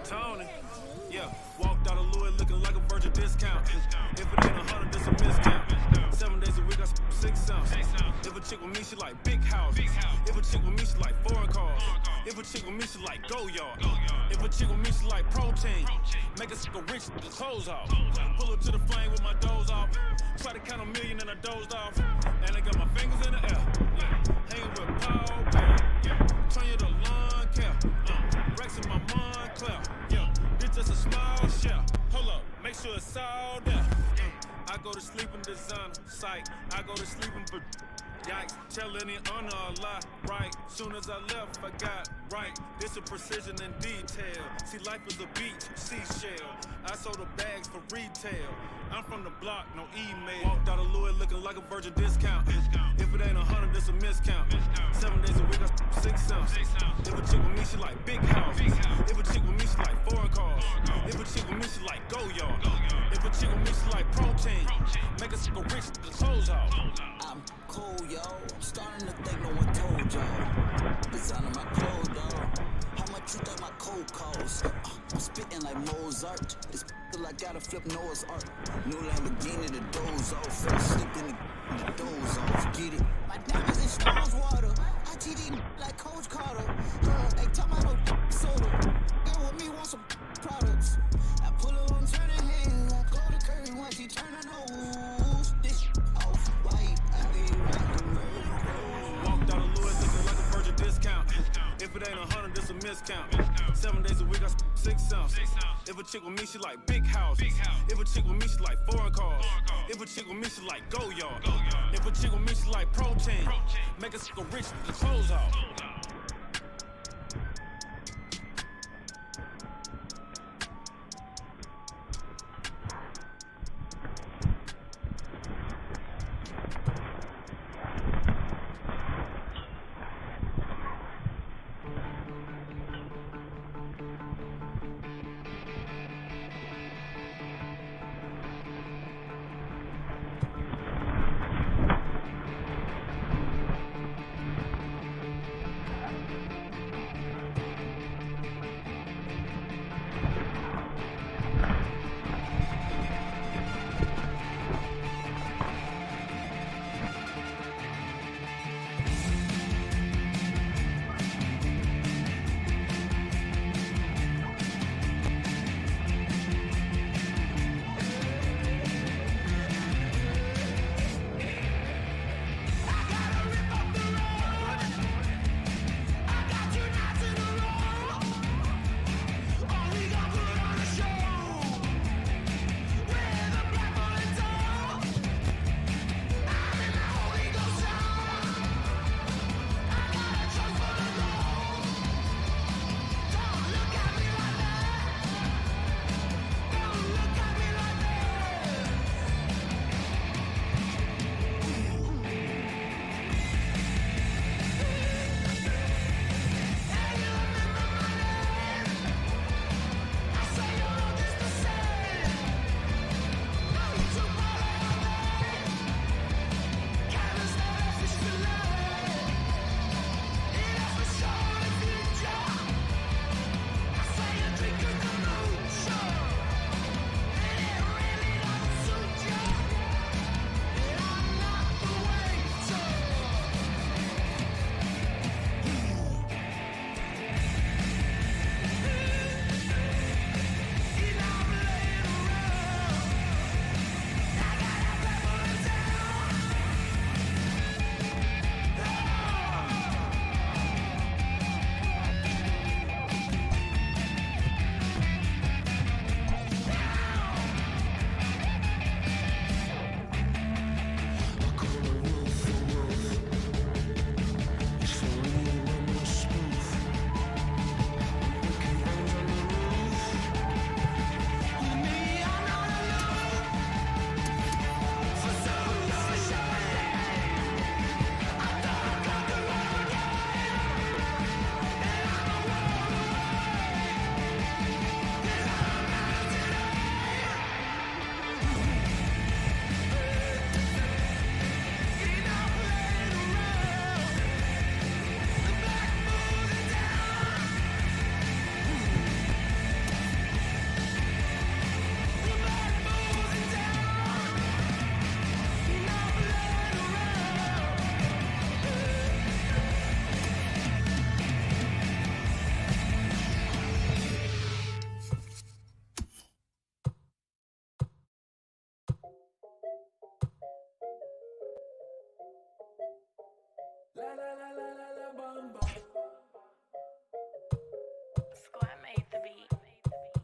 Tony, yeah, walked out of Louis looking like a virgin discount. If it ain't 100, it's a miscount. 7 days a week, I spend 6 ounces. If a chick with me, she like big house. If a chick with me, she like foreign cars. If a chick with me, she like go yard. If a chick with me, she like protein. Make a sicker rich, the clothes off. Pull her to the flame with my doors off. Try to count a million and I dozed off. And I got my fingers in the air. Hanging with Paul Bear. Turn you to lawn care. Rex in my mind clear. Yeah, it's just a small shell. Hold up, make sure it's all there. I go to sleep in designer, psych. I go to sleep in yikes. Tell any honor a lie, right? Soon as I left, I got right. This is precision and detail. See, life is a beach, seashell. I sold the bags for retail. I'm from the block, no email. Walked out of Louis looking like a virgin discount. If it ain't 100, it's a miscount. 7 days a week, I spend 6 ounces. If a chick with me, she like big house. If a chick with me, she like foreign cars. If a chick with me, she like go yard. If a chick with me, she like protein. Make a sicker rich, the clothes off. I'm cool, yo. I'm starting to think no one told y'all. Designing my clothes, dog. How much you think my coat costs? I'm spitting like Mozart. This feel like gotta flip Noah's Ark. New Lamborghini, the doze off. First slipped in the doze off. Get it? My diamonds in Stone's water. ITD like Coach Carter. Hey, tell my no soda. Get with me, want some products. I pull her on turning hands. I close the curtain once he turn her nose. This off white. I be rockin' Walked out of Louis looking like a virgin discount. If it ain't 100, it's a miscount. 7 days a week, I spend 6 ounces. If a chick with me, she like big houses. If a chick with me, she like foreign cars. If a chick with me, she like go yard. If a chick with me, she like protein. Make a sicker rich, the clothes off.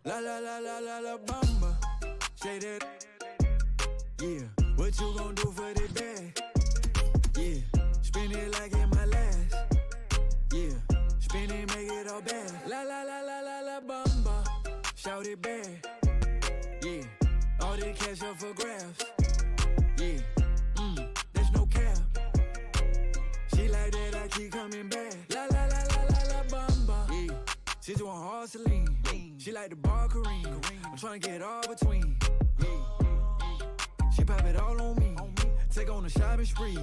La la la la la la bamba. Say that. Yeah. What you gon' do for the bag? Yeah. Spin it like in my last. Yeah. Spin it, make it all bad. La la la la la la bamba. Shout it back. Yeah. All the cash up for grabs. Yeah. There's no cap. She like that, I keep coming back. La la la la la la bamba. Yeah. She just want hard Celine. She like the bar Kareem. I'm tryna get all between. Yeah. She pop it all on me. Take on a shopping spree.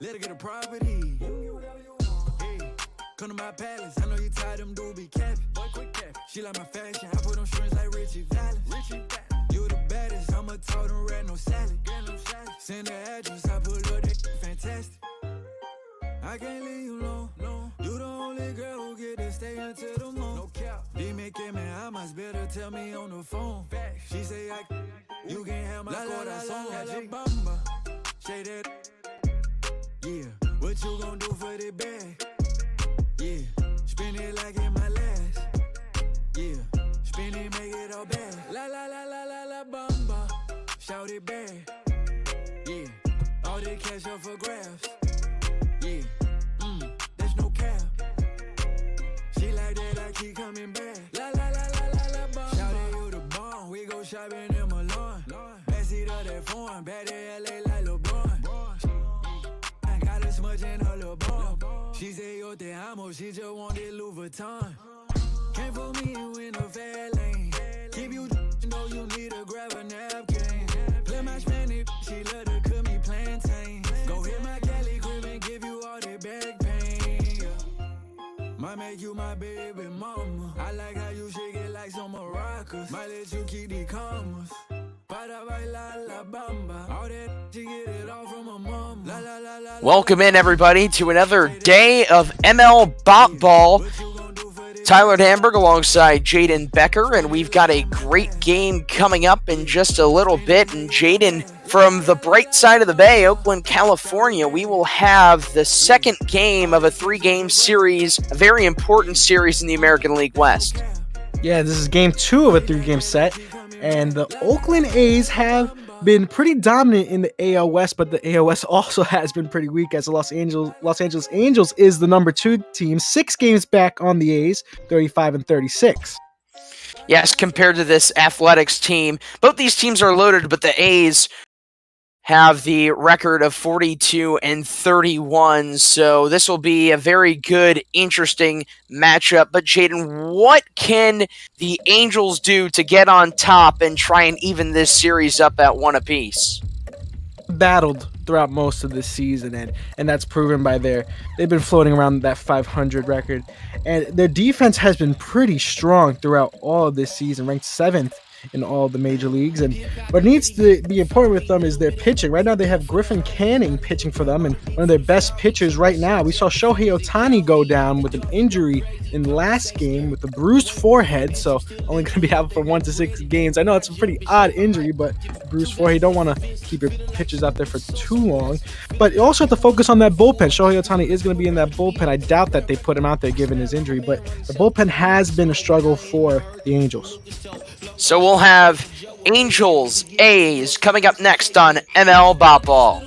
Let her get a property. Hey. Come to my palace. I know you tired them dudes be capping. She like my fashion. I put on strings like Richie Valens. You the baddest. I'ma told them red no salad. Send the address. I pull up that fantastic. I can't leave you alone. You the only girl who get to stay until the moon. No cap. Dime que me amas, better tell me on the phone. She say you can't have my corazón. La bamba. Say that. Yeah. What you gon' do for the bag? Yeah. Spin it like in my last. Yeah. Spin it, make it all bad. La la la la la la bamba. Shout it back. Yeah. All the cash up for grabs. Yeah. There's no cap. She like that, I keep coming back. La la la la la la bamba. Shout it, you the bomb. We go shopping in Milan. Backseat of that foreign. Bad in LA like LeBron. I got this much in her little bomb. She say, yo te amo. She just wanted Louis Vuitton. Came for me, you in a fair lane. Keep you know you need to grab a napkin. Play my Spanish, she love to cook me plantains. Go hit my Cali crib and give you all the back pain. Yeah. Might make you my baby mama. I like how you shake it like some maracas. Might let you keep the commas. Welcome in, everybody, to another day of ML Bop Ball. Tyler Hamburg alongside Jaden Becker, and we've got a great game coming up in just a little bit. And Jaden, from the bright side of the bay, Oakland, California, we will have the second game of a three-game series, a very important series in the American League West. Yeah, this is game 2 of a three-game set, and the Oakland A's have been pretty dominant in the AL West, but the AL West also has been pretty weak as the Los Angeles Angels is the number 2 team, 6 games back on the A's, 35-36. Yes, compared to this Athletics team, both these teams are loaded, but the A's have the record of 42-31, so this will be a very good, interesting matchup. But Jaden, what can the Angels do to get on top and try and even this series up at 1 apiece? Battled throughout most of this season, and that's proven by they've been floating around that 500 record, and their defense has been pretty strong throughout all of this season, ranked 7th in all the major leagues. And what needs to be important with them is their pitching. Right now they have Griffin Canning pitching for them, and one of their best pitchers right now. We saw Shohei Ohtani go down with an injury in the last game with a bruised forehead, so only going to be out for 1 to 6 games. I know it's a pretty odd injury, but bruised forehead, you don't want to keep your pitchers out there for too long. But you also have to focus on that bullpen. Shohei Ohtani is going to be in that bullpen. I doubt that they put him out there given his injury, but the bullpen has been a struggle for the Angels. So we'll have Angels, A's coming up next on ML Bop Ball.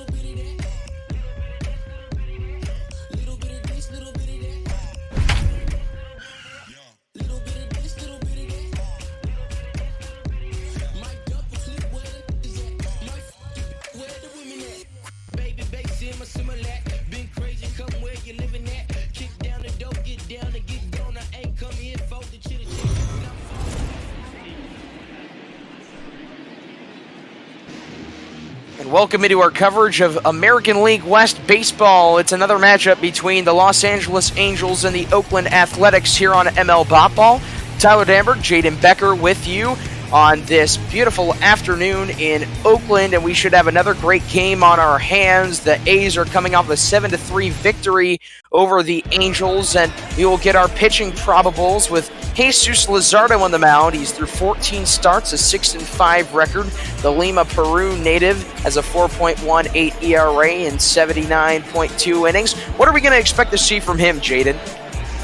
Welcome into our coverage of American League West baseball. It's another matchup between the Los Angeles Angels and the Oakland Athletics here on ML Bop Ball. Tyler Hamburg, Jaden Becker with you on this beautiful afternoon in Oakland, and we should have another great game on our hands. The A's are coming off a 7-3 victory over the Angels, and we will get our pitching probables with Jesus Luzardo on the mound. He's through 14 starts, a 6-5 record. The Lima, Peru native has a 4.18 ERA in 79.2 innings. What are we going to expect to see from him, Jaden?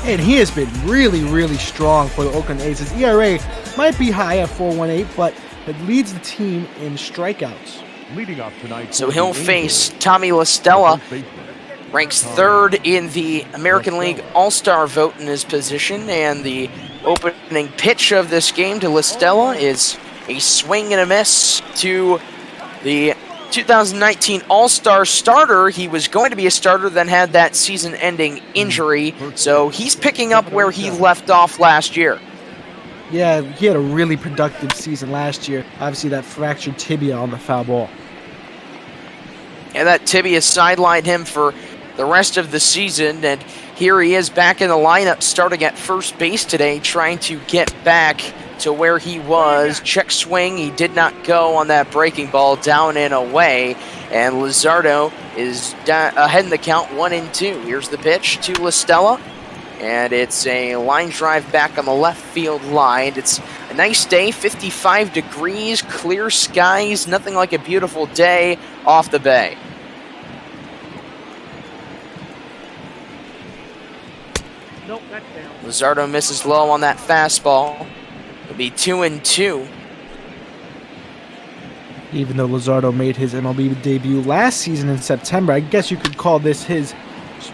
And he has been really, really strong for the Oakland A's. His ERA might be high at 4.18, but it leads the team in strikeouts. Leading off tonight. So he'll face Tommy LaStella, ranks third in the American League All-Star vote in his position, and the opening pitch of this game to LaStella is a swing and a miss to the 2019 All-Star starter. He was going to be a starter, then had that season-ending injury, so he's picking up where he left off last year. Yeah, he had a really productive season last year. Obviously, that fractured tibia on the foul ball. And that tibia sidelined him for the rest of the season, and here he is back in the lineup starting at first base today, trying to get back to where he was. Check swing, he did not go on that breaking ball, down and away, and Luzardo is ahead in the count 1-2. Here's the pitch to LaStella, and it's a line drive back on the left field line. It's a nice day, 55 degrees, clear skies, nothing like a beautiful day off the bay. Luzardo misses low on that fastball. It'll be 2-2. Even though Luzardo made his MLB debut last season in September, I guess you could call this his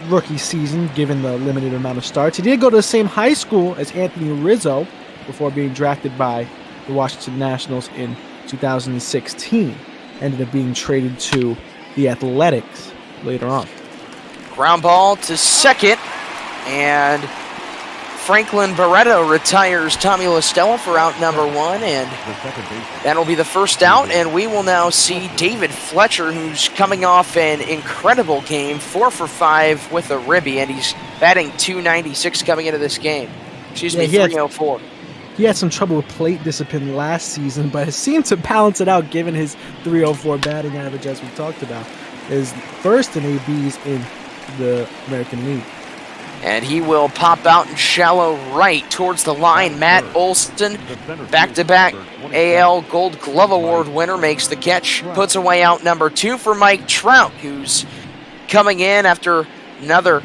rookie season, given the limited amount of starts. He did go to the same high school as Anthony Rizzo before being drafted by the Washington Nationals in 2016. Ended up being traded to the Athletics later on. Ground ball to second, and Franklin Barreto retires Tommy LaStella for out number one, and that'll be the first out, and we will now see David Fletcher, who's coming off an incredible game, 4 for 5 with a ribby, and he's batting .296 coming into this game. Excuse me, 304. He had some trouble with plate discipline last season, but has seemed to balance it out given his 304 batting average, as we talked about. Is first in ABs in the American League. And he will pop out in shallow right towards the line. Matt Olson, back-to-back AL Gold Glove Award winner, makes the catch. Puts away out number 2 for Mike Trout, who's coming in after another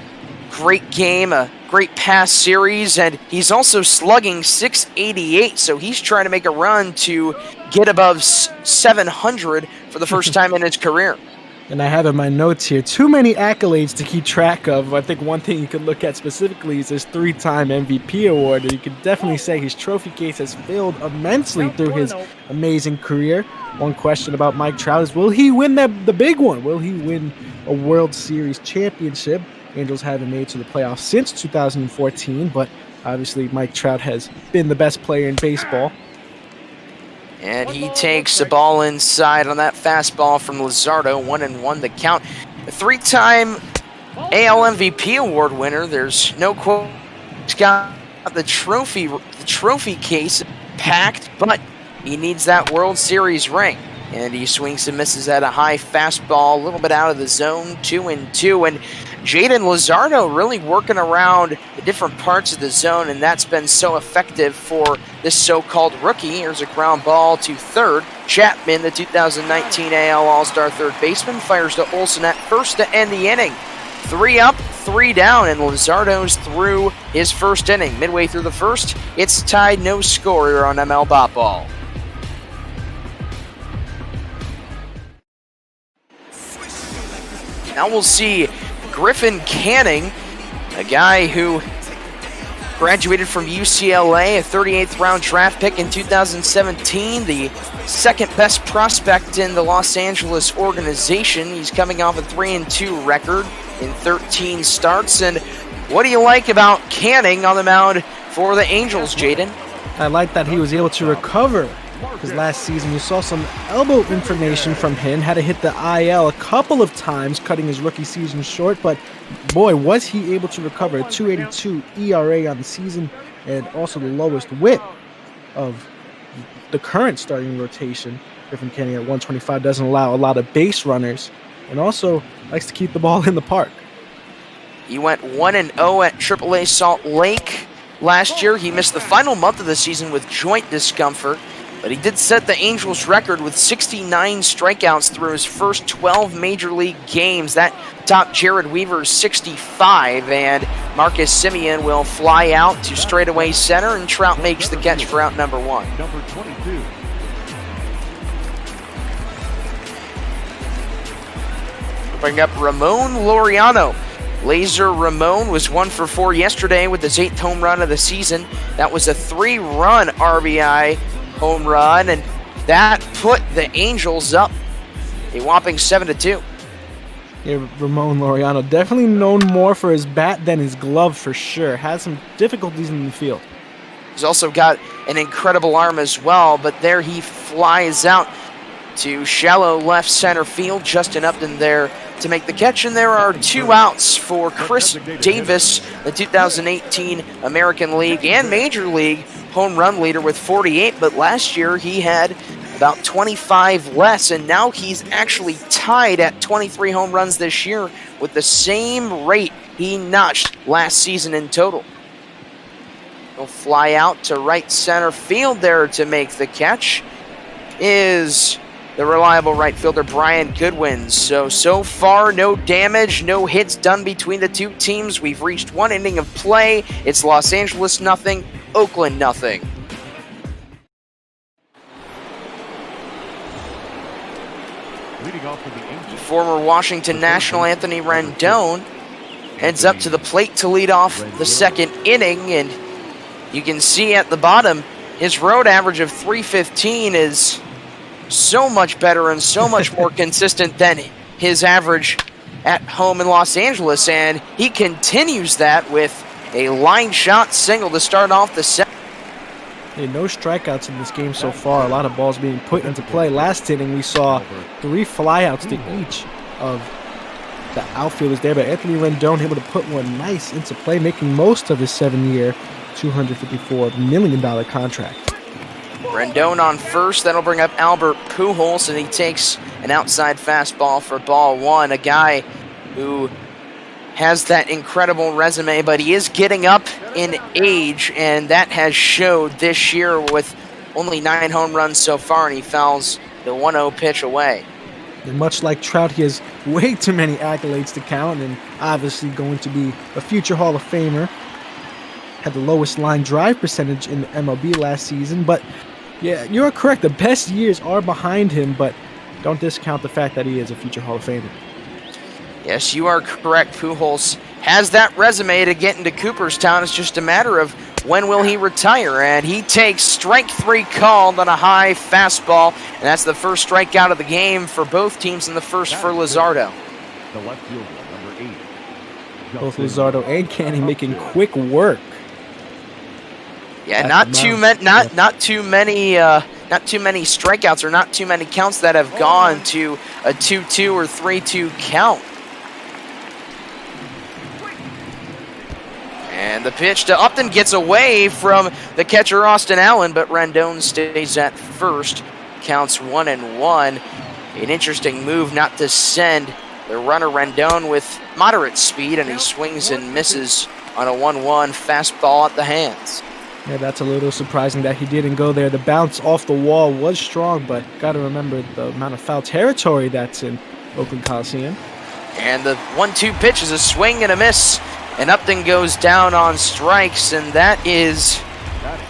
great game, a great pass series, and he's also slugging .688, so he's trying to make a run to get above 700 for the first time in his career. And I have in my notes here too many accolades to keep track of. I think one thing you could look at specifically is his 3-time MVP award. And you could definitely say his trophy case has filled immensely through his amazing career. One question about Mike Trout is, will he win the big one? Will he win a World Series championship? Angels haven't made it to the playoffs since 2014, but obviously Mike Trout has been the best player in baseball. And he takes the ball inside on that fastball from Luzardo, 1-1 the count. A 3-time AL MVP award winner. There's no quote. He's got the trophy case packed, but he needs that World Series ring. And he swings and misses at a high fastball, a little bit out of the zone, 2-2. And Jaden Luzardo really working around the different parts of the zone, and that's been so effective for this so-called rookie. Here's a ground ball to third. Chapman, the 2019 AL All-Star third baseman, fires to Olson at first to end the inning. 3 up, 3 down, and Luzardo's through his first inning. Midway through the first, it's tied, no score here on ML Bop Ball. Now we'll see Griffin Canning, a guy who graduated from UCLA, a 38th round draft pick in 2017, the second best prospect in the Los Angeles organization. He's coming off a 3-2 record in 13 starts. And what do you like about Canning on the mound for the Angels, Jaden? I like that he was able to recover, because last season you saw some elbow information from him, had to hit the IL a couple of times, cutting his rookie season short, but boy, was he able to recover. A 2.82 ERA on the season, and also the lowest whip of the current starting rotation. Griffin Canning at 125 doesn't allow a lot of base runners, and also likes to keep the ball in the park. He went 1-0 at AAA Salt Lake last year. He missed the final month of the season with joint discomfort, But he did set the Angels record with 69 strikeouts through his first 12 Major League games. That topped Jared Weaver's 65, and Marcus Semien will fly out to straightaway center, and Trout makes the catch for out number 1. Number 22. Bring up Ramon Laureano. Laser Ramon was 1 for 4 yesterday with his 8th home run of the season. That was a 3-run RBI home run, and that put the Angels up a whopping 7-2. Yeah, Ramon Laureano, definitely known more for his bat than his glove for sure. Has some difficulties in the field. He's also got an incredible arm as well, but there he flies out to shallow left center field. Justin Upton there to make the catch, and there are 2 outs for Chris Davies, the 2018 American League and Major League home run leader with 48, but last year he had about 25 less, and now he's actually tied at 23 home runs this year with the same rate he notched last season in total. He'll fly out to right center field there to make the catch is the reliable right fielder Brian Goodwin. So far, no damage, no hits done between the two teams. We've reached 1 inning of play. It's Los Angeles nothing, Oakland nothing. Leading off for the Angels. Former Washington National Anthony Rendon heads up to the plate to lead off the 2nd inning, and you can see at the bottom his road average of .315 is so much better and so much more consistent than his average at home in Los Angeles, and he continues that with a line shot single to start off the 2nd. Yeah, no strikeouts in this game so far. A lot of balls being put into play. Last inning, we saw 3 flyouts to each of the outfielders there, but Anthony Rendon able to put one nice into play, making most of his 7-year, $254 million contract. Rendon on first. That'll bring up Albert Pujols, and he takes an outside fastball for ball 1. A guy who has that incredible resume, but he is getting up in age, and that has showed this year with only 9 home runs so far, and he fouls the 1-0 pitch away. And much like Trout, he has way too many accolades to count, and obviously going to be a future Hall of Famer. Had the lowest line drive percentage in the MLB last season, but yeah, you're correct. The best years are behind him, but don't discount the fact that he is a future Hall of Famer. Yes, you are correct. Pujols has that resume to get into Cooperstown. It's just a matter of when will he retire, and he takes strike 3 called on a high fastball, and that's the first strikeout of the game for both teams, and the first for Luzardo. The left fielder, number 8. Both Luzardo and Canny making quick work. Yeah, At not the too mound. too many strikeouts, or not too many counts that have gone to a 2-2 or 3-2 count. And the pitch to Upton gets away from the catcher Austin Allen, but Rendon stays at first. Counts 1-1. An interesting move not to send the runner Rendon with moderate speed, and he swings and misses on a 1-1 fastball at the hands. Yeah, that's a little surprising that he didn't go there. The bounce off the wall was strong, but got to remember the amount of foul territory that's in Oakland Coliseum. And the 1-2 pitch is a swing and a miss, and Upton goes down on strikes, and that is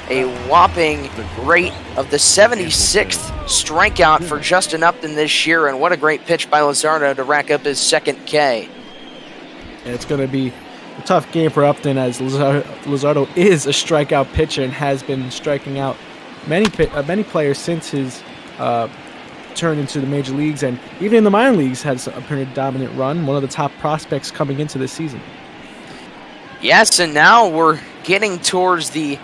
a whopping rate of the 76th strikeout for Justin Upton this year, and what a great pitch by Luzardo to rack up his 2nd K. And it's going to be a tough game for Upton, as Luzardo is a strikeout pitcher and has been striking out many players since his turn into the major leagues, and even in the minor leagues has a pretty dominant run. One of the top prospects coming into this season. Yes, and now we're getting towards the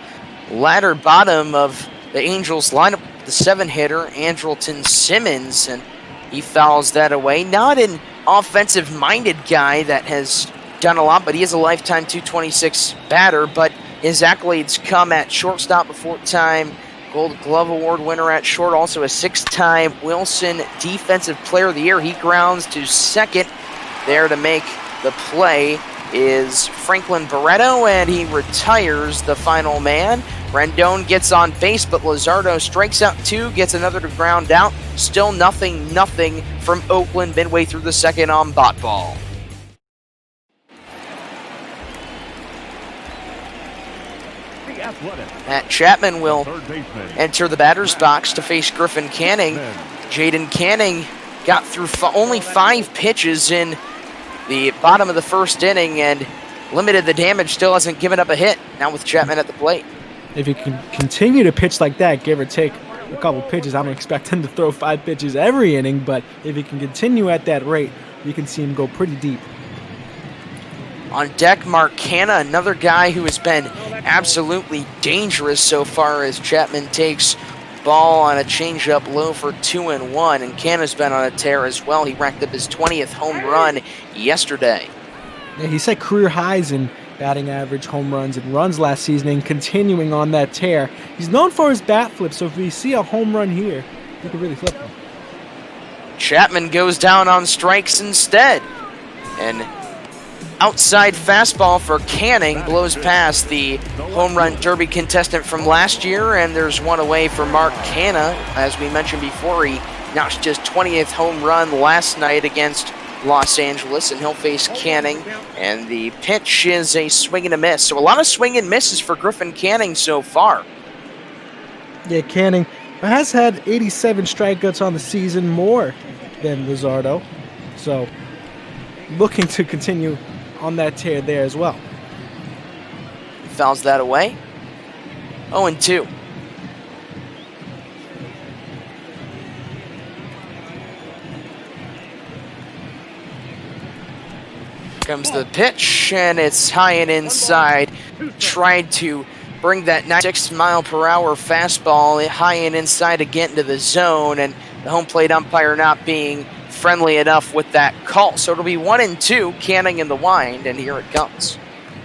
latter bottom of the Angels lineup. The 7-hitter, Andrelton Simmons, and he fouls that away. Not an offensive-minded guy that has done a lot, but he is a lifetime .226 batter, but his accolades come at shortstop, a 4-time Gold Glove Award winner at short, also a 6-time Wilson Defensive Player of the Year. He grounds to second there to make the play is Franklin Barreto, and he retires the final man. Rendon gets on base, but Luzardo strikes out 2, gets another to ground out. Still nothing from Oakland midway through the second on Bot Ball. The Athletics. Matt Chapman will Third baseman. enter the batter's box to face Griffin Canning. Jaden Canning got through only 5 pitches in the bottom of the first inning and limited the damage, still hasn't given up a hit, now with Chapman at the plate. If he can continue to pitch like that, give or take a couple pitches, I don't expect him to throw 5 pitches every inning, but if he can continue at that rate, you can see him go pretty deep. On deck, Mark Canna, another guy who has been absolutely dangerous so far as Chapman takes ball on a changeup low for 2-1, and Canna's been on a tear as well. He racked up his 20th home run yesterday. Yeah, he set career highs in batting average, home runs, and runs last season, and continuing on that tear. He's known for his bat flip, so if we see a home run here, he could really flip him. Chapman goes down on strikes instead, and outside fastball for Canning blows past the home run derby contestant from last year, and there's one away for Mark Canna. As we mentioned before, he notched his 20th home run last night against Los Angeles, and he'll face Canning, and the pitch is a swing and a miss. So a lot of swing and misses for Griffin Canning so far. Yeah, Canning has had 87 strikeouts on the season, more than Luzardo, so looking to continue on that tear there as well. Fouls that away. 0-2. Comes the pitch, and it's high and inside. Tried to bring that 96-mile-per-hour fastball high and inside to get into the zone, and the home plate umpire not being friendly enough with that call. So it'll be 1-2, Canning in the wind, and here it comes.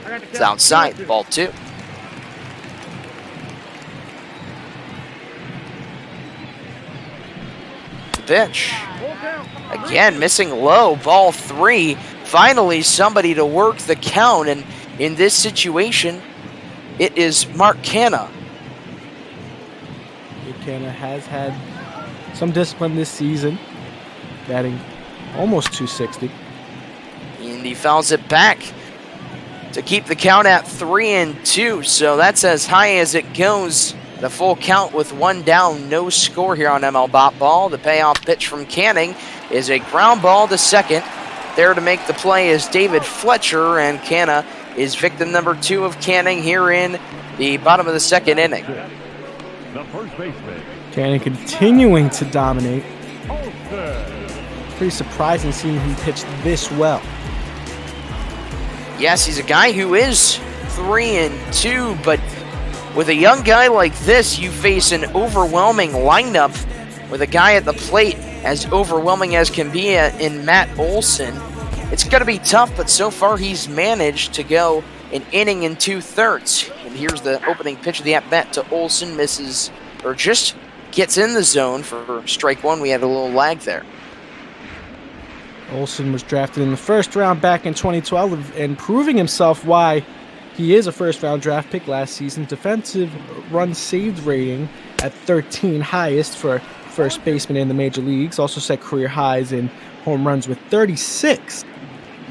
It's outside, ball 2. The pitch. Again, missing low, ball 3. Finally, somebody to work the count, and in this situation, it is Mark Canna. Canna has had some discipline this season, batting almost 260. And he fouls it back to keep the count at 3-2. So that's as high as it goes. The full count with 1 down, no score here on ML Bot Ball. The payoff pitch from Canning is a ground ball to second. There to make the play is David Fletcher, and Canna is victim number 2 of Canning here in the bottom of the second inning. The first baseman. Canning continuing to dominate. Pretty surprising seeing him pitch this well. Yes, he's a guy who is 3-2, but with a young guy like this, you face an overwhelming lineup with a guy at the plate as overwhelming as can be in Matt Olson. It's going to be tough, but so far he's managed to go an inning and 2/3. And here's the opening pitch of the at-bat to Olson, misses, or just gets in the zone for strike 1. We had a little lag there. Olson was drafted in the first round back in 2012 and proving himself why he is a first-round draft pick last season. Defensive run saved rating at 13, highest for first baseman in the major leagues. Also set career highs in home runs with 36.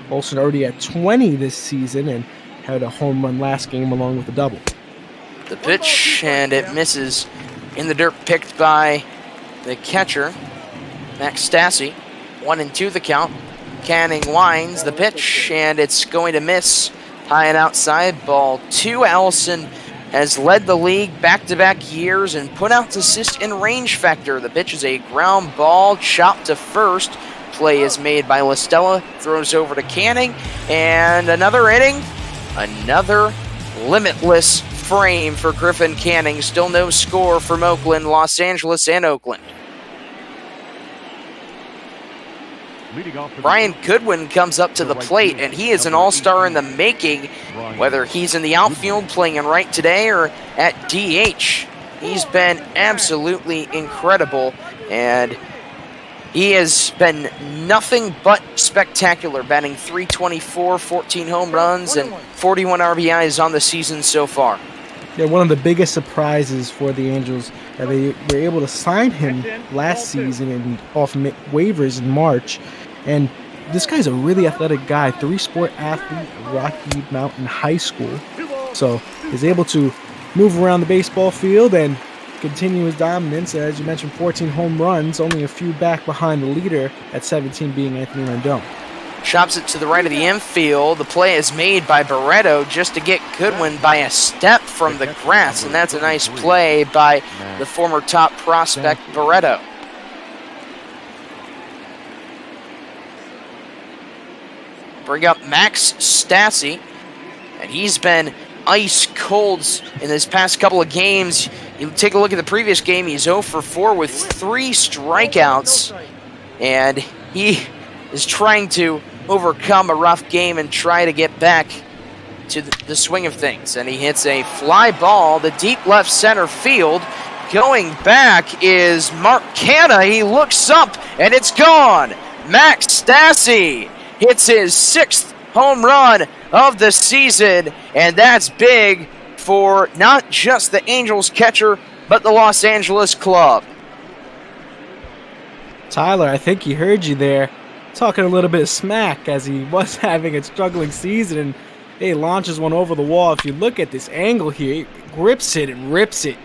Olson already at 20 this season and had a home run last game along with a double. The pitch, and it misses in the dirt, picked by the catcher, Max Stassi. 1-2 the count. Canning winds the pitch, and it's going to miss high and outside, ball 2. Allison has led the league back-to-back years and put out assist and range factor. The pitch is a ground ball, chopped to first. Play is made by LaStella, throws over to Canning, and another inning, another limitless frame for Griffin Canning. Still no score from Oakland, Los Angeles, and Oakland. Brian Goodwin comes up to the plate, and he is an all-star in the making, whether he's in the outfield playing in right today or at DH. He's been absolutely incredible, and He has been nothing but spectacular, batting .324, 14 home runs, and 41 RBIs on the season so far. Yeah, one of the biggest surprises for the Angels that they were able to sign him last season and off waivers in March. And this guy's a really athletic guy, 3-sport athlete at Rocky Mountain High School. So he's able to move around the baseball field and continue his dominance. As you mentioned, 14 home runs, only a few back behind the leader at 17 being Anthony Rendon. Chops it to the right of the infield. The play is made by Barreto just to get Goodwin by a step from the grass, and that's a nice play by the former top prospect, Barreto. Bring up Max Stassi, and he's been ice cold in this past couple of games. You take a look at the previous game, he's 0 for 4 with 3 strikeouts, and he is trying to overcome a rough game and try to get back to the swing of things. And he hits a fly ball, the deep left center field. Going back is Mark Canna. He looks up, and it's gone. Max Stassi hits his 6th home run of the season, and that's big for not just the Angels catcher, but the Los Angeles club. Tyler, I think he heard you there, talking a little bit of smack as he was having a struggling season, and he launches one over the wall. If you look at this angle here, he grips it and rips it,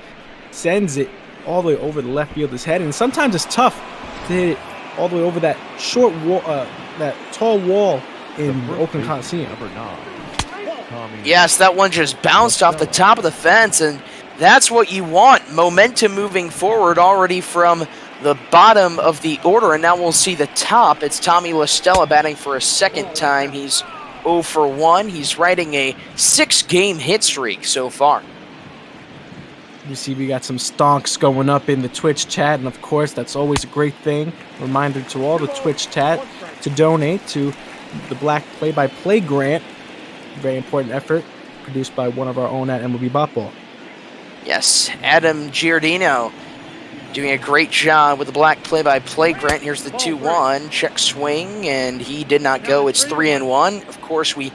sends it all the way over the left field of his head, and sometimes it's tough to hit it all the way over that short wall, that tall wall in Oakland Coliseum. Yes, that one just bounced off the top of the fence, and that's what you want. Momentum moving forward already from the bottom of the order, and now we'll see the top. It's Tommy La Stella batting for a second time. He's 0 for 1. He's riding a 6-game hit streak so far. You see we got some stonks going up in the Twitch chat, and of course that's always a great thing. Reminder to all the Twitch chat to donate to the Black Play-by-Play grant. Very important effort produced by one of our own at MLB Botball. Yes, Adam Giardino doing a great job with the Black Play-by-Play grant. Here's the 2-1 check swing, and he did not go. It's 3-1. Of course, we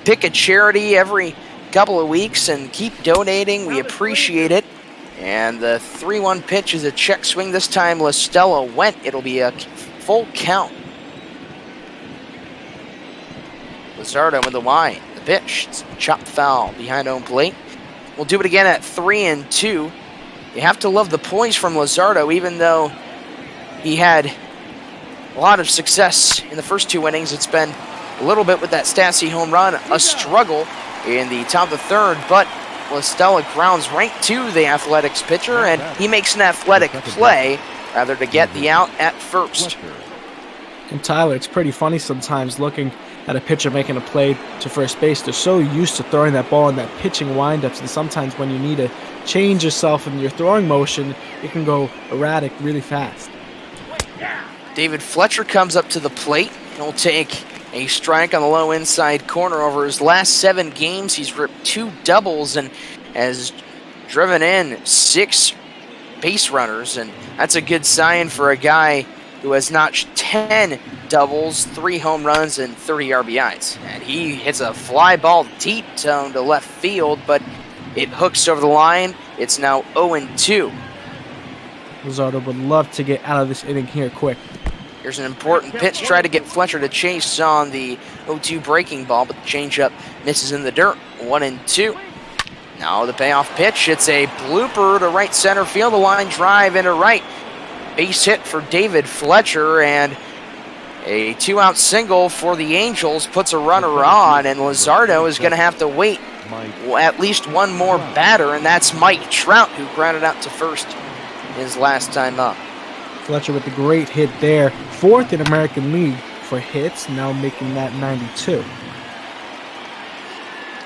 pick a charity every couple of weeks and keep donating. We appreciate it. And the 3-1 pitch is a check swing. This time La Stella went. It'll be a full count. Luzardo with the line. The pitch, it's chopped foul behind home plate. We'll do it again at 3-2. You have to love the poise from Luzardo, even though he had a lot of success in the first 2 innings. It's been a little bit with that Stassi home run, a struggle in the top of the third, but La Stella grounds right to the Athletics pitcher, and he makes an athletic play rather to get the out at first. And Tyler, it's pretty funny sometimes looking at a pitcher making a play to first base. They're so used to throwing that ball in that pitching windups, and sometimes when you need to change yourself in your throwing motion, it can go erratic really fast. David Fletcher comes up to the plate. He'll take a strike on the low inside corner. Over his last 7 games, he's ripped 2 doubles and has driven in 6 base runners, and that's a good sign for a guy who has notched 10 doubles, 3 home runs, and 30 RBIs. And he hits a fly ball deep down to left field, but it hooks over the line. It's now 0-2. Luzardo would love to get out of this inning here quick. Here's an important pitch. Try to get Fletcher to chase on the 0-2 breaking ball, but the changeup misses in the dirt. 1-2. Now the payoff pitch. It's a blooper to right center field. A line drive into right. Base hit for David Fletcher, and a 2-out single for the Angels puts a runner on, and Luzardo is going to have to wait at least one more batter, and that's Mike Trout, who grounded out to first his last time up. Fletcher with the great hit there. 4th in American League for hits, now making that 92.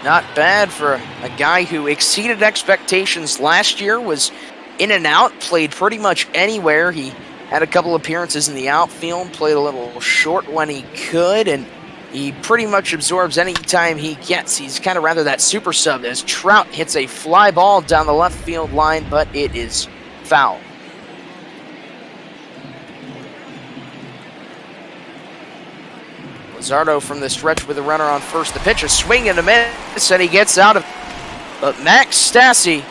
Not bad for a guy who exceeded expectations last year, was in and out, played pretty much anywhere. He had a couple appearances in the outfield, played a little short when he could, and he pretty much absorbs any time he gets. He's kind of rather that super sub as Trout hits a fly ball down the left field line, but it is foul. Luzardo from the stretch with a runner on first. The pitch, a swing and a miss, and he gets out of it. But Max Stassi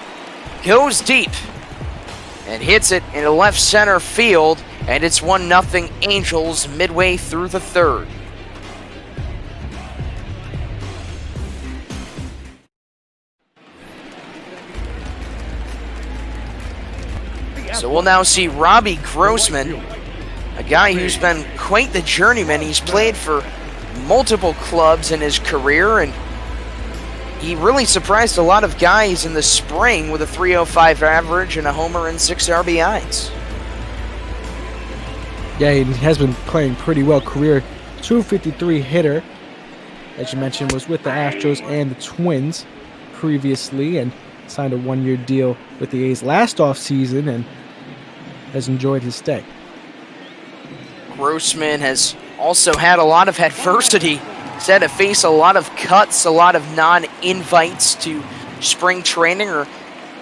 goes deep and hits it into left center field, and it's 1-0 Angels midway through the third. So we'll now see Robbie Grossman, a guy who's been quite the journeyman. He's played for multiple clubs in his career, and he really surprised a lot of guys in the spring with a .305 average and a homer and 6 RBIs. Yeah, he has been playing pretty well. Career .253 hitter, as you mentioned, was with the Astros and the Twins previously, and signed a 1-year deal with the A's last offseason and has enjoyed his stay. Grossman has also had a lot of adversity. He's had to face a lot of cuts, a lot of non-invites to spring training, or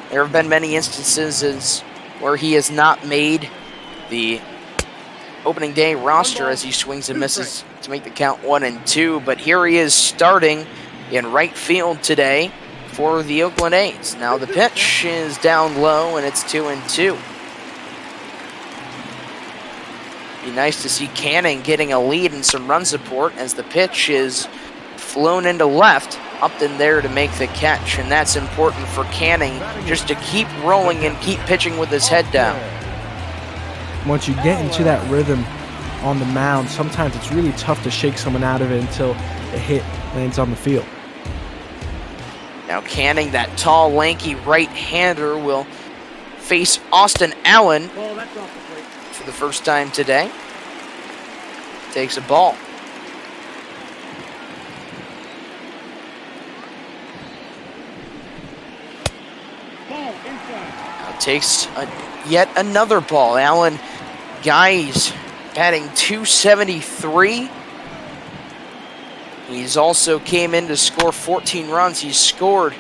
there have been many instances where he has not made the opening day roster as he swings and misses to make the count 1-2. But here he is starting in right field today for the Oakland A's. Now the pitch is down low and it's 2-2. Be nice to see Canning getting a lead and some run support as the pitch is flown into left, Upton there to make the catch, and that's important for Canning just to keep rolling and keep pitching with his head down. Once you get into that rhythm on the mound, sometimes it's really tough to shake someone out of it until the hit lands on the field. Now Canning, that tall, lanky right-hander, will face Austin Allen for the first time today. Takes a ball. Now takes yet another ball. Allen, guys, batting .273. He's also came in to score 14 runs. He's scored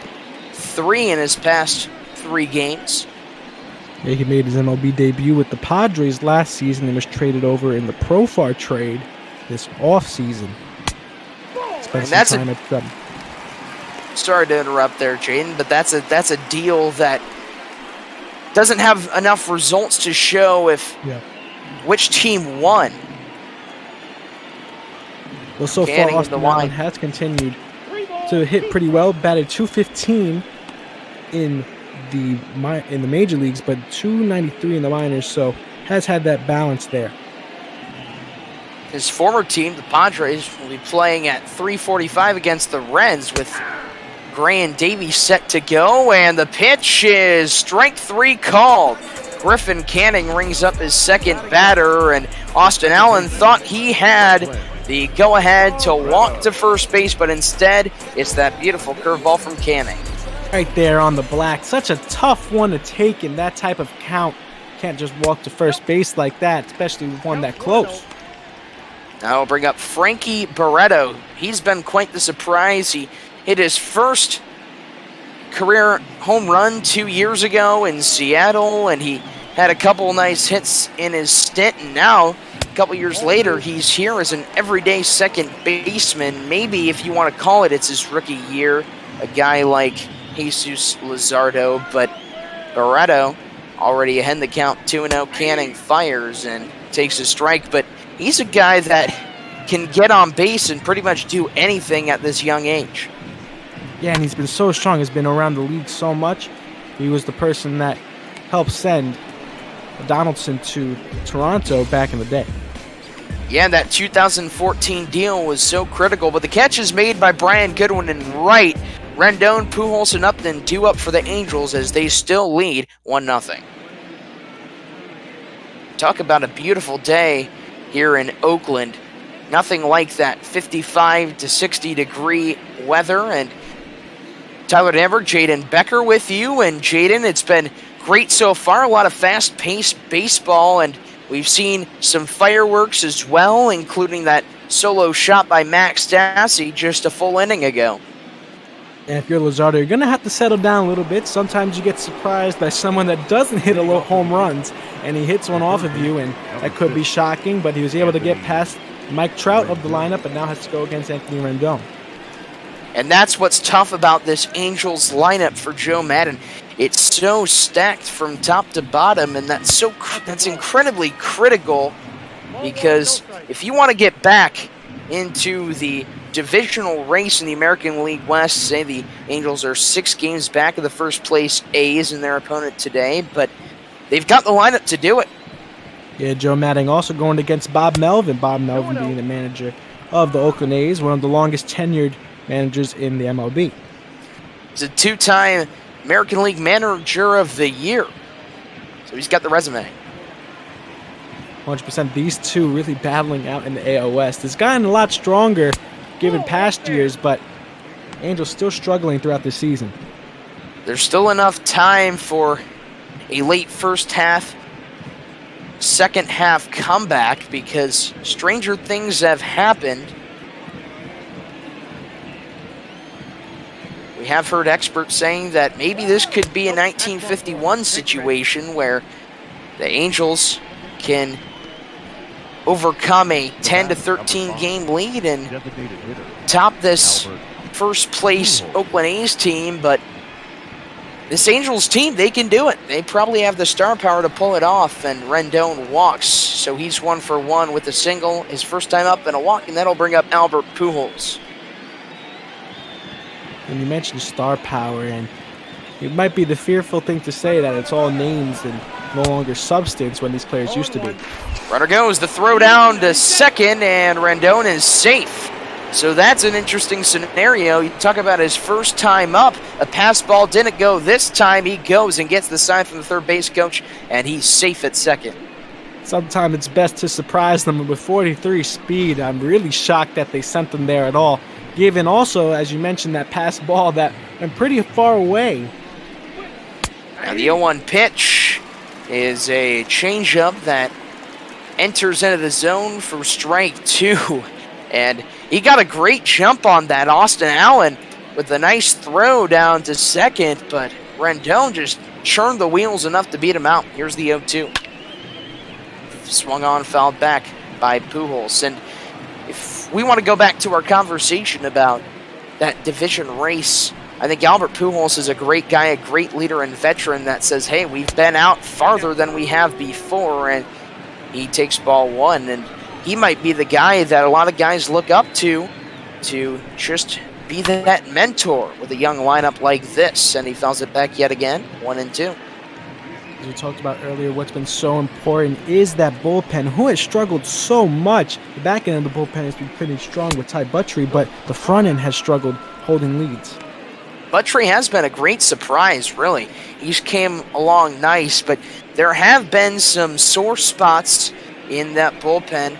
3 in his past 3 games. Yeah, he made his MLB debut with the Padres last season and was traded over in the Profar trade this offseason. And that's sorry to interrupt there, Jaden, but that's a deal that doesn't have enough results to show if which team won. Well, so far, Austin Allen has continued to hit pretty well. Batted .215 in the major leagues, but .293 in the minors. So has had that balance there. His former team, the Padres, will be playing at 3:45 against the Reds with Gray and Davies set to go, and the pitch is strike 3 called. Griffin Canning rings up his second batter, and Austin Allen thought he had the go-ahead to walk to first base, but instead, it's that beautiful curveball from Canning. Right there on the black. Such a tough one to take in that type of count. Can't just walk to first base like that, especially with one that close. Now we'll bring up Frankie Barreto. He's been quite the surprise. He hit his first career home run 2 years ago in Seattle, and he had a couple nice hits in his stint, and now a couple years later, he's here as an everyday second baseman. Maybe, if you want to call it, it's his rookie year. A guy like Jesus Luzardo, but Barreto already ahead in the count, 2-0. Canning fires and takes a strike, but he's a guy that can get on base and pretty much do anything at this young age. Yeah, and he's been so strong. He's been around the league so much. He was the person that helped send Donaldson to Toronto back in the day. Yeah, that 2014 deal was so critical, but the catch is made by Brian Goodwin in right. Rendon, Pujols, and Upton due up for the Angels as they still lead 1-0. Talk about a beautiful day here in Oakland. Nothing like that 55 to 60 degree weather. And Tyler Danberg, Jaden Becker with you. And Jaden, it's been great so far. A lot of fast-paced baseball, and we've seen some fireworks as well, including that solo shot by Max Stassi just a full inning ago. And if you're Luzardo, you're going to have to settle down a little bit. Sometimes you get surprised by someone that doesn't hit a lot of home runs, and he hits one off of you, and that could be shocking, but he was able to get past Mike Trout of the lineup, but now has to go against Anthony Rendon. And that's what's tough about this Angels lineup for Joe Madden. It's so stacked from top to bottom, and that's incredibly critical, because if you want to get back into the divisional race in the American League West, say the Angels are 6 games back of the first place A's and their opponent today, but they've got the lineup to do it. Yeah, Joe Madden also going against Bob Melvin. Bob Melvin being the manager of the Oakland A's, one of the longest tenured managers in the MLB. He's a 2-time American League Manager of the Year, so he's got the resume. 100%. These two really battling out in the AL West. It's gotten a lot stronger given past years, but Angels still struggling throughout the season. There's still enough time for a late first half, second half comeback, because stranger things have happened. We have heard experts saying that maybe this could be a 1951 situation where the Angels can overcome a 10-13 game lead and top this first place Oakland A's team, but this Angels team, they can do it. They probably have the star power to pull it off, and Rendon walks, so he's 1 for 1 with a single, his first time up and a walk, and that'll bring up Albert Pujols. And you mentioned star power, and it might be the fearful thing to say that it's all names and no longer substance when these players used to be. Runner goes, the throw down to second, and Rendon is safe. So that's an interesting scenario. You talk about his first time up. A pass ball didn't go this time. He goes and gets the sign from the third base coach, and he's safe at second. Sometimes it's best to surprise them with 43 speed. I'm really shocked that they sent them there at all, given also, as you mentioned, that pass ball that went pretty far away. Now the 0-1 pitch is a changeup that enters into the zone for strike 2. And he got a great jump on that. Austin Allen with a nice throw down to second, but Rendon just churned the wheels enough to beat him out. Here's the 0-2. Swung on, fouled back by Pujols. And if we want to go back to our conversation about that division race, I think Albert Pujols is a great guy, a great leader and veteran that says, hey, we've been out farther than we have before, and he takes ball 1. And he might be the guy that a lot of guys look up to just be that mentor with a young lineup like this. And he fouls it back yet again, 1-2. As we talked about earlier, what's been so important is that bullpen, who has struggled so much. The back end of the bullpen has been pretty strong with Ty Buttrey, but the front end has struggled holding leads. Buttrey has been a great surprise, really. He's came along nice, but there have been some sore spots in that bullpen.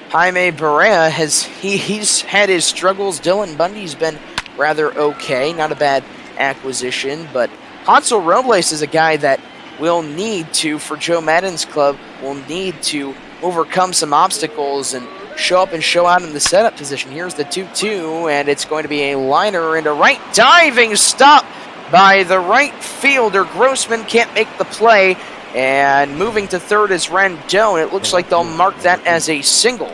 Jaime Barrea he's had his struggles. Dylan Bundy's been rather okay, not a bad acquisition, but Hansel Robles is a guy that will need to, for Joe Madden's club, will need to overcome some obstacles and show up and show out in the setup position. Here's the 2-2, and it's going to be a liner into right. Diving stop by the right fielder. Grossman can't make the play, and moving to third is Rendon. It looks like they'll mark that as a single.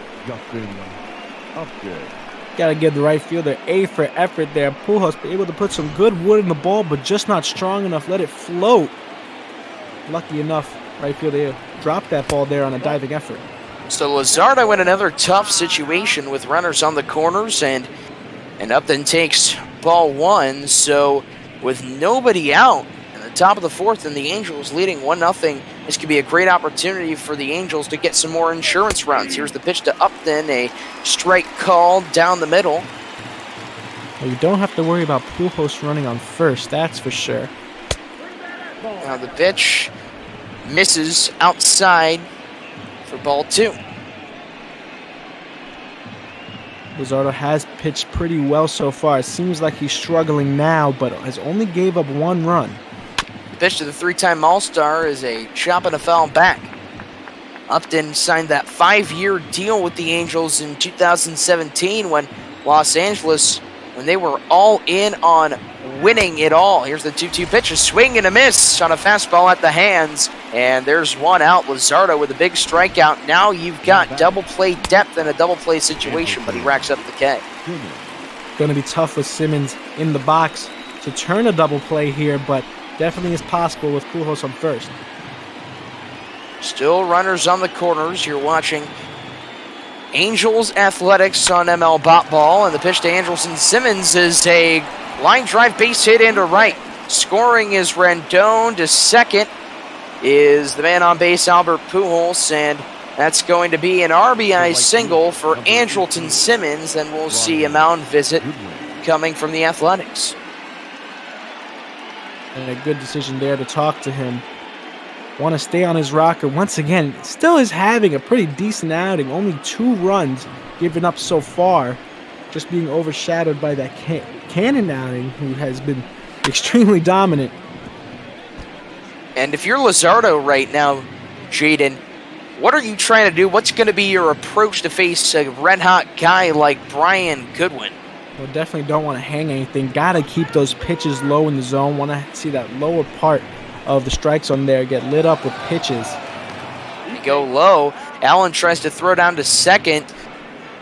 Gotta give the right fielder A for effort there. Pujols able to put some good wood in the ball, but just not strong enough. Let it float. Lucky enough, right fielder dropped that ball there on a diving effort. So Luzardo in another tough situation with runners on the corners, and Upton takes ball 1. So with nobody out in the top of the 4th and the Angels leading 1-0, this could be a great opportunity for the Angels to get some more insurance runs. Here's the pitch to Upton, a strike called down the middle. Well, you don't have to worry about Pujols running on first, that's for sure. Now the pitch misses outside for ball 2. Luzardo has pitched pretty well so far. It seems like he's struggling now, but has only gave up 1 run. The pitch to the 3-time All-Star is a chop and a foul back. Upton signed that 5-year deal with the Angels in 2017 when Los Angeles when they were all in on winning it all. Here's the 2-2 pitch, a swing and a miss on a fastball at the hands, and there's one out. Luzardo with a big strikeout. Now you've got double play depth in a double play situation, but he racks up the K. Going to be tough with Simmons in the box to turn a double play here, but definitely is possible with Kuhl on first. Still runners on the corners. You're watching Angels Athletics on ML Bot Ball, and the pitch to Andrelton Simmons is a line drive base hit into right. Scoring is Rendon. To second is the man on base, Albert Pujols, and that's going to be an RBI single for Andrelton Simmons, and we'll see a mound visit coming from the Athletics. And a good decision there to talk to him. Want to stay on his rocker. Once again, still is having a pretty decent outing. Only 2 runs given up so far. Just being overshadowed by that Cannon outing, who has been extremely dominant. And if you're Luzardo right now, Jaden, what are you trying to do? What's going to be your approach to face a red-hot guy like Brian Goodwin? Well, definitely don't want to hang anything. Got to keep those pitches low in the zone. Want to see that lower part of the strike zone there get lit up with pitches. You go low. Allen tries to throw down to second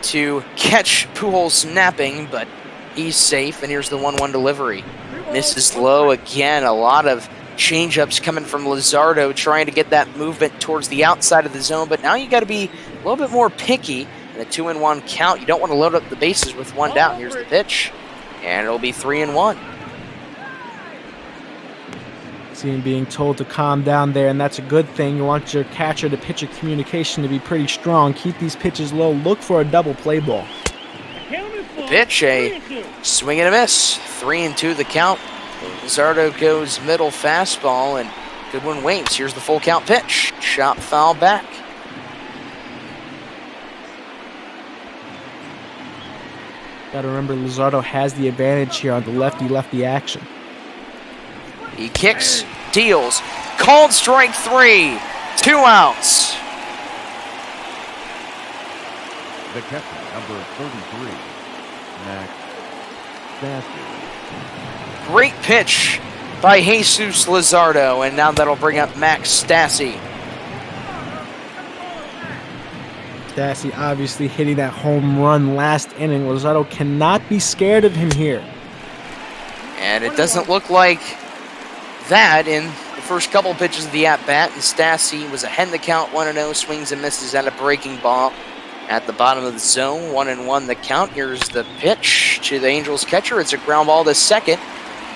to catch Pujols snapping, but he's safe, and here's the 1-1 delivery. Misses low again. A lot of changeups coming from Luzardo, trying to get that movement towards the outside of the zone, but now you got to be a little bit more picky. In a 2-1 count, you don't want to load up the bases with one down. Here's the pitch, and it'll be 3-1. See him being told to calm down there, and that's a good thing. You want your catcher to pitcher communication to be pretty strong. Keep these pitches low. Look for a double play ball. The pitch, a swing and a miss. 3-2 the count. Luzardo goes middle fastball, and Goodwin waits. Here's the full count pitch. Chop foul back. Got to remember, Luzardo has the advantage here on the lefty-lefty action. He kicks, deals, called strike 3, 2 outs. The catcher, number 33, Max Stassi. Great pitch by Jesus Luzardo, and now that'll bring up Max Stassi. Stassi obviously hitting that home run last inning. Luzardo cannot be scared of him here. And it doesn't look like that in the first couple pitches of the at-bat, and Stassi was ahead in the count, 1-0, swings and misses at a breaking ball at the bottom of the zone. 1-1 the count. Here's the pitch to the Angels catcher. It's a ground ball to second.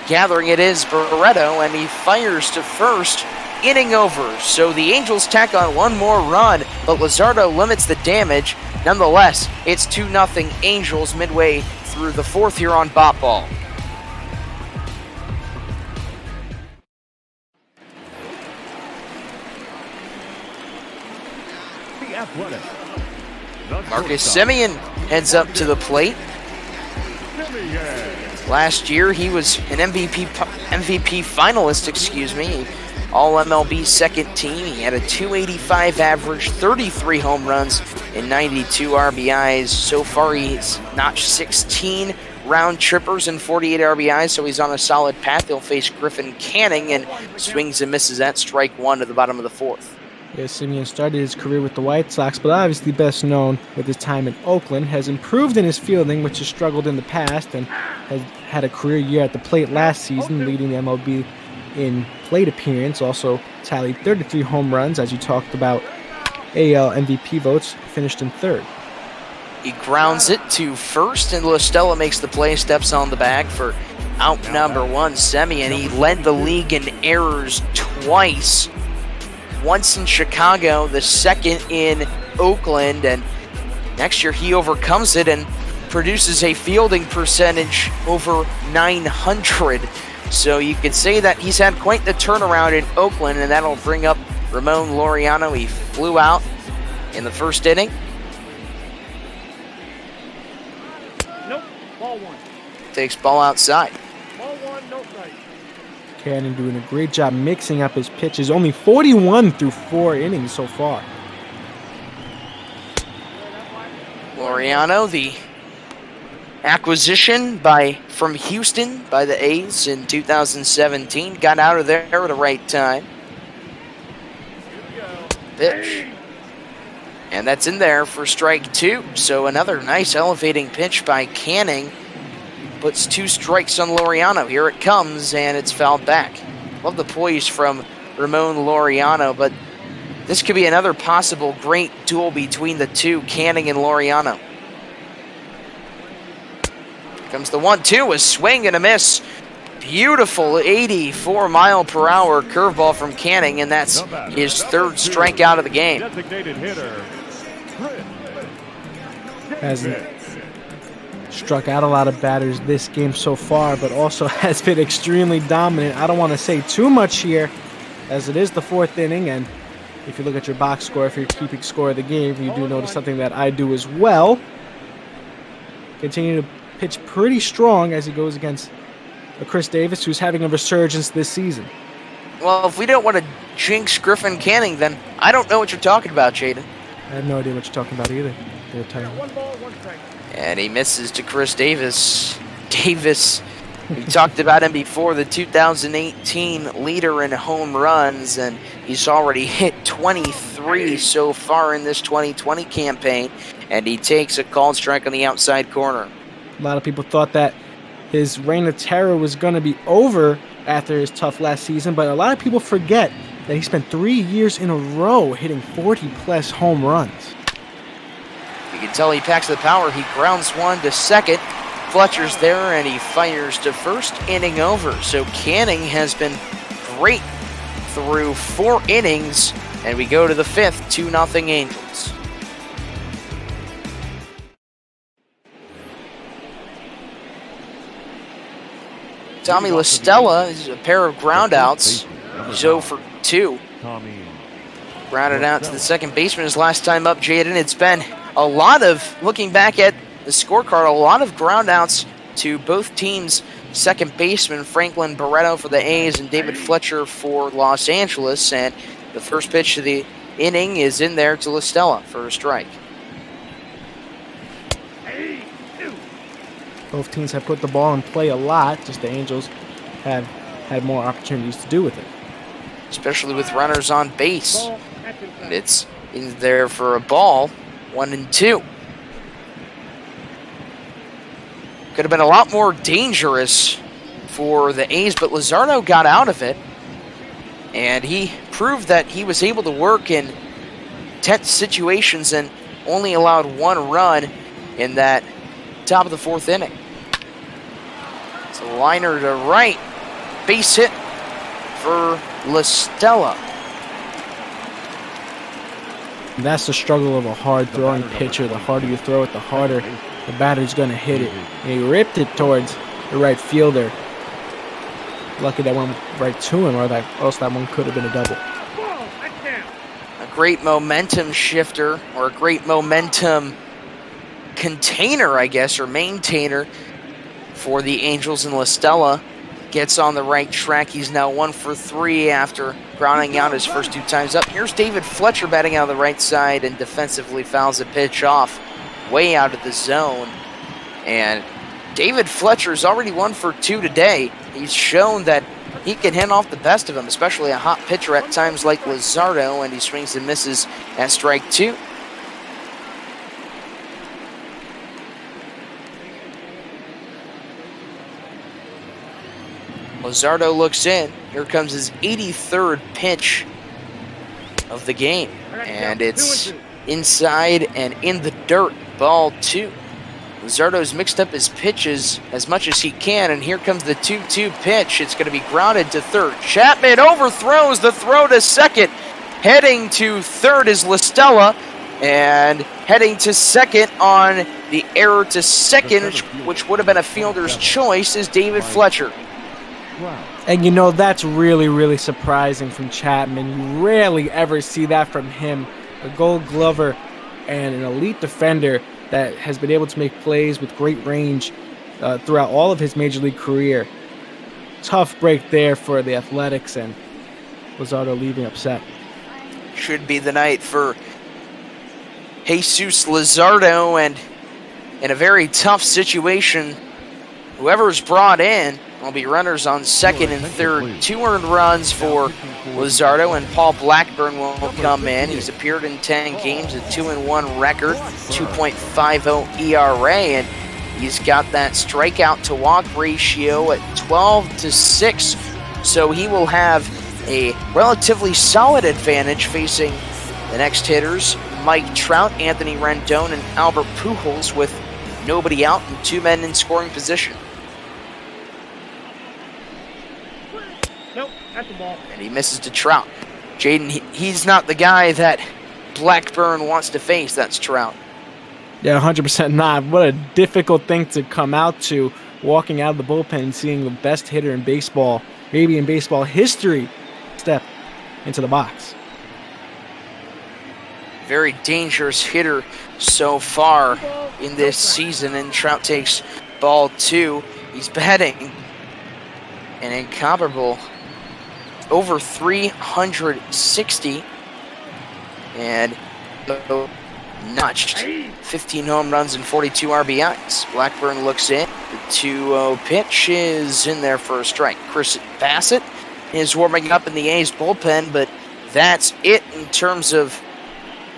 Gathering it is Barreto, and he fires to first. Inning over, so the Angels tack on one more run, but Luzardo limits the damage. Nonetheless, it's 2-0 Angels midway through the 4th here on Bot Ball. The Athletic. Marcus Semien heads up to the plate. Last year, he was an MVP finalist, All MLB second team. He had a .285 average, 33 home runs, and 92 RBIs. So far, he's notched 16 round trippers and 48 RBIs, so he's on a solid path. He'll face Griffin Canning, and swings and misses at strike 1 to the bottom of the 4th. Yeah, Semien started his career with the White Sox, but obviously best known with his time in Oakland, has improved in his fielding, which has struggled in the past, and has had a career year at the plate last season, leading the MLB in plate appearance. Also tallied 33 home runs, as you talked about. AL MVP votes, finished in 3rd. He grounds it to first, and Listella makes the play, steps on the bag for out number 1, Semien. He led the league in errors twice. Once in Chicago, the second in Oakland, and next year he overcomes it and produces a fielding percentage over 900. So you could say that he's had quite the turnaround in Oakland, and that'll bring up Ramon Laureano. He flew out in the first inning. Nope, ball 1. Takes ball outside. Ball 1, nope, right. Cannon doing a great job mixing up his pitches. Only 41 through 4 innings so far. Laureano, the acquisition from Houston by the A's in 2017. Got out of there at the right time. Pitch. And that's in there for strike 2. So another nice elevating pitch by Canning. Puts 2 strikes on Laureano. Here it comes, and it's fouled back. Love the poise from Ramon Laureano, but this could be another possible great duel between the two, Canning and Laureano. Here comes the 1-2, a swing and a miss. Beautiful 84-mile-per-hour curveball from Canning, and that's his 3rd strikeout of the game. Designated hitter. Hasn't struck out a lot of batters this game so far, but also has been extremely dominant. I don't want to say too much here, as it is the 4th inning, and if you look at your box score, if you're keeping score of the game, you do notice something that I do as well. Continue to pitch pretty strong as he goes against Chris Davies, who's having a resurgence this season. Well, if we don't want to jinx Griffin Canning, then I don't know what you're talking about, Jaden. I have no idea what you're talking about either. One ball, 1 strike. And he misses to Chris Davis. Davis, we talked about him before, the 2018 leader in home runs, and he's already hit 23 so far in this 2020 campaign, and he takes a called strike on the outside corner. A lot of people thought that his reign of terror was going to be over after his tough last season, but a lot of people forget that he spent 3 years in a row hitting 40-plus home runs. You can tell he packs the power. He grounds one to second. Fletcher's there, and he fires to first. Inning over. So Canning has been great through 4 innings, and we go to the 5th, 2-0 Angels. Tommy La Stella is a pair of groundouts. He's 0 for 2. Grounded out to the second baseman his last time up, Jaden. It's been a lot of, looking back at the scorecard, a lot of groundouts to both teams' second baseman, Franklin Barreto for the A's and David Fletcher for Los Angeles. And the first pitch of the inning is in there to La Stella for a strike. Both teams have put the ball in play a lot, just the Angels have had more opportunities to do with it. Especially with runners on base. And it's in there for a ball, 1-2. Could have been a lot more dangerous for the A's, but Luzardo got out of it. And he proved that he was able to work in tense situations and only allowed 1 run in that top of the 4th inning. It's a liner to right. Base hit for La Stella. That's the struggle of a hard-throwing pitcher. The harder you throw it, the harder the batter's going to hit it. And he ripped it towards the right fielder. Lucky that went right to him, or else that one could have been a double. A great momentum shifter, or a great momentum container, I guess, or maintainer for the Angels, and La Stella gets on the right track. He's now 1 for 3 after grounding out his first 2 times up. Here's David Fletcher batting out of the right side and defensively fouls the pitch off way out of the zone. And David Fletcher's already 1 for 2 today. He's shown that he can hit off the best of them, especially a hot pitcher at times like Luzardo, and he swings and misses at strike 2. Luzardo looks in. Here comes his 83rd pitch of the game. And it's inside and in the dirt. Ball 2. Luzardo's mixed up his pitches as much as he can, and here comes the 2-2 pitch. It's going to be grounded to third. Chapman overthrows the throw to second. Heading to third is La Stella, and heading to second on the error to second, which would have been a fielder's choice, is David Fletcher. And you know, that's really, really surprising from Chapman. You rarely ever see that from him. A Gold Glover and an elite defender that has been able to make plays with great range throughout all of his major league career. Tough break there for the Athletics, and Luzardo leaving upset. Should be the night for Jesus Luzardo, and in a very tough situation. Whoever's brought in will be runners on second and third. 2 earned runs for Luzardo, and Paul Blackburn will come in. He's appeared in 10 games, a 2-1 record, 2.50 ERA, and he's got that strikeout to walk ratio at 12-6. So he will have a relatively solid advantage facing the next hitters, Mike Trout, Anthony Rendon, and Albert Pujols, with nobody out and 2 men in scoring position. Nope, that's the ball. And he misses to Trout. Jaden, he's not the guy that Blackburn wants to face. That's Trout. Yeah, 100% not. What a difficult thing to come out to, walking out of the bullpen and seeing the best hitter in baseball, maybe in baseball history, step into the box. Very dangerous hitter so far in this season, and Trout takes ball 2. He's batting an incomparable over 360 and notched 15 home runs and 42 RBIs. Blackburn looks in. The 2-0 pitch is in there for a strike. Chris Bassett is warming up in the A's bullpen, but that's it in terms of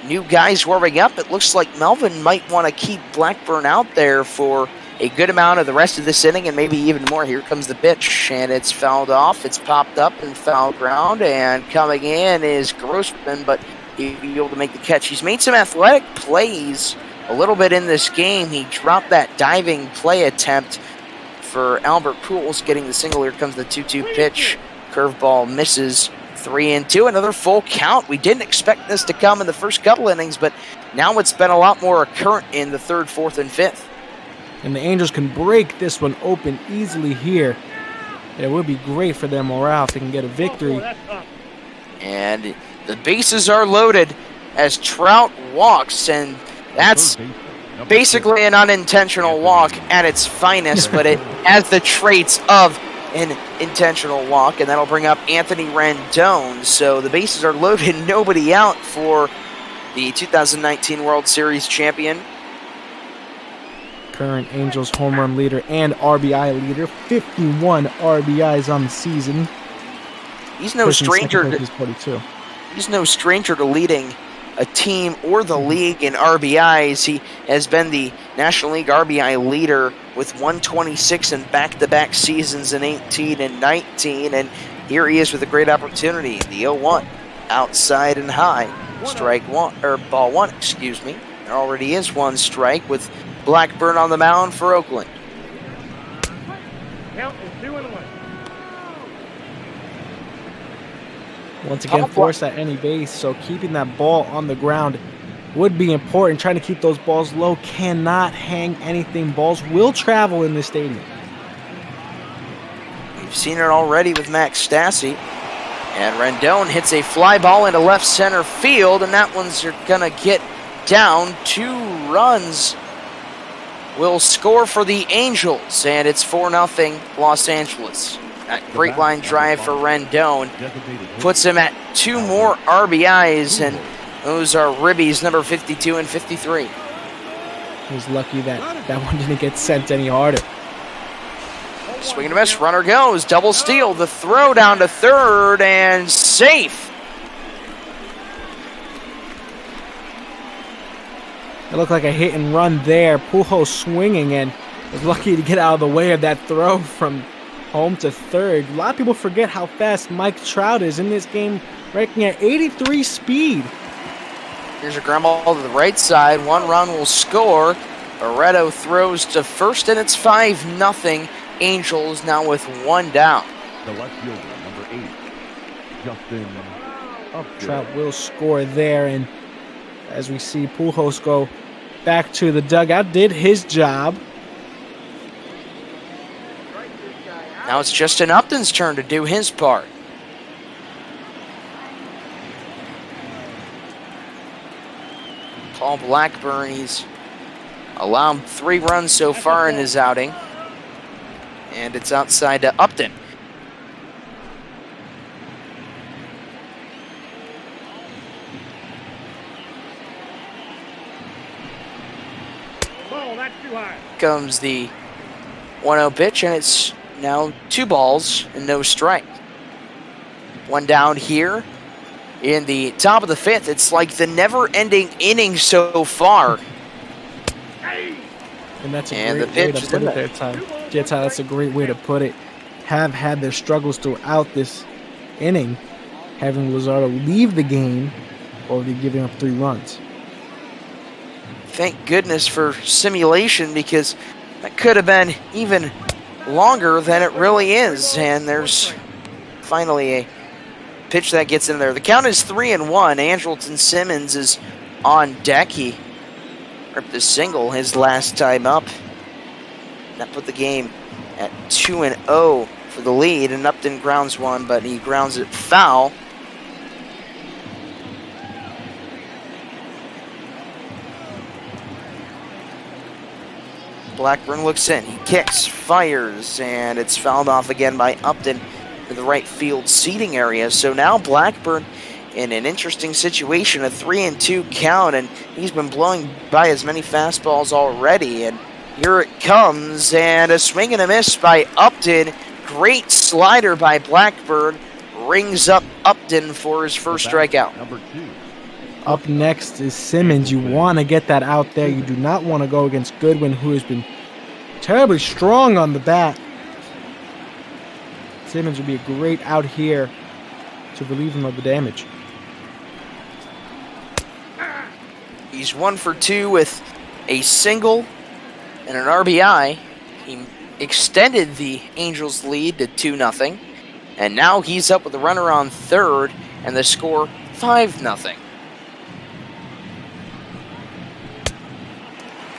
new guys warming up. It looks like Melvin might want to keep Blackburn out there for a good amount of the rest of this inning and maybe even more. Here comes the pitch, and it's fouled off. It's popped up in foul ground, and coming in is Grossman, but he'll be able to make the catch. He's made some athletic plays a little bit in this game. He dropped that diving play attempt for Albert Pujols, getting the single. Here comes the 2-2 pitch. Curveball misses. 3-2, another full count. We didn't expect this to come in the first couple innings, but now it's been a lot more recurrent in the 3rd, 4th, and 5th. And the Angels can break this one open easily here. It would be great for their morale if they can get a victory. And the bases are loaded as Trout walks, and that's basically an unintentional walk at its finest, but it has the traits of an intentional walk, and that'll bring up Anthony Rendon. So the bases are loaded, nobody out for the 2019 World Series champion. Current Angels home run leader and RBI leader, 51 RBIs on the season. He's no stranger to leading a team or the league in RBIs. He has been the National League RBI leader with 126 in back-to-back seasons in 18 and 19, and here he is with a great opportunity. The 0-1, outside and high, ball one, excuse me. There already is one strike with Blackburn on the mound for Oakland. Count is 2-1. Once again, force at any base, so keeping that ball on the ground would be important. Trying to keep those balls low, cannot hang anything. Balls will travel in this stadium. We've seen it already with Max Stassi. And Rendon hits a fly ball into left center field, and that one's going to get down. 2 runs will score for the Angels, and it's 4-0 Los Angeles. That great line drive for Rendon puts him at 2 more RBIs, and those are ribbies number 52 and 53. He was lucky that that one didn't get sent any harder. Swing and a miss, runner goes, double steal, the throw down to third, and safe. It looked like a hit and run there. Pujols swinging and was lucky to get out of the way of that throw from home to third. A lot of people forget how fast Mike Trout is in this game, ranking at 83 speed. Here's a ground ball to the right side. 1 run will score. Barreto throws to first, and it's 5-0. Angels now with 1 down. The left fielder, number 8, Justin Upton. Trout will score there, and as we see Pujols go back to the dugout, did his job. Now it's Justin Upton's turn to do his part. Paul Blackburn, he's allowed 3 runs so far in his outing. And it's outside to Upton. Comes the 1-0 pitch, and it's now 2 balls and no strike. One down here in the top of the 5th. It's like the never-ending inning so far. And that's a And great the way pitch to is put in it there, Ty. Yeah, Ty, that's a great way to put it. Have had their struggles throughout this inning, having Luzardo leave the game, already giving up 3 runs. Thank goodness for simulation, because that could have been even longer than it really is. And there's finally a pitch that gets in there. The count is 3-1. Andrelton Simmons is on deck. He ripped a single his last time up. That put the game at 2-0 for the lead, and Upton grounds one, but he grounds it foul. Blackburn looks in, he kicks, fires, and it's fouled off again by Upton to the right field seating area. So now Blackburn in an interesting situation, a 3-2 count, and he's been blowing by as many fastballs already. And here it comes, and a swing and a miss by Upton. Great slider by Blackburn, rings up Upton for his first strikeout. Number 2. Up next is Simmons. You want to get that out there. You do not want to go against Goodwin, who has been terribly strong on the bat. Simmons would be a great out here to relieve him of the damage. He's 1 for 2 with a single and an RBI. He extended the Angels' lead to 2-0, and now he's up with a runner on third, and the score 5-0.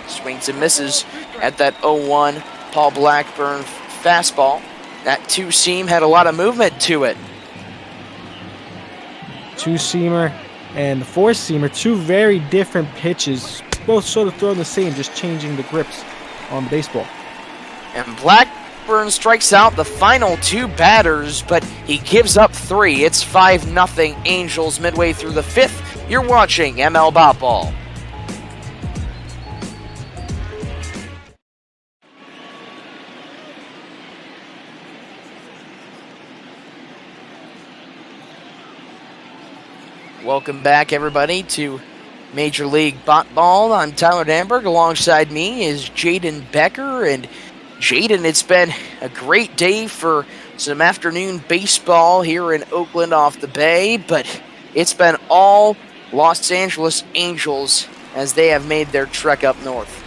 Swings and misses at that 0-1 Paul Blackburn fastball. That 2-seam had a lot of movement to it. 2-seamer and the 4-seamer, 2 very different pitches, both sort of throwing the same, just changing the grips on the baseball. And Blackburn strikes out the final 2 batters, but he gives up 3. It's 5-0 Angels midway through the 5th. You're watching ML Bop Ball. Welcome back, everybody, to Major League Bop Ball. I'm Tyler Danberg. Alongside me is Jaden Becker. And Jaden, it's been a great day for some afternoon baseball here in Oakland off the Bay, but it's been all Los Angeles Angels as they have made their trek up north.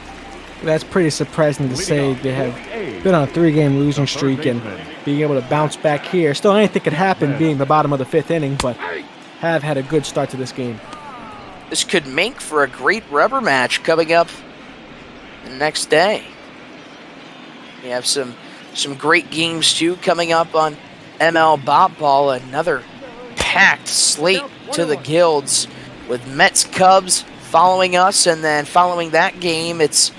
That's pretty surprising to say. They have been on a 3-game losing streak, and being able to bounce back here. Still, anything could happen being the bottom of the 5th inning, but have had a good start to this game. This could make for a great rubber match coming up the next day. We have some great games too coming up on ML Bop Ball. Another packed slate to the gills with Mets Cubs following us, and then following that game it's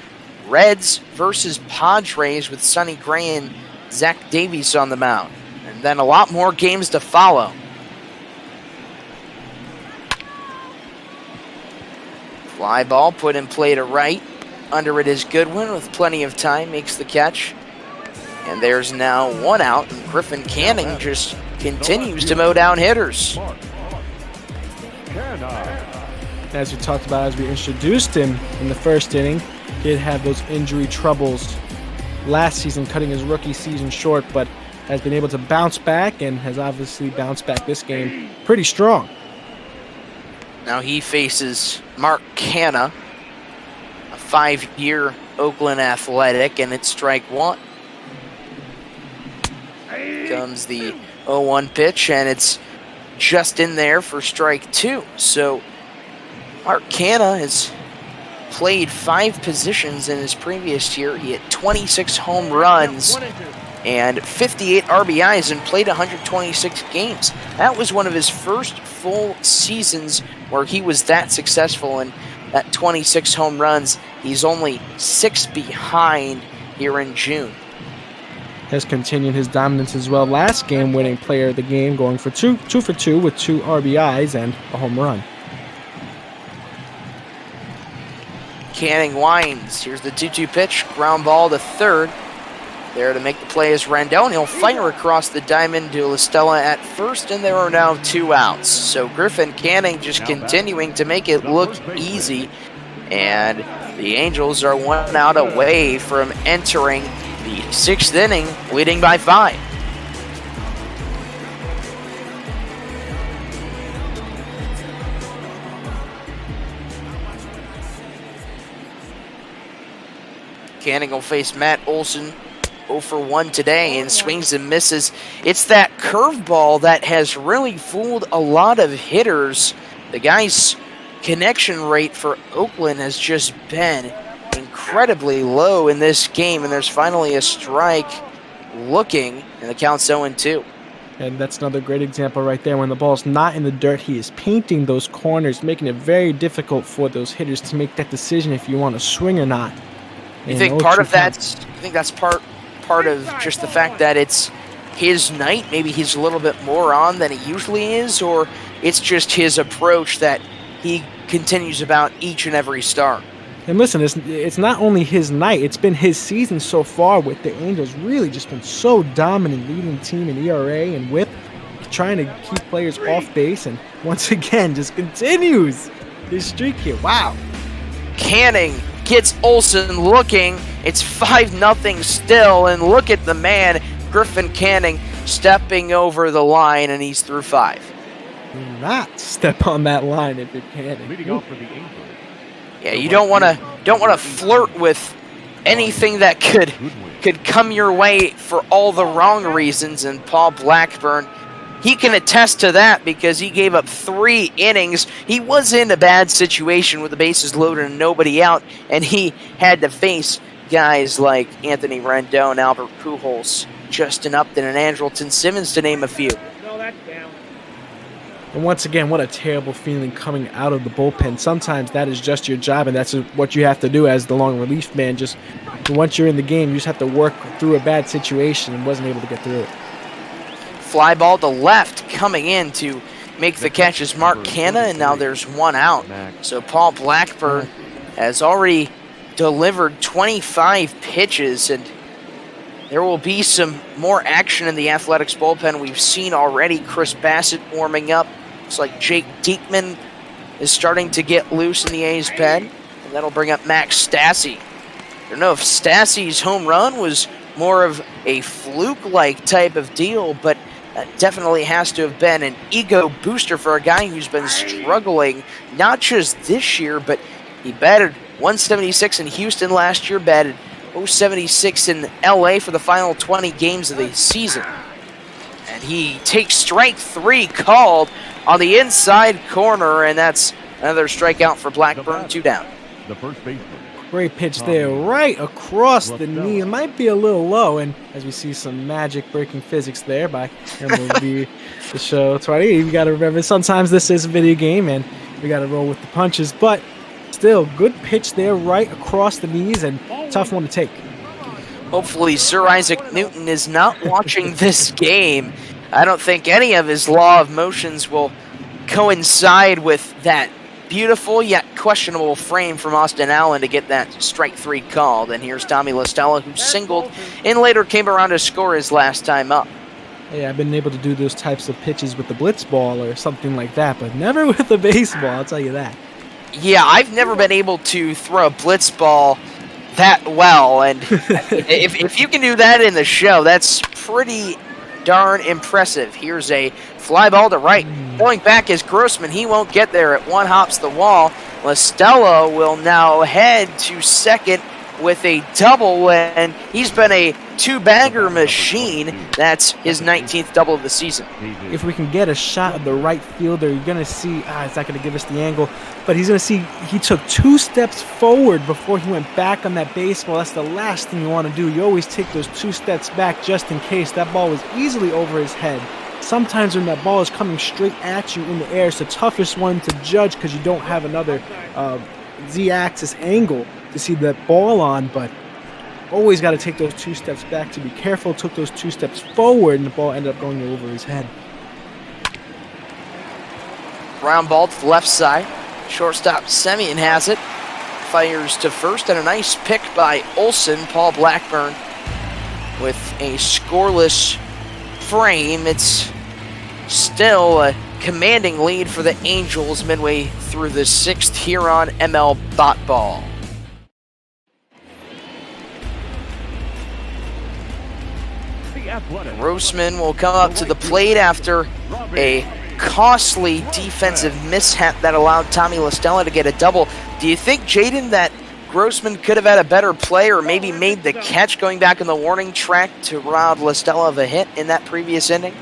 Reds versus Padres with Sonny Gray and Zach Davies on the mound, and then a lot more games to follow. Fly ball put in play to right. Under it is Goodwin with plenty of time, makes the catch. And there's now 1 out, and Griffin Canning just continues to mow down hitters. As we talked about as we introduced him in the first inning, did have those injury troubles last season, cutting his rookie season short, but has been able to bounce back and has obviously bounced back this game pretty strong. Now he faces Mark Canna, a 5-year Oakland Athletic, and it's strike 1. Comes the 0-1 pitch, and it's just in there for strike 2. So Mark Canna has played 5 positions in his previous year. He had 26 home runs and 58 RBIs and played 126 games. That was one of his first full seasons where he was that successful, and at 26 home runs, he's only 6 behind here in June. Has continued his dominance as well. Last game, winning player of the game, going for 2 for 2 with 2 RBIs and a home run. Canning winds. Here's the 2-2 pitch. Ground ball to third. There to make the play is Rendon. He'll fire across the diamond to Listella at first, and there are now 2 outs. So Griffin Canning just continuing to make it look easy. And the Angels are 1 out away from entering the 6th inning, leading by 5. Canning will face Matt Olson, 0 for 1 today, and swings and misses. It's that curveball that has really fooled a lot of hitters. The guy's connection rate for Oakland has just been incredibly low in this game, and there's finally a strike looking, and the count's 0-2. And that's another great example right there. When the ball's not in the dirt, he is painting those corners, making it very difficult for those hitters to make that decision if you want to swing or not. You think part of that's part of just the fact that it's his night? Maybe he's a little bit more on than he usually is, or it's just his approach that he continues about each and every start? And listen, it's not only his night, it's been his season so far with the Angels. Really just been so dominant, leading the team in ERA and WHIP, trying to keep players off base, and once again just continues his streak here. Wow. Canning gets Olson looking. It's 5-0 still, and look at the man, Griffin Canning, stepping over the line, and he's through 5. Do not step on that line if you're Canning. Leading off for the Angels. Yeah, you don't want to flirt with anything that could come your way for all the wrong reasons. And Paul Blackburn, he can attest to that because he gave up 3 innings. He was in a bad situation with the bases loaded and nobody out, and he had to face guys like Anthony Rendon, Albert Pujols, Justin Upton, and Andrelton Simmons, to name a few. And once again, what a terrible feeling coming out of the bullpen. Sometimes that is just your job, and that's what you have to do as the long relief man. Just once you're in the game, you just have to work through a bad situation, and wasn't able to get through it. Fly ball to left, coming in to make the catch is Mark Canna, and now there's 1 out. So Paul Blackburn has already delivered 25 pitches, and there will be some more action in the Athletics bullpen. We've seen already Chris Bassett warming up. Looks like Jake Diekman is starting to get loose in the A's pen, and that'll bring up Max Stassi. I don't know if Stassi's home run was more of a fluke-like type of deal, but that definitely has to have been an ego booster for a guy who's been struggling, not just this year, but he batted 176 in Houston last year, batted 076 in LA for the final 20 games of the season. And he takes strike 3 called on the inside corner, and that's another strikeout for Blackburn, 2 down. The first baseman. Great pitch there, right across the knee. It might be a little low, and as we see some magic breaking physics there by MLB The Show 20. You got to remember, sometimes this is a video game, and we got to roll with the punches, but still, good pitch there right across the knees, and tough one to take. Hopefully Sir Isaac Newton is not watching this game. I don't think any of his law of motions will coincide with that beautiful yet questionable frame from Austin Allen to get that strike 3 called. And here's Tommy LaStella, who singled and later came around to score his last time up. Yeah, I've been able to do those types of pitches with the blitz ball or something like that, but never with the baseball, I'll tell you that. Yeah, I've never been able to throw a blitz ball that well, and if you can do that in the show, that's pretty darn impressive. Here's a fly ball to right. Going back is Grossman. He won't get there. At 1 hops the wall. LaStella will now head to second with a double, and he's been a 2-bagger machine. That's his 19th double of the season. If we can get a shot of the right fielder, you're going to see, it's not going to give us the angle, but he's going to see he took 2 steps forward before he went back on that baseball. That's the last thing you want to do. You always take those 2 steps back just in case. That ball was easily over his head. Sometimes when that ball is coming straight at you in the air, it's the toughest one to judge because you don't have another Z-axis angle to see that ball on, but always got to take those 2 steps back to be careful. Took those 2 steps forward, and the ball ended up going over his head. Ground ball to the left side. Shortstop Semien has it. fires to first, and a nice pick by Olsen. Paul Blackburn with a scoreless frame. It's still a commanding lead for the Angels midway through the 6th here on ML Bot Ball. Grossman will come up to the plate after a costly defensive mishap that allowed Tommy LaStella to get a double. Do you think, Jaden, that Grossman could have had a better play or maybe made the catch going back in the warning track to rob LaStella of a hit in that previous inning?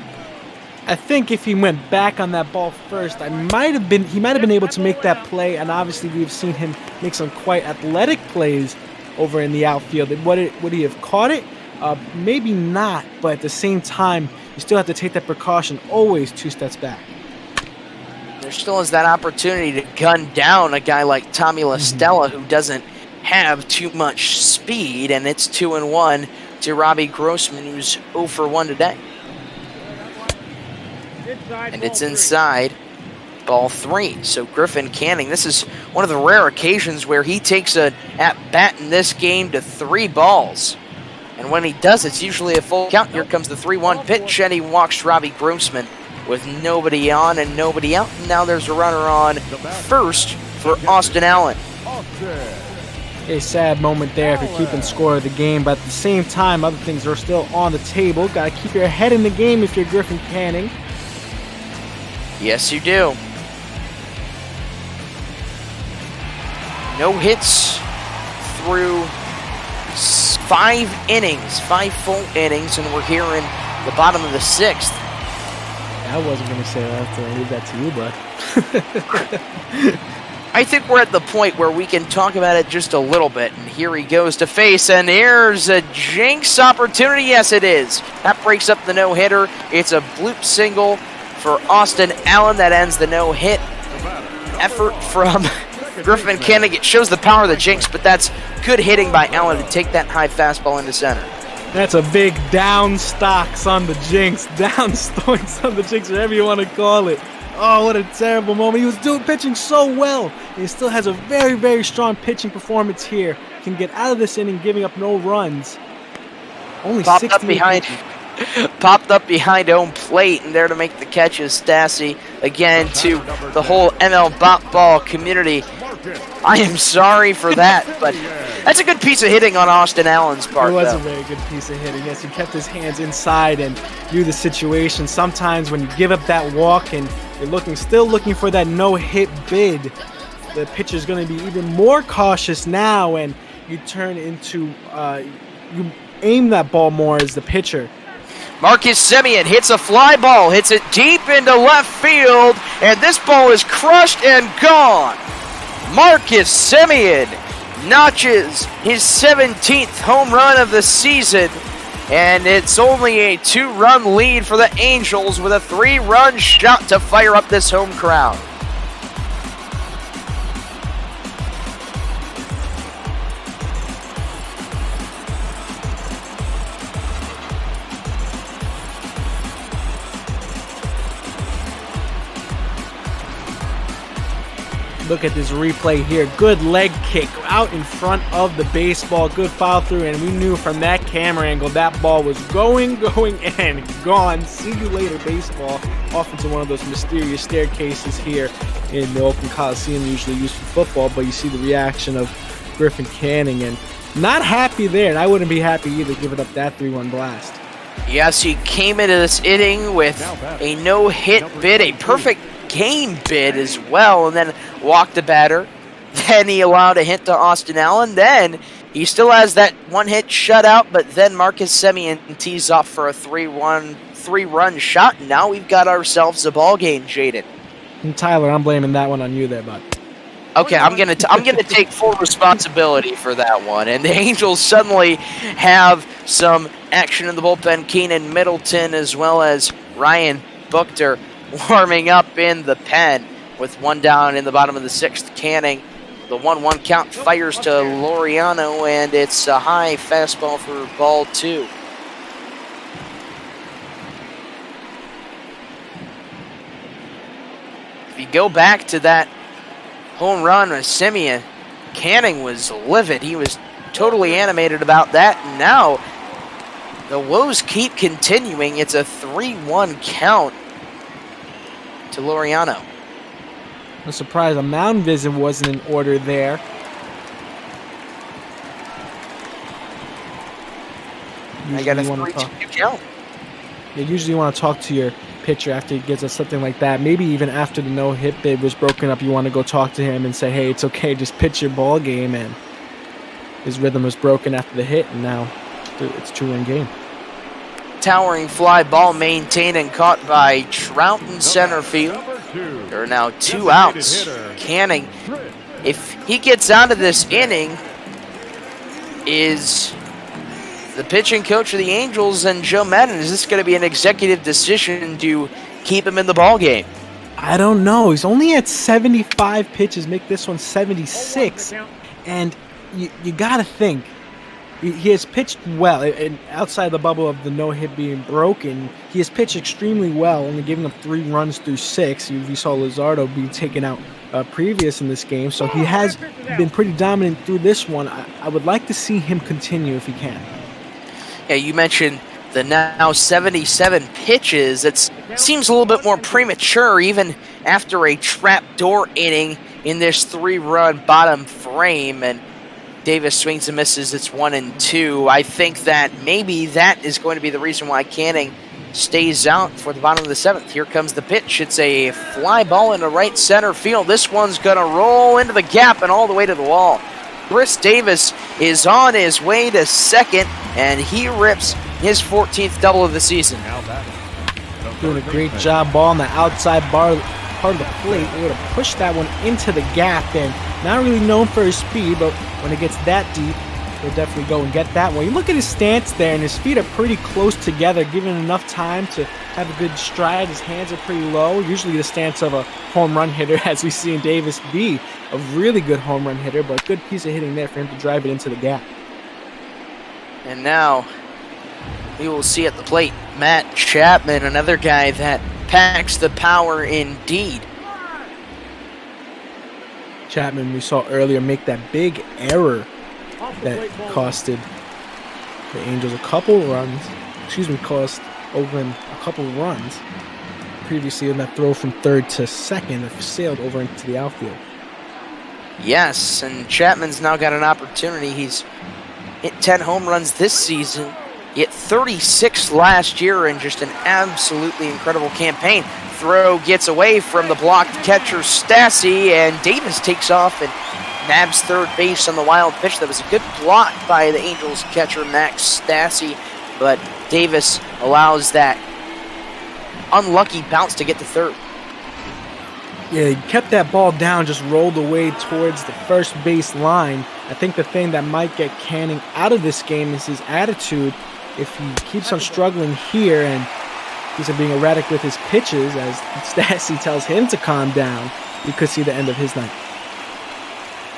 I think if he went back on that ball first, he might have been able to make that play, and obviously we've seen him make some quite athletic plays over in the outfield. Would he have caught it? Maybe not, but at the same time, you still have to take that precaution, always 2 steps back. There still is that opportunity to gun down a guy like Tommy LaStella, who doesn't have too much speed, and it's 2-1 to Robbie Grossman, who's 0 for 1 today. And it's inside, ball 3. So Griffin Canning, this is one of the rare occasions where he takes a at-bat in this game to 3 balls. And when he does, it's usually a full count. Here comes the 3-1 pitch, and he walks Robbie Grossman with nobody on and nobody out. And now there's a runner on first for Austin Allen. A sad moment there if you're keeping score of the game, but at the same time, other things are still on the table. Got to keep your head in the game if you're Griffin Canning. Yes, you do. No hits through 5 innings, 5 full innings, and we're here in the bottom of the 6th. I wasn't going to say that after I leave that to you, but I think we're at the point where we can talk about it just a little bit. And here he goes to face, and here's a jinx opportunity. Yes, it is. That breaks up the no-hitter. It's a bloop single for Austin Allen that ends the no-hit effort from Griffin Canning. It shows the power of the jinx, but that's good hitting by Allen to take that high fastball into center. That's a big down stocks on the jinx, down stoinks on the jinx, whatever you want to call it. Oh, what a terrible moment. He was pitching so well. He still has a very, very strong pitching performance here. Can get out of this inning giving up no runs. Only Popped 60 up behind home plate, and there to make the catch is Stassi. Again, to the whole ML Bot Ball community, I am sorry for that, but that's a good piece of hitting on Austin Allen's part. It was though. a very good piece of hitting. Yes, he kept his hands inside and knew the situation. Sometimes when you give up that walk and you're still looking for that no-hit bid, the pitcher's going to be even more cautious now, and you turn into you aim that ball more as the pitcher. Marcus Semien hits a fly ball, hits it deep into left field, and this ball is crushed and gone. Marcus Semien notches his 17th home run of the season, and it's only a 2-run lead for the Angels with a 3-run shot to fire up this home crowd. Look at this replay here. Good leg kick out in front of the baseball. Good follow through, and we knew from that camera angle that ball was going, and gone. See you later, baseball. Off into one of those mysterious staircases here in the Oakland Coliseum, usually used for football, but you see the reaction of Griffin Canning, and not happy there, and I wouldn't be happy either giving up that 3-1 blast. Yes, he came into this inning with a no-hit bid, a perfect game bid as well, and then walked the batter. Then he allowed a hit to Austin Allen. Then he still has that 1-hit shutout, but then Marcus Semien tees off for a 3-run shot, and now we've got ourselves a ball game, Jaden. And Tyler, I'm blaming that one on you there, bud. Okay, I'm gonna take full responsibility for that one. And the Angels suddenly have some action in the bullpen. Keenan Middleton as well as Ryan Buchter warming up in the pen with 1 down in the bottom of the 6th. Canning, the 1-1 count, fires to Laureano, and it's a high fastball for ball 2. If you go back to that home run with Semien, Canning was livid. He was totally animated about that. And now the woes keep continuing. It's a 3-1 count to Laureano. I'm surprised a mound visit wasn't in order there. I got a Usually you wanna 3-2 count. usually you want to talk to your pitcher after he gives us something like that. Maybe even after the no-hit bid was broken up, you want to go talk to him and say, hey, it's okay, just pitch your ball game. And his rhythm was broken after the hit, and now it's a 2-run game. Towering fly ball maintained and caught by Trout in center field. There are now 2 outs. Canning, if he gets out of this inning, is the pitching coach of the Angels and Joe Madden. Is this going to be an executive decision to keep him in the ball game? I don't know. He's only at 75 pitches, make this one 76. And you got to think, he has pitched well. And outside the bubble of the no-hit being broken, he has pitched extremely well, only giving up 3 runs through 6. You saw Luzardo being taken out previous in this game. So he has been pretty dominant through this one. I would like to see him continue if he can. Yeah, you mentioned the now 77 pitches. It seems a little bit more premature even after a trapdoor inning in this 3-run bottom frame. And Davis swings and misses. It's 1-2. I think that maybe that is going to be the reason why Canning stays out for the bottom of the 7th. Here comes the pitch. It's a fly ball into right center field. This one's going to roll into the gap and all the way to the wall. Chris Davis is on his way to second, and he rips his 14th double of the season. Doing a great job. Ball on the outside part of the plate. Able to push that one into the gap, and not really known for his speed, but when it gets that deep, he'll definitely go and get that one. You look at his stance there, and his feet are pretty close together, giving enough time to have a good stride. His hands are pretty low. Usually the stance of a home run hitter, as we see in Davis be a really good home run hitter, but good piece of hitting there for him to drive it into the gap. And now we will see at the plate Matt Chapman, another guy that packs the power indeed. Chapman, we saw earlier, make that big error that costed the Angels a couple runs. Cost Oakland a couple runs previously in that throw from third to second that sailed over into the outfield. Yes, and Chapman's now got an opportunity. He's hit 10 home runs this season. He hit 36 last year in just an absolutely incredible campaign. Throw gets away from the blocked catcher Stassi, and Davis takes off and nabs third base on the wild pitch. That was a good block by the Angels catcher Max Stassi, but Davis allows that unlucky bounce to get to third. Yeah, he kept that ball down, just rolled away towards the first base line. I think the thing that might get Canning out of this game is his attitude. If he keeps on struggling here and he's being erratic with his pitches, as Stassi tells him to calm down, you could see the end of his night.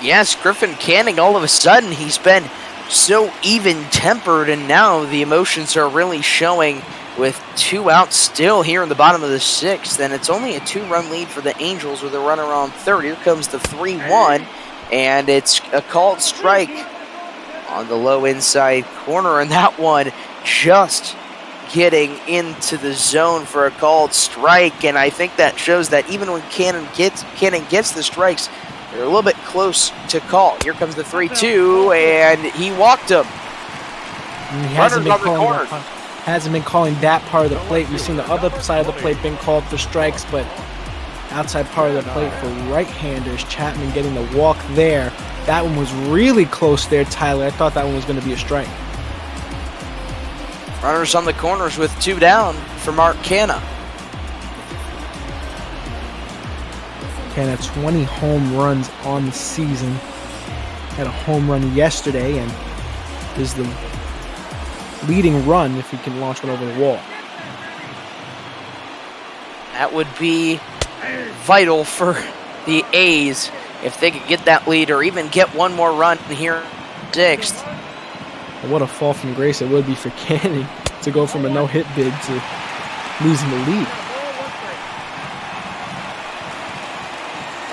Yes, Griffin Canning, all of a sudden, he's been so even-tempered, and now the emotions are really showing with 2 outs still here in the bottom of the 6th, and it's only a 2-run lead for the Angels with a runner on third. Here comes the 3-1, and it's a called strike on the low inside corner, and that one just getting into the zone for a called strike, and I think that shows that even when Canning gets the strikes, they're a little bit close to call. Here comes the 3-2, and he walked him. He hasn't been calling that part of the plate. We've seen the other side of the plate being called for strikes, but outside part of the plate for right-handers, Chapman getting the walk there. That one was really close there, Tyler. I thought that one was going to be a strike. Runners on the corners with 2 down for Mark Canna. Canna, 20 home runs on the season. Had a home run yesterday, and is the leading run if he can launch one over the wall. That would be vital for the A's if they could get that lead or even get one more run here in 6th. What a fall from grace it would be for Canning to go from a no-hit bid to losing the lead.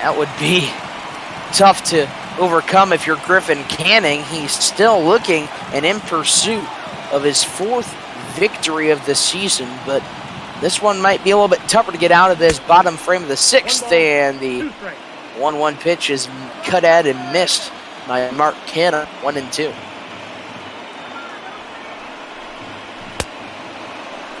That would be tough to overcome if you're Griffin Canning. He's still looking and in pursuit of his 4th victory of the season, but this one might be a little bit tougher to get out of this bottom frame of the 6th, and the 1-1 pitch is cut at and missed by Mark Canna, 1-2.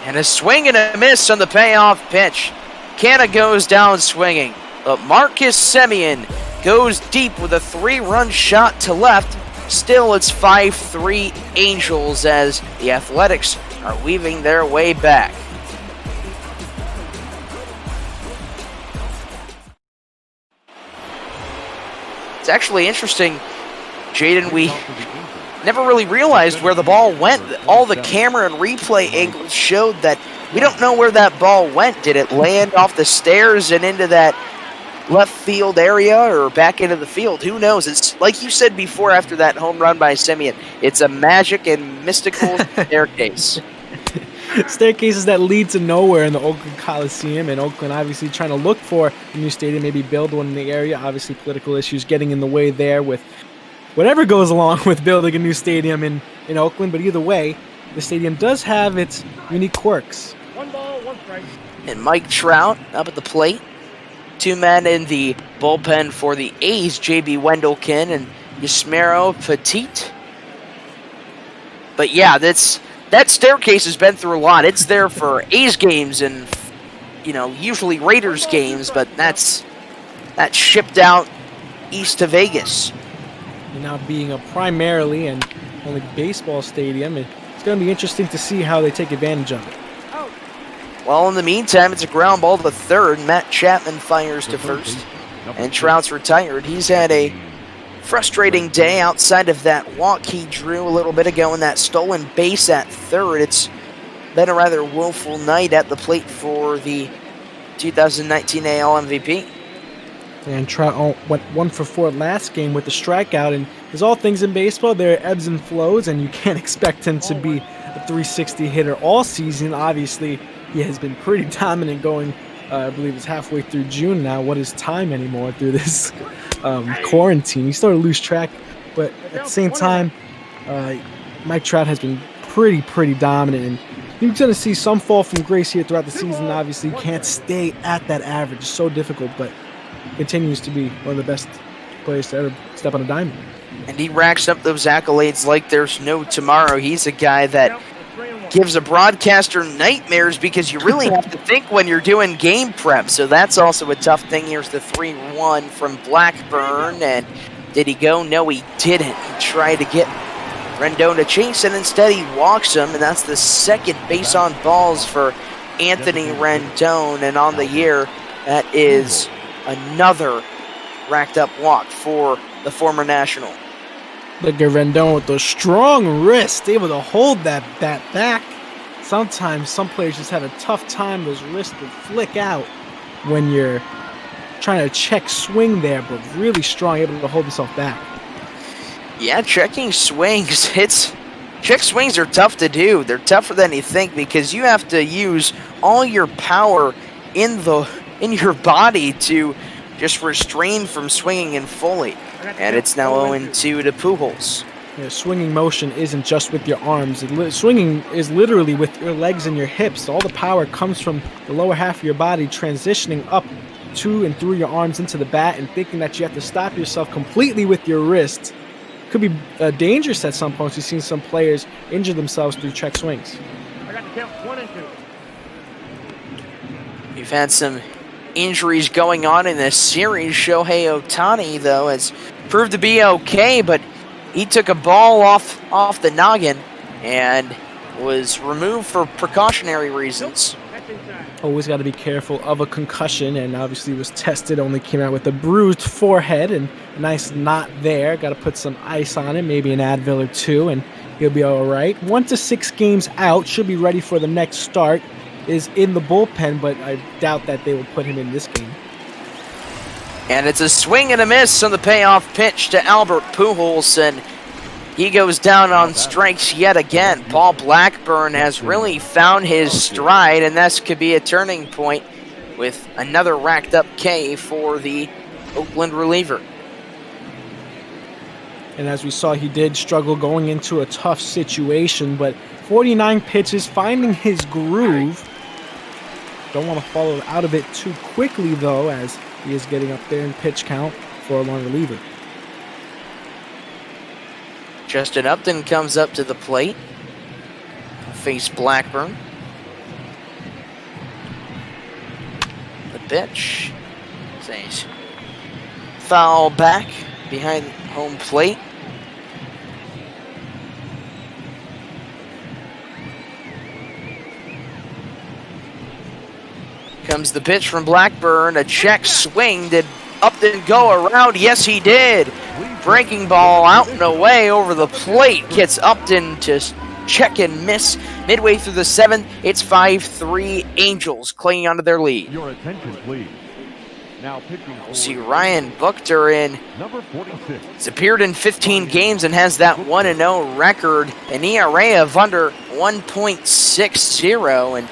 And a swing and a miss on the payoff pitch. Canna goes down swinging, but Marcus Semien goes deep with a 3-run shot to left. Still, it's 5-3 Angels as the Athletics are weaving their way back. It's actually interesting, Jaden, we never really realized where the ball went. All the camera and replay angles showed that we don't know where that ball went. Did it land off the stairs and into that left field area or back into the field? Who knows? It's like you said before after that home run by Semien. It's a magic and mystical staircase. Staircases that lead to nowhere in the Oakland Coliseum, and Oakland obviously trying to look for a new stadium, maybe build one in the area. Obviously political issues getting in the way there with whatever goes along with building a new stadium in Oakland, but either way, the stadium does have its unique quirks. 1 ball, 1 strike. And Mike Trout up at the plate. 2 men in the bullpen for the A's, J.B. Wendelken and Yusmeiro Petit. But yeah, that staircase has been through a lot. It's there for A's games and, usually Raiders games, but that's shipped out east to Vegas. And now being a primarily and only baseball stadium, it's going to be interesting to see how they take advantage of it. Well, in the meantime, it's a ground ball to third. Matt Chapman fires to first, and Trout's retired. He's had a frustrating day outside of that walk he drew a little bit ago and that stolen base at third. It's been a rather woeful night at the plate for the 2019 AL MVP. And Trout went 1 for 4 last game with the strikeout, and as all things in baseball, there are ebbs and flows, and you can't expect him to be a 360 hitter all season. Obviously, he has been pretty dominant going, I believe it's halfway through June now. What is time anymore through this quarantine? You start to lose track, but at the same time, Mike Trout has been pretty dominant, and you're going to see some fall from grace here throughout the season. Obviously, you can't stay at that average. It's so difficult, but continues to be one of the best players to ever step on a diamond. And he racks up those accolades like there's no tomorrow. He's a guy that gives a broadcaster nightmares because you really have to think when you're doing game prep. So that's also a tough thing. Here's the 3-1 from Blackburn. And did he go? No, he didn't. He tried to get Rendon to chase, and instead he walks him. And that's the second base on balls for Anthony Rendon. And on the year, that is another racked up walk for the former National. Look at Rendon with those strong wrists, able to hold that bat back. Sometimes some players just have a tough time. Those wrists will flick out when you're trying to check swing there, but really strong, able to hold himself back. Yeah, checking swings. Check swings are tough to do. They're tougher than you think because you have to use all your power in your body to just restrain from swinging in fully. And it's now 0-2 to Pujols. Yeah, swinging motion isn't just with your arms. Swinging is literally with your legs and your hips. All the power comes from the lower half of your body transitioning up to and through your arms into the bat, and thinking that you have to stop yourself completely with your wrist could be dangerous at some points. We've seen some players injure themselves through check swings. I got the count 1 and 2. We've had some injuries going on in this series. Shohei Ohtani, though, has proved to be okay, but he took a ball off the noggin and was removed for precautionary reasons. Always got to be careful of a concussion, and obviously was tested, only came out with a bruised forehead and a nice knot there. Got to put some ice on it, maybe an Advil or 2, and he'll be all right. 1 to 6 games out, should be ready for the next start. Is in the bullpen, but I doubt that they will put him in this game. And it's a swing and a miss on the payoff pitch to Albert Pujols, and he goes down on strikes yet again. Paul Blackburn has really found his stride, and this could be a turning point with another racked up K for the Oakland reliever. And as we saw, he did struggle going into a tough situation, but 49 pitches, finding his groove. Don't want to follow out of it too quickly, though, as he is getting up there in pitch count for a long reliever. Justin Upton comes up to the plate. Face Blackburn. The pitch. Says foul back behind home plate. Comes the pitch from Blackburn. A check swing. Did Upton go around? Yes, he did. Breaking ball out and away over the plate. Gets Upton to check and miss. Midway through the 7th, it's 5-3 Angels clinging onto their lead. Your attention, please. Now pitching. We'll see Ryan Buchter in. Number 46. He's appeared in 15 games and has that 1-0 record. An ERA of under 1.60, and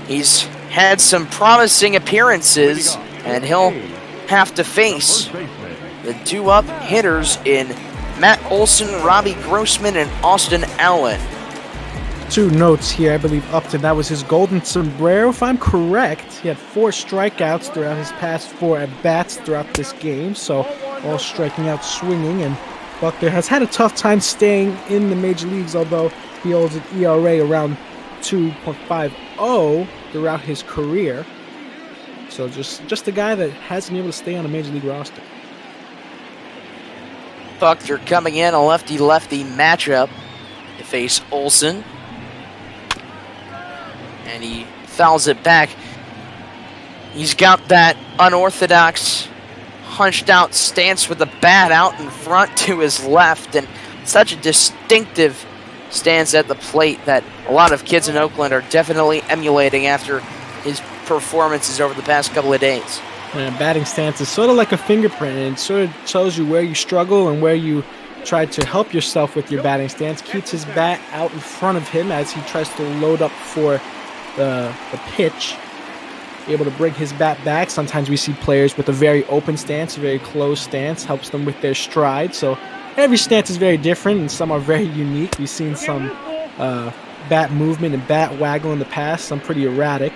he's had some promising appearances, and he'll have to face the two-up hitters in Matt Olson, Robbie Grossman, and Austin Allen. 2 notes here. I believe Upton, that was his golden sombrero, if I'm correct. He had 4 strikeouts throughout his past 4 at-bats throughout this game, so all striking out swinging, and Buchter has had a tough time staying in the major leagues, although he holds an ERA around 2.50 throughout his career. So just a guy that hasn't been able to stay on a major league roster. Buchter coming in, a lefty-lefty matchup to face Olson. And he fouls it back. He's got that unorthodox, hunched-out stance with the bat out in front to his left, and such a distinctive stance at the plate that a lot of kids in Oakland are definitely emulating after his performances over the past couple of days. And batting stance is sort of like a fingerprint, and it sort of tells you where you struggle and where you try to help yourself with your batting stance. Keeps his bat out in front of him as he tries to load up for the pitch. Able to bring his bat back. Sometimes we see players with a very open stance, a very closed stance, helps them with their stride. So every stance is very different, and some are very unique. We've seen some bat movement and bat waggle in the past, some pretty erratic.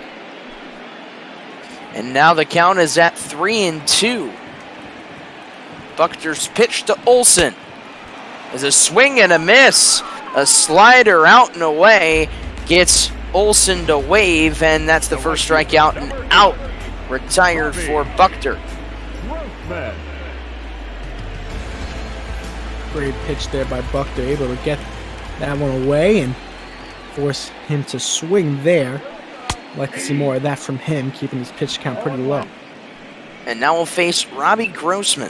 And now the count is at 3-2. Buchter's pitch to Olson is a swing and a miss. A slider out and away gets Olson to wave, and that's the first strikeout and out. Retired for Buchter. Great pitch there by Buchter, able to get that one away and force him to swing there. Like to see more of that from him, keeping his pitch count pretty low. And now we'll face Robbie Grossman.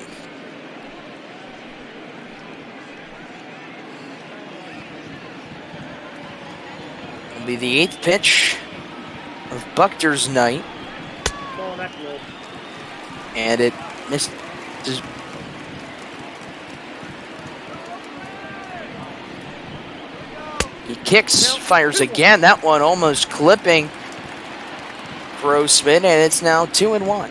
It'll be the 8th pitch of Buchter's night. And it missed. He kicks, fires again. That one almost clipping Grossman, and it's now 2-1.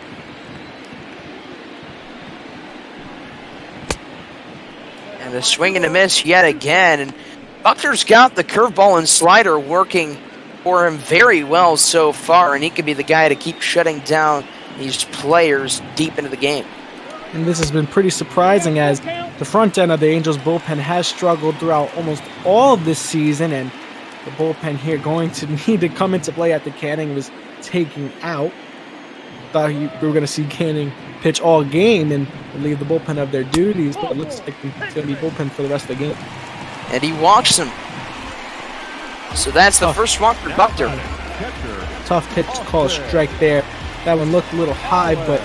And a swing and a miss yet again. And Buchter's got the curveball and slider working for him very well so far, and he could be the guy to keep shutting down these players deep into the game. And this has been pretty surprising, as the front end of the Angels bullpen has struggled throughout almost all of this season, and the bullpen here going to need to come into play after Canning was taking out. Thought we were going to see Canning pitch all game and relieve the bullpen of their duties, but it looks like it's going to be bullpen for the rest of the game. And he walks him. So that's the first walk for Buchter. Tough pitch to call a strike there. That one looked a little high, but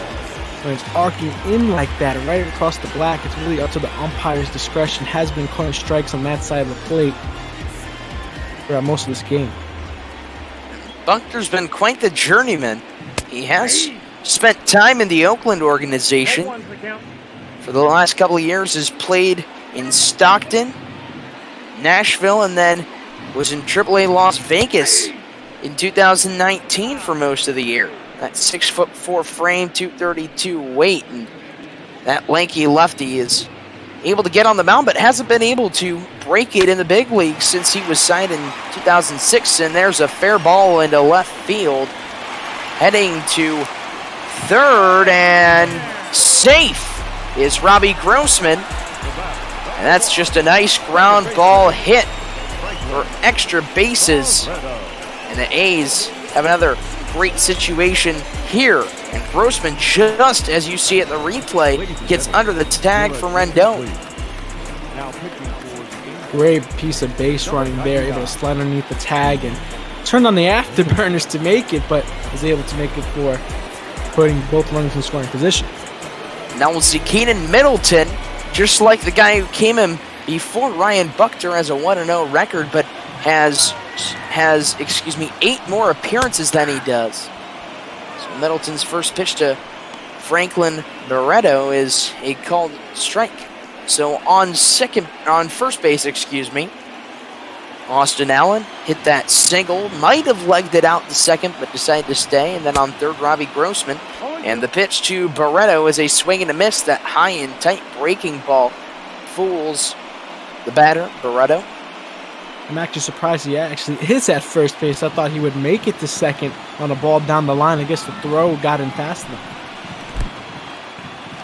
when it's arcing in like that right across the black, it's really up to the umpire's discretion. Has been calling strikes on that side of the plate throughout most of this game. Buchter's been quite the journeyman. He has spent time in the Oakland organization. For the last couple of years, has played in Stockton, Nashville, and then was in AAA Las Vegas in 2019 for most of the year. That 6'4" frame, 232 weight, and that lanky lefty is able to get on the mound, but hasn't been able to break it in the big leagues since he was signed in 2006. And there's a fair ball into left field. Heading to third, and safe is Robbie Grossman. And that's just a nice ground ball hit for extra bases. And the A's have another great situation here. And Grossman, just as you see at the replay, gets under the tag from Rendon. Great piece of base running there, able to slide underneath the tag and turned on the afterburners to make it, but was able to make it for putting both runners in scoring position. Now we'll see Keenan Middleton, just like the guy who came in before Ryan Buchter, has a 1-0 record, but has 8 more appearances than he does. So Middleton's first pitch to Franklin Barreto is a called strike. So on first base, Austin Allen hit that single, might have legged it out to second, but decided to stay. And then on third, Robbie Grossman. And the pitch to Barreto is a swing and a miss. That high and tight breaking ball fools the batter, Barreto. I'm actually surprised he actually is at first base. I thought he would make it to second on a ball down the line. I guess the throw got in fast enough.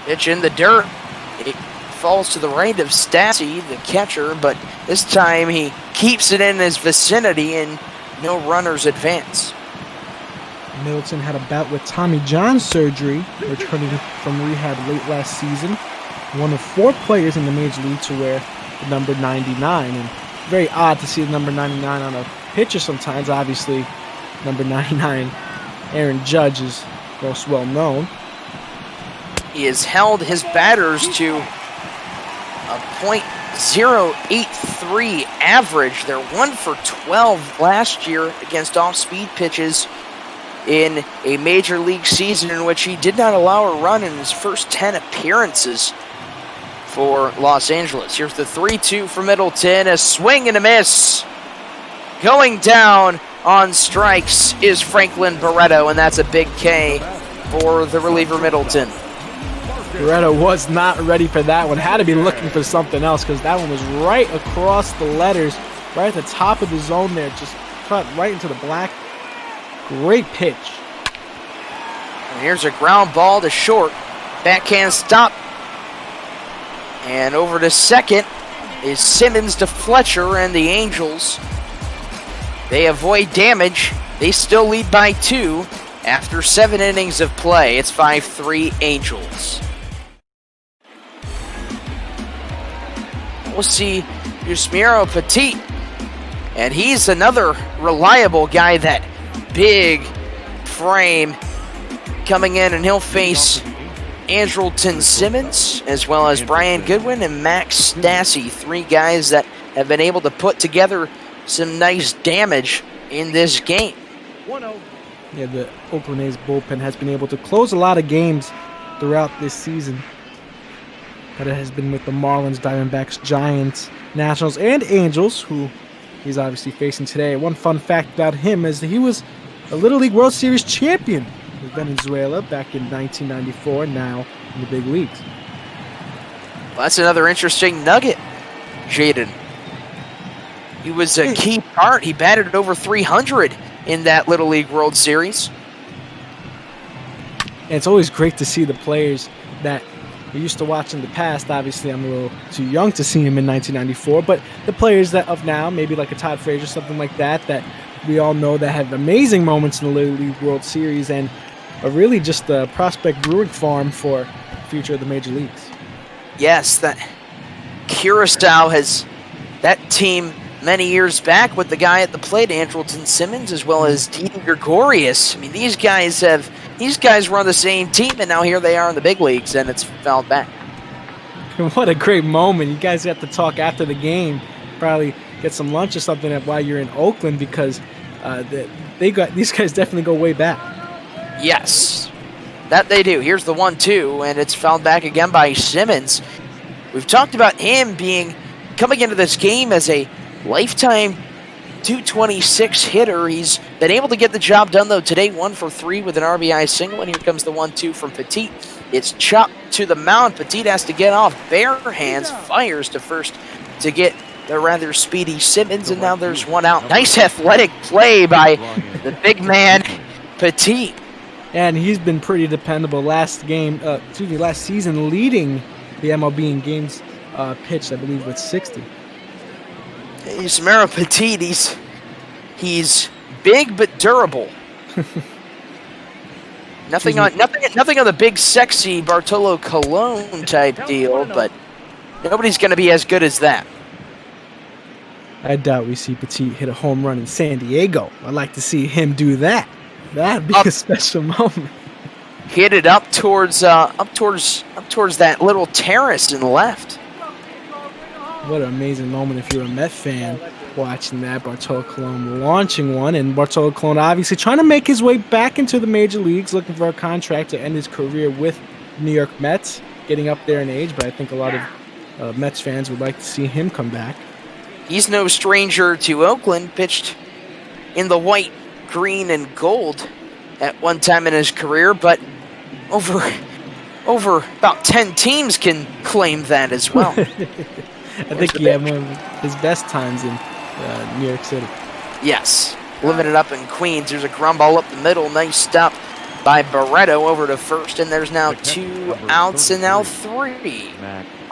Pitch in the dirt. It falls to the right of Stassi, the catcher, but this time he keeps it in his vicinity and no runners advance. Middleton had a bout with Tommy John surgery, returning from rehab late last season. One of 4 players in the Major League to wear the number 99, and very odd to see the number 99 on a pitcher sometimes. Obviously, number 99, Aaron Judge, is most well known. He has held his batters to a .083 average. They're 1 for 12 last year against off-speed pitches in a Major League season in which he did not allow a run in his first 10 appearances for Los Angeles. Here's the 3-2 for Middleton. A swing and a miss. Going down on strikes is Franklin Barreto, and that's a big K for the reliever Middleton. Barreto was not ready for that one. Had to be looking for something else because that one was right across the letters, right at the top of the zone there. Just cut right into the black. Great pitch. And here's a ground ball to short. Backhand stop. And over to second is Simmons to Fletcher, and the Angels, they avoid damage. They still lead by 2 after 7 innings of play. It's 5-3 Angels. We'll see Yusmeiro Petit, and he's another reliable guy, that big frame coming in, and he'll face Andrelton Simmons as well as Brian Goodwin and Max Stassi, 3 guys that have been able to put together some nice damage in this game. 1-0. Yeah, the Oakland A's bullpen has been able to close a lot of games throughout this season. But it has been with the Marlins, Diamondbacks, Giants, Nationals, and Angels, who he's obviously facing today. One fun fact about him is that he was a Little League World Series champion with Venezuela back in 1994, now in the big leagues. Well, that's another interesting nugget, Jaden. He was a key part. He batted over 300 in that Little League World Series. And it's always great to see the players that we used to watch in the past. Obviously, I'm a little too young to see him in 1994, but the players that of now, maybe like a Todd Frazier, something like that, that we all know that have amazing moments in the Little League World Series and are really just a prospect brewing farm for the future of the major leagues. Yes, that Curacao has that team many years back with the guy at the plate, Andrelton Simmons, as well as Didi Gregorius. I mean, these guys were on the same team, and now here they are in the big leagues, and it's fouled back. What a great moment. You guys got to talk after the game, probably get some lunch or something while you're in Oakland, because these guys definitely go way back. Yes, that they do. Here's the 1-2, and it's fouled back again by Simmons. We've talked about him coming into this game as a lifetime .226 hitter. He's been able to get the job done, though, today. 1 for 3 with an RBI single, and here comes the 1-2 from Petit. It's chopped to the mound. Petit has to get off bare hands, fires to first to get the rather speedy Simmons, and now there's one out. Nice athletic play by the big man, Petit. And he's been pretty dependable last season, leading the MLB in games pitched, I believe, with 60. Samara Petit, he's big but durable. Nothing on the big sexy Bartolo Colon type deal, but nobody's going to be as good as that. I doubt we see Petit hit a home run in San Diego. I'd like to see him do that. That'd be a special moment. Hit it up towards that little terrace in the left. What an amazing moment if you're a Met fan watching that. Bartolo Colon launching one, and Bartolo Colon obviously trying to make his way back into the major leagues, looking for a contract to end his career with New York Mets, getting up there in age, but I think a lot of Mets fans would like to see him come back. He's no stranger to Oakland, pitched in the white, green, and gold at one time in his career, but over about 10 teams can claim that as well. I think he had one of his best times in New York City. Yes, living it up in Queens. There's a ground ball up the middle. Nice stop by Barreto over to first, and there's now 2 outs and now 3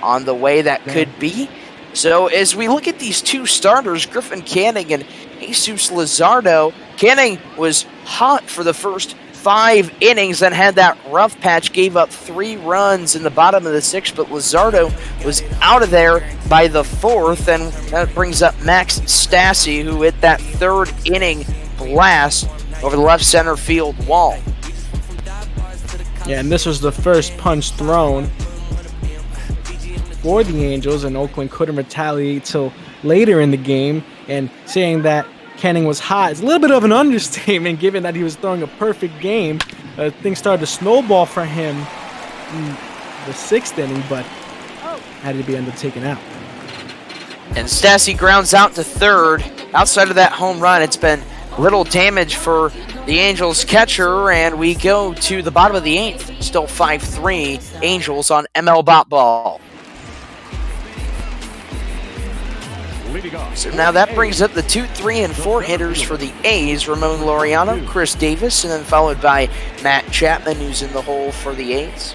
on the way that could be. So as we look at these 2 starters, Griffin Canning and Jesus Luzardo, Canning was hot for the first 5 innings, then had that rough patch, gave up 3 runs in the bottom of the 6th, but Luzardo was out of there by the 4th, and that brings up Max Stassi, who hit that 3rd inning blast over the left center field wall. Yeah, and this was the first punch thrown for the Angels, and Oakland couldn't retaliate till later in the game, and saying that Canning was hot is a little bit of an understatement, given that he was throwing a perfect game. Things started to snowball for him in the 6th inning, but had to be taken out. And Stassi grounds out to 3rd. Outside of that home run, it's been little damage for the Angels catcher, and we go to the bottom of the 8th. Still 5-3 Angels on ML Bot Ball. So now that brings up the 2, 3, and 4 hitters for the A's. Ramon Laureano, Chris Davis, and then followed by Matt Chapman, who's in the hole for the A's.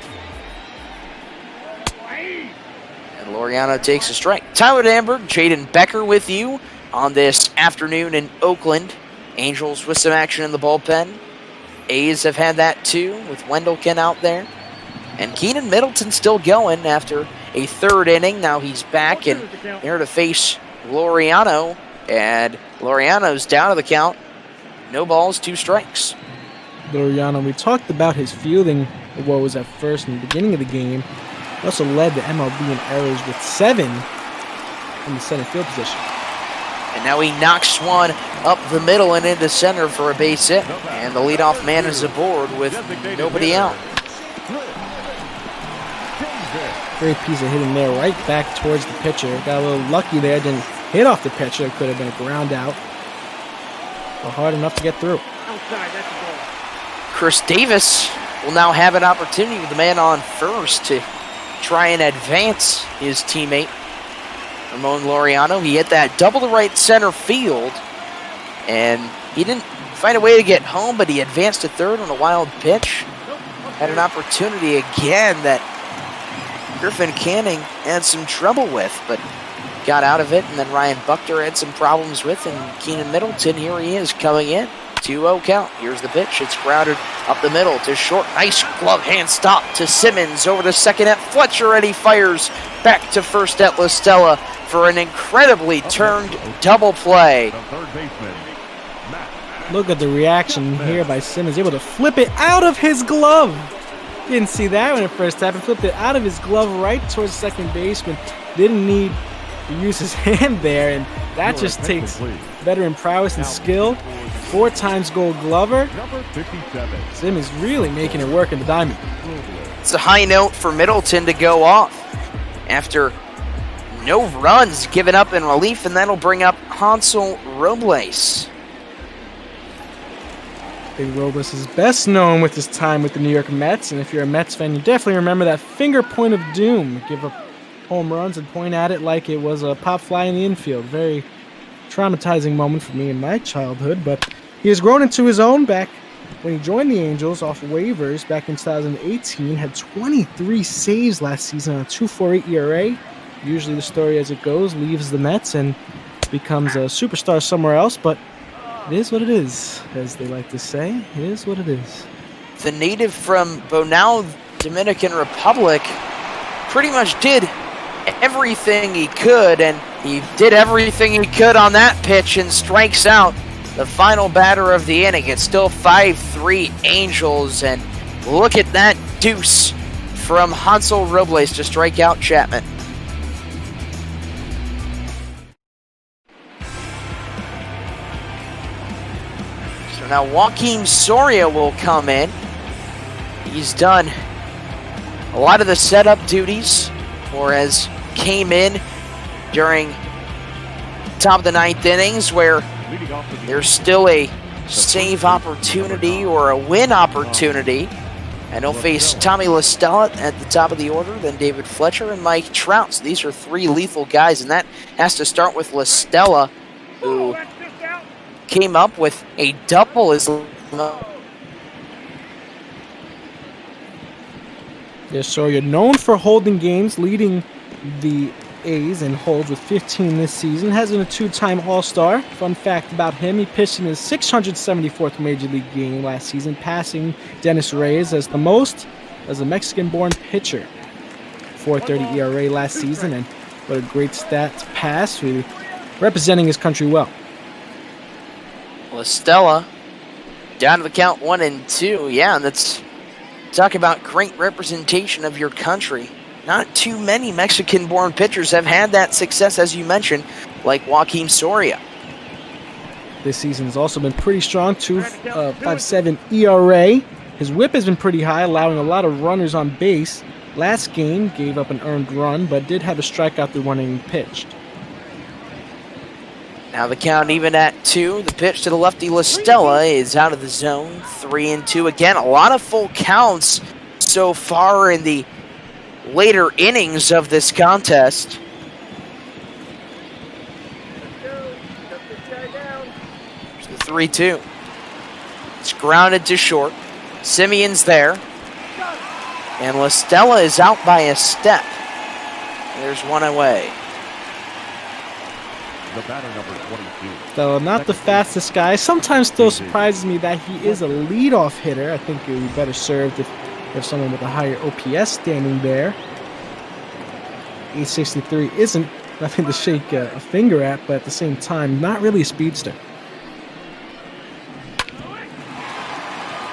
And Laureano takes a strike. Tyler Danberg, Jaden Becker with you on this afternoon in Oakland. Angels with some action in the bullpen. A's have had that too, with Wendelken out there. And Keenan Middleton still going after a 3rd inning. Now he's back and here to face Laureano, and Laureano's down to the count. No balls, 2 strikes. Laureano, we talked about his fielding woes at first in the beginning of the game. He also led the MLB in errors with 7 in the center field position. And now he knocks one up the middle and into center for a base hit. And the leadoff man is aboard with nobody out. Great piece of hitting there, right back towards the pitcher. Got a little lucky there, didn't hit off the pitcher. It could have been a ground out, but hard enough to get through. Outside, that's a goal. Chris Davis will now have an opportunity with the man on first to try and advance his teammate, Ramon Laureano. He hit that double to right center field, and he didn't find a way to get home, but he advanced to 3rd on a wild pitch. Had an opportunity again that Griffin Canning had some trouble with, but got out of it, and then Ryan Buckner had some problems with, and Keenan Middleton, here he is coming in. 2-0 count. Here's the pitch. It's grounded up the middle to short. Nice glove hand stop to Simmons over to second at Fletcher, and he fires back to first at La Stella for an incredibly turned double play. Look at the reaction here by Simmons, able to flip it out of his glove. Didn't see that when it first happened. Flipped it out of his glove right towards second baseman. Didn't need to use his hand there, and that just takes veteran prowess and skill. 4 times Gold Glover. Simmons really making it work in the diamond. It's a high note for Middleton to go off after No runs given up in relief, and that'll bring up Hansel Robles. Big Robles is best known with his time with the New York Mets, and if you're a Mets fan, you definitely remember that finger point of doom. Give up home runs and point at it like it was a pop fly in the infield. Very traumatizing moment for me in my childhood, but he has grown into his own back when he joined the Angels off waivers back in 2018. Had 23 saves last season on a 2.48 ERA. Usually the story as it goes, leaves the Mets and becomes a superstar somewhere else, but it is what it is, as they like to say. It is what it is. The native from Bonao, Dominican Republic, pretty much did everything he could, and he did everything he could on that pitch and strikes out the final batter of the inning. It's still 5-3 Angels, and look at that deuce from Hansel Robles to strike out Chapman. So now Joaquin Soria will come in. He's done a lot of the setup duties, or has came in during top of the ninth innings where there's still a save opportunity or a win opportunity. And he'll face Tommy LaStella at the top of the order, then David Fletcher and Mike Trout. So these are three lethal guys, and that has to start with LaStella, who came up with a double as Yes, so you're known for holding games, leading the A's and holds with 15 this season. Has been a two-time All-Star. Fun fact about him, he pitched in his 674th Major League game last season, passing Dennis Reyes as the most as a Mexican-born pitcher. 4.30 ERA last season, and what a great stat to pass, really representing his country well. LaStella down to the count 1-2. Yeah, and that's talk about great representation of your country. Not too many Mexican-born pitchers have had that success, as you mentioned, like Joaquin Soria. This season has also been pretty strong, 2.57 ERA. His whip has been pretty high, allowing a lot of runners on base. Last game gave up an earned run, but did have a strikeout through 1 inning pitched. Now the count even at 2. The pitch to the lefty LaStella is out of the zone. 3-2 again. A lot of full counts so far in the later innings of this contest. There's the 3-2. It's grounded to short. Simeon's there. And LaStella is out by a step. There's one away. The batter, number 22. Though not the fastest guy, sometimes still surprises me that he is a leadoff hitter. I think it would be better served if someone with a higher OPS standing there. 863 isn't nothing to shake a finger at, but at the same time, not really a speedster.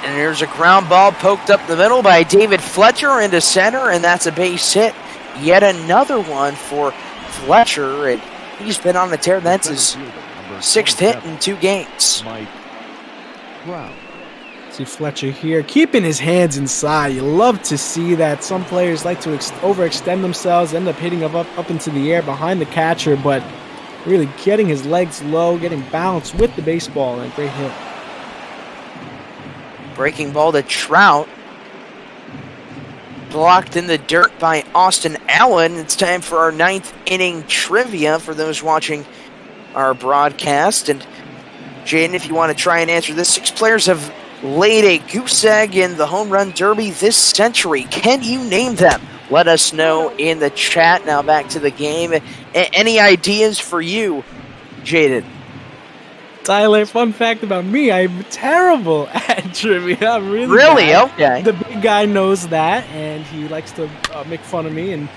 And there's a ground ball poked up the middle by David Fletcher into center, and that's a base hit. Yet another one for Fletcher, and he's been on the tear. That's his 6th hit in 2 games. See Fletcher here, keeping his hands inside. You love to see that. Some players like to overextend themselves, end up hitting up into the air behind the catcher, but really getting his legs low, getting balanced with the baseball, and a great hit. Breaking ball to Trout. Blocked in the dirt by Austin Allen. It's time for our 9th inning trivia for those watching our broadcast. And Jaden, if you want to try and answer this, 6 players have laid a goose egg in the home run derby this century. Can you name them? Let us know in the chat. Now back to the game. Any ideas for you, Jaden? Tyler, fun fact about me, I'm terrible at trivia. I'm really bad. Okay. The big guy knows that, and he likes to make fun of me and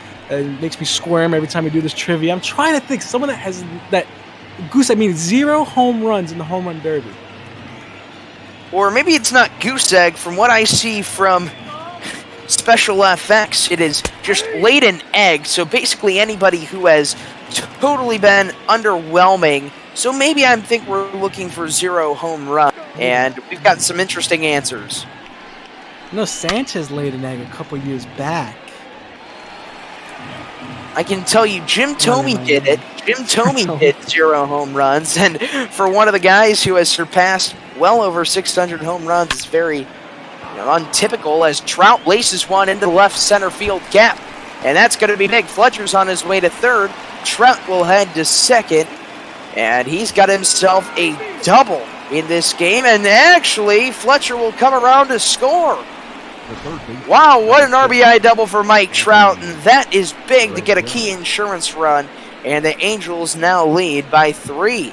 makes me squirm every time we do this trivia. I'm trying to think someone that has that goose. I mean, 0 home runs in the home run derby. Or maybe it's not goose egg. From what I see from Special FX, it is just laid an egg. So basically anybody who has totally been underwhelming. So maybe I think we're looking for 0 home run. And we've got some interesting answers. No, Sanchez laid an egg a couple years back. I can tell you, Jim Thome did it. Jim Thome hit 0 home runs, and for one of the guys who has surpassed well over 600 home runs, it's very untypical as Trout laces one into the left center field gap, and that's going to be big. Fletcher's on his way to third. Trout will head to second, and he's got himself a double in this game, and actually Fletcher will come around to score. Wow, what an RBI double for Mike Trout, and that is big to get a key insurance run, and the Angels now lead by 3.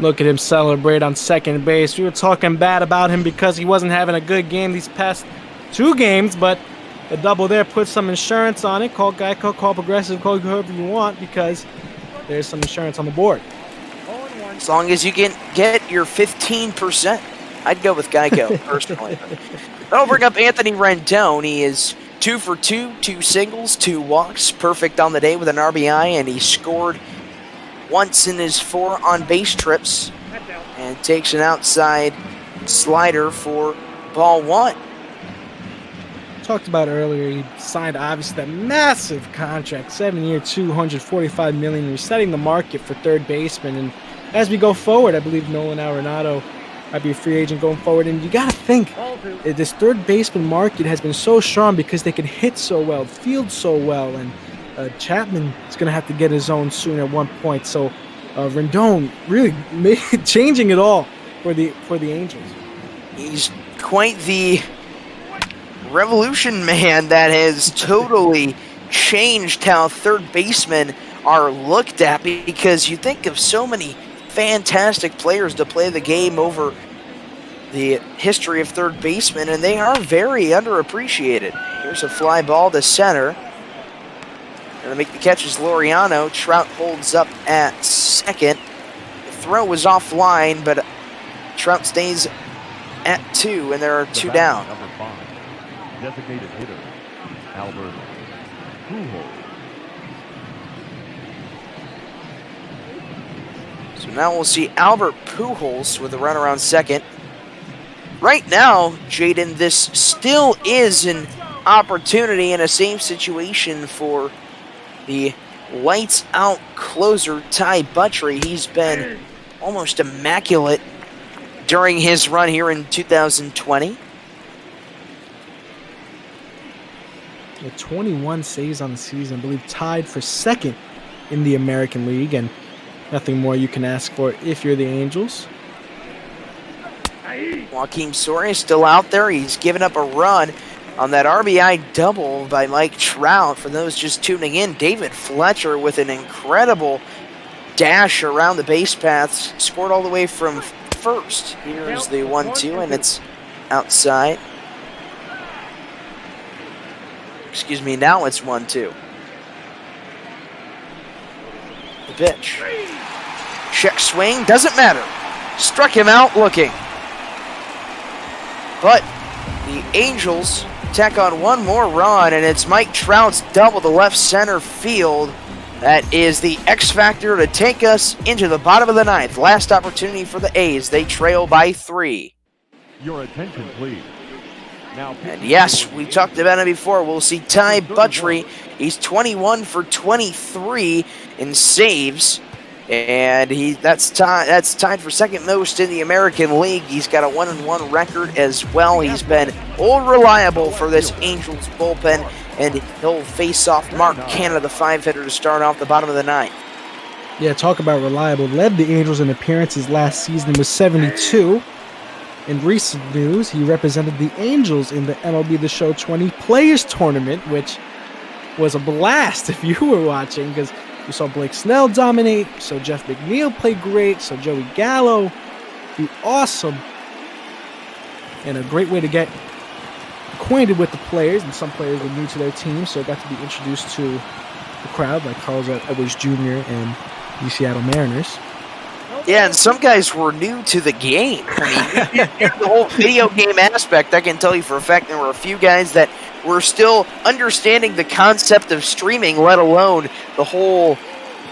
Look at him celebrate on second base. We were talking bad about him because he wasn't having a good game these past 2 games, but the double there puts some insurance on it. Call Geico, call Progressive, call whoever you want, because there's some insurance on the board. As long as you can get your 15%, I'd go with Geico, personally. That'll bring up Anthony Rendon. He is 2 for 2, 2 singles, 2 walks, perfect on the day with an RBI, and he scored once in his 4 on-base trips and takes an outside slider for ball 1. Talked about earlier, he signed obviously that massive contract, 7-year, $245 million, resetting the market for third baseman. And as we go forward, I believe Nolan Arenado might be a free agent going forward. And you got to think, this third baseman market has been so strong because they can hit so well, field so well, and Chapman is going to have to get his own soon at one point. So Rendon really changing it all for the Angels. He's quite the revolution man that has totally changed how third basemen are looked at, because you think of so many fantastic players to play the game over the history of third baseman, and they are very underappreciated. Here's a fly ball to center. Going to make the catch is Laureano. Trout holds up at second. The throw was offline, but Trout stays at 2, and there are 2 down. Number 5, designated hitter, Albert Kuhl. So now we'll see Albert Pujols with a run around second. Right now, Jaden, this still is an opportunity in a same situation for the lights-out closer, Ty Buttrey. He's been almost immaculate during his run here in 2020. 21 saves on the season, I believe tied for second in the American League, and nothing more you can ask for if you're the Angels. Joaquim Soria still out there. He's given up a run on that RBI double by Mike Trout. For those just tuning in, David Fletcher with an incredible dash around the base paths, scored all the way from first. Here's the 1-2, and it's outside. Excuse me, now it's 1-2. The pitch. Check swing, doesn't matter. Struck him out looking. But the Angels tack on one more run, and it's Mike Trout's double to left center field. That is the X factor to take us into the bottom of the ninth. Last opportunity for the A's. They trail by 3. Your attention, please. Now, and yes, we talked about it before. We'll see Ty Buttrey. He's 21 for 23 in saves, and that's tied for second most in the American League. He's got a 1-1 record as well. He's been old reliable for this Angels bullpen, and he'll face off Mark Canada, the 5-hitter, to start off the bottom of the ninth. Yeah, talk about reliable. Led the Angels in appearances last season with 72. In recent news, he represented the Angels in the MLB The Show 20 Players Tournament, which was a blast if you were watching, because you saw Blake Snell dominate, so Jeff McNeil played great, so Joey Gallo do awesome, and a great way to get acquainted with the players, and some players were new to their team, so got to be introduced to the crowd, like Carlos Edwards Jr. and the Seattle Mariners. Yeah, and some guys were new to the game. I mean, the whole video game aspect, I can tell you for a fact there were a few guys that were still understanding the concept of streaming, let alone the whole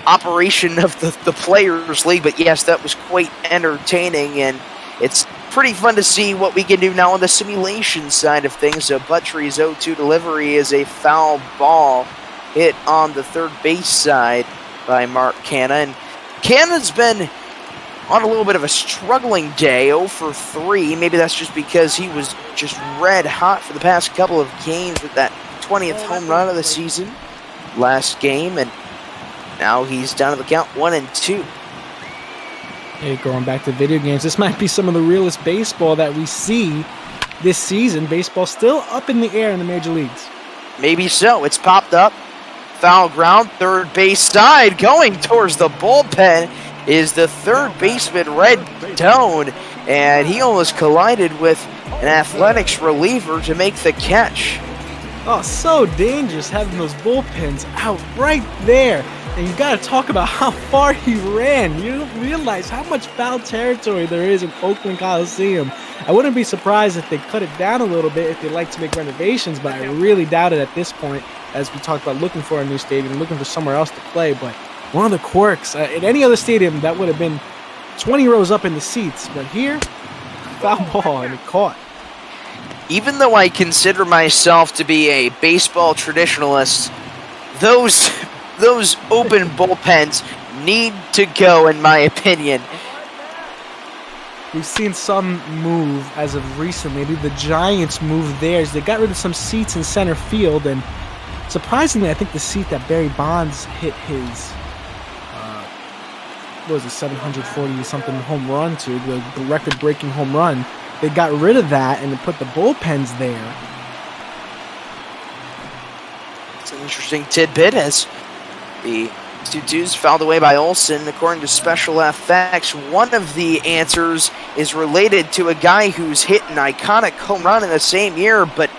operation of the Players League. But yes, that was quite entertaining, and it's pretty fun to see what we can do now on the simulation side of things. So Buttrey's 0-2 delivery is a foul ball. hit on the third base side by Mark Canna. And Canna's been on a little bit of a struggling day, 0 for 3. Maybe that's just because he was just red hot for the past couple of games with that 20th home run of the season last game, and now he's down to the count 1-2. Hey, going back to video games, this might be some of the realest baseball that we see this season. Baseball still up in the air in the major leagues. Maybe so. It's popped up. Foul ground, third base side, going towards the bullpen is the third baseman, Rendon, and he almost collided with an Athletics reliever to make the catch. Oh, so dangerous having those bullpens out right there. And you got to talk about how far he ran. You don't realize how much foul territory there is in Oakland Coliseum. I wouldn't be surprised if they cut it down a little bit if they like to make renovations, but I really doubt it at this point, as we talked about looking for a new stadium, looking for somewhere else to play. But one of the quirks, in any other stadium, that would have been 20 rows up in the seats. But here, foul ball, and it caught. Even though I consider myself to be a baseball traditionalist, those open bullpens need to go, in my opinion. We've seen some move as of recently. Maybe the Giants moved theirs. They got rid of some seats in center field, and surprisingly, I think the seat that Barry Bonds hit his, what was it, 740-something home run to, the record-breaking home run, they got rid of that and put the bullpens there. It's an interesting tidbit as the 2-2s fouled away by Olsen. According to Special FX, one of the answers is related to a guy who's hit an iconic home run in the same year, but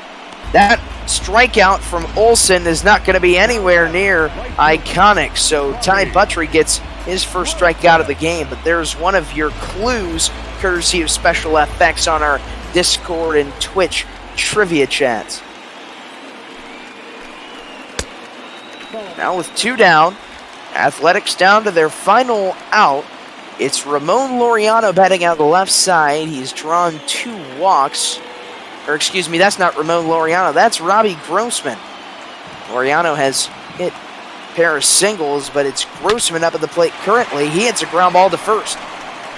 that strikeout from Olsen is not going to be anywhere near iconic. So Ty Buttrey gets his first strikeout of the game, but there's one of your clues, courtesy of Special FX on our Discord and Twitch trivia chats. Now with 2 down, Athletics down to their final out. It's Ramon Laureano batting out the left side. He's drawn 2 walks. Or excuse me, that's not Ramon Laureano. That's Robbie Grossman. Laureano has hit a pair of singles, but it's Grossman up at the plate currently. He hits a ground ball to first.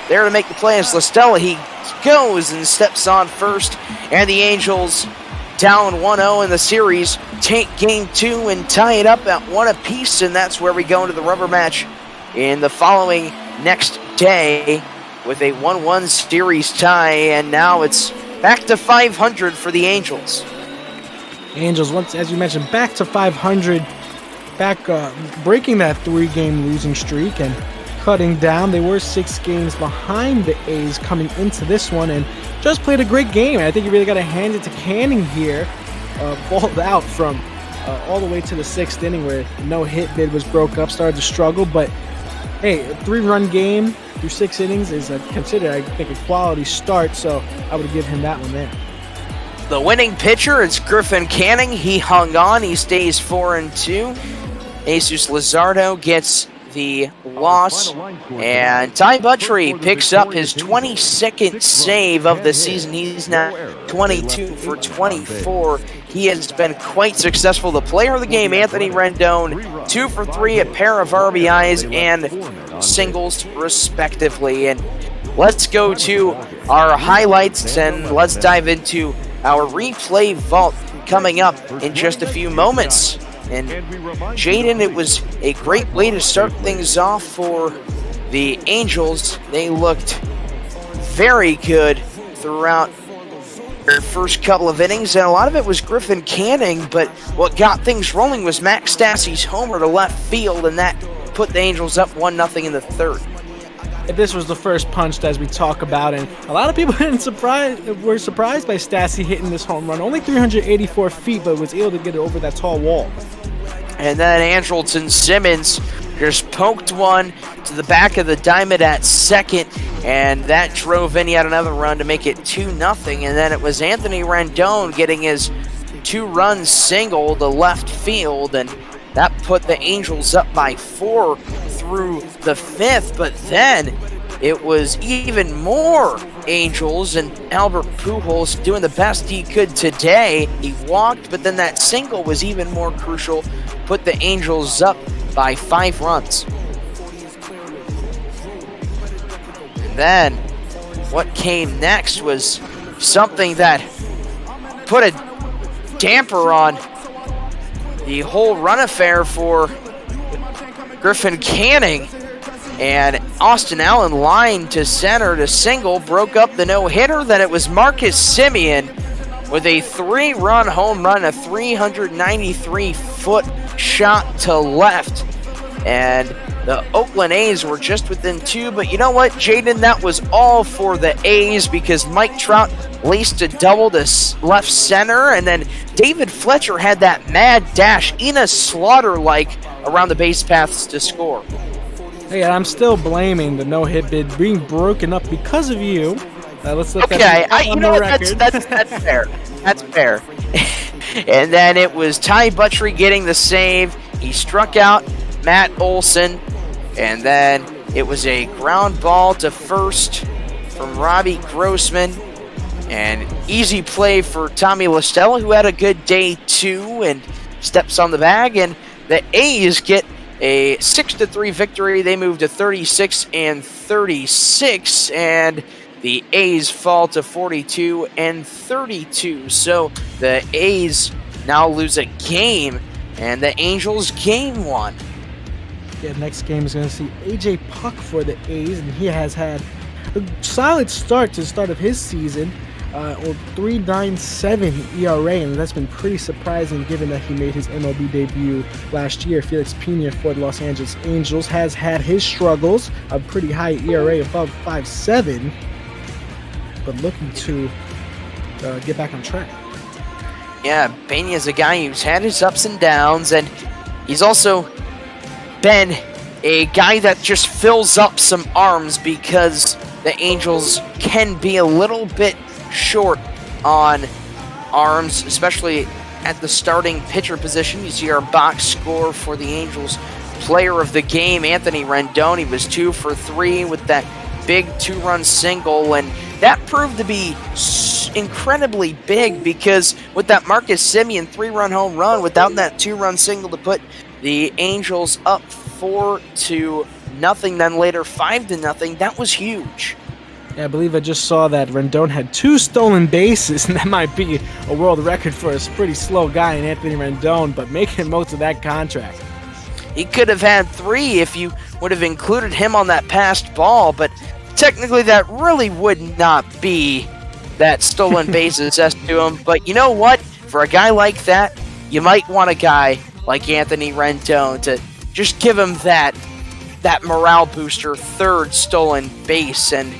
There to make the play is Listella. He goes and steps on first. And the Angels down 1-0 in the series, take game 2 and tie it up at 1 apiece, and that's where we go into the rubber match in the following next day with a 1-1 series tie, and now it's back to 500 for the Angels. Angels, once, as you mentioned, back to 500, back breaking that 3-game losing streak and cutting down. They were 6 games behind the A's coming into this one, and just played a great game. I think you really got to hand it to Canning here. Balled out from all the way to the 6th inning where no hit bid was broke up, started to struggle. But hey, a 3-run game through 6 innings is considered, I think, a quality start. So I would give him that one there. The winning pitcher is Griffin Canning. He hung on. He stays 4-2. Jesus Luzardo gets the loss, and Ty Buttrey picks up his 22nd save of the season. He's now 22 for 24. He has been quite successful. The player of the game, Anthony Rendon, 2 for 3, a pair of RBIs and singles respectively. And let's go to our highlights and let's dive into our replay vault coming up in just a few moments. And Jaden, it was a great way to start things off for the Angels. They looked very good throughout their first couple of innings, and a lot of it was Griffin Canning, but what got things rolling was Max Stassi's homer to left field, and that put the Angels up 1-0 in the 3rd. This was the first punch, as we talk about, and a lot of people were surprised by Stassi hitting this home run. Only 384 feet, but was able to get it over that tall wall. And then Andrelton Simmons just poked one to the back of the diamond at second, and that drove in yet another run to make it 2-0. And then it was Anthony Rendon getting his 2-run single to left field, and that put the Angels up by 4 through the 5th. But then it was even more Angels, and Albert Pujols doing the best he could today. He walked, but then that single was even more crucial, put the Angels up by 5 runs. And then what came next was something that put a damper on the whole run affair for Griffin Canning. And Austin Allen lined to center to single, broke up the no-hitter. Then it was Marcus Semien with a 3-run home run, a 393-foot shot to left. And the Oakland A's were just within 2. But you know what, Jaden? That was all for the A's because Mike Trout laced a double to left center. And then David Fletcher had that mad dash, Ina Slaughter-like, around the base paths to score. Hey, I'm still blaming the no-hit bid being broken up because of you. Let's look okay, at you know what? That's fair. That's fair. And then it was Ty Buttrey getting the save. He struck out Matt Olson, and then it was a ground ball to first from Robbie Grossman, and easy play for Tommy LaStella, who had a good day too, and steps on the bag, and the A's get a 6-3 victory. They move to 36-36, and the A's fall to 42-32. So the A's now lose a game, and the Angels gain 1. Yeah, next game is going to see AJ Puck for the A's, and he has had a solid start to the start of his season. 3.97 ERA, and that's been pretty surprising given that he made his MLB debut last year. Felix Pena for the Los Angeles Angels has had his struggles, a pretty high ERA above 5.7, but looking to get back on track. Yeah, Pena's a guy who's had his ups and downs, and he's also been a guy that just fills up some arms because the Angels can be a little bit short on arms, especially at the starting pitcher position. You see our box score for the Angels player of the game, Anthony Rendon. He was 2 for 3 with that big 2-run single, and that proved to be incredibly big because with that Marcus Semien 3-run home run, without that 2-run single to put the Angels up 4-0, then later 5-0, that was huge. Yeah, I believe I just saw that Rendon had 2 stolen bases, and that might be a world record for a pretty slow guy in Anthony Rendon, but making most of that contract. He could have had 3 if you would have included him on that passed ball, but technically that really would not be that stolen bases as to him. But you know what? For a guy like that, you might want a guy like Anthony Rendon to just give him that morale booster, 3rd stolen base, and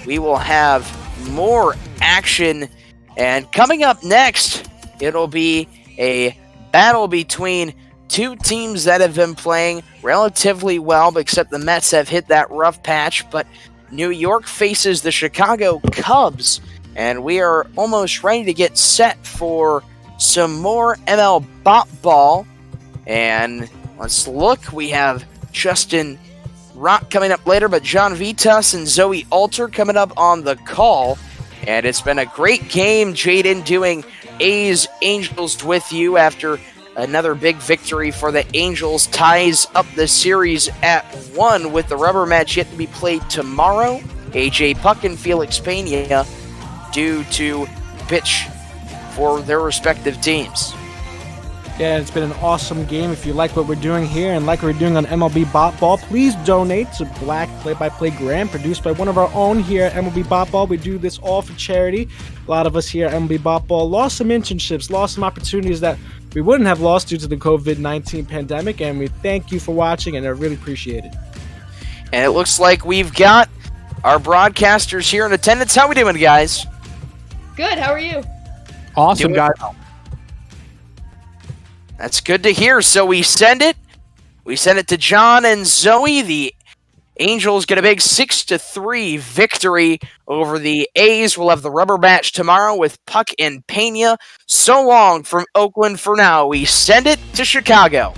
we will have more action. And coming up next, it'll be a battle between 2 teams that have been playing relatively well, except the Mets have hit that rough patch. But New York faces the Chicago Cubs, and we are almost ready to get set for some more ML Bop Ball. And let's look. We have Justin Rock coming up later, but John Vitas and Zoe Alter coming up on the call. And it's been a great game, Jaden, doing A's Angels with you after another big victory for the Angels. Ties up the series at 1 with the rubber match yet to be played tomorrow. AJ Puck and Felix Pena due to pitch for their respective teams. Yeah, it's been an awesome game. If you like what we're doing here and like what we're doing on MLB Bop Ball, please donate to Black Play-by-Play Graham, produced by one of our own here at MLB Bop Ball. We do this all for charity. A lot of us here at MLB Bop Ball lost some internships, lost some opportunities that we wouldn't have lost due to the COVID-19 pandemic, and we thank you for watching, and I really appreciate it. And it looks like we've got our broadcasters here in attendance. How we doing, guys? Good, how are you? Awesome, guys. That's good to hear. So we send it to John and Zoe. The Angels get a big 6-3 victory over the A's. We'll have the rubber match tomorrow with Puck and Pena. So long from Oakland for now. We send it to Chicago.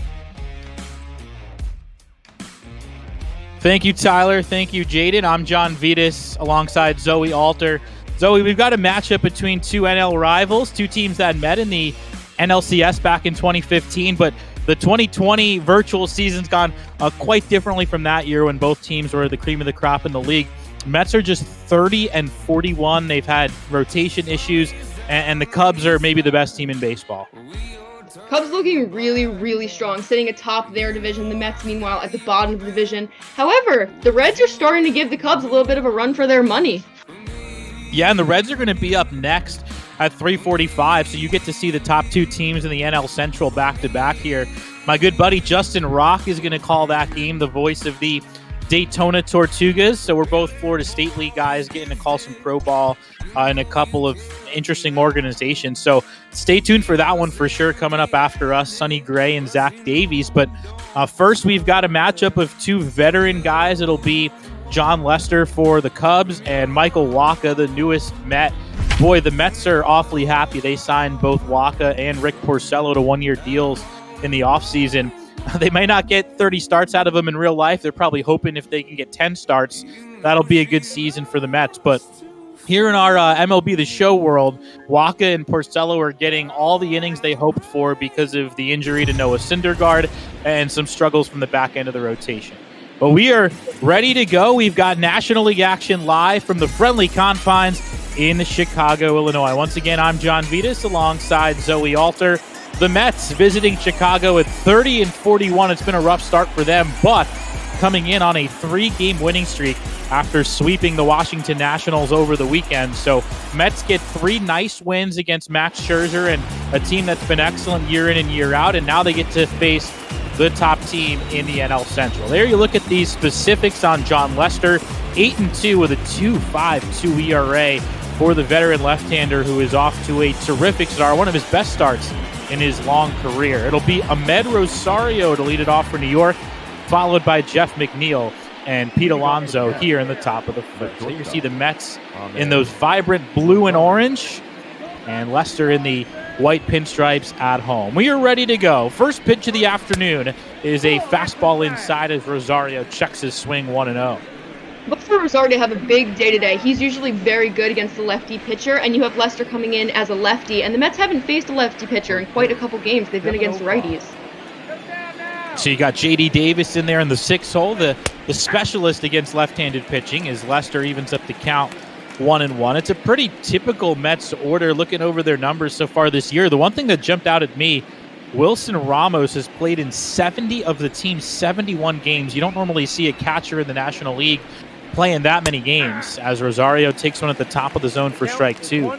Thank you, Tyler. Thank you, Jaden. I'm John Vitas alongside Zoe Alter. Zoe, we've got a matchup between two NL rivals, two teams that met in the NLCS back in 2015, but the 2020 virtual season's gone quite differently from that year when both teams were the cream of the crop in the league. Mets are just 30-41. They've had rotation issues, and the Cubs are maybe the best team in baseball. Cubs looking really, really strong, sitting atop their division. The Mets, meanwhile, at the bottom of the division. However, the Reds are starting to give the Cubs a little bit of a run for their money. Yeah, and the Reds are going to be up next at 3:45, so you get to see the top two teams in the NL Central back-to-back here. My good buddy Justin Rock is going to call that game, the voice of the Daytona Tortugas. So we're both Florida State League guys getting to call some pro ball in a couple of interesting organizations. So stay tuned for that one for sure, coming up after us, Sonny Gray and Zach Davies. But first, we've got a matchup of two veteran guys. It'll be John Lester for the Cubs and Michael Wacha, the newest Met. Boy, the Mets are awfully happy. They signed both Wacha and Rick Porcello to one-year deals in the offseason. They might not get 30 starts out of them in real life. They're probably hoping if they can get 10 starts, that'll be a good season for the Mets. But here in our MLB The Show world, Wacha and Porcello are getting all the innings they hoped for because of the injury to Noah Syndergaard and some struggles from the back end of the rotation. But we are ready to go. We've got National League action live from the friendly confines in Chicago, Illinois. Once again, I'm John Vitas alongside Zoe Alter. The Mets visiting Chicago at 30-41. It's been a rough start for them, but coming in on a 3-game winning streak after sweeping the Washington Nationals over the weekend. So Mets get 3 nice wins against Max Scherzer and a team that's been excellent year in and year out, and now they get to face the top team in the NL Central. There you look at these specifics on John Lester, 8-2 with a 2.52 ERA for the veteran left-hander who is off to a terrific start, one of his best starts in his long career. It'll be Ahmed Rosario to lead it off for New York, followed by Jeff McNeil and Pete Alonso here in the top of the first. So you see the Mets in those vibrant blue and orange, and Lester in the white pinstripes at home. We are ready to go. First pitch of the afternoon is a fastball inside as Rosario checks his swing 1-0. Look for Luzardo to have a big day today. He's usually very good against the lefty pitcher, and you have Lester coming in as a lefty, and the Mets haven't faced a lefty pitcher in quite a couple games. They've been against righties. So you got J.D. Davis in there in the 6th hole, the specialist against left-handed pitching, as Lester evens up the count 1-1. It's a pretty typical Mets order looking over their numbers so far this year. The one thing that jumped out at me, Wilson Ramos has played in 70 of the team's 71 games. You don't normally see a catcher in the National League playing that many games, as Rosario takes one at the top of the zone for strike 2.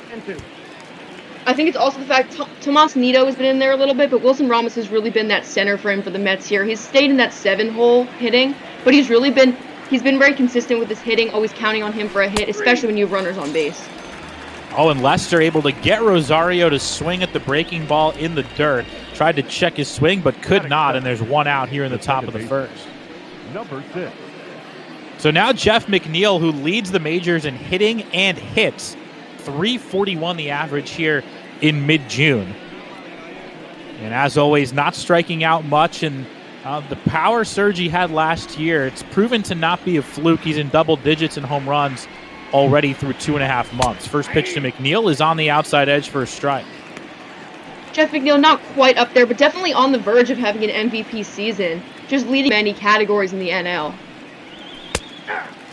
I think it's also the fact Tomas Nido has been in there a little bit, but Wilson Ramos has really been that center for him for the Mets here. He's stayed in that 7-hole hitting, but he's been very consistent with his hitting, always counting on him for a hit, especially when you have runners on base. Oh, and Lester able to get Rosario to swing at the breaking ball in the dirt. Tried to check his swing, but could not, and there's one out here in the top of the first. Number 6. So now Jeff McNeil, who leads the majors in hitting and hits, 341 the average here in mid-June. And as always, not striking out much, and the power surge he had last year, it's proven to not be a fluke. He's in double digits in home runs already through 2.5 months. First pitch to McNeil is on the outside edge for a strike. Jeff McNeil not quite up there, but definitely on the verge of having an MVP season, just leading many categories in the NL.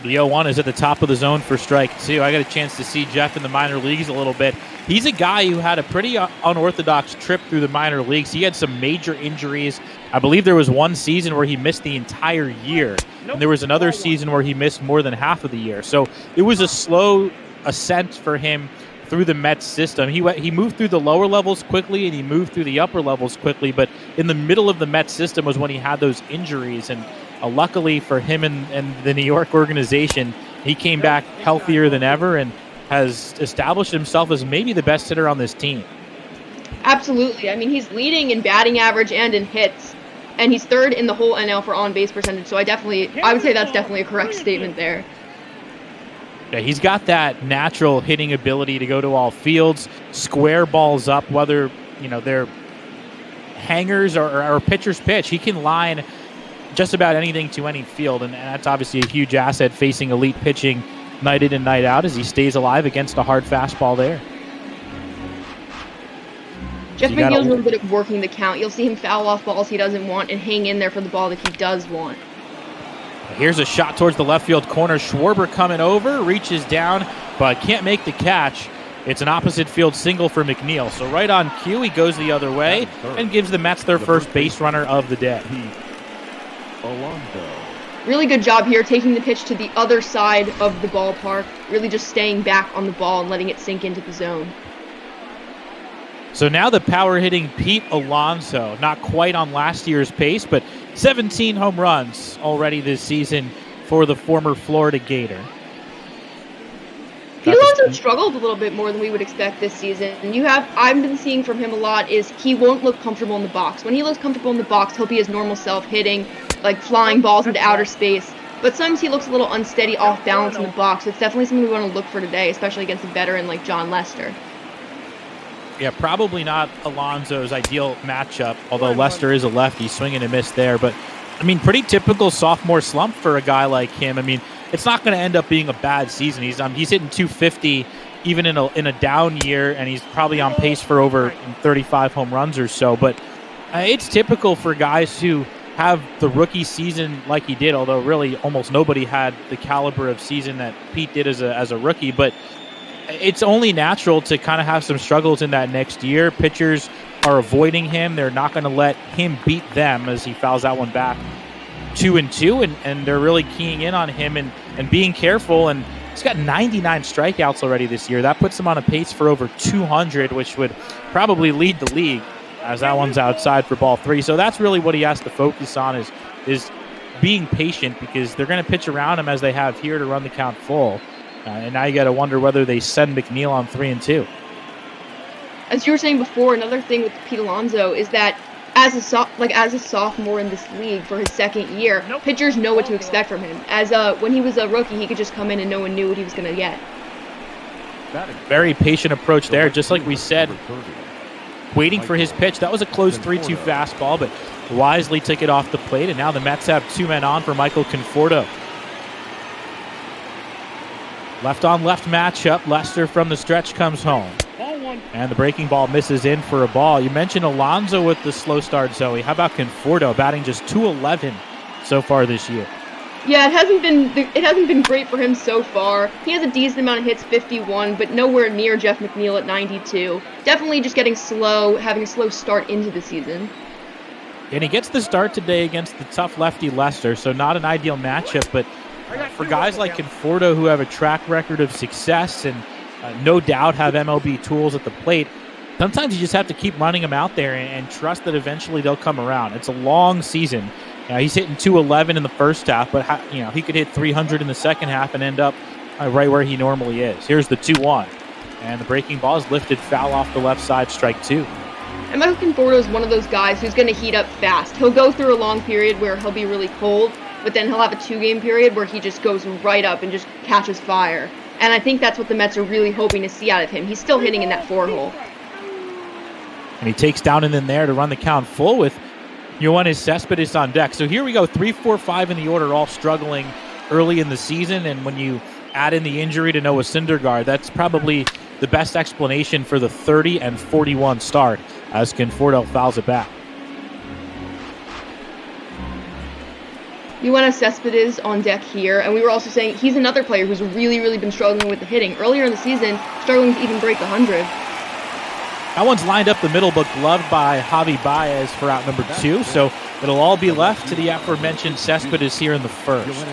The 0-1 is at the top of the zone for strike 2. I got a chance to see Jeff in the minor leagues a little bit. He's a guy who had a pretty unorthodox trip through the minor leagues. He had some major injuries. I believe there was one season where he missed the entire year, and there was another season where he missed more than half of the year. So it was a slow ascent for him through the Mets system. He moved through the lower levels quickly, and he moved through the upper levels quickly, but in the middle of the Mets system was when he had those injuries, and luckily for him and the New York organization, he came back healthier than ever and has established himself as maybe the best hitter on this team. Absolutely. I mean, he's leading in batting average and in hits, and he's third in the whole NL for on-base percentage, so I would say that's definitely a correct statement there. Yeah, he's got that natural hitting ability to go to all fields, square balls up, whether they're hangers or pitcher's pitch. He can line just about anything to any field, and that's obviously a huge asset facing elite pitching night in and night out as he stays alive against a hard fastball there. Jeff McNeil's really good at working the count. You'll see him foul off balls he doesn't want and hang in there for the ball that he does want. Here's a shot towards the left field corner. Schwarber coming over, reaches down, but can't make the catch. It's an opposite field single for McNeil. So right on cue, he goes the other way and gives the Mets their first base runner of the day. Really good job here, taking the pitch to the other side of the ballpark, really just staying back on the ball and letting it sink into the zone. So now the power-hitting Pete Alonso, not quite on last year's pace, but 17 home runs already this season for the former Florida Gator. Pete Alonso struggled a little bit more than we would expect this season. I've been seeing from him a lot is he won't look comfortable in the box. When he looks comfortable in the box, he'll be his normal self, hitting, like flying balls into outer space. But sometimes he looks a little unsteady, off balance in the box. So it's definitely something we want to look for today, especially against a veteran like John Lester. Yeah, probably not Alonso's ideal matchup, although Lester is a lefty, swing and a miss there. But, I mean, pretty typical sophomore slump for a guy like him. I mean, it's not going to end up being a bad season. He's hitting 250 even in a down year, and he's probably on pace for over 35 home runs or so. But it's typical for guys who have the rookie season like he did, although really almost nobody had the caliber of season that Pete did as a rookie. But it's only natural to kind of have some struggles in that next year. Pitchers are avoiding him. They're not going to let him beat them as he fouls that one back 2-2, and they're really keying in on him and being careful. And he's got 99 strikeouts already this year. That puts him on a pace for over 200, which would probably lead the league, as that one's outside for ball 3. So that's really what he has to focus on is being patient, because they're going to pitch around him as they have here to run the count full. And now you got to wonder whether they send McNeil on 3-2. As you were saying before, another thing with Pete Alonso is that as a sophomore in this league for his second year, pitchers know what to expect from him. When he was a rookie, he could just come in and no one knew what he was going to get. Very patient approach there, just like we said, waiting for his pitch. That was a close 3-2 fastball, but wisely took it off the plate, and now the Mets have two men on for Michael Conforto. Left-on-left matchup. Lester from the stretch comes home. And the breaking ball misses in for a ball. You mentioned Alonso with the slow start, Zoe. How about Conforto batting just .211 so far this year? Yeah, it hasn't been great for him so far. He has a decent amount of hits, 51, but nowhere near Jeff McNeil at 92. Definitely just getting slow, having a slow start into the season. And he gets the start today against the tough lefty Lester, so not an ideal matchup, but for guys like Conforto who have a track record of success and no doubt have MLB tools at the plate, sometimes you just have to keep running them out there and trust that eventually they'll come around. It's a long season. He's hitting .211 in the first half, but he could hit 300 in the second half and end up right where he normally is. Here's the 2-1, and the breaking ball is lifted foul off the left side, strike 2. And Michael Conforto is one of those guys who's going to heat up fast. He'll go through a long period where he'll be really cold, but then he'll have a 2-game period where he just goes right up and just catches fire. And I think that's what the Mets are really hoping to see out of him. He's still hitting in that 4-hole. And he takes down and in there to run the count full with Yoenis Cespedes on deck. So here we go, 3, 4, 5 in the order, all struggling early in the season. And when you add in the injury to Noah Syndergaard, that's probably the best explanation for the 30-41 start as Conforto fouls it back. Yoenis Cespedes on deck here, and we were also saying he's another player who's really been struggling with the hitting. Earlier in the season, struggling to even break 100. That one's lined up the middle, but gloved by Javi Baez for out number 2, so it'll all be left to the aforementioned Cespedes here in the first.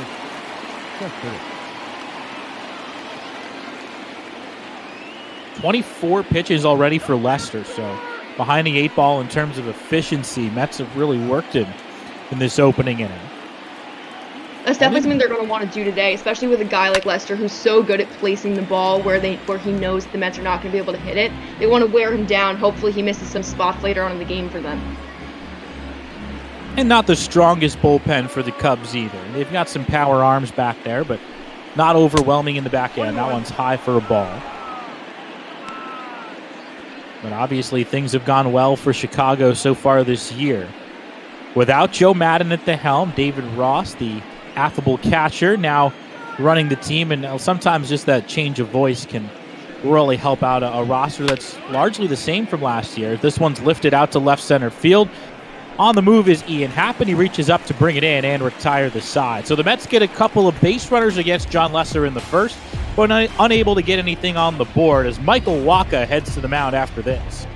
24 pitches already for Lester, so behind the 8 ball in terms of efficiency. Mets have really worked him in this opening inning. That's definitely something they're going to want to do today, especially with a guy like Lester who's so good at placing the ball where he knows the Mets are not going to be able to hit it. They want to wear him down. Hopefully he misses some spots later on in the game for them. And not the strongest bullpen for the Cubs either. They've got some power arms back there, but not overwhelming in the back end. That one's high for a ball. But obviously things have gone well for Chicago so far this year. without Joe Madden at the helm, David Ross, the affable catcher, now running the team. And sometimes just that change of voice can really help out a roster that's largely the same from last year. This one's lifted out to left center field. On the move is Ian Happ, and he reaches up to bring it in and retire the side. So the Mets get a couple of base runners against John Lesser in the first, but unable to get anything on the board as Michael Wacha heads to the mound after this.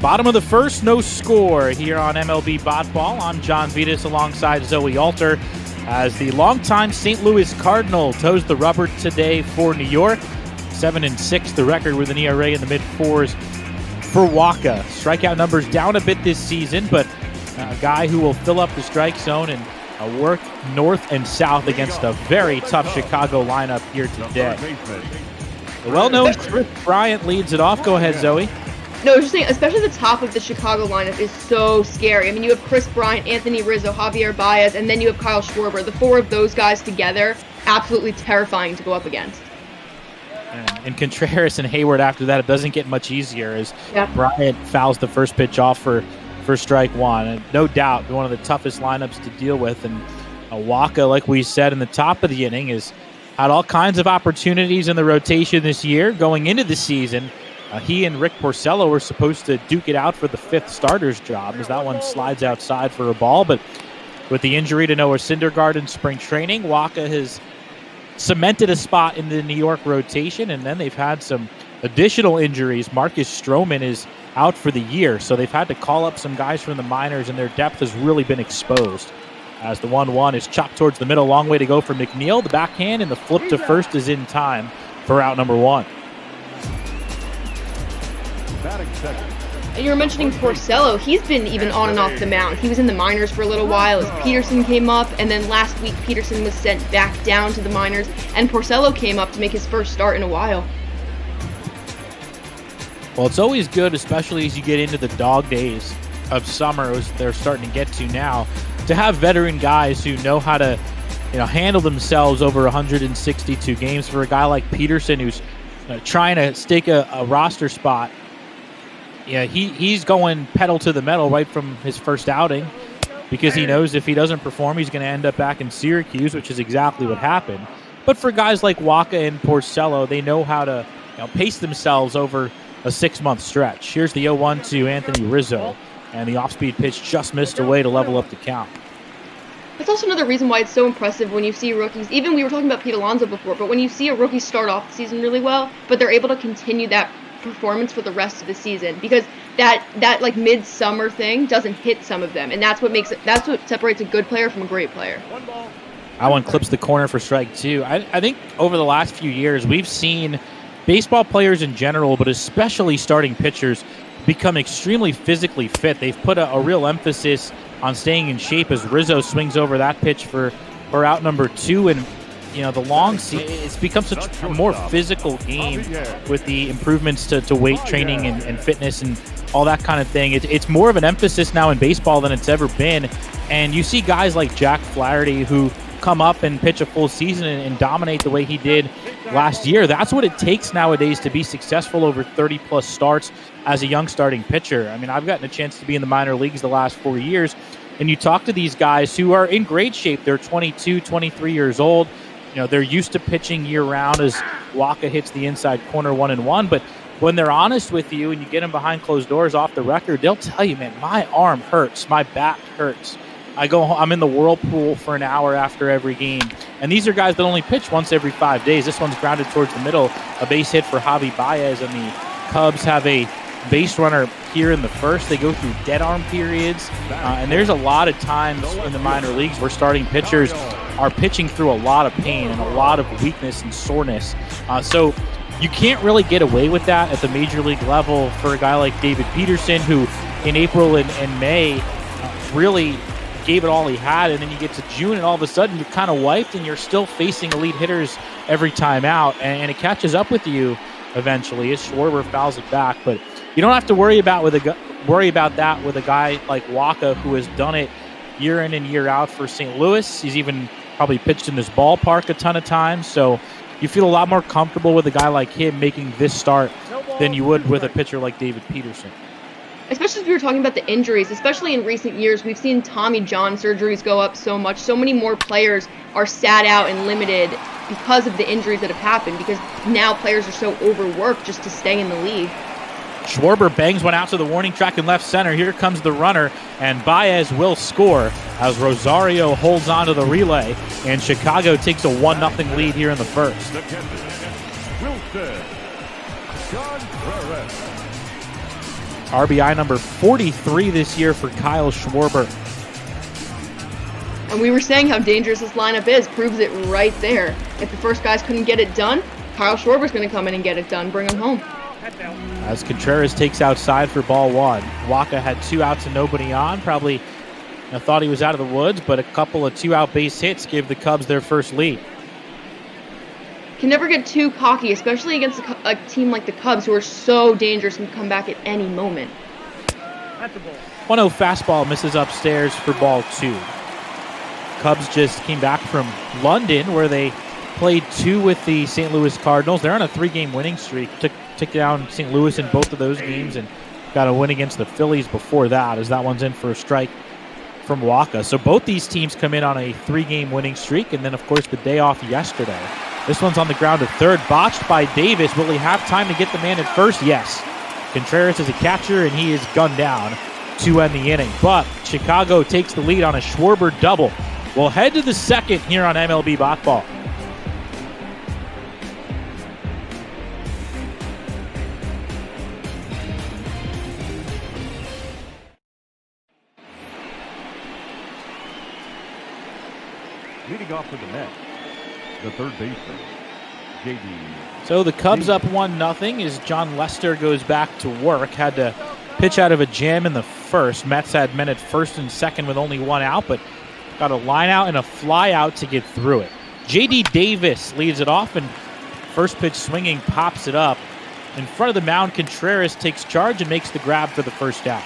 Bottom of the first, no score here on MLB Bot Ball. I'm John Vitas alongside Zoe Alter as the longtime St. Louis Cardinal toes the rubber today for New York. 7-6, the record with an ERA in the mid-4s for Wacha. Strikeout numbers down a bit this season, but a guy who will fill up the strike zone and work north and south against a very tough Chicago lineup here today. The well-known Chris Bryant leads it off. Go ahead, Zoe. No, I was just saying, especially the top of the Chicago lineup is so scary. I mean, you have Chris Bryant, Anthony Rizzo, Javier Baez, and then you have Kyle Schwarber. The four of those guys together, absolutely terrifying to go up against. And Contreras and Hayward after that, it doesn't get much easier as Bryant fouls the first pitch off for strike one. And no doubt, one of the toughest lineups to deal with. And Wacha, like we said in the top of the inning, has had all kinds of opportunities in the rotation this year. Going into the season, he and Rick Porcello were supposed to duke it out for the fifth starter's job as that one slides outside for a ball. But with the injury to Noah Syndergaard in spring training, Wacha has cemented a spot in the New York rotation, and then they've had some additional injuries. Marcus Stroman is out for the year, so they've had to call up some guys from the minors, and their depth has really been exposed. As the 1-1 is chopped towards the middle, long way to go for McNeil. The backhand and the flip to first is in time for out number one. And you were mentioning Porcello. He's been even on and off the mound. He was in the minors for a little while as Peterson came up, and then last week Peterson was sent back down to the minors, and Porcello came up to make his first start in a while. Well, it's always good, especially as you get into the dog days of summer, as they're starting to get to now, to have veteran guys who know how to, handle themselves over 162 games. For a guy like Peterson, who's trying to stake a roster spot, he's going pedal to the metal right from his first outing because he knows if he doesn't perform, he's going to end up back in Syracuse, which is exactly what happened. But for guys like Wacha and Porcello, they know how to pace themselves over a 6-month stretch. Here's the 0-1 to Anthony Rizzo, and the off-speed pitch just missed away to level up the count. That's also another reason why it's so impressive when you see rookies, even we were talking about Pete Alonso before, but when you see a rookie start off the season really well, but they're able to continue that performance for the rest of the season, because that like midsummer thing doesn't hit some of them, and that's what separates a good player from a great player. That one clips the corner for strike two. I think over the last few years we've seen baseball players in general, but especially starting pitchers, become extremely physically fit. They've put a real emphasis on staying in shape as Rizzo swings over that pitch for out number two. And the long it's become such a more physical game with the improvements to weight training and fitness and all that kind of thing. It's more of an emphasis now in baseball than it's ever been. And you see guys like Jack Flaherty who come up and pitch a full season and dominate the way he did last year. That's what it takes nowadays to be successful over 30-plus starts as a young starting pitcher. I mean, I've gotten a chance to be in the minor leagues the last 4 years, and you talk to these guys who are in great shape. They're 22, 23 years old. They're used to pitching year-round as Wacha hits the inside corner 1-1. But when they're honest with you and you get them behind closed doors off the record, they'll tell you, man, my arm hurts, my back hurts. I go home, I'm in the whirlpool for an hour after every game. And these are guys that only pitch once every 5 days. This one's grounded towards the middle, a base hit for Javi Baez, and the Cubs have a base runner here in the first. They go through dead arm periods, and there's a lot of times in the minor leagues where starting pitchers are pitching through a lot of pain and a lot of weakness and soreness. So you can't really get away with that at the major league level for a guy like David Peterson, who in April and May really gave it all he had, and then you get to June and all of a sudden you're kind of wiped and you're still facing elite hitters every time out, and it catches up with you eventually as Schwarber fouls it back. But you don't have to worry about that with a guy like Wacha, who has done it year in and year out for St. Louis. He's even probably pitched in this ballpark a ton of times, so you feel a lot more comfortable with a guy like him making this start than you would with a pitcher like David Peterson. Especially as we were talking about the injuries, especially in recent years, we've seen Tommy John surgeries go up so much. So many more players are sat out and limited because of the injuries that have happened, because now players are so overworked just to stay in the league. Schwarber bangs one out to the warning track in left center. Here comes the runner, and Baez will score as Rosario holds on to the relay, and Chicago takes a 1-0 lead here in the first. The catcher, Wilson Contreras. RBI number 43 this year for Kyle Schwarber. And we were saying how dangerous this lineup is, proves it right there. If the first guys couldn't get it done, Kyle Schwarber's going to come in and get it done, bring him home. As Contreras takes outside for ball one. Wacha had 2 outs and nobody on. Probably thought he was out of the woods, but a couple of 2-out base hits gave the Cubs their first lead. Can never get too cocky, especially against a team like the Cubs, who are so dangerous and can come back at any moment. 1-0 fastball misses upstairs for ball 2. Cubs just came back from London, where they played 2 with the St. Louis Cardinals. They're on a 3-game winning streak. Took down St. Louis in both of those games and got a win against the Phillies before that, as that one's in for a strike from Wacha. So both these teams come in on a 3-game winning streak, and then, of course, the day off yesterday. This one's on the ground to third, botched by Davies. Will he have time to get the man at first? Yes. Contreras is a catcher, and he is gunned down to end the inning. But Chicago takes the lead on a Schwarber double. We'll head to the second here on MLB Bot Ball. Leading off for the Mets, the third baseman, JD. So the Cubs up 1-0 as John Lester goes back to work. Had to pitch out of a jam in the first. Mets had men at first and second with only 1 out, but got a line out and a fly out to get through it. JD Davis leads it off, and first pitch swinging pops it up. In front of the mound, Contreras takes charge and makes the grab for the first out.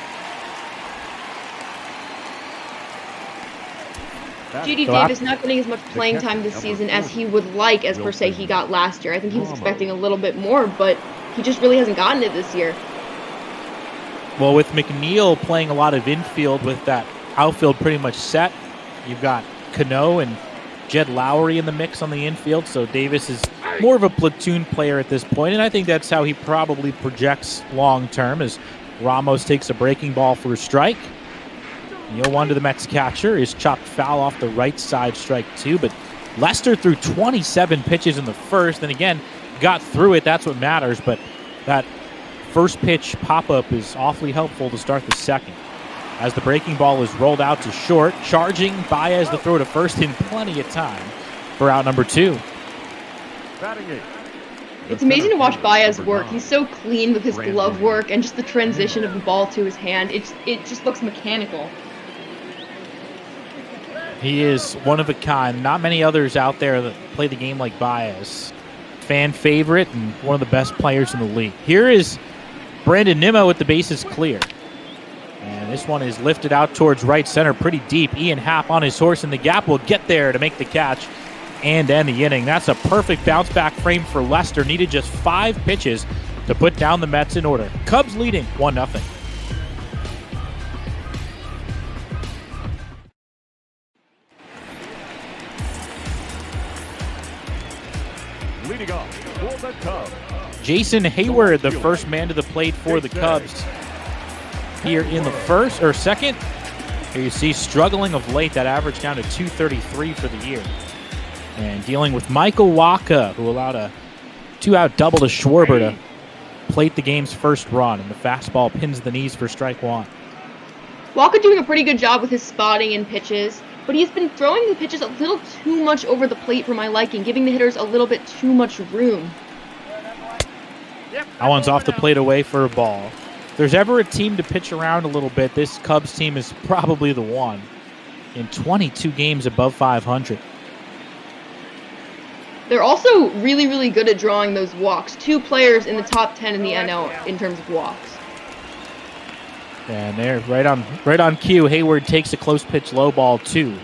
JD Davis not getting as much playing time this season as he would like, as per se he got last year. I think he was expecting a little bit more, but he just really hasn't gotten it this year. Well, with McNeil playing a lot of infield with that outfield pretty much set, you've got Cano and Jed Lowry in the mix on the infield, so Davis is more of a platoon player at this point, and I think that's how he probably projects long-term, as Ramos takes a breaking ball for a strike. 0-1 to the Mets catcher is chopped foul off the right side, strike 2, but Lester threw 27 pitches in the first, and again, got through it. That's what matters, but that first pitch pop-up is awfully helpful to start the second. As the breaking ball is rolled out to short, charging Baez to throw to first in plenty of time for out number 2. It's amazing to watch Baez work. He's so clean with his glove work and just the transition of the ball to his hand. It just looks mechanical. He is one of a kind. Not many others out there that play the game like Baez. Fan favorite and one of the best players in the league. Here is Brandon Nimmo with the bases clear. And this one is lifted out towards right center pretty deep. Ian Happ on his horse in the gap will get there to make the catch and end the inning. That's a perfect bounce back frame for Lester. Needed just 5 pitches to put down the Mets in order. Cubs leading 1-0. Leading off for the Cubs, Jason Hayward, the first man to the plate for the Cubs here in the first or second. Here you see struggling of late, that average down to 233 for the year. And dealing with Michael Wacha, who allowed a 2-out double to Schwarber to plate the game's first run, and the fastball pins the knees for strike 1. Wacha doing a pretty good job with his spotting and pitches, but he's been throwing the pitches a little too much over the plate for my liking, giving the hitters a little bit too much room. That one's off the plate away for a ball. If there's ever a team to pitch around a little bit, this Cubs team is probably the one. In 22 games above 500. They're also really, really good at drawing those walks. 2 players in the top 10 in the NL in terms of walks. And there, right on cue, Hayward takes a close pitch low ball 2.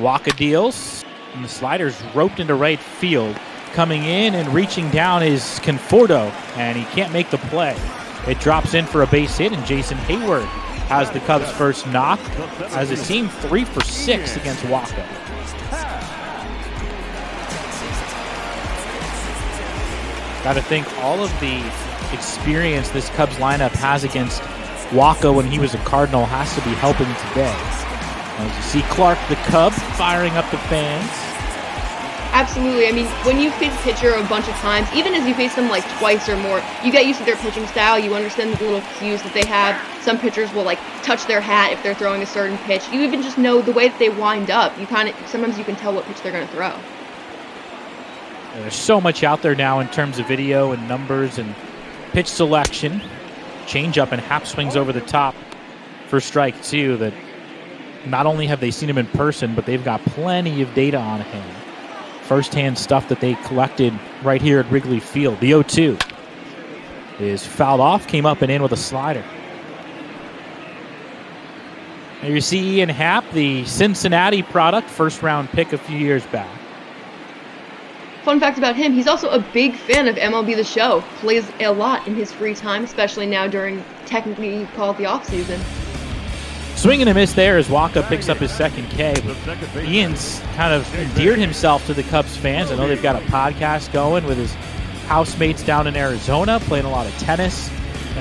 Wacha deals, and the slider's roped into right field. Coming in and reaching down is Conforto, and he can't make the play. It drops in for a base hit, and Jason Hayward has the Cubs' first knock as a team 3 for 6 against Wacha. Got to think all of the experience this Cubs lineup has against Wacha when he was a Cardinal has to be helping today. As you see Clark, the Cub, firing up the fans. Absolutely. I mean, when you face a pitcher a bunch of times, even as you face them like twice or more, you get used to their pitching style. You understand the little cues that they have. Some pitchers will like touch their hat if they're throwing a certain pitch. You even just know the way that they wind up. Sometimes you can tell what pitch they're going to throw. There's so much out there now in terms of video and numbers and pitch selection. Change-up and Hap swings over the top for strike 2 that not only have they seen him in person, but they've got plenty of data on him. First-hand stuff that they collected right here at Wrigley Field. The 0-2 is fouled off, came up and in with a slider. There you see Ian Happ, the Cincinnati product, first-round pick a few years back. Fun fact about him, he's also a big fan of MLB The Show. Plays a lot in his free time, especially now during, technically you call it the off-season. Swing and a miss there as Wacha picks up his second K. But Ian's kind of endeared himself to the Cubs fans. I know they've got a podcast going with his housemates down in Arizona, playing a lot of tennis.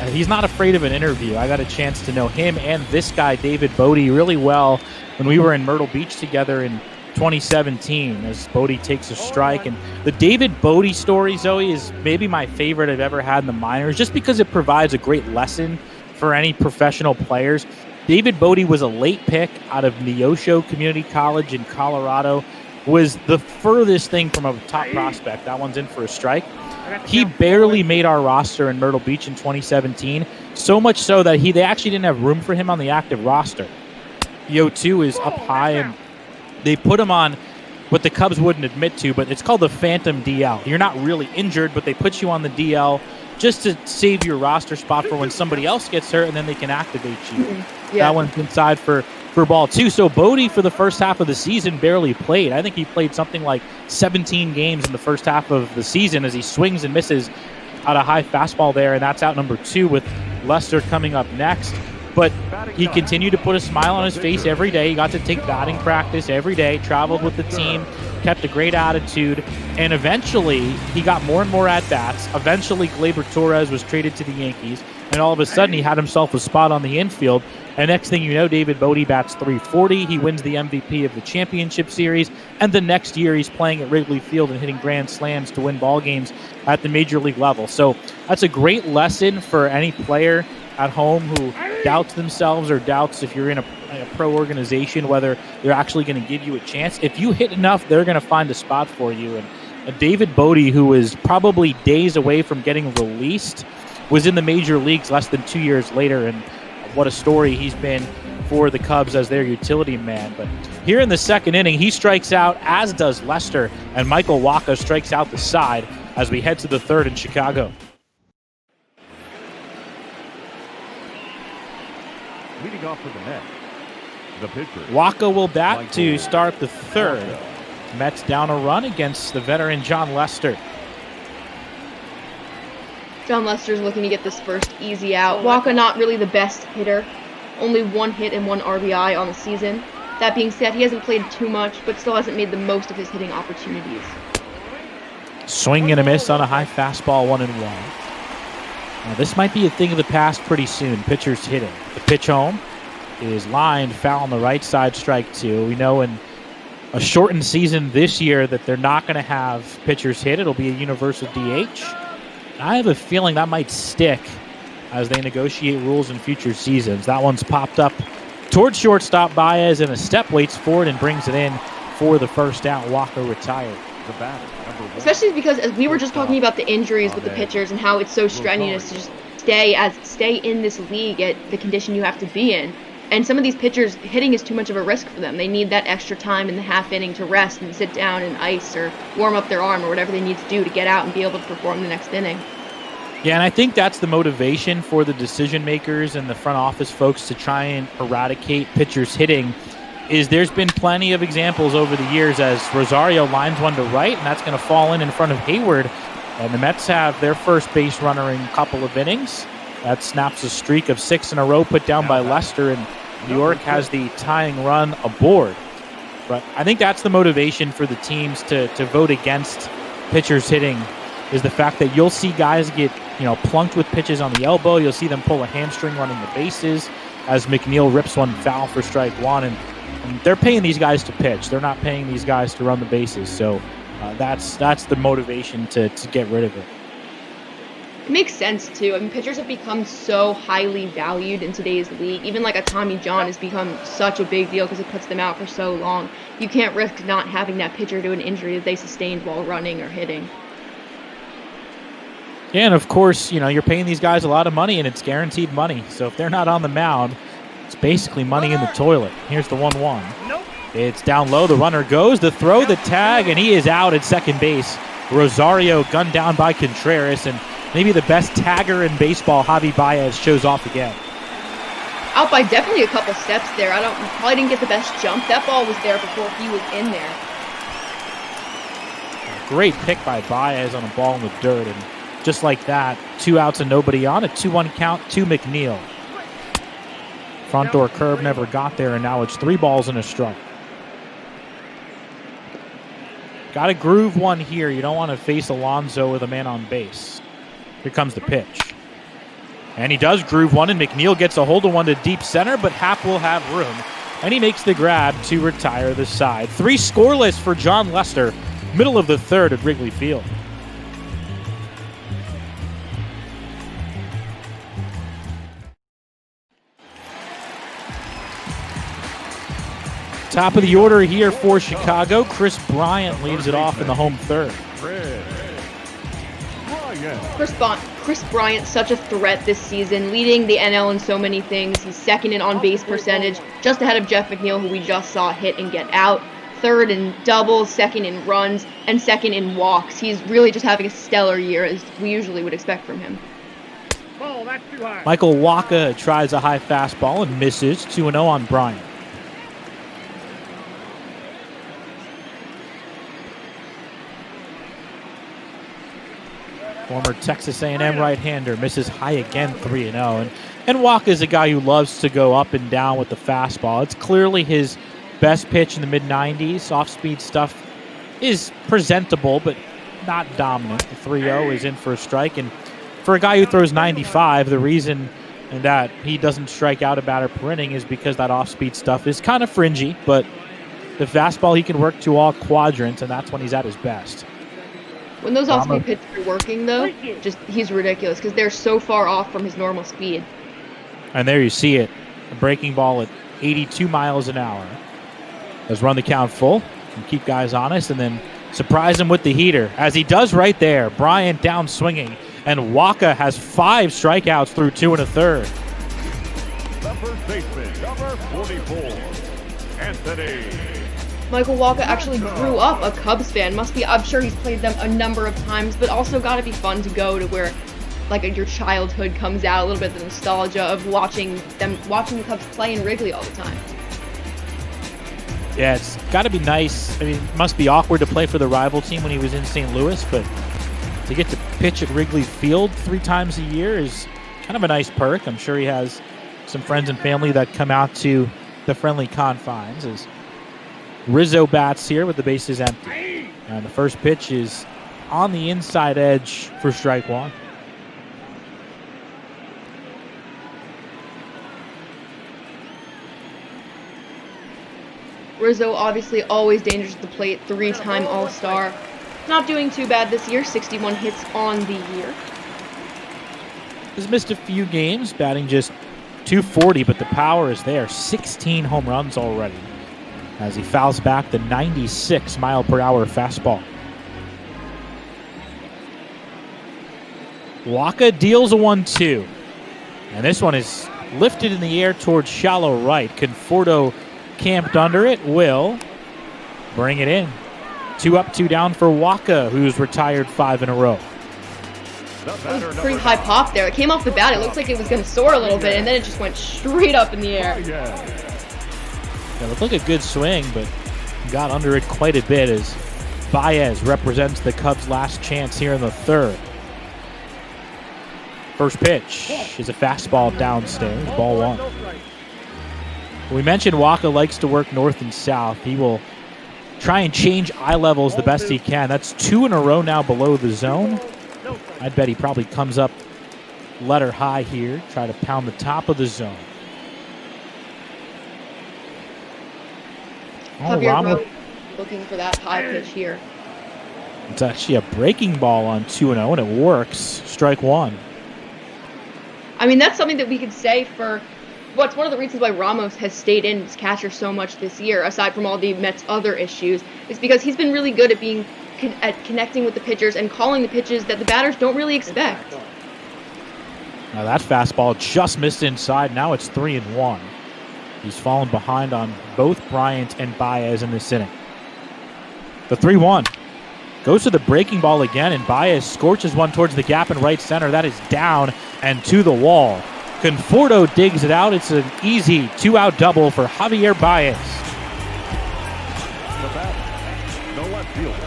He's not afraid of an interview. I got a chance to know him and this guy, David Bodie, really well when we were in Myrtle Beach together in 2017 as Bodie takes a strike. And the David Bodie story, Zoe, is maybe my favorite I've ever had in the minors, just because it provides a great lesson for any professional players. David Bodie was a late pick out of Neosho Community College in Colorado, was the furthest thing from a top prospect. That one's in for a strike. He barely made our roster in Myrtle Beach in 2017, so much so that they actually didn't have room for him on the active roster. The 0-2 is up high, and they put him on what the Cubs wouldn't admit to, but it's called the Phantom DL. You're not really injured, but they put you on the DL just to save your roster spot for when somebody else gets hurt, and then they can activate you. Yeah. That one's inside for ball 2. So Bodie, for the first half of the season, barely played. I think he played something like 17 games in the first half of the season as he swings and misses out a high fastball there, and that's out number 2 with Lester coming up next. But he continued to put a smile on his face every day. He got to take batting practice every day, traveled with the team, kept a great attitude, and eventually he got more and more at-bats. Eventually Gleyber Torres was traded to the Yankees, and all of a sudden he had himself a spot on the infield. And next thing you know, David Bodie bats .340. He wins the MVP of the championship series, and the next year he's playing at Wrigley Field and hitting grand slams to win ball games at the major league level. So that's a great lesson for any player at home who doubts themselves or doubts if you're in a pro organization whether they're actually going to give you a chance. If you hit enough, they're going to find a spot for you. And David Bodie, who was probably days away from getting released, was in the major leagues less than 2 years later, and what a story he's been for the Cubs as their utility man. But here in the second inning, he strikes out, as does Lester, and Michael Wacha strikes out the side as we head to the third in Chicago. Leading off for the Mets, the pitcher. Wacha will bat to start the third. Mets down a run against the veteran John Lester. John Lester's looking to get this first easy out. Wacha not really the best hitter. Only 1 hit and 1 RBI on the season. That being said, he hasn't played too much, but still hasn't made the most of his hitting opportunities. Swing and a miss on a high fastball, 1-1. Now, this might be a thing of the past pretty soon. Pitchers hitting. The pitch home is lined foul on the right side, strike 2. We know in a shortened season this year that they're not going to have pitchers hit. It'll be a universal DH. I have a feeling that might stick as they negotiate rules in future seasons. That one's popped up towards shortstop. Baez in a step, waits for it and brings it in for the first out. Wacha retired. Especially because, as we were just talking about the injuries with the pitchers and how it's so strenuous to just stay in this league at the condition you have to be in. And some of these pitchers, hitting is too much of a risk for them. They need that extra time in the half inning to rest and sit down and ice or warm up their arm or whatever they need to do to get out and be able to perform the next inning. Yeah, and I think that's the motivation for the decision makers and the front office folks to try and eradicate pitchers hitting, is there's been plenty of examples over the years as Rosario lines one to right, and that's going to fall in front of Hayward. And the Mets have their first base runner in a couple of innings. That snaps a streak of 6 in a row put down by Lester, and New York has the tying run aboard. But I think that's the motivation for the teams to vote against pitchers hitting, is the fact that you'll see guys get plunked with pitches on the elbow. You'll see them pull a hamstring running the bases as McNeil rips one foul for strike one. And they're paying these guys to pitch. They're not paying these guys to run the bases. So that's the motivation to get rid of it. It makes sense, too. I mean, pitchers have become so highly valued in today's league. Even like a Tommy John has become such a big deal because it puts them out for so long. You can't risk not having that pitcher to an injury that they sustained while running or hitting. Yeah, and of course, you're paying these guys a lot of money, and it's guaranteed money. So if they're not on the mound, it's basically money in the toilet. Here's the 1-1. It's down low. The runner goes. The throw, the tag, and he is out at second base. Rosario gunned down by Contreras, and maybe the best tagger in baseball, Javi Baez, shows off again. Out by definitely a couple steps there. Probably didn't get the best jump. That ball was there before he was in there. Great pick by Baez on a ball in the dirt, and just like that, 2 outs and nobody on. A 2-1 count to McNeil. Front door curve never got there, and now it's 3 balls and a strike. Got to groove one here. You don't want to face Alonso with a man on base. Here comes the pitch. And he does groove one, and McNeil gets a hold of one to deep center, but Happ will have room. And he makes the grab to retire the side. 3 scoreless for John Lester, middle of the third at Wrigley Field. Top of the order here for Chicago. Chris Bryant leads it off in the home third. Chris Bryant, such a threat this season, leading the NL in so many things. He's second in on-base percentage, just ahead of Jeff McNeil, who we just saw hit and get out. Third in doubles, second in runs, and second in walks. He's really just having a stellar year, as we usually would expect from him. Oh, that's too high. Michael Wacha tries a high fastball and misses. 2-0 on Bryant. Former Texas A&M right-hander misses high again, 3-0. And Wacha is a guy who loves to go up and down with the fastball. It's clearly his best pitch in the mid-90s. Off-speed stuff is presentable, but not dominant. The 3-0 is in for a strike. And for a guy who throws 95, the reason that he doesn't strike out a batter per inning is because that off-speed stuff is kind of fringy, but the fastball he can work to all quadrants, and that's when he's at his best. When those off-speed pitches are working, though, he's ridiculous because they're so far off from his normal speed. And there you see it. A breaking ball at 82 miles an hour. Let's run the count full and keep guys honest and then surprise him with the heater, as he does right there. Bryant down swinging, and Wacha has 5 strikeouts through 2 1/3. The first baseman, number 44, Anthony. Michael Wacha actually grew up a Cubs fan. I'm sure he's played them a number of times, but also got to be fun to go to where, your childhood comes out, a little bit of the nostalgia of watching the Cubs play in Wrigley all the time. Yeah, it's got to be nice. I mean, it must be awkward to play for the rival team when he was in St. Louis, but to get to pitch at Wrigley Field 3 times a year is kind of a nice perk. I'm sure he has some friends and family that come out to the friendly confines. As Rizzo bats here with the bases empty. And the first pitch is on the inside edge for strike one. Rizzo obviously always dangerous at the plate, 3-time All-Star. Not doing too bad this year, 61 hits on the year. Has missed a few games, batting just .240, but the power is there. 16 home runs already, as he fouls back the 96-mile-per-hour fastball. Wacha deals a 1-2. And this one is lifted in the air towards shallow right. Conforto camped under it. Will bring it in. 2 up, 2 down for Wacha, who's retired 5 in a row. It was pretty high pop there. It came off the bat. It looked like it was going to soar a little bit, and then it just went straight up in the air. It looked like a good swing, but got under it quite a bit as Baez represents the Cubs' last chance here in the third. First pitch is a fastball downstairs, ball one. We mentioned Wacha likes to work north and south. He will try and change eye levels the best he can. That's 2 in a row now below the zone. I'd bet he probably comes up letter high here, try to pound the top of the zone. Javier Ramos looking for that high pitch here. It's actually a breaking ball on 2-0, and it works. Strike one. I mean, that's something that we could say for what's one of the reasons why Ramos has stayed in as catcher so much this year, aside from all the Mets' other issues, is because he's been really good at being at connecting with the pitchers and calling the pitches that the batters don't really expect. Now that fastball just missed inside. Now it's 3-1. He's fallen behind on both Bryant and Baez in this inning. The 3-1 goes to the breaking ball again, and Baez scorches one towards the gap in right center. That is down and to the wall. Conforto digs it out. It's an easy 2-out double for Javier Baez. Nola fielder.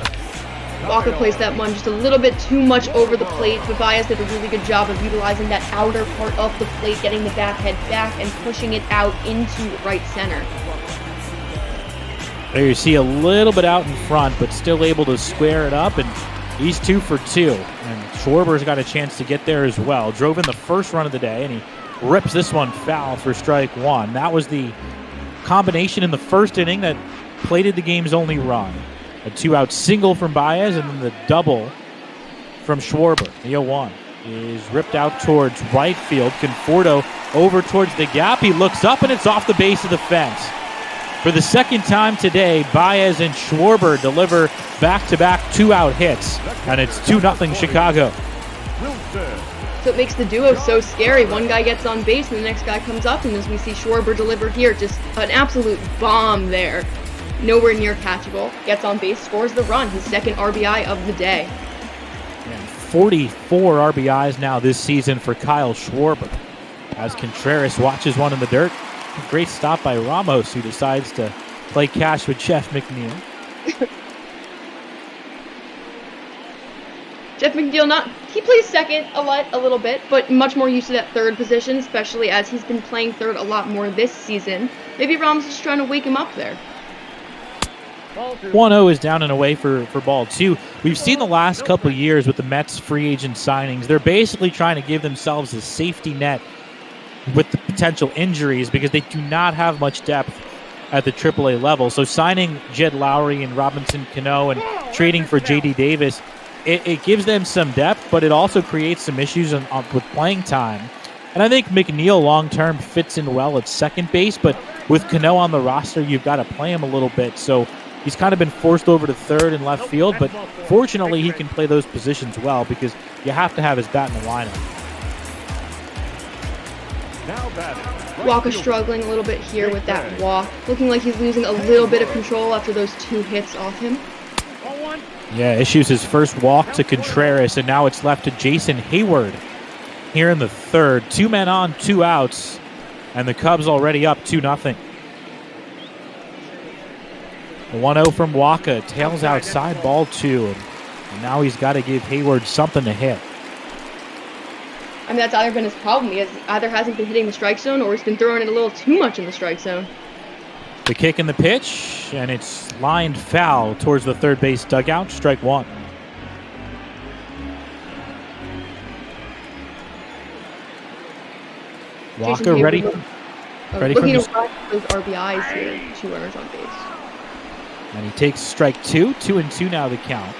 Wacha placed that one just a little bit too much over the plate, but Baez did a really good job of utilizing that outer part of the plate, getting the bat head back and pushing it out into right center. There you see a little bit out in front, but still able to square it up, and he's 2 for 2. And Schwarber's got a chance to get there as well. Drove in the first run of the day, and he rips this one foul for strike one. That was the combination in the first inning that plated the game's only run. A 2-out single from Baez, and then the double from Schwarber. The 0-1 is ripped out towards right field. Conforto over towards the gap. He looks up, and it's off the base of the fence. For the second time today, Baez and Schwarber deliver back-to-back 2-out hits, and it's 2-0 Chicago. So it makes the duo so scary. One guy gets on base, and the next guy comes up, and as we see Schwarber deliver here, just an absolute bomb there. Nowhere near catchable. Gets on base, scores the run, his second RBI of the day. And 44 RBIs now this season for Kyle Schwarber. As Contreras watches one in the dirt. A great stop by Ramos, who decides to play cash with Jeff McNeil. Jeff McNeil, he plays second a little bit, but much more used to that third position, especially as he's been playing third a lot more this season. Maybe Ramos is trying to wake him up there. 1-0 is down and away for ball two. We've seen the last couple of years with the Mets free agent signings, they're basically trying to give themselves a safety net with the potential injuries because they do not have much depth at the AAA level. So signing Jed Lowry and Robinson Cano and trading for J.D. Davis, it gives them some depth, but it also creates some issues with playing time. And I think McNeil long-term fits in well at second base, but with Cano on the roster, you've got to play him a little bit. So he's kind of been forced over to third and left field, but fortunately he can play those positions well because you have to have his bat in the lineup. Wacha struggling a little bit here with that walk. Looking like he's losing a little bit of control after those 2 hits off him. Yeah, issues his first walk to Contreras, and now it's left to Jason Hayward here in the third. 2 men on, 2 outs, and the Cubs already up 2-0. The 1-0 from Wacha, tails outside, ball 2, and now he's got to give Hayward something to hit. I mean, that's either been his problem. He either hasn't been hitting the strike zone or he's been throwing it a little too much in the strike zone. The kick and the pitch, and it's lined foul towards the third base dugout. Strike one. Wacha ready looking to run those RBIs here. 2 runners on base. And he takes strike 2. 2-2 now the count.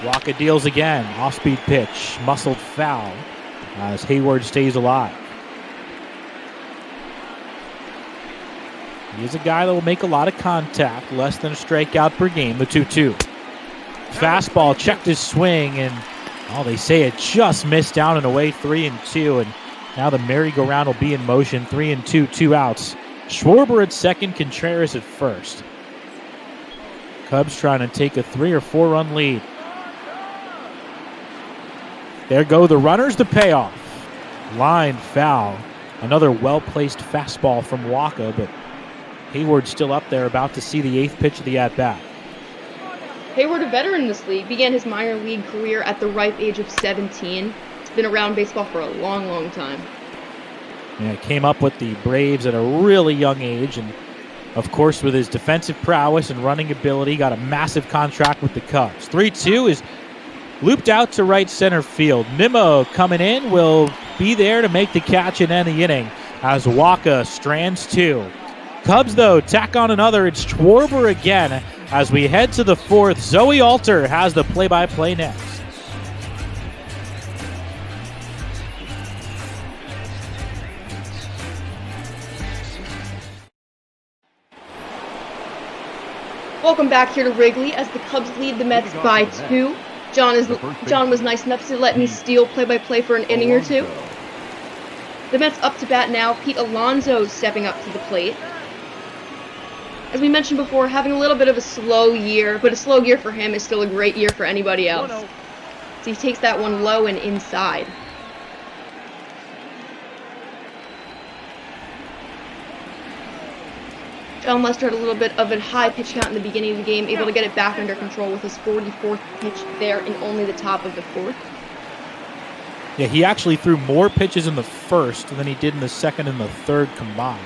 Wacha deals again. Off-speed pitch. Muscled foul as Hayward stays alive. He is a guy that will make a lot of contact. Less than a strikeout per game. The 2-2. Fastball checked his swing, and they say it just missed down and away. 3-2, and now the merry-go-round will be in motion. 3-2, 2 outs. Schwarber at second, Contreras at first. Cubs trying to take a 3 or 4 run lead. There go the runners, the payoff. Line foul Another well-placed fastball from Wacha, but Hayward's still up there, about to see the 8th pitch of the at-bat. Hayward, a veteran in this league, began his minor league career at the ripe age of 17. He's been around baseball for a long, long time. Yeah, came up with the Braves at a really young age, and of course with his defensive prowess and running ability, got a massive contract with the Cubs. 3-2 is looped out to right center field. Nimmo coming in will be there to make the catch and end the inning as Wacha strands 2. Cubs, though, tack on another. It's Schwarber again as we head to the 4th. Zoe Alter has the play-by-play next. Welcome back here to Wrigley as the Cubs lead the Mets by 2. John was nice enough to let me steal play-by-play for an inning or two. The Mets up to bat now. Pete Alonso stepping up to the plate. As we mentioned before, having a little bit of a slow year, but a slow year for him is still a great year for anybody else. So he takes that one low and inside. John Lester had a little bit of a high pitch count in the beginning of the game, able to get it back under control with his 44th pitch there in only the top of the 4th. Yeah, he actually threw more pitches in the 1st than he did in the 2nd and the 3rd combined.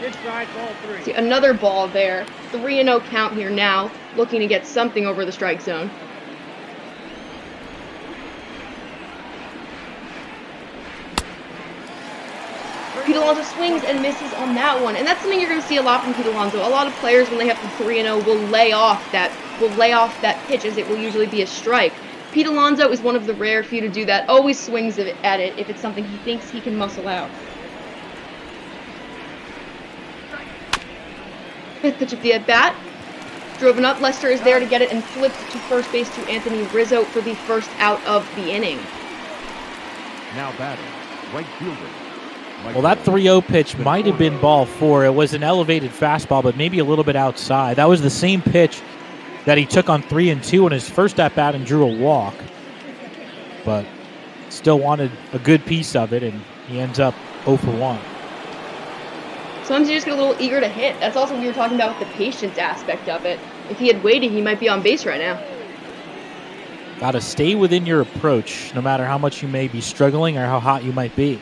Inside ball 3. See, another ball there. 3-0 count here now, looking to get something over the strike zone. Pete Alonso swings and misses on that one, and that's something you're going to see a lot from Pete Alonso. A lot of players, when they have the 3-0, will lay off that pitch, as it will usually be a strike. Pete Alonso is one of the rare few to do that. Always swings at it if it's something he thinks he can muscle out. 5th pitch of the at-bat. Driven up, Lester is there to get it and flips to first base to Anthony Rizzo for the first out of the inning. Now batting, right fielder. Well, that 3-0 pitch might have been ball 4. It was an elevated fastball, but maybe a little bit outside. That was the same pitch that he took on 3-2 in his first at-bat and drew a walk. But still wanted a good piece of it, and he ends up 0 for 1. Sometimes you just get a little eager to hit. That's also what we were talking about with the patience aspect of it. If he had waited, he might be on base right now. Got to stay within your approach, no matter how much you may be struggling or how hot you might be.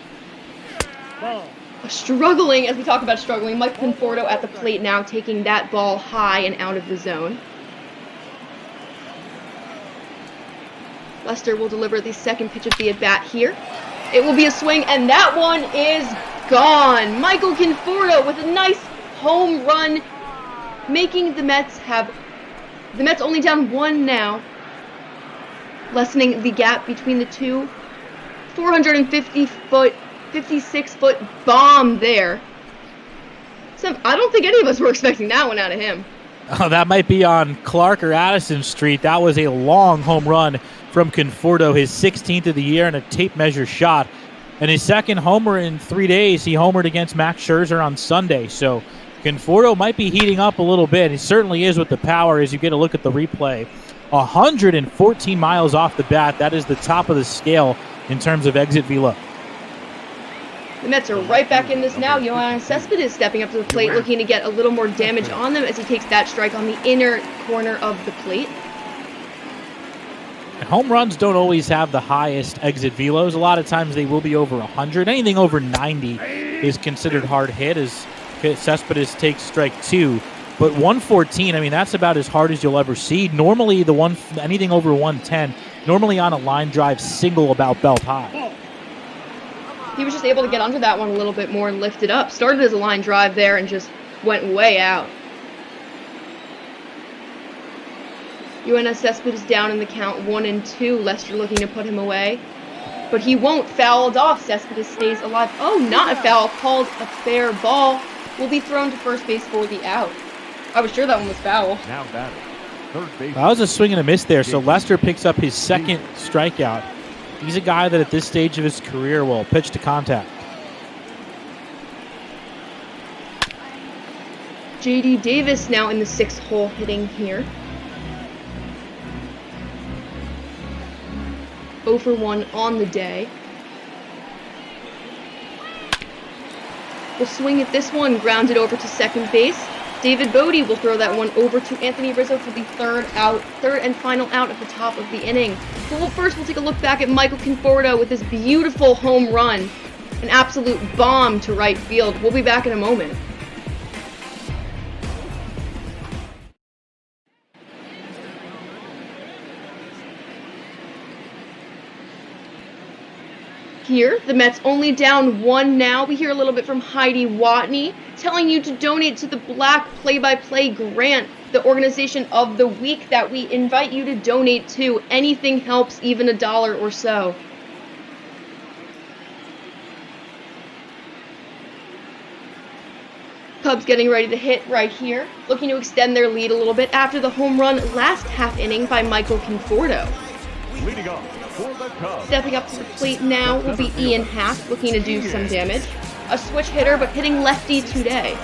Struggling, as we talk about struggling, Mike Conforto at the plate now, taking that ball high and out of the zone. Lester will deliver the 2nd pitch of the at-bat here. It will be a swing, and that one is gone. Michael Conforto with a nice home run, making the Mets only down 1 now, lessening the gap between the two. 56-foot bomb there. I don't think any of us were expecting that one out of him. Oh, that might be on Clark or Addison Street. That was a long home run from Conforto, his 16th of the year and a tape measure shot. And his 2nd homer in 3 days. He homered against Max Scherzer on Sunday. So Conforto might be heating up a little bit. He certainly is with the power as you get a look at the replay. 114 miles off the bat. That is the top of the scale in terms of exit velo. The Mets are right back in this now. Yoenis Cespedes stepping up to the plate, looking to get a little more damage on them as he takes that strike on the inner corner of the plate. And home runs don't always have the highest exit velos. A lot of times they will be over 100. Anything over 90 is considered hard hit as Cespedes takes strike 2. But 114, I mean, that's about as hard as you'll ever see. Normally, anything over 110, normally on a line drive single about belt high. He was just able to get under that one a little bit more and lift it up. Started as a line drive there and just went way out. Yoenis Cespedes down in the count 1-2. Lester looking to put him away. But he won't. Fouled off. Cespedes stays alive. Oh, not a foul. Called a fair ball. Will be thrown to first base for the out. I was sure that one was foul. Now batting, third base. That was a swing and a miss there. So Lester picks up his 2nd strikeout. He's a guy that at this stage of his career will pitch to contact. J.D. Davis now in the 6th hole hitting here. 0 for 1 on the day. will swing at this one, grounded over to second base. David Bodie will throw that one over to Anthony Rizzo for the third and final out at the top of the inning. But first, we'll take a look back at Michael Conforto with his beautiful home run. An absolute bomb to right field. We'll be back in a moment. Here, the Mets only down 1 now. We hear a little bit from Heidi Watney telling you to donate to the Black Play-by-Play Grant, the organization of the week that we invite you to donate to. Anything helps, even $1 or so. Cubs getting ready to hit right here, looking to extend their lead a little bit after the home run last half inning by Michael Conforto. Leading off for the Cubs. Stepping up to the plate now will be Ian Happ, looking to do some damage. A switch hitter, but hitting lefty today.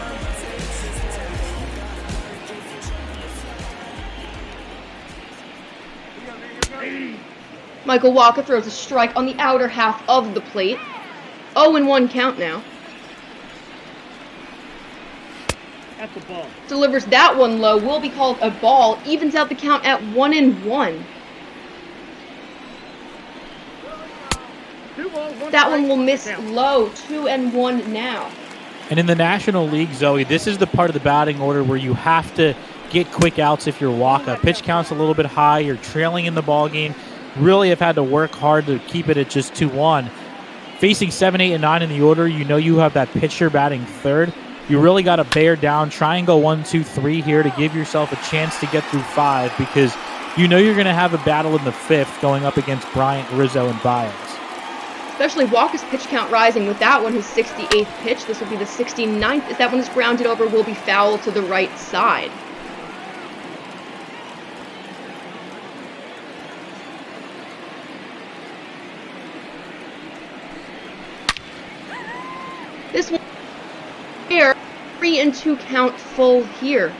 Michael Wacha throws a strike on the outer half of the plate. 0-1 count now. That's a ball. Delivers that one low, will be called a ball. Evens out the count at 1-1. That one will miss low, 2-1 now. And in the National League, Zoe, this is the part of the batting order where you have to get quick outs if you're Wacha. Pitch count's a little bit high, you're trailing in the ball game. Really have had to work hard to keep it at just 2-1. Facing 7, 8, and 9 in the order, you know you have that pitcher batting third. You really got to bear down, try and go 1, 2, 3 here to give yourself a chance to get through 5, because you know you're going to have a battle in the 5th going up against Bryant, Rizzo, and Baez. Especially Walker's pitch count rising with that one, his 68th pitch. This will be the 69th. As that one is grounded over, will be foul to the right side. This one here, 3-2 count full here.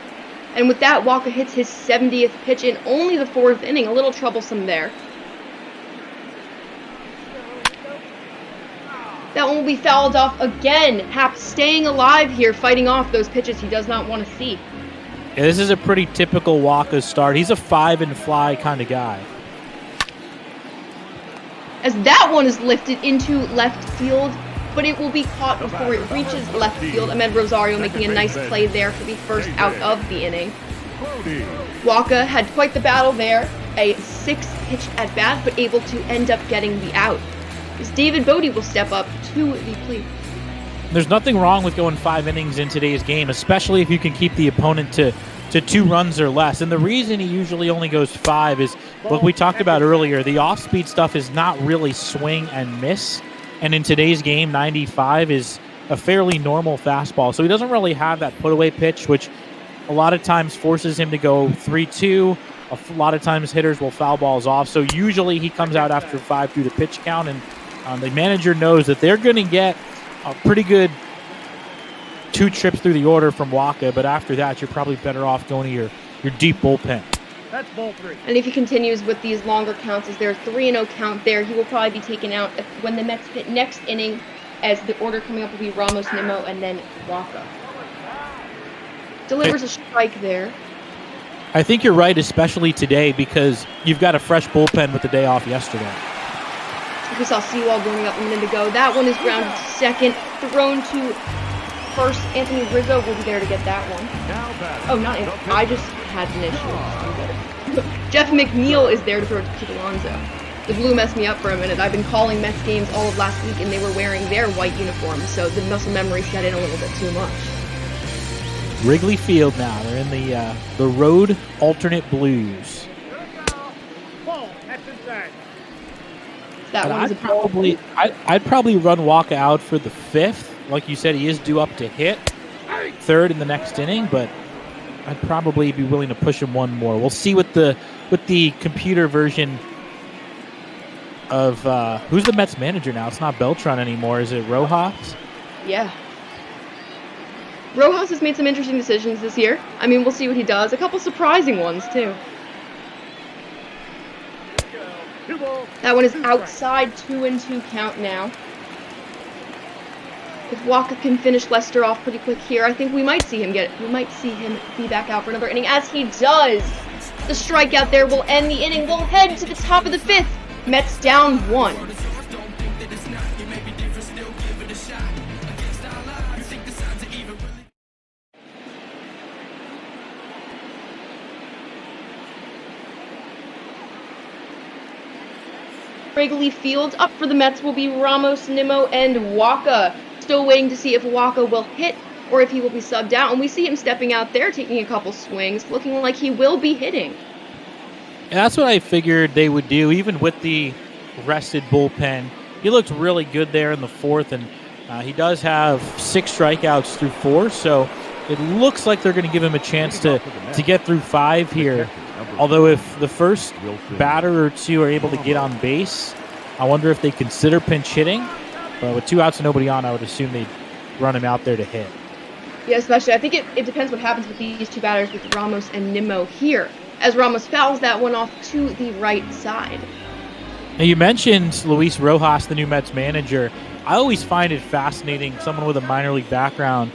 And with that, Wacha hits his 70th pitch in only the 4th inning. A little troublesome there. That one will be fouled off again. Happ staying alive here, fighting off those pitches he does not want to see. Yeah, this is a pretty typical Wacha start. He's a 5-and-fly kind of guy. As that one is lifted into left field, but it will be caught before it reaches left field. Ahmed Rosario making a nice play there for the first out of the inning. Wacha had quite the battle there. A 6-pitch at bat, but able to end up getting the out. As David Bodie will step up to the plate. There's nothing wrong with going 5 innings in today's game, especially if you can keep the opponent to 2 runs or less. And the reason he usually only goes 5 is, what we talked about earlier, the off-speed stuff is not really swing and miss. And in today's game, 95 is a fairly normal fastball. So he doesn't really have that put-away pitch, which a lot of times forces him to go 3-2. A lot of times hitters will foul balls off. So usually he comes out after 5 through the pitch count, and the manager knows that they're going to get a pretty good 2 trips through the order from Wacha, but after that, you're probably better off going to your deep bullpen. That's ball 3. And if he continues with these longer counts, as there's 3-0 count there, he will probably be taken out when the Mets hit next inning, as the order coming up will be Ramos, Nimmo, and then Wacha. Delivers a strike there. I think you're right, especially today, because you've got a fresh bullpen with the day off yesterday. We saw Seawall going up a minute ago. That one is grounded to second, thrown to first. Anthony Rizzo will be there to get that one. Oh, not Anthony. I just had an issue. Jeff McNeil is there to throw it to Pete Alonso. The blue messed me up for a minute. I've been calling Mets games all of last week, and they were wearing their white uniforms, so the muscle memory set in a little bit too much. Wrigley Field now. They're in the road alternate blues. Ball. That's inside. That one is I'd probably run Wacha out for the 5th. Like you said, he is due up to hit 3rd in the next inning, but I'd probably be willing to push him 1 more. We'll see with the computer version of who's the Mets manager now. It's not Beltran anymore. Is it Rojas? Yeah. Rojas has made some interesting decisions this year. I mean, we'll see what he does. A couple surprising ones, too. That one is outside, 2-2 count now. If Wacha can finish Lester off pretty quick here, I think we might see him be back out for another inning. As he does, the strikeout there will end the inning. We'll head to the top of the 5th. Mets down 1. Wrigley Field. Up for the Mets will be Ramos, Nimmo, and Wacha. Still waiting to see if Wacha will hit or if he will be subbed out. And we see him stepping out there, taking a couple swings, looking like he will be hitting. And that's what I figured they would do, even with the rested bullpen. He looked really good there in the 4th, and he does have 6 strikeouts through 4, so it looks like they're going to give him a chance to get through 5 here. Although if the first batter or 2 are able to get on base, I wonder if they consider pinch hitting. But with 2 outs and nobody on, I would assume they'd run him out there to hit. Yeah, especially. I think it depends what happens with these 2 batters with Ramos and Nimmo here, as Ramos fouls that one off to the right side. Now you mentioned Luis Rojas, the new Mets manager. I always find it fascinating, someone with a minor league background,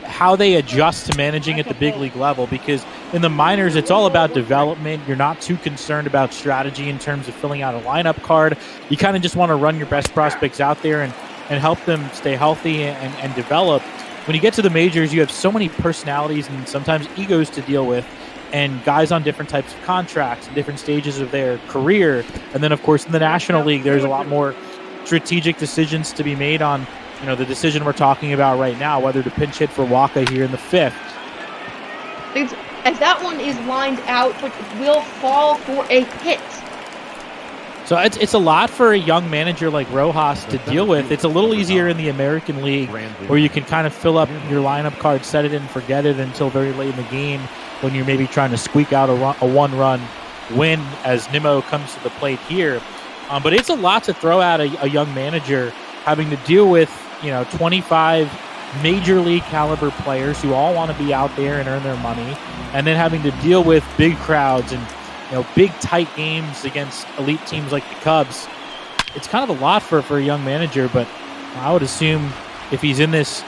how they adjust to managing at the big league level, because in the minors, it's all about development. You're not too concerned about strategy in terms of filling out a lineup card. You kind of just want to run your best prospects out there and help them stay healthy and develop. When you get to the majors, you have so many personalities and sometimes egos to deal with, and guys on different types of contracts and different stages of their career. And then, of course, in the National League, there's a lot more strategic decisions to be made on, the decision we're talking about right now, whether to pinch hit for Wacha here in the 5th. As that one is lined out, but will fall for a hit. So it's a lot for a young manager like Rojas to deal with. It's a little easier in the American League, where you can kind of fill up your lineup card, set it and forget it until very late in the game when you're maybe trying to squeak out a one-run win as Nimmo comes to the plate here. But it's a lot to throw at a young manager, having to deal with 25 major league caliber players who all want to be out there and earn their money, and then having to deal with big crowds and big tight games against elite teams like the Cubs. It's kind of a lot for a young manager, but I would assume if he's in this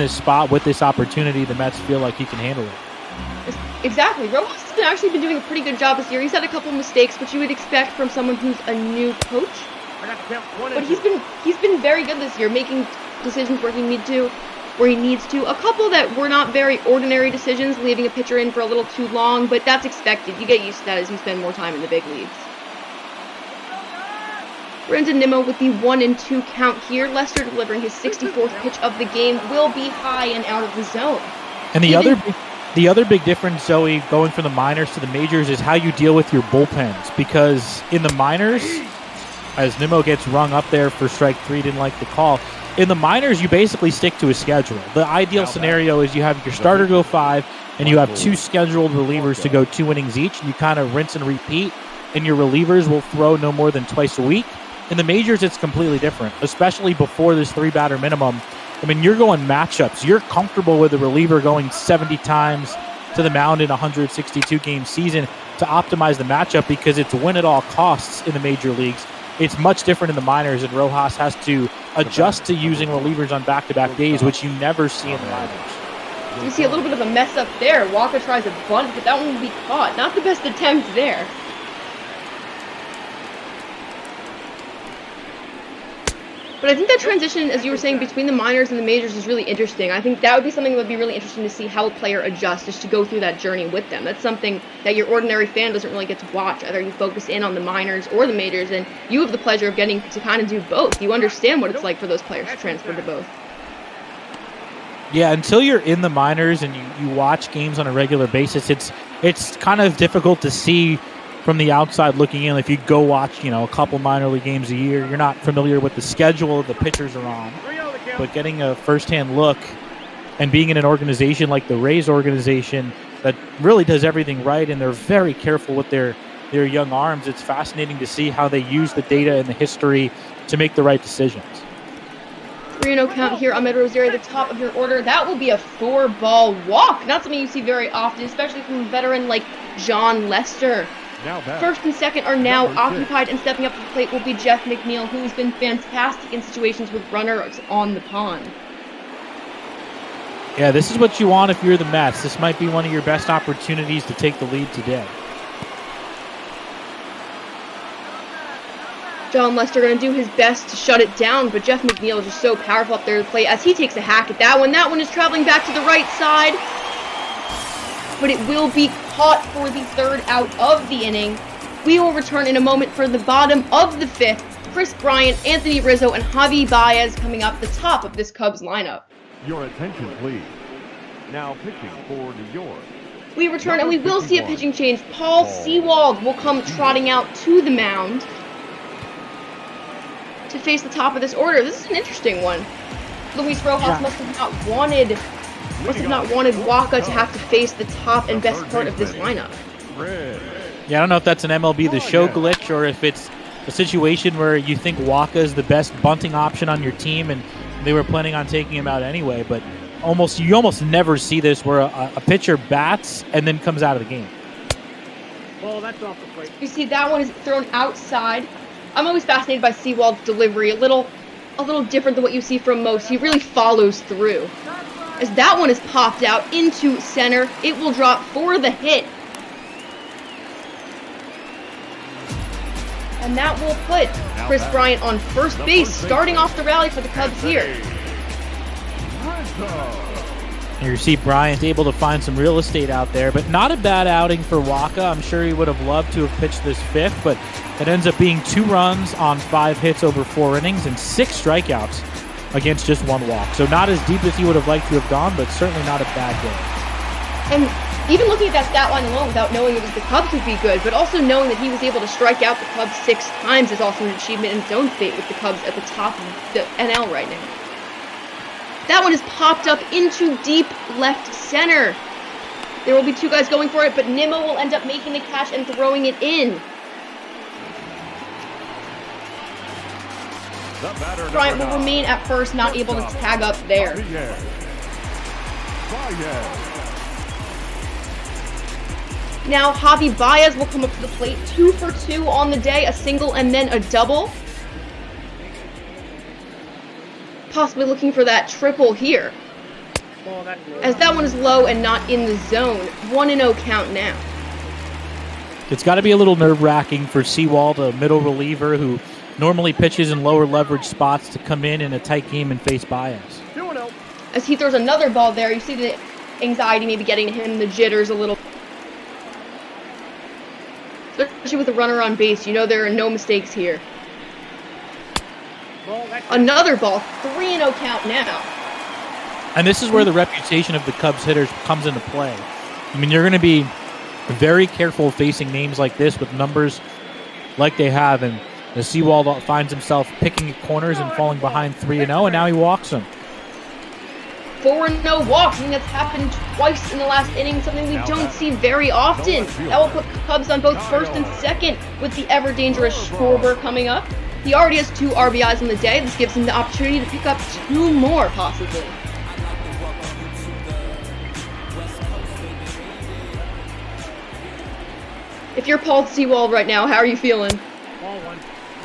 spot with this opportunity, the Mets feel like he can handle it. Exactly. Rojas has actually been doing a pretty good job this year. He's had a couple mistakes, which you would expect from someone who's a new coach. But he's been very good this year, making decisions where he needs to. A couple that were not very ordinary decisions, leaving a pitcher in for a little too long, but that's expected. You get used to that as you spend more time in the big leagues. Brendan Nimmo with the 1-2 count here. Lester delivering his 64th pitch of the game will be high and out of the zone. And the other big difference, Zoe, going from the minors to the majors is how you deal with your bullpens. Because in the minors, as Nimmo gets rung up there for strike 3, didn't like the call. In the minors, you basically stick to a schedule. The ideal scenario is you have your starter go 5, and you have 2 scheduled relievers to go 2 innings each, and you kind of rinse and repeat, and your relievers will throw no more than twice a week. In the majors, it's completely different, especially before this 3-batter minimum. I mean, you're going matchups. You're comfortable with a reliever going 70 times to the mound in a 162-game season to optimize the matchup, because it's win at all costs in the major leagues. It's much different in the minors, and Rojas has to adjust to using relievers on back-to-back days, which you never see in the minors. You see a little bit of a mess up there. Wacha tries a bunt, but that one will be caught. Not the best attempt there. But I think that transition, as you were saying, between the minors and the majors is really interesting. I think that would be something that would be really interesting to see how a player adjusts, just to go through that journey with them. That's something that your ordinary fan doesn't really get to watch. Either you focus in on the minors or the majors, and you have the pleasure of getting to kind of do both. You understand what it's like for those players to transfer to both. Yeah, until you're in the minors and you watch games on a regular basis, it's kind of difficult to see from the outside looking in. If you go watch, a couple minor league games a year, you're not familiar with the schedule the pitchers are on. But getting a firsthand look and being in an organization like the Rays organization that really does everything right, and they're very careful with their young arms, it's fascinating to see how they use the data and the history to make the right decisions. 3-0 count here. Ahmed Rosario, the top of your order. That will be a 4-ball walk. Not something you see very often, especially from a veteran like John Lester. First and second are now occupied, and stepping up to the plate will be Jeff McNeil, who's been fantastic in situations with runners on the pond. Yeah, this is what you want if you're the Mets. This might be one of your best opportunities to take the lead today. John Lester going to do his best to shut it down, but Jeff McNeil is just so powerful up there to play as he takes a hack at that one. That one is traveling back to the right side, but it will be caught for the third out of the inning. We will return in a moment for the bottom of the fifth. Chris Bryant, Anthony Rizzo, and Javi Baez coming up the top of this Cubs lineup. Your attention, please. Now pitching for New York. We return and we will see a pitching change. Paul Sewald will come trotting out to the mound to face the top of this order. This is an interesting one. Luis Rojas must have not wanted Wacha to have to face the top and best part of this lineup. Yeah, I don't know if that's an MLB The Show glitch or if it's a situation where you think Wacha is the best bunting option on your team and they were planning on taking him out anyway, but you almost never see this where a pitcher bats and then comes out of the game. Ball, that's off the plate. You see that one is thrown outside. I'm always fascinated by Sewald's delivery, a little different than what you see from most. He really follows through. As that one is popped out into center, it will drop for the hit. And that will put Chris Bryant on first base, starting off the rally for the Cubs here. Here you see Bryant able to find some real estate out there, but not a bad outing for Wacha. I'm sure he would have loved to have pitched this fifth, but it ends up being 2 runs on 5 hits over 4 innings and 6 strikeouts against just 1 walk. So not as deep as he would have liked to have gone, but certainly not a bad day. And even looking at that stat line alone without knowing it was the Cubs would be good, but also knowing that he was able to strike out the Cubs 6 times is also an achievement in its own fate with the Cubs at the top of the NL right now. That one is popped up into deep left center. There will be 2 guys going for it, but Nimmo will end up making the catch and throwing it in. Bryant will remain at first, not able to tag up there. Now Javi Baez will come up to the plate, 2 for 2 on the day, a single and then a double. Possibly looking for that triple here. As that one is low and not in the zone. 1-0 count now. It's got to be a little nerve-wracking for Sewald, a middle reliever who normally pitches in lower leverage spots, to come in a tight game and face Baez. As he throws another ball there, you see the anxiety maybe getting to him, the jitters a little. Especially with a runner on base, you know there are no mistakes here. Another ball, 3-0 count now. And this is where the reputation of the Cubs hitters comes into play. I mean, you're going to be very careful facing names like this with numbers like they have, and the Sewald finds himself picking at corners and falling behind 3-0, and now he walks them. 4-0 walks, and that's happened twice in the last inning, something we don't see very often. That will put Cubs on both first and second with the ever-dangerous Schwarber coming up. He already has 2 RBIs on the day. This gives him the opportunity to pick up 2 more, possibly. If you're Paul Sewald right now, how are you feeling?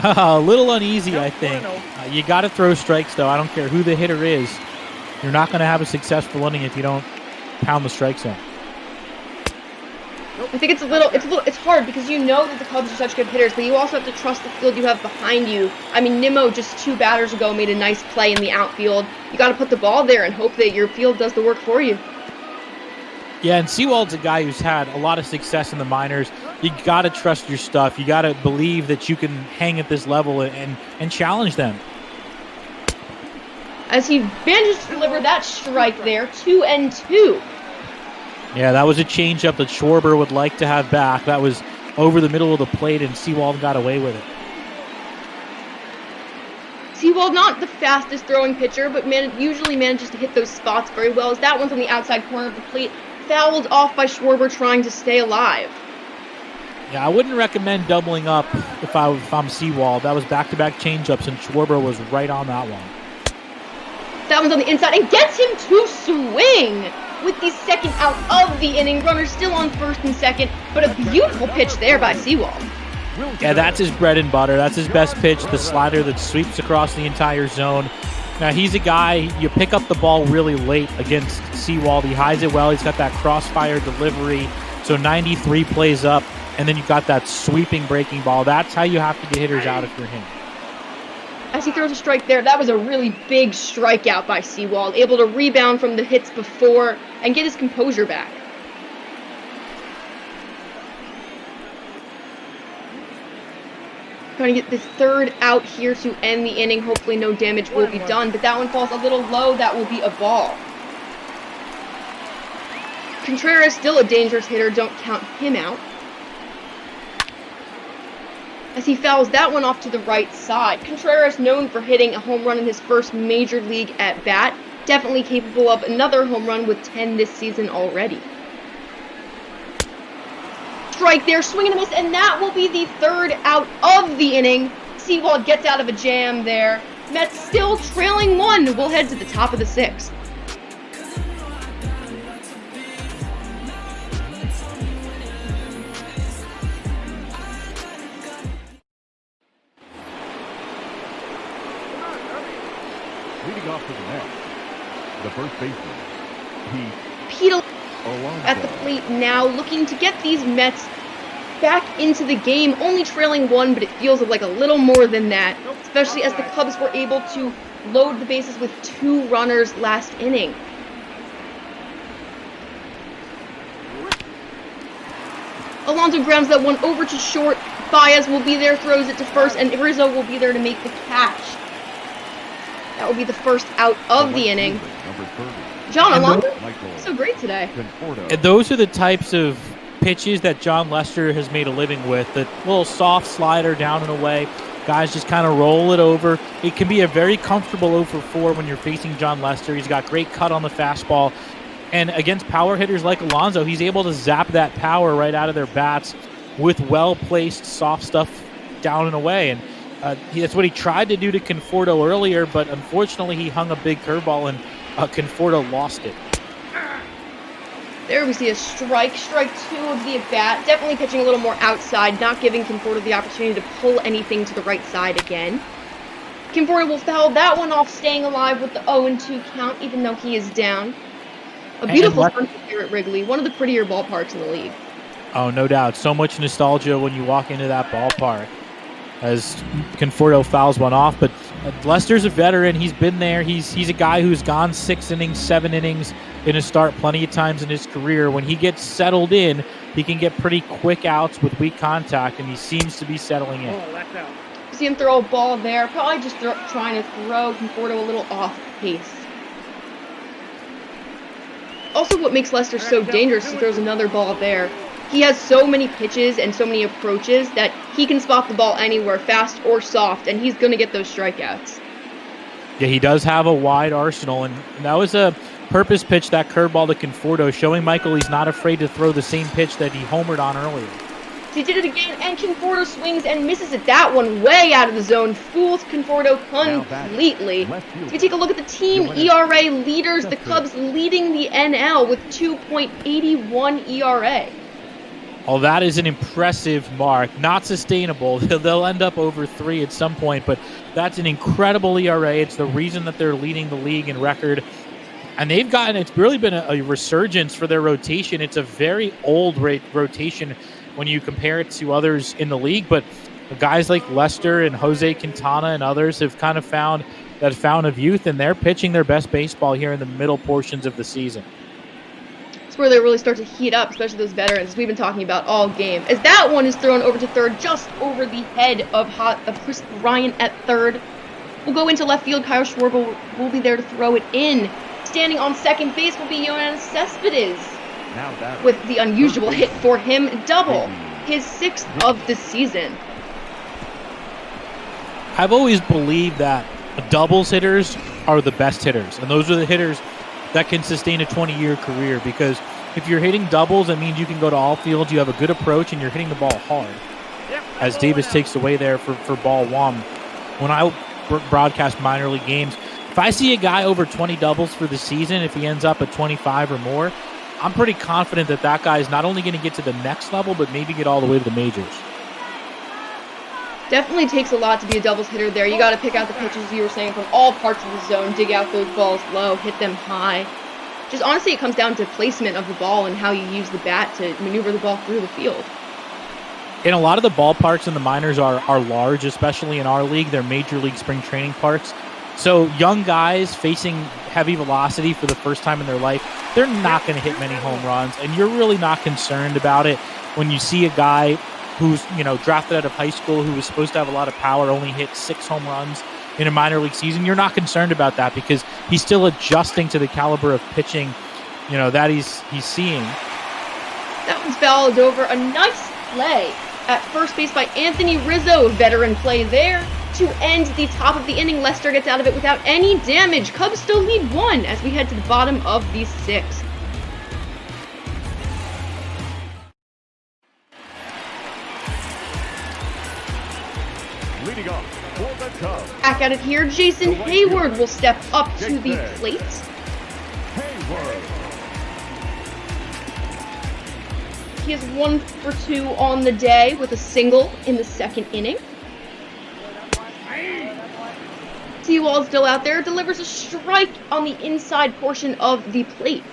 A little uneasy, I think. You got to throw strikes, though. I don't care who the hitter is. You're not going to have a successful inning if you don't pound the strike zone. I think it's hard because you know that the Cubs are such good hitters, but you also have to trust the field you have behind you. I mean, Nimmo just 2 batters ago made a nice play in the outfield. You got to put the ball there and hope that your field does the work for you. Yeah, and Sewald's a guy who's had a lot of success in the minors. You got to trust your stuff. You got to believe that you can hang at this level and challenge them. As he manages to deliver that strike there, 2-2. Yeah, that was a changeup that Schwarber would like to have back. That was over the middle of the plate, and Sewald got away with it. Sewald, not the fastest throwing pitcher, but usually manages to hit those spots very well. As that one's on the outside corner of the plate, fouled off by Schwarber trying to stay alive. Yeah, I wouldn't recommend doubling up if I'm Sewald. That was back-to-back changeups, and Schwarber was right on that one. That one's on the inside and gets him to swing with the second out of the inning. Runner still on first and second, but a beautiful pitch there by Sewald. Yeah, that's his bread and butter. That's his best pitch, the slider that sweeps across the entire zone. Now, he's a guy, you pick up the ball really late against Seawald. He hides it well. He's got that crossfire delivery. So 93 plays up, and then you've got that sweeping breaking ball. That's how you have to get hitters out if you're him. As he throws a strike there, that was a really big strikeout by Seawald, able to rebound from the hits before and get his composure back. Trying to get this third out here to end the inning. Hopefully no damage will be done, but that one falls a little low. That will be a ball. Contreras, still a dangerous hitter. Don't count him out. As he fouls that one off to the right side. Contreras, known for hitting a home run in his first major league at bat, definitely capable of another home run with 10 this season already. Strike there, swing and a miss, and that will be the third out of the inning. Seawald gets out of a jam there. Mets still trailing 1. We'll head to the top of the 6th. Leading off to the net, the first baseman, Pete at the plate now, looking to get these Mets back into the game, only trailing 1, but it feels like a little more than that, especially as the Cubs were able to load the bases with 2 runners last inning. Alonso grounds that one over to short. Baez will be there, throws it to first, and Rizzo will be there to make the catch. That will be the first out of the inning. John Alonso, so great today. And those are the types of pitches that John Lester has made a living with. The little soft slider down and away. Guys just kind of roll it over. It can be a very comfortable 0-for-4 when you're facing John Lester. He's got great cut on the fastball. And against power hitters like Alonso, he's able to zap that power right out of their bats with well-placed soft stuff down and away. And that's what he tried to do to Conforto earlier, but unfortunately he hung a big curveball and Conforto lost it. There we see a strike 2 of the at-bat. Definitely pitching a little more outside, not giving Conforto the opportunity to pull anything to the right side again. Conforto will foul that one off, staying alive with the 0-2 count, even though he is down. A beautiful sunset here at Wrigley, one of the prettier ballparks in the league. Oh, no doubt. So much nostalgia when you walk into that ballpark as Conforto fouls one off. But Lester's a veteran. He's been there. He's a guy who's gone 6 innings, 7 innings in a start plenty of times in his career. When he gets settled in, he can get pretty quick outs with weak contact, and he seems to be settling in. Oh, that's out. See him throw a ball there. Probably just trying to throw Conforto a little off pace. Also, what makes Lester so dangerous is he throws another ball there. He has so many pitches and so many approaches that he can spot the ball anywhere, fast or soft, and he's going to get those strikeouts. Yeah, he does have a wide arsenal, and that was a purpose pitch, that curveball to Conforto, showing Michael he's not afraid to throw the same pitch that he homered on earlier. He did it again, and Conforto swings and misses it. That one way out of the zone. Fools Conforto completely. If you take a look at the team ERA leaders, the Cubs leading the NL with 2.81 ERA. Oh, that is an impressive mark. Not sustainable. They'll end up over 3 at some point, but that's an incredible ERA. It's the reason that they're leading the league in record. And it's really been a resurgence for their rotation. It's a very old rotation when you compare it to others in the league, but guys like Lester and Jose Quintana and others have kind of found that fountain of youth, and they're pitching their best baseball here in the middle portions of the season. It's where they really start to heat up, especially those veterans we've been talking about all game. As that one is thrown over to third, just over the head of Chris Bryant at third. We'll go into left field. Kyle Schwarber will be there to throw it in. Standing on second base will be Yoenis Cespedes, with the unusual hit for him, double, his 6th of the season. I've always believed that doubles hitters are the best hitters, and those are the hitters that can sustain a 20-year career, because if you're hitting doubles, that means you can go to all fields, you have a good approach, and you're hitting the ball hard. As Davis takes away there for ball 1. When I broadcast minor league games, if I see a guy over 20 doubles for the season, if he ends up at 25 or more, I'm pretty confident that that guy is not only going to get to the next level, but maybe get all the way to the majors. Definitely takes a lot to be a doubles hitter there. You got to pick out the pitches, you were saying, from all parts of the zone, dig out those balls low, hit them high. Just honestly, it comes down to placement of the ball and how you use the bat to maneuver the ball through the field. And a lot of the ballparks in the minors are large, especially in our league. They're major league spring training parks. So young guys facing heavy velocity for the first time in their life, they're not going to hit many home runs. And you're really not concerned about it when you see a guy who's, drafted out of high school, who was supposed to have a lot of power, only hit 6 home runs in a minor league season. You're not concerned about that because he's still adjusting to the caliber of pitching, that he's seeing. That one's fouled over. A nice play at first base by Anthony Rizzo. Veteran play there to end the top of the inning. Lester gets out of it without any damage. Cubs still lead 1 as we head to the bottom of the 6th. Leading off for the Cubs, Back at it here, Jason Hayward will step up to the plate. Hayward. He is 1 for 2 on the day with a single in the 2nd inning. Seawall still out there, delivers a strike on the inside portion of the plate.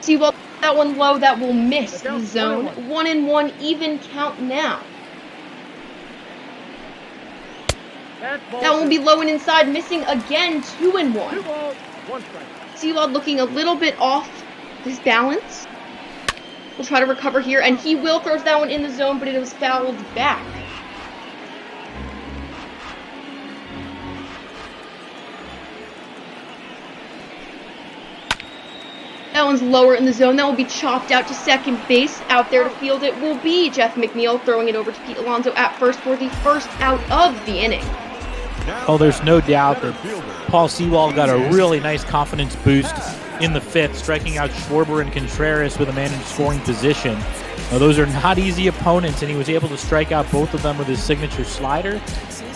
Seawall, that one low, that will miss the zone. 1-1, even count now. That will be low and inside, missing again, 2-1. 2 balls, 1 strike. Seawald looking a little bit off his balance. We'll try to recover here, and he will throw that one in the zone, but it was fouled back. That one's lower in the zone. That will be chopped out to second base. Out there to field it will be Jeff McNeil, throwing it over to Pete Alonso at first for the first out of the inning. Oh, there's no doubt that Paul Sewald got a really nice confidence boost in the 5th, striking out Schwarber and Contreras with a man in scoring position. Now, those are not easy opponents, and he was able to strike out both of them with his signature slider.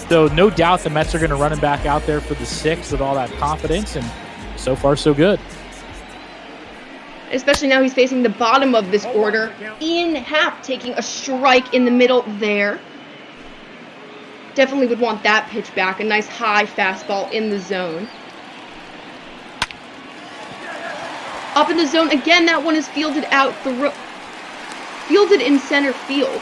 So no doubt the Mets are going to run him back out there for the 6th with all that confidence, and so far so good. Especially now he's facing the bottom of this order. Ian Happ taking a strike in the middle there. Definitely would want that pitch back. A nice high fastball in the zone. Up in the zone again. That one is fielded out. Fielded in center field.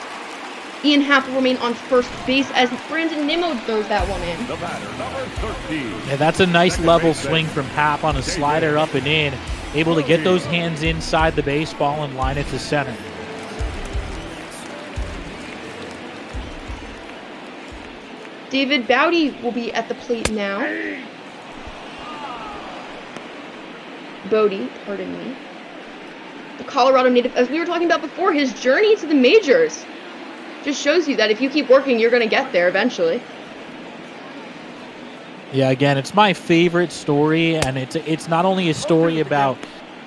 Ian Happ will remain on first base as Brandon Nimmo throws that one in. The batter, number 13. Yeah, that's a nice level swing from Happ on a slider up and in. Able to get those hands inside the baseball and line it to center. David Bowdy will be at the plate now. Bodie, pardon me. The Colorado native, as we were talking about before, his journey to the majors just shows you that if you keep working, you're going to get there eventually. Yeah, again, it's my favorite story, and it's not only a story about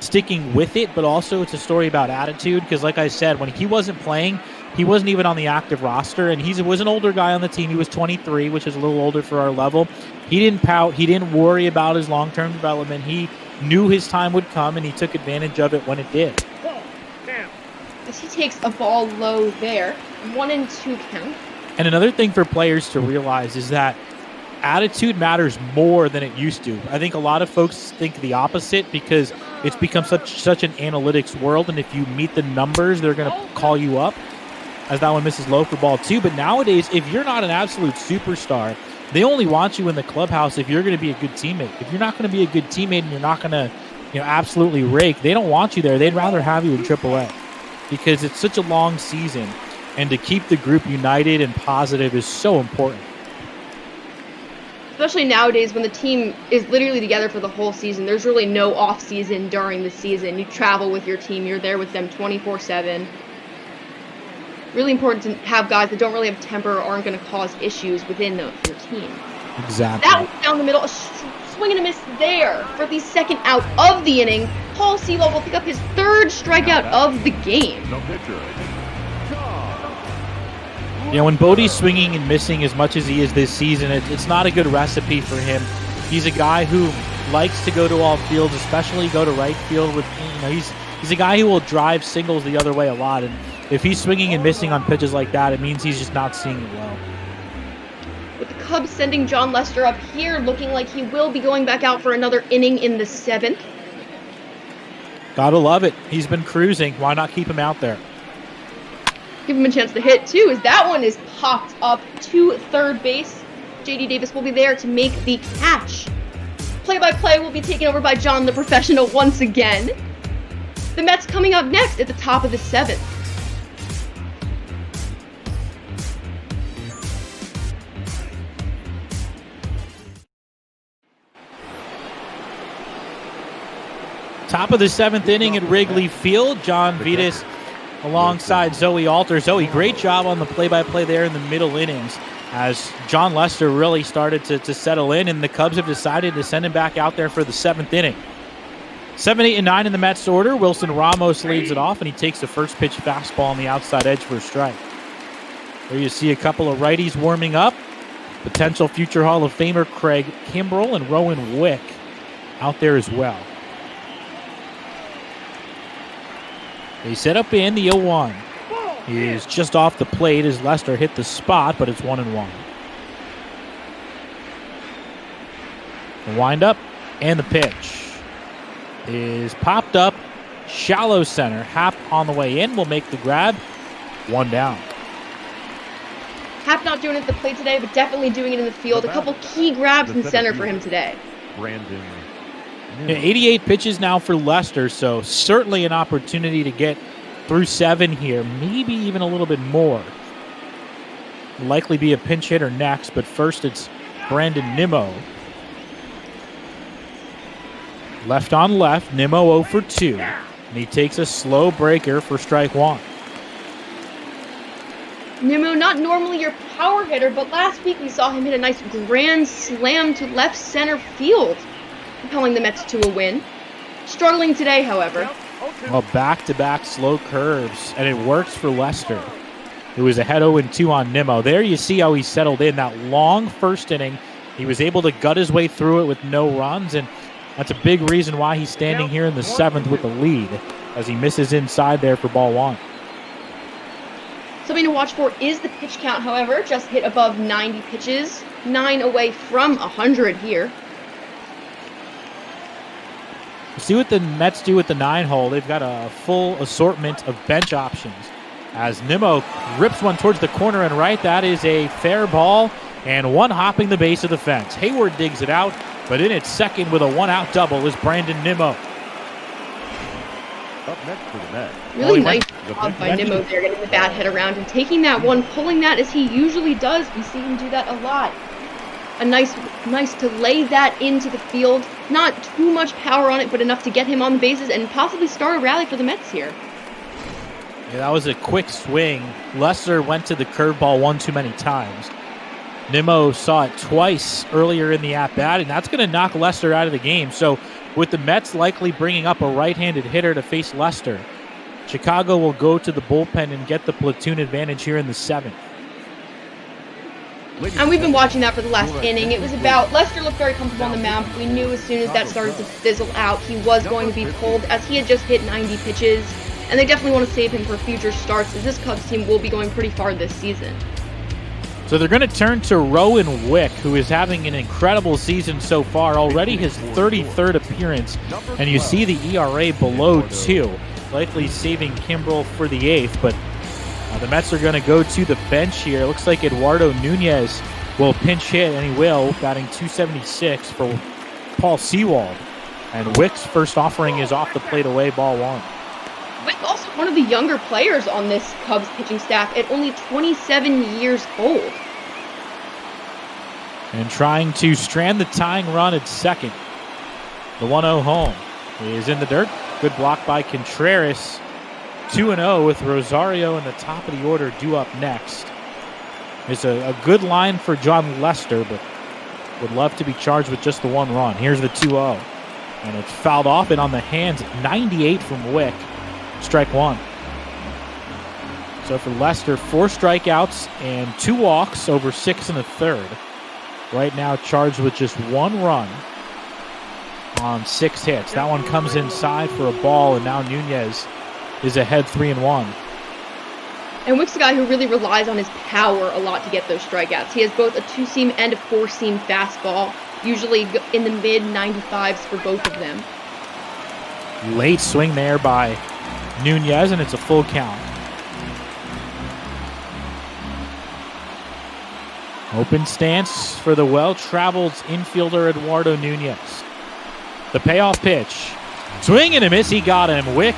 sticking with it, but also it's a story about attitude, because like I said, when he wasn't playing, he wasn't even on the active roster, and he was an older guy on the team. He was 23, which is a little older for our level. He didn't pout. He didn't worry about his long-term development. He knew his time would come, and he took advantage of it when it did. As he takes a ball low there, 1-2 count. And another thing for players to realize is that attitude matters more than it used to. I think a lot of folks think the opposite because it's become such an analytics world, and if you meet the numbers, they're going to call you up, as that one misses low for ball 2. But nowadays, if you're not an absolute superstar, they only want you in the clubhouse if you're going to be a good teammate. If you're not going to be a good teammate and you're not going to, absolutely rake, they don't want you there. They'd rather have you in AAA because it's such a long season, and to keep the group united and positive is so important. Especially nowadays when the team is literally together for the whole season. There's really no off season during the season. You travel with your team. You're there with them 24/7. Really important to have guys that don't really have temper or aren't going to cause issues within your team. Exactly. That one down the middle, a swing and a miss there for the second out of the inning. Paul Sewell will pick up his 3rd strikeout of the game. No pitcher. When Bodie's swinging and missing as much as he is this season, it's not a good recipe for him. He's a guy who likes to go to all fields, especially go to right field. With he's a guy who will drive singles the other way a lot, and if he's swinging and missing on pitches like that, it means he's just not seeing it well. With the Cubs sending John Lester up here, looking like he will be going back out for another inning in the 7th. Gotta love it. He's been cruising. Why not keep him out there? Give him a chance to hit, too, as that one is popped up to third base. J.D. Davis will be there to make the catch. Play-by-play will be taken over by John the Professional once again. The Mets coming up next at the top of the 7th. Top of the 7th inning at Wrigley Field. John Vitas alongside Zoe Alter. Zoe, great job on the play-by-play there in the middle innings as John Lester really started to settle in, and the Cubs have decided to send him back out there for the 7th inning. 7, 8, and 9 in the Mets order. Wilson Ramos leads it off, and he takes the first pitch fastball on the outside edge for a strike. There you see a couple of righties warming up. Potential future Hall of Famer Craig Kimbrell and Rowan Wick out there as well. They set up in the 0-1. He is just off the plate as Lester hit the spot, but it's 1-1. The windup and the pitch is popped up shallow center. Happ on the way in will make the grab. 1 down. Happ not doing it at the plate today, but definitely doing it in the field. A couple key grabs in center for him today. Brandon. 88 pitches now for Lester, so certainly an opportunity to get through 7 here, maybe even a little bit more. Likely be a pinch hitter next, but first it's Brandon Nimmo. Left on left, Nimmo 0 for 2, and he takes a slow breaker for strike 1. Nimmo, not normally your power hitter, but last week we saw him hit a nice grand slam to left center field, propelling the Mets to a win. Struggling today, however. Well, back-to-back slow curves, and it works for Lester, who is ahead 0-2 on Nimmo. There you see how he settled in. That long first inning, he was able to gut his way through it with no runs, and that's a big reason why he's standing here in the 7th with the lead, as he misses inside there for ball 1. Something to watch for is the pitch count, however. Just hit above 90 pitches, 9 away from 100 here. See what the Mets do with the 9-hole. They've got a full assortment of bench options. As Nimmo rips one towards the corner and right, that is a fair ball, and one hopping the base of the fence. Hayward digs it out, but in its second with a 1-out double is Brandon Nimmo. Up next for the Mets. Really nice job by Nimmo there, getting the bat hit around and taking that one, pulling that as he usually does. We see him do that a lot. A nice to lay that into the field. Not too much power on it, but enough to get him on the bases and possibly start a rally for the Mets here. Yeah, that was a quick swing. Lester went to the curveball one too many times. Nimmo saw it twice earlier in the at-bat, and that's going to knock Lester out of the game. So with the Mets likely bringing up a right-handed hitter to face Lester, Chicago will go to the bullpen and get the platoon advantage here in the 7th. And we've been watching that for the last inning. It was about, Lester looked very comfortable on the mound, but we knew as soon as that started to fizzle out, he was going to be pulled, as he had just hit 90 pitches. And they definitely want to save him for future starts, as this Cubs team will be going pretty far this season. So they're going to turn to Rowan Wick, who is having an incredible season so far, already his 33rd appearance, and you see the ERA below 2, likely saving Kimbrell for the 8th, but the Mets are going to go to the bench here. Looks like Eduardo Nunez will pinch hit, and he will, batting .276 for Paul Sewald. And Wick's first offering is off the plate away, ball 1. Wick also one of the younger players on this Cubs pitching staff at only 27 years old. And trying to strand the tying run at second. The 1-0 home is in the dirt. Good block by Contreras. 2-0 with Rosario in the top of the order due up next. It's a good line for John Lester, but would love to be charged with just the 1 run. Here's the 2-0. And it's fouled off and on the hands. 98 from Wick. Strike 1. So for Lester, 4 strikeouts and 2 walks over 6 1/3. Right now charged with just 1 run. on 6 hits. That one comes inside for a ball, and now Nunez is ahead 3-1. And Wick's a guy who really relies on his power a lot to get those strikeouts. He has both a 2-seam and a 4-seam fastball, usually in the mid-95s for both of them. Late swing there by Nunez, and it's a full count. Open stance for the well-traveled infielder Eduardo Nunez. The payoff pitch. Swing and a miss, he got him. Wick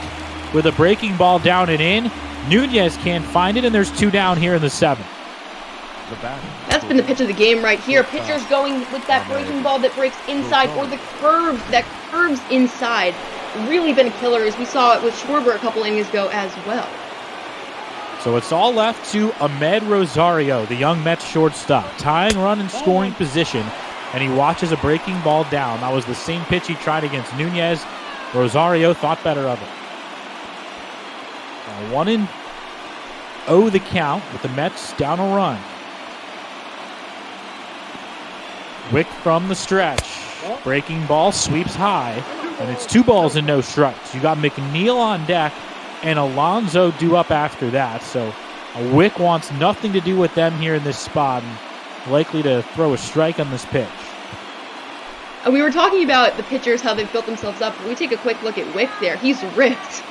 with a breaking ball down and in. Nunez can't find it, and there's 2 down here in the 7th. That's been the pitch of the game right here. Pitchers going with that breaking ball that breaks inside, or the curve that curves inside. Really been a killer, as we saw it with Schwarber a couple innings ago as well. So it's all left to Ahmed Rosario, the young Mets shortstop, tying run in scoring position, and he watches a breaking ball down. That was the same pitch he tried against Nunez. Rosario thought better of it. 1-0 the count with the Mets down a run. Wick from the stretch. Breaking ball sweeps high, and it's 2 balls and no strikes. You got McNeil on deck and Alonso due up after that. So Wick wants nothing to do with them here in this spot, and likely to throw a strike on this pitch. We were talking about the pitchers, how they've built themselves up. We take a quick look at Wick there. He's ripped.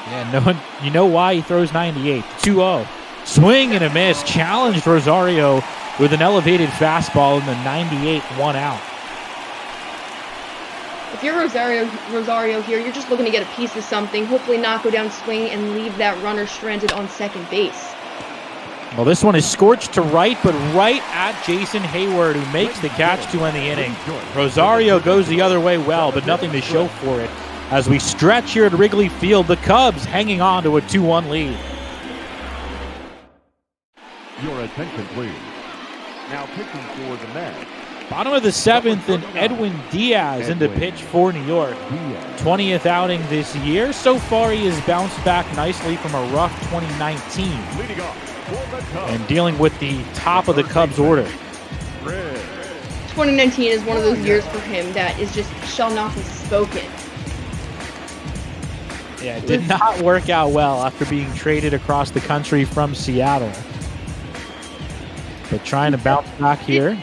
Yeah, no one, you know why he throws 98. 2-0. Swing and a miss. Challenged Rosario with an elevated fastball in the 98, 1 out. If you're Rosario here, you're just looking to get a piece of something, hopefully not go down swing and leave that runner stranded on second base. Well, this one is scorched to right, but right at Jason Hayward, who makes the catch to end the inning. Rosario goes the other way well, but nothing to show for it. As we stretch here at Wrigley Field, the Cubs hanging on to a 2-1 lead. Your attention, please. Now pitching for the Mets. Bottom of the 7th, and Edwin Diaz in to pitch for New York. 20th outing this year. So far, he has bounced back nicely from a rough 2019. And dealing with the top of the Cubs order. 2019 is one of those years for him that is just shall not be spoken. Yeah, it did not work out well after being traded across the country from Seattle. But trying to bounce back here.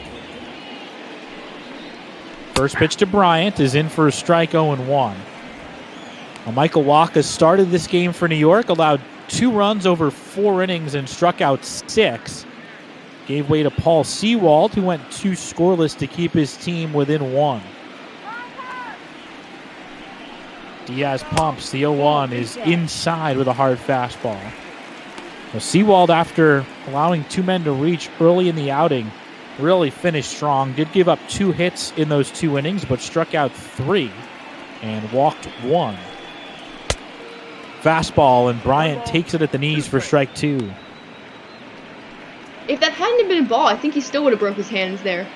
First pitch to Bryant is in for a strike, 0-1. Well, Michael Wacha started this game for New York, allowed 2 runs over 4 innings and struck out 6. Gave way to Paul Sewald, who went 2 scoreless to keep his team within 1. Diaz pumps. The 0-1 is inside with a hard fastball. Well, Sewald, after allowing 2 men to reach early in the outing, really finished strong. Did give up 2 hits in those 2 innings, but struck out 3 and walked 1. Fastball, and Bryant takes it at the knees for strike 2. If that hadn't been a ball, I think he still would have broke his hands there.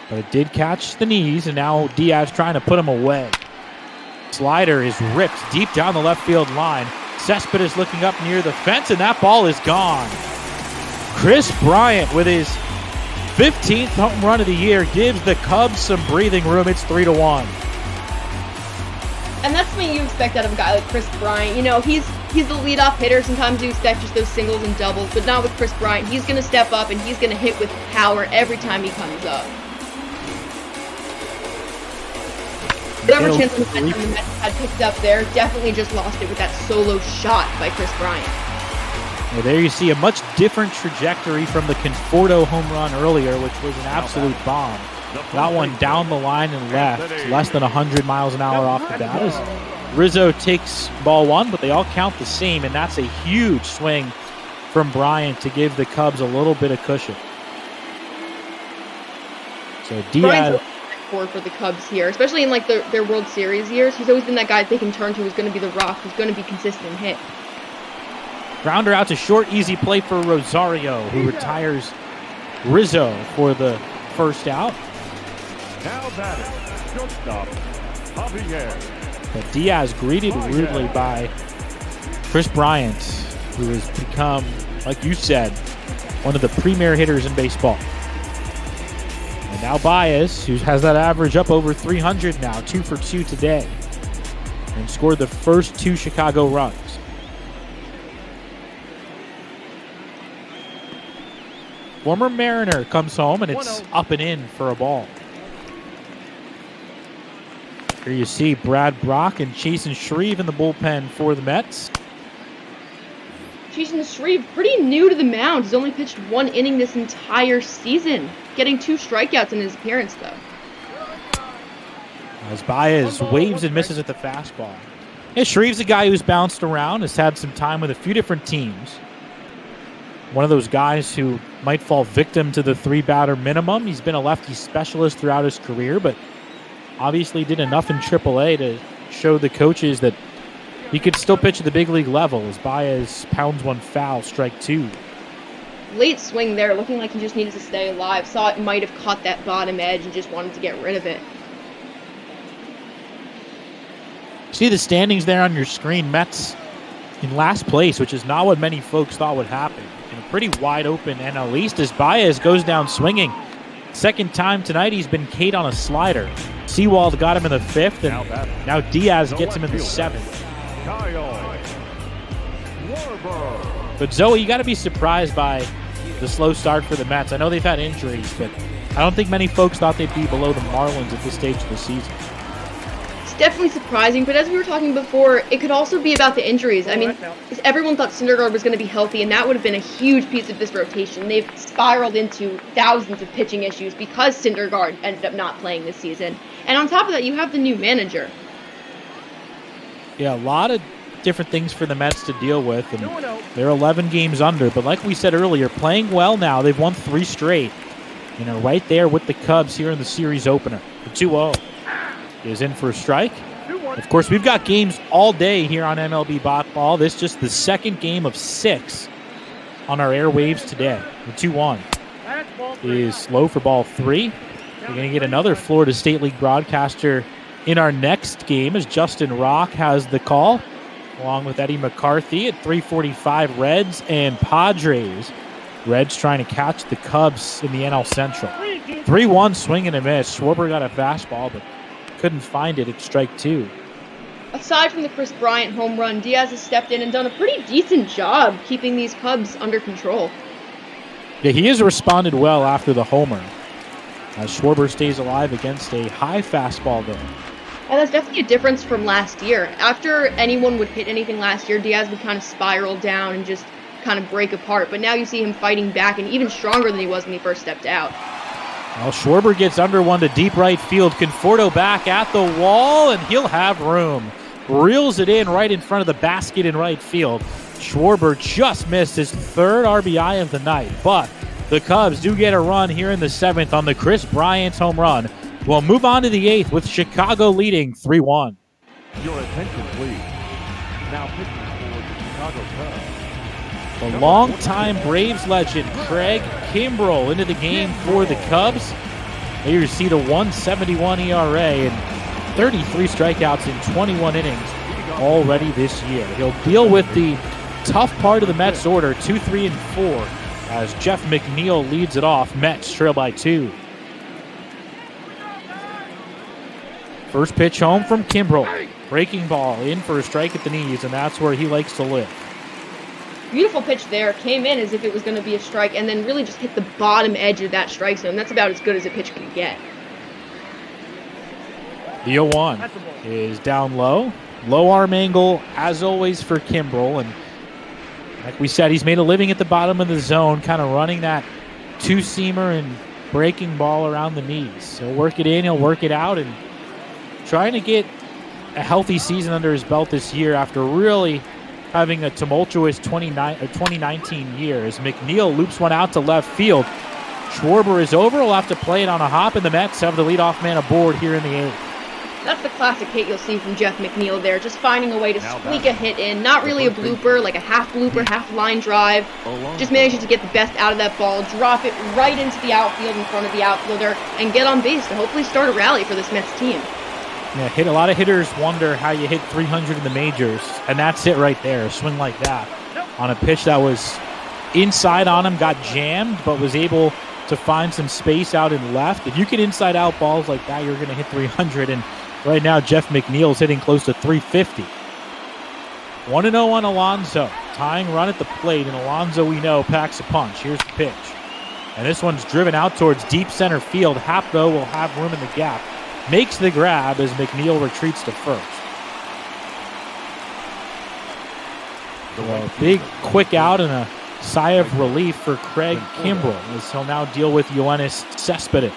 But it did catch the knees, and now Diaz trying to put him away. Slider is ripped deep down the left field line. Cespedes looking up near the fence, and that ball is gone. Chris Bryant with his 15th home run of the year gives the Cubs some breathing room. It's 3-1. And that's something you expect out of a guy like Chris Bryant. You know, he's the leadoff hitter. Sometimes you expect just those singles and doubles, but not with Chris Bryant. He's going to step up, and he's going to hit with power every time he comes up. Whatever chance the Mets had picked up there, definitely just lost it with that solo shot by Chris Bryant. Well, there you see a much different trajectory from the Conforto home run earlier, which was an absolute bomb. That one down the line and left, less than 100 miles an hour off the bat. As Rizzo takes ball 1, but they all count the same, and that's a huge swing from Bryant to give the Cubs a little bit of cushion. So Diaz for the Cubs here, especially in like their World Series years. He's always been that guy that they can turn to, who's going to be the rock, who's going to be consistent and hit. Grounder out to short, easy play for Rosario, who retires Rizzo for the first out. Now batting, shortstop, Javier. But Diaz greeted rudely by Chris Bryant, who has become, like you said, one of the premier hitters in baseball. And now Baez, who has that average up over 300 now, 2 for 2 today, and scored the first 2 Chicago runs. Former Mariner comes home, and it's up and in for a ball. Here you see Brad Brock and Chasen Shreve in the bullpen for the Mets. Chasen Shreve, pretty new to the mound. He's only pitched 1 inning this entire season, getting 2 strikeouts in his appearance, though. As Baez waves and misses at the fastball. Yeah, Shreve's a guy who's bounced around, has had some time with a few different teams. One of those guys who might fall victim to the 3-batter minimum. He's been a lefty specialist throughout his career, but obviously did enough in AAA to show the coaches that he could still pitch at the big league level as Baez pounds one foul, strike 2. Late swing there, looking like he just needed to stay alive. Saw it might have caught that bottom edge and just wanted to get rid of it. See the standings there on your screen. Mets in last place, which is not what many folks thought would happen. In a pretty wide open NL East as Baez goes down swinging. Second time tonight he's been K'd on a slider. Sewald got him in the 5th, and now Diaz gets him in the 7th. But Zoe, you got to be surprised by the slow start for the Mets. I know they've had injuries, but I don't think many folks thought they'd be below the Marlins at this stage of the season. It's definitely surprising, but as we were talking before, it could also be about the injuries. I mean, everyone thought Syndergaard was going to be healthy, and that would have been a huge piece of this rotation. They've spiraled into thousands of pitching issues because Syndergaard ended up not playing this season. And on top of that, you have the new manager. Yeah, a lot of different things for the Mets to deal with, and they're 11 games under. But like we said earlier, playing well now. They've won 3 straight. You know, right there with the Cubs here in the series opener. The 2-0 is in for a strike. Of course, we've got games all day here on MLB Ball. This is just the second game of 6 on our airwaves today. The 2-1 is low for ball 3. We're going to get another Florida State League broadcaster in our next game as Justin Rock has the call, along with Eddie McCarthy at 3:45. Reds and Padres. Reds trying to catch the Cubs in the NL Central. 3-1 swing and a miss. Schwarber got a fastball, but couldn't find it at strike 2. Aside from the Chris Bryant home run, Diaz has stepped in and done a pretty decent job keeping these Cubs under control. Yeah, he has responded well after the homer, as Schwarber stays alive against a high fastball there. And that's definitely a difference from last year. After anyone would hit anything last year, Diaz would kind of spiral down and just kind of break apart. But now you see him fighting back and even stronger than he was when he first stepped out. Well, Schwarber gets under one to deep right field. Conforto back at the wall, and he'll have room. Reels it in right in front of the basket in right field. Schwarber just missed his 3rd RBI of the night. But the Cubs do get a run here in the 7th on the Chris Bryant home run. We'll move on to the 8th with Chicago leading 3-1. Your attention, please. Now pitching for the Chicago Cubs. The longtime Braves legend Craig Kimbrell into the game for the Cubs. Here you see the 1.71 ERA and 33 strikeouts in 21 innings already this year. He'll deal with the tough part of the Mets order, 2, 3, and 4, as Jeff McNeil leads it off. Mets trail by 2. First pitch home from Kimbrell. Breaking ball in for a strike at the knees, and that's where he likes to live. Beautiful pitch there. Came in as if it was going to be a strike and then really just hit the bottom edge of that strike zone. That's about as good as a pitch can get. The 0-1 is down low. Low arm angle, as always, for Kimbrell. And like we said, he's made a living at the bottom of the zone, kind of running that two-seamer and breaking ball around the knees. He'll work it in, he'll work it out, and trying to get a healthy season under his belt this year after really having a tumultuous 2019 year. As McNeil loops one out to left field. Schwarber is over. He'll have to play it on a hop, and the Mets have the leadoff man aboard here in the 8th. That's the classic hit you'll see from Jeff McNeil there, just finding a way to squeak a hit in. Not really a blooper, like a half blooper, half line drive. Just managing to get the best out of that ball, drop it right into the outfield in front of the outfielder, and get on base to hopefully start a rally for this Mets team. Yeah, a lot of hitters wonder how you hit 300 in the majors, and that's it right there. A swing like that on a pitch that was inside on him, got jammed, but was able to find some space out in left. If you get inside-out balls like that, you're going to hit 300. And right now, Jeff McNeil's hitting close to 350. 1-0 on Alonso. Tying run at the plate, and Alonso, we know, packs a punch. Here's the pitch. And this one's driven out towards deep center field. Happ, though, will have room in the gap. Makes the grab as McNeil retreats to first. A big quick out and a sigh of relief for Craig Kimbrell as he'll now deal with Yoenis Cespedes.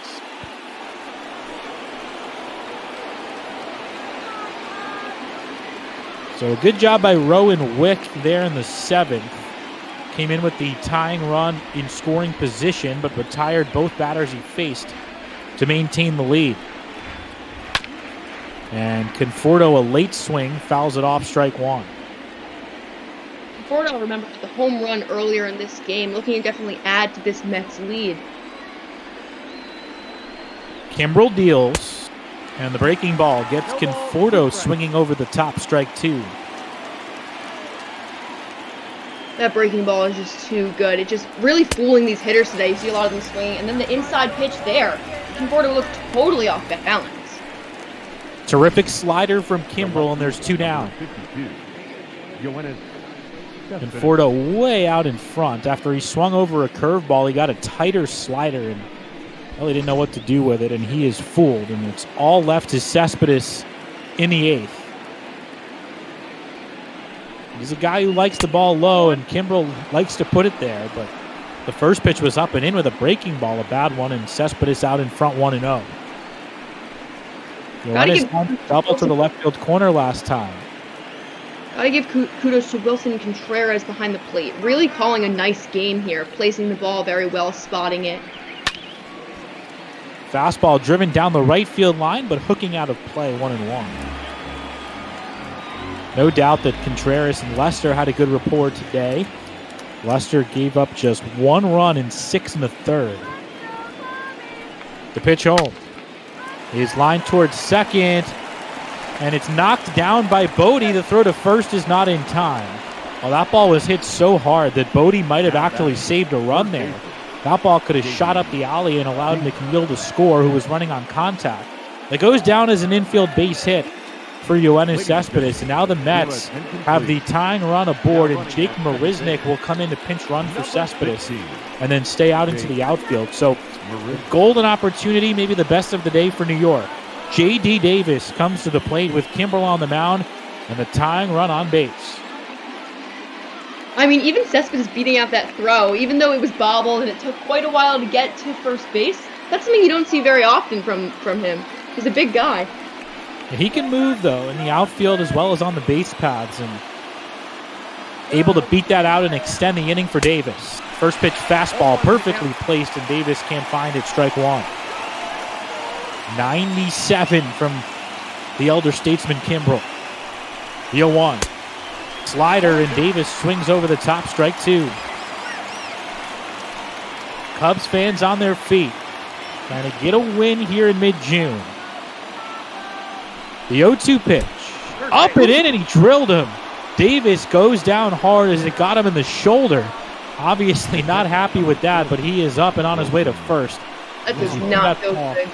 So a good job by Rowan Wick there in the 7th. Came in with the tying run in scoring position, but retired both batters he faced to maintain the lead. And Conforto, a late swing, fouls it off, strike one. Conforto, remember, the home run earlier in this game, looking to definitely add to this Mets lead. Kimbrell deals, and the breaking ball gets Conforto swinging over the top, strike two. That breaking ball is just too good. It's just really fooling these hitters today. You see a lot of them swinging, and then the inside pitch there. Conforto looked totally off balance. Terrific slider from Kimbrell, and there's two down. Conforto way out in front. After he swung over a curveball, he got a tighter slider and really didn't know what to do with it, and he is fooled, and it's all left to Cespedes in the 8th. He's a guy who likes the ball low, and Kimbrell likes to put it there, but the first pitch was up and in with a breaking ball, a bad one, and Cespedes out in front 1-0. Yoenis double to the left field corner last time. Gotta give kudos to Wilson Contreras behind the plate. Really calling a nice game here, placing the ball very well, spotting it. Fastball driven down the right field line, but hooking out of play, 1-1. No doubt that Contreras and Lester had a good rapport today. Lester gave up just 1 run in 6 1/3. The pitch home. He's lined towards second, and it's knocked down by Bodie. The throw to first is not in time. Well, that ball was hit so hard that Bodie might have actually saved a run there. That ball could have shot up the alley and allowed McNeil to score, who was running on contact. It goes down as an infield base hit for Yoenis Cespedes, and now the Mets have the tying run aboard, and Jake Marisnick will come in to pinch run for Cespedes and then stay out into the outfield. So golden opportunity, maybe the best of the day for New York. J.D. Davis comes to the plate with Kimbrell on the mound and the tying run on base. I mean, even Cespedes beating out that throw, even though it was bobbled and it took quite a while to get to first base, that's something you don't see very often from him. He's a big guy. He can move, though, in the outfield as well as on the base paths, and able to beat that out and extend the inning for Davis. First pitch fastball perfectly placed, and Davis can't find it, strike one. 97 from the elder statesman Kimbrell. The 0-1. Slider, and Davis swings over the top, strike two. Cubs fans on their feet, trying to get a win here in mid-June. The 0-2 pitch. Up and in, and he drilled him. Davis goes down hard as it got him in the shoulder. Obviously not happy with that, but he is up and on his way to first. That does not feel good.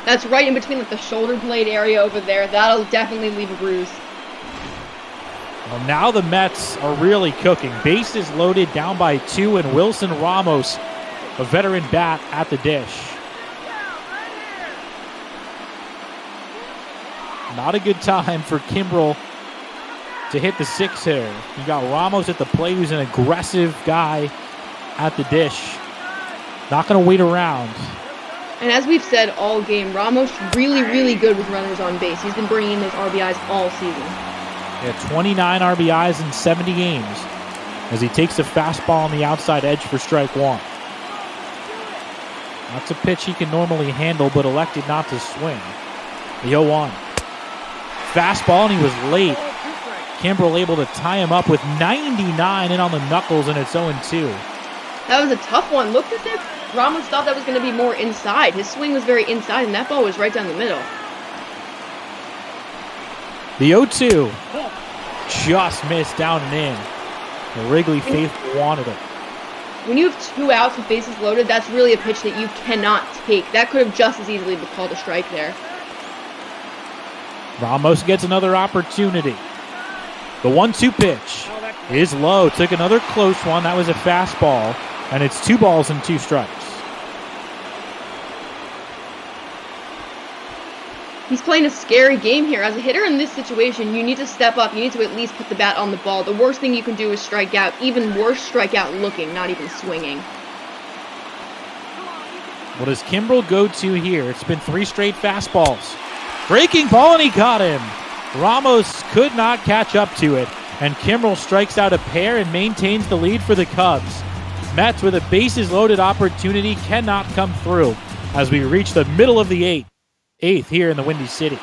That's right in between the shoulder blade area over there. That'll definitely leave a bruise. Well, now the Mets are really cooking. Bases loaded, down by 2, and Wilson Ramos, a veteran bat, at the dish. Not a good time for Kimbrell to hit the 6-hitter. You got Ramos at the plate, who's an aggressive guy at the dish. Not going to wait around. And as we've said all game, Ramos really, really good with runners on base. He's been bringing in those RBIs all season. Yeah, 29 RBIs in 70 games as he takes a fastball on the outside edge for strike one. That's a pitch he can normally handle, but elected not to swing. The 0-1. Fastball, and he was late. Kimbrell able to tie him up with 99 in on the knuckles, and it's 0-2. That was a tough one. Look at this. Ramos thought that was going to be more inside. His swing was very inside, and that ball was right down the middle. The 0-2 just missed down and in. The Wrigley faithful wanted it. when you have 2 outs with bases loaded, that's really a pitch that you cannot take. That could have just as easily been called a strike there. Ramos gets another opportunity. The 1-2 pitch is low. Took another close one. That was a fastball. And it's 2 balls and 2 strikes. He's playing a scary game here. As a hitter in this situation, you need to step up. You need to at least put the bat on the ball. The worst thing you can do is strike out. Even worse, strike out looking, not even swinging. What does Kimbrel go to here? It's been 3 straight fastballs. Breaking ball, and he got him. Ramos could not catch up to it. And Kimbrel strikes out a pair and maintains the lead for the Cubs. Mets with a bases-loaded opportunity cannot come through as we reach the middle of the 8th here in the Windy City.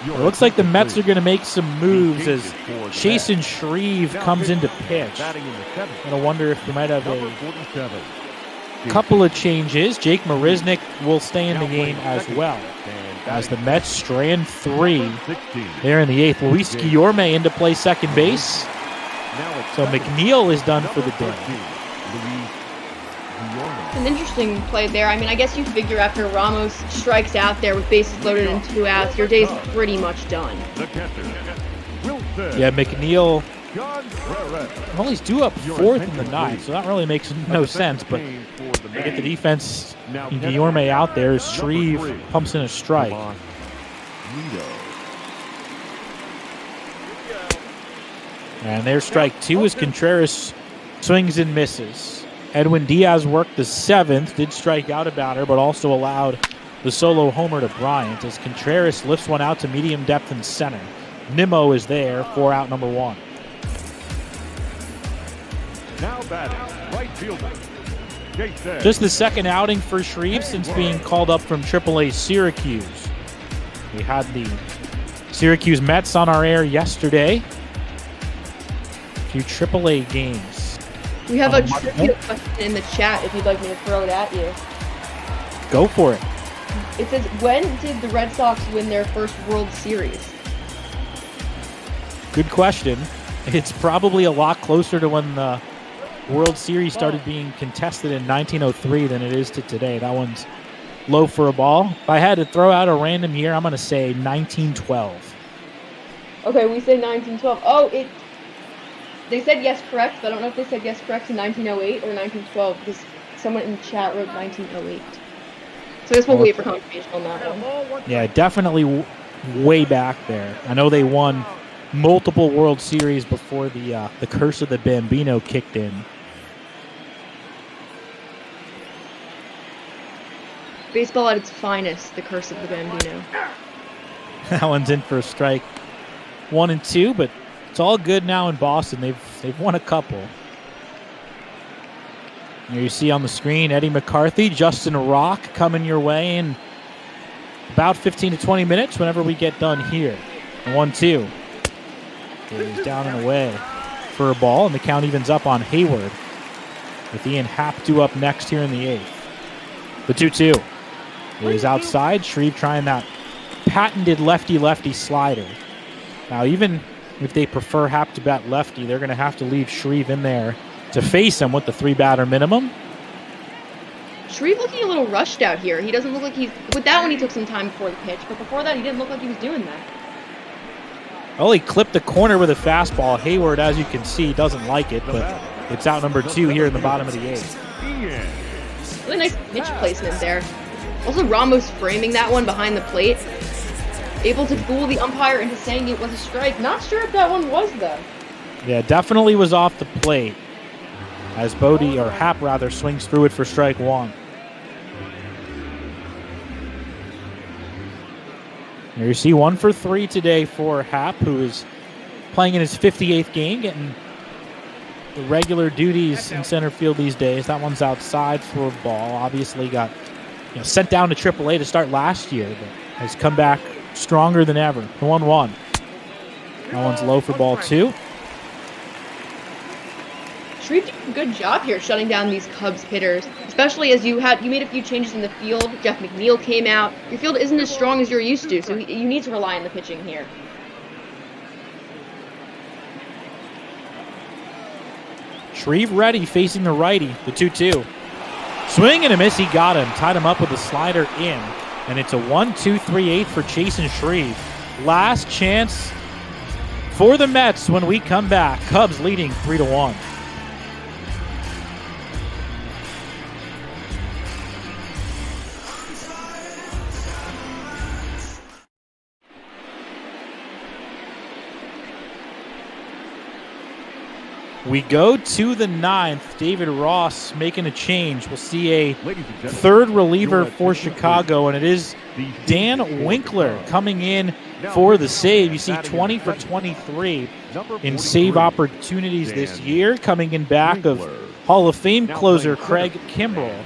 It looks like the Mets are going to make some moves as Chasen Shreve comes into pitch. I wonder if they might have a couple of changes. Jake Marisnik will stay in the game as well, as the Mets strand 3 there in the 8th. Luis Guillorme into play second base. So McNeil is done for the day. It's an interesting play there. I mean, I guess you figure after Ramos strikes out there with bases loaded and 2 outs, your day's pretty much done. Yeah, McNeil, well, he's due up 4th in the 9th, so that really makes no sense. But they get the defense, Guillorme out there. Shreve pumps in a strike. And their strike 2 as Contreras swings and misses. Edwin Diaz worked the 7th, did strike out a batter, but also allowed the solo homer to Bryant as Contreras lifts one out to medium depth in center. Nimmo is there for out number 1. Now batting, right fielder. Just the second outing for Shreve since being called up from AAA Syracuse. We had the Syracuse Mets on our air yesterday. A few AAA games. We have a trivia question in the chat if you'd like me to throw it at you. Go for it. It says, when did the Red Sox win their first World Series? Good question. It's probably a lot closer to when the World Series started being contested in 1903 than it is to today. That one's low for a ball. If I had to throw out a random year, I'm going to say 1912. Okay, we say 1912. Oh, they said yes correct, but I don't know if they said yes correct in 1908 or 1912 because someone in the chat wrote 1908. So I guess we'll wait for confirmation on that one. Yeah, definitely way back there. I know they won multiple World Series before the curse of the Bambino kicked in. Baseball at its finest, the curse of the Bambino. That one's in for a strike. 1 and 2, but it's all good now in Boston. They've won a couple. Here you see on the screen Eddie McCarthy, Justin Rock coming your way in about 15 to 20 minutes whenever we get done here. 1-2. He's down and away for a ball, and the count evens up on Hayward with Ian Happ due up next here in the 8th. The 2-2 is outside. Shreve trying that patented lefty-lefty slider. Now, even if they prefer Happ to bat lefty, they're going to have to leave Shreve in there to face him with the 3-batter minimum. Shreve looking a little rushed out here. He doesn't look like he's... With that one, he took some time before the pitch, but before that, he didn't look like he was doing that. Well, he clipped the corner with a fastball. Hayward, as you can see, doesn't like it, but it's out number 2 here in the bottom of the 8th. Really nice pitch placement there. Also, Ramos framing that one behind the plate. Able to fool the umpire into saying it was a strike. Not sure if that one was, though. Yeah, definitely was off the plate as Bodie, or Happ rather, swings through it for strike 1. Here you see 1 for 3 today for Happ, who is playing in his 58th game, getting the regular duties in center field these days. That one's outside for a ball. Obviously got sent down to AAA to start last year, but has come back stronger than ever. The 1-1. That one's low for ball 2. Shreve did a good job here shutting down these Cubs hitters, especially as you made a few changes in the field. Jeff McNeil came out. Your field isn't as strong as you're used to, so you need to rely on the pitching here. Shreve ready, facing the righty, the 2-2. Swing and a miss, he got him. Tied him up with a slider in. And it's a 1-2-3-8 for Chasen Shreve. Last chance for the Mets when we come back. Cubs leading 3-1. We go to the 9th. David Ross making a change. We'll see a third reliever for Chicago, and it is Dan Winkler coming in for the save. You see 20 for 23 in save opportunities this year, coming in back of Hall of Fame closer Craig Kimbrell,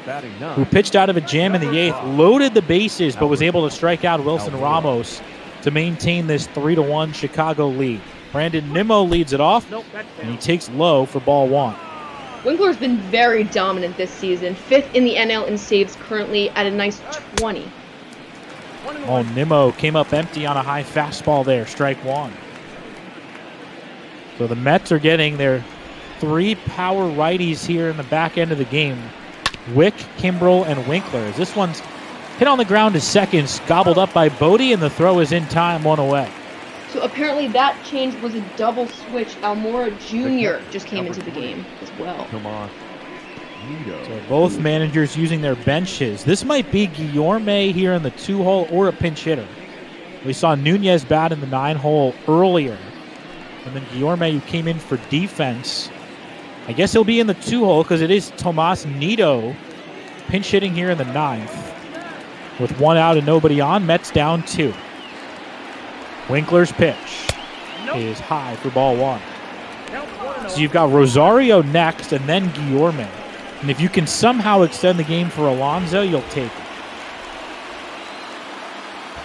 who pitched out of a jam in the 8th, loaded the bases, but was able to strike out Wilson Ramos to maintain this 3-1 Chicago lead. Brandon Nimmo leads it off, and he takes low for ball 1. Winkler's been very dominant this season, 5th in the NL in saves currently at a nice 20. Oh, Nimmo came up empty on a high fastball there, strike 1. So the Mets are getting their 3 power righties here in the back end of the game. Wick, Kimbrell, and Winkler. As this one's hit on the ground to second, gobbled up by Bodie, and the throw is in time, 1 away. So apparently that change was a double switch. Almora Jr. just came into the game as well. So both managers using their benches. This might be Guillorme here in the 2-hole or a pinch hitter. We saw Nunez bat in the 9-hole earlier. And then Guillorme, who came in for defense. I guess he'll be in the 2-hole because it is Tomas Nido pinch hitting here in the 9th. With 1 out and nobody on, Mets down 2. Winkler's pitch is high for ball 1. So you've got Rosario next and then Guillorme. And if you can somehow extend the game for Alonso, you'll take it.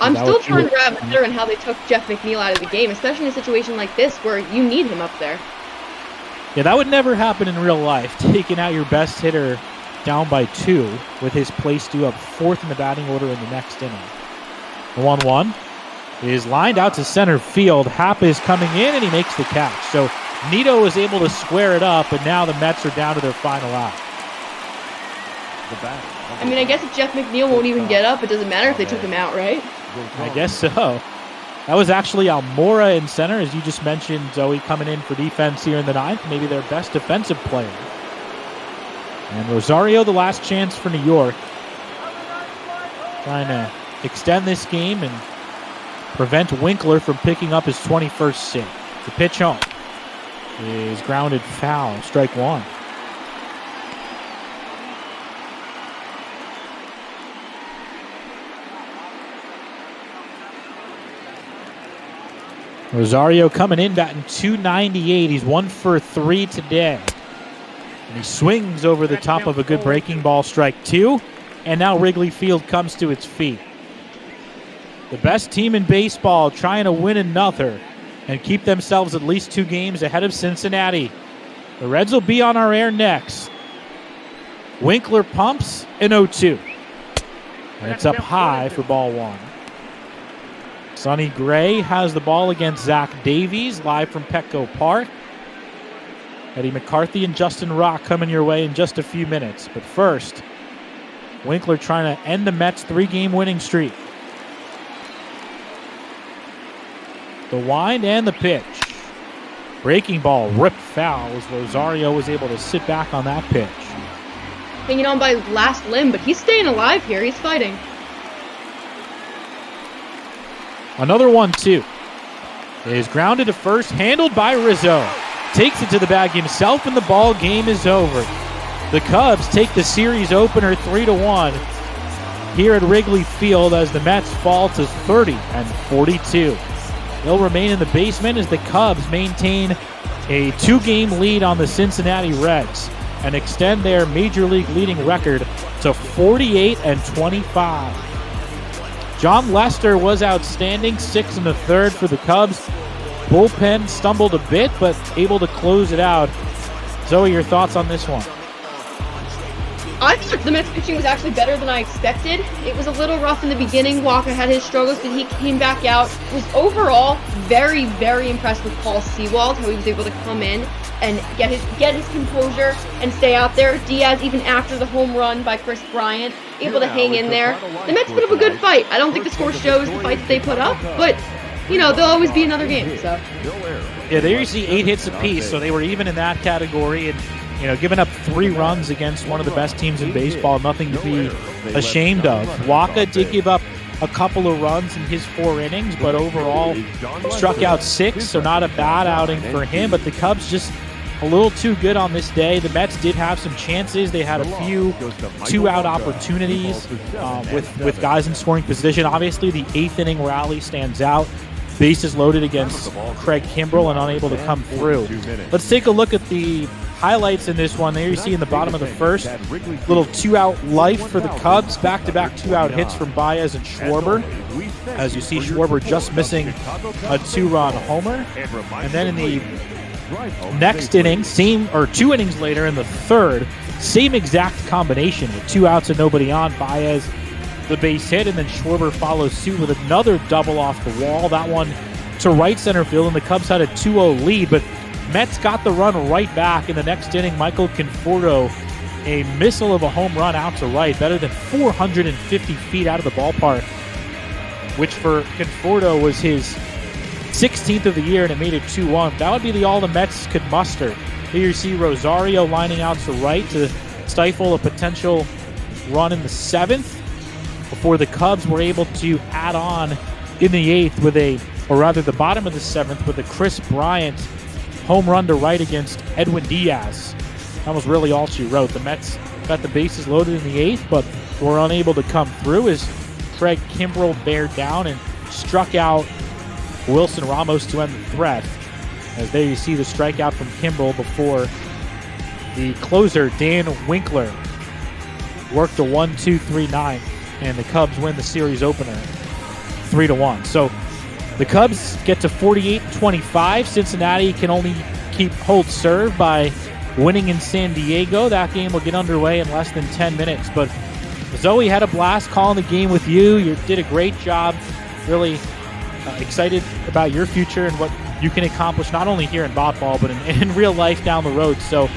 I'm still trying to wrap my head around how they took Jeff McNeil out of the game, especially in a situation like this where you need him up there. Yeah, that would never happen in real life. Taking out your best hitter down by 2 with his place due up 4th in the batting order in the next inning. The 1-1 is lined out to center field. Happ is coming in, and he makes the catch. So Nito is able to square it up, and now the Mets are down to their final out. I mean, I guess if Jeff McNeil won't even get up, it doesn't matter if they took him out, right? I guess so. That was actually Almora in center, as you just mentioned. Zoe coming in for defense here in the 9th, maybe their best defensive player. And Rosario, the last chance for New York. Trying to extend this game and prevent Winkler from picking up his 21st save. The pitch home is grounded foul, strike 1. Rosario coming in batting .298. He's 1 for 3 today. And he swings over the top of a good breaking ball, strike 2. And now Wrigley Field comes to its feet. The best team in baseball trying to win another and keep themselves at least 2 games ahead of Cincinnati. The Reds will be on our air next. Winkler pumps an 0-2. And it's up high for ball 1. Sonny Gray has the ball against Zach Davies, live from Petco Park. Eddie McCarthy and Justin Rock coming your way in just a few minutes. But first, Winkler trying to end the Mets' 3-game winning streak. The wind and the pitch. Breaking ball ripped foul as Rosario was able to sit back on that pitch. Hanging on by his last limb, but he's staying alive here. He's fighting. Another 1-2. Is grounded to first, handled by Rizzo. Takes it to the bag himself, and the ball game is over. The Cubs take the series opener 3-1 here at Wrigley Field as the Mets fall to 30-42. They'll remain in the basement as the Cubs maintain a 2-game lead on the Cincinnati Reds and extend their Major League leading record to 48-25. John Lester was outstanding, 6 1/3 for the Cubs. Bullpen stumbled a bit, but able to close it out Zoe, your thoughts on this one? I thought the Mets pitching was actually better than I expected. It was a little rough in the beginning. Wacha had his struggles, but he came back out. Was overall very, very impressed with Paul Sewald, how he was able to come in and get his composure and stay out there. Diaz, even after the home run by Chris Bryant, able to hang in there. The Mets put up a good fight. I don't think the score shows the fights they put up, but you know, there'll always be another game. So yeah, they usually 8 hits apiece, so they were even in that category, and you know, giving up 3 runs against one of the best teams in baseball, nothing to be ashamed of. Wacha did give up a couple of runs in his 4 innings, but overall struck out 6, so not a bad outing for him. But the Cubs just a little too good on this day. The Mets did have some chances. They had a few 2-out opportunities with guys in scoring position. Obviously, the 8th inning rally stands out. Bases loaded against Craig Kimbrell and unable to come through. Let's take a look at the highlights in this one. There you see in the bottom of the first, little 2-out life for the Cubs. Back-to-back 2-out hits from Baez and Schwarber. As you see, Schwarber just missing a 2-run homer. And then in the next inning, 2 innings later in the third, same exact combination with 2 outs and nobody on. Baez the base hit, and then Schwarber follows suit with another double off the wall. That one to right center field, and the Cubs had a 2-0 lead, but Mets got the run right back in the next inning. Michael Conforto, a missile of a home run out to right, better than 450 feet out of the ballpark, which for Conforto was his 16th of the year, and it made it 2-1. That would be all the Mets could muster. Here you see Rosario lining out to right to stifle a potential run in the 7th before the Cubs were able to add on in the 8th the bottom of the 7th with a Chris Bryant home run to right against Edwin Diaz. That was really all she wrote. The Mets got the bases loaded in the 8th, but were unable to come through as Craig Kimbrell bared down and struck out Wilson Ramos to end the threat. As there you see the strikeout from Kimbrell before the closer, Dan Winkler, worked a 1-2-3 9, and the Cubs win the series opener 3-1. So the Cubs get to 48-25. Cincinnati can only hold serve by winning in San Diego. That game will get underway in less than 10 minutes. But Zoe had a blast calling the game with you. You did a great job. Really excited about your future and what you can accomplish, not only here in Botball, but in real life down the road. So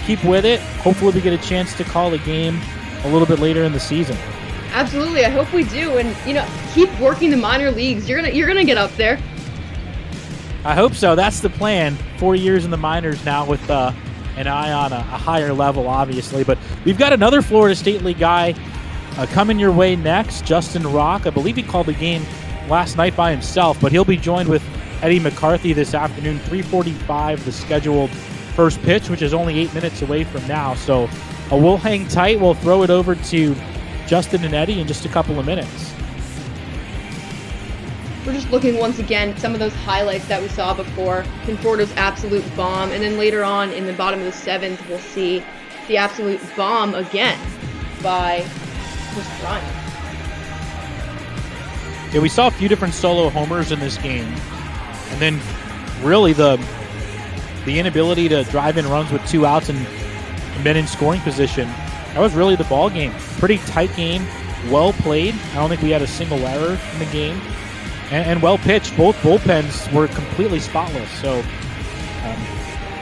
keep with it. Hopefully we get a chance to call the game a little bit later in the season. absolutely, I hope we do, and you know, keep working the minor leagues. You're gonna get up there. I hope so. That's the plan. 4 years in the minors now with an eye on a higher level, obviously. But we've got another Florida State League guy coming your way next, Justin Rock. I believe he called the game last night by himself, but he'll be joined with Eddie McCarthy this afternoon, 3:45, the scheduled first pitch, which is only 8 minutes away from now. So we'll hang tight. We'll throw it over to Justin and Eddie in just a couple of minutes. We're just looking once again at some of those highlights that we saw before. Conforto's absolute bomb, and then later on in the bottom of the 7th, we'll see the absolute bomb again by Chris Bryant. Yeah, we saw a few different solo homers in this game, and then really the inability to drive in runs with 2 outs and men in scoring position. That was really the ball game. Pretty tight game, well played. I don't think we had a single error in the game. And well pitched. Both bullpens were completely spotless. So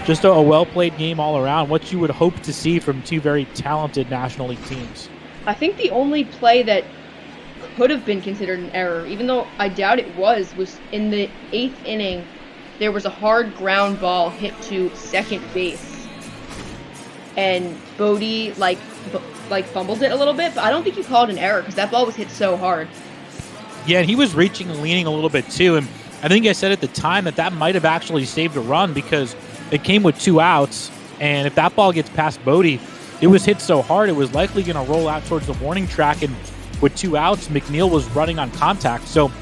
just a well-played game all around. What you would hope to see from two very talented National League teams. I think the only play that could have been considered an error, even though I doubt it was in the 8th inning. There was a hard ground ball hit to second base. And Bodie like fumbled it a little bit, but I don't think you called an error because that ball was hit so hard. Yeah, and he was reaching and leaning a little bit too, and I think I said at the time that might have actually saved a run because it came with 2 outs, and if that ball gets past Bodie, it was hit so hard it was likely going to roll out towards the warning track, and with 2 outs, McNeil was running on contact. So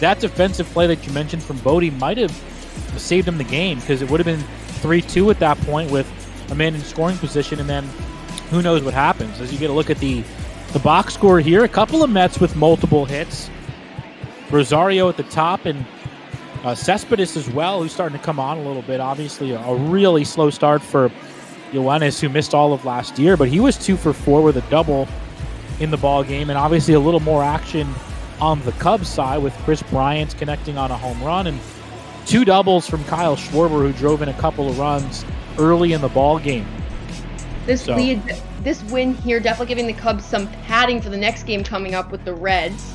that defensive play that you mentioned from Bodie might have saved him the game because it would have been 3-2 at that point with a man in scoring position, and then who knows what happens. As you get a look at the box score here, a couple of Mets with multiple hits. Rosario at the top, and Cespedes as well, who's starting to come on a little bit. Obviously, a really slow start for Ioannis, who missed all of last year, but he was 2 for 4 with a double in the ball game, and obviously a little more action on the Cubs side with Chris Bryant connecting on a home run and 2 doubles from Kyle Schwarber, who drove in a couple of runs early in the ball game. This win here definitely giving the Cubs some padding for the next game coming up with the Reds.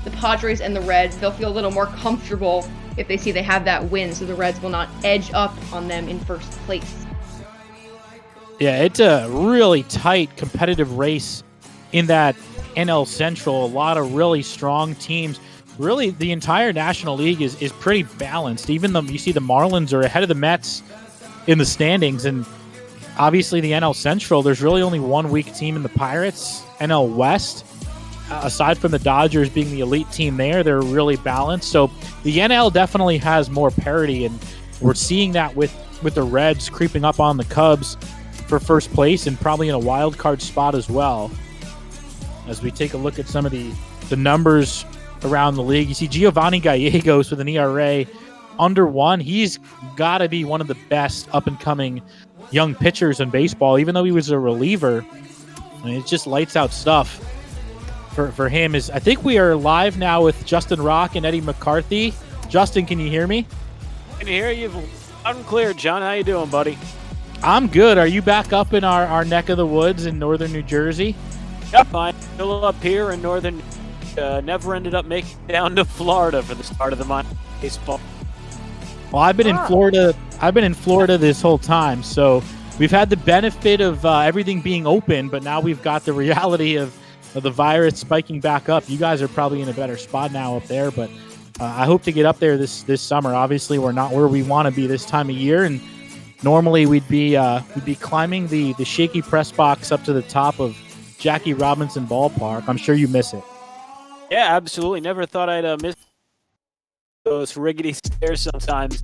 The Padres and the Reds, they'll feel a little more comfortable if they see they have that win, so the Reds will not edge up on them in first place. Yeah, it's a really tight competitive race in that NL Central. A lot of really strong teams. Really, the entire National League is pretty balanced. Even though you see the Marlins are ahead of the Mets in the standings, and obviously the NL Central, there's really only one weak team in the Pirates. NL West, aside from the Dodgers being the elite team there, they're really balanced. So the NL definitely has more parity, and we're seeing that with the Reds creeping up on the Cubs for first place and probably in a wild card spot as well. As we take a look at some of the numbers around the league, you see Giovanni Gallegos with an ERA under 1. He's got to be one of the best up-and-coming young pitchers in baseball, even though he was a reliever. I mean, it's just lights-out stuff for him. I think we are live now with Justin Rock and Eddie McCarthy. Justin, can you hear me? I can hear you loud and clear, John. How you doing, buddy? I'm good. Are you back up in our neck of the woods in northern New Jersey? Yep, I'm still up here in northern. Never ended up making it down to Florida for the start of the minor baseball. Well, I've been in Florida. I've been in Florida this whole time, so we've had the benefit of everything being open, but now we've got the reality of the virus spiking back up. You guys are probably in a better spot now up there, but I hope to get up there this summer. Obviously, we're not where we want to be this time of year, and normally we'd be climbing the shaky press box up to the top of Jackie Robinson Ballpark. I'm sure you miss it. Yeah, absolutely. Never thought I'd miss those rickety stairs sometimes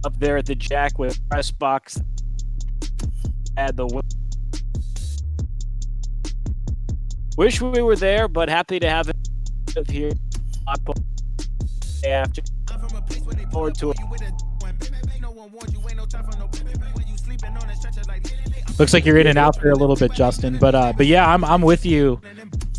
up there at the Jack with press box. Had the wish we were there, but happy to have it here. After forward to it. Looks like you're in and out there a little bit, Justin. But yeah, I'm with you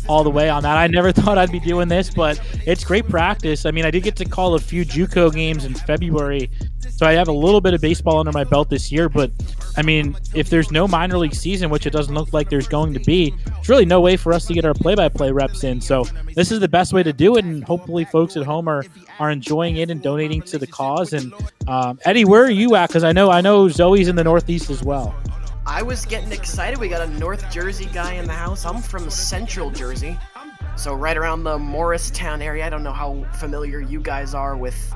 all the way on that. I never thought I'd be doing this, but it's great practice. I mean, I did get to call a few JUCO games in February, so I have a little bit of baseball under my belt this year. But I mean, if there's no minor league season, which it doesn't look like there's going to be, there's really no way for us to get our play-by-play reps in. So this is the best way to do it, and hopefully folks at home are enjoying it and donating to the cause. And Eddie, where are you at? Because I know Zoe's in the Northeast as well. I was getting excited. We got a North Jersey guy in the house. I'm from Central Jersey, so right around the Morristown area. I don't know how familiar you guys are with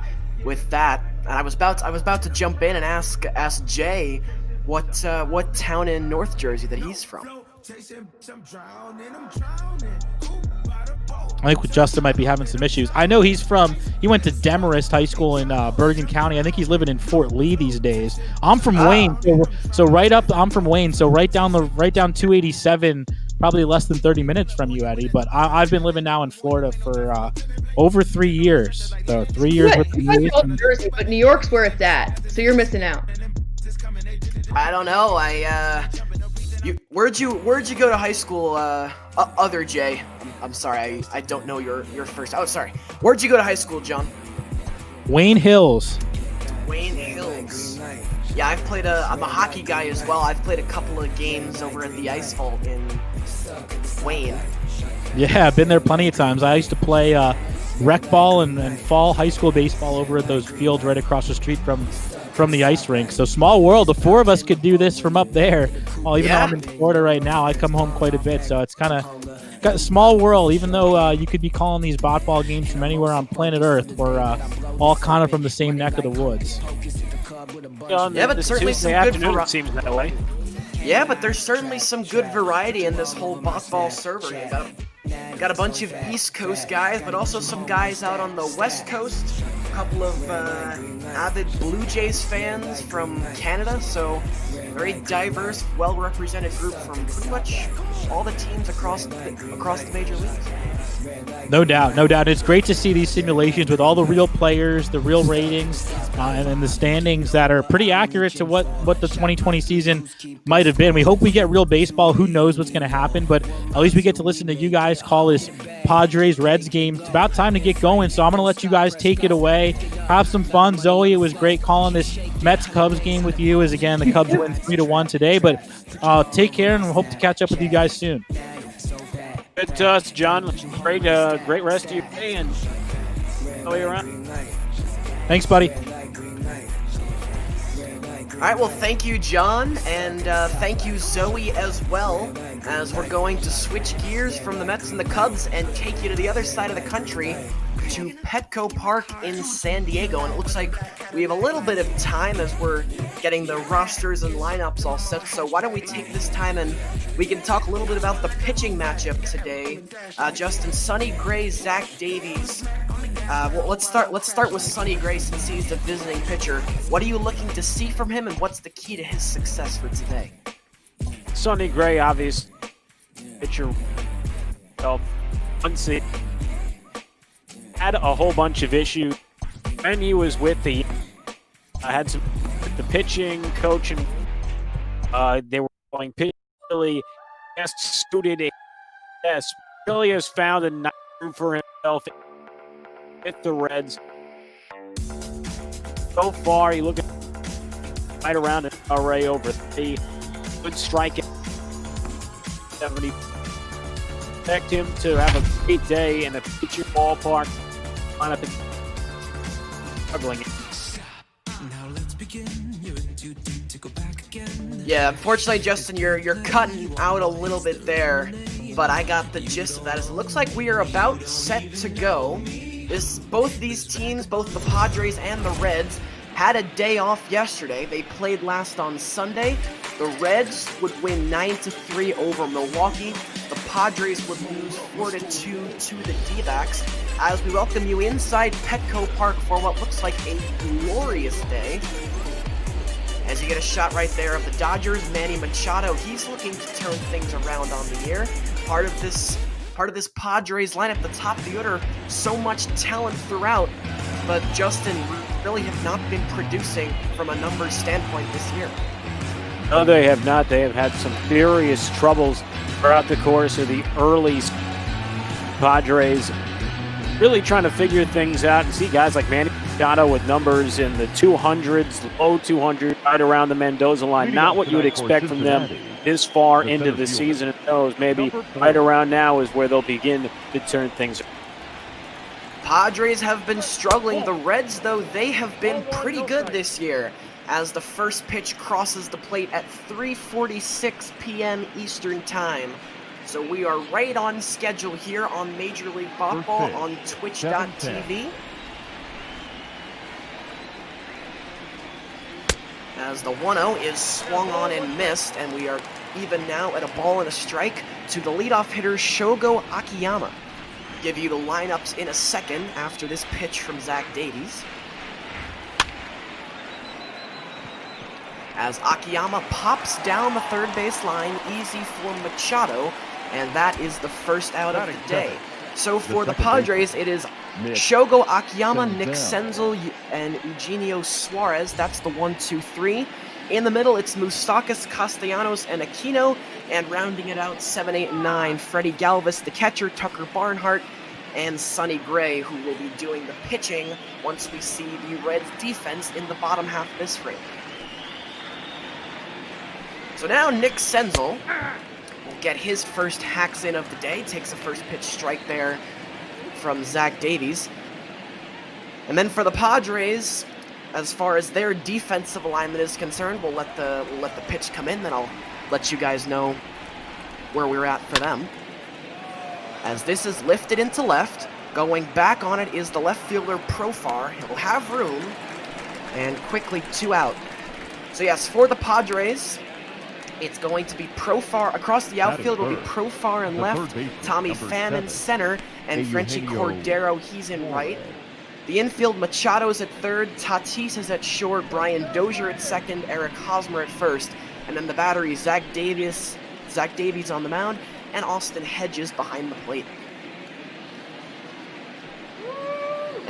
that. And I was about to jump in and ask Jay what town in North Jersey that he's from. I think Justin might be having some issues. I know he went to Demarest High School in Bergen County. I think he's living in Fort Lee these days. I'm from Wayne, so I'm from Wayne, so right down 287, probably less than 30 minutes from you, Eddie. But I've been living now in Florida for over 3 years. So 3 years with the New Jersey, but New York's where it's at, so you're missing out. I don't know. Where'd you go to high school? Other Jay. I'm sorry, I don't know your first. Oh, sorry. Where'd you go to high school, John? Wayne Hills. Wayne Hills. Yeah, I'm a hockey guy as well. I've played a couple of games over at the Ice Vault in Wayne. Yeah, I've been there plenty of times. I used to play rec ball and fall high school baseball over at those fields right across the street from the ice rink. So small world. The four of us could do this from up there. Well, even though I'm in Florida right now, I come home quite a bit. So it's kind of got a small world, even though you could be calling these bot ball games from anywhere on planet Earth. We're all kind of from the same neck of the woods. Yeah, but certainly some good variety. Seems that way. Yeah, but there's certainly some good variety in this whole bot ball server. You got a bunch of East Coast guys, but also some guys out on the West Coast. A couple of avid Blue Jays fans from Canada. So very diverse, well-represented group from pretty much all the teams across the major leagues. No doubt, no doubt. It's great to see these simulations with all the real players, the real ratings, and then the standings that are pretty accurate to what the 2020 season might have been. We hope we get real baseball. Who knows what's going to happen, but at least we get to listen to you guys call this Padres-Reds game. It's about time to get going, so I'm going to let you guys take it away. Have some fun. Zoe, it was great calling this Mets-Cubs game with you, as, again, the Cubs win 3-1 today, but take care, and we hope to catch up with you guys soon. Good to us, John. Great rest of your day, and all the way around. Thanks, buddy. All right, well, thank you, John, and thank you, Zoe, as well, as we're going to switch gears from the Mets and the Cubs and take you to the other side of the country to Petco Park in San Diego. And it looks like we have a little bit of time as we're getting the rosters and lineups all set. So why don't we take this time and we can talk a little bit about the pitching matchup today. Justin, Sonny Gray, Zach Davies. Well, let's start with Sonny Gray since he's the visiting pitcher. What are you looking to see from him, and what's the key to his success for today? Sonny Gray, obvious pitcher. Had a whole bunch of issues when he was with the. Had some the pitching, coaching. They were going pitch really suited. Yes, really has found a nice room for himself with the Reds. So far, he looking right around an array over 3. Good striking. 70. Expect him to have a great day in the pitcher ballpark. Line up struggling. Yeah, unfortunately, Justin, you're cutting out a little bit there, but I got the gist of that. It looks like we are about set to go. Both these teams, both the Padres and the Reds, had a day off yesterday. They played last on Sunday. The Reds would win 9-3 over Milwaukee. The Padres would lose 4-2 to the D-backs. As we welcome you inside Petco Park for what looks like a glorious day. As you get a shot right there of the Dodgers, Manny Machado. He's looking to turn things around on the year. Part of this Padres lineup, the top of the order, so much talent throughout, but Justin really have not been producing from a numbers standpoint this year. No, they have not. They have had some serious troubles throughout the course of the early Padres. Really trying to figure things out and see guys like Manny Machado with numbers in the 200s, low 200s, right around the Mendoza line. Not what you would expect from them this far into the season. It knows maybe right around now is where they'll begin to turn things around. Padres have been struggling. The Reds, though, they have been pretty good this year, as the first pitch crosses the plate at 3:46 p.m. Eastern Time. So we are right on schedule here on Major League Baseball on Twitch.tv. As the 1-0 is swung on and missed, and we are even now at a ball and a strike to the leadoff hitter Shogo Akiyama. Give you the lineups in a second after this pitch from Zach Davies. As Akiyama pops down the third base line, easy for Machado, and that is the first out of the day. So for the Padres, it is Shogo Akiyama, Nick Senzel, and Eugenio Suarez. That's the 1-2-3. In the middle, it's Moustakas, Castellanos, and Aquino. And rounding it out, 7, 8, and 9, Freddie Galvis, the catcher, Tucker Barnhart, and Sonny Gray, who will be doing the pitching once we see the Reds defense in the bottom half of this frame. So now Nick Senzel will get his first hacks in of the day, takes a first pitch strike there from Zach Davies. And then for the Padres, as far as their defensive alignment is concerned, we'll let the pitch come in, then I'll let you guys know where we're at for them. As this is lifted into left, going back on it is the left fielder Profar. He'll have room, and quickly 2 out. So yes, for the Padres, it's going to be Profar across the outfield. Will be Profar in left, Tommy Pham in center, and Frenchie Cordero, he's in right. The infield, Machado's at third, Tatis is at short, Brian Dozier at second, Eric Hosmer at first, and then the battery, Zach Davies on the mound, and Austin Hedges behind the plate.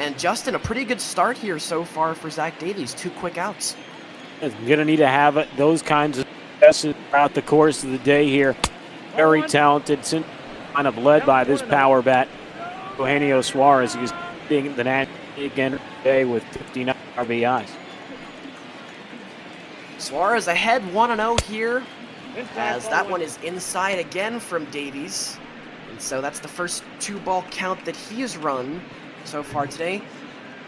And Justin, a pretty good start here so far for Zach Davies. 2 quick outs. He's going to need to have those kinds of successes throughout the course of the day here. Very talented, kind of led by this power bat, Eugenio Suarez. He's being the National League again today with 59 RBIs. Suarez ahead 1-0 here, as that one is inside again from Davies. And so that's the first 2-ball count that he has run so far today.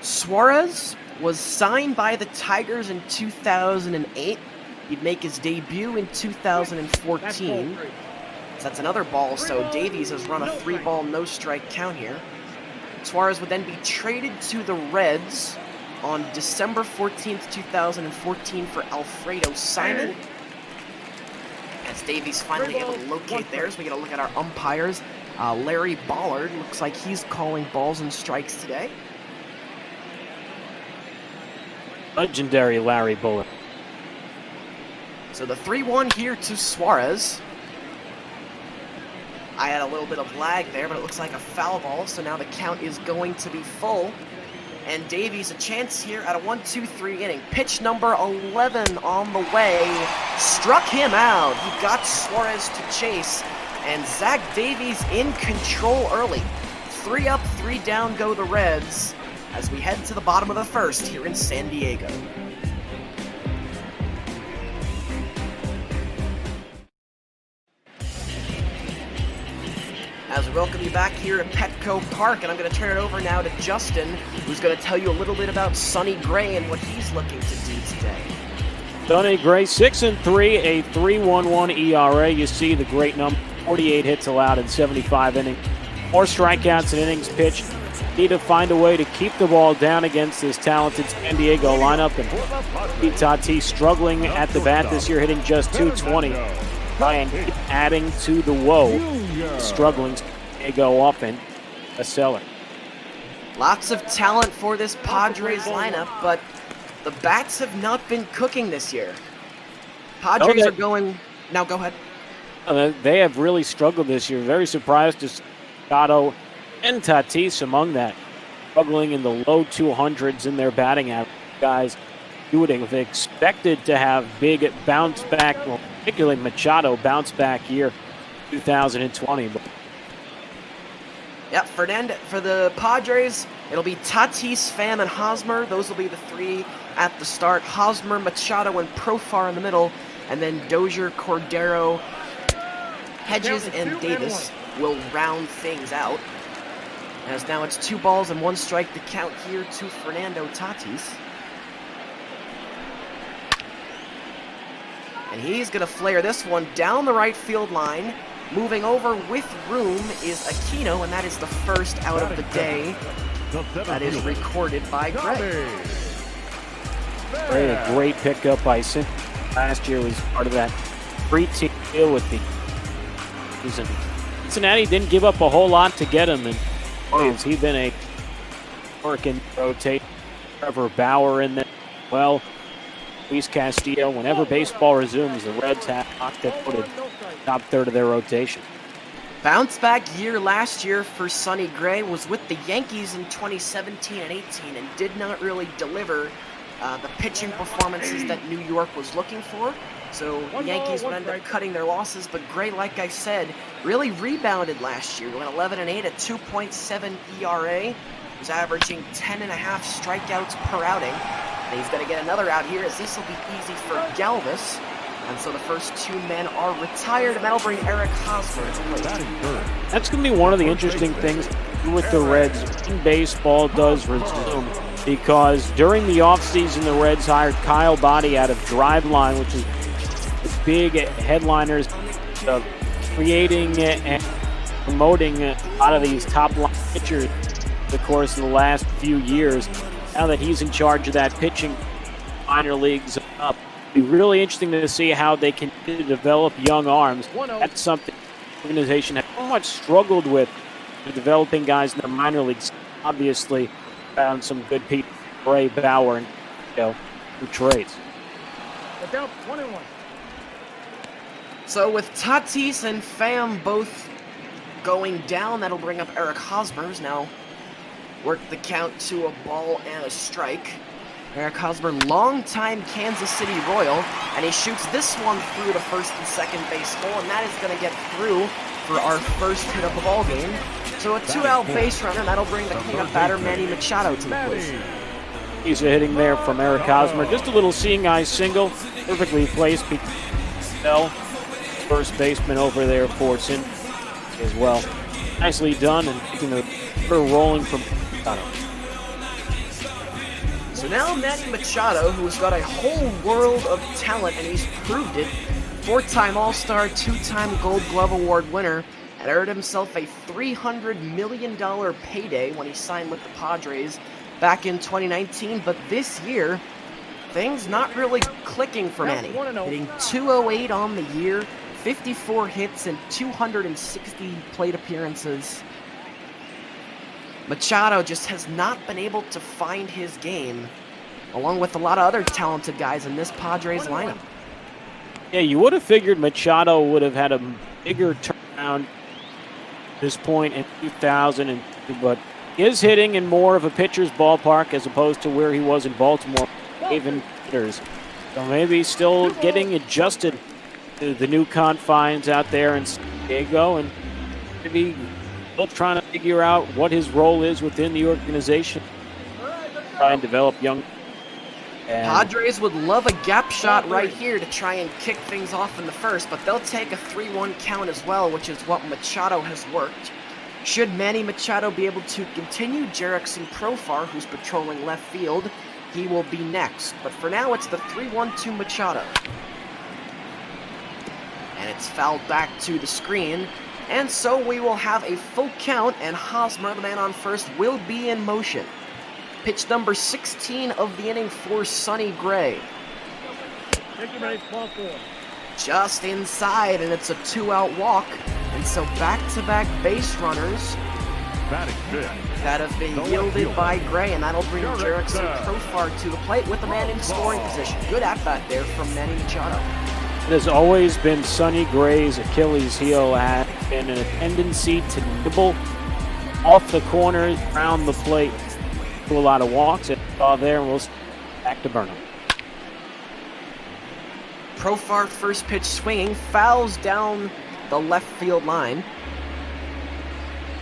Suarez was signed by the Tigers in 2008. He'd make his debut in 2014. So that's another ball, so Davies has run a 3-ball no-strike count here. Suarez would then be traded to the Reds on December 14th, 2014 for Alfredo Simon. As Davies finally able to locate theirs, we get a look at our umpires. Larry Ballard looks like he's calling balls and strikes today. Legendary Larry Bullard. So the 3-1 here to Suarez. I had a little bit of lag there, but it looks like a foul ball, so now the count is going to be full. And Davies a chance here at a 1-2-3 inning. Pitch number 11 on the way. Struck him out. He got Suarez to chase. And Zach Davies in control early. 3 up, 3 down go the Reds as we head to the bottom of the first here in San Diego. As we welcome you back here at Petco Park, and I'm going to turn it over now to Justin, who's going to tell you a little bit about Sonny Gray and what he's looking to do today. Sonny Gray, 6-3, a 3.11 ERA. You see the great number, 48 hits allowed in 75 innings. 4 strikeouts in innings pitched. Need to find a way to keep the ball down against this talented San Diego lineup. And Pete Tatis struggling at the bat this year, hitting just 220. Try and keep adding to the woe. Struggling San Diego offense, a seller. Lots of talent for this Padres lineup, but the bats have not been cooking this year. Padres are going... Now go ahead. They have really struggled this year. Very surprised to see Luzardo and Tatis among that. Struggling in the low 200s in their batting average. Guys, you would have expected to have big bounce back, well, particularly Machado bounce back year 2020. Yep, for the Padres, it'll be Tatis, Pham, and Hosmer. Those will be the 3 at the start. Hosmer, Machado, and Profar in the middle. And then Dozier, Cordero, Hedges, and Davis will round things out. As now it's 2 balls and 1 strike to count here to Fernando Tatis. And he's going to flare this one down the right field line. Moving over with room is Aquino, and that is the first out of the day. That is recorded by Gray. A great pickup by Cincinnati. Last year was part of that great team deal with the season. Cincinnati didn't give up a whole lot to get him, and he's been a working rotate. Trevor Bauer in there. Well, Luis Castillo. Whenever baseball resumes, the Reds have octa-footed top third of their rotation. Bounce back year last year for Sonny Gray was with the Yankees in 2017 and 18 and did not really deliver the pitching performances that New York was looking for. So the Yankees would end up cutting their losses, but Gray, like I said, really rebounded last year. Went 11-8 at 2.7 ERA. Was averaging 10.5 strikeouts per outing. And he's going to get another out here, as this will be easy for Galvis. And so the first 2 men are retired, and that'll bring Eric Hosmer to play. That's going to be one of the interesting things with the Reds when baseball does resume, because during the offseason, the Reds hired Kyle Boddy out of Driveline, which is the big headliners of creating and promoting a lot of these top-line pitchers the course of the last few years. Now that he's in charge of that pitching minor leagues up, it'll be really interesting to see how they continue to develop young arms. That's something the organization has so much struggled with, developing guys in the minor leagues. Obviously, found some good people, Ray Bauer, and who trades. So with Tatis and Pham both going down, that'll bring up Eric Hosmer's now. worked the count to a ball and a strike. Eric Hosmer, longtime Kansas City Royal, and he shoots this one through the first and second base hole, and that is going to get through for our first hit of the ball game. So a 2-out base runner, that'll bring the cleanup batter Manny Machado to the plate. He's a hitting there from Eric Hosmer. Just a little seeing eye single, perfectly placed. First baseman over there for CIN as well. Nicely done, and keeping the rolling from Machado. So now Manny Machado, who's got a whole world of talent, and he's proved it. 4-time All-Star, 2-time Gold Glove Award winner, and earned himself a $300 million payday when he signed with the Padres back in 2019. But this year, things not really clicking for Manny. Hitting .208 on the year, 54 hits and 260 plate appearances. Machado just has not been able to find his game, along with a lot of other talented guys in this Padres lineup. Yeah, you would have figured Machado would have had a bigger turnaround at this point in 2000, but he is hitting in more of a pitcher's ballpark as opposed to where he was in Baltimore, even hitters. So maybe he's still getting adjusted to the new confines out there in San Diego, and maybe still trying to figure out what his role is within the organization. Try and develop young. Padres would love a gap shot right here to try and kick things off in the first, but they'll take a 3-1 count as well, which is what Machado has worked. Should Manny Machado be able to continue, Jerickson Profar, who's patrolling left field, he will be next. But for now, it's the 3-1 to Machado. And it's fouled back to the screen. And so we will have a full count, and Hosmer, the man on first, will be in motion. Pitch number 16 of the inning for Sonny Gray. Just inside, and it's a 2-out walk. And so back-to-back base runners that have been yielded by Gray, and that'll bring Jerickson Profar to the plate with a man in scoring position. Good at-bat there from Manny Machado. It has always been Sonny Gray's Achilles heel, had been a tendency to nibble off the corners, around the plate, do a lot of walks. And there, and we'll back to Burnham. Profar, first pitch swinging, fouls down the left field line.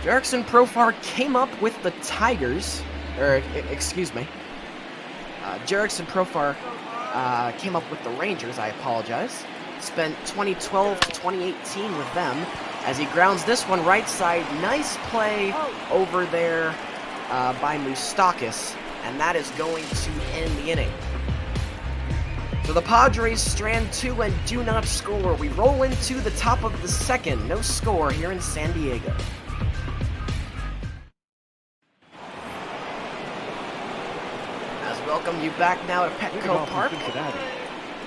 Jerickson Profar came up with the Tigers, Jerickson Profar came up with the Rangers, I apologize. Spent 2012 to 2018 with them as he grounds this one right side. Nice play over there by Moustakas, and that is going to end the inning. So the Padres strand 2 and do not score. We roll into the top of the second. No score here in San Diego. As we welcome you back now to Petco Park.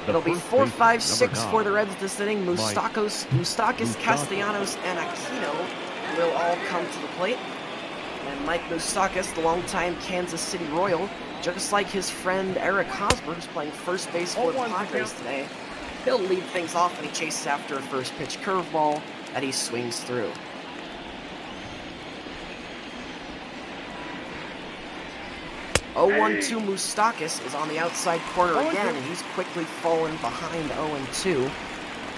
It'll be 4, 5, 6 for the Reds this inning. Moustakas, Castellanos, and Aquino will all come to the plate. And Mike Moustakas, the longtime Kansas City Royal, just like his friend Eric Hosmer, who's playing first base for the Padres today, he'll lead things off, and he chases after a first pitch curveball that he swings through. Oh, 0-1-2 Moustakas is on the outside corner again, and he's quickly fallen behind 0-2.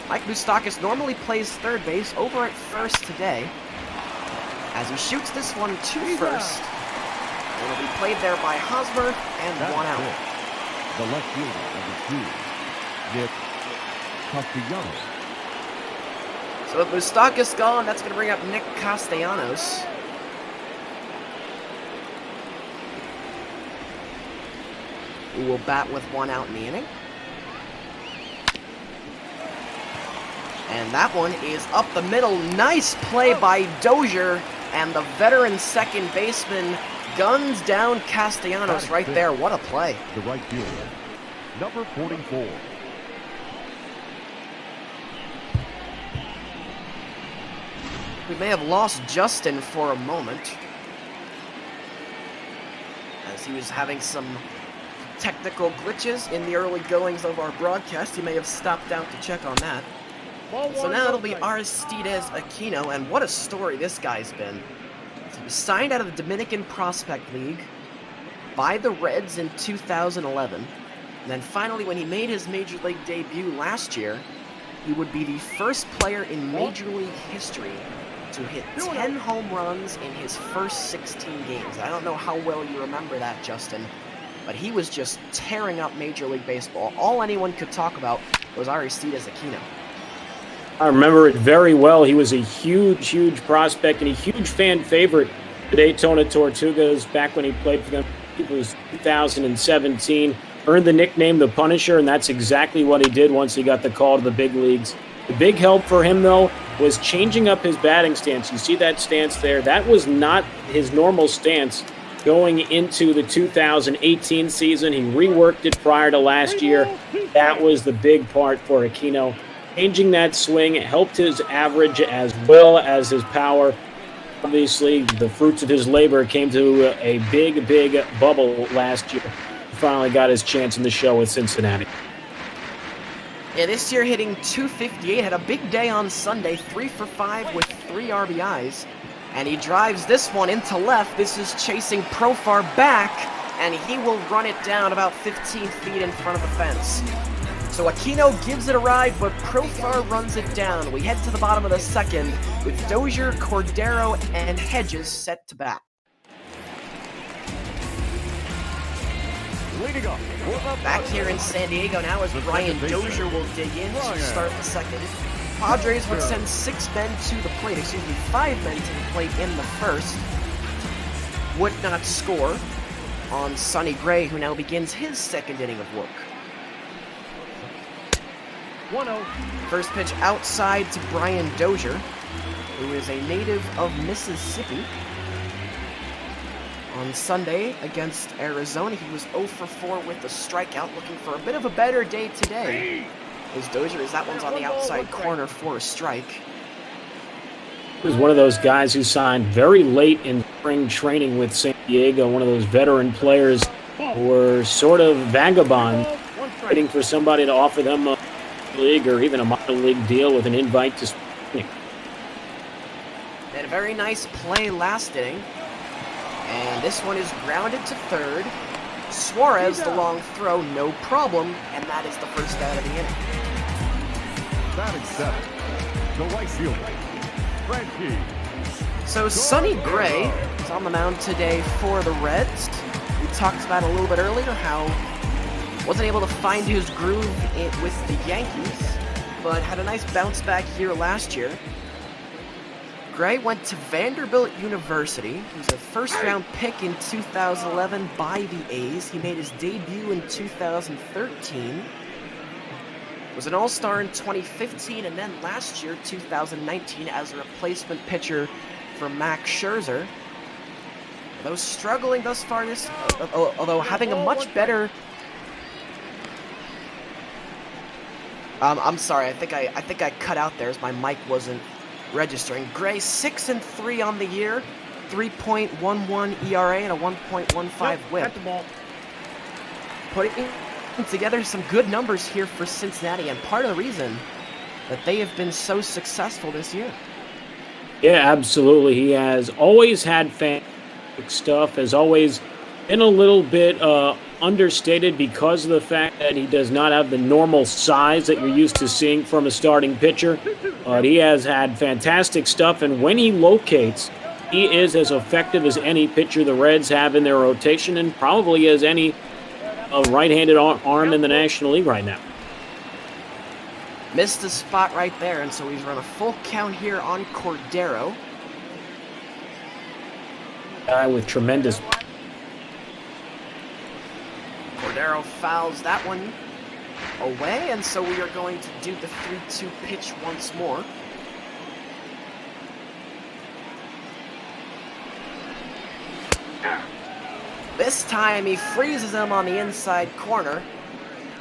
Mike Moustakas normally plays third base, over at first today, as he shoots this one to first. It'll be played there by Hosmer, and 1 out. The left fielder, number 2, Nick Castellanos. So with Moustakas gone, that's going to bring up Nick Castellanos. Who will bat with 1 out in the inning. And that one is up the middle. Nice play by Dozier, and the veteran second baseman guns down Castellanos right there. What a play. The right fielder, number 44. We may have lost Justin for a moment, as he was having some technical glitches in the early goings of our broadcast. He may have stopped out to check on that. So now it'll be Aristides Aquino, and what a story this guy's been. Signed out of the Dominican Prospect League by the Reds in 2011. And then finally, when he made his Major League debut last year, he would be the first player in Major League history to hit 10 home runs in his first 16 games. I don't know how well you remember that, Justin, but he was just tearing up Major League Baseball. All anyone could talk about was Aristides Aquino. I remember it very well. He was a huge, huge prospect and a huge fan favorite. The Daytona Tortugas, back when he played for them, it was 2017. Earned the nickname The Punisher, and that's exactly what he did once he got the call to the big leagues. The big help for him, though, was changing up his batting stance. You see that stance there? That was not his normal stance going into the 2018 season. He reworked it prior to last year. That was the big part for Aquino. Changing that swing helped his average as well as his power. Obviously, the fruits of his labor came to a big, big bubble last year. He finally got his chance in the show with Cincinnati. Yeah, this year hitting .258, had a big day on Sunday, 3 for 5 with 3 RBIs. And he drives this one into left. This is chasing Profar back, and he will run it down about 15 feet in front of the fence. So Aquino gives it a ride, but Profar runs it down. We head to the bottom of the second with Dozier, Cordero, and Hedges set to bat. Back here in San Diego now as Brian Dozier will dig in to start the second. Padres would send 6 men to the plate, 5 men to the plate in the first. Would not score on Sonny Gray, who now begins his second inning of work. 1-0. First pitch outside to Brian Dozier, who is a native of Mississippi. On Sunday against Arizona, he was 0 for 4 with a strikeout, looking for a bit of a better day today. As Dozier, as that one's on the outside corner for a strike. He was one of those guys who signed very late in spring training with San Diego, one of those veteran players who were sort of vagabond, waiting for somebody to offer them a league or even a minor league deal with an invite to spring. They had a very nice play last inning. And this one is grounded to third. Suarez, the long throw, no problem. And that is the first out of the inning. Batting 7, the right fielder, Frankie. So Sonny Gray is on the mound today for the Reds. We talked about a little bit earlier how wasn't able to find his groove with the Yankees, but had a nice bounce back here last year. Gray went to Vanderbilt University. He was a first-round pick in 2011 by the A's. He made his debut in 2013. Was an All-Star in 2015, and then last year, 2019, as a replacement pitcher for Max Scherzer. Although struggling thus far this, although having a much better. I'm sorry. I think I cut out there as my mic wasn't registering. Gray 6-3 on the year, 3.11 ERA and a 1.15 WHIP. Putting together some good numbers here for Cincinnati, and part of the reason that they have been so successful this year. Yeah, absolutely. He has always had fantastic stuff, has always been a little bit understated because of the fact that he does not have the normal size that you're used to seeing from a starting pitcher. But he has had fantastic stuff, and when he locates, he is as effective as any pitcher the Reds have in their rotation, and probably as any right-handed arm in the National League right now. Missed the spot right there, and so he's run a full count here on Cordero. Guy with tremendous. Cordero fouls that one away, and so we are going to do the 3-2 pitch once more. This time he freezes him on the inside corner.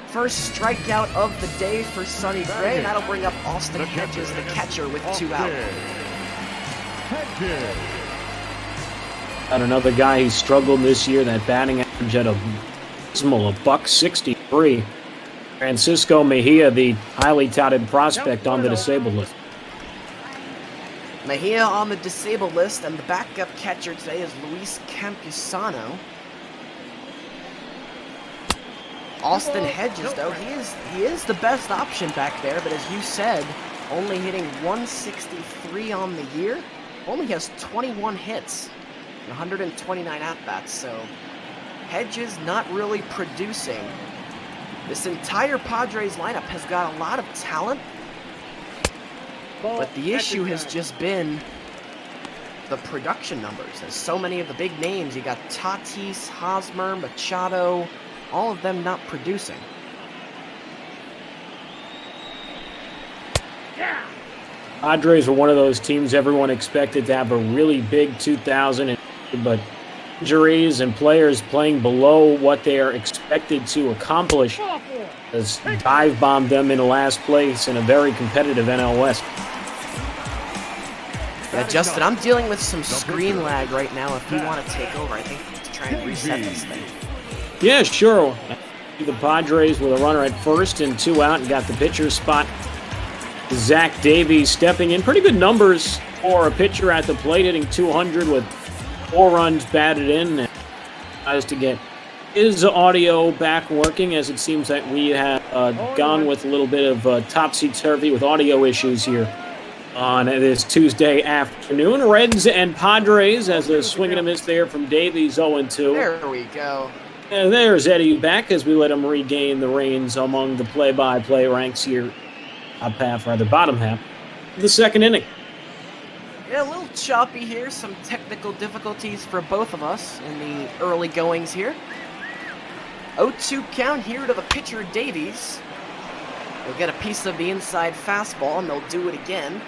First strikeout of the day for Sonny Gray, and that'll bring up Austin Hedges, the catcher, with 2 out. And another guy who struggled this year, that batting average at a $163. Francisco Mejia, the highly touted prospect on the disabled list. Mejia on the disabled list, and the backup catcher today is Luis Campusano. Austin Hedges, though, he is the best option back there, but as you said, only hitting 163 on the year. Only has 21 hits and 129 at-bats, so Hedges not really producing. This entire Padres lineup has got a lot of talent, but the issue has just been the production numbers. As so many of the big names, you got Tatis, Hosmer, Machado, all of them not producing. Padres were one of those teams everyone expected to have a really big 2000, but injuries and players playing below what they are expected to accomplish has dive-bombed them into last place in a very competitive NL West. Yeah, Justin, I'm dealing with some screen lag right now. If you want to take over, I think to try and reset this thing. Yeah, sure. The Padres with a runner at first and 2 out and got the pitcher's spot. Zach Davies stepping in. Pretty good numbers for a pitcher at the plate, hitting 200 with 4 runs batted in. And tries to get his audio back working, as it seems that we have gone with a little bit of topsy-turvy with audio issues here on this Tuesday afternoon. Reds and Padres as a swing and a miss there from Davies, 0-2. There we go. And there's Eddie back as we let him regain the reins among the play-by-play ranks here. Bottom half of the second inning. Yeah, a little choppy here. Some technical difficulties for both of us in the early goings here. 0-2 count here to the pitcher, Davies. They'll get a piece of the inside fastball, and they'll do it again.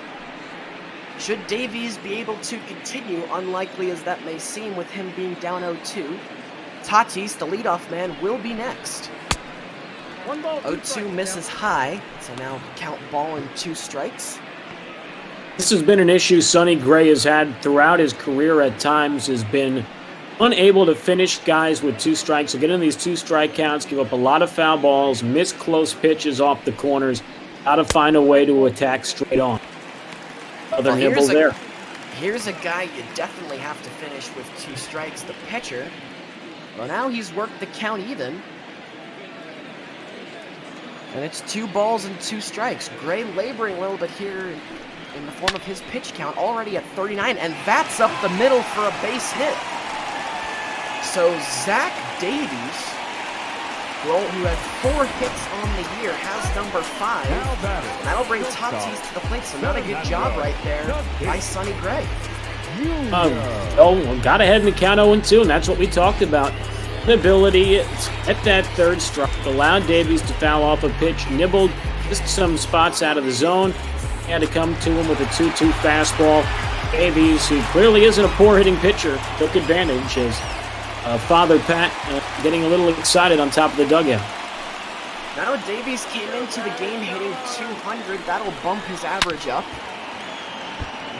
Should Davies be able to continue, unlikely as that may seem with him being down 0-2, Tatis, the leadoff man, will be next. 0-2 misses high, so now count ball and 2 strikes. This has been an issue Sonny Gray has had throughout his career at times, has been unable to finish guys with 2 strikes. So get in these 2 strike counts, give up a lot of foul balls, miss close pitches off the corners, how to find a way to attack straight on. Other nibble there. Here's a guy you definitely have to finish with 2 strikes, the pitcher. Well, now he's worked the count even. And it's 2 balls and 2 strikes. Gray laboring a little bit here in the form of his pitch count, already at 39, and that's up the middle for a base hit. So Zach Davies, who had 4 hits on the year, has number 5. That'll bring Tatis to the plate, so not a good job right there by Sonny Gray. Got ahead in the count 0-2, and that's what we talked about. The ability at that third strike allowed Davies to foul off a pitch, nibbled just some spots out of the zone. He had to come to him with a 2-2 fastball. Davies, who clearly isn't a poor hitting pitcher, took advantage as Father Pat getting a little excited on top of the dugout. Now Davies came into the game hitting 200. That'll bump his average up.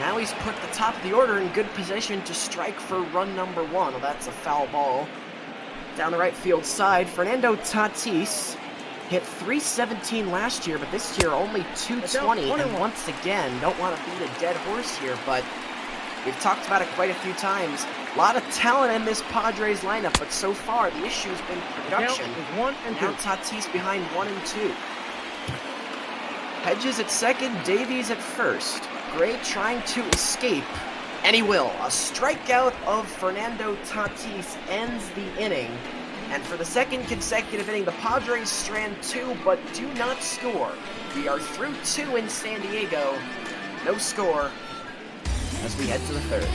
Now he's put the top of the order in good position to strike for run number 1. Well, that's a foul ball. Down the right field side, Fernando Tatis hit 317 last year, but this year only 220. And once again, don't want to beat a dead horse here, but we've talked about it quite a few times. A lot of talent in this Padres lineup, but so far the issue's been production. Now Tatis behind 1 and 2. Hedges at second, Davies at first. Gray trying to escape, and he will. A strikeout of Fernando Tatis ends the inning. And for the second consecutive inning, the Padres strand 2 but do not score. We are through 2 in San Diego. No score as we head to the third.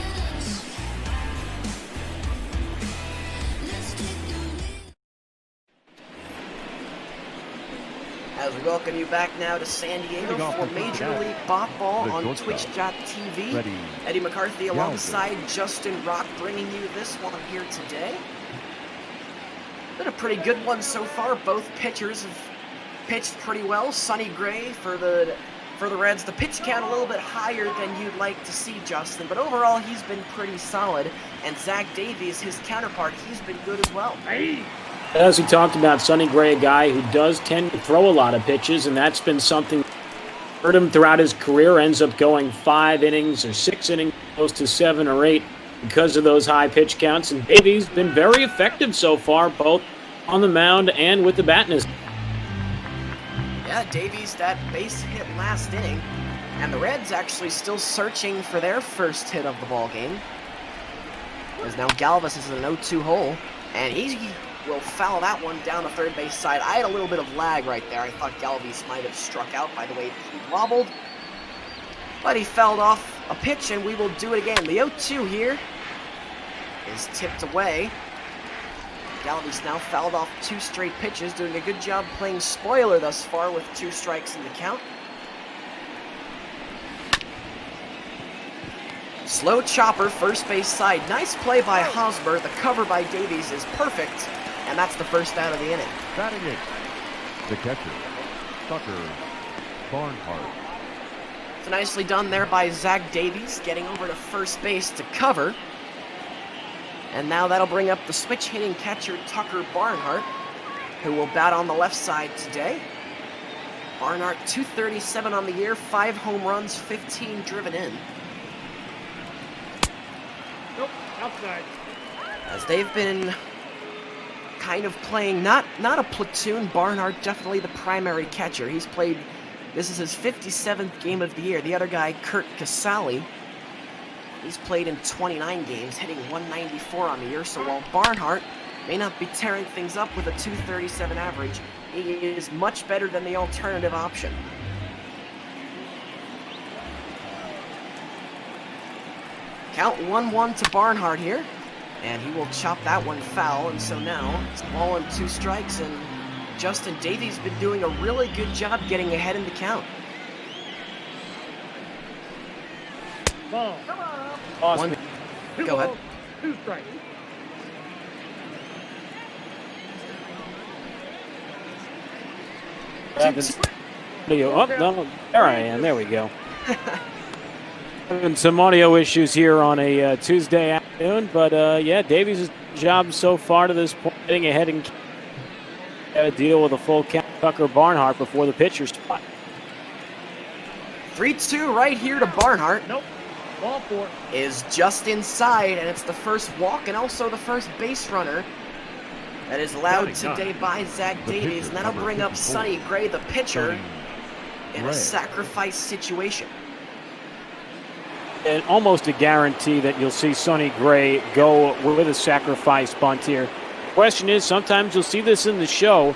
As we welcome you back now to San Diego for Major League Ball on Twitch.tv. Eddie McCarthy alongside Justin Rock bringing you this one here today. Been a pretty good one so far. Both pitchers have pitched pretty well. Sonny Gray for the Reds. The pitch count a little bit higher than you'd like to see, Justin, but overall he's been pretty solid. And Zach Davies, his counterpart, he's been good as well. As we talked about, Sonny Gray, a guy who does tend to throw a lot of pitches, and that's been something hurt him throughout his career, ends up going 5 innings or 6 innings, close to 7 or 8 because of those high pitch counts. And Davies been very effective so far, both on the mound and with the bat in his. Yeah, Davies, that base hit last inning. And the Reds actually still searching for their first hit of the ball game. As now Galvis is in an 0-2 hole. And he will foul that one down the third base side. I had a little bit of lag right there. I thought Galvis might have struck out by the way he wobbled. But he fouled off a pitch, and we will do it again. The 0-2 here is tipped away. Galvis now fouled off 2 straight pitches, doing a good job playing spoiler thus far with 2 strikes in the count. Slow chopper, first base side. Nice play by Hosmer. The cover by Davies is perfect, and that's the first out of the inning. Batting it, the catcher, Tucker Barnhart. So nicely done there by Zach Davies, getting over to first base to cover. And now that'll bring up the switch-hitting catcher Tucker Barnhart, who will bat on the left side today. Barnhart, .237 on the year, 5 home runs, 15 driven in. Nope, outside. As they've been kind of playing, not a platoon, Barnhart definitely the primary catcher. He's played, this is his 57th game of the year. The other guy, Kurt Casale, he's played in 29 games, hitting .194 on the year. So while Barnhart may not be tearing things up with a .237 average, he is much better than the alternative option. Count 1-1 to Barnhart here, and he will chop that one foul. And so now it's ball and 2 strikes, and Justin Davies been doing a really good job getting ahead in the count. Ball. Come on. Awesome. Go ahead. 2 strikes. Oh, no, there I am. There we go. Having some audio issues here on a Tuesday afternoon, but yeah, Davies' job so far to this point, getting ahead and deal with a full count. Tucker Barnhart before the pitcher spot. 3-2 right here to Barnhart. Nope. Ball 4. Is just inside, and it's the first walk and also the first base runner that is allowed today by Zach Davies. And that'll bring up Sonny Gray, the pitcher, in a sacrifice situation. And almost a guarantee that you'll see Sonny Gray go with a sacrifice bunt here. Question is, sometimes you'll see this in the show.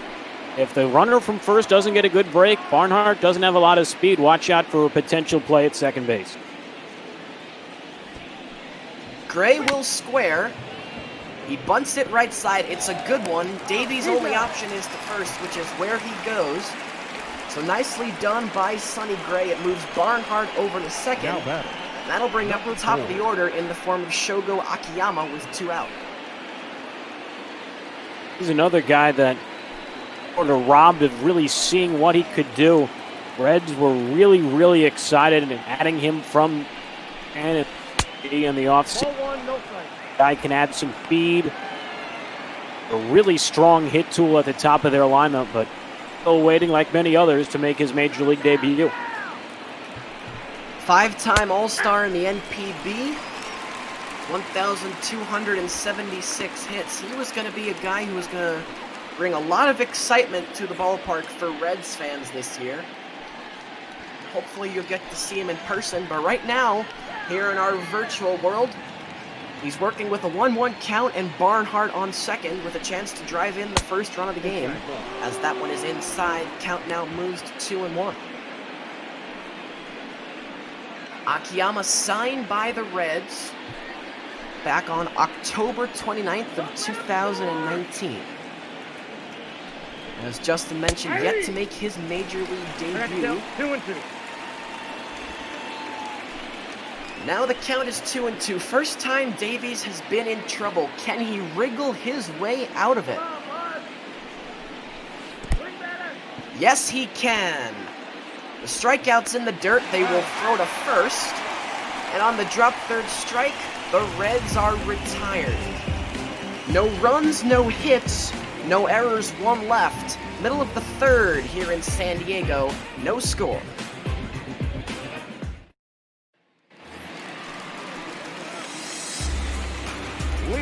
If the runner from first doesn't get a good break, Barnhart doesn't have a lot of speed. Watch out for a potential play at second base. Gray will square. He bunts it right side. It's a good one. Davies' only option is to first, which is where he goes. So nicely done by Sonny Gray. It moves Barnhart over to second. That'll bring up the top of the order in the form of Shogo Akiyama with 2 out. He's another guy that sort of robbed of really seeing what he could do. Reds were really, really excited in adding him from and in the offseason. Guy can add some speed. A really strong hit tool at the top of their lineup, but still waiting, like many others, to make his major league debut. 5-time All-Star in the NPB. 1,276 hits. He was going to be a guy who was going to bring a lot of excitement to the ballpark for Reds fans this year. Hopefully you'll get to see him in person, but right now, here in our virtual world, he's working with a 1-1 count and Barnhart on second with a chance to drive in the first run of the game. As that one is inside, count now moves to 2-1. Akiyama signed by the Reds back on October 29th of 2019. As Justin mentioned, yet to make his major league debut. 2-2. Now the count is 2-2. First time Davies has been in trouble. Can he wriggle his way out of it? Yes, he can. The strikeout's in the dirt. They will throw to first. And on the drop third strike, the Reds are retired. No runs, no hits, no errors, 1 left. Middle of the third here in San Diego. No score.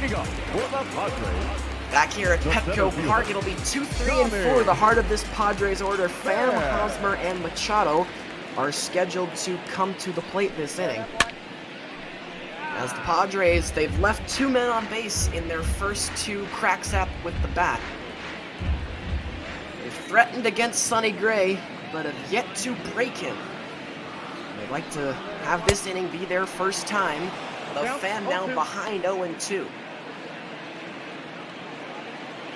Leading off for the Padres. Back here at Petco Park, it'll be 2, 3, and 4. The heart of this Padres order, Pham, Hosmer, and Machado, are scheduled to come to the plate this inning. As the Padres, they've left 2 men on base in their first 2 cracks at with the bat. They've threatened against Sonny Gray, but have yet to break him. They'd like to have this inning be their first time, with Pham now behind 0-2.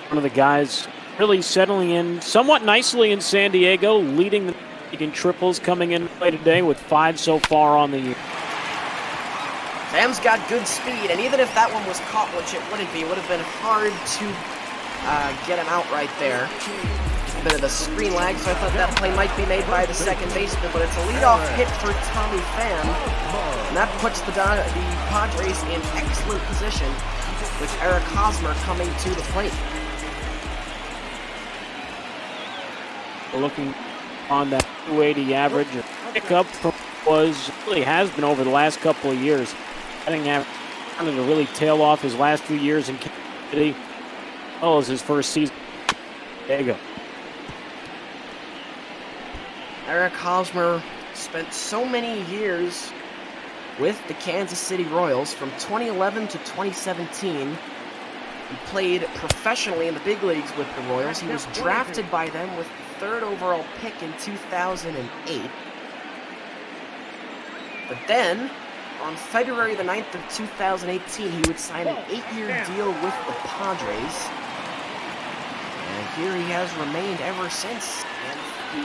One of the guys really settling in somewhat nicely in San Diego, leading the league in triples coming in play today with 5 so far on the year. Pham's got good speed, and even if that one was caught, which it wouldn't be, it would have been hard to get him out right there. A bit of a screen lag, so I thought that play might be made by the second baseman, but it's a leadoff hit for Tommy Pham, and that puts the Padres in excellent position with Eric Hosmer coming to the plate. Looking on that 280 average, pickup from really has been over the last couple of years. I think that wanted to really tail off his last few years in Kansas City. Oh, it was his first season. There you go. Eric Hosmer spent so many years with the Kansas City Royals from 2011 to 2017. He played professionally in the big leagues with the Royals. He was drafted by them with the 3rd overall pick in 2008. But then, on February the 9th of 2018, he would sign an 8-year deal with the Padres. And here he has remained ever since. And he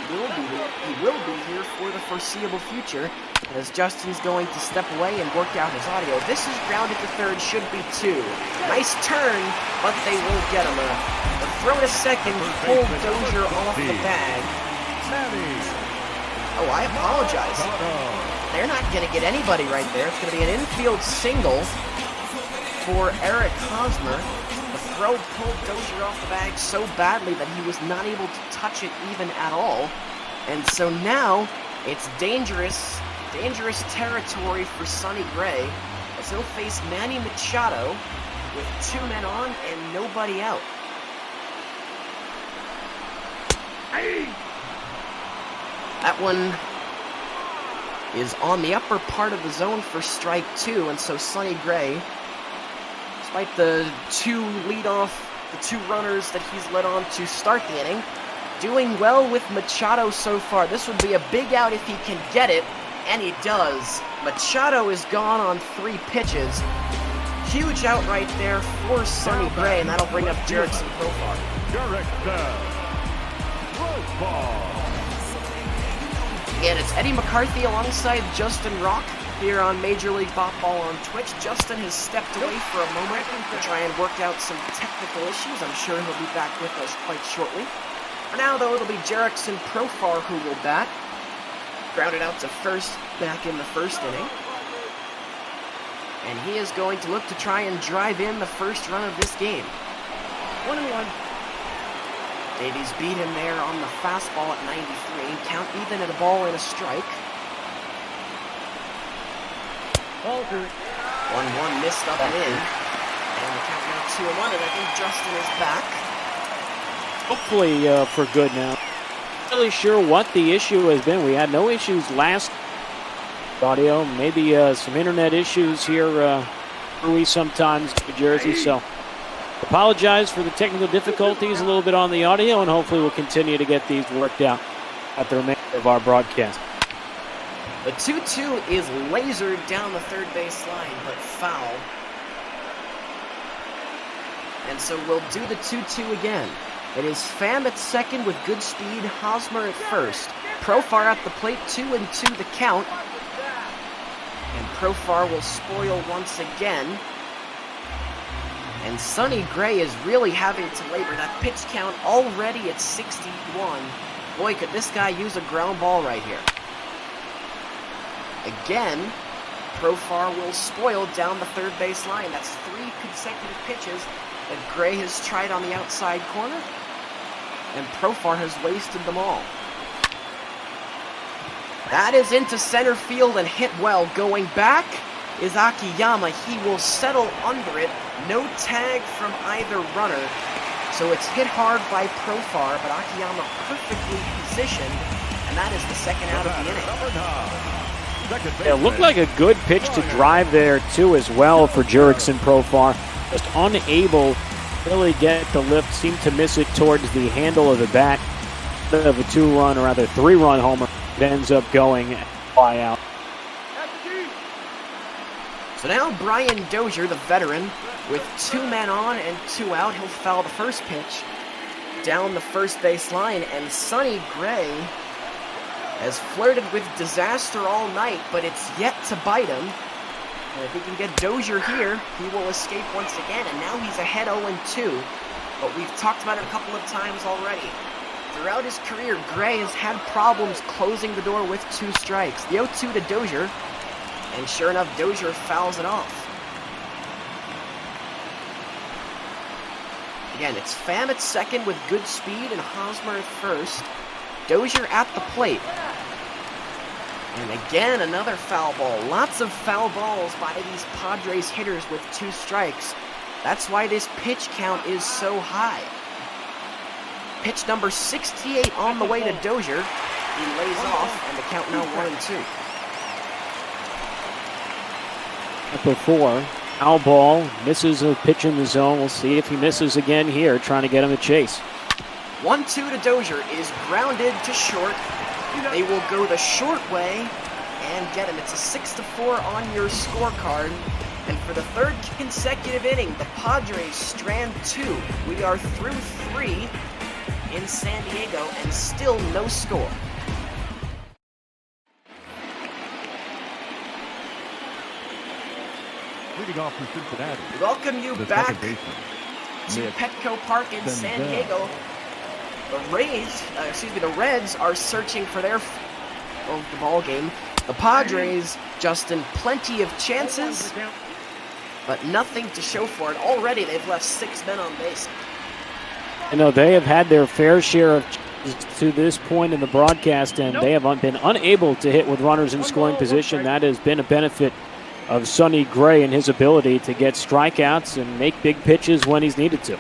will be here for the foreseeable future, as Justin's going to step away and work out his audio. This is grounded to third, should be 2. Nice turn, but they won't get him. A throw to second, pulled Dozier off the bag. Oh, I apologize. They're not going to get anybody right there. It's going to be an infield single for Eric Hosmer. The throw pulled Dozier off the bag so badly that he was not able to touch it even at all. And so now it's dangerous territory for Sonny Gray, as he'll face Manny Machado with 2 men on and nobody out. That one is on the upper part of the zone for strike 2, and so Sonny Gray, despite the 2 runners that he's led on to start the inning, doing well with Machado so far. This would be a big out if he can get it, and he does. Machado is gone on 3 pitches. Huge out right there for Sonny Gray, and that'll bring up Jerickson Profar. Again, it's Eddie McCarthy alongside Justin Rock here on Major League Ball on Twitch. Justin has stepped away for a moment to try and work out some technical issues. I'm sure he'll be back with us quite shortly. For now, though, it'll be Jerickson Profar who will bat. Grounded out to first back in the first inning. And he is going to look to try and drive in the first run of this game. 1-1. Davies beat him there on the fastball at 93. Count even at a ball and a strike. 1-1 missed up and in. And the count now 2-1, and I think Justin is back. Hopefully for good now. Not really sure what the issue has been. We had no issues last audio. Maybe some internet issues here early sometimes in New Jersey. So apologize for the technical difficulties a little bit on the audio, and hopefully we'll continue to get these worked out at the remainder of our broadcast. The 2-2 is lasered down the third base line, but foul. And so we'll do the 2-2 again. It is Pham at second with good speed, Hosmer at first. Profar at the plate, 2-2 the count. And Profar will spoil once again. And Sonny Gray is really having to labor. That pitch count already at 61. Boy, could this guy use a ground ball right here. Again, Profar will spoil down the third base line. That's 3 consecutive pitches that Gray has tried on the outside corner, and Profar has wasted them all. That is into center field and hit well. Going back, is Akiyama. He will settle under it. No tag from either runner. So it's hit hard by Profar, but Akiyama perfectly positioned, and that is the second out of the inning. It looked like a good pitch to drive there, too, as well for Jurickson Profar. Just unable to really get the lift, seemed to miss it towards the handle of the bat. Of a 2-run, or rather 3-run homer, it ends up going fly out. So now Brian Dozier, the veteran, with 2 men on and 2 out, he'll foul the first pitch down the first base line, and Sonny Gray has flirted with disaster all night, but it's yet to bite him. And if he can get Dozier here, he will escape once again, and now he's ahead 0-2. But we've talked about it a couple of times already. Throughout his career, Gray has had problems closing the door with 2 strikes. The 0-2 to Dozier, and sure enough, Dozier fouls it off. Again, it's Pham at second with good speed and Hosmer at first. Dozier at the plate. And again, another foul ball. Lots of foul balls by these Padres hitters with 2 strikes. That's why this pitch count is so high. Pitch number 68 on the way to Dozier. He lays off, and the count now 1-2. Number 4, foul ball, misses a pitch in the zone. We'll see if he misses again here, trying to get him to chase. 1-2 to Dozier is grounded to short. They will go the short way and get him. It's a 6-4 on your scorecard. And for the 3rd consecutive inning, the Padres strand 2. We are through 3 in San Diego and still no score. Leading off for Cincinnati. We welcome you the back second baseman, to Nick Petco Park in San Diego. The Reds are searching for their of the ball game. The Padres, Justin, plenty of chances, but nothing to show for it. Already, they've left 6 men on base. You know, they have had their fair share of chances to this point in the broadcast, and they have been unable to hit with runners in scoring position. That has been a benefit of Sonny Gray and his ability to get strikeouts and make big pitches when he's needed to.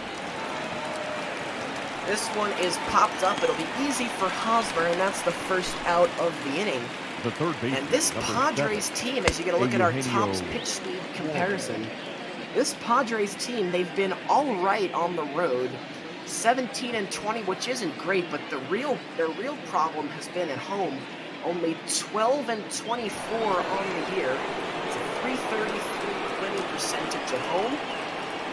This one is popped up. It'll be easy for Hosmer, and that's the first out of the inning. The third baseman, And this Padres team, as you get a look at our tops pitch speed comparison, this Padres team, they've been all right on the road. 17-20, which isn't great, but their real problem has been at home. Only 12-24 on the year. It's a .333 winning percentage at home.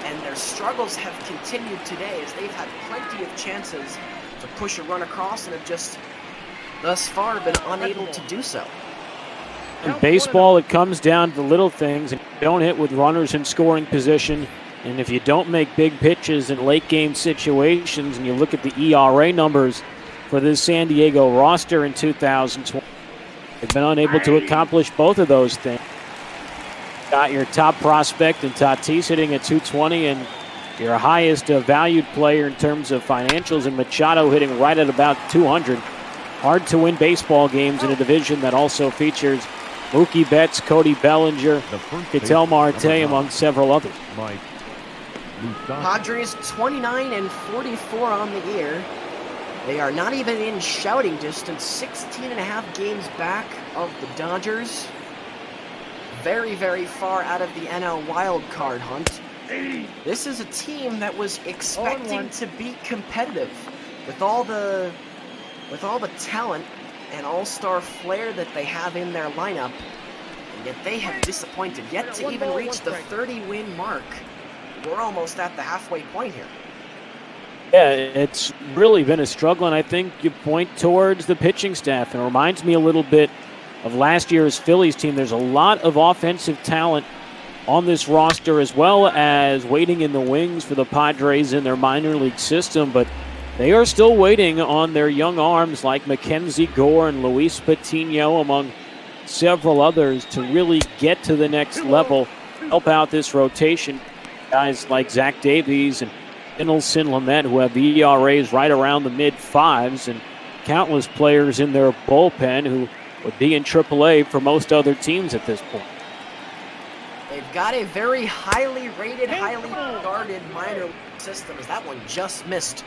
And their struggles have continued today as they've had plenty of chances to push a run across and have just thus far been unable to do so. In baseball, it comes down to the little things. If you don't hit with runners in scoring position, and if you don't make big pitches in late game situations, and you look at the ERA numbers for this San Diego roster in 2020, they've been unable to accomplish both of those things. Got your top prospect in Tatis hitting at 220, and your highest valued player in terms of financials in Machado hitting right at about 200. Hard to win baseball games in a division that also features Mookie Betts, Cody Bellinger, Ketel Marte, among several others. Padres 29-44 on the year. They are not even in shouting distance, 16.5 games back of the Dodgers. Very, very far out of the NL wild card hunt. This is a team that was expecting to be competitive with all the talent and all-star flair that they have in their lineup, and yet they have disappointed. Yet to even reach the 30-win mark. We're almost at the halfway point here. Yeah, it's really been a struggle, and I think you point towards the pitching staff. And it reminds me a little bit of last year's Phillies team. There's a lot of offensive talent on this roster, as well as waiting in the wings for the Padres in their minor league system, but they are still waiting on their young arms like Mackenzie Gore and Luis Patino, among several others, to really get to the next level, help out this rotation. Guys like Zach Davies and Dinelson Lamet, who have ERAs right around the mid-5s, and countless players in their bullpen who would be in AAA for most other teams at this point. They've got a very highly rated, highly guarded minor league system, as that one just missed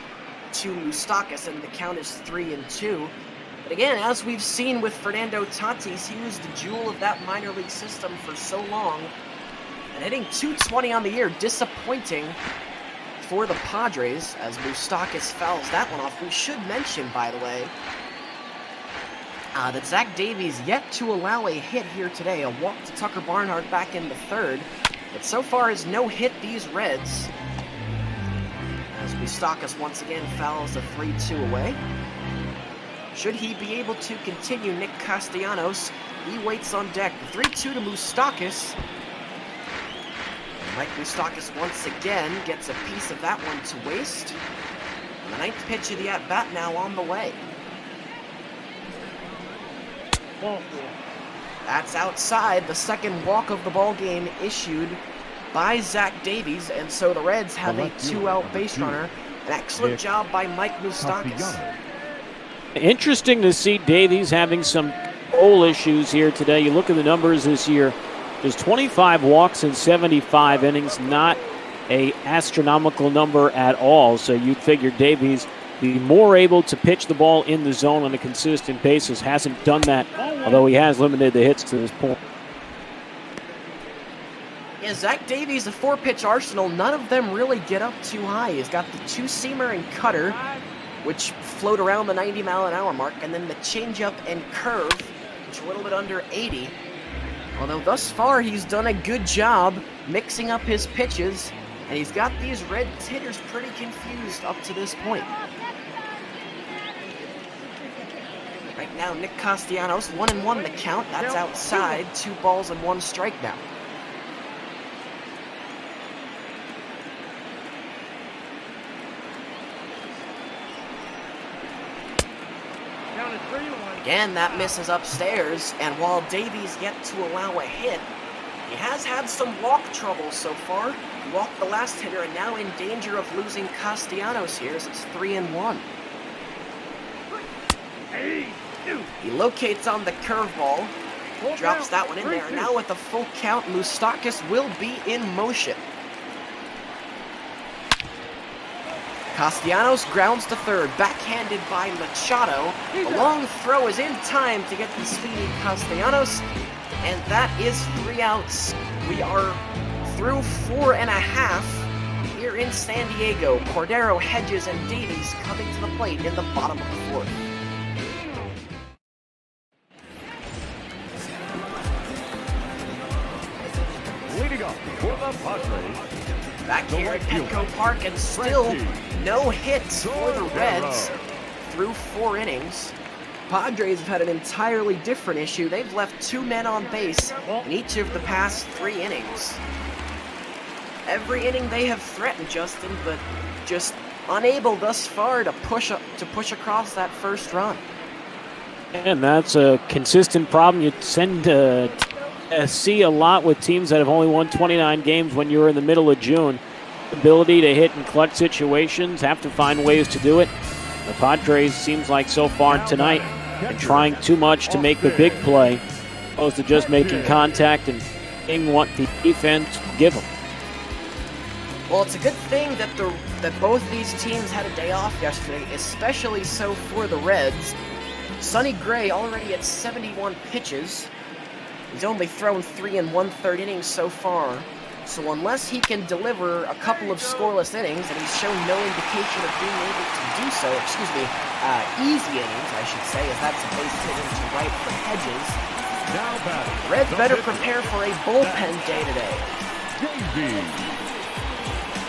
to Moustakis, and the count is 3-2. But again, as we've seen with Fernando Tatis, he was the jewel of that minor league system for so long. And hitting .220 on the year, disappointing for the Padres as Moustakis fouls that one off. We should mention, by the way, that Zach Davies yet to allow a hit here today. A walk to Tucker Barnhart back in the third. But so far has no hit these Reds. As Moustakis once again fouls the 3-2 away. Should he be able to continue, Nick Castellanos, he waits on deck. 3-2 to Moustakis. Mike Moustakis once again gets a piece of that one to waste. And the ninth pitch of the at-bat now on the way. Ball 4. That's outside. The second walk of the ball game issued by Zach Davies, and so the Reds have a 2-out base runner. An excellent job by Mike Moustakis. Interesting to see Davies having some goal issues here today. You look at the numbers this year. There's 25 walks in 75 innings, not a astronomical number at all. So you'd figure Davies be more able to pitch the ball in the zone on a consistent basis. Hasn't done that, although he has limited the hits to this point. Yeah, Zach Davies, a 4-pitch arsenal, none of them really get up too high. He's got the 2-seamer and cutter, which float around the 90-mile-an-hour mark, and then the changeup and curve, which are a little bit under 80. Although thus far he's done a good job mixing up his pitches, and he's got these Reds hitters pretty confused up to this point. Right now, Nick Castellanos, 1-1 the count. That's outside. 2 balls and 1 strike now. Down to 3-1. Again, that misses upstairs, and while Davies yet to allow a hit, he has had some walk trouble so far. He walked the last hitter and now in danger of losing Castellanos here as it's 3-1. He locates on the curveball, drops that one in there. Now with a full count, Moustakis will be in motion. Castellanos grounds to third, backhanded by Machado. The long throw is in time to get the speedy Castellanos, and that is 3 outs. We are through 4.5 here in San Diego. Cordero, Hedges, and Davies coming to the plate in the bottom of the 4th. Leading up for the Padres. Back here at Petco Park, and still no hits for the Reds through 4 innings. Padres have had an entirely different issue. They've left 2 men on base in each of the past 3 innings. Every inning they have threatened, Justin, but just unable thus far to push across that first run. And that's a consistent problem you tend to see a lot with teams that have only won 29 games when you're in the middle of June. Ability to hit in clutch situations, have to find ways to do it. The Padres seems like so far tonight and trying too much to make the big play, opposed to just making contact and seeing what the defense give them. Well, it's a good thing that both these teams had a day off yesterday, especially so for the Reds. Sonny Gray already at 71 pitches. He's only thrown 3 1/3 innings so far. So unless he can deliver a couple of scoreless innings, and he's shown no indication of being able to do so, easy innings, I should say, as that's a base hit into right for Hedges. Reds better prepare for a bullpen day today.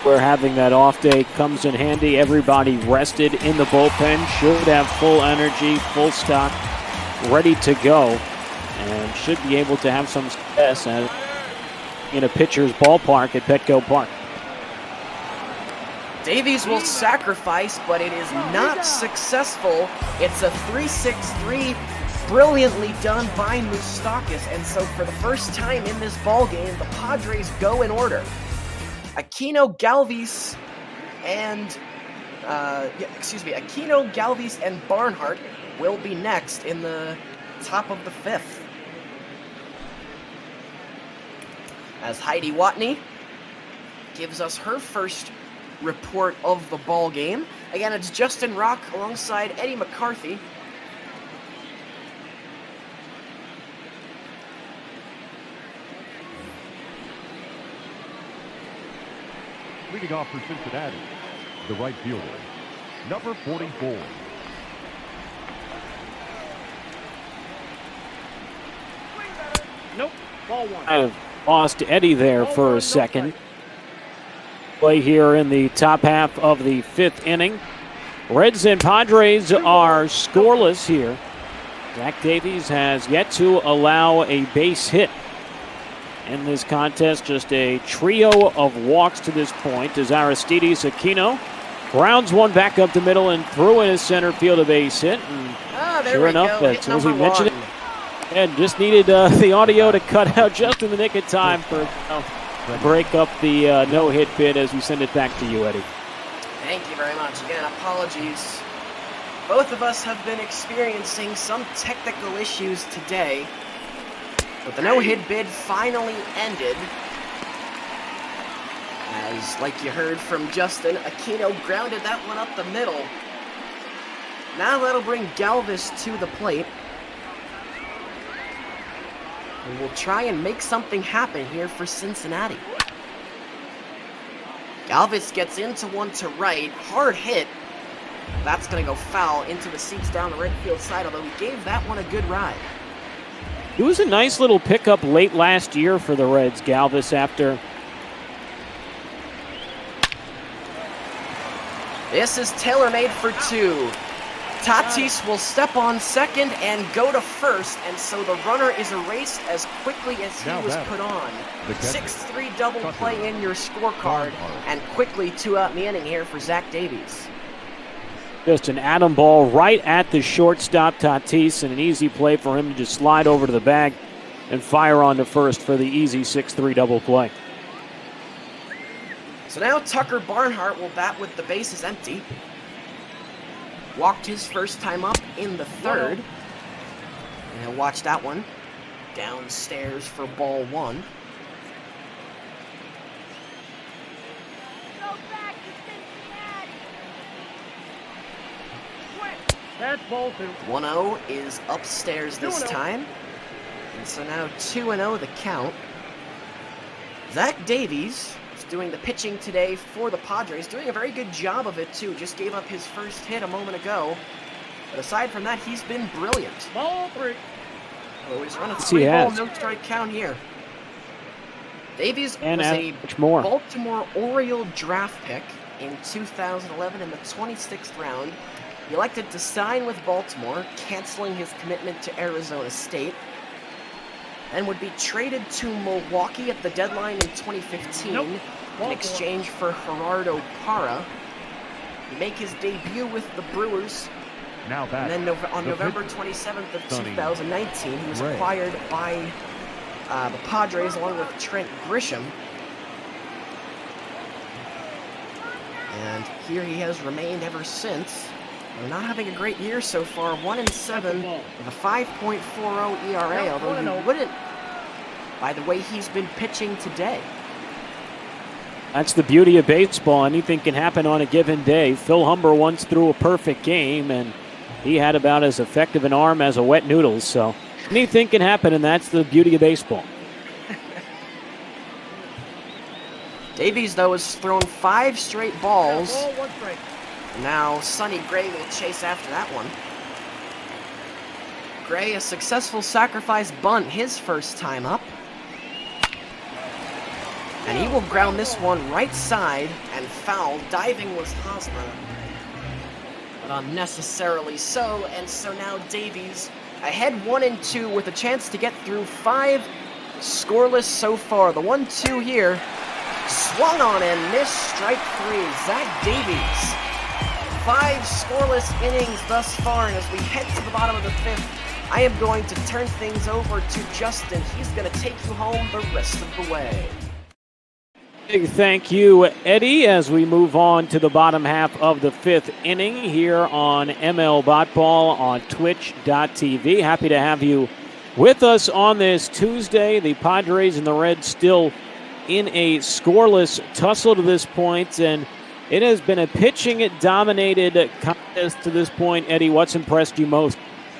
Where having that off day comes in handy. Everybody rested in the bullpen, should have full energy, full stock, ready to go, and should be able to have some success in a pitcher's ballpark at Petco Park. Davies will sacrifice, but it is not successful. It's a 3-6-3, brilliantly done by Moustakis, and so for the first time in this ballgame, the Padres go in order. Aquino, Galvis, and Barnhart will be next in the top of the 5th. as Heidi Watney gives us her first report of the ball game. Again, it's Justin Rock alongside Eddie McCarthy. Leading off for Cincinnati, the right fielder, number 44. Nope. Ball one. Kind of lost Eddie there for a second. Play here in the top half of the 5th inning. Reds and Padres are scoreless here. Zach Davies has yet to allow a base hit in this contest. Just a trio of walks to this point as Aristides Aquino grounds one back up the middle and threw in his center field a base hit. And There sure we enough, go. as we mentioned it, and just needed the audio to cut out just in the nick of time for break up the no-hit bid as we send it back to you, Eddie. Thank you very much. Again, apologies. Both of us have been experiencing some technical issues today, but the no-hit bid finally ended. As, like you heard from Justin, Aquino grounded that one up the middle. Now that'll bring Galvis to the plate. And we'll try and make something happen here for Cincinnati. Galvis gets into one to right. Hard hit. That's going to go foul into the seats down the right field side, although he gave that one a good ride. It was a nice little pickup late last year for the Reds, Galvis, after... This is tailor-made for two. Tatis will step on second and go to first, and so the runner is erased as quickly as he was put on. 6-3 double play in your scorecard, and quickly 2 out in the inning here for Zach Davies. Just an atom ball right at the shortstop, Tatis, and an easy play for him to just slide over to the bag and fire on to first for the easy 6-3 double play. So now Tucker Barnhart will bat with the bases empty. Walked his first time up in the 3rd. And he'll watch that one downstairs for ball 1. That's ball 2. 1-0 is upstairs this time. And so now 2-0 the count. Zach Davies is doing the pitching today for the Padres. Doing a very good job of it, too. Just gave up his first hit a moment ago. But aside from that, he's been brilliant. Ball 3. Oh, he's run a 3-ball no-strike count here. Davies was a Baltimore Oriole draft pick in 2011 in the 26th round. He elected to sign with Baltimore, canceling his commitment to Arizona State, and would be traded to Milwaukee at the deadline in 2015 in exchange for Gerardo Parra. Make his debut with the Brewers. And then on November 27th of 2019, he was acquired by the Padres along with Trent Grisham. And here he has remained ever since. Not having a great year so far, 1-7 with a 5.40 ERA, although you wouldn't by the way he's been pitching today. That's the beauty of baseball. Anything can happen on a given day. Phil Humber once threw a perfect game, and he had about as effective an arm as a wet noodle, so anything can happen, and that's the beauty of baseball. Davies, though, has thrown 5 straight balls. Now Sonny Gray will chase after that one. Gray, a successful sacrifice bunt his first time up. And he will ground this one right side and foul. Diving was Hosmer, but unnecessarily so. And so now Davies ahead 1-2 with a chance to get through 5 scoreless so far. The 1-2 here. Swung on and missed, strike 3. Zach Davies. 5 scoreless innings thus far, and as we head to the bottom of the 5th, I am going to turn things over to Justin. He's going to take you home the rest of the way. Big thank you, Eddie, as we move on to the bottom half of the 5th inning here on ML Botball on Twitch.tv. Happy to have you with us on this Tuesday. The Padres and the Reds still in a scoreless tussle to this point, and it has been a pitching-dominated contest to this point. Eddie, what's impressed you most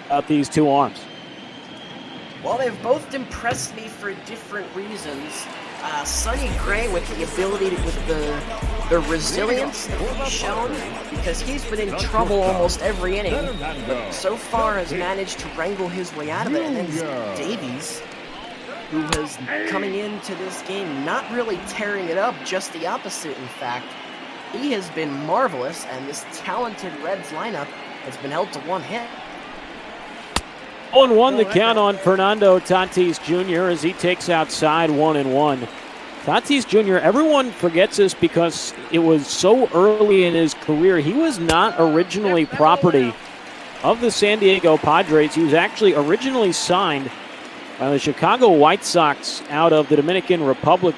about these two arms? Well, they've both impressed me for different reasons. Sonny Gray with the ability to, with the resilience that he's shown, because he's been in trouble almost every inning, but so far has managed to wrangle his way out of it. And then Davies, who has coming into this game not really tearing it up, just the opposite, in fact. He has been marvelous, and this talented Reds lineup has been held to one hit. 0-1 the count on Fernando Tatis Jr. as he takes outside 1-1. Tatis Jr., everyone forgets this because it was so early in his career. He was not originally property of the San Diego Padres. He was actually originally signed by the Chicago White Sox out of the Dominican Republic,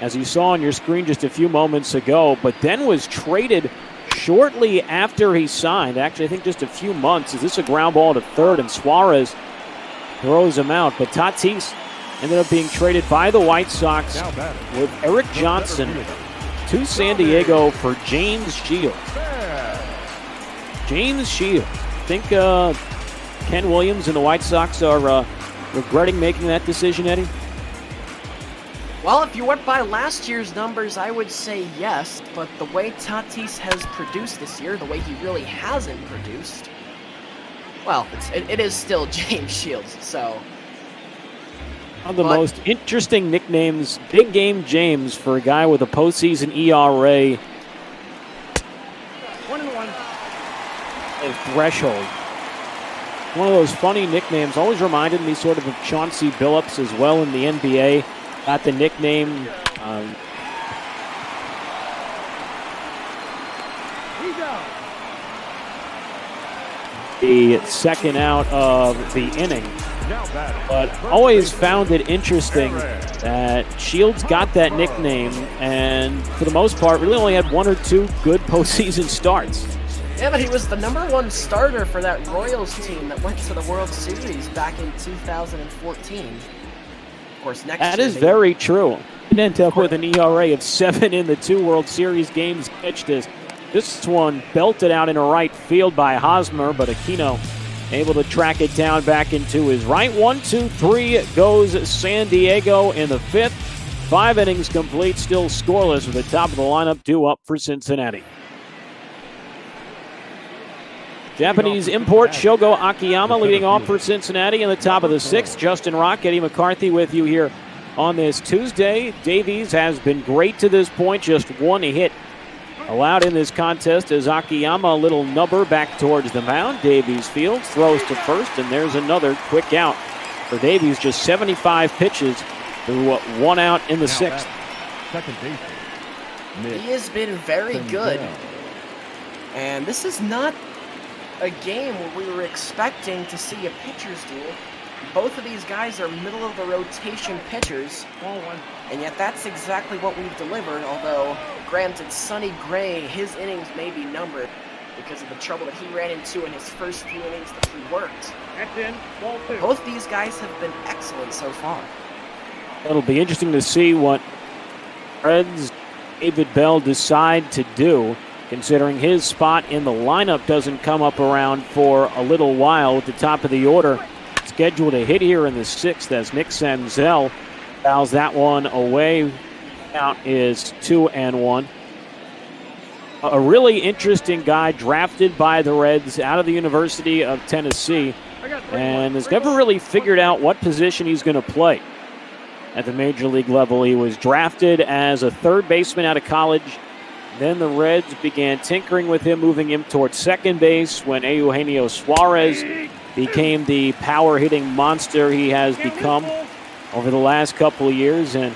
as you saw on your screen just a few moments ago, but then was traded shortly after he signed. Actually, I think just a few months. Is this a ground ball to third, and Suarez throws him out. But Tatis ended up being traded by the White Sox with Eric Johnson to San Diego for James Shields. James Shields. I think Ken Williams and the White Sox are regretting making that decision, Eddie? Well, if you went by last year's numbers, I would say yes, but the way Tatis has produced this year, the way he really hasn't produced, well, it is still James Shields, so. One of the most interesting nicknames, Big Game James, for a guy with a postseason ERA. 1-1. A threshold. One of those funny nicknames, always reminded me sort of Chauncey Billups as well in the NBA. Got the nickname. The second out of the inning. But always found it interesting that Shields got that nickname and for the most part really only had one or two good postseason starts. Yeah, but he was the #1 starter for that Royals team that went to the World Series back in 2014. Of course, next that year is very true. He ended up with an ERA of 7 in the 2 World Series games pitched. This one belted out into right field by Hosmer, but Aquino able to track it down back into his right. 1-2-3 goes San Diego in the 5th. 5 innings complete, still scoreless with the top of the lineup due up for Cincinnati. Japanese import Shogo Akiyama leading off for Cincinnati in the top of the 6th. Justin Rock, Eddie McCarthy with you here on this Tuesday. Davies has been great to this point, just 1 hit allowed in this contest as Akiyama a little nubber back towards the mound. Davies fields, throws to first, and there's another quick out for Davies. Just 75 pitches to 1 out in the 6th. Second baseman. He has been very good. And this is not a game where we were expecting to see a pitcher's duel. Both of these guys are middle-of-the-rotation pitchers, and yet that's exactly what we've delivered, although, granted, Sonny Gray, his innings may be numbered because of the trouble that he ran into in his first few innings that he worked. That's in. Ball 2. Both these guys have been excellent so far. It'll be interesting to see what Reds David Bell decide to do, considering his spot in the lineup doesn't come up around for a little while at the top of the order. Scheduled a hit here in the 6th as Nick Senzel fouls that one away. Count is 2-1. A really interesting guy drafted by the Reds out of the University of Tennessee and has never really figured out what position he's going to play at the major league level. He was drafted as a third baseman out of college. Then the Reds began tinkering with him, moving him towards second base when Eugenio Suarez became the power-hitting monster he has become over the last couple of years. And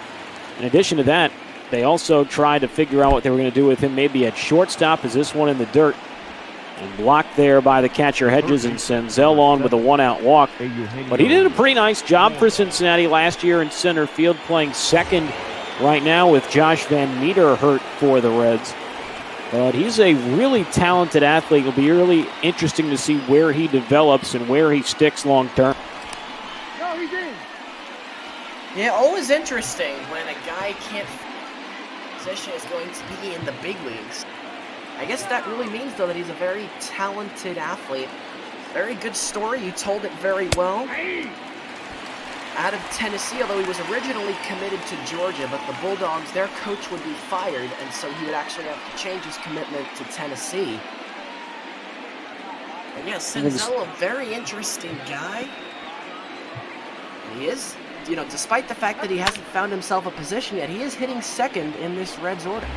in addition to that, they also tried to figure out what they were going to do with him, maybe at shortstop, as this one in the dirt. And blocked there by the catcher Hedges, and Senzel on with a 1-out walk. But he did a pretty nice job for Cincinnati last year in center field, playing second right now with Josh Van Meter hurt for the Reds. But he's a really talented athlete. It'll be really interesting to see where he develops and where he sticks long term. No, he's in. Yeah, always interesting when a guy can't position is going to be in the big leagues. I guess that really means, though, that he's a very talented athlete. Very good story. You told it very well. Out of Tennessee, although he was originally committed to Georgia, but the Bulldogs, their coach would be fired, and so he would actually have to change his commitment to Tennessee. And yeah, Senzel, a very interesting guy. He is, you know, despite the fact that he hasn't found himself a position yet, he is hitting second in this Reds order.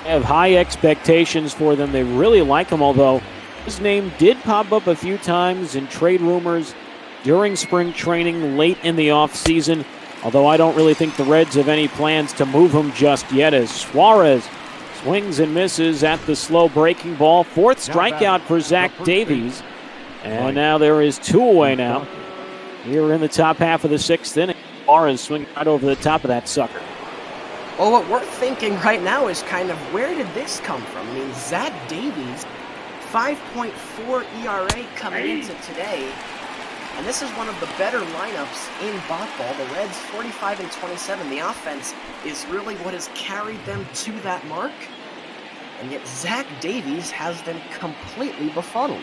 They have high expectations for them. They really like him, although his name did pop up a few times in trade rumors during spring training late in the offseason, although I don't really think the Reds have any plans to move him just yet, as Suarez swings and misses at the slow breaking ball. Fourth strikeout for Zach Davies, and now there is 2 away now. Here in the top half of the 6th inning, Suarez swinging right over the top of that sucker. Well, what we're thinking right now is kind of, where did this come from? I mean, Zach Davies, 5.4 ERA coming into today. And this is one of the better lineups in Botball. The Reds 45-27. The offense is really what has carried them to that mark. And yet Zach Davies has them completely befuddled.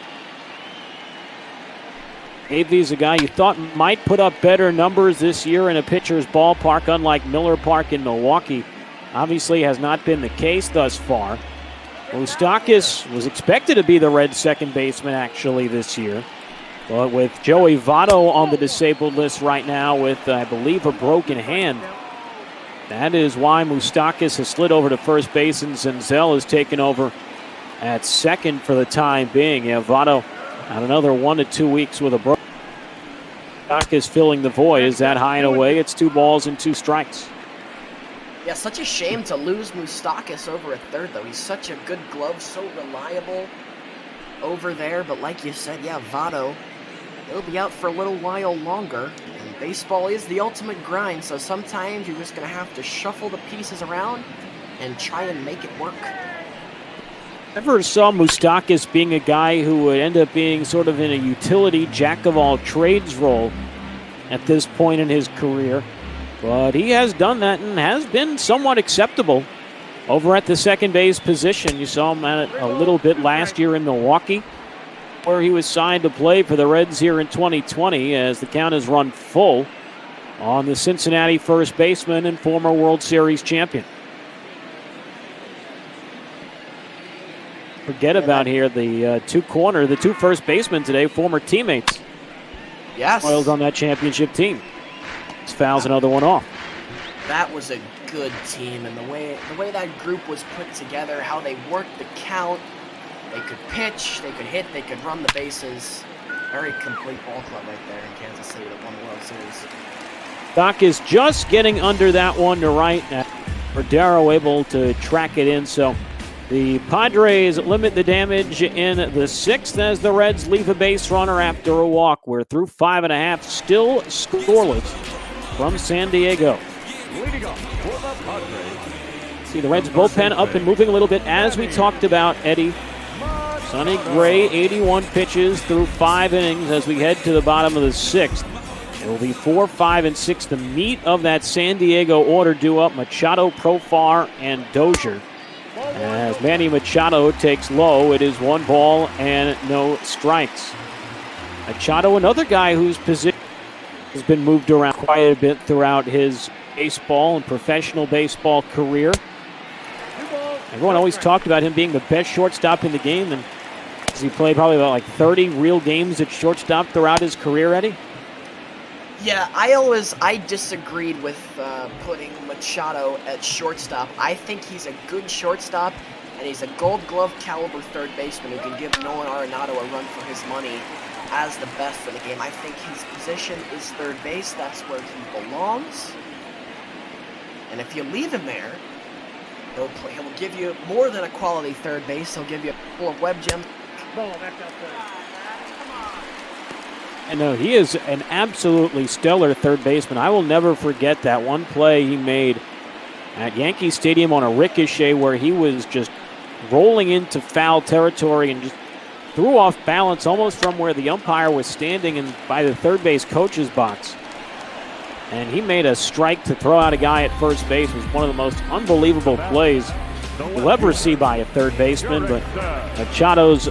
Davies, a guy you thought might put up better numbers this year in a pitcher's ballpark, unlike Miller Park in Milwaukee. Obviously has not been the case thus far. Moustakas was expected to be the Reds' second baseman actually this year. But with Joey Votto on the disabled list right now with, I believe, a broken hand, that is why Moustakas has slid over to first base and Senzel has taken over at second for the time being. Yeah, Votto out another 1 to 2 weeks with a broken. Moustakas filling the void. Is that high and away? It's 2 balls and 2 strikes. Yeah, such a shame to lose Moustakas over at third, though. He's such a good glove, so reliable over there. But like you said, yeah, Votto, he'll be out for a little while longer. And baseball is the ultimate grind, so sometimes you're just going to have to shuffle the pieces around and try and make it work. Never saw Moustakas being a guy who would end up being sort of in a utility jack-of-all-trades role at this point in his career. But he has done that and has been somewhat acceptable over at the second base position. You saw him at it a little bit last year in Milwaukee, where he was signed to play for the Reds here in 2020 as the count has run full on the Cincinnati first baseman and former World Series champion. Forget about here the two first basemen today, former teammates. Yes. Oils on that championship team. Fouls another one off. That was a good team, and the way that group was put together, how they worked the count, they could pitch, they could hit, they could run the bases. Very complete ball club right there in Kansas City that won the World Series. Doc is just getting under that one to right. Cordero able to track it in, so the Padres limit the damage in the 6th as the Reds leave a base runner after a walk. We're through 5.5, still scoreless from San Diego. Leading off for the Padres. See the Reds bullpen up and moving a little bit as we talked about, Eddie. Sonny Gray, 81 pitches through 5 innings as we head to the bottom of the 6th. It will be 4, 5, and 6. The meat of that San Diego order due up. Machado, Profar, and Dozier. As Manny Machado takes low, it is 1 ball and no strikes. Machado, another guy whose position has been moved around quite a bit throughout his baseball and professional baseball career. Everyone always talked about him being the best shortstop in the game, and he played probably about like 30 real games at shortstop throughout his career, Eddie? Yeah, I disagreed with putting Machado at shortstop. I think he's a good shortstop, and he's a Gold Glove caliber third baseman who can give Nolan Arenado a run for his money as the best in the game. I think his position is third base. That's where he belongs. And if you leave him there, he'll give you more than a quality third base. He'll give you a couple of web gems. Ball back out there. I know he is an absolutely stellar third baseman. I will never forget that one play he made at Yankee Stadium on a ricochet where he was just rolling into foul territory and just threw off balance almost from where the umpire was standing and by the third base coach's box. and he made a strike to throw out a guy at first base. It was one of the most unbelievable plays you'll ever see by a third baseman, but Machado's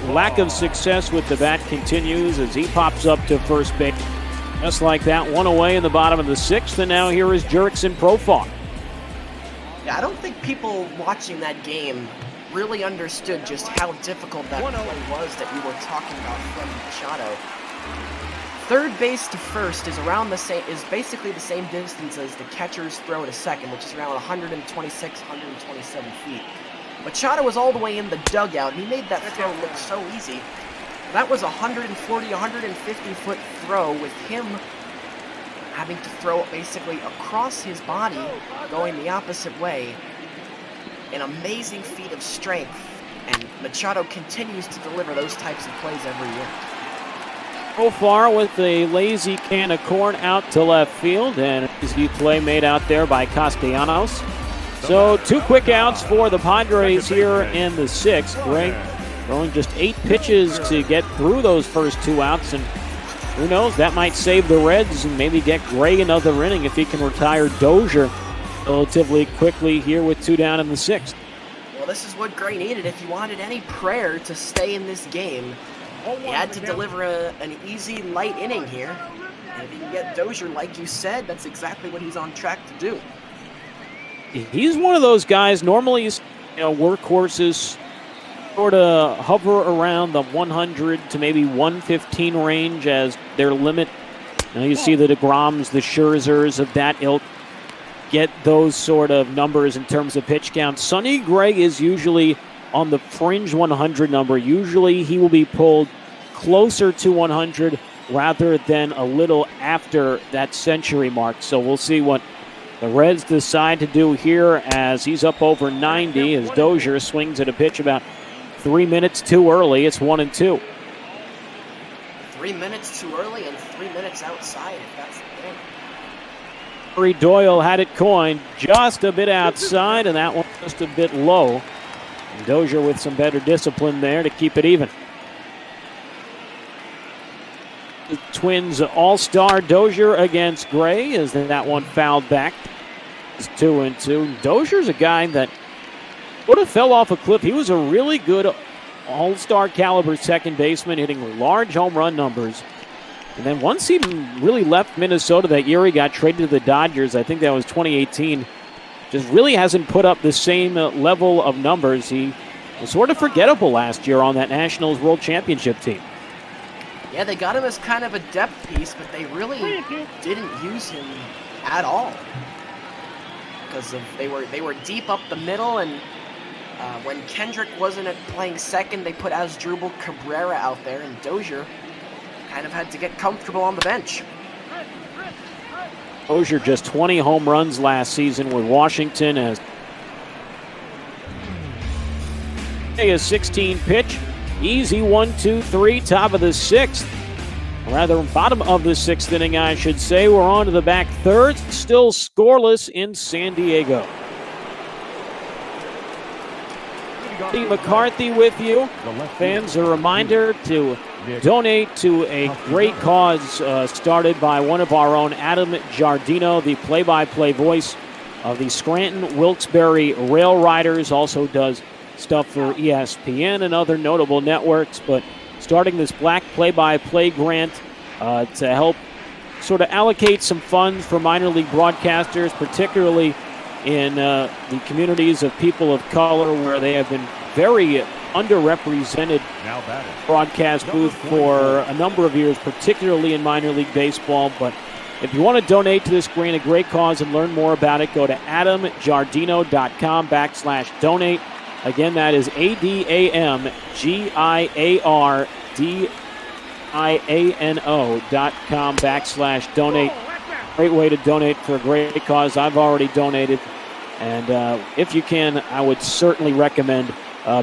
lack of success with the bat continues as he pops up to first base. Just like that, one away in the bottom of the 6th, and now here is Jurickson Profar. Yeah, I don't think people watching that game really understood just how difficult that play was that you were talking about from Machado. Third base to first is basically the same distance as the catcher's throw to second, which is around 126, 127 feet. Machado was all the way in the dugout, and he made that throw look so easy. That was a 140, 150-foot throw with him having to throw it basically across his body, going the opposite way. An amazing feat of strength, and Machado continues to deliver those types of plays every year. Profar with a lazy can of corn out to left field, and easy play made out there by Castellanos. So 2 quick outs for the Padres here in the 6th. Gray throwing just 8 pitches to get through those first 2 outs, and who knows, that might save the Reds and maybe get Gray another inning if he can retire Dozier relatively quickly here with 2 down in the 6th. Well, this is what Gray needed. If he wanted any prayer to stay in this game, he had to deliver an easy, light inning here. And if he can get Dozier, like you said, that's exactly what he's on track to do. He's one of those guys, normally, workhorses sort of hover around the 100 to maybe 115 range as their limit. You see the DeGroms, the Scherzers of that ilk get those sort of numbers in terms of pitch count. Sonny Gray is usually on the fringe 100 number. Usually he will be pulled closer to 100 rather than a little after that century mark. So we'll see what the Reds decide to do here as he's up over 90 as Dozier swings at a pitch about 3 minutes too early. It's 1-2. 3 minutes too early and 3 minutes outside, if that's the thing. Corey Doyle had it coined just a bit outside, and that one just a bit low. And Dozier with some better discipline there to keep it even. The Twins all-star Dozier against Gray as that one fouled back. It's 2-2. Dozier's a guy that would have fell off a cliff. He was a really good all-star caliber second baseman, hitting large home run numbers. And then once he really left Minnesota that year, he got traded to the Dodgers. I think that was 2018. Just really hasn't put up the same level of numbers. He was sort of forgettable last year on that Nationals World Championship team. Yeah, they got him as kind of a depth piece, but they really didn't use him at all. Because they were deep up the middle, and when Kendrick wasn't playing second, they put Asdrubal Cabrera out there, and Dozier kind of had to get comfortable on the bench. Dozier just 20 home runs last season with Washington as a 16 pitch. Easy 1-2-3, top of the 6th. Rather, bottom of the 6th inning, I should say. We're on to the back third. Still scoreless in San Diego. Steve McCarthy with you. Fans, a reminder to donate to a great cause started by one of our own, Adam Giardino, the play-by-play voice of the Scranton Wilkes-Barre Rail Riders. Also does stuff for ESPN and other notable networks, but starting this black play-by-play grant to help sort of allocate some funds for minor league broadcasters, particularly in the communities of people of color where they have been very underrepresented broadcast booth for a number of years, particularly in minor league baseball. But if you want to donate to this grant, a great cause, and learn more about it, go to adamgiardino.com/donate. Again, that is ADAMGIARDIANO.com/donate. Great way to donate for a great cause. I've already donated. And if you can, I would certainly recommend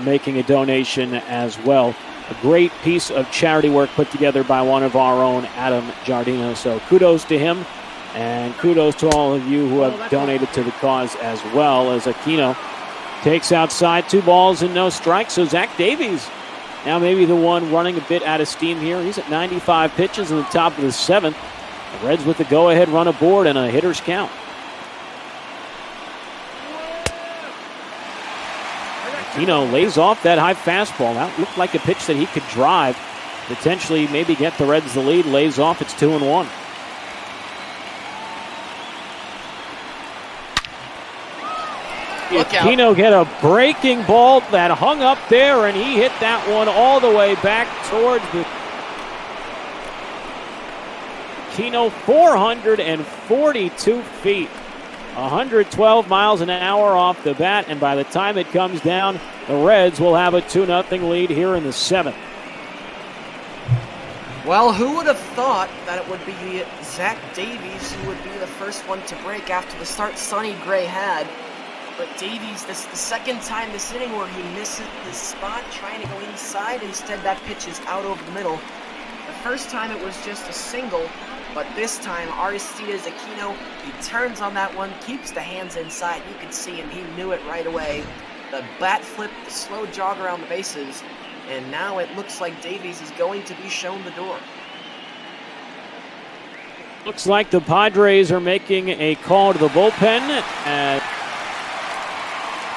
making a donation as well. A great piece of charity work put together by one of our own, Adam Giardino. So kudos to him, and kudos to all of you who have donated to the cause as well. As Aquino takes outside, 2 balls and no strikes. So Zach Davies now maybe the one running a bit out of steam here. He's at 95 pitches in the top of the 7th. The Reds with the go-ahead run aboard and a hitter's count. Aquino lays off that high fastball. That looked like a pitch that he could drive, potentially maybe get the Reds the lead. Lays off. It's 2-1. Aquino get a breaking ball that hung up there, and he hit that one all the way back towards the Aquino, 442 feet, 112 miles an hour off the bat, and by the time it comes down, the Reds will have a 2-0 lead here in the 7th. Well, who would have thought that it would be Zach Davies who would be the first one to break after the start Sonny Gray had. But Davies, this is the second time this inning where he misses his spot, trying to go inside. Instead, that pitch is out over the middle. The first time it was just a single, but this time Aristides Aquino, he turns on that one, keeps the hands inside. You can see him, he knew it right away. The bat flip, the slow jog around the bases, and now it looks like Davies is going to be shown the door. Looks like the Padres are making a call to the bullpen.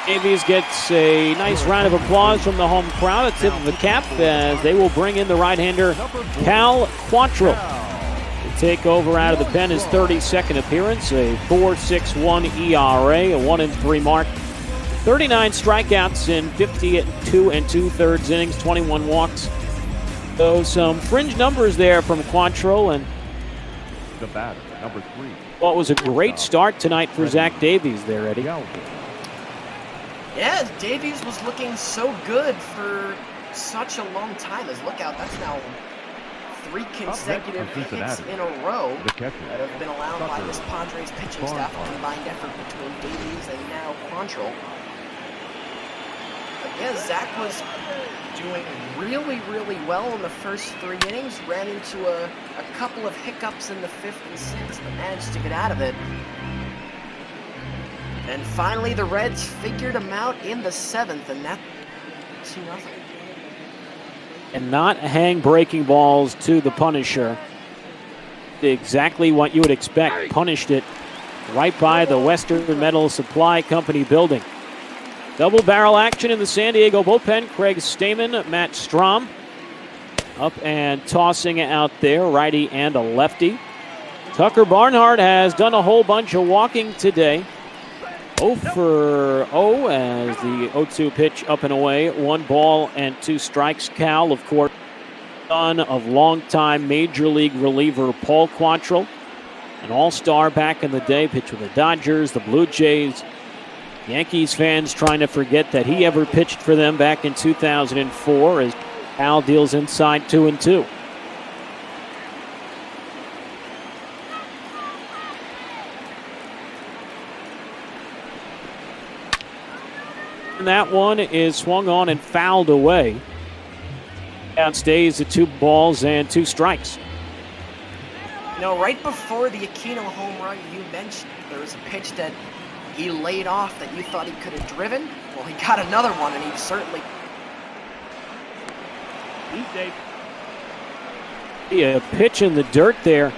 Davies gets a nice round of applause from the home crowd, a tip of the cap, as they will bring in the right-hander Cal Quantrill to take over out of the pen, his 32nd appearance, a 4.61 ERA, a 1-3 mark, 39 strikeouts in 52 2/3 innings, 21 walks. So some fringe numbers there from Quantrill, and The batter, number 3. well, it was a great start tonight for Zach Davies there, Eddie. Yeah, Davies was looking so good for such a long time. His lookout, that's now 3 consecutive hits in a row that have been allowed by this Padres pitching staff, a combined effort between Davies and now Quantrill. But yeah, Zach was doing really, really well in the first 3 innings, ran into a couple of hiccups in the 5th and 6th, but managed to get out of it. And finally, the Reds figured him out in the 7th, and that's 2-0. And not hang breaking balls to the Punisher. Exactly what you would expect. Punished it right by the Western Metal Supply Company building. Double barrel action in the San Diego bullpen. Craig Stamen, Matt Strom up and tossing out there, righty and a lefty. Tucker Barnhart has done a whole bunch of walking today. 0 for 0 as the 0-2 pitch up and away. 1 ball and 2 strikes. Cal, of course, son of longtime Major League reliever Paul Quantrill, an all-star back in the day, pitched with the Dodgers, the Blue Jays. Yankees fans trying to forget that he ever pitched for them back in 2004 as Cal deals inside 2-2. And that one is swung on and fouled away. Out stays at 2 balls and 2 strikes. You know, right before the Aquino home run, you mentioned there was a pitch that he laid off that you thought he could have driven. Well, he got another one, and he certainly... A pitch in the dirt there.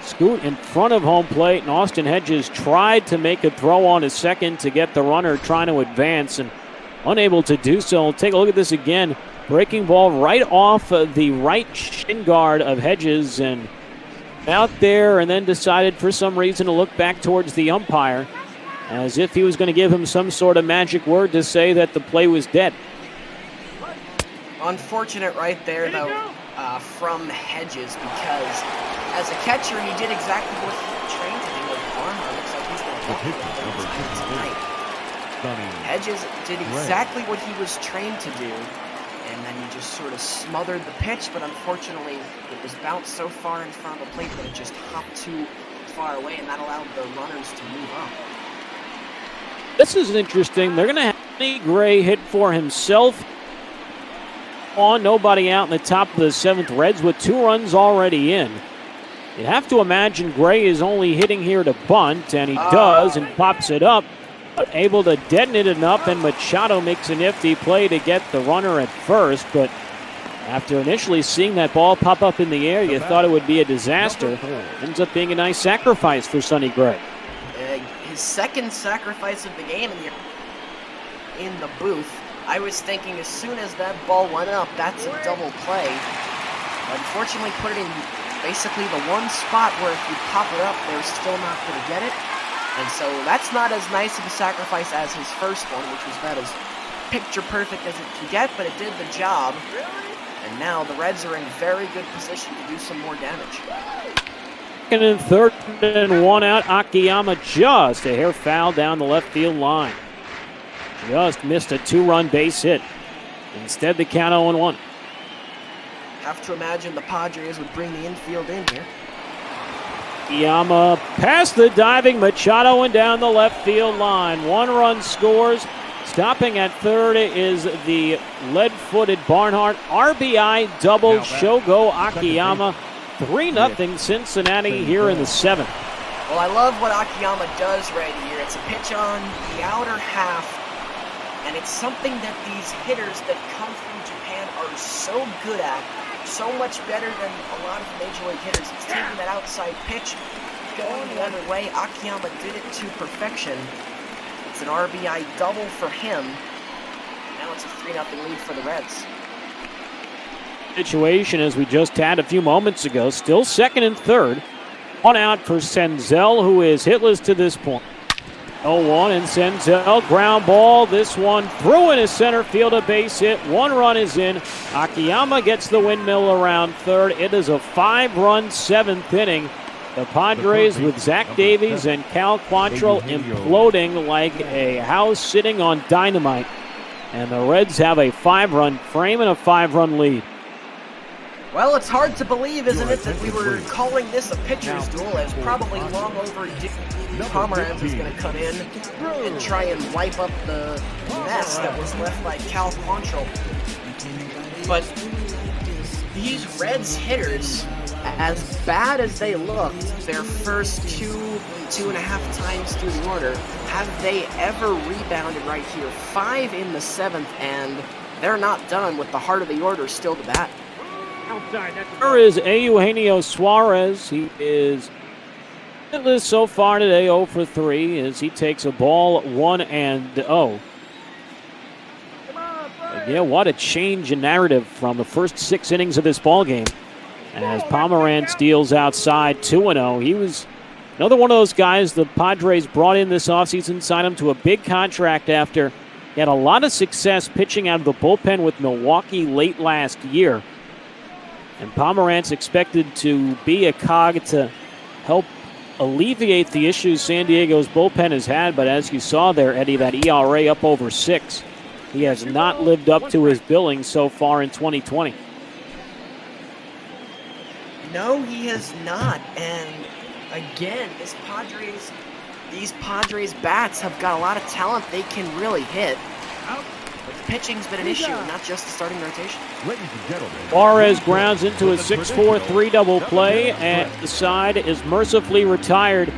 Scoot in front of home plate, and Austin Hedges tried to make a throw on his second to get the runner trying to advance, and unable to do so. Take a look at this again. Breaking ball right off the right shin guard of Hedges, and out there, and then decided for some reason to look back towards the umpire as if he was going to give him some sort of magic word to say that the play was dead. Unfortunate right there, though, from Hedges, because as a catcher, he did exactly what he trained to do with Barnhart. Looks like he's going to walk tonight. Hedges did exactly what he was trained to do, and then he just sort of smothered the pitch, but unfortunately, it was bounced so far in front of the plate that it just hopped too far away, and that allowed the runners to move up. This is interesting. They're going to have Sonny Gray hit for himself. On nobody out in the top of the 7th. Reds with 2 runs already in. You'd have to imagine Gray is only hitting here to bunt, and he does and pops it up. Able to deaden it enough, and Machado makes a nifty play to get the runner at first, but After initially seeing that ball pop up in the air, you thought it would be a disaster. Ends up being a nice sacrifice for Sonny Gray. His second sacrifice of the game in the booth. I was thinking as soon as that ball went up, that's a double play. Unfortunately, put it in basically the one spot where if you pop it up, they're still not going to get it. And so that's not as nice of a sacrifice as his first one, which was about as picture perfect as it could get, but it did the job. And now the Reds are in very good position to do some more damage. Second and third and one out. Akiyama just a hair foul down the left field line. Just missed a 2-run base hit. Instead, the count 0-1. Have to imagine the Padres would bring the infield in here. Akiyama past the diving Machado and down the left field line. 1 run scores. Stopping at third is the lead-footed Barnhart. RBI double. Shogo Akiyama. 3-0 Cincinnati here in the 7th. Well, I love what Akiyama does right here. It's a pitch on the outer half, and it's something that these hitters that come from Japan are so good at, so much better than a lot of Major League hitters. It's taking that outside pitch, going the other way. Akiyama did it to perfection. It's an RBI double for him. Now it's a 3-0 lead for the Reds. Situation as we just had a few moments ago. Still second and third. 1 out for Senzel, who is hitless to this point. 0-1 and Senzel, ground ball. This one through in his center field, a base hit. 1 run is in. Akiyama gets the windmill around third. It is a 5-run 7th inning. The Padres with Zach Davies and Cal Quantrill imploding like a house sitting on dynamite. And the Reds have a 5-run frame and a 5-run lead. Well, it's hard to believe, isn't it, that we were calling this a pitcher's duel. It's probably long overdue. Pomeranz is going to come in and try and wipe up the mess that was left by Cal Quantrill. But these Reds hitters, as bad as they looked their first 2.5 times through the order, have they ever rebounded right here? 5 in the 7th, and they're not done with the heart of the order still to bat. Here is Eugenio Suarez. He is hitless so far today, 0 for 3, as he takes a ball 1-0. Yeah, what a change in narrative from the first 6 innings of this ball game. As Pomeranz deals outside 2-0. He was another one of those guys the Padres brought in this offseason, signed him to a big contract after he had a lot of success pitching out of the bullpen with Milwaukee late last year. And Pomeranz expected to be a cog to help alleviate the issues San Diego's bullpen has had. But as you saw there, Eddie, that ERA up over 6. He has not lived up to his billing so far in 2020. No, he has not. And again, these Padres bats have got a lot of talent. They can really hit. But the pitching's been an issue, not just the starting rotation. Suarez grounds into a 6-4-3 double play, and the side is mercifully retired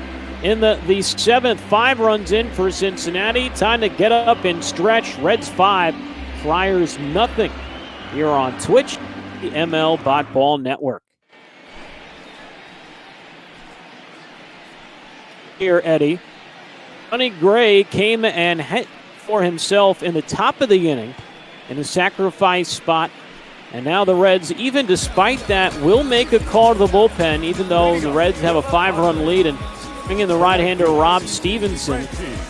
in the 7th. 5 runs in for Cincinnati. Time to get up and stretch. Reds 5, Friars nothing. Here on Twitch, the ML Bot Ball Network. Here, Eddie. Sonny Gray came and hit for himself in the top of the inning in a sacrifice spot. And now the Reds, even despite that, will make a call to the bullpen, even though the Reds have a 5-run lead, and bring in the right-hander Rob Stevenson,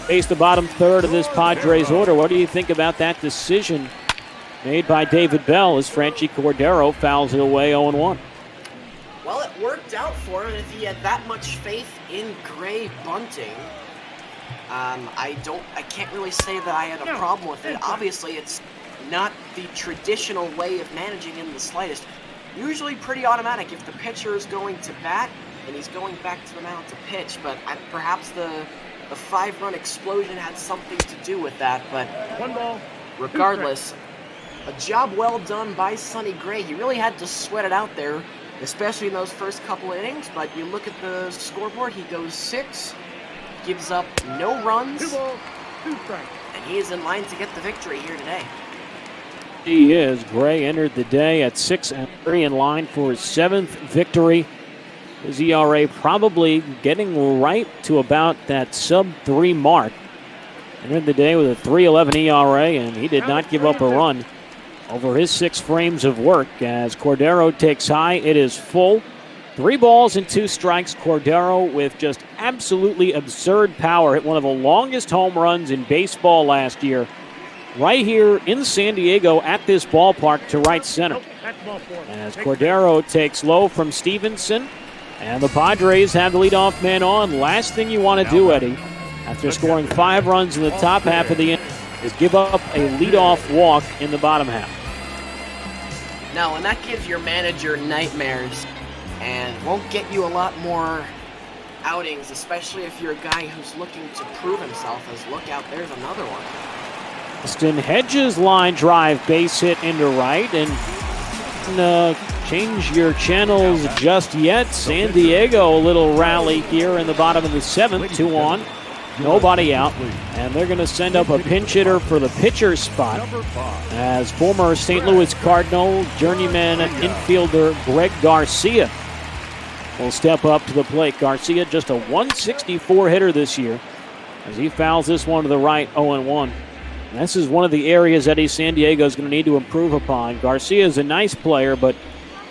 face the bottom third of this Padres order. What do you think about that decision made by David Bell as Franchi Cordero fouls it away 0-1? Well, it worked out for him. If he had that much faith in Gray bunting, I can't really say that I had a problem with it. Obviously, it's not the traditional way of managing in the slightest. Usually pretty automatic if the pitcher is going to bat and he's going back to the mound to pitch, but perhaps the 5-run explosion had something to do with that. But regardless, a job well done by Sonny Gray. He really had to sweat it out there, especially in those first couple innings. But you look at the scoreboard, he goes 6, gives up no runs, and he is in line to get the victory here today. He is. Gray entered the day at 6-3 in line for his 7th victory. His ERA probably getting right to about that sub-3 mark. Entered the day with a 3.11 ERA, and he did not give up a run over his 6 frames of work. As Cordero takes high, it is full. 3 balls and 2 strikes. Cordero with just absolutely absurd power. Hit one of the longest home runs in baseball last year. Right here in San Diego at this ballpark to right center. As Cordero takes low from Stevenson, and the Padres have the leadoff man on. Last thing you want to do, Eddie, after scoring 5 runs in the top half of the inning, is give up a leadoff walk in the bottom half. No, and that gives your manager nightmares and won't get you a lot more outings, especially if you're a guy who's looking to prove himself. As look out, there's another one. Austin Hedges line drive base hit into right, and change your channels just yet. San Diego a little rally here in the bottom of the 7th, 2 on, nobody out, and they're going to send up a pinch hitter for the pitcher spot as former St. Louis Cardinal journeyman infielder Greg Garcia will step up to the plate. Garcia just a 164 hitter this year as he fouls this one to the right, 0-1. And this is one of the areas Eddie San Diego is going to need to improve upon. Garcia is a nice player, but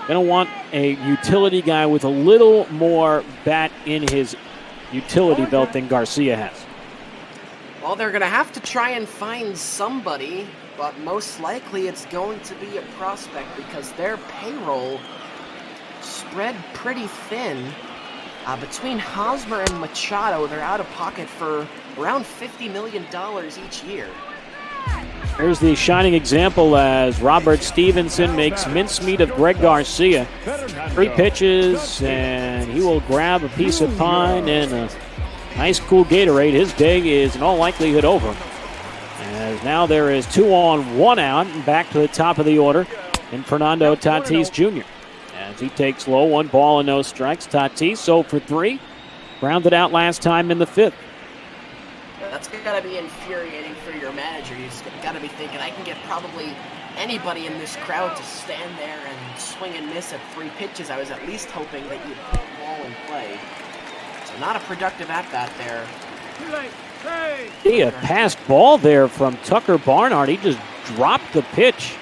going to want a utility guy with a little more bat in his utility belt than Garcia has. Well, they're going to have to try and find somebody, but most likely it's going to be a prospect because their payroll spread pretty thin. Between Hosmer and Machado, they're out of pocket for around $50 million each year. Here's the shining example as Robert Stevenson makes mincemeat of Greg Garcia. 3 pitches, and he will grab a piece of pine and a nice cool Gatorade. His day is in all likelihood over. As now there is 2 on, 1 out, and back to the top of the order in Fernando Tatis Jr. As he takes low, 1 ball and no strikes. Tatis 0 for 3. Grounded out last time in the 5th. That's got to be infuriating for your manager. You just got to be thinking, I can get probably anybody in this crowd to stand there and swing and miss at 3 pitches. I was at least hoping that you'd put the ball in play. So not a productive at-bat there. A passed ball there from Tucker Barnhart. He just dropped the pitch.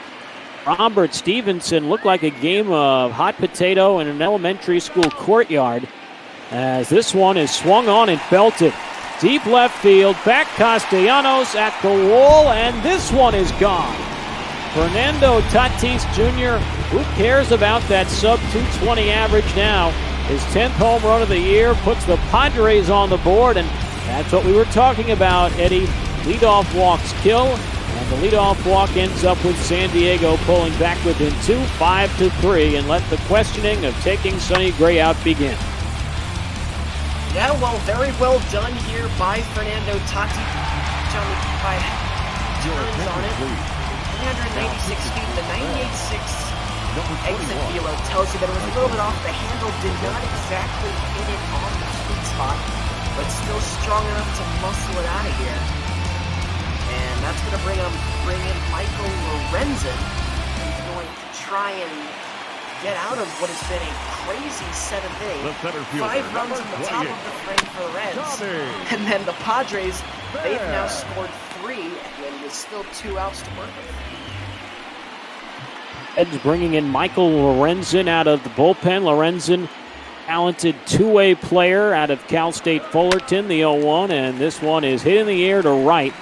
Robert Stevenson looked like a game of hot potato in an elementary school courtyard as this one is swung on and belted. Deep left field, back Castellanos at the wall, and this one is gone. Fernando Tatis Jr., who cares about that sub-220 average now? His 10th home run of the year puts the Padres on the board, and that's what we were talking about, Eddie. Leadoff walks kill, and the leadoff walk ends up with San Diego pulling back within 2, 5-3, and let the questioning of taking Sonny Gray out begin. Yeah, well, very well done here by Fernando Tatis. By turns on it. 386 feet, the 98.6 exit velo tells you that it was a little bit off the handle, did not exactly hit it on the sweet spot, but still strong enough to muscle it out of here. And that's going to bring in Michael Lorenzen, who's going to try and get out of what has been a crazy 7th inning. 5 runs in the top of the frame for the Reds. And then the Padres, they've now scored 3 when there's still 2 outs to work with. Reds bringing in Michael Lorenzen out of the bullpen. Lorenzen, talented 2-way player out of Cal State Fullerton, the 0-1, and this one is hit in the air to right.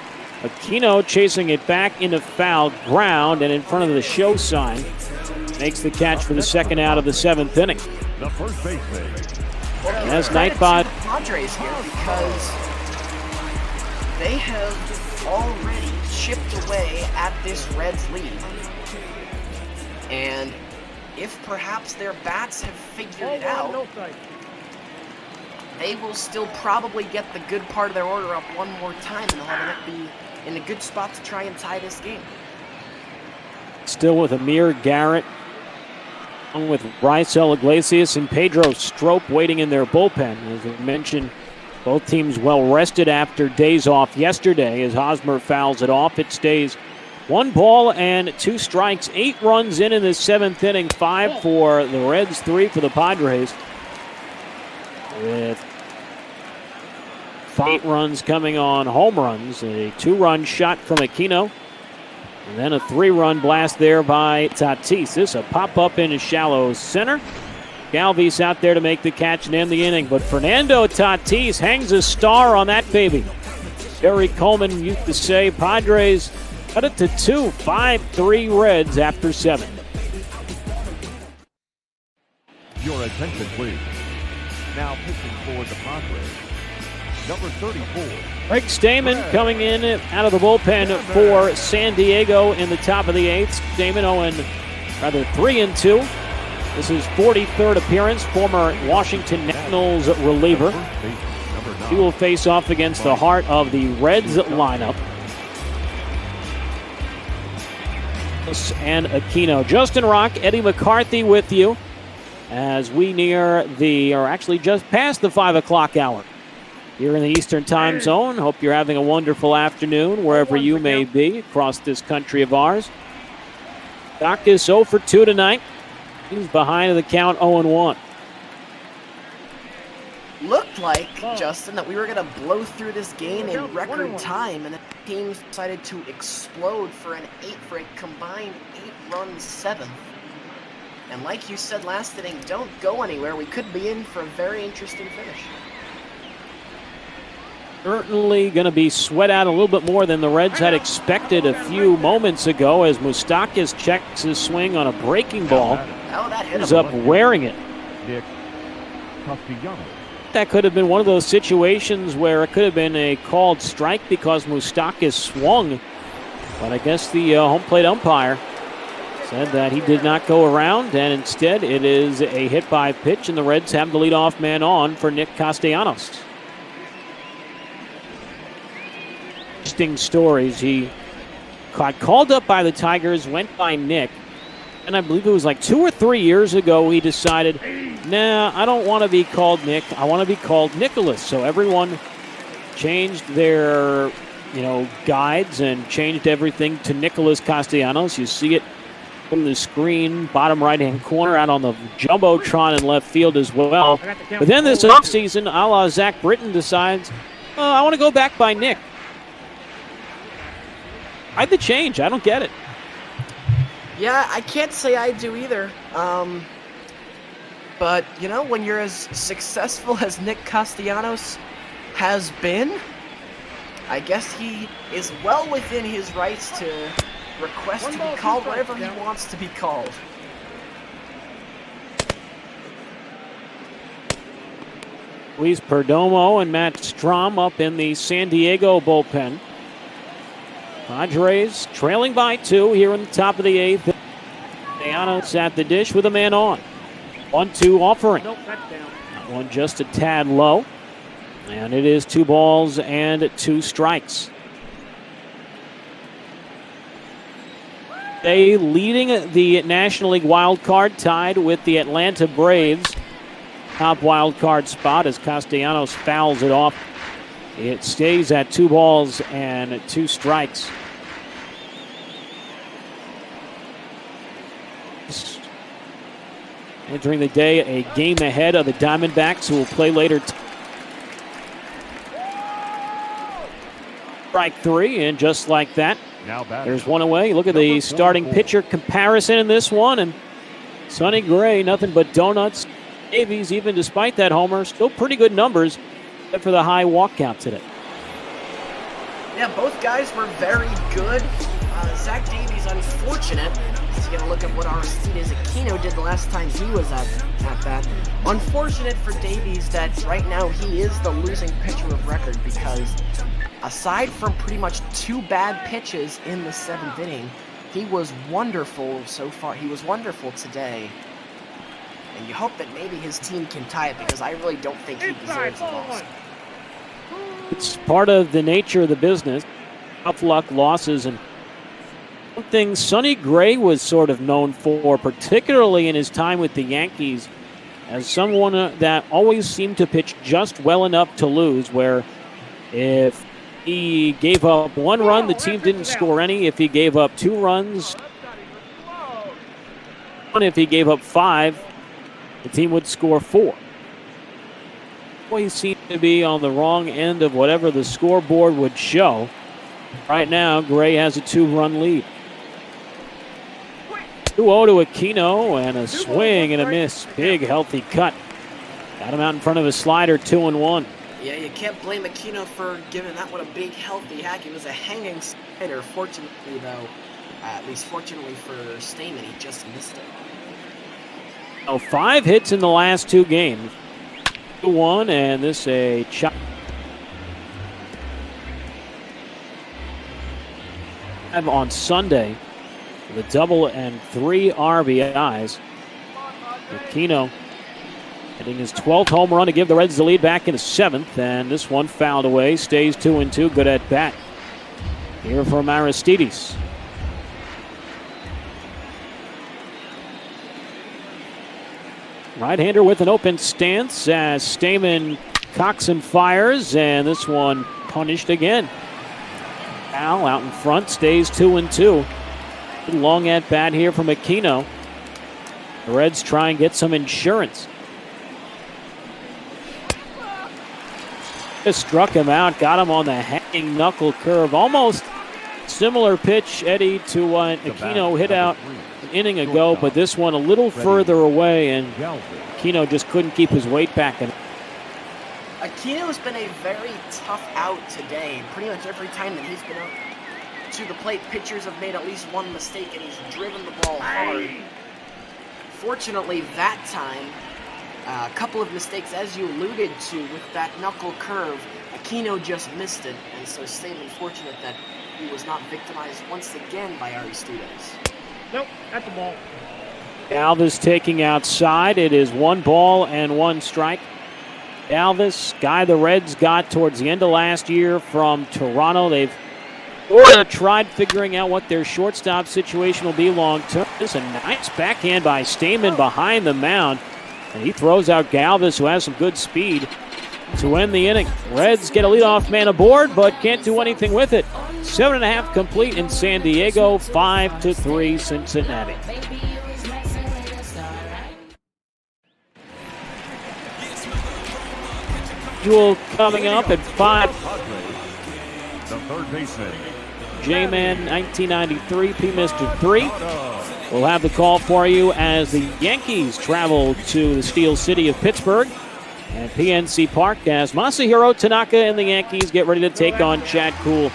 Aquino chasing it back into foul ground and in front of the show sign. Makes the catch for the 2nd out of the 7th inning. The first baseman. As Nightbot. Padres here because they have already chipped away at this Reds lead. And if perhaps their bats have figured it out, they will still probably get the good part of their order up one more time, and they'll have to be in a good spot to try and tie this game. Still with Amir Garrett, along with Raisel Iglesias and Pedro Strop waiting in their bullpen. As we mentioned, both teams well rested after days off yesterday as Hosmer fouls it off. It stays 1 ball and 2 strikes. 8 runs in the 7th inning. 5 for the Reds, 3 for the Padres. With 5 runs coming on home runs. A 2-run shot from Aquino. And then a 3-run blast there by Tatis. This a pop-up in shallow center. Davies out there to make the catch and end the inning. But Fernando Tatis hangs a star on that baby. Barry Coleman used to say Padres cut it to 2, 5-3 Reds after 7. Your attention, please. Now pitching for the Padres, number 34. Mike Stamen coming in out of the bullpen for San Diego in the top of the 8th. Stamen 3-2. This is 43rd appearance, former Washington Nationals reliever. He will face off against the heart of the Reds lineup. And Aquino. Justin Rock, Eddie McCarthy with you as we near actually just past the 5 o'clock hour here in the Eastern Time Zone. Hope you're having a wonderful afternoon wherever you may be across this country of ours. Doc is 0 for 2 tonight. He's behind the count 0-1. Looked like, Justin, that we were going to blow through this game in record time, and the team decided to explode for a combined 8-run 7th. And like you said last inning, don't go anywhere. We could be in for a very interesting finish. Certainly going to be sweat out a little bit more than the Reds had expected a few moments ago as Moustakas checks his swing on a breaking ball. Oh, that hit him. He's up wearing it. Nick Castellanos. That could have been one of those situations where it could have been a called strike because Moustakas swung. But I guess the home plate umpire said that he did not go around, and instead it is a hit by pitch, and the Reds have the leadoff man on for Nick Castellanos. Interesting stories. He got called up by the Tigers, went by Nick, and I believe it was like 2 or 3 years ago he decided, nah, I don't want to be called Nick. I want to be called Nicholas. So everyone changed their, guides and changed everything to Nicholas Castellanos. You see it from the screen, bottom right-hand corner, out on the Jumbotron in left field as well. But then this offseason, a la Zach Britton decides, I want to go back by Nick. Why'd the change? I don't get it. Yeah, I can't say I do either. But, when you're as successful as Nick Castellanos has been, I guess he is well within his rights to request to be called whatever he wants to be called. Luis Perdomo and Matt Strom up in the San Diego bullpen. Padres trailing by 2 here in the top of the 8th. Castellanos at the dish with a man on. 1-2 offering. That one just a tad low. And it is 2 balls and 2 strikes. They leading the National League wild card, tied with the Atlanta Braves. Top wild card spot as Castellanos fouls it off. It stays at 2 balls and 2 strikes. Entering the day, a game ahead of the Diamondbacks, who will play later. Strike 3, and just like that, there's one away. Look at the starting pitcher comparison in this one, and Sonny Gray, nothing but donuts. Davies, even despite that homer, still pretty good numbers for the high walk count today. Yeah, both guys were very good. Zach Davies, unfortunate. Let's get a look at what Aristides Aquino did the last time he was at that. Unfortunate for Davies that right now he is the losing pitcher of record, because aside from pretty much 2 bad pitches in the 7th inning, he was wonderful so far. He was wonderful today. And you hope that maybe his team can tie it, because I really don't think he deserves a loss. It's part of the nature of the business. Tough luck losses. And one thing Sonny Gray was sort of known for, particularly in his time with the Yankees, as someone that always seemed to pitch just well enough to lose, where if he gave up 1 run, the team didn't score any. If he gave up 2 runs, if he gave up 5, the team would score 4. Boy, he seemed to be on the wrong end of whatever the scoreboard would show. Right now, Gray has a 2-run lead. 2-0 to Aquino, and a swing and a miss. Big, healthy cut. Got him out in front of a slider, 2-1. Yeah, you can't blame Aquino for giving that one a big, healthy hack. It was a hanging slider. Fortunately, though, at least fortunately for Stamen, he just missed it. Oh, 5 hits in the last 2 games. 2-1, and this a chop. On Sunday, with a double and 3 RBIs. Aquino hitting his 12th home run to give the Reds the lead back in the 7th, and this one fouled away. Stays 2-2. Good at bat here from Aristides. Right-hander with an open stance as Stamen cocks and fires, and this one punished again. Al out in front, stays 2-2. Good long at bat here from Aquino. The Reds try and get some insurance. Just struck him out, got him on the hanging knuckle curve. Almost similar pitch, Eddie, to what Aquino hit out an inning ago, but this one a little further away, and Aquino just couldn't keep his weight back. Aquino's been a very tough out today. Pretty much every time that he's been out to the plate, pitchers have made at least one mistake, and he's driven the ball hard. Fortunately, that time, a couple of mistakes, as you alluded to, with that knuckle curve. Aquino just missed it, and so Stamen fortunate that he was not victimized once again by Aristides. Nope, that's the ball. Davies taking outside. It is 1 ball and 1 strike. Davies, guy the Reds got towards the end of last year from Toronto. They've tried figuring out what their shortstop situation will be long term. This is a nice backhand by Stamen behind the mound. And he throws out Galvis, who has some good speed, to end the inning. Reds get a leadoff man aboard, but can't do anything with it. 7.5 complete in San Diego, 5-3 Cincinnati. Jewel coming up at 5. The third baseman. J-Man 1993, P-Mister 3. We'll have the call for you as the Yankees travel to the Steel City of Pittsburgh at PNC Park as Masahiro Tanaka and the Yankees get ready to take on Chad Kuhl.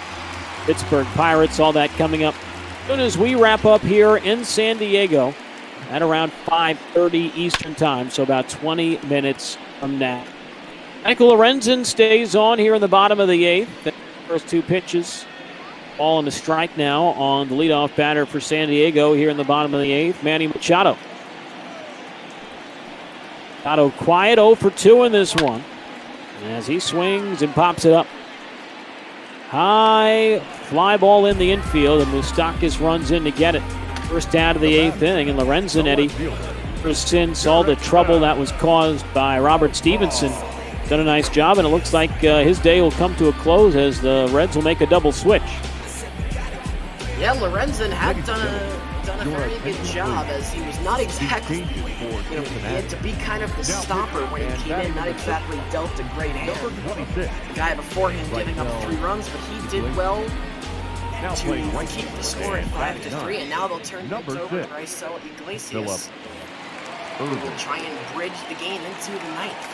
Pittsburgh Pirates, all that coming up as soon as we wrap up here in San Diego at around 5:30 Eastern Time, so about 20 minutes from now. Michael Lorenzen stays on here in the bottom of the 8th. The first 2 pitches. Ball and a strike now on the leadoff batter for San Diego here in the bottom of the 8th, Manny Machado. Machado quiet, 0 for 2 in this one as he swings and pops it up. High fly ball in the infield, and Moustakas runs in to get it. First out of the 8th inning, and Lorenzen, Eddie, since all the trouble that was caused by Robert Stevenson, done a nice job, and it looks like his day will come to a close as the Reds will make a double switch. Yeah, Lorenzen had done a very good job, as he was not exactly, he had to be kind of the stopper when he came in, not exactly dealt a great hand. The guy before him giving up 3 runs, but he did well to keep the score at 5-3, and now they'll turn things over to Raisel Iglesias, who will try and bridge the game into the 9th.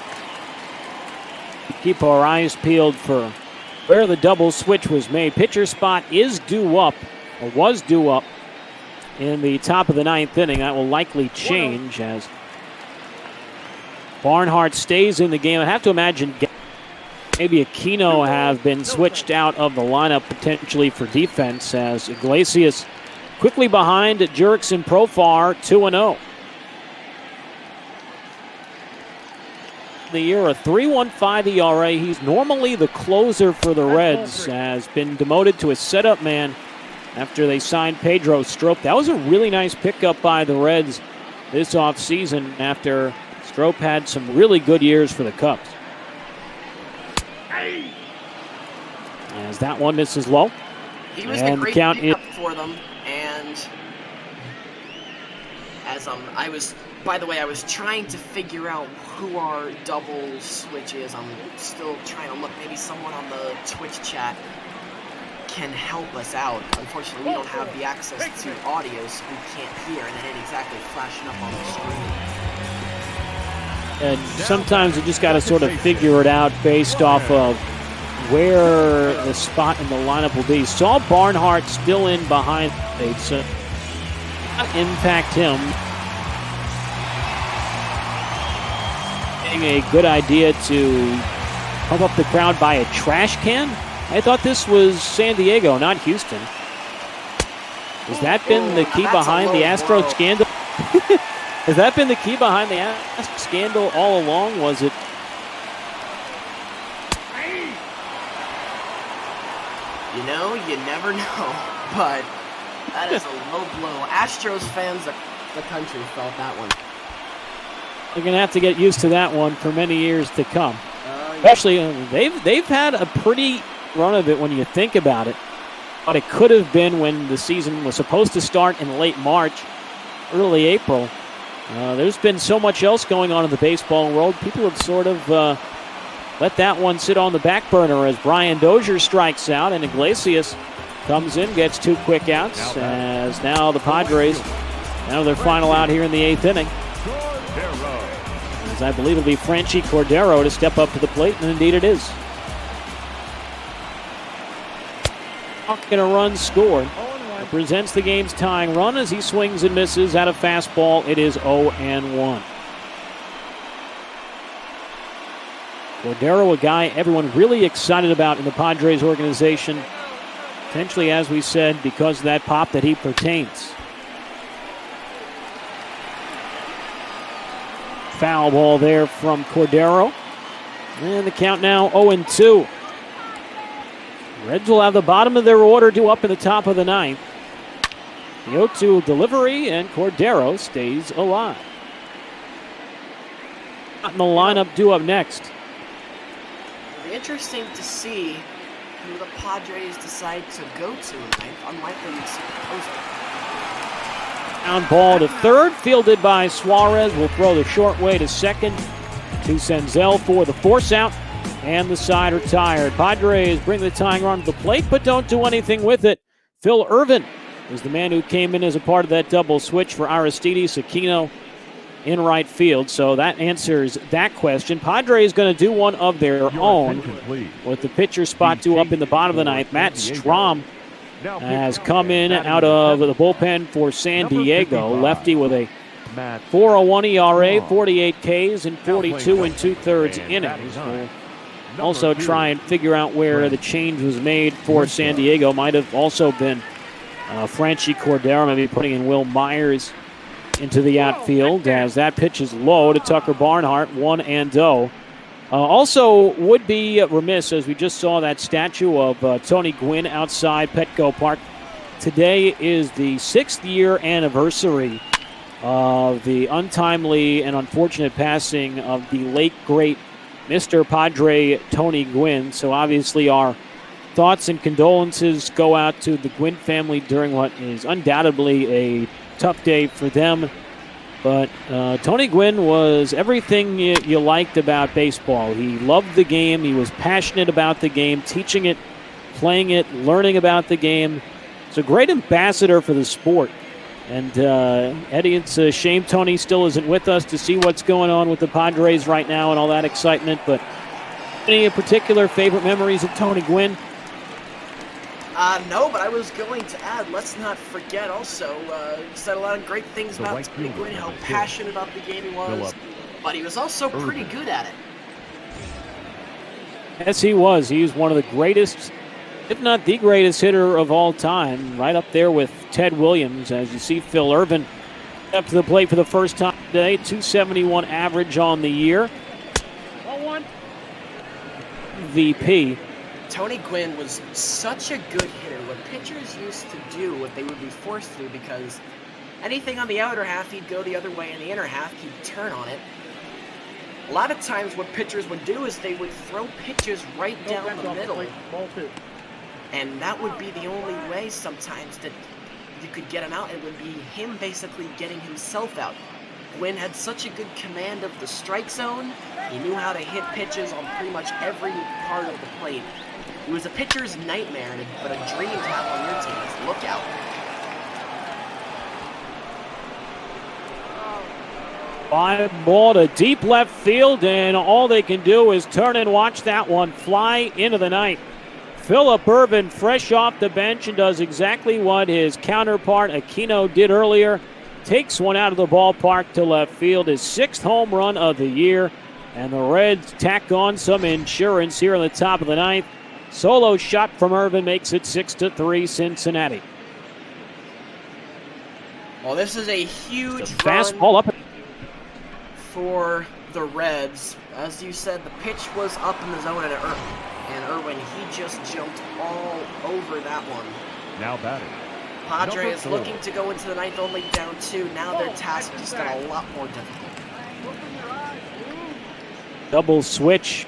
Keep our eyes peeled for where the double switch was made. Pitcher spot is due up, or was due up, in the top of the 9th inning. That will likely change as Barnhart stays in the game. I have to imagine maybe Aquino have been switched out of the lineup potentially for defense as Iglesias quickly behind Jurickson Profar, 2-0. The year, a 3.15 ERA. He's normally the closer for the Reds, has been demoted to a setup man after they signed Pedro Strop. That was a really nice pickup by the Reds this offseason after Strop had some really good years for the Cubs. as that one misses low. He was And the great count pickup for them, and as I was, by the way, I was trying to figure out who our double switch is. I'm still trying to look. Maybe someone on the Twitch chat can help us out. Unfortunately, we don't have the access to audio, so we can't hear, and it ain't exactly flashing up on the screen. And sometimes you just got to sort of figure it out based off of where the spot in the lineup will be. Saul Barnhart still in behind it, so not impact him. A good idea to pump up the crowd by a trash can. I thought this was San Diego, not Houston. Has that been the key behind the Astro scandal? Has that been the key behind the Astro scandal all along? Was it? You know, you never know, but that is a low blow. Astros fans, the country felt that one. They're going to have to get used to that one for many years to come. Yeah. Actually, they've had a pretty run of it when you think about it. But it could have been when the season was supposed to start in late March, early April. There's been so much else going on in the baseball world. People have sort of let that one sit on the back burner as Brian Dozier strikes out and Iglesias comes in, gets 2 quick outs, as now the Padres, now their final out here in the 8th inning. As I believe it'll be Franchi Cordero to step up to the plate, and indeed it is. And a run scored. Presents the game's tying run as he swings and misses at a fastball. It is 0-1. Cordero, a guy everyone really excited about in the Padres organization. Potentially, as we said, because of that pop that he pertains. Foul ball there from Cordero. And the count now 0-2. Reds will have the bottom of their order due up in the top of the 9th. The 0-2 delivery, and Cordero stays alive. In the lineup due up next. It'll be interesting to see who the Padres decide to go to in 9th. Unlikely to see Poser. Down ball to third, fielded by Suarez. Will throw the short way to second. To Senzel for the force out. And the side retired. Padres bring the tying run to the plate, but don't do anything with it. Phil Irvin is the man who came in as a part of that double switch for Aristides Aquino in right field. So that answers that question. Padres going to do one of their own with the pitcher spot due up in the bottom of the 9th. Matt Strom has come in out of the bullpen for San Diego. Lefty with a 4.01 ERA, 48 Ks, and 42 2/3 innings. We'll also try and figure out where the change was made for San Diego. Might have also been Franchi Cordero, maybe putting in Will Myers into the outfield, as that pitch is low to Tucker Barnhart, 1-0. Also would be remiss, as we just saw that statue of Tony Gwynn outside Petco Park. Today is the 6th year anniversary of the untimely and unfortunate passing of the late, great Mr. Padre Tony Gwynn. So obviously our thoughts and condolences go out to the Gwynn family during what is undoubtedly a tough day for them. But Tony Gwynn was everything you liked about baseball. He loved the game. He was passionate about the game, teaching it, playing it, learning about the game. He's a great ambassador for the sport. And Eddie, it's a shame Tony still isn't with us to see what's going on with the Padres right now and all that excitement. But any particular favorite memories of Tony Gwynn? No, but I was going to add, let's not forget also, said a lot of great things about Tony Gwynn, how passionate about the game he was, but he was also pretty good at it. Yes, he was. He was one of the greatest, if not the greatest hitter of all time, right up there with Ted Williams. As you see, Phil Irvin up to the plate for the first time today, 271 average on the year. VP. Tony Gwynn was such a good hitter. What pitchers used to do, what they would be forced to do, because anything on the outer half, he'd go the other way, and the inner half, he'd turn on it. A lot of times what pitchers would do is they would throw pitches right down the middle. And that would be the only way sometimes that you could get him out. It would be him basically getting himself out. Gwynn had such a good command of the strike zone. He knew how to hit pitches on pretty much every part of the plate. He was a pitcher's nightmare, but a dream to have on your team. Look out. Fly ball to deep left field, and all they can do is turn and watch that one fly into the night. Phillip Ervin, fresh off the bench, and does exactly what his counterpart Aquino did earlier. Takes one out of the ballpark to left field, his 6th home run of the year. And the Reds tack on some insurance here in the top of the 9th. Solo shot from Ervin makes it 6-3 Cincinnati. Well, this is a huge fastball up for the Reds. As you said, the pitch was up in the zone, and Irwin, he just jumped all over that one. Now batting. Padres looking to go into the 9th, only down 2. Now their task just got a lot more difficult. Double switch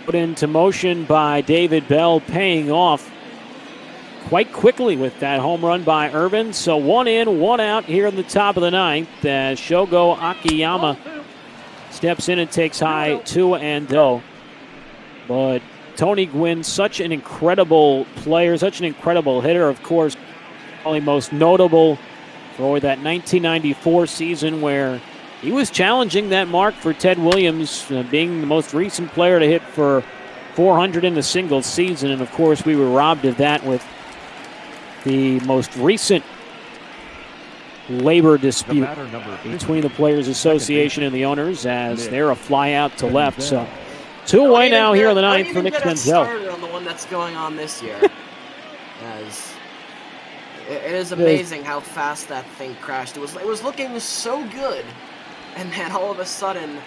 put into motion by David Bell, paying off quite quickly with that home run by Ervin. So 1 in, 1 out here in the top of the 9th as Shogo Akiyama steps in and takes high 2-0. But Tony Gwynn, such an incredible player, such an incredible hitter. Of course, probably most notable for that 1994 season where he was challenging that mark for Ted Williams, being the most recent player to hit for 400 in a single season. And of course, we were robbed of that with the most recent labor dispute between the Players Association and the owners, as they're a fly out to left. So 2 away now here in the 9th for Nick Senzel. On the one that's going on this year, as it is amazing how fast that thing crashed. It was looking so good, and then all of a sudden,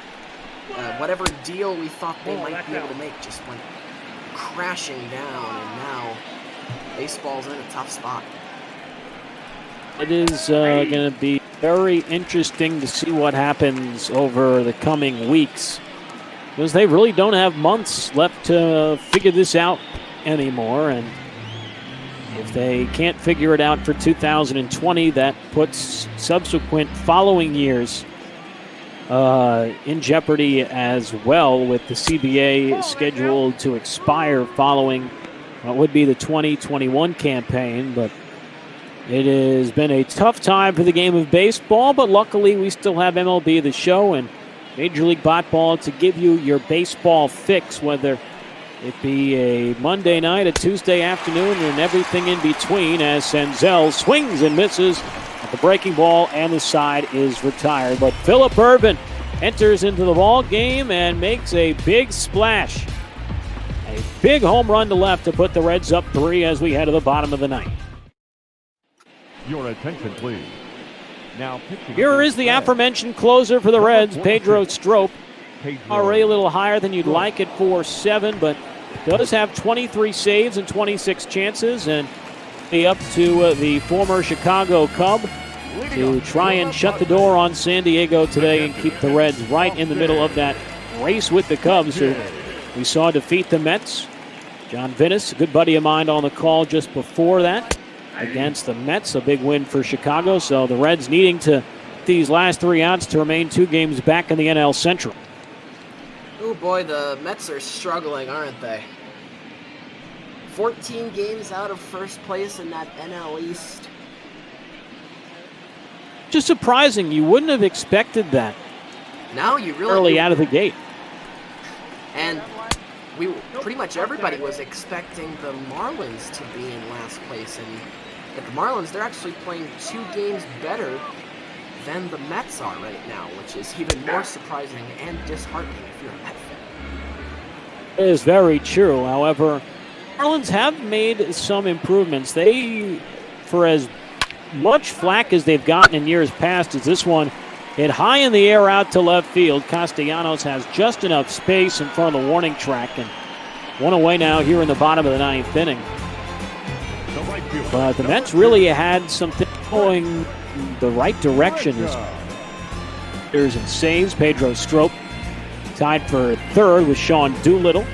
whatever deal we thought they might be able to make just went crashing down, and now baseball's in a tough spot. It is going to be very interesting to see what happens over the coming weeks, because they really don't have months left to figure this out anymore. And if they can't figure it out for 2020, that puts subsequent following years in jeopardy as well, with the CBA scheduled to expire following what would be the 2021 campaign. But it has been a tough time for the game of baseball, but luckily we still have MLB The Show and Major League Ball to give you your baseball fix, whether it be a Monday night, a Tuesday afternoon, and everything in between, as Senzel swings and misses at the breaking ball, and the side is retired. But Phillip Ervin enters into the ball game and makes a big splash. A big home run to left to put the Reds up 3 as we head to the bottom of the 9th. Your attention, please. Now pitching. Here is the aforementioned closer for the Reds, Pedro Strop. Already a little higher than you'd like at 4.7, but does have 23 saves and 26 chances, and be up to the former Chicago Cub to try and shut the door on San Diego today and keep the Reds right in the middle of that race with the Cubs, who we saw defeat the Mets. John Vinnis, a good buddy of mine, on the call just before that against the Mets. A big win for Chicago, so the Reds needing to these last 3 outs to remain 2 games back in the NL Central. Oh boy, the Mets are struggling, aren't they? 14 games out of first place in that NL East. Just surprising. You wouldn't have expected that. Now you really early out of the gate. And pretty much everybody was expecting the Marlins to be in last place, and at the Marlins, they're actually playing 2 games better than the Mets are right now, which is even more surprising and disheartening if you're a Met fan. It is very true. However, Marlins have made some improvements. They, for as much flack as they've gotten in years past, as this one hit high in the air out to left field. Castellanos has just enough space in front of the warning track, and 1 away now here in the bottom of the 9th inning. But the Mets really had something going the right direction. There's and saves. Pedro Strop tied for 3rd with Sean Doolittle.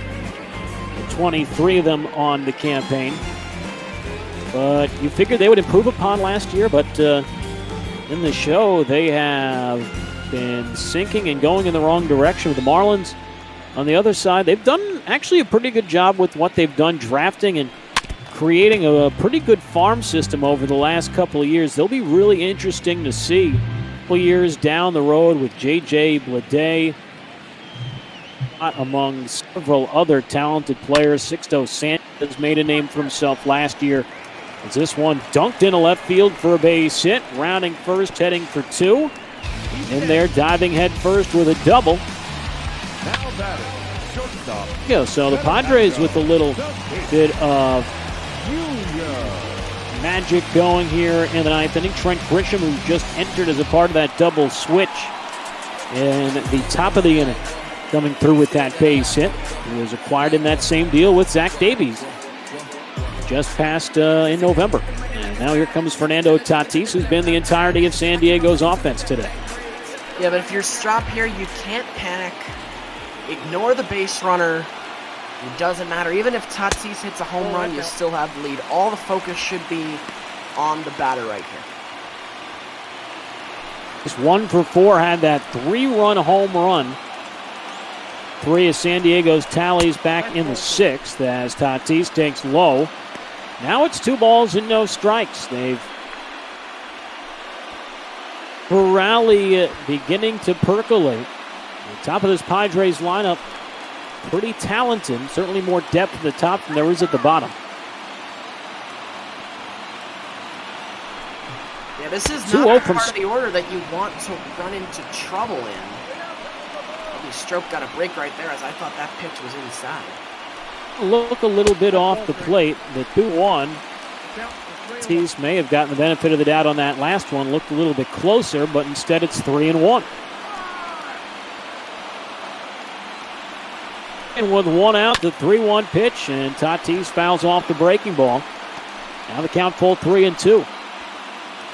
23 of them on the campaign. but you figured they would improve upon last year, but in the show, they have been sinking and going in the wrong direction with the Marlins. On the other side, they've done actually a pretty good job with what they've done drafting and creating a pretty good farm system over the last couple of years. They'll be really interesting to see a couple years down the road with J.J. Bleday, among several other talented players. Sixto Sanchez made a name for himself last year. As this one dunked into left field for a base hit, rounding first, heading for two. In there, diving head first with a double. Now batting, shortstop. Yeah, so the Padres with a little bit of magic going here in the ninth inning. Trent Grisham, who just entered as a part of that double switch in the top of the inning, coming through with that base hit. He was acquired in that same deal with Zach Davies, just passed in November. And now here comes Fernando Tatis, who's been the entirety of San Diego's offense today. Yeah, but if you're Strop here, you can't panic. Ignore the base runner. It doesn't matter. Even if Tatis hits a home run, you still have the lead. All the focus should be on the batter right here. Just 1 for 4, had that 3-run home run. 3 of San Diego's tallies back in the 6th as Tatis takes low. Now it's 2 balls and no strikes. They've rally beginning to percolate. The top of this Padres lineup, pretty talented. Certainly more depth at the top than there is at the bottom. Yeah, this is not the part of the order that you want to run into trouble in. Stroke got a break right there, as I thought that pitch was inside. Look a little bit off the plate. The 2-1. Tatis may have gotten the benefit of the doubt on that last one. Looked a little bit closer, but instead it's 3-1. And with 1 out, the 3-1 pitch, and Tatis fouls off the breaking ball. Now the count full 3-2.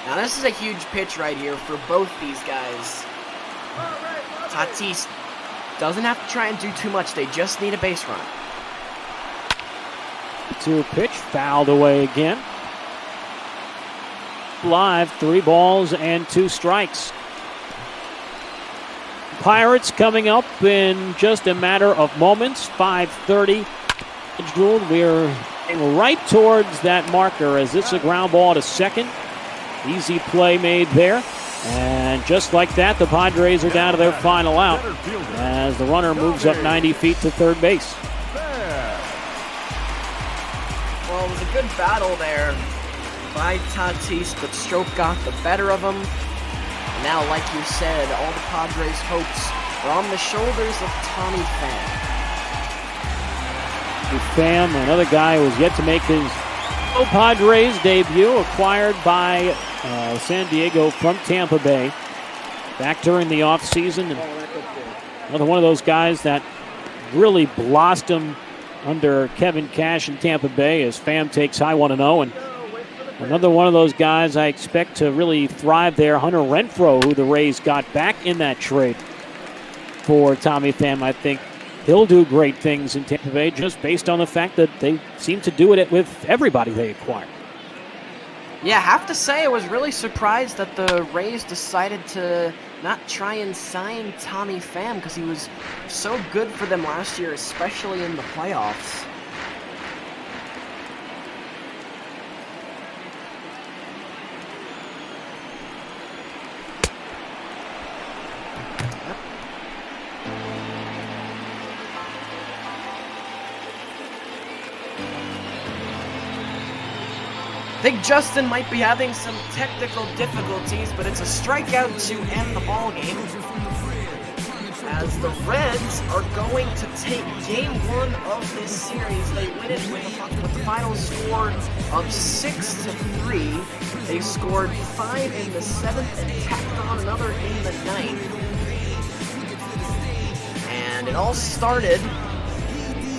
Now this is a huge pitch right here for both these guys. Tatis doesn't have to try and do too much. They just need a base runner. 2 pitch, fouled away again. Live, 3 balls and 2 strikes. Pirates coming up in just a matter of moments. 5:30. We're right towards that marker as it's a ground ball to second. Easy play made there. And just like that, the Padres are down to their final out as the runner moves up 90 feet to third base. Well, it was a good battle there by Tatis, but Stroke got the better of him. And now, like you said, all the Padres' hopes are on the shoulders of Tommy Pham. Pham, another guy who has yet to make his Padres debut, acquired by San Diego from Tampa Bay back during the offseason. Another one of those guys that really blossomed under Kevin Cash in Tampa Bay as Pham takes high 1-0. And another one of those guys I expect to really thrive there, Hunter Renfroe, who the Rays got back in that trade for Tommy Pham. I think he'll do great things in Tampa Bay just based on the fact that they seem to do it with everybody they acquire. Yeah, I have to say I was really surprised that the Rays decided to not try and sign Tommy Pham because he was so good for them last year, especially in the playoffs. I think Justin might be having some technical difficulties, but it's a strikeout to end the ball game. As the Reds are going to take Game 1 of this series, they win it with the final score of 6-3. They scored 5 in the 7th and tacked on another in the 9th. And it all started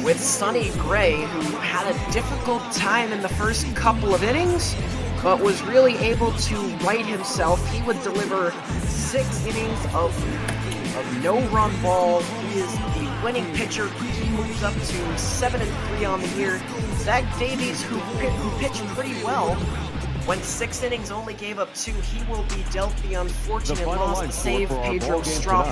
with Sonny Gray, who had a difficult time in the first couple of innings, but was really able to right himself. He would deliver 6 innings of of no-run ball. He is the winning pitcher. He moves up to 7-3 on the year. Zach Davies, who pitched pretty well, went 6 innings, only gave up 2. He will be dealt the unfortunate loss to save Pedro Strop,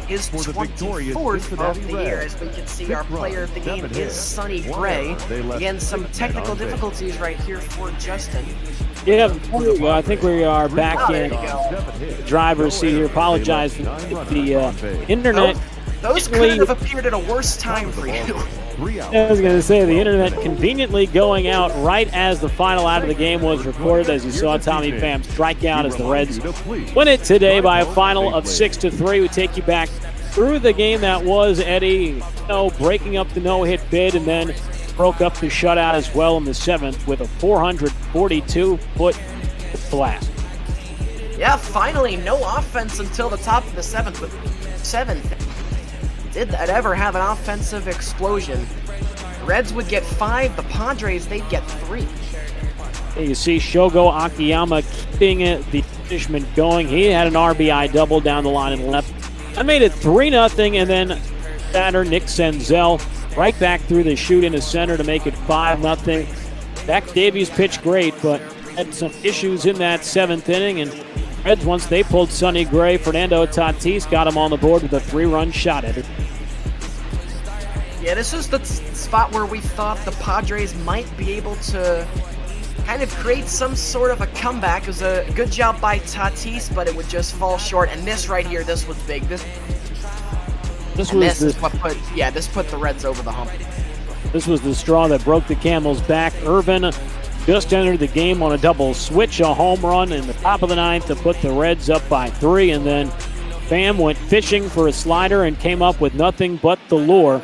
his 24th of the year. As we can see, our player of the game is Sonny Gray. Again, some technical difficulties right here for Justin. Yeah, well, I think we are back in driver's seat here. Apologize for the internet. Those couldn't have appeared at a worse time for you. I was going to say, the internet conveniently going out right as the final out of the game was recorded, as you saw Tommy Pham strike out as the Reds win it today by a final of 6-3. We take you back through the game that was Eddie, breaking up the no-hit bid, and then broke up the shutout as well in the 7th with a 442-foot blast. Yeah, finally, no offense until the top of the 7th with 7th. Did that ever have an offensive explosion? The Reds would get 5, the Padres, they'd get 3. You see Shogo Akiyama keeping the punishment going. He had an RBI double down the line and left. I made it 3-0, and then batter Nick Senzel right back through the chute into center to make it 5-0. Zach Davies pitched great, but had some issues in that 7th inning, and Reds, once they pulled Sonny Gray, Fernando Tatis got him on the board with a 3-run shot at it. Yeah, this is the spot where we thought the Padres might be able to kind of create some sort of a comeback. It was a good job by Tatis, but it would just fall short. And this right here, this was big. This put the Reds over the hump. This was the straw that broke the camel's back. Irvin just entered the game on a double switch, a home run in the top of the 9th to put the Reds up by 3, and then Pham went fishing for a slider and came up with nothing but the lure.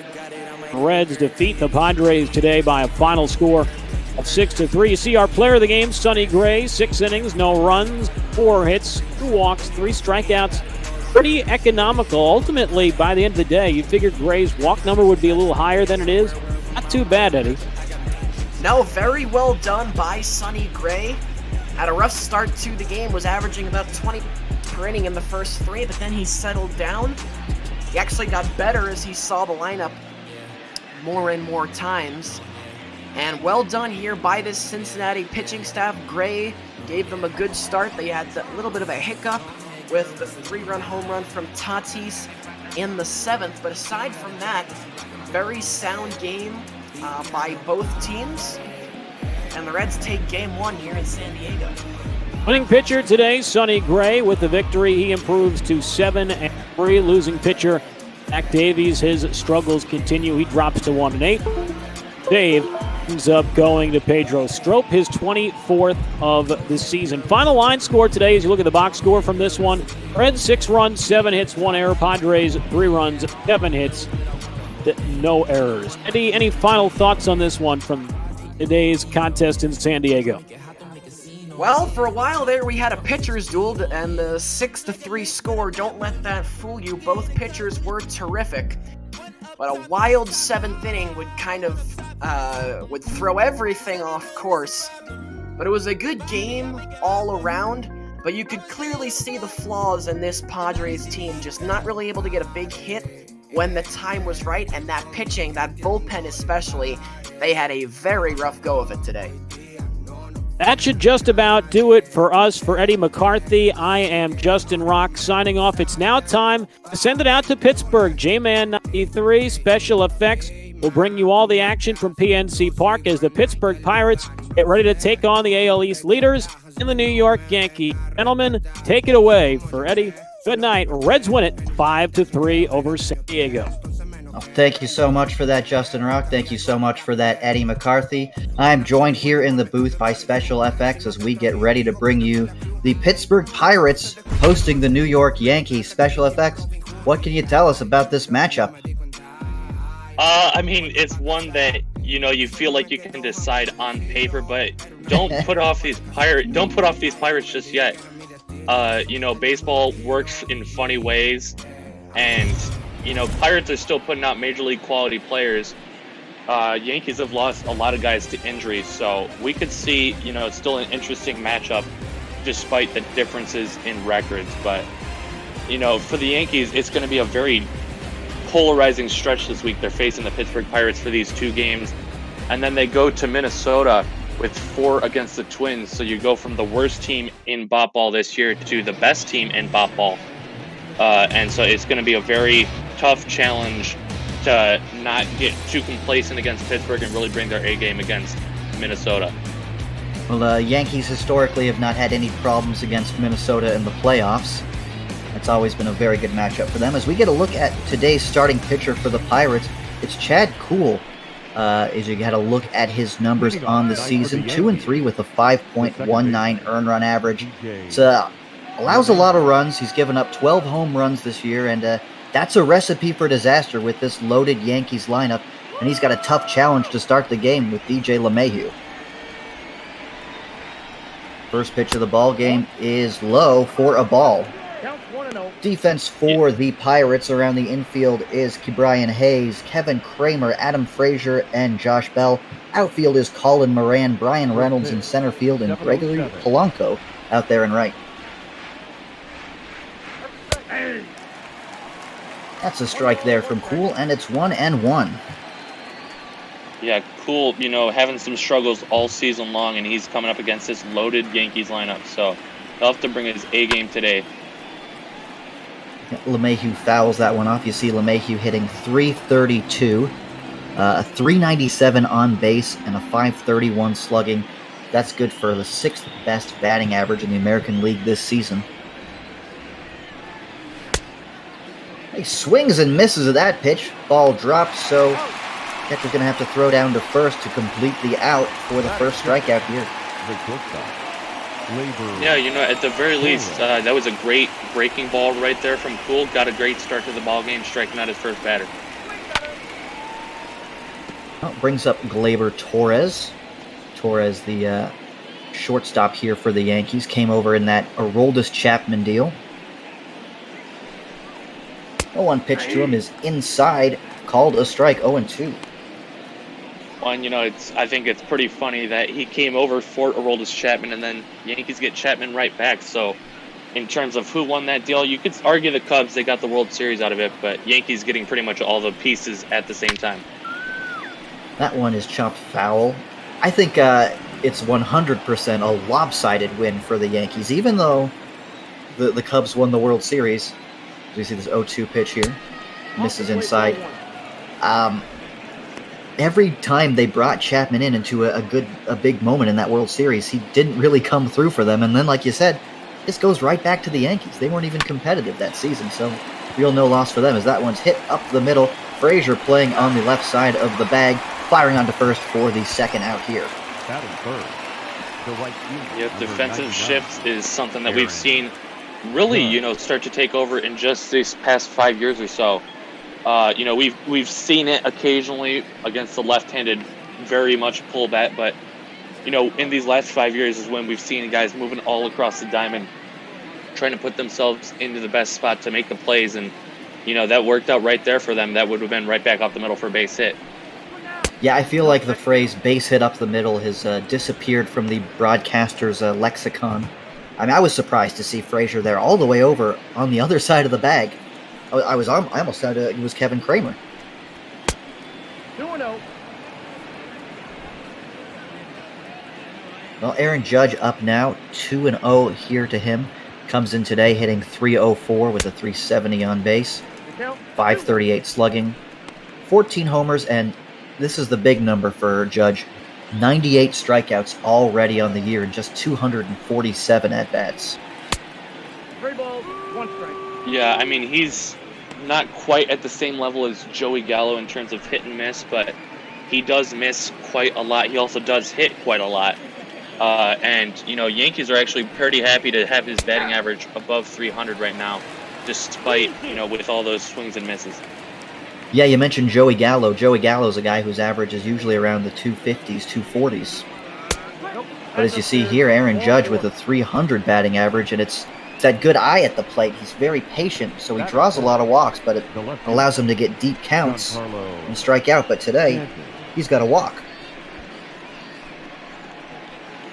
The Reds defeat the Padres today by a final score of 6-3. You see our player of the game, Sonny Gray, 6 innings, no runs, 4 hits, 2 walks, 3 strikeouts. Pretty economical. Ultimately, by the end of the day, you figured Gray's walk number would be a little higher than it is. Not too bad, Eddie. No, very well done by Sonny Gray. Had a rough start to the game, was averaging about 20 per inning in the first 3, but then he settled down. He actually got better as he saw the lineup more and more times. And well done here by this Cincinnati pitching staff. Gray gave them a good start. They had a little bit of a hiccup with the 3-run home run from Tatis in the 7th, but aside from that, very sound game by both teams, and the Reds take game 1 here in San Diego. Winning pitcher today, Sonny Gray, with the victory. He improves to 7-3. Losing pitcher, Zach Davies, his struggles continue. He drops to 1-8. Dave ends up going to Pedro Strop, his 24th of the season. Final line score today, as you look at the box score from this one, Reds 6 runs, 7 hits, 1 error. Padres 3 runs, 7 hits, no errors. Eddie, any final thoughts on this one from today's contest in San Diego? Well, for a while there, we had a pitcher's duel, and the 6-3 score, don't let that fool you. Both pitchers were terrific, but a wild 7th inning would kind of would throw everything off course. But it was a good game all around, but you could clearly see the flaws in this Padres team, just not really able to get a big hit when the time was right, and that pitching, that bullpen especially, they had a very rough go of it today. That should just about do it for us. For Eddie McCarthy, I am Justin Rock signing off. It's now time to send it out to Pittsburgh. J-Man 93 Special Effects will bring you all the action from PNC Park as the Pittsburgh Pirates get ready to take on the AL East leaders in the New York Yankees. Gentlemen, take it away. For Eddie, good night. Reds win it 5-3 over San Diego. Thank you so much for that, Justin Rock. Thank you so much for that, Eddie McCarthy. I'm joined here in the booth by Special FX as we get ready to bring you the Pittsburgh Pirates hosting the New York Yankees. Special FX, what can you tell us about this matchup? I mean, it's one that, you feel like you can decide on paper, but don't put off these Pirates just yet. Baseball works in funny ways, and Pirates are still putting out major league quality players. Yankees have lost a lot of guys to injuries, so we could see, it's still an interesting matchup despite the differences in records. But you know, for the Yankees, it's going to be a very polarizing stretch this week. They're facing the Pittsburgh Pirates for these 2 games, and then they go to Minnesota with 4 against the Twins. So you go from the worst team in bop ball this year to the best team in bop ball. And so it's going to be a very tough challenge to not get too complacent against Pittsburgh and really bring their A game against Minnesota. Well, Yankees historically have not had any problems against Minnesota in the playoffs. It's always been a very good matchup for them. As we get a look at today's starting pitcher for the Pirates, it's Chad Kuhl. As you get a look at his numbers on the season, 2-3 with a 5.19 earned run average. It allows a lot of runs. He's given up 12 home runs this year, and that's a recipe for disaster with this loaded Yankees lineup. And he's got a tough challenge to start the game with DJ LeMahieu. First pitch of the ball game is low for a ball. Defense for the Pirates around the infield is Ke'Bryan Hayes, Kevin Kramer, Adam Frazier, and Josh Bell. Outfield is Colin Moran, Brian Reynolds in center field, and Gregory Polanco out there in right. That's a strike there from Kuhl, and it's 1-1. Yeah, Kuhl, you know, having some struggles all season long, and he's coming up against this loaded Yankees lineup, so he'll have to bring his A game today. LeMahieu fouls that one off. You see LeMahieu hitting .332, a .397 on base, and a .531 slugging. That's good for the 6th best batting average in the American League this season. He swings and misses at that pitch. Ball dropped, so catcher's going to have to throw down to first to complete the out for the first strikeout here. Yeah, you know, at the very least, that was a great breaking ball right there from Kuhl. Got a great start to the ball game, striking out his first batter. Well, brings up Gleyber Torres. Torres, the shortstop here for the Yankees, came over in that Aroldis Chapman deal. 0-1 pitch to him is inside, called a strike, 0-2. Well, and, you know, I think it's pretty funny that he came over for Aroldis Chapman, and then Yankees get Chapman right back. So, in terms of who won that deal, you could argue the Cubs, they got the World Series out of it, but Yankees getting pretty much all the pieces at the same time. That one is chopped foul. I think it's 100% a lopsided win for the Yankees, even though the Cubs won the World Series. We see this 0-2 pitch here. Misses inside. Every time they brought Chapman into a big moment in that World Series, he didn't really come through for them. And then, like you said, this goes right back to the Yankees. They weren't even competitive that season, so real no loss for them as that one's hit up the middle. Frazier playing on the left side of the bag, firing onto first for the second out here. Yeah, defensive shifts is something that we've seen really, you know, start to take over in just these past 5 years or so. You know, we've seen it occasionally against the left-handed very much pull bat, but, you know, in these last 5 years is when we've seen guys moving all across the diamond, trying to put themselves into the best spot to make the plays, and, you know, that worked out right there for them. That would have been right back up the middle for a base hit. Yeah, I feel like the phrase base hit up the middle has disappeared from the broadcaster's lexicon. I mean, I was surprised to see Frazier there all the way over on the other side of the bag. I almost thought it was Kevin Kramer. 2-0. Well, Aaron Judge up now, 2-0 here to him. Comes in today hitting .304 with a .370 on base, .538 slugging, 14 homers, and this is the big number for Judge. 98 strikeouts already on the year and just 247 at-bats. 3 balls, 1 strike. Yeah, I mean, he's not quite at the same level as Joey Gallo in terms of hit and miss, but he does miss quite a lot. He also does hit quite a lot. And, you know, Yankees are actually pretty happy to have his batting average above 300 right now, despite, you know, with all those swings and misses. Yeah, you mentioned Joey Gallo. Joey Gallo's a guy whose average is usually around the 250s, 240s. But as you see here, Aaron Judge with a 300 batting average, and it's that good eye at the plate. He's very patient, so he draws a lot of walks, but it allows him to get deep counts and strike out. But today, he's got a walk.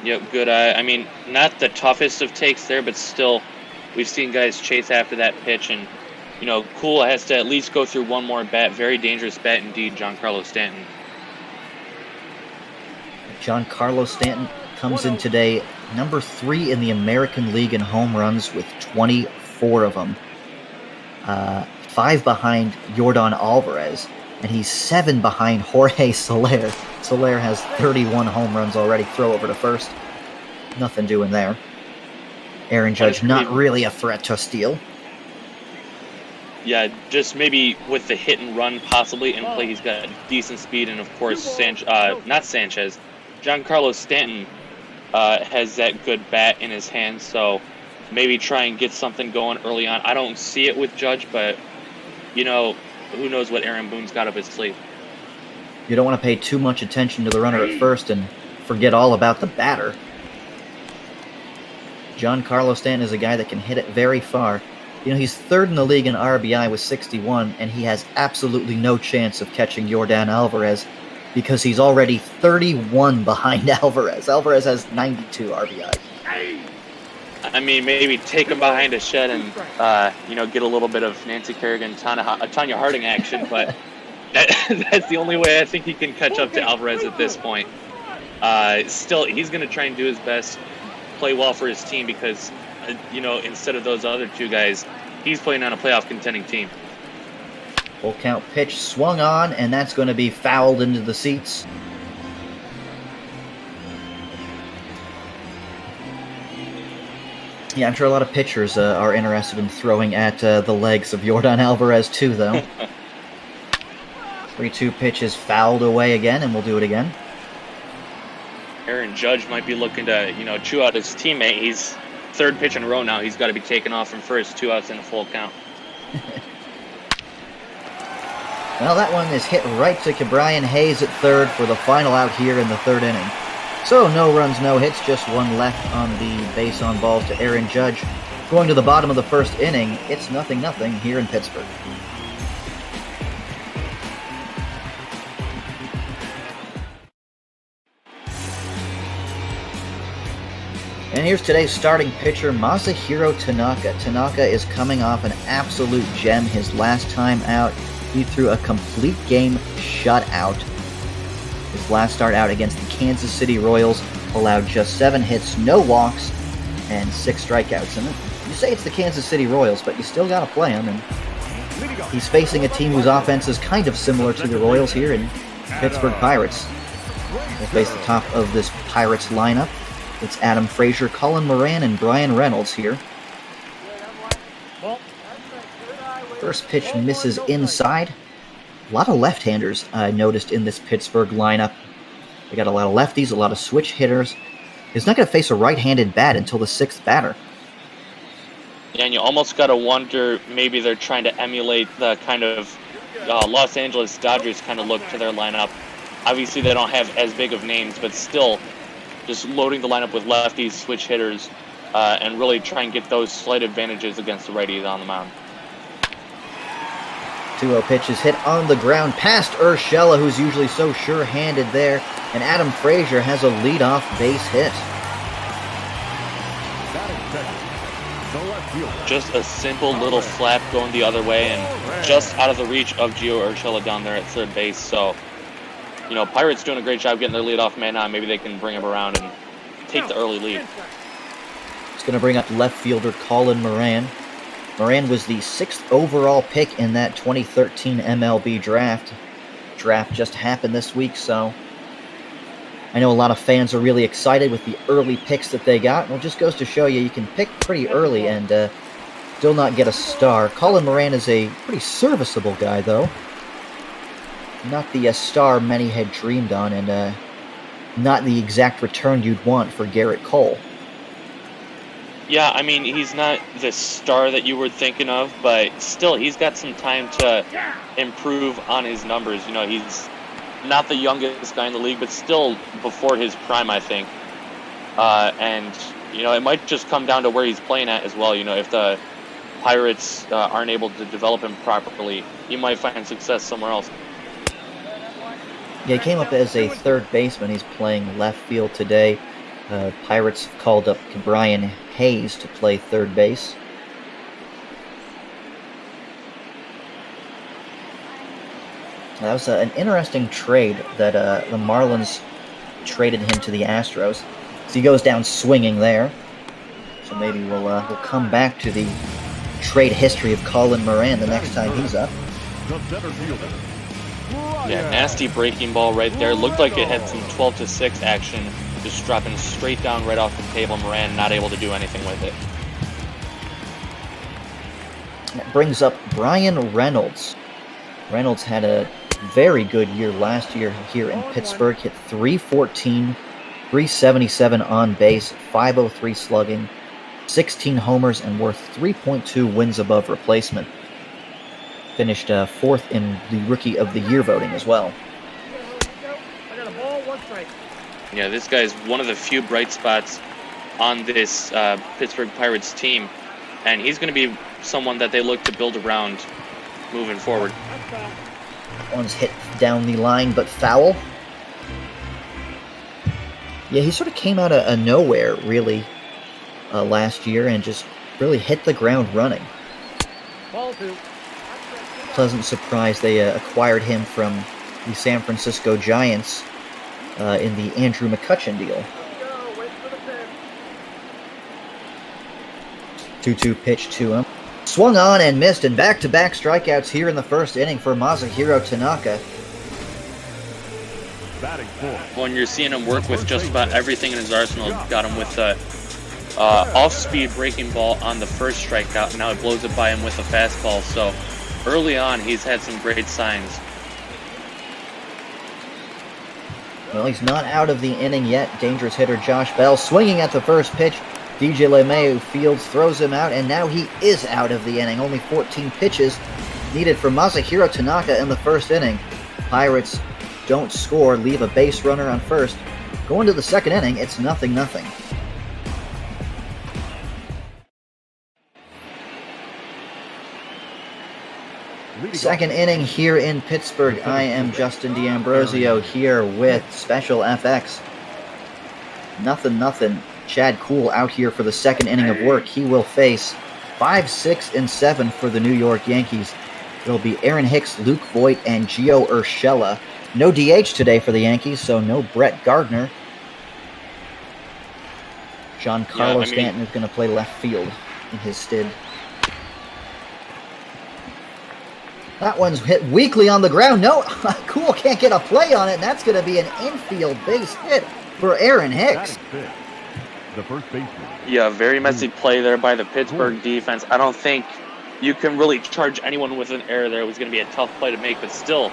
Yep, good eye. I mean, not the toughest of takes there, but still We've seen guys chase after that pitch, and Kuhl has to at least go through one more bat. Very dangerous bat indeed, Giancarlo Stanton. Giancarlo Stanton comes in today number 3 in the American League in home runs with 24 of them. 5 behind Yordan Alvarez, and he's 7 behind Jorge Soler. Soler has 31 home runs already. Throw over to first. Nothing doing there. Aaron Judge not really a threat to steal. Yeah, just maybe with the hit and run possibly in play. He's got decent speed, and of course, Giancarlo Stanton has that good bat in his hand, so maybe try and get something going early on. I don't see it with Judge, but, who knows what Aaron Boone's got up his sleeve. You don't want to pay too much attention to the runner at first and forget all about the batter. Giancarlo Stanton is a guy that can hit it very far. He's 3rd in the league in RBI with 61, and he has absolutely no chance of catching Yordan Alvarez because he's already 31 behind Alvarez. Alvarez has 92 RBI. I mean, maybe take him behind a shed and, get a little bit of Nancy Kerrigan, Tanya Harding action, but that's the only way I think he can catch up to Alvarez at this point. Still, he's going to try and do his best, play well for his team because, instead of those other 2 guys, he's playing on a playoff contending team. Full count pitch swung on, and that's going to be fouled into the seats. Yeah, I'm sure a lot of pitchers are interested in throwing at the legs of Yordan Alvarez too, though. 3-2 pitch is fouled away again, and we'll do it again. Aaron Judge might be looking to, chew out his teammate. He's 3rd pitch in a row now. He's got to be taken off from first, 2 outs in a full count. Well, that one is hit right to Brian Hayes at 3rd for the final out here in the 3rd inning. So no runs, no hits, just 1 left on the base on balls to Aaron Judge. Going to the bottom of the 1st inning, it's 0-0 here in Pittsburgh. And here's today's starting pitcher, Masahiro Tanaka. Tanaka is coming off an absolute gem his last time out. He threw a complete game shutout. His last start out against the Kansas City Royals allowed just 7 hits, no walks, and 6 strikeouts. And you say it's the Kansas City Royals, but you still got to play them. And he's facing a team whose offense is kind of similar to the Royals here in Pittsburgh Pirates. We'll face the top of this Pirates lineup. It's Adam Frazier, Colin Moran, and Brian Reynolds here. First pitch misses inside. A lot of left-handers I noticed in this Pittsburgh lineup. They got a lot of lefties, a lot of switch hitters. He's not going to face a right-handed bat until the 6th batter. Yeah, and you almost got to wonder, maybe they're trying to emulate the kind of Los Angeles Dodgers kind of look to their lineup. Obviously, they don't have as big of names, but still just loading the lineup with lefties, switch hitters, and really try and get those slight advantages against the righties on the mound. 2-0 pitch is hit on the ground past Urshela, who's usually so sure-handed there, and Adam Frazier has a leadoff base hit. Just a simple little flap going the other way and just out of the reach of Gio Urshela down there at 3rd base. So, Pirates doing a great job getting their leadoff man on. Maybe they can bring him around and take the early lead. It's going to bring up left fielder Colin Moran. Moran was the 6th overall pick in that 2013 MLB draft. Draft just happened this week, so I know a lot of fans are really excited with the early picks that they got. Well, it just goes to show you can pick pretty early and still not get a star. Colin Moran is a pretty serviceable guy, though. Not the star many had dreamed on, and not the exact return you'd want for Garrett Cole. Yeah, I mean, he's not the star that you were thinking of, but still, he's got some time to improve on his numbers. He's not the youngest guy in the league, but still before his prime, I think. And, it might just come down to where he's playing at as well. If the Pirates aren't able to develop him properly, he might find success somewhere else. Yeah, he came up as a 3rd baseman. He's playing left field today. Pirates called up Brian Hayes to play 3rd base. That was an interesting trade that the Marlins traded him to the Astros. So he goes down swinging there. So maybe we'll come back to the trade history of Colin Moran the next time he's up. Yeah, nasty breaking ball right there. Looked like it had some 12-6 action, just dropping straight down right off the table. Moran not able to do anything with it. That brings up Brian Reynolds. Reynolds had a very good year last year here in Pittsburgh. Hit .314, .377 on base, .503 slugging, 16 homers, and worth 3.2 wins above replacement. Finished fourth in the Rookie of the Year voting as well. Yeah, this guy's one of the few bright spots on this Pittsburgh Pirates team, and he's going to be someone that they look to build around moving forward. One's hit down the line, but foul. Yeah, he sort of came out of nowhere, really, last year, and just really hit the ground running. Pleasant surprise they acquired him from the San Francisco Giants in the Andrew McCutchen deal. 2-2 pitch to him. Swung on and missed, and back-to-back strikeouts here in the first inning for Masahiro Tanaka. When you're seeing him work with just about everything in his arsenal, got him with the off-speed breaking ball on the first strikeout, and now it blows it by him with a fastball. So early on, he's had some great signs. Well, he's not out of the inning yet. Dangerous hitter Josh Bell swinging at the first pitch. DJ LeMahieu fields, throws him out, and now he is out of the inning. Only 14 pitches needed for Masahiro Tanaka in the first inning. Pirates don't score, leave a base runner on first. Going to the second inning, it's 0-0. Second inning here in Pittsburgh. I am Justin D'Ambrosio here with Special FX. 0-0. Chad Kuhl out here for the second inning of work. He will face 5, 6, and 7 for the New York Yankees. It'll be Aaron Hicks, Luke Voigt, and Gio Urshela. No DH today for the Yankees, so no Brett Gardner. Giancarlo Stanton is going to play left field in his stead. That one's hit weakly on the ground. No, Kuhl can't get a play on it, and that's going to be an infield base hit for Aaron Hicks. The first baseman. Yeah, very messy play there by the Pittsburgh defense. I don't think you can really charge anyone with an error there. It was going to be a tough play to make, but still,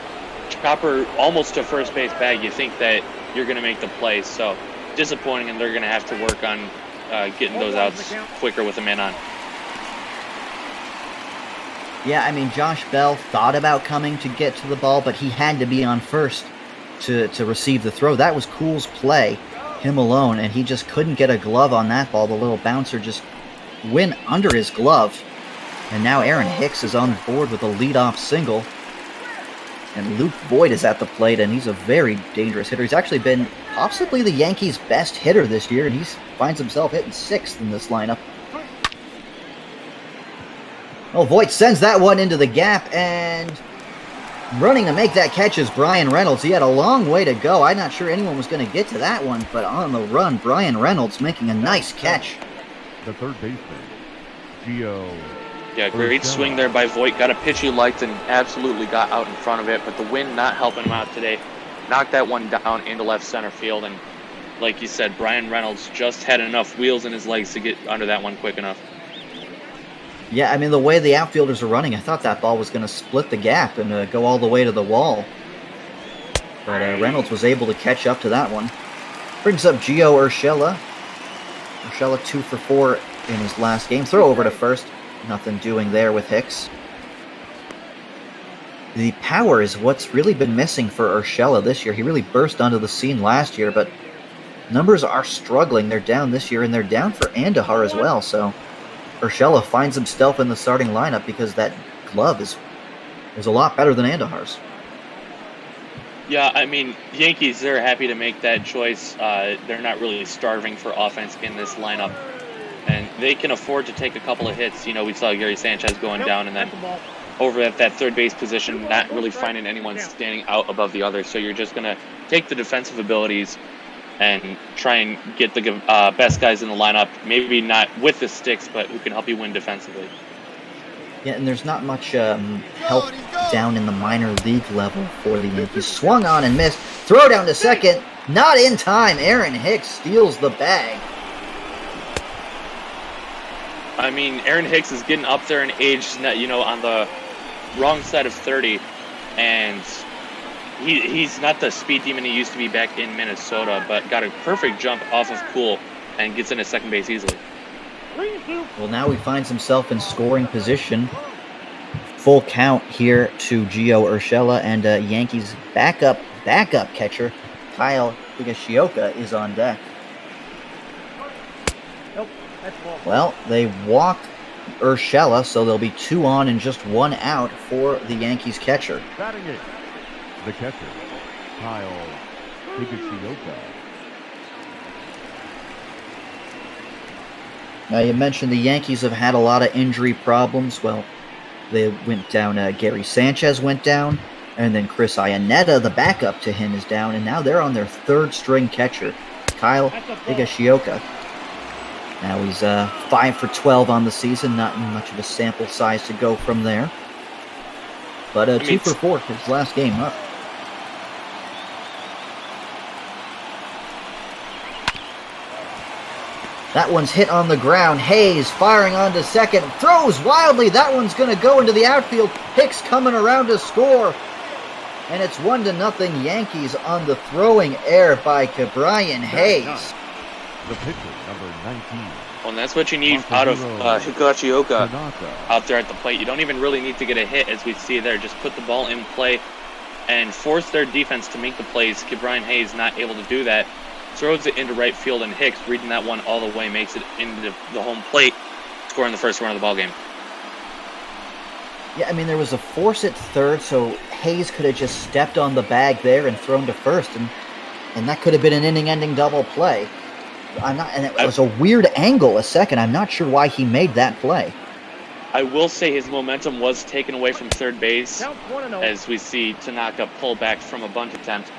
chopper almost to first base bag. You think that you're going to make the play, so disappointing, and they're going to have to work on getting those outs quicker with a man on. Yeah, I mean, Josh Bell thought about coming to get to the ball, but he had to be on first to receive the throw. That was Kuhl's play, him alone, and he just couldn't get a glove on that ball. The little bouncer just went under his glove, and now Aaron Hicks is on board with a leadoff single, and Luke Voigt is at the plate, and he's a very dangerous hitter. He's actually been possibly the Yankees' best hitter this year, and he finds himself hitting 6th in this lineup. Oh, Voigt sends that one into the gap, and running to make that catch is Brian Reynolds. He had a long way to go. I'm not sure anyone was going to get to that one, but on the run, Brian Reynolds making a nice catch. The third baseman, Gio. Yeah, great swing there by Voigt. Got a pitch he liked and absolutely got out in front of it, but the wind not helping him out today. Knocked that one down into left center field, and like you said, Brian Reynolds just had enough wheels in his legs to get under that one quick enough. Yeah, I mean, the way the outfielders are running, I thought that ball was going to split the gap and go all the way to the wall. But Reynolds was able to catch up to that one. Brings up Gio Urshela. Urshela 2 for 4 in his last game. Throw over to first. Nothing doing there with Hicks. The power is what's really been missing for Urshela this year. He really burst onto the scene last year, but numbers are struggling. They're down this year, and they're down for Andahar as well, so Urshela finds himself in the starting lineup because that glove is a lot better than Andahar's. Yeah, I mean, Yankees, they're happy to make that choice. They're not really starving for offense in this lineup, and they can afford to take a couple of hits. You know, we saw Gary Sanchez going down and then over at that third base position, not really finding anyone standing out above the other. So you're just going to take the defensive abilities and try and get the best guys in the lineup, maybe not with the sticks, but who can help you win defensively. Yeah, and there's not much help down in the minor league level for the Yankees. Swung on and missed. Throw down to second. Not in time. Aaron Hicks steals the bag. I mean, Aaron Hicks is getting up there in age, on the wrong side of 30, and he's not the speed demon he used to be back in Minnesota, but got a perfect jump off of Kuhl and gets into second base easily. Well, now he finds himself in scoring position. Full count here to Gio Urshela, and Yankees backup catcher Kyle Higashioka is on deck. Nope, that's ball. Well, they walk Urshela, so there'll be 2 on and just 1 out for the Yankees catcher. Batting it, the catcher, Kyle Higashioka. Now, you mentioned the Yankees have had a lot of injury problems. Well, they went down, Gary Sanchez went down, and then Chris Iannetta, the backup to him, is down, and now they're on their 3rd string catcher, Kyle Higashioka. Now he's 5 for 12 on the season, not much of a sample size to go from there. But 2 for 4 his last game up. That one's hit on the ground. Hayes firing onto second. Throws wildly. That one's going to go into the outfield. Hicks coming around to score. And it's 1-0 Yankees on the throwing error by Brian Hayes. The pitcher, number 19. Well, and that's what you need out of Higashioka out there at the plate. You don't even really need to get a hit, as we see there. Just put the ball in play and force their defense to make the plays. Brian Hayes not able to do that. Throws it into right field, and Hicks, reading that one all the way, makes it into the home plate, scoring the first run of the ball game. Yeah, I mean, there was a force at third, so Hayes could have just stepped on the bag there and thrown to first, and that could have been an inning-ending double play. And it was a weird angle a second. I'm not sure why he made that play. I will say his momentum was taken away from third base, as we see Tanaka pull back from a bunt attempt.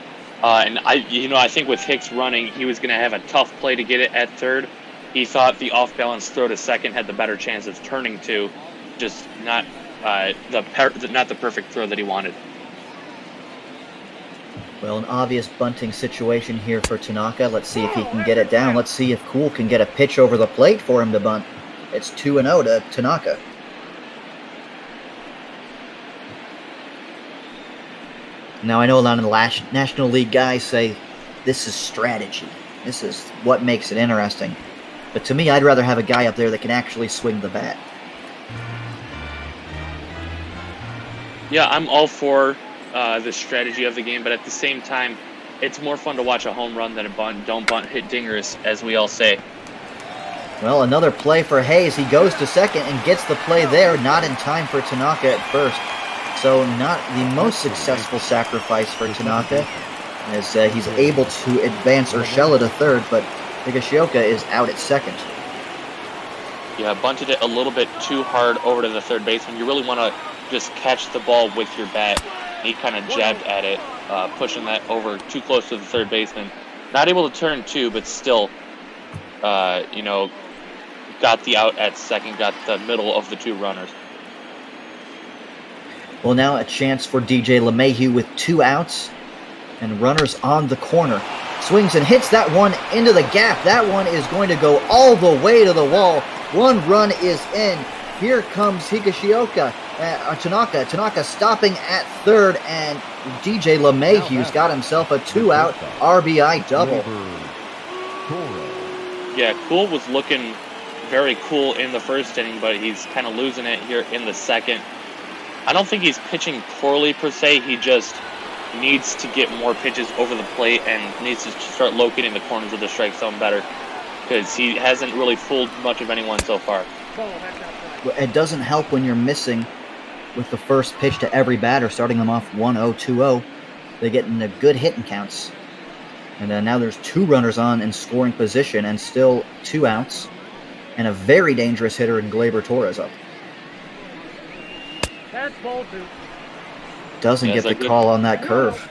And I think with Hicks running, he was going to have a tough play to get it at third. He thought the off-balance throw to second had the better chance of turning to, just not the perfect throw that he wanted. Well, an obvious bunting situation here for Tanaka. Let's see if he can get it down. Let's see if Kuhl can get a pitch over the plate for him to bunt. It's 2-0 to Tanaka. Now, I know a lot of the National League guys say this is strategy. This is what makes it interesting. But to me, I'd rather have a guy up there that can actually swing the bat. Yeah, I'm all for the strategy of the game, but at the same time, it's more fun to watch a home run than a bunt. Don't bunt, hit dingers, as we all say. Well, another play for Hayes. He goes to second and gets the play there, not in time for Tanaka at first. So not the most successful sacrifice for Tanaka, as he's able to advance Urshela to third, but Higashioka is out at second. Yeah, bunted it a little bit too hard over to the third baseman. You really want to just catch the ball with your bat. He kind of jabbed at it, pushing that over too close to the third baseman. Not able to turn two, but still, got the out at second, got the middle of the two runners. Well, now a chance for DJ LeMahieu with 2 outs and runners on the corner. Swings and hits that one into the gap. That one is going to go all the way to the wall. 1 run is in. Here comes Higashioka, Tanaka stopping at third, and DJ LeMahieu's got himself a 2-out RBI double. Yeah, Kuhl was looking very cool in the first inning, but he's kind of losing it here in the second. I don't think he's pitching poorly per se. He just needs to get more pitches over the plate and needs to start locating the corners of the strike zone better, because he hasn't really fooled much of anyone so far. It doesn't help when you're missing with the first pitch to every batter, starting them off 1-0, 2-0. They get in a good hitting counts. And now there's 2 runners on in scoring position and still 2 outs. And a very dangerous hitter in Gleyber Torres up. That's ball 2. Doesn't Yeah, get the it's like call on that curve.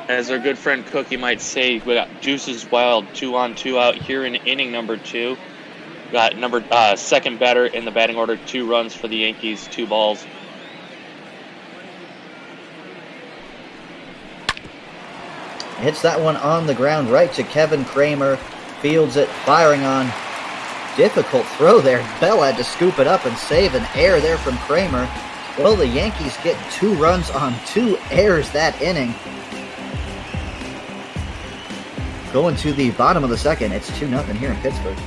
As our good friend Cookie might say, we got Juices Wild 2-on-2 out here in inning number 2. Got second batter in the batting order, 2 runs for the Yankees, 2 balls. Hits that one on the ground right to Kevin Kramer. Fields it, firing on. Difficult throw there. Bell had to scoop it up and save an error there from Kramer. Well, the Yankees get 2 runs on 2 errors that inning. Going to the bottom of the second, it's 2-0 here in Pittsburgh.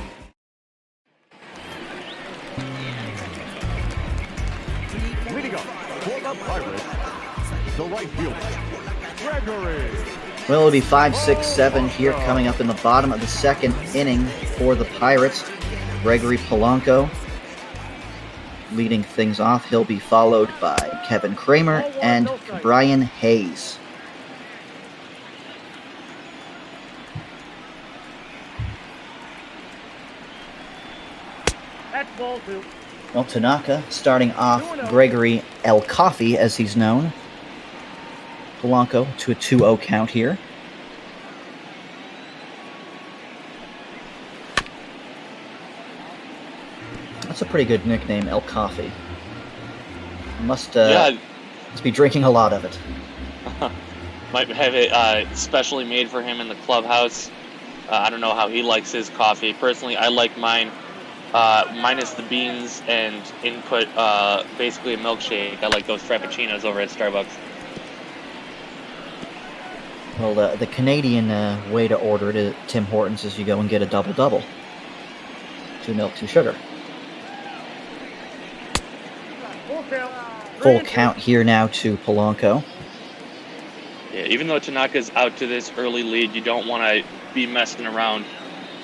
Leading up for the Pirates, the right fielder, Gregory. Well, it'll be 5, 6, 7 here coming up in the bottom of the second inning for the Pirates. Gregory Polanco leading things off. He'll be followed by Kevin Kramer and Brian Hayes. That's ball 2. Well, Tanaka starting off Gregory El Coffee, as he's known. Polanco to a 2-0 count here. That's a pretty good nickname, El Coffee. Must be drinking a lot of it. Might have it specially made for him in the clubhouse. I don't know how he likes his coffee. Personally, I like mine minus the beans and input basically a milkshake. I like those frappuccinos over at Starbucks. Well, the Canadian way to order it at Tim Hortons is you go and get a double-double. 2 milk, 2 sugar. Full count here now to Polanco. Yeah, even though Tanaka's out to this early lead, you don't want to be messing around.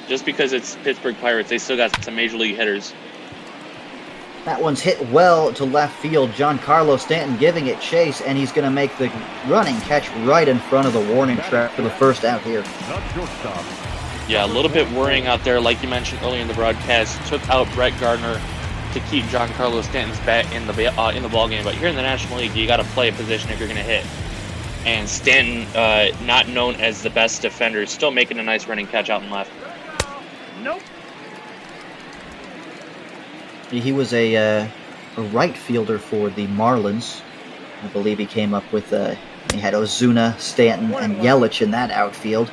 Just because it's Pittsburgh Pirates, they still got some major league hitters. That one's hit well to left field. Giancarlo Stanton giving it chase, and he's going to make the running catch right in front of the warning track for the first out here. Yeah, a little bit worrying out there, like you mentioned earlier in the broadcast. Took out Brett Gardner to keep Giancarlo Stanton's bat in the ball game. But here in the National League, you got to play a position if you're going to hit. And Stanton, not known as the best defender, still making a nice running catch out and left. Nope. He was a right fielder for the Marlins. I believe he came up with, he had Ozuna, Stanton, and Yelich in that outfield.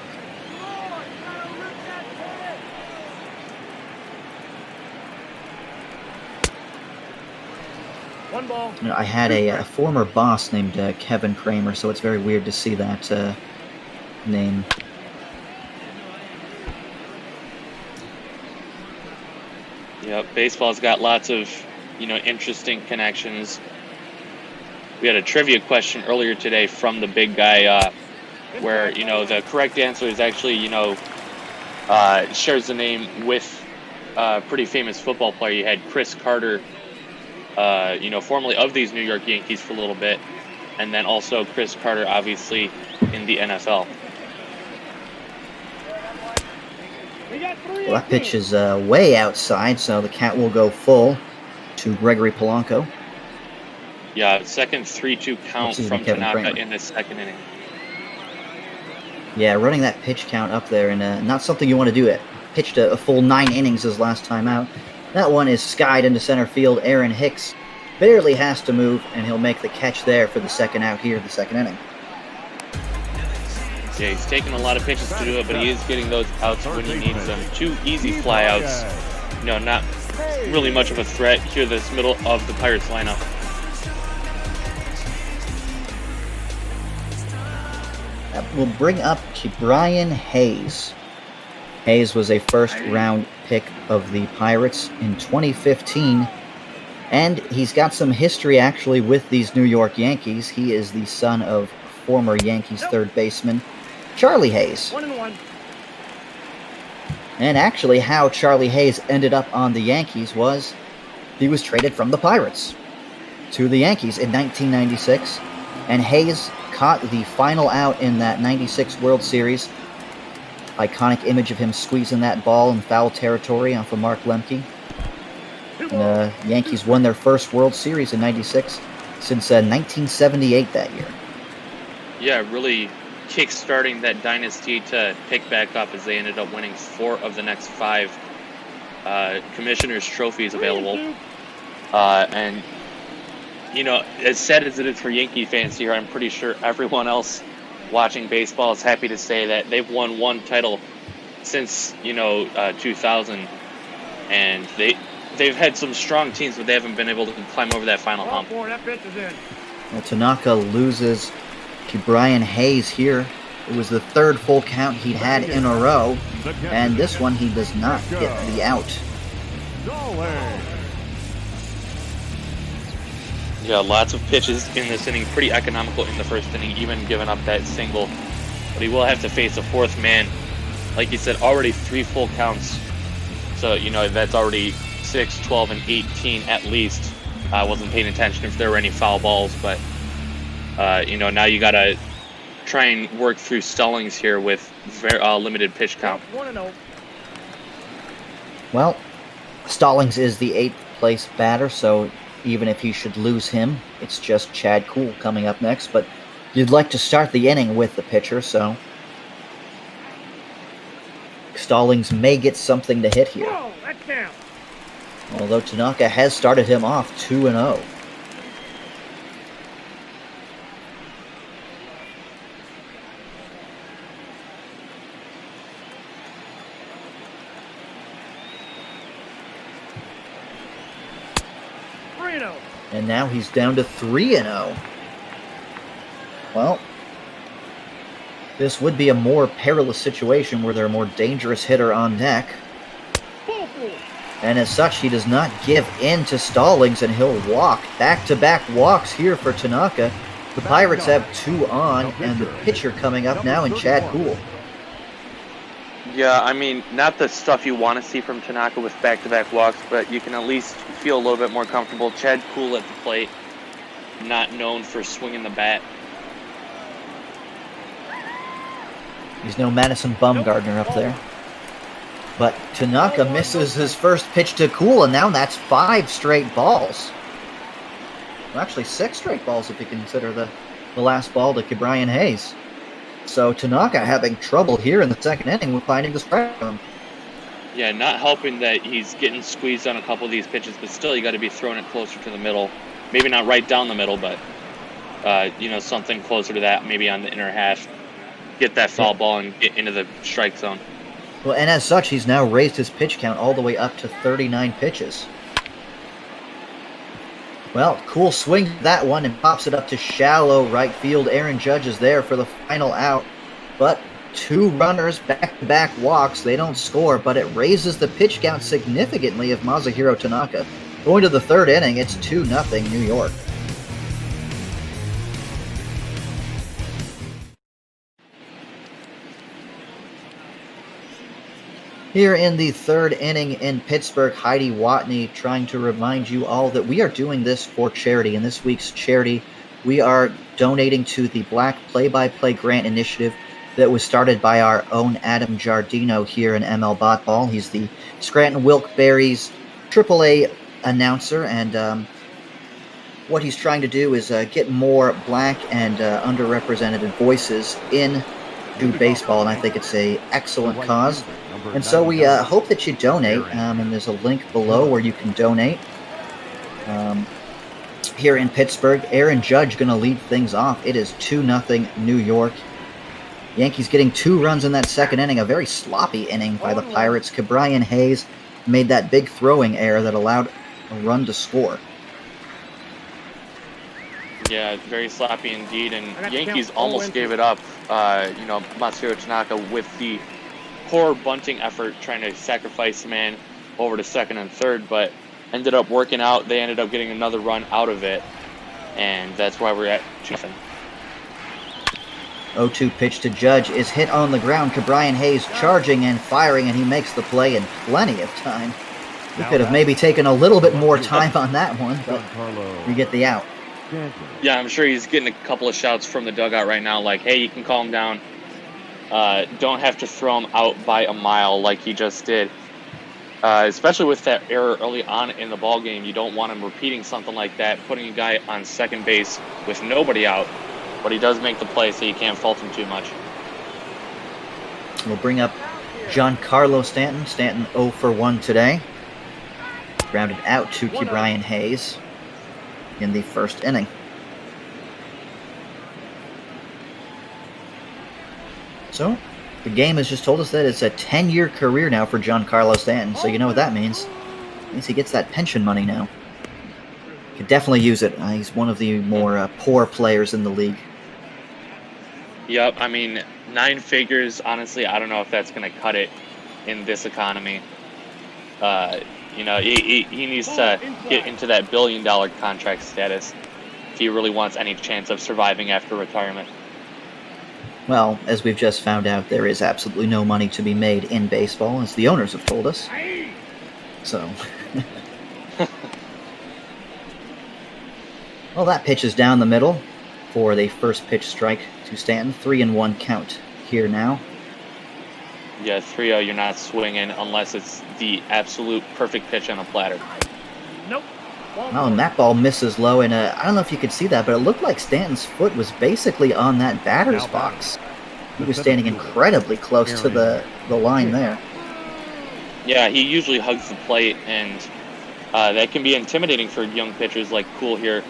One ball. You know, I had a former boss named Kevin Kramer, so it's very weird to see that name. Yep, baseball's got lots of, interesting connections. We had a trivia question earlier today from the big guy where, the correct answer is actually, shares the name with a pretty famous football player. You had Chris Carter, formerly of these New York Yankees for a little bit, and then also Chris Carter, obviously, in the NFL. Well, that pitch is way outside, so the count will go full to Gregory Polanco. Yeah, second 3-2 count from Tanaka in the second inning. Yeah, running that pitch count up there, and not something you want to do. It pitched a full 9 innings his last time out. That one is skied into center field. Aaron Hicks barely has to move, and he'll make the catch there for the second out here, the second inning. Yeah, he's taking a lot of pitches to do it, but he is getting those outs when he needs them. 2 easy flyouts. Not really much of a threat here this middle of the Pirates lineup. That will bring up to Brian Hayes. Hayes was a first-round pick of the Pirates in 2015, and he's got some history actually with these New York Yankees. He is the son of former Yankees third baseman Charlie Hayes. 1-1. And actually how Charlie Hayes ended up on the Yankees was he was traded from the Pirates to the Yankees in 1996, and Hayes caught the final out in that 96 World Series. Iconic image of him squeezing that ball in foul territory off of Mark Lemke. And the Yankees won their first World Series in 96 since 1978 that year. Yeah, really kick-starting that dynasty to pick back up as they ended up winning 4 of the next 5 commissioners' trophies available. And, you know, as sad as it is for Yankee fans here, I'm pretty sure everyone else watching baseball is happy to say that they've won 1 title since, 2000. And they've had some strong teams, but they haven't been able to climb over that final hump. Well, Tanaka loses to Brian Hayes here. It was the 3rd full count he'd had in a row, and this one he does not get the out. Yeah, lots of pitches in this inning, pretty economical in the first inning, even giving up that single. But he will have to face a 4th man. Like you said, already 3 full counts. So, that's already 6, 12, and 18 at least. I wasn't paying attention if there were any foul balls, but, now you got to try and work through Stallings here with very limited pitch count. Well, Stallings is the 8th place batter, so even if he should lose him, it's just Chad Kuhl coming up next. But you'd like to start the inning with the pitcher, so Stallings may get something to hit here. Although Tanaka has started him off 2-0. And now he's down to 3-0. Well, this would be a more perilous situation where there's a more dangerous hitter on deck. And as such, he does not give in to Stallings, and he'll walk. Back-to-back walks here for Tanaka. The Pirates have 2 on, and the pitcher coming up now in Chad Kuhl. Yeah, I mean, not the stuff you want to see from Tanaka with back-to-back walks, but you can at least feel a little bit more comfortable. Chad Kuhl at the plate, not known for swinging the bat. He's no Madison Bumgarner up there. But Tanaka misses his first pitch to Kuhl, and now that's 5 straight balls. Well, actually 6 straight balls if you consider the last ball to Brian Hayes. So Tanaka having trouble here in the second inning with finding the strike zone. Yeah, not helping that he's getting squeezed on a couple of these pitches, but still you got to be throwing it closer to the middle. Maybe not right down the middle, but something closer to that, maybe on the inner half. Get that foul ball and get into the strike zone. Well, and as such, he's now raised his pitch count all the way up to 39 pitches. Well, Kuhl swings that one and pops it up to shallow right field. Aaron Judge is there for the final out. But 2 runners, back-to-back walks. They don't score, but it raises the pitch count significantly of Masahiro Tanaka. Going to the 3rd inning, it's 2-0 New York. Here in the 3rd inning in Pittsburgh, Heidi Watney trying to remind you all that we are doing this for charity. In this week's charity, we are donating to the Black Play-by-Play Grant Initiative that was started by our own Adam Giardino here in ML Botball. He's the Scranton Wilkes-Barre's AAA announcer, and what he's trying to do is get more black and underrepresented voices into baseball, and I think it's an excellent cause. And so we hope that you donate, and there's a link below where you can donate. Here in Pittsburgh, Aaron Judge going to lead things off. It is 2-0 New York. Yankees getting 2 runs in that second inning, a very sloppy inning by the Pirates. Brian Hayes made that big throwing error that allowed a run to score. Yeah, very sloppy indeed, and Yankees almost gave it up. Masahiro Tanaka with the poor bunting effort, trying to sacrifice the man over to second and third, but ended up working out. They ended up getting another run out of it, and that's why we're at 2-0. 0-2 pitch to Judge is hit on the ground. Brian Hayes charging and firing, and he makes the play in plenty of time. He could have maybe taken a little bit more time on that one, but we get the out. Yeah, I'm sure he's getting a couple of shouts from the dugout right now, like, hey, you can calm down. Don't have to throw him out by a mile like he just did. especially with that error early on in the ball game. You don't want him repeating something like that, putting a guy on second base with nobody out. But he does make the play, so you can't fault him too much. We'll bring up Giancarlo Stanton. Stanton 0 for 1 today. Grounded out to Ke'Bryan Hayes in the first inning. So, the game has just told us that it's a 10-year career now for Giancarlo Stanton, so you know what that means. It means he gets that pension money now. Could definitely use it. He's one of the more poor players in the league. Yep, I mean, 9 figures, honestly, I don't know if that's going to cut it in this economy. You know, he needs to get into that billion-dollar contract status if he really wants any chance of surviving after retirement. Well, as we've just found out, there is absolutely no money to be made in baseball, as the owners have told us. So... Well, that pitch is down the middle for the first pitch strike to Stanton. 3-1 count here now. Yeah, 3-0, you're not swinging unless it's the absolute perfect pitch on a platter. Nope. Oh, and that ball misses low, and I don't know if you could see that, but it looked like Stanton's foot was basically on that batter's box. He was standing incredibly close to the line there. Yeah, he usually hugs the plate, and that can be intimidating for young pitchers like Kuhl here.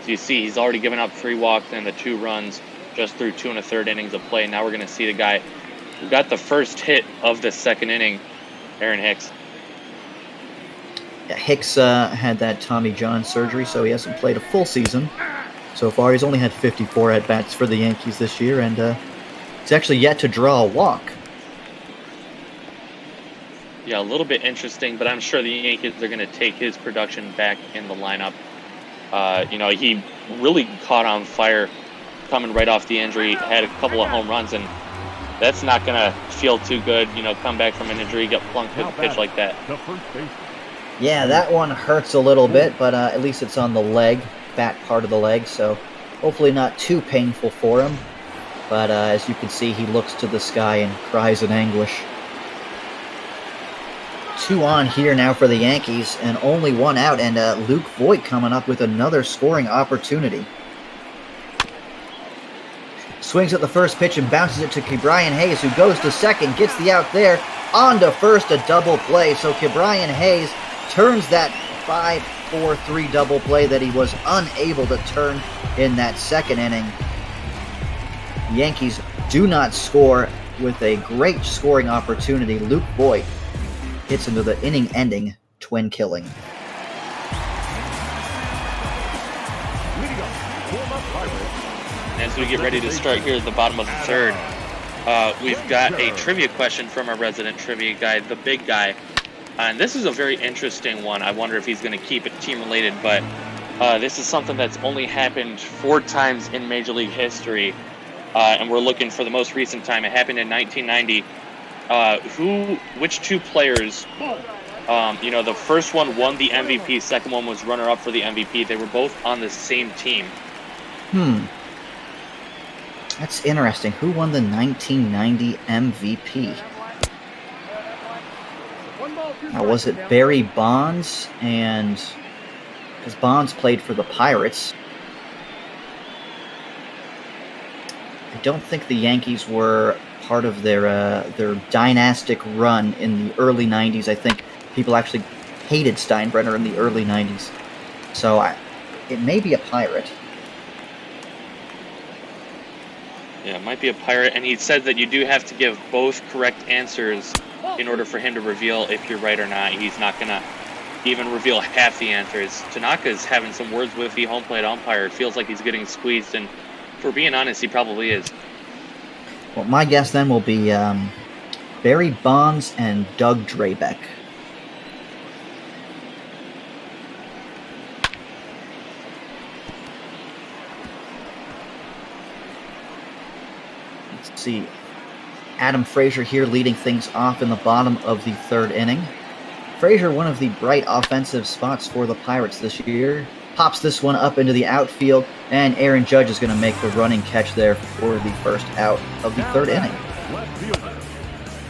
As you see, he's already given up 3 walks and the 2 runs just through 2 1/3 innings of play. Now we're going to see the guy who got the first hit of the second inning, Aaron Hicks. Yeah, Hicks had that Tommy John surgery, so he hasn't played a full season. So far, he's only had 54 at-bats for the Yankees this year, and he's actually yet to draw a walk. Yeah, a little bit interesting, but I'm sure the Yankees are going to take his production back in the lineup. You know, he really caught on fire coming right off the injury, had a couple of home runs, and that's not going to feel too good, you know, come back from an injury, get plunked with a pitch like that. Yeah, that one hurts a little bit, but at least it's on the leg, fat part of the leg, so hopefully not too painful for him. But as you can see, he looks to the sky and cries in anguish. 2 on here now for the Yankees, and only 1 out, and Luke Voigt coming up with another scoring opportunity. Swings at the first pitch and bounces it to Ke'Bryan Hayes, who goes to second, gets the out there, on to first, a double play. So Ke'Bryan Hayes turns that 5-4-3 double play that he was unable to turn in that second inning. Yankees do not score with a great scoring opportunity. Luke Voigt hits into the inning-ending twin killing. As we get ready to start here at the bottom of the 3rd, we've got a trivia question from our resident trivia guy, the big guy. And this is a very interesting one. I wonder if he's going to keep it team-related, but this is something that's only happened 4 times in Major League history. And we're looking for the most recent time. It happened in 1990. Which 2 players, you know, the first one won the MVP, second one was runner-up for the MVP. They were both on the same team. That's interesting. Who won the 1990 MVP? Now, was it Barry Bonds? And because Bonds played for the Pirates. I don't think the Yankees were part of their dynastic run in the early 90s. I think people actually hated Steinbrenner in the early 90s. So it may be a Pirate. Yeah, it might be a Pirate, and he said that you do have to give both correct answers in order for him to reveal if you're right or not. He's not going to even reveal half the answers. Tanaka's having some words with the home plate umpire. It feels like he's getting squeezed, and for being honest, he probably is. Well, my guess then will be Barry Bonds and Doug Drabeck. Let's see. Adam Frazier here leading things off in the bottom of the 3rd inning. Frazier, one of the bright offensive spots for the Pirates this year, pops this one up into the outfield, and Aaron Judge is going to make the running catch there for the first out of the 3rd inning. Left fielder,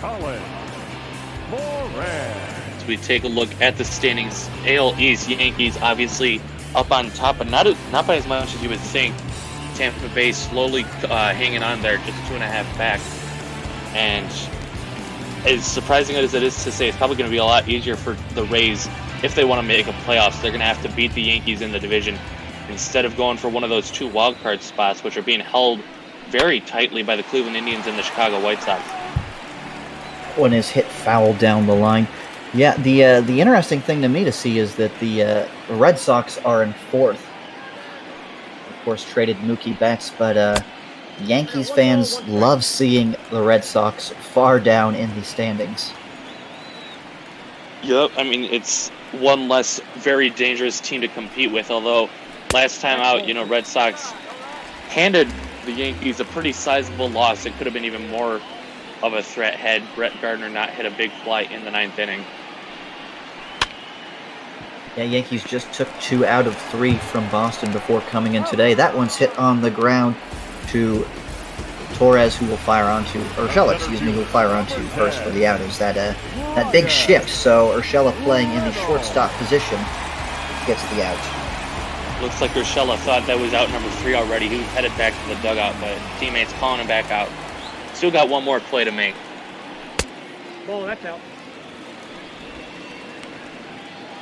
Colin Flores. as we take a look at the standings. AL East, Yankees obviously up on top, but not by as much as you would think. Tampa Bay slowly hanging on there, just 2.5 back. And as surprising as it is to say, it's probably going to be a lot easier for the Rays if they want to make a playoffs. They're going to have to beat the Yankees in the division instead of going for one of those 2 wild card spots, which are being held very tightly by the Cleveland Indians and the Chicago White Sox. One is hit foul down the line. Yeah, the interesting thing to me to see is that the Red Sox are in 4th. Of course, traded Mookie Betts, but Yankees fans love seeing the Red Sox far down in the standings. Yep, I mean, it's one less very dangerous team to compete with, although last time out, Red Sox handed the Yankees a pretty sizable loss. It could have been even more of a threat had Brett Gardner not hit a big fly in the 9th inning. Yeah, Yankees just took 2 out of 3 from Boston before coming in today. That one's hit on the ground to Torres, who will fire onto Urshela, who will fire onto first for the out. Is that big shift? So Urshela playing in the shortstop position gets the out. Looks like Urshela thought that was out number 3 already. He was headed back to the dugout, but teammates calling him back out. Still got one more play to make. Oh, that's out.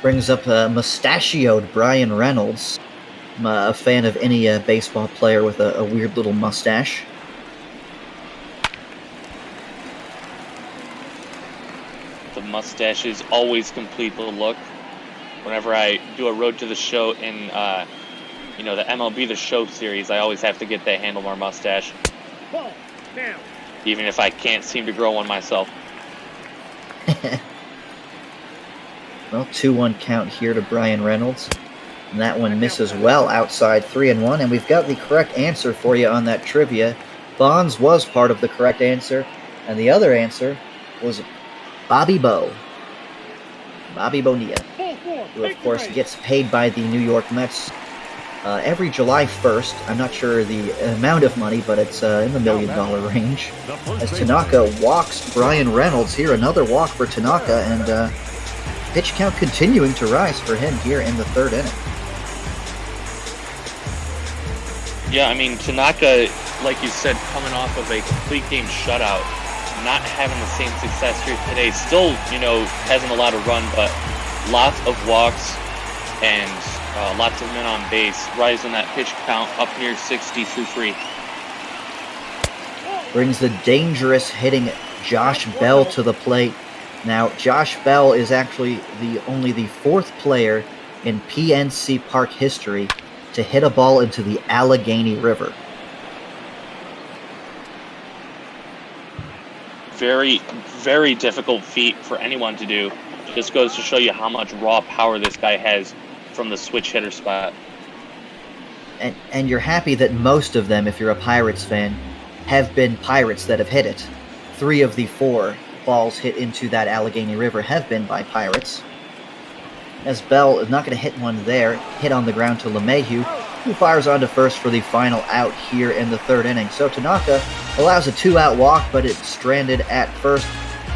Brings up mustachioed Brian Reynolds. I'm a fan of any baseball player with a weird little mustache. The mustaches always complete the look. Whenever I do a Road to the Show in, the MLB The Show series, I always have to get that handlebar mustache. Ball, down. Even if I can't seem to grow one myself. Well, 2-1 count here to Brian Reynolds. And that one misses well outside 3-1. And we've got the correct answer for you on that trivia. Bonds was part of the correct answer. And the other answer was Bobby Bo. Bobby Bonilla, who of course gets paid by the New York Mets every July 1st. I'm not sure the amount of money, but it's in the $1 million range. As Tanaka walks Brian Reynolds here, another walk for Tanaka, and pitch count continuing to rise for him here in the 3rd inning. Yeah, I mean, Tanaka, like you said, coming off of a complete game shutout, not having the same success here today. Still, hasn't allowed a run, but lots of walks and lots of men on base, rising that pitch count up near 60 through 3. Brings the dangerous hitting Josh Bell to the plate. Now, Josh Bell is actually only the 4th player in PNC Park history to hit a ball into the Allegheny River. Very, very difficult feat for anyone to do. Just goes to show you how much raw power this guy has from the switch hitter spot. And you're happy that most of them, if you're a Pirates fan, have been Pirates that have hit it. 3 of the 4 balls hit into that Allegheny River have been by Pirates. As Bell is not going to hit one there, hit on the ground to LeMahieu, who fires on to first for the final out here in the 3rd inning. So Tanaka allows a 2-out walk, but it's stranded at first.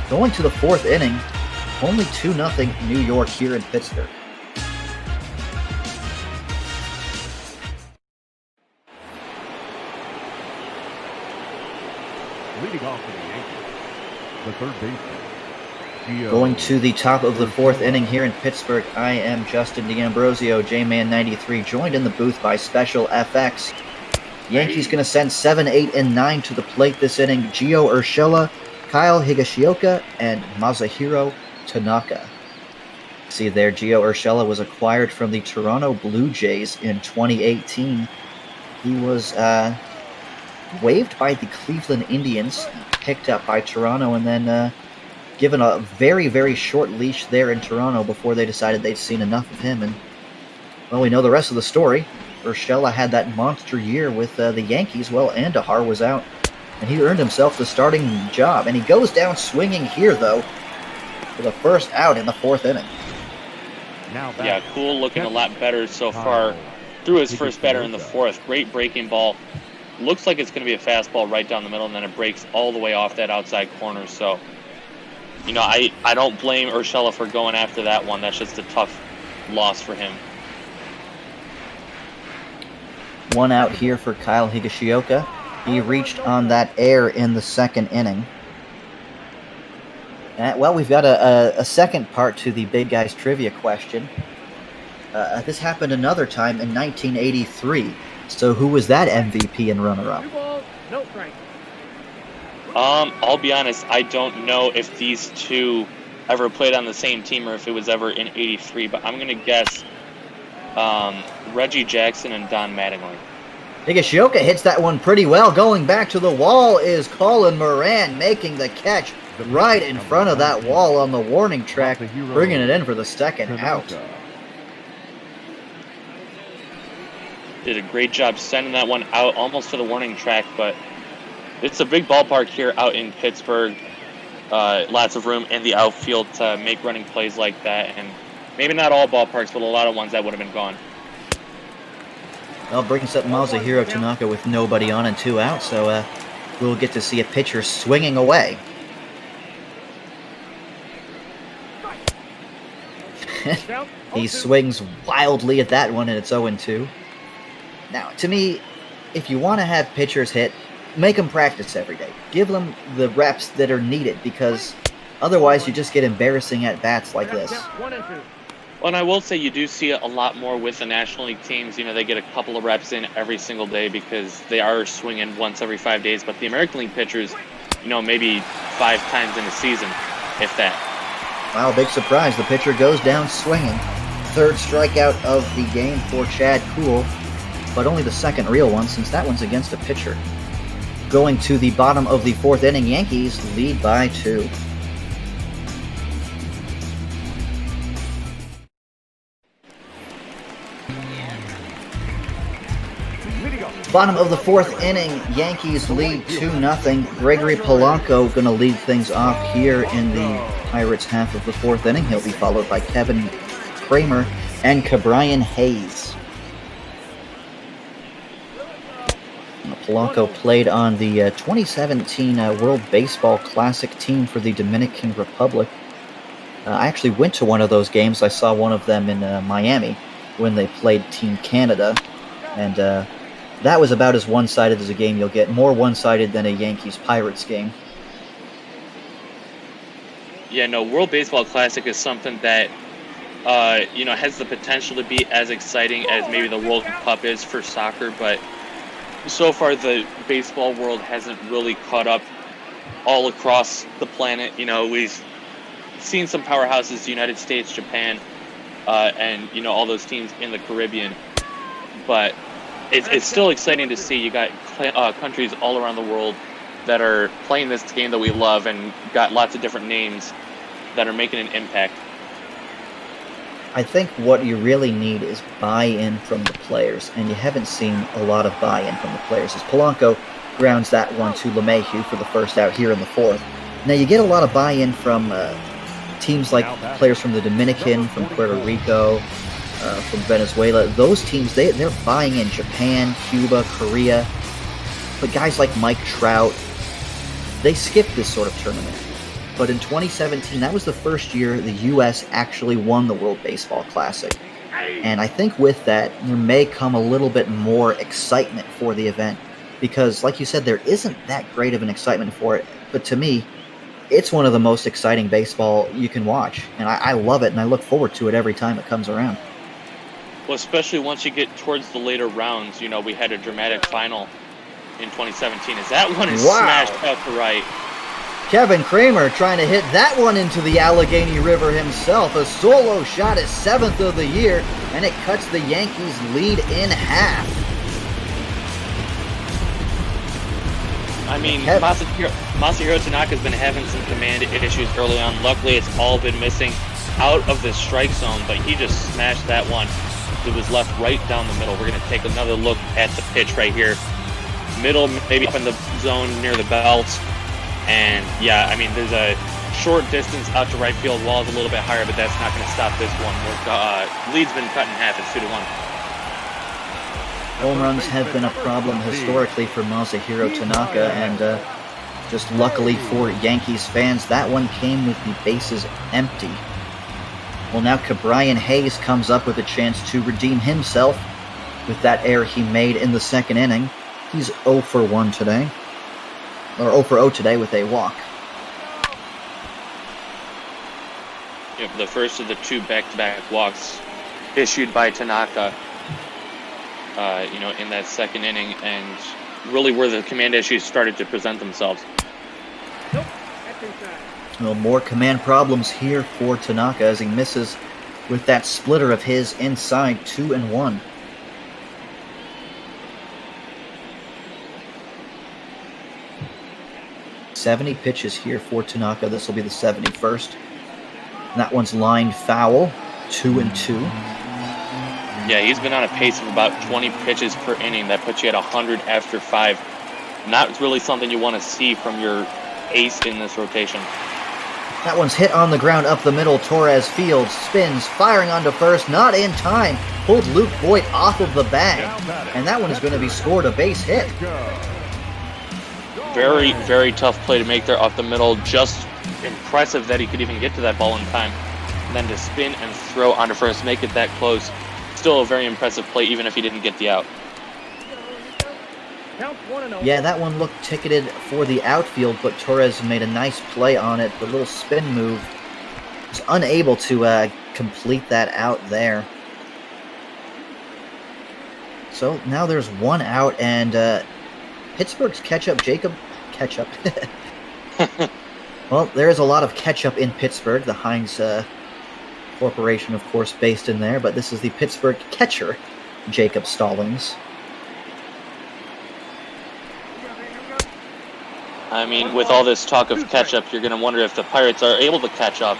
Going to the 4th inning, only 2-0 New York here in Pittsburgh. Leading off for the Yankees, the 3rd baseman. Going to the top of the 4th inning here in Pittsburgh, I am Justin D'Ambrosio, J-Man93, joined in the booth by Special FX. Yankees going to send 7, 8, and 9 to the plate this inning. Gio Urshela, Kyle Higashioka, and Masahiro Tanaka. See there, Gio Urshela was acquired from the Toronto Blue Jays in 2018. He was waived by the Cleveland Indians, picked up by Toronto, and then given a very, very short leash there in Toronto before they decided they'd seen enough of him. And, well, we know the rest of the story. Urshela had that monster year with the Yankees. Well, Andahar was out, and he earned himself the starting job. And he goes down swinging here, though, for the first out in the 4th inning. Yeah, Kuhl looking a lot better so far. Threw his first batter in the 4th. Great breaking ball. Looks like it's going to be a fastball right down the middle, and then it breaks all the way off that outside corner. So you know, I don't blame Urshela for going after that one. That's just a tough loss for him. One out here for Kyle Higashioka. He reached on that air in the second inning. Well, we've got a second part to the Big Guys trivia question. This happened another time in 1983. So who was that MVP and runner-up? No strike. I'll be honest, I don't know if these two ever played on the same team or if it was ever in '83, but I'm gonna guess Reggie Jackson and Don Mattingly. Higashioka hits that one pretty well. Going back to the wall is Colin Moran, making the catch right in front of that wall on the warning track, bringing it in for the second out. Did a great job sending that one out almost to the warning track, but it's a big ballpark here out in Pittsburgh. Lots of room in the outfield to make running plays like that, and maybe not all ballparks, but a lot of ones that would have been gone. Well, brings up Masahiro Tanaka with nobody on and 2 out, so we'll get to see a pitcher swinging away. He swings wildly at that one, and it's 0-2. Now, to me, if you want to have pitchers hit, make them practice every day. Give them the reps that are needed, because otherwise you just get embarrassing at bats like this. Well, and I will say you do see it a lot more with the National League teams. You know, they get a couple of reps in every single day because they are swinging once every 5 days. But the American League pitchers, you know, maybe 5 times in a season, if that. Wow, big surprise. The pitcher goes down swinging. Third strikeout of the game for Chad Kuhl, but only the second real one since that one's against a pitcher. Going to the bottom of the 4th inning, Yankees lead by 2. Bottom of the 4th inning, Yankees lead 2-0. Gregory Polanco going to lead things off here in the Pirates' half of the 4th inning. He'll be followed by Kevin Kramer and Cabrian Hayes. Polanco played on the 2017 World Baseball Classic team for the Dominican Republic. I actually went to one of those games. I saw one of them in Miami when they played Team Canada, and that was about as one-sided as a game you'll get. More one-sided than a Yankees-Pirates game. Yeah, no, World Baseball Classic is something that, you know, has the potential to be as exciting as maybe the World Cup is for soccer, but so far the baseball world hasn't really caught up all across the planet. You know, we've seen some powerhouses, the United States, Japan, and, you know, all those teams in the Caribbean, but it's still exciting to see. You got countries all around the world that are playing this game that we love and got lots of different names that are making an impact. I think what you really need is buy-in from the players, and you haven't seen a lot of buy-in from the players. As Polanco grounds that one to LeMahieu for the first out here in the 4th. Now, you get a lot of buy-in from teams like players from the Dominican, from Puerto Rico, from Venezuela. Those teams, they're buying in. Japan, Cuba, Korea. But guys like Mike Trout, they skipped this sort of tournament. But in 2017, that was the first year the U.S. actually won the World Baseball Classic. And I think with that, there may come a little bit more excitement for the event. Because, like you said, there isn't that great of an excitement for it. But to me, it's one of the most exciting baseball you can watch. And I love it, and I look forward to it every time it comes around. Well, especially once you get towards the later rounds. You know, we had a dramatic final in 2017. As that one is smashed out to right. Kevin Kramer trying to hit that one into the Allegheny River himself. A solo shot, his 7th of the year, and it cuts the Yankees' lead in half. I mean, Masahiro Tanaka's been having some command issues early on. Luckily, it's all been missing out of the strike zone, but he just smashed that one. It was left right down the middle. We're going to take another look at the pitch right here. Middle, maybe up in the zone near the belt. And yeah, I mean, there's a short distance out to right field. Wall's a little bit higher, but that's not going to stop this one. Lead's been cut in half. It's 2-1. Home runs have been a problem historically for Masahiro Tanaka, and Just luckily for Yankees fans, that one came with the bases empty. Well, now Cabrian Hayes comes up with a chance to redeem himself with that error he made in the second inning. He's 0 for 1 today, or 0 for 0 today with a walk. Yep, the first of the two back-to-back walks issued by Tanaka, in that second inning, and really where the command issues started to present themselves. Nope, that's inside. Well, more command problems here for Tanaka as he misses with that splitter of his inside 2-1. .70 pitches here for Tanaka. This will be the 71st. And that one's lined foul, 2-2. Yeah, he's been on a pace of about 20 pitches per inning. That puts you at 100 after 5. Not really something you want to see from your ace in this rotation. That one's hit on the ground up the middle. Torres fields, spins, firing onto first, not in time. Pulled Luke Voigt off of the bag. And that one is going to be scored a base hit. Very, very tough play to make there off the middle. Just impressive that he could even get to that ball in time. And then to spin and throw onto first, make it that close. Still a very impressive play, even if he didn't get the out. Yeah, that one looked ticketed for the outfield, but Torres made a nice play on it. The little spin move was unable to complete that out there. So now there's one out, and Pittsburgh's ketchup. Well, there is a lot of ketchup in Pittsburgh. The Heinz Corporation, of course, based in there, but this is the Pittsburgh catcher, Jacob Stallings. I mean, with all this talk of catch-up, you're going to wonder if the Pirates are able to catch up.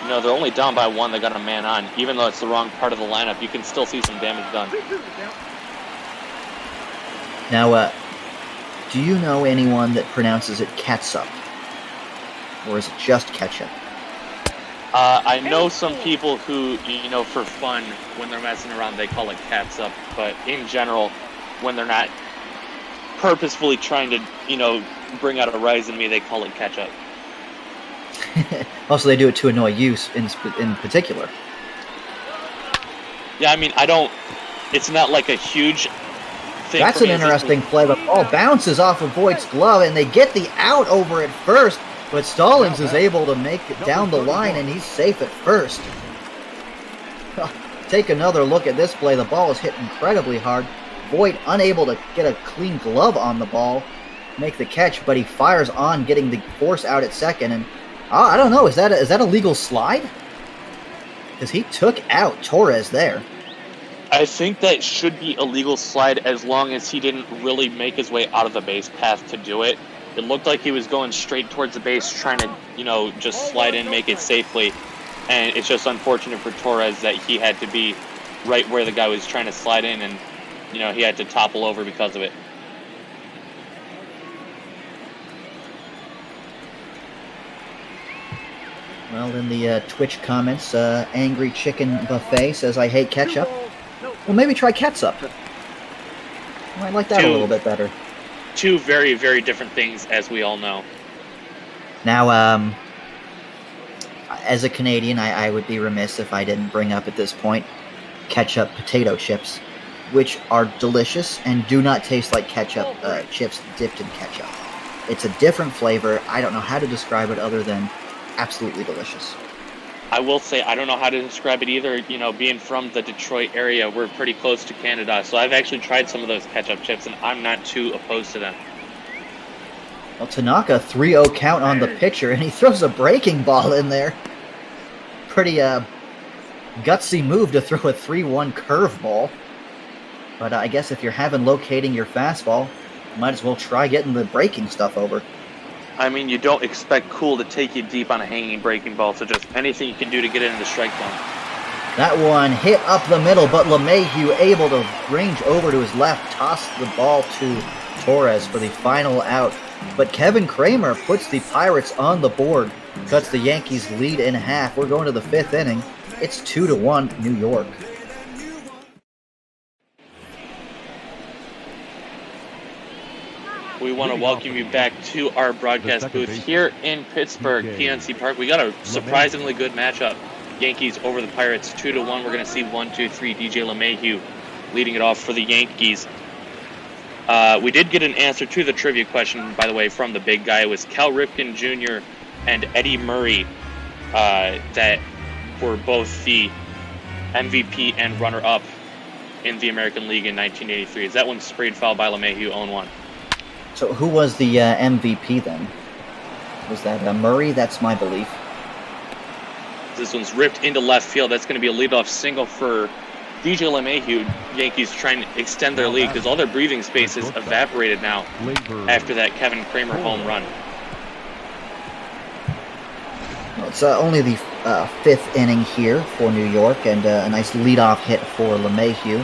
You know, they're only down by 1. They got a man on. Even though it's the wrong part of the lineup, you can still see some damage done. Now, do you know anyone that pronounces it catsup? Or is it just ketchup? I know some people who, for fun, when they're messing around, they call it catsup. But in general, when they're not purposefully trying to, bring out a rise in me, they call it ketchup. Also, they do it to annoy you in particular. Yeah, I mean, it's not like a huge thing. That's an interesting play. The ball bounces off of Voigt's glove, and they get the out over at first, but Stallings is able to make it down the line, and he's safe at first. Take another look at this play. The ball is hit incredibly hard. Voigt unable to get a clean glove on the ball, make the catch, but he fires on, getting the force out at second, and I don't know, is that a legal slide? Because he took out Torres there. I think that should be a legal slide as long as he didn't really make his way out of the base path to do it. It looked like he was going straight towards the base, trying to, just slide in, make it safely. And it's just unfortunate for Torres that he had to be right where the guy was trying to slide in, and, he had to topple over because of it. Well, in the Twitch comments, Angry Chicken Buffet says, I hate ketchup. Well, maybe try catsup. I like that a little bit better. Two very, very different things, as we all know. Now, as a Canadian, I would be remiss if I didn't bring up at this point ketchup potato chips, which are delicious and do not taste like ketchup chips dipped in ketchup. It's a different flavor. I don't know how to describe it other than absolutely delicious. I will say I don't know how to describe it either. Being from the Detroit area, we're pretty close to Canada, so I've actually tried some of those ketchup chips, and I'm not too opposed to them. Well, Tanaka, 3-0 count on the pitcher, and he throws a breaking ball in there. Pretty gutsy move to throw a 3-1 curveball. But I guess if you're having locating your fastball, you might as well try getting the breaking stuff over. I mean, you don't expect Kuhl to take you deep on a hanging breaking ball, so just anything you can do to get it in the strike zone. That one hit up the middle, but LeMahieu able to range over to his left, toss the ball to Torres for the final out. But Kevin Kramer puts the Pirates on the board, cuts the Yankees' lead in half. We're going to the 5th inning. It's 2-1 New York. We want to welcome you back to our broadcast booth here in Pittsburgh, PNC Park. We got a surprisingly good matchup. Yankees over the Pirates, 2-1. We're going to see 1-2-3 DJ LeMahieu leading it off for the Yankees. We did get an answer to the trivia question, by the way, from the big guy. It was Cal Ripken Jr. and Eddie Murray that were both the MVP and runner-up in the American League in 1983. Is that one sprayed foul by LeMahieu, 0-1? So who was the MVP then? Was that Murray? That's my belief. This one's ripped into left field. That's going to be a leadoff single for DJ LeMahieu. Yankees trying to extend their lead because all their breathing space is evaporated now after that Kevin Kramer home run. Well, it's only the fifth inning here for New York, and a nice leadoff hit for LeMahieu.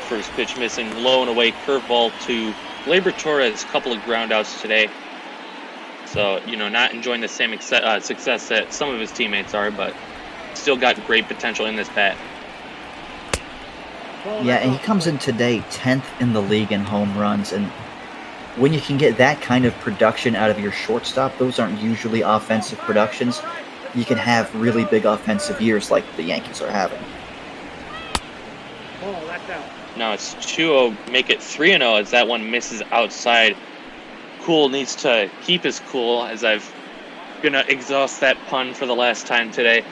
First pitch missing, low and away curveball to Gleyber Torres. Couple of groundouts today. So, not enjoying the same success that some of his teammates are, but still got great potential in this bat. Yeah, and he comes in today 10th in the league in home runs, and when you can get that kind of production out of your shortstop, those aren't usually offensive productions. You can have really big offensive years like the Yankees are having. Oh, that's out. Now it's 2-0, make it 3-0 as that one misses outside. Kuhl needs to keep his cool, as I've gonna exhaust that pun for the last time today.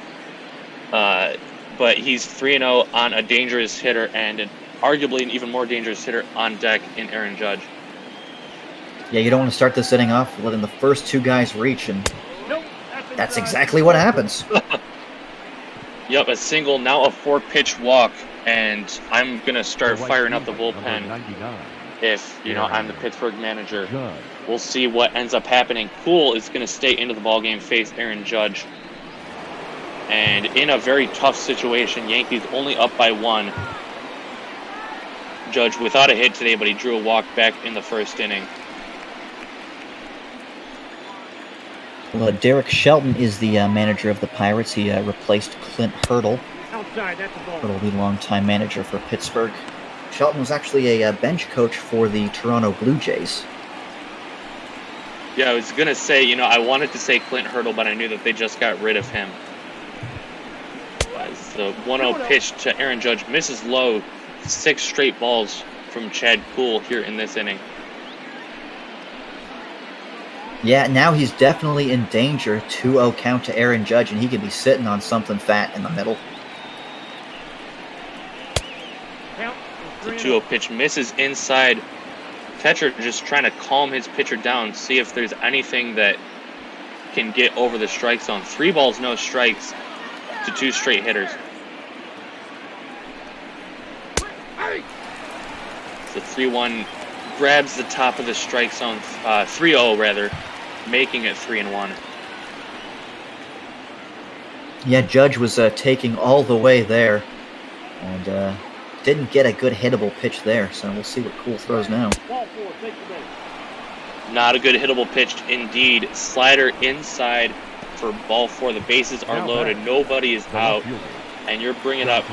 But he's 3-0 on a dangerous hitter, and arguably an even more dangerous hitter on deck in Aaron Judge. Yeah, you don't want to start this inning off letting the first two guys reach, and that's exactly what happens. Yep, a single, now a 4-pitch walk, and I'm gonna start firing up the bullpen. If I'm the Pittsburgh manager, we'll see what ends up happening. Kuhl is going to stay into the ballgame, face Aaron Judge. And in a very tough situation, Yankees only up by 1. Judge without a hit today, but he drew a walk back in the first inning. Well, Derek Shelton is the manager of the Pirates. He replaced Clint Hurdle. Outside, that's a ball. Hurdle, the longtime manager for Pittsburgh. Shelton was actually a bench coach for the Toronto Blue Jays. Yeah, I was going to say, I wanted to say Clint Hurdle, but I knew that they just got rid of him. The 1-0 pitch to Aaron Judge misses low. 6 straight balls from Chad Kuhl here in this inning. Yeah, now he's definitely in danger. 2-0 count to Aaron Judge, and he could be sitting on something fat in the middle. The 2-0 pitch misses inside. Tetcher just trying to calm his pitcher down, see if there's anything that can get over the strike zone. 3 balls, no strikes to 2 straight hitters. So 3-1 grabs the top of the strike zone, 3-0 rather, making it 3-1. Yeah, Judge was taking all the way there, and didn't get a good hittable pitch there, so we'll see what Kuhl throws now. Not a good hittable pitch indeed. Slider inside for ball 4. The bases are loaded. Nobody is out. And you're bringing up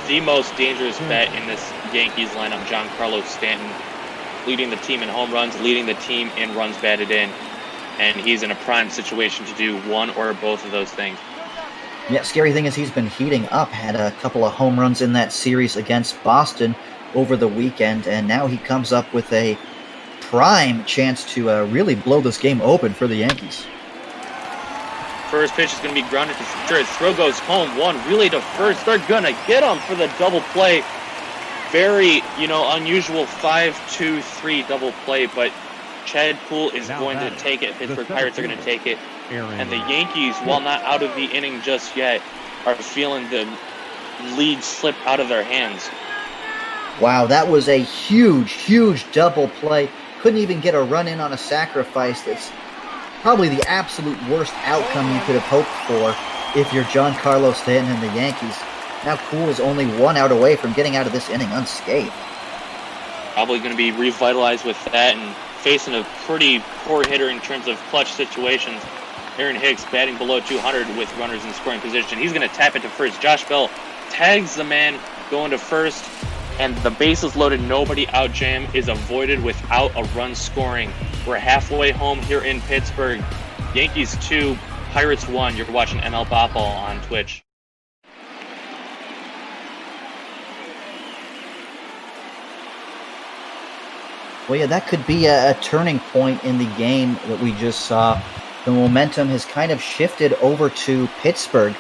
the most dangerous bat in this Yankees lineup, Giancarlo Stanton, leading the team in home runs, leading the team in runs batted in. And he's in a prime situation to do one or both of those things. Yeah, scary thing is he's been heating up, had a couple of home runs in that series against Boston over the weekend, and now he comes up with a prime chance to really blow this game open for the Yankees. First pitch is going to be grounded to third. Throw goes home. 1 relay to first. They're going to get him for the double play. Very, unusual 5-2-3 double play, but Chad Kuhl is going to take it. Pittsburgh Pirates are going to take it. And the Yankees, while not out of the inning just yet, are feeling the lead slip out of their hands. Wow, that was a huge, huge double play. Couldn't even get a run in on a sacrifice. That's probably the absolute worst outcome you could have hoped for if you're Giancarlo Stanton and the Yankees. Now Kuhl is only 1 out away from getting out of this inning unscathed. Probably going to be revitalized with that and facing a pretty poor hitter in terms of clutch situations. Aaron Hicks batting below 200 with runners in scoring position. He's going to tap it to first. Josh Bell tags the man going to first. and the bases loaded, nobody out jam is avoided without a run scoring. We're halfway home here in Pittsburgh. Yankees 2, Pirates 1. You're watching ML Bopball on Twitch. Well, yeah, that could be a turning point in the game that we just saw. The momentum has kind of shifted over to Pittsburgh.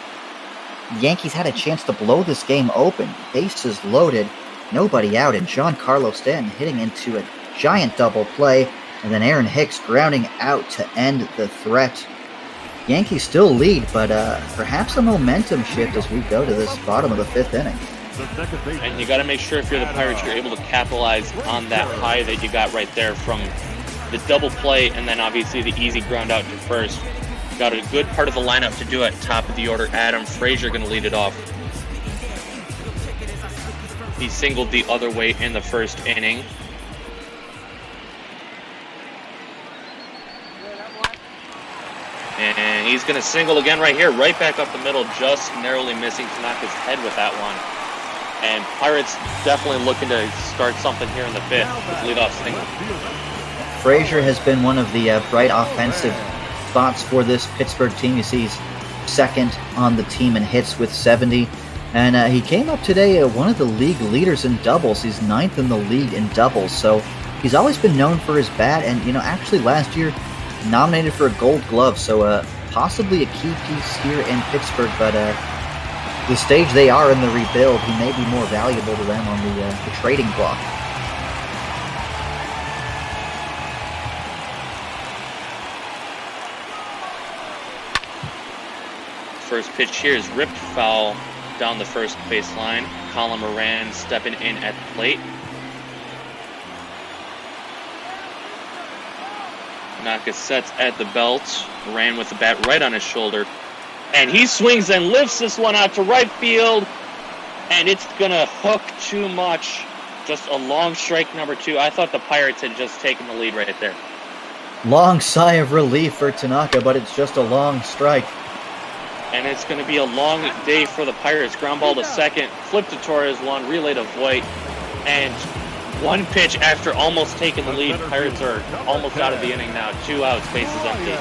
The Yankees had a chance to blow this game open. Bases loaded, nobody out, and Giancarlo Stanton hitting into a giant double play, and then Aaron Hicks grounding out to end the threat. Yankees still lead, but perhaps a momentum shift as we go to this bottom of the 5th inning. And you got to make sure if you're the Pirates, you're able to capitalize on that high that you got right there from the double play, and then obviously the easy ground out to first. Got a good part of the lineup to do it. Top of the order, Adam Frazier going to lead it off. He singled the other way in the first inning. And he's going to single again right here, right back up the middle, just narrowly missing Tanaka's head with that one. And Pirates definitely looking to start something here in the 5th with leadoff single. Frazier has been one of the bright offensive spots for this Pittsburgh team. You see he's second on the team in hits with 70. And he came up today one of the league leaders in doubles. He's 9th in the league in doubles. So he's always been known for his bat. And, you know, actually last year nominated for a Gold Glove. So possibly a key piece here in Pittsburgh. But the stage they are in the rebuild, he may be more valuable to them on the trading block. First pitch here is ripped foul down the first baseline. Colin Moran stepping in at the plate. Tanaka sets at the belt. Moran with the bat right on his shoulder. And he swings and lifts this one out to right field. And it's going to hook too much. Just a long strike, number 2. I thought the Pirates had just taken the lead right there. Long sigh of relief for Tanaka, but it's just a long strike. And it's going to be a long day for the Pirates. Ground ball to second, flip to Torres, one, relay to Voigt. And one pitch after almost taking the lead. Pirates are almost out of the inning now. 2 outs, bases empty.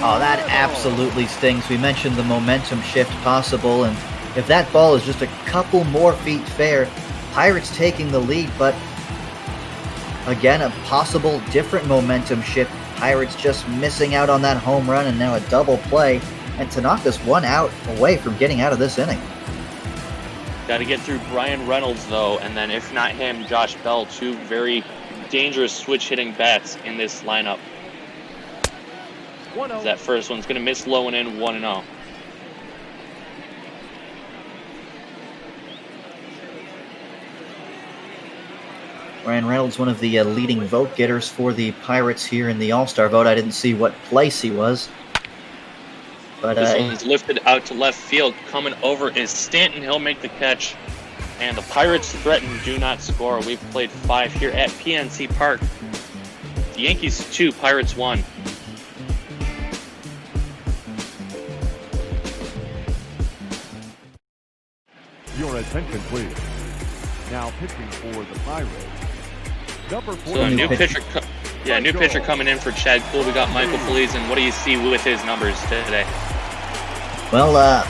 Oh, that absolutely stings. We mentioned the momentum shift possible, and if that ball is just a couple more feet fair, Pirates taking the lead, but again, a possible different momentum shift. Pirates just missing out on that home run, and now a double play, and Tanaka's 1 out away from getting out of this inning. Got to get through Brian Reynolds, though, and then if not him, Josh Bell, 2 very dangerous switch-hitting bats in this lineup. That first one's going to miss low and in, 1-0. Brian Reynolds, one of the leading vote getters for the Pirates here in the All-Star vote. I didn't see what place he was. But this one's lifted out to left field. Coming over is Stanton. He'll make the catch. And the Pirates threaten, do not score. We've played 5 here at PNC Park. The Yankees 2, Pirates 1. Your attention, please. Now pitching for the Pirates. Number 4. So a new pitcher, new pitcher coming in for Chad Kuhl. We got Michael Feliz, and what do you see with his numbers today? Well,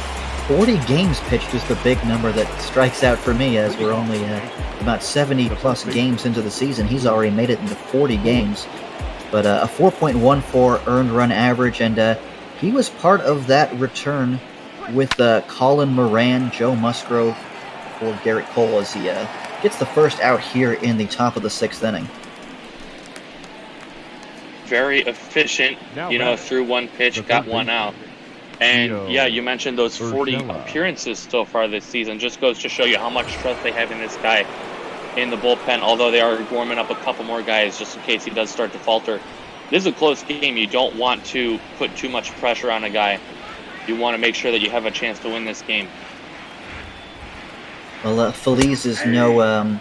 40 games pitched is the big number that strikes out for me, as we're only about 70-plus games into the season. He's already made it into 40 games. But a 4.14 earned run average, and he was part of that return with Colin Moran, Joe Musgrove, for Garrett Cole as he gets the first out here in the top of the 6th inning. Very efficient, through 1 pitch, got 1 out. And yeah, you mentioned those 40 appearances so far this season. Just goes to show you how much trust they have in this guy in the bullpen, although they are warming up a couple more guys just in case he does start to falter. This is a close game. You don't want to put too much pressure on a guy. You want to make sure that you have a chance to win this game. Well, Feliz is no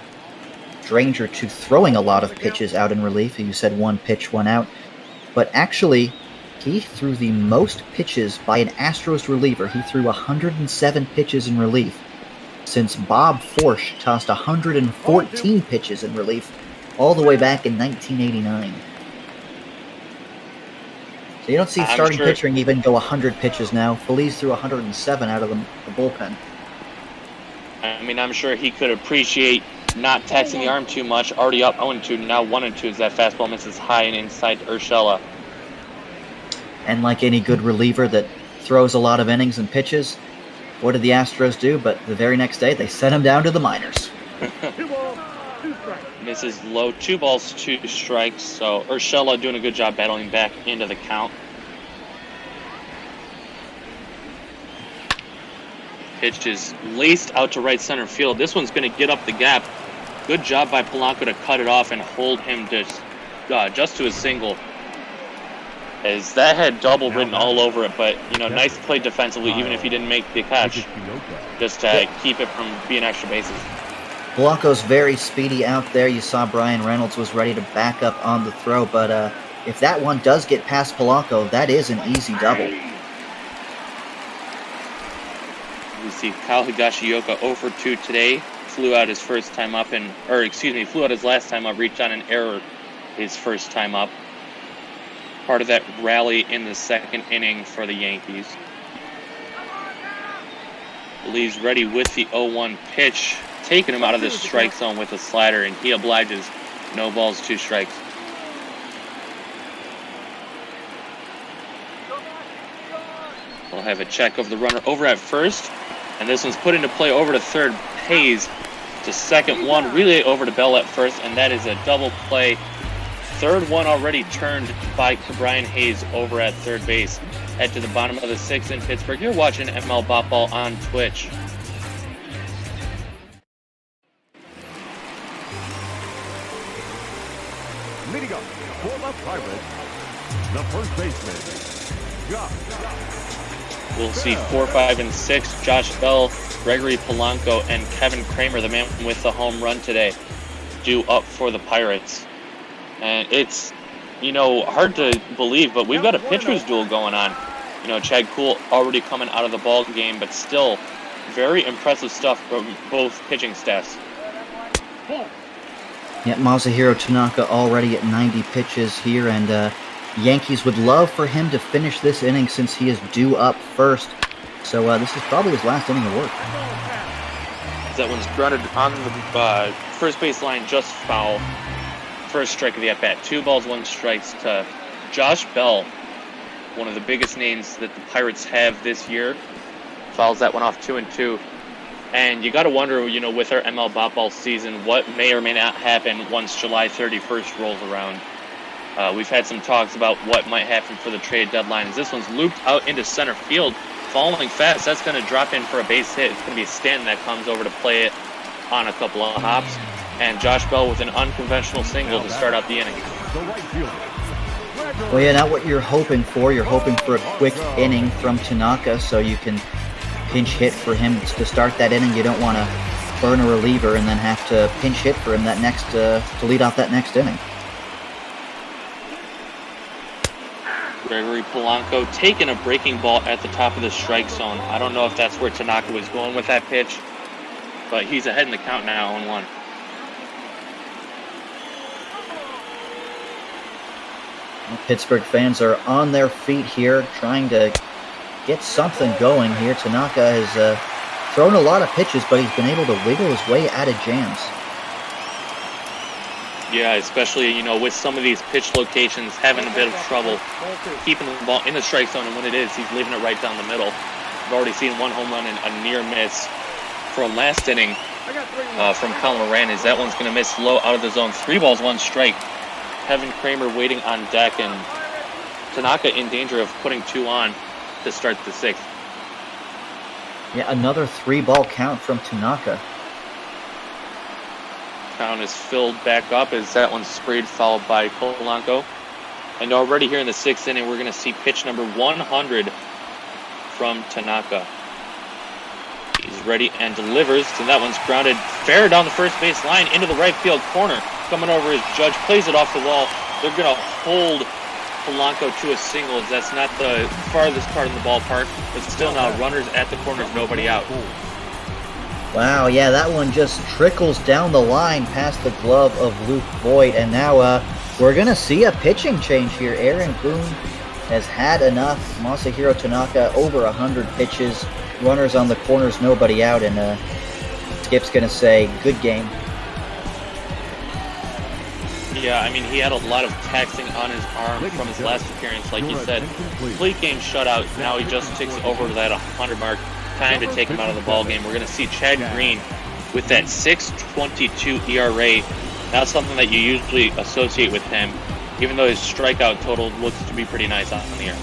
stranger to throwing a lot of pitches out in relief. You said 1 pitch, 1 out. But actually, he threw the most pitches by an Astros reliever. He threw 107 pitches in relief. since Bob Forsch tossed 114 pitches in relief all the way back in 1989. So you don't see starting pitching even go 100 pitches now. Feliz threw 107 out of the bullpen. I mean, I'm sure he could appreciate not taxing the arm too much. Already up 0-2, now 1-2 as that fastball misses high and inside Urshela. And like any good reliever that throws a lot of innings and pitches, what did the Astros do? But the very next day, they sent him down to the minors. Misses low, 2 balls, 2 strikes. So Urshela doing a good job battling back into the count. Pitch is laced out to right center field. This one's going to get up the gap. Good job by Polanco to cut it off and hold him just to a single. As that had double written all over it, but nice play defensively, even if he didn't make the catch, just to keep it from being extra bases. Polanco's very speedy out there. You saw Brian Reynolds was ready to back up on the throw, but if that one does get past Polanco, that is an easy double. We see Kyle Higashioka 0-2 today. Flew out his first time up, flew out his last time up, reached on an error his first time up. Part of that rally in the second inning for the Yankees. Leaves ready with the 0-1 pitch, taking him out of the strike zone with a slider, and he obliges. No balls, 2 strikes. We'll have a check of the runner over at first, and this one's put into play over to third. Hayes to second, one relay over to Bell at first, and that is a double play. Third one already turned by Brian Hayes over at third base. Head to the bottom of the 6th in Pittsburgh. You're watching ML Bopball on Twitch. Leading up for the Pirates, the first baseman, Josh. We'll see 4, 5, and 6. Josh Bell, Gregory Polanco, and Kevin Kramer, the man with the home run today, due up for the Pirates. And it's, hard to believe, but we've got a pitcher's duel going on. Chad Kuhl already coming out of the ball game, but still very impressive stuff from both pitching staffs. Yeah, Masahiro Tanaka already at 90 pitches here, and Yankees would love for him to finish this inning since he is due up first. So this is probably his last inning of work. That one's grounded on the first base line, just foul. First strike of the at-bat. 2 balls, 1 strikes to Josh Bell, one of the biggest names that the Pirates have this year. Fouls that one off 2-2. And you got to wonder, with our ML Bopball season, what may or may not happen once July 31st rolls around. We've had some talks about what might happen for the trade deadline. As this one's looped out into center field, falling fast. That's going to drop in for a base hit. It's going to be Stanton that comes over to play it on a couple of hops. And Josh Bell with an unconventional single to start out the inning. Well, yeah, not what you're hoping for. You're hoping for a quick inning from Tanaka so you can pinch hit for him to start that inning. You don't want to burn a reliever and then have to pinch hit for him that next to lead off that next inning. Gregory Polanco taking a breaking ball at the top of the strike zone. I don't know if that's where Tanaka was going with that pitch, but he's ahead in the count now, 0-1. Pittsburgh fans are on their feet here, trying to get something going here. Tanaka has thrown a lot of pitches, but he's been able to wiggle his way out of jams. Yeah, especially, with some of these pitch locations, having a bit of trouble keeping the ball in the strike zone, and when it is, he's leaving it right down the middle. We've already seen 1 home run and a near miss from last inning from Colin Moran, as that one's going to miss low out of the zone. 3 balls, 1 strike. Kevin Kramer waiting on deck, and Tanaka in danger of putting 2 on to start the 6th. Yeah, another 3-ball count from Tanaka. Count is filled back up as that one's sprayed, followed by Polanco. And already here in the 6th inning, we're going to see pitch number 100 from Tanaka. He's ready and delivers, and that one's grounded fair down the first base line into the right field corner. Coming over as Judge plays it off the wall. They're going to hold Polanco to a single, as that's not the farthest part of the ballpark, but still now runners at the corners, nobody out. Wow, yeah, that one just trickles down the line past the glove of Luke Boyd, and now we're going to see a pitching change here. Aaron Boone has had enough. Masahiro Tanaka over 100 pitches, runners on the corners, nobody out, and Skip's going to say, good game. Yeah, I mean, he had a lot of taxing on his arm from his last appearance. Like you said, complete game shutout. Now he just ticks over that 100 mark. Time to take him out of the ball game. We're going to see Chad Green with that 6.22 ERA. That's something that you usually associate with him, even though his strikeout total looks to be pretty nice on the year.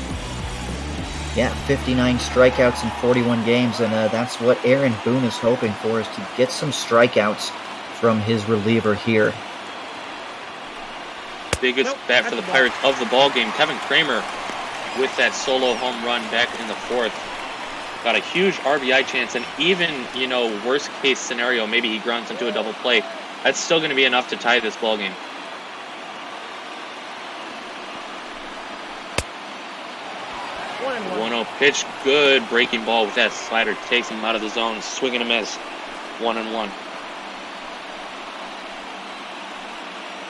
Yeah, 59 strikeouts in 41 games, and that's what Aaron Boone is hoping for, is to get some strikeouts from his reliever here. Biggest bat for the Pirates of the ball game, Kevin Kramer, with that solo home run back in the fourth. Got a huge RBI chance, and even, worst case scenario, maybe he grounds into a double play. That's still going to be enough to tie this ball game. One 1-0 pitch, good breaking ball with that slider, takes him out of the zone, swing and a miss, 1-1.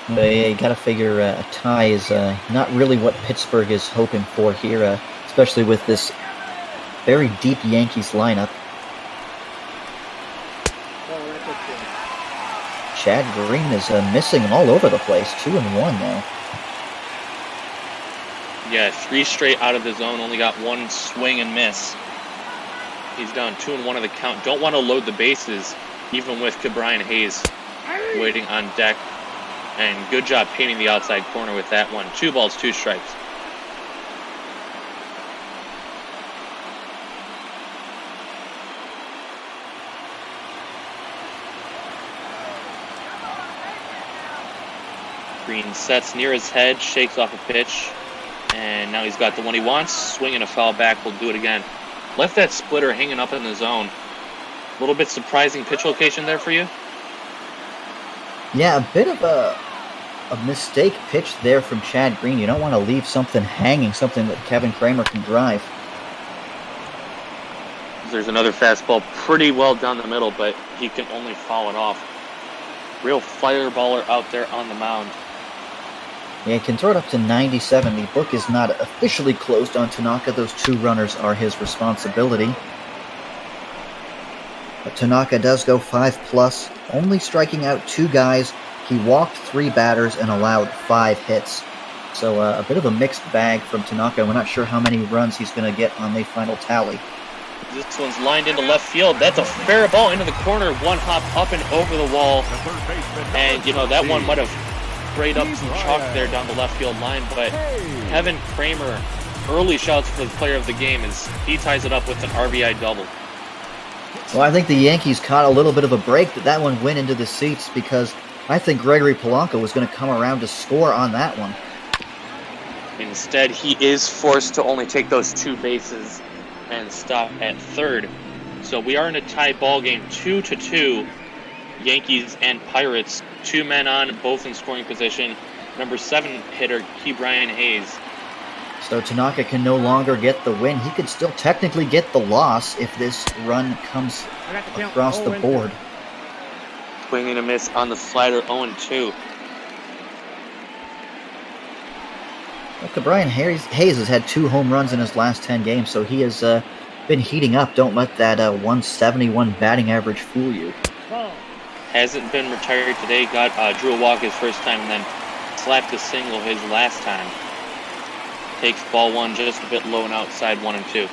You got to figure a tie is not really what Pittsburgh is hoping for here, especially with this very deep Yankees lineup. Chad Green is missing all over the place, 2-1 now. Yeah, 3 straight out of the zone, only got 1 swing and miss. He's down 2-1 of the count. Don't want to load the bases, even with Brian Hayes waiting on deck. And good job painting the outside corner with that one. 2 balls, 2 strikes. Green sets near his head, shakes off a pitch, and now he's got the one he wants. Swing and a foul back, will do it again. Left that splitter hanging up in the zone. A little bit surprising pitch location there for you? Yeah, a bit of a mistake pitch there from Chad Green. You don't want to leave something hanging, something that Kevin Kramer can drive. There's another fastball pretty well down the middle, but he can only foul it off. Real fireballer out there on the mound. Yeah, he can throw it up to 97. The book is not officially closed on Tanaka. Those 2 runners are his responsibility. But Tanaka does go 5+, only striking out 2 guys. He walked 3 batters and allowed 5 hits. So a bit of a mixed bag from Tanaka. We're not sure how many runs he's going to get on the final tally. This one's lined into left field. That's a fair ball into the corner. 1 hop up and over the wall. And, that one might have sprayed up some chalk there down the left field line. But Kevin Kramer, early shouts for the player of the game as he ties it up with an RBI double. Well, I think the Yankees caught a little bit of a break that one went into the seats, because I think Gregory Polanco was going to come around to score on that one. Instead, he is forced to only take those 2 bases and stop at third. So we are in a tie ball game, 2-2. Yankees and Pirates, 2 men on, both in scoring position. Number 7 hitter, Brian Hayes. So Tanaka can no longer get the win. He could still technically get the loss if this run comes across the board. Swing and a miss on the slider, 0-2. Well, Brian Hayes has had 2 home runs in his last 10 games, so he has been heating up. Don't let that 171 batting average fool you. Hasn't been retired today. Drew a walk his first time and then slapped a single his last time. Takes ball 1 just a bit low and outside, 1-2.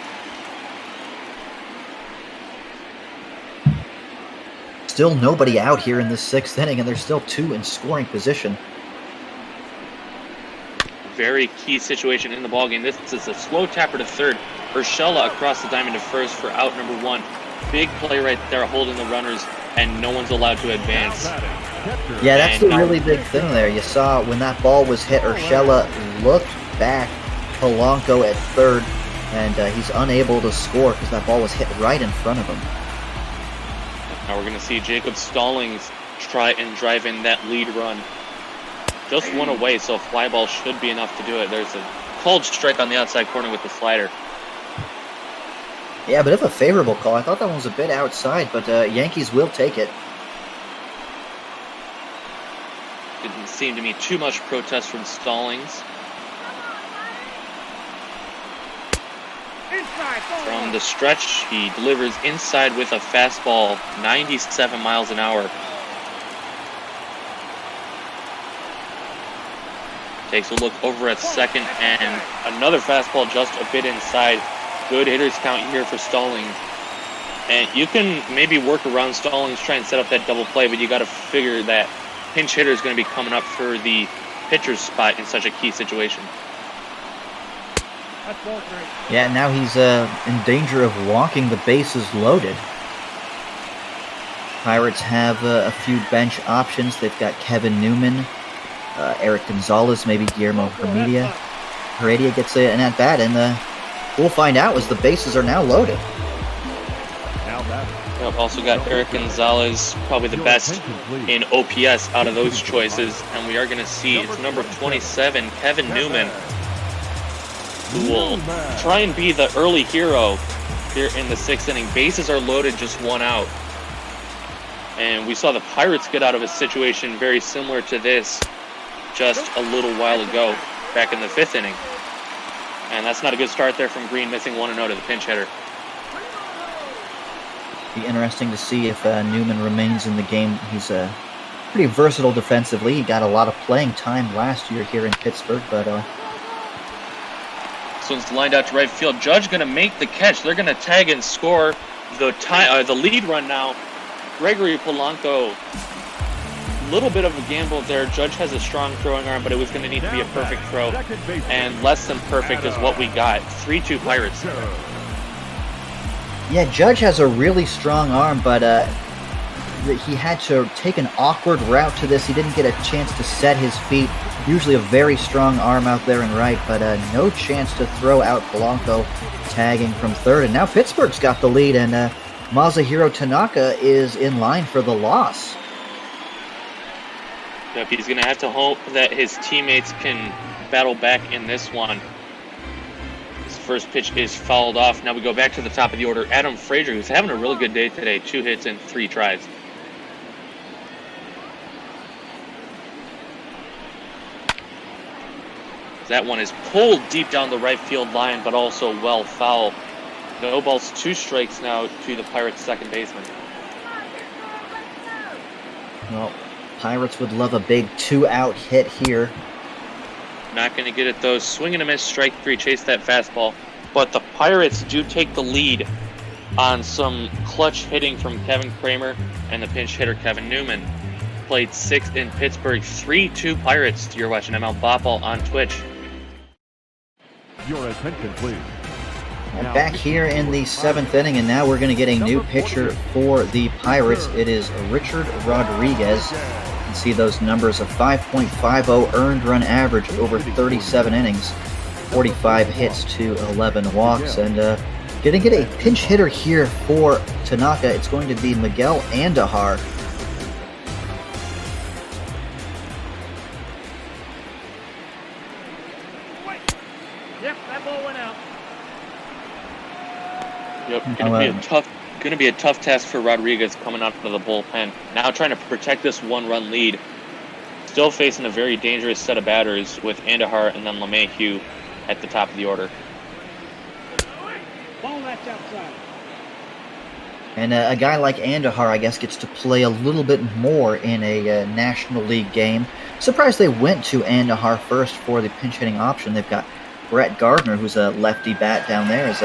Still nobody out here in the 6th inning, and there's still 2 in scoring position. Very key situation in the ballgame. This is a slow tapper to third. Urshela across the diamond to first for out number 1. Big play right there, holding the runners, and no one's allowed to advance. Yeah, that's the really big thing there. You saw when that ball was hit, Urshela looked back, Polanco at third, and he's unable to score because that ball was hit right in front of him. Now we're going to see Jacob Stallings try and drive in that lead run. Just 1 away, so a fly ball should be enough to do it. There's a called strike on the outside corner with the slider. Yeah, but if a favorable call, I thought that one was a bit outside, but Yankees will take it. Didn't seem to me too much protest from Stallings. From the stretch, he delivers inside with a fastball, 97 miles an hour. Takes a look over at second, and another fastball just a bit inside. Good hitters count here for Stallings. And you can maybe work around Stallings, try and set up that double play, but you got to figure that pinch hitter is going to be coming up for the pitcher's spot in such a key situation. Yeah, now he's in danger of walking the bases loaded. Pirates have a few bench options. They've got Kevin Newman, Eric Gonzalez, maybe Guillermo Heredia gets an at-bat, and we'll find out as the bases are now loaded. We've also got Eric Gonzalez, probably the best in OPS out of those choices, and we are going to see it's number 27, Kevin Newman, who will try and be the early hero here in the 6th inning. Bases are loaded, just one out. And we saw the Pirates get out of a situation very similar to this just a little while ago, back in the 5th inning. And that's not a good start there from Green, missing 1-0 to the pinch hitter. Be interesting to see if Newman remains in the game. He's pretty versatile defensively. He got a lot of playing time last year here in Pittsburgh, but this one's lined out to right field. Judge going to make the catch. They're going to tag and score the lead run now. Gregory Polanco, a little bit of a gamble there. Judge has a strong throwing arm, but it was going to need to be a perfect throw, and less than perfect is what we got. 3-2 Pirates. yeah, Judge has a really strong arm, but he had to take an awkward route to this. He didn't get a chance to set his feet. Usually a very strong arm out there in right, but no chance to throw out Polanco, tagging from third. And now Pittsburgh's got the lead, and Masahiro Tanaka is in line for the loss. Yep, he's going to have to hope that his teammates can battle back in this one. His first pitch is fouled off. Now we go back to the top of the order. Adam Frazier, who's having a really good day today. 2 hits and 3 tries. That one is pulled deep down the right field line, but also well foul. No balls, 2 strikes now to the Pirates' second baseman. Well, Pirates would love a big 2-out hit here. Not going to get it though. Swing and a miss, strike 3, chase that fastball. But the Pirates do take the lead on some clutch hitting from Kevin Kramer and the pinch hitter Kevin Newman. Played 6th in Pittsburgh, 3-2 Pirates. You're watching ML Bopball on Twitch. Your attention, please. And back here in the 7th inning, and now we're going to get a new pitcher for the Pirates. It is Richard Rodriguez. You can see those numbers, a 5.50 earned run average over 37 innings, 45 hits to 11 walks. And going to get a pinch hitter here for Tanaka. It's going to be Miguel Andahar. Yep, that ball went out. Yep, gonna be a tough task for Rodriguez coming out of the bullpen. Now trying to protect this 1-run lead. Still facing a very dangerous set of batters with Andahar and then LeMahieu at the top of the order. Ball that's outside. And a guy like Andahar, I guess, gets to play a little bit more in a National League game. Surprised they went to Andahar first for the pinch hitting option. They've got Brett Gardner, who's a lefty bat down there, as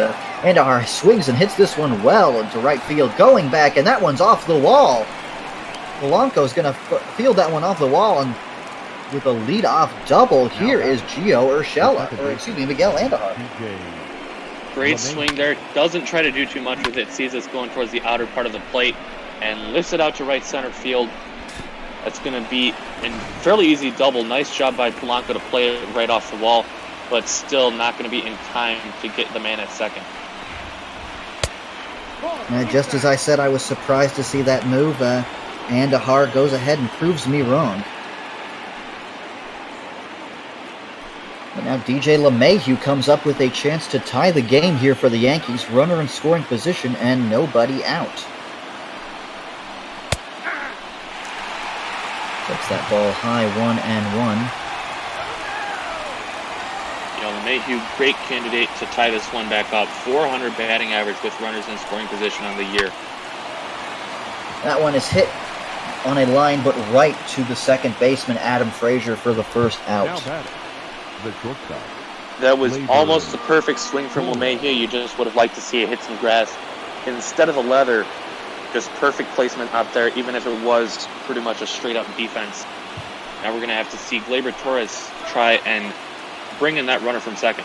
Andahar swings and hits this one well into right field, going back, and that one's off the wall. Polanco's going to field that one off the wall, and with a lead-off double, here is Gio Miguel Andahar. Great swing there. Doesn't try to do too much with it. Sees it's going towards the outer part of the plate and lifts it out to right center field. That's going to be a fairly easy double. Nice job by Polanco to play it right off the wall, but still not going to be in time to get the man at second. Just as I said, I was surprised to see that move. Andahar goes ahead and proves me wrong. But Now DJ LeMahieu comes up with a chance to tie the game here for the Yankees. Runner in scoring position and nobody out. Takes that ball high, 1-1. You know, LeMahieu, great candidate to tie this one back up. 400 batting average with runners in scoring position on the year. That one is hit on a line, but right to the second baseman, Adam Frazier, for the first out. Now batting, the shortstop. That was almost the perfect swing from LeMahieu. You just would have liked to see it hit some grass. Instead of the leather, just perfect placement out there, even if it was pretty much a straight-up defense. Now we're going to have to see Gleyber Torres try and bring in that runner from second.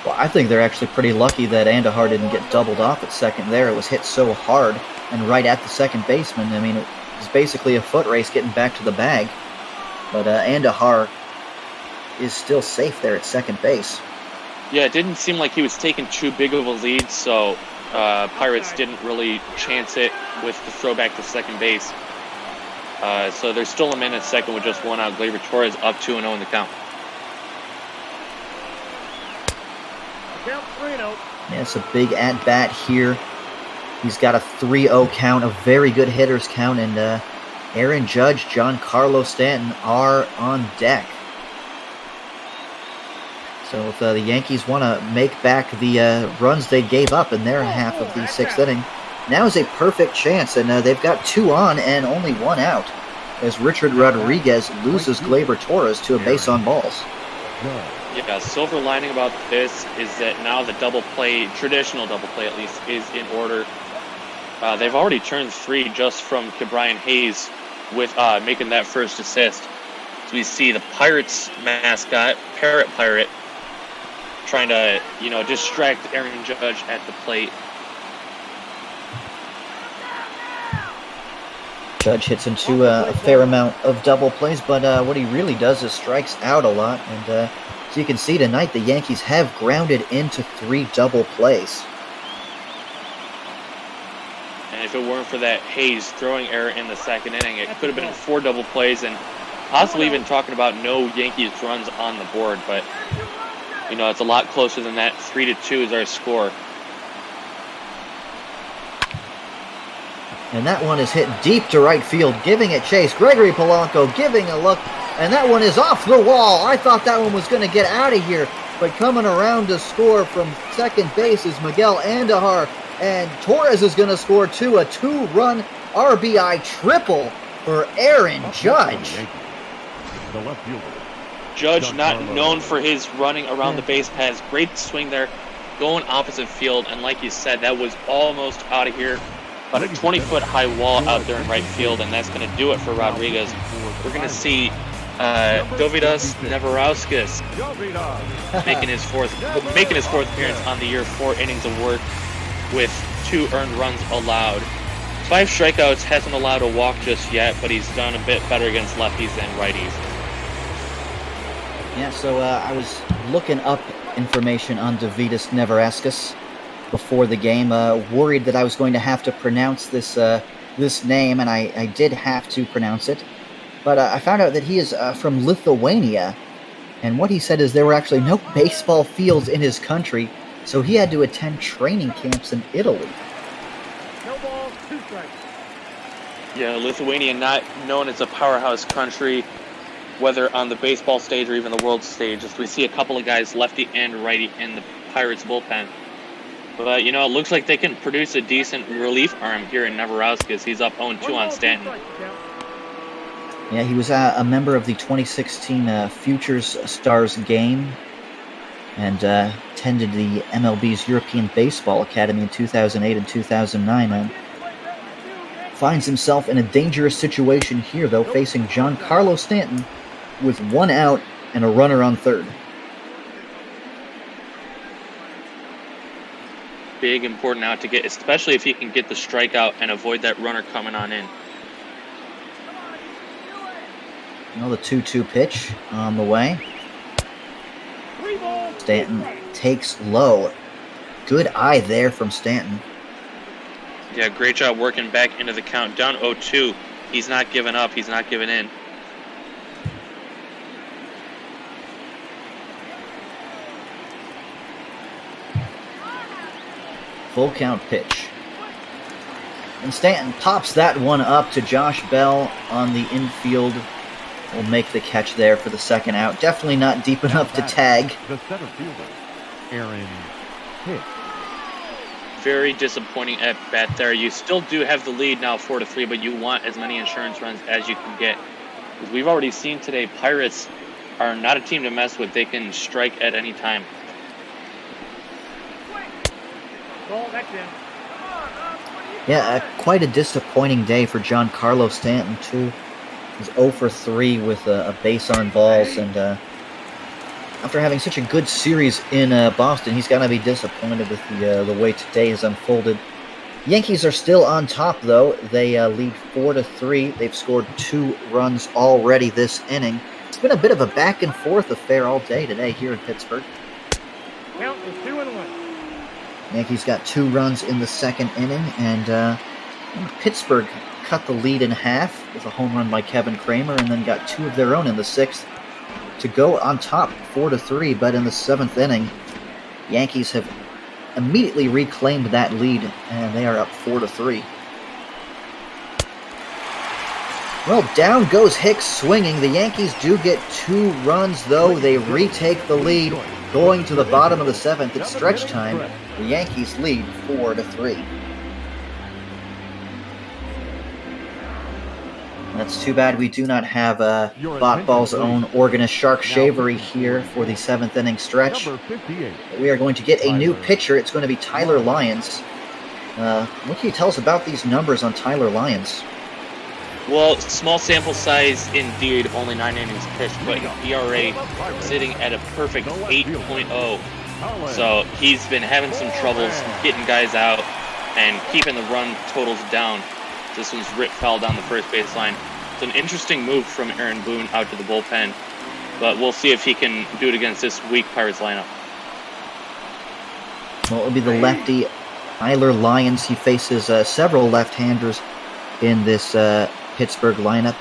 Well, I think they're actually pretty lucky that Andahar didn't get doubled off at second there. It was hit so hard and right at the second baseman. I mean, it was basically a foot race getting back to the bag. But Andahar is still safe there at second base. Yeah, it didn't seem like he was taking too big of a lead, so Pirates didn't really chance it with the throwback to second base. So there's still a man at second with just one out. Gleyber Torres up 2-0 in the count. Count 3-0. Yeah, it's a big at-bat here. He's got a 3-0 count, a very good hitter's count, and Aaron Judge, Giancarlo Stanton are on deck. So if the Yankees want to make back the runs they gave up in their half of the sixth inning, now is a perfect chance, and they've got 2 on and only 1 out, as Richard Rodriguez loses Gleyber Torres to a base on balls. Yeah, silver lining about this is that now the double play, traditional double play at least, is in order. They've already turned 3 just from Ke'Bryan Hayes with making that first assist. So we see the Pirates mascot, Parrot Pirate, trying to, distract Aaron Judge at the plate. Judge hits into a fair amount of double plays, but what he really does is strikes out a lot. And so you can see tonight the Yankees have grounded into 3 double plays. And if it weren't for that Hayes throwing error in the second inning, it could have been 4 double plays and possibly even talking about no Yankees runs on the board. But, it's a lot closer than that. 3-2 is our score. And that one is hit deep to right field, giving it chase. Gregory Polanco giving a look, and that one is off the wall. I thought that one was going to get out of here, but coming around to score from second base is Miguel Andahar, and Torres is going to score too, a 2-run RBI triple for Aaron Judge. The left fielder. Judge, not known for his running around the base paths. Great swing there, going opposite field, and like you said, that was almost out of here. About a 20-foot high wall out there in right field, and that's going to do it for Rodriguez. We're going to see Davies Neverauskas making his fourth appearance on the year, 4 innings of work with 2 earned runs allowed. 5 strikeouts, hasn't allowed a walk just yet, but he's done a bit better against lefties than righties. Yeah, so I was looking up information on Davies Neverauskas before the game, worried that I was going to have to pronounce this name, and I did have to pronounce it. But I found out that he is from Lithuania, and what he said is there were actually no baseball fields in his country, so he had to attend training camps in Italy. No balls, 2 strikes. Yeah, Lithuania not known as a powerhouse country, whether on the baseball stage or even the world stage. As we see a couple of guys, lefty and righty, in the Pirates bullpen. But, it looks like they can produce a decent relief arm here in Neverauskas. He's up 0-2 on Stanton. Yeah, he was a member of the 2016 Futures Stars game and attended the MLB's European Baseball Academy in 2008 and 2009. And finds himself in a dangerous situation here, though, facing Giancarlo Stanton with 1 out and a runner on third. Big, important out to get, especially if he can get the strikeout and avoid that runner coming on in. The 2-2 pitch on the way. Stanton takes low. Good eye there from Stanton. Yeah, great job working back into the count. Down 0-2. He's not giving up. He's not giving in. Full count pitch. And Stanton pops that one up to Josh Bell on the infield. Will make the catch there for the second out. Definitely not deep enough to tag. The center fielder, Aaron Hicks. Very disappointing at bat there. You still do have the lead now 4-3, but you want as many insurance runs as you can get. Because we've already seen today, Pirates are not a team to mess with. They can strike at any time. Ball, that's in. Yeah, quite a disappointing day for Giancarlo Stanton, too. He's 0 for 3 with a base on balls, and after having such a good series in Boston, he's got to be disappointed with the way today has unfolded. Yankees are still on top, though. They lead 4-3. They've scored 2 runs already this inning. It's been a bit of a back-and-forth affair all day today here in Pittsburgh. Count is 2-1. Yankees got 2 runs in the second inning, and Pittsburgh cut the lead in half with a home run by Kevin Kramer, and then got 2 of their own in the 6th to go on top 4-3. But in the 7th inning, Yankees have immediately reclaimed that lead, and they are up 4-3. Well, down goes Hicks swinging. The Yankees do get 2 runs, though. They retake the lead going to the bottom of the 7th. It's stretch time. The Yankees lead 4-3. That's too bad we do not have Botball's own organist Shark Shavery here for the 7th inning stretch. We are going to get a new pitcher. It's going to be Tyler Lyons. What can you tell us about these numbers on Tyler Lyons? Well, small sample size indeed, only 9 innings pitched, but ERA sitting at a perfect 8.0. So he's been having some troubles getting guys out and keeping the run totals down. This one's ripped foul down the first baseline. It's an interesting move from Aaron Boone out to the bullpen, but we'll see if he can do it against this weak Pirates lineup. Well, it'll be the lefty Tyler Lyons. He faces several left-handers in this Pittsburgh lineup.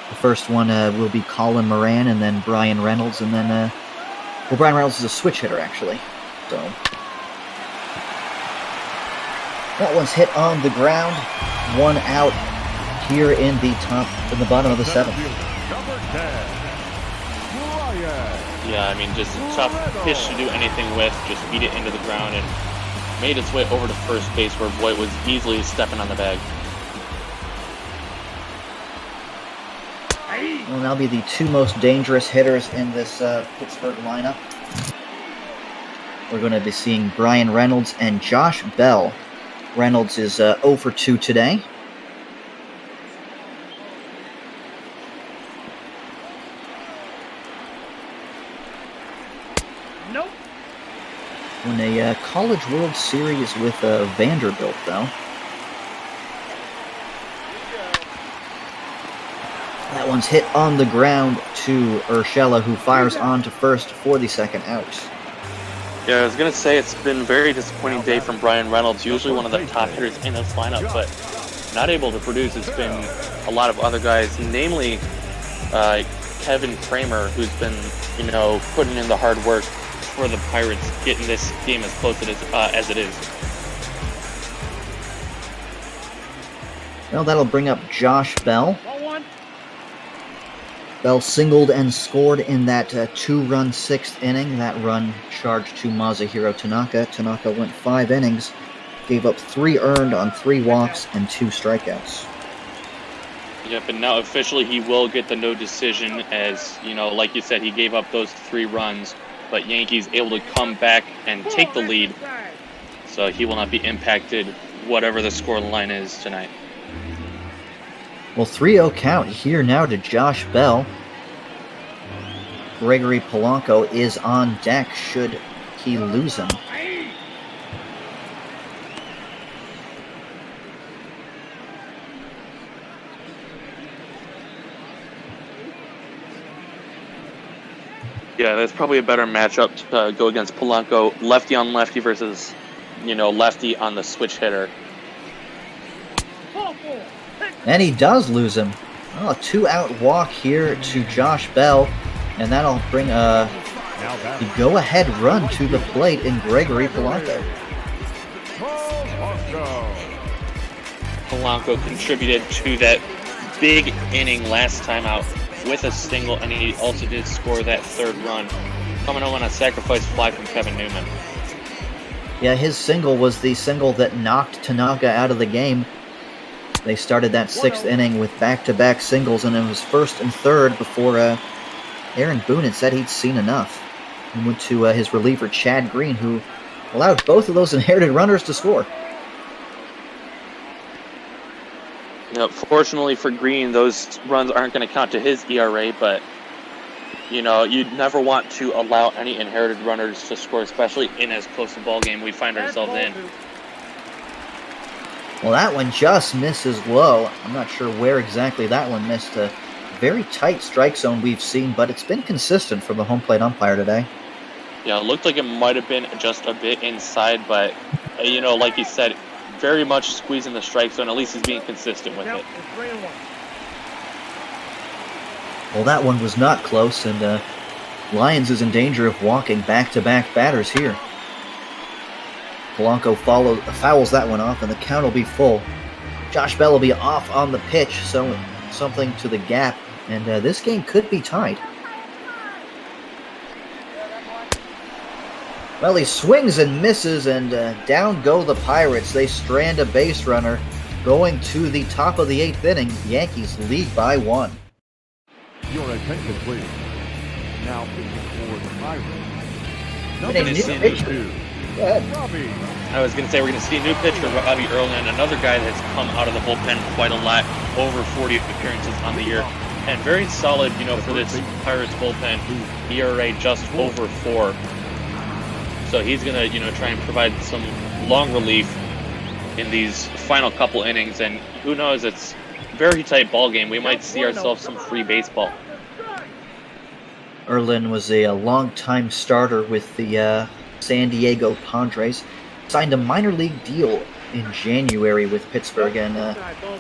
The first one will be Colin Moran, and then Brian Reynolds, and then well, Brian Reynolds is a switch hitter actually. So that one's hit on the ground. 1 out here in the bottom of the 7th. Yeah, I mean, just a tough pitch to do anything with. Just beat it into the ground and made its way over to first base, where Voit was easily stepping on the bag. Well, that'll be the 2 most dangerous hitters in this Pittsburgh lineup. We're going to be seeing Brian Reynolds and Josh Bell. Reynolds is 0 for 2 today. Nope. Won a College World Series with Vanderbilt, though. That one's hit on the ground to Urshela, who fires on to first for the second out. Yeah, I was going to say it's been a very disappointing day from Brian Reynolds, usually one of the top hitters in this lineup, but not able to produce. It's been a lot of other guys, namely Kevin Kramer, who's been, putting in the hard work for the Pirates, getting this game as close as it is. Well, that'll bring up Josh Bell. Bell singled and scored in that 2-run 6th inning. That run charged to Masahiro Tanaka. Tanaka went 5 innings, gave up 3 earned on 3 walks and 2 strikeouts. Yep, and now officially he will get the no decision as, like you said, he gave up those 3 runs, but Yankees able to come back and take the lead. So he will not be impacted whatever the score line is tonight. Well, 3-0 count here now to Josh Bell. Gregory Polanco is on deck should he lose him. Yeah, that's probably a better matchup to go against Polanco. Lefty on lefty versus, lefty on the switch hitter. And he does lose him. Oh, a 2-out walk here to Josh Bell, and that'll bring the go-ahead run to the plate in Gregory Polanco. Polanco contributed to that big inning last time out with a single, and he also did score that third run, coming home on a sacrifice fly from Kevin Newman. Yeah, his single was the single that knocked Tanaka out of the game. They started that 6th inning with back-to-back singles, and it was 1st and 3rd before Aaron Boone had said he'd seen enough. He went to his reliever, Chad Green, who allowed both of those inherited runners to score. Fortunately for Green, those runs aren't going to count to his ERA, but you'd never want to allow any inherited runners to score, especially in as close a ball game we find ourselves in. Well, that one just misses low. I'm not sure where exactly that one missed. A very tight strike zone we've seen, but it's been consistent from the home plate umpire today. Yeah, it looked like it might have been just a bit inside, but, like you said, very much squeezing the strike zone. At least he's being consistent with it. Well, that one was not close, and Lions is in danger of walking back-to-back batters here. Polanco fouls that one off, and the count will be full. Josh Bell will be off on the pitch, so something to the gap, and this game could be tied. Well, he swings and misses, and down go the Pirates. They strand a base runner. Going to the top of the 8th inning, Yankees lead by 1. Your attention, please. Now pitching for the Pirates. Number Gonna see a new 2. Go ahead. Robbie. I was going to say we're going to see a new pitcher, Robbie Erlin, another guy that's come out of the bullpen quite a lot, over 40 appearances on the year, and very solid, for this Pirates bullpen. ERA just over 4. So he's going to, try and provide some long relief in these final couple innings, and who knows, it's a very tight ball game. We might see ourselves some free baseball. Erlin was a long-time starter with the San Diego Padres. Signed a minor league deal in January with Pittsburgh, and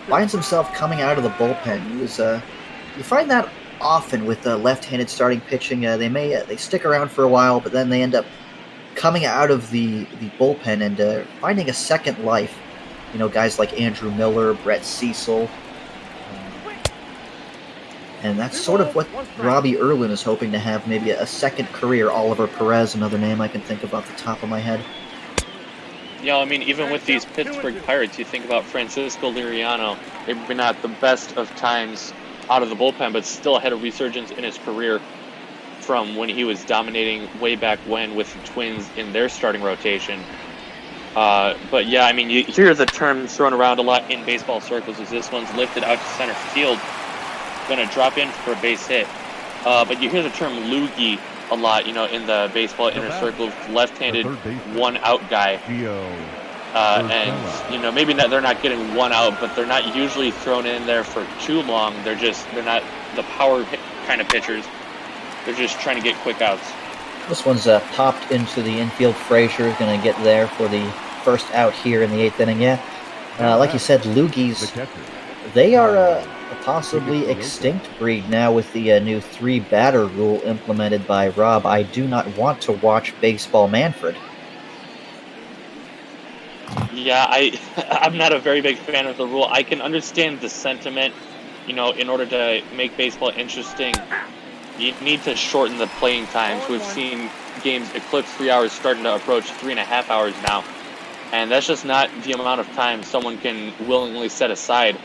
finds himself coming out of the bullpen. He was, you find that often with left-handed starting pitching. They stick around for a while, but then they end up coming out of the bullpen and finding a second life. Guys like Andrew Miller, Brett Cecil. And that's sort of what Robbie Erlin is hoping to have, maybe a second career. Oliver Perez, another name I can think of off the top of my head. Yeah, I mean, even with these Pittsburgh Pirates, you think about Francisco Liriano. Maybe not the best of times out of the bullpen, but still had a resurgence in his career from when he was dominating way back when with the Twins in their starting rotation. But yeah, I mean, you hear the term thrown around a lot in baseball circles as this one's lifted out to center field, going to drop in for a base hit. But you hear the term loogie a lot, in the baseball inner circle, left-handed one-out guy. And, maybe they're not getting one out, but they're not usually thrown in there for too long. They're not the power kind of pitchers. They're just trying to get quick outs. This one's popped into the infield. Frazier is going to get there for the first out here in the 8th inning. Yeah, like you said, loogies, they are a possibly extinct breed now with the new 3-batter rule implemented by Rob. I do not want to watch baseball, Manfred. Yeah, I'm not a very big fan of the rule. I can understand the sentiment. In order to make baseball interesting, you need to shorten the playing times. We've seen games eclipse 3 hours, starting to approach 3.5 hours now. And that's just not the amount of time someone can willingly set aside.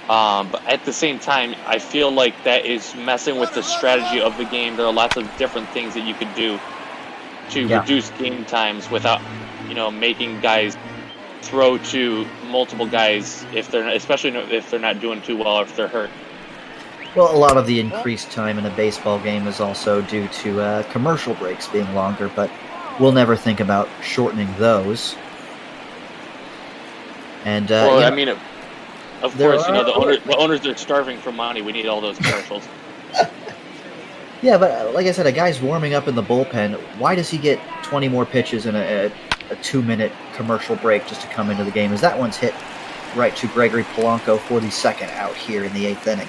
But at the same time, I feel like that is messing with the strategy of the game. There are lots of different things that you could do to reduce game times without, making guys throw to multiple guys especially if they're not doing too well or if they're hurt. Well, a lot of the increased time in a baseball game is also due to commercial breaks being longer, but we'll never think about shortening those. And I mean, of course, the owners are starving for money. We need all those commercials. Yeah, but like I said, a guy's warming up in the bullpen. Why does he get 20 more pitches in a 2-minute commercial break just to come into the game? As that one's hit right to Gregory Polanco for the second out here in the 8th inning.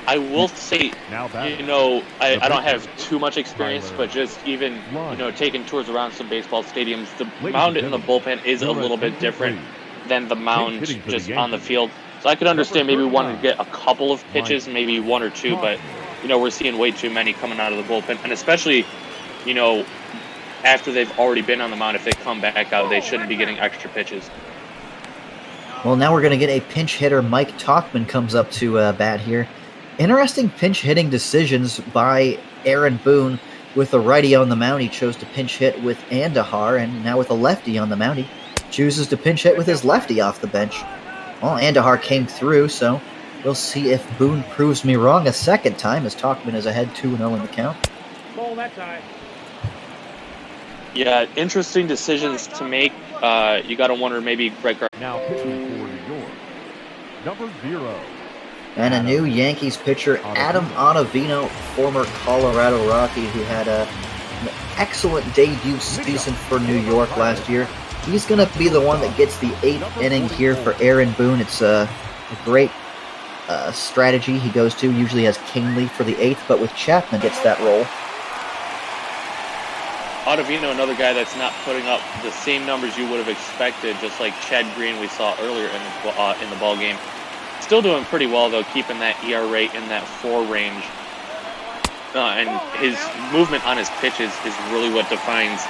I will say, Now batting. you know, I The don't pitcher, have too much experience, Tyler but just even, you know, taking tours around some baseball stadiums, the Ladies mound and in the gentlemen, bullpen is a your little bit attention, different please. than the mound hitting for the just on the Yankees, field. So I could understand maybe wanting to 39, get a couple of pitches, maybe one or two, but, you know, we're seeing way too many coming out of the bullpen. And especially, you know, after they've already been on the mound, if they come back out, they shouldn't be getting extra pitches. Well, now we're going to get a pinch hitter. Mike Talkman comes up to bat here. Interesting pinch hitting decisions by Aaron Boone. With a righty on the mound, he chose to pinch hit with Andahar, and now with a lefty on the mound, he chooses to pinch hit with his lefty off the bench. Well, Andahar came through, so we'll see if Boone proves me wrong a second time as Talkman is ahead 2-0 in the count. Ball that time. Yeah, interesting decisions to make. You got to wonder maybe Greg Now pitching for New York, number 0. And a new Yankees pitcher, Adam Ottavino, former Colorado Rocky, who had an excellent debut season for New York last year. He's going to be the one that gets the 8th inning here for Aaron Boone. It's a great strategy he goes to. Usually has Kingley for the 8th, but with Chapman gets that role. Ottavino, another guy that's not putting up the same numbers you would have expected, just like Chad Green we saw earlier in the ball game. Still doing pretty well, though, keeping that ERA in that 4 range. And his movement on his pitches is really what defines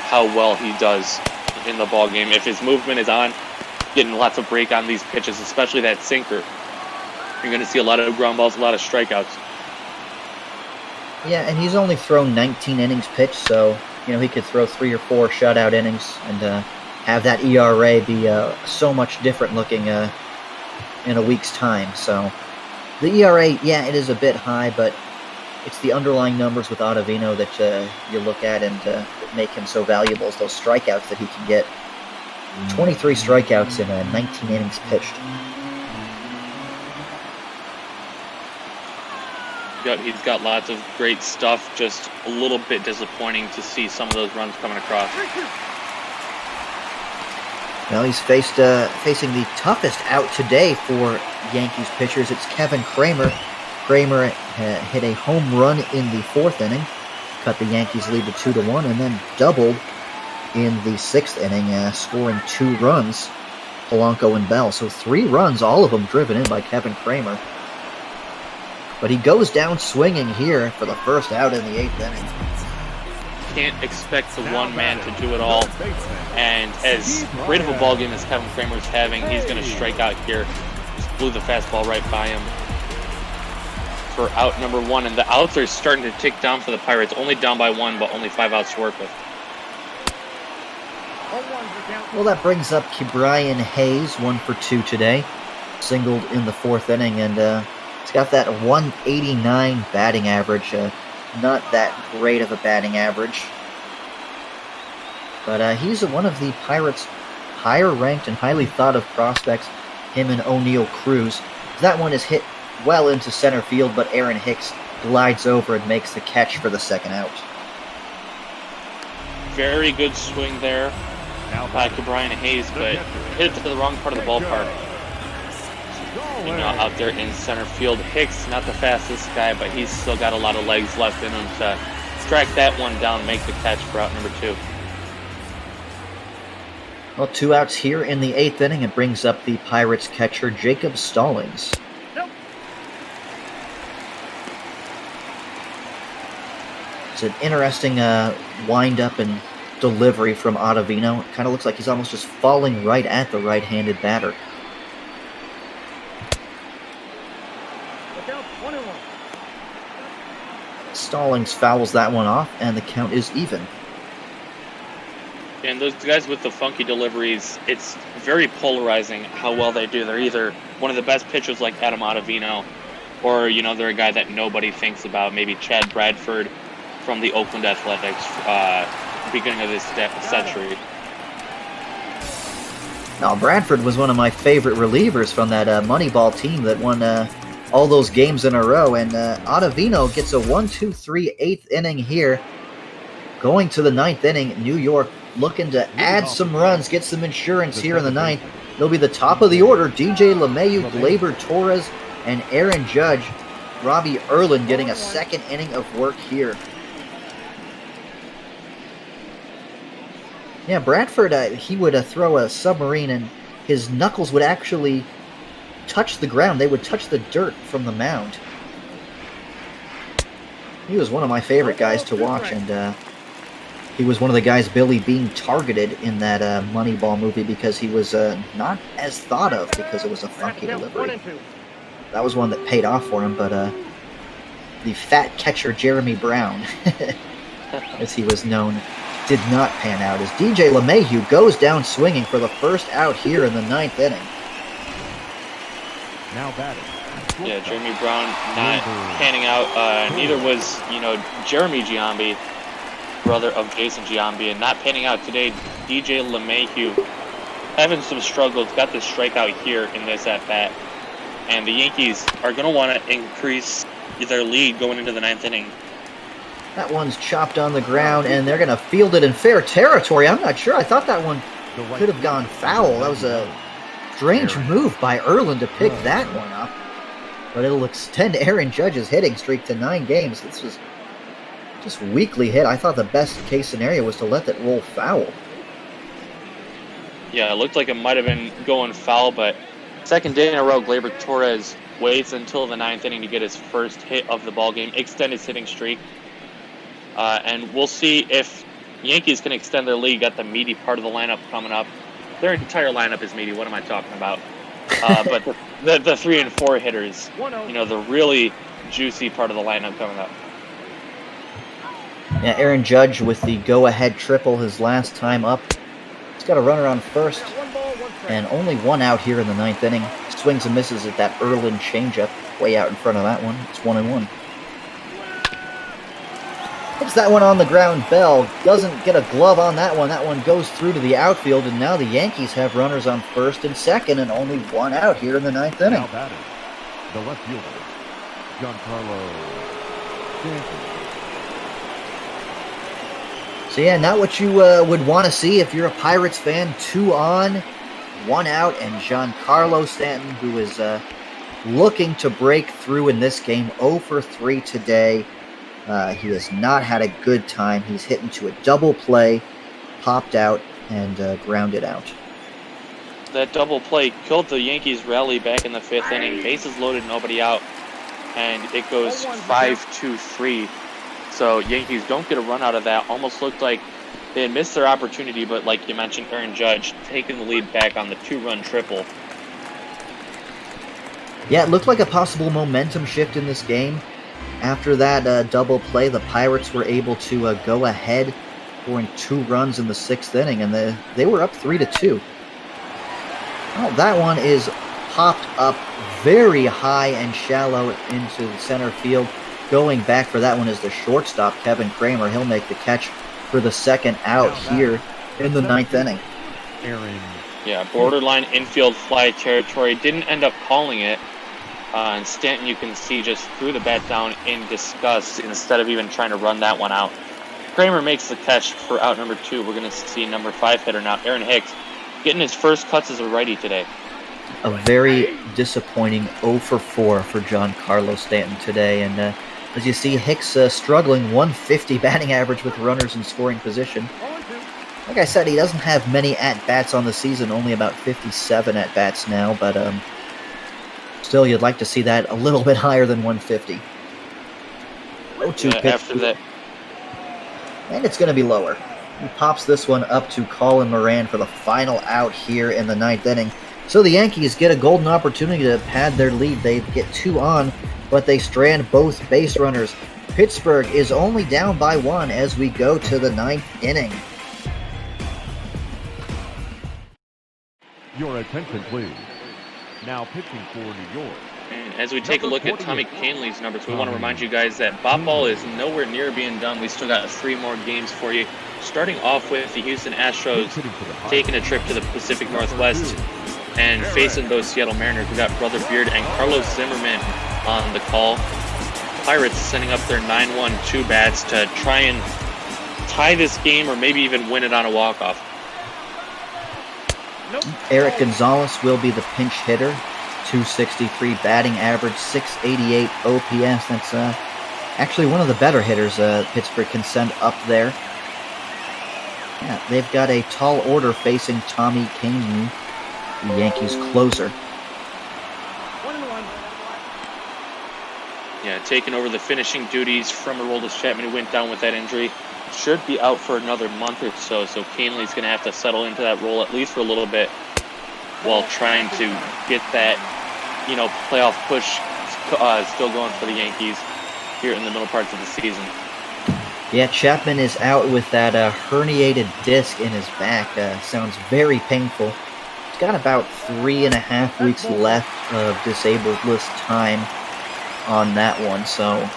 how well he does in the ball game. If his movement is on, getting lots of break on these pitches, especially that sinker, you're going to see a lot of ground balls, a lot of strikeouts. Yeah, and he's only thrown 19 innings pitched, so you know he could throw 3 or 4 shutout innings and have that ERA be so much different looking in a week's time. So the ERA, yeah, it is a bit high, but it's the underlying numbers with Ottavino that you look at and that make him so valuable, is those strikeouts that he can get. 23 strikeouts in 19 innings pitched. Yep, he's got lots of great stuff, just a little bit disappointing to see some of those runs coming across. Well, he's facing the toughest out today for Yankees pitchers. It's Kevin Kramer. Kramer hit a home run in the 4th inning, cut the Yankees' lead to 2-1, and then doubled in the 6th inning, scoring 2 runs, Polanco and Bell. So 3 runs, all of them driven in by Kevin Kramer. But he goes down swinging here for the first out in the 8th inning. Can't expect the one man to do it all. And as great of a ball game as Kevin Kramer's having, he's going to strike out here. Just blew the fastball right by him for out number 1. And the outs are starting to tick down for the Pirates. Only down by 1, but only 5 outs to work with. Well, that brings up Brian Hayes, 1 for 2 today. Singled in the 4th inning, and he's got that 189 batting average. Not that great of a batting average. But he's one of the Pirates' higher-ranked and highly thought-of prospects, him and O'Neal Cruz. That one is hit well into center field, but Aaron Hicks glides over and makes the catch for the 2nd out. Very good swing there by Brian Hayes, but hit it to the wrong part of the ballpark. You know, out there in center field. Hicks, not the fastest guy, but he's still got a lot of legs left in him to track that one down, make the catch for out number 2. Well, 2 outs here in the 8th inning. It brings up the Pirates catcher, Jacob Stallings. It's an interesting wind-up and delivery from Ottavino. It kind of looks like he's almost just falling right at the right-handed batter. Stallings fouls that one off, and the count is even. And those guys with the funky deliveries, it's very polarizing how well they do. They're either one of the best pitchers like Adam Ottavino, or, you know, they're a guy that nobody thinks about, maybe Chad Bradford from the Oakland Athletics, beginning of this century. Now, Bradford was one of my favorite relievers from that Moneyball team that won all those games in a row, and Ottavino gets a 1-2-3 8th inning here. Going to the 9th inning, New York looking to add some runs, get some insurance here in the 9th. They'll be the top of the order, DJ LeMahieu, Gleyber Torres, and Aaron Judge. Robbie Erlin getting a second inning of work here. Yeah, Bradford, he would throw a submarine and his knuckles would actually touch the ground. They would touch the dirt from the mound. He was one of my favorite guys to watch, and he was one of the guys Billy Bean targeted in that Moneyball movie because he was not as thought of because it was a funky delivery. That was one that paid off for him, but the fat catcher Jeremy Brown, as he was known, did not pan out as DJ LeMahieu goes down swinging for the first out here in the 9th inning. Now batting. Yeah, Jeremy Brown not panning out. Neither was, Jeremy Giambi, brother of Jason Giambi, and not panning out today. DJ LeMahieu having some struggles, got the strikeout here in this at-bat. And the Yankees are going to want to increase their lead going into the 9th inning. That one's chopped on the ground, and they're going to field it in fair territory. I'm not sure. I thought that one could have gone foul. That was a strange move by Erlin to pick that one up. But it'll extend Aaron Judge's hitting streak to 9 games. This was just weakly hit. I thought the best case scenario was to let that roll foul. Yeah, it looked like it might have been going foul, but second day in a row, Gleyber Torres waits until the 9th inning to get his first hit of the ballgame, extend his hitting streak. And we'll see if Yankees can extend their lead. Got the meaty part of the lineup coming up. Their entire lineup is meaty. What am I talking about? But the 3 and 4 hitters, the really juicy part of the lineup coming up. Yeah, Aaron Judge with the go-ahead triple his last time up. He's got a runner on first, and only 1 out here in the 9th inning. Swings and misses at that Erlin changeup, way out in front of that one. It's 1-1. Hits that one on the ground. Bell doesn't get a glove on that one. That one goes through to the outfield, and now the Yankees have runners on first and second, and only 1 out here in the 9th inning. Now batting, the left fielder, Giancarlo Stanton. So yeah, not what you would want to see if you're a Pirates fan. 2 on, 1 out, and Giancarlo Stanton, who is looking to break through in this game, 0 for 3 today. He has not had a good time. He's hit into a double play, popped out, and grounded out. That double play killed the Yankees' rally back in the 5th inning. Bases loaded, nobody out, and it goes 5-2-3. So Yankees don't get a run out of that. Almost looked like they had missed their opportunity, but like you mentioned, Aaron Judge taking the lead back on the 2-run triple. Yeah, it looked like a possible momentum shift in this game. After that double play, the Pirates were able to go ahead, scoring 2 runs in the 6th inning, and they were up 3-2. Well, that one is popped up very high and shallow into the center field. Going back for that one is the shortstop, Kevin Kramer. He'll make the catch for the second out here in the 9th inning. Yeah, borderline infield fly territory. Didn't end up calling it. And Stanton, you can see, just threw the bat down in disgust instead of even trying to run that one out. Kramer makes the catch for out number 2. We're going to see number 5 hitter now, Aaron Hicks, getting his first cuts as a righty today. A very disappointing 0 for 4 for Giancarlo Stanton today. And as you see, Hicks struggling, 150 batting average with runners in scoring position. Like I said, he doesn't have many at-bats on the season, only about 57 at-bats now, but still, you'd like to see that a little bit higher than 150. 0-2 pitch. After that. And it's going to be lower. He pops this one up to Colin Moran for the final out here in the 9th inning. So the Yankees get a golden opportunity to pad their lead. They get 2 on, but they strand both base runners. Pittsburgh is only down by 1 as we go to the 9th inning. Your attention, please. Now pitching for New York. And as we take a look at Tommy Canley's numbers, we want to remind you guys that Bob Ball is nowhere near being done. We still got 3 more games for you. Starting off with the Houston Astros taking a trip to the Pacific Northwest and facing those Seattle Mariners. We got Brother Beard and Carlos Zimmerman on the call. Pirates sending up their 9-1-2 bats to try and tie this game or maybe even win it on a walk-off. Eric Gonzalez will be the pinch hitter. .263 batting average, 688 OPS. That's actually one of the better hitters Pittsburgh can send up there. Yeah, they've got a tall order facing Tommy Kahnle, the Yankees closer. 1-1. Yeah, taking over the finishing duties from Aroldis Chapman, who went down with that injury. Should be out for another month or so, so Kahnle's going to have to settle into that role at least for a little bit while trying to get that, playoff push still going for the Yankees here in the middle parts of the season. Yeah, Chapman is out with that herniated disc in his back. Sounds very painful. He's got about 3.5 weeks left of disabled list time on that one, so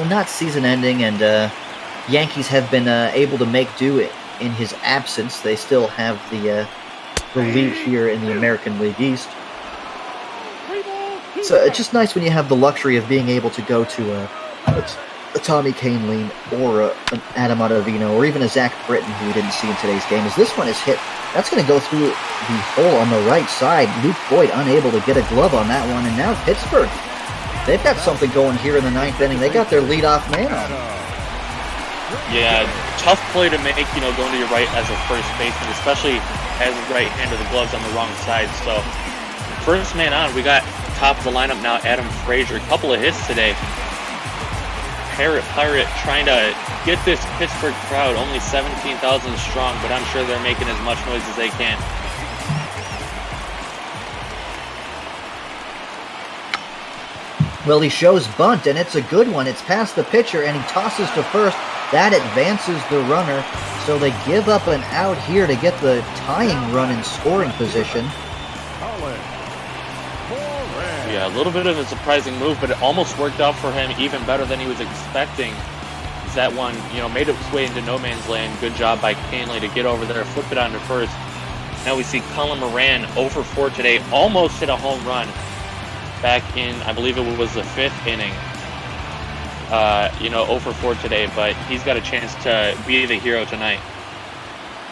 not season ending, and Yankees have been able to make do in his absence. They still have the lead here in the American League East. So it's just nice when you have the luxury of being able to go to a Tommy Kahnle or an Adam Ottavino or even a Zach Britton, who we didn't see in today's game, as this one is hit. That's going to go through the hole on the right side. Luke Boyd unable to get a glove on that one, and now Pittsburgh, they've got something going here in the ninth inning. They got their leadoff man on. Yeah, tough play to make, going to your right as a first baseman, especially as a right-hander, the glove's on the wrong side. So, first man on, we got top of the lineup now, Adam Frazier. A couple of hits today. Pirate trying to get this Pittsburgh crowd, only 17,000 strong, but I'm sure they're making as much noise as they can. Well, he shows bunt, and it's a good one. It's past the pitcher, and he tosses to first. That advances the runner, so they give up an out here to get the tying run in scoring position. Yeah, a little bit of a surprising move, but it almost worked out for him even better than he was expecting. That one, made its way into no man's land. Good job by Kahnle to get over there, flip it onto first. Now we see Colin Moran 0 for 4 today, almost hit a home run back in, I believe it was the 5th inning. 0 for 4 today, but he's got a chance to be the hero tonight.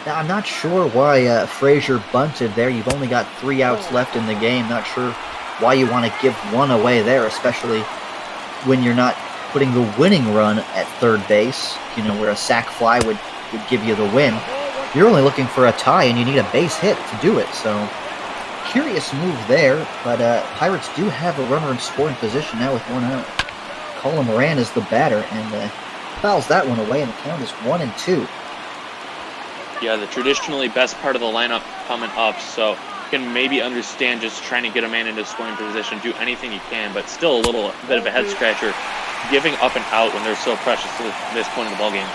Now, I'm not sure why Frazier bunted there. You've only got 3 outs left in the game. Not sure why you want to give one away there, especially when you're not putting the winning run at third base, where a sac fly would give you the win. You're only looking for a tie, and you need a base hit to do it. So, curious move there, but Pirates do have a runner in scoring position now with 1 out. Colin Moran is the batter, and fouls that one away, and the count is 1-2. Yeah, the traditionally best part of the lineup coming up, so you can maybe understand just trying to get a man into scoring position, do anything you can, but still a little bit of a head scratcher, giving up and out when they're so precious to this point in the ballgame.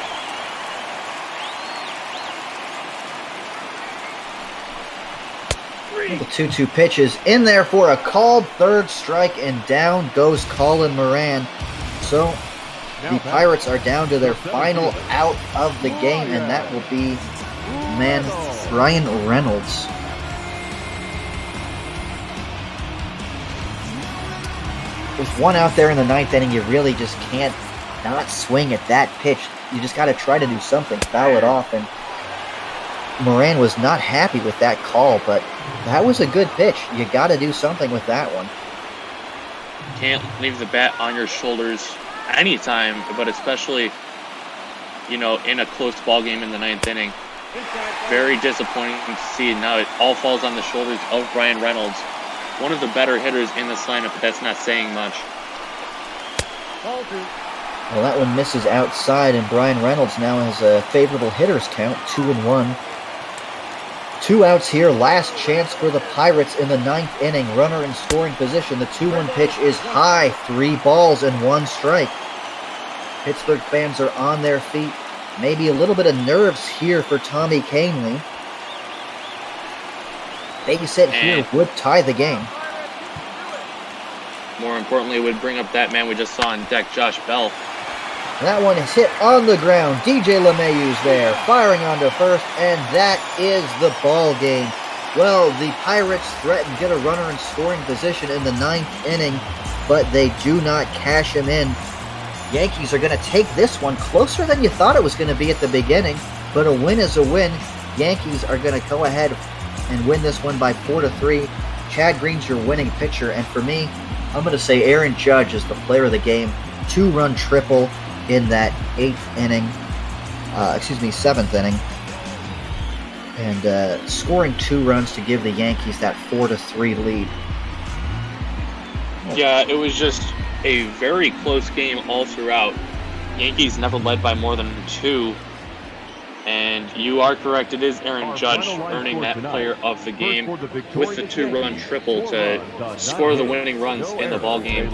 The 2-2 pitch is in there for a called third strike, and down goes Colin Moran. So the Pirates are down to their final out of the game, and that will be Brian Reynolds. With 1 out there in the 9th inning, you really just can't not swing at that pitch. You just got to try to do something, foul it off, and Moran was not happy with that call, but that was a good pitch. You got to do something with that one. Can't leave the bat on your shoulders anytime, but especially, in a close ball game in the 9th inning. Very disappointing to see. Now it all falls on the shoulders of Brian Reynolds, one of the better hitters in this lineup, but that's not saying much. Well, that one misses outside, and Brian Reynolds now has a favorable hitter's count, 2-1. 2 outs here, last chance for the Pirates in the 9th inning. Runner in scoring position. The 2-1 pitch is high, 3 balls and 1 strike. Pittsburgh fans are on their feet. Maybe a little bit of nerves here for Tommy Kahnle. Base hit here would tie the game. More importantly, it would bring up that man we just saw on deck, Josh Bell. That one is hit on the ground. DJ LeMayeu's there, firing onto first, and that is the ball game. Well, the Pirates threaten to get a runner in scoring position in the 9th inning, but they do not cash him in. Yankees are going to take this one closer than you thought it was going to be at the beginning, but a win is a win. Yankees are going to go ahead and win this one by 4-3. Chad Green's your winning pitcher, and for me, I'm going to say Aaron Judge is the player of the game. 2-run triple in that 7th inning. And scoring 2 runs to give the Yankees that 4-3 lead. Yeah, it was just a very close game all throughout. Yankees never led by more than 2. And you are correct, it is Aaron Judge earning that player of the game with the 2-run triple to score the winning runs in the ballgame.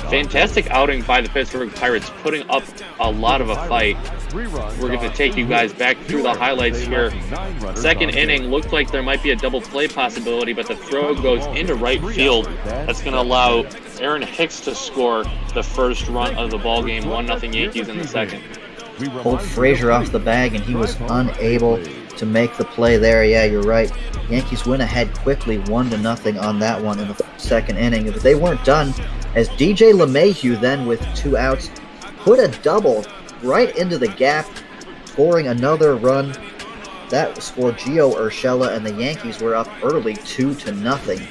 Fantastic outing by the Pittsburgh Pirates, putting up a lot of a fight. We're going to take you guys back through the highlights here. Second inning looked like there might be a double play possibility, but the throw goes into right field. That's going to allow Aaron Hicks to score the first run of the ballgame, 1-0 Yankees in the second. Pulled Frazier off the bag, and he was unable to make the play there. Yeah, you're right. Yankees went ahead quickly, 1-0 on that one in the second inning. But they weren't done, as DJ LeMahieu then, with 2 outs, put a double right into the gap, scoring another run. That scored Gio Urshela, and the Yankees were up early, 2-0.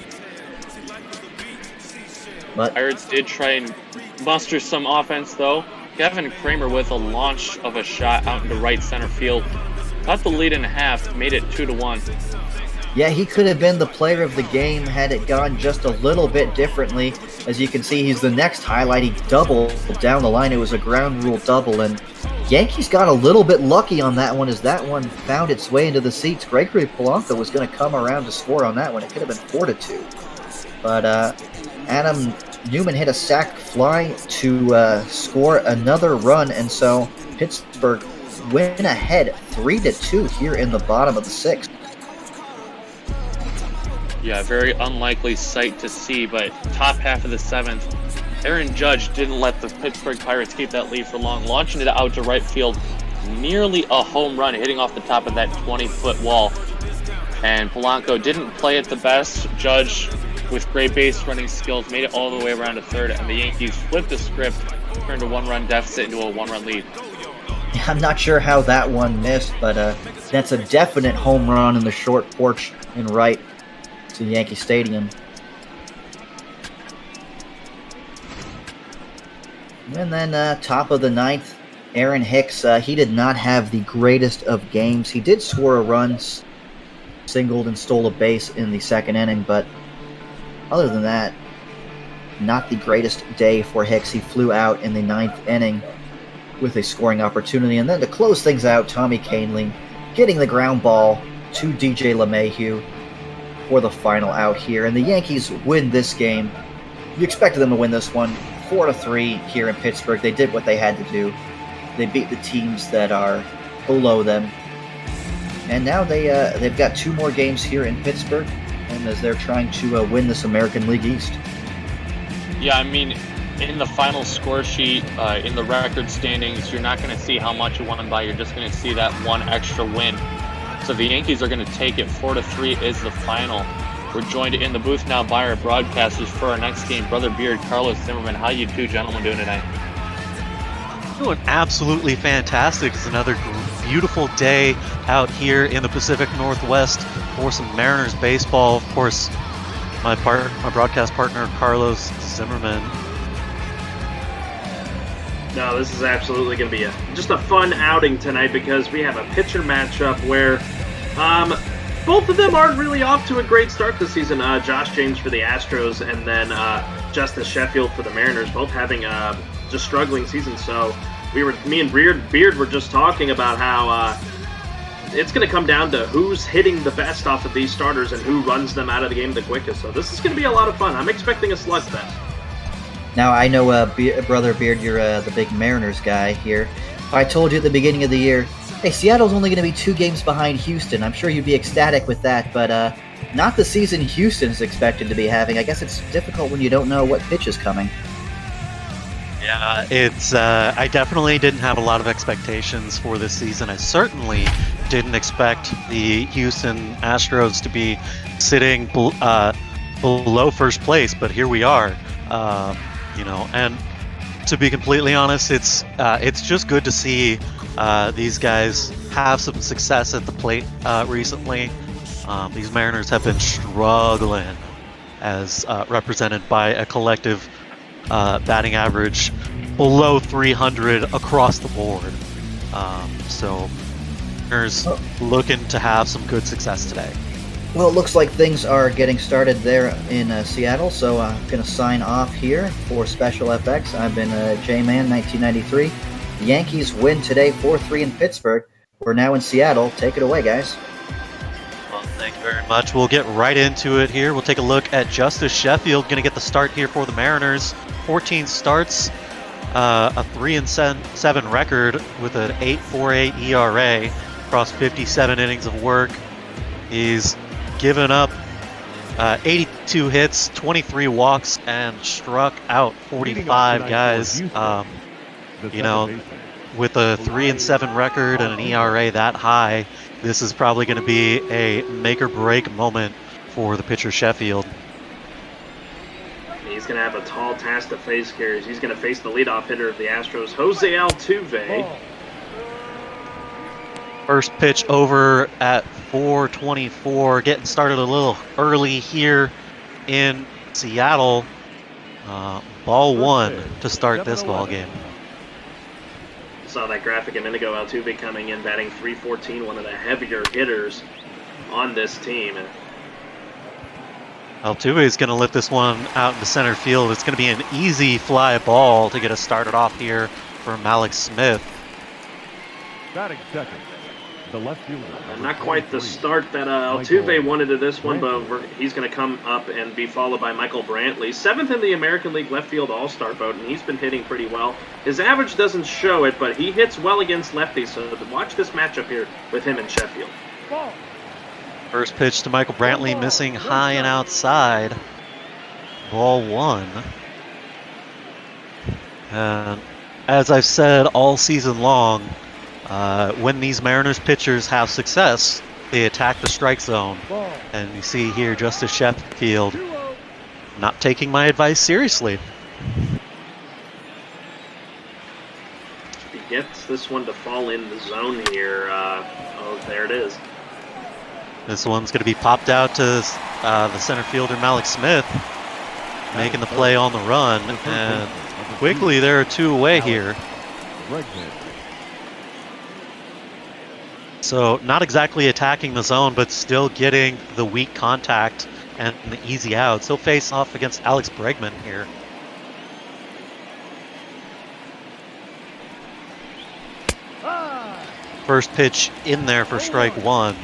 But Pirates did try and muster some offense, though. Kevin Kramer with a launch of a shot out into right center field. Cut the lead in half, made it 2-1. yeah, he could have been the player of the game had it gone just a little bit differently. As you can see, he's the next highlight. He doubled down the line. It was a ground rule double, and Yankees got a little bit lucky on that one as that one found its way into the seats. Gregory Polanco was going to come around to score on that one. It could have been 4-2. But Adam Newman hit a sac fly to score another run, and so Pittsburgh went ahead 3-2 here in the bottom of the 6th. Yeah, very unlikely sight to see, but top half of the 7th, Aaron Judge didn't let the Pittsburgh Pirates keep that lead for long, launching it out to right field, nearly a home run, hitting off the top of that 20-foot wall. And Polanco didn't play it the best. Judge, with great base running skills, made it all the way around to third, and the Yankees flipped the script, turned a 1-run deficit into a 1-run lead. I'm not sure how that one missed, but that's a definite home run in the short porch in right to Yankee Stadium. And then top of the 9th, Aaron Hicks, he did not have the greatest of games. He did score a run, singled and stole a base in the second inning, but other than that, not the greatest day for Hicks. He flew out in the 9th inning with a scoring opportunity. And then to close things out, Tommy Kahnle getting the ground ball to DJ LeMahieu for the final out here. And the Yankees win this game. You expected them to win this one, 4-3 here in Pittsburgh. They did what they had to do. They beat the teams that are below them. And now they've got 2 more games here in Pittsburgh, and as they're trying to win this American League East. Yeah, I mean, in the final score sheet, in the record standings, you're not going to see how much you won by. You're just going to see that one extra win. So the Yankees are going to take it. 4-3 is the final. We're joined in the booth now by our broadcasters for our next game, Brother Beard, Carlos Zimmerman. How you two gentlemen doing tonight? Doing absolutely fantastic. It's another beautiful day out here in the Pacific Northwest for some Mariners baseball. Of course, my broadcast partner, Carlos Zimmerman. No, this is absolutely going to be just a fun outing tonight because we have a pitcher matchup where both of them aren't really off to a great start this season. Josh James for the Astros and then Justice Sheffield for the Mariners, both having just struggling seasons. So me and Beard were just talking about how it's going to come down to who's hitting the best off of these starters and who runs them out of the game the quickest. So this is going to be a lot of fun. I'm expecting a slugfest. Now, I know, Brother Beard, you're the big Mariners guy here. If I told you at the beginning of the year, hey, Seattle's only going to be 2 games behind Houston, I'm sure you'd be ecstatic with that, but not the season Houston's expected to be having. I guess it's difficult when you don't know what pitch is coming. Yeah, it's. I definitely didn't have a lot of expectations for this season. I certainly didn't expect the Houston Astros to be sitting below first place, but here we are. And to be completely honest, it's just good to see these guys have some success at the plate recently. These Mariners have been struggling as represented by a collective batting average below 300 across the board. So Mariners looking to have some good success today. Well, it looks like things are getting started there in Seattle, so I'm going to sign off here for Special FX. I've been J-Man 1993. The Yankees win today 4-3 in Pittsburgh. We're now in Seattle. Take it away, guys. Well, thank you very much. We'll get right into it here. We'll take a look at Justice Sheffield, going to get the start here for the Mariners. 14 starts, a 3-7 record with an 8.48 ERA across 57 innings of work. He's given up 82 hits, 23 walks, and struck out 45 guys. You know, with a 3-7 record and an ERA that high, this is probably going to be a make-or-break moment for the pitcher Sheffield. He's going to have a tall task to face here. He's going to face the leadoff hitter of the Astros, Jose Altuve. First pitch over at 4:24, getting started a little early here in Seattle. Ball one to start this ball game. Saw that graphic a minute ago. Altuve coming in, batting .314, one of the heavier hitters on this team. Altuve is going to lift this one out into center field. It's going to be an easy fly ball to get us started off here for Alex Smith. Batting second, the left fielder. Not quite the start that Altuve wanted to this one, but he's going to come up and be followed by Michael Brantley. 7th in the American League left field all-star vote, and he's been hitting pretty well. His average doesn't show it, but he hits well against lefties, so watch this matchup here with him and Sheffield. First pitch to Michael Brantley, missing high and outside. Ball one. And as I've said all season long, when these Mariners pitchers have success, they attack the strike zone. And you see here Justice Sheffield not taking my advice seriously. He gets this one to fall in the zone here. Oh, there it is. This one's going to be popped out to the center fielder, Alex Smith, making the play on the run. And quickly, there are two away here. So not exactly attacking the zone, but still getting the weak contact and the easy outs. He'll face off against Alex Bregman here. First pitch in there for strike one,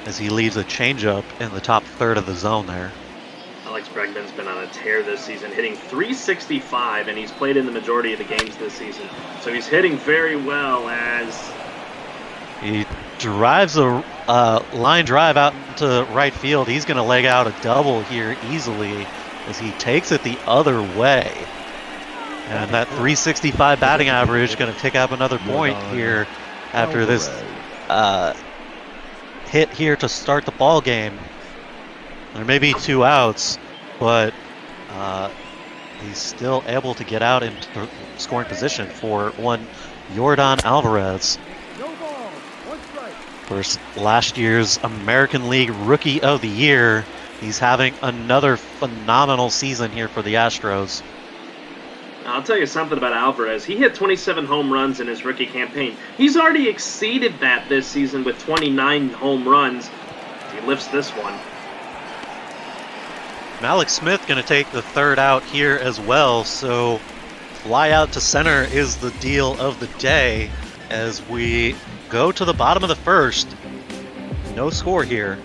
as he leaves a changeup in the top third of the zone there. Alex Bregman's been on a tear this season, hitting .365, and he's played in the majority of the games this season. So he's hitting very well as he drives a line drive out into right field. He's going to leg out a double here easily as he takes it the other way. And that .365 batting average going to pick up another point here after this hit here to start the ball game. There may be two outs, but he's still able to get out into scoring position for one Yordan Alvarez. Of course, last year's American League Rookie of the Year. He's having another phenomenal season here for the Astros. I'll tell you something about Alvarez. He hit 27 home runs in his rookie campaign. He's already exceeded that this season with 29 home runs. He lifts this one. Alex Smith going to take the third out here as well, so fly out to center is the deal of the day as we go to the bottom of the first. No score here.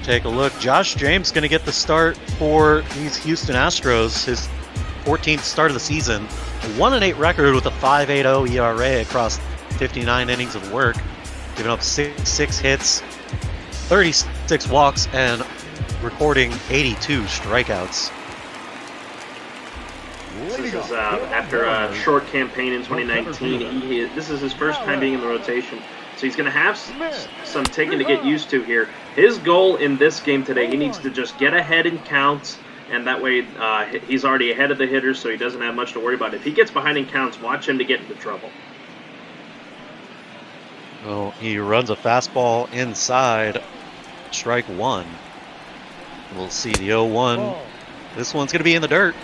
Take a look. Josh James going to get the start for these Houston Astros. His 14th start of the season. A 1-8 record with a 5.80 ERA across 59 innings of work. Giving up six hits, 36 walks, and recording 82 strikeouts. This is after a short campaign in 2019. This is his first time being in the rotation. So he's going to have some taking to get used to here. His goal in this game today, he needs to just get ahead in counts, and that way he's already ahead of the hitters, so he doesn't have much to worry about. If he gets behind in counts, watch him to get into trouble. Well, he runs a fastball inside, strike one. We'll see the 0-1. This one's going to be in the dirt.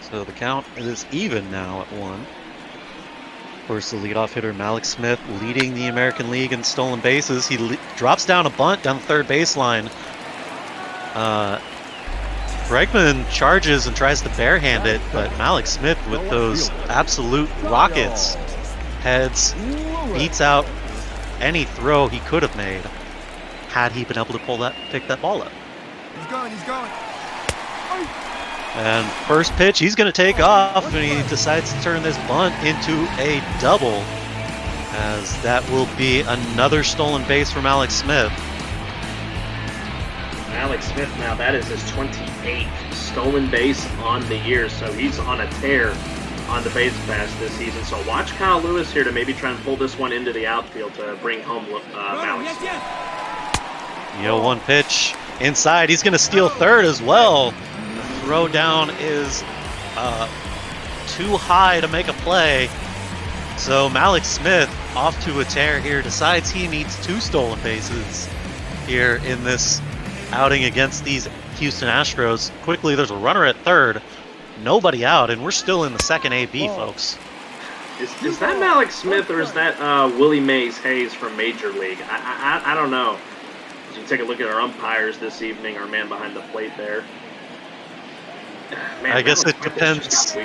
So the count is even now at 1. Of course, the leadoff hitter, Malik Smith, leading the American League in stolen bases. He drops down a bunt down the third baseline. Bregman charges and tries to barehand it, but Malik Smith with those absolute rockets heads beats out any throw he could have made had he been able to pick that ball up. He's going. And first pitch, he's going to take off, and he decides to turn this bunt into a double, as that will be another stolen base from Alex Smith. Alex Smith now, that is his 28th stolen base on the year, so he's on a tear on the base pass this season. So watch Kyle Lewis here to maybe try and pull this one into the outfield to bring home Malik Smith. The 0-1 pitch inside. He's going to steal third as well. The throw down is too high to make a play. So Malik Smith off to a tear here. Decides he needs 2 stolen bases here in this outing against these Houston Astros. Quickly, there's a runner at third. Nobody out, and we're still in the second AB, folks. Is that Malik Smith, or is that Willie Mays Hayes from Major League? I don't know. As you take a look at our umpires this evening, our man behind the plate there. Man, I guess it depends.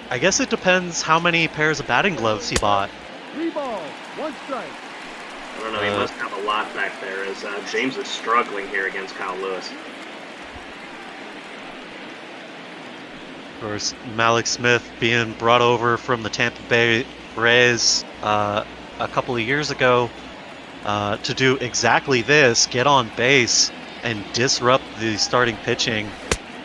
I guess it depends how many pairs of batting gloves he bought. 3 balls, 1 strike. I don't know, he must have a lot back there, as James is struggling here against Kyle Lewis. Of course, Malik Smith being brought over from the Tampa Bay Rays a couple of years ago to do exactly this, get on base and disrupt the starting pitching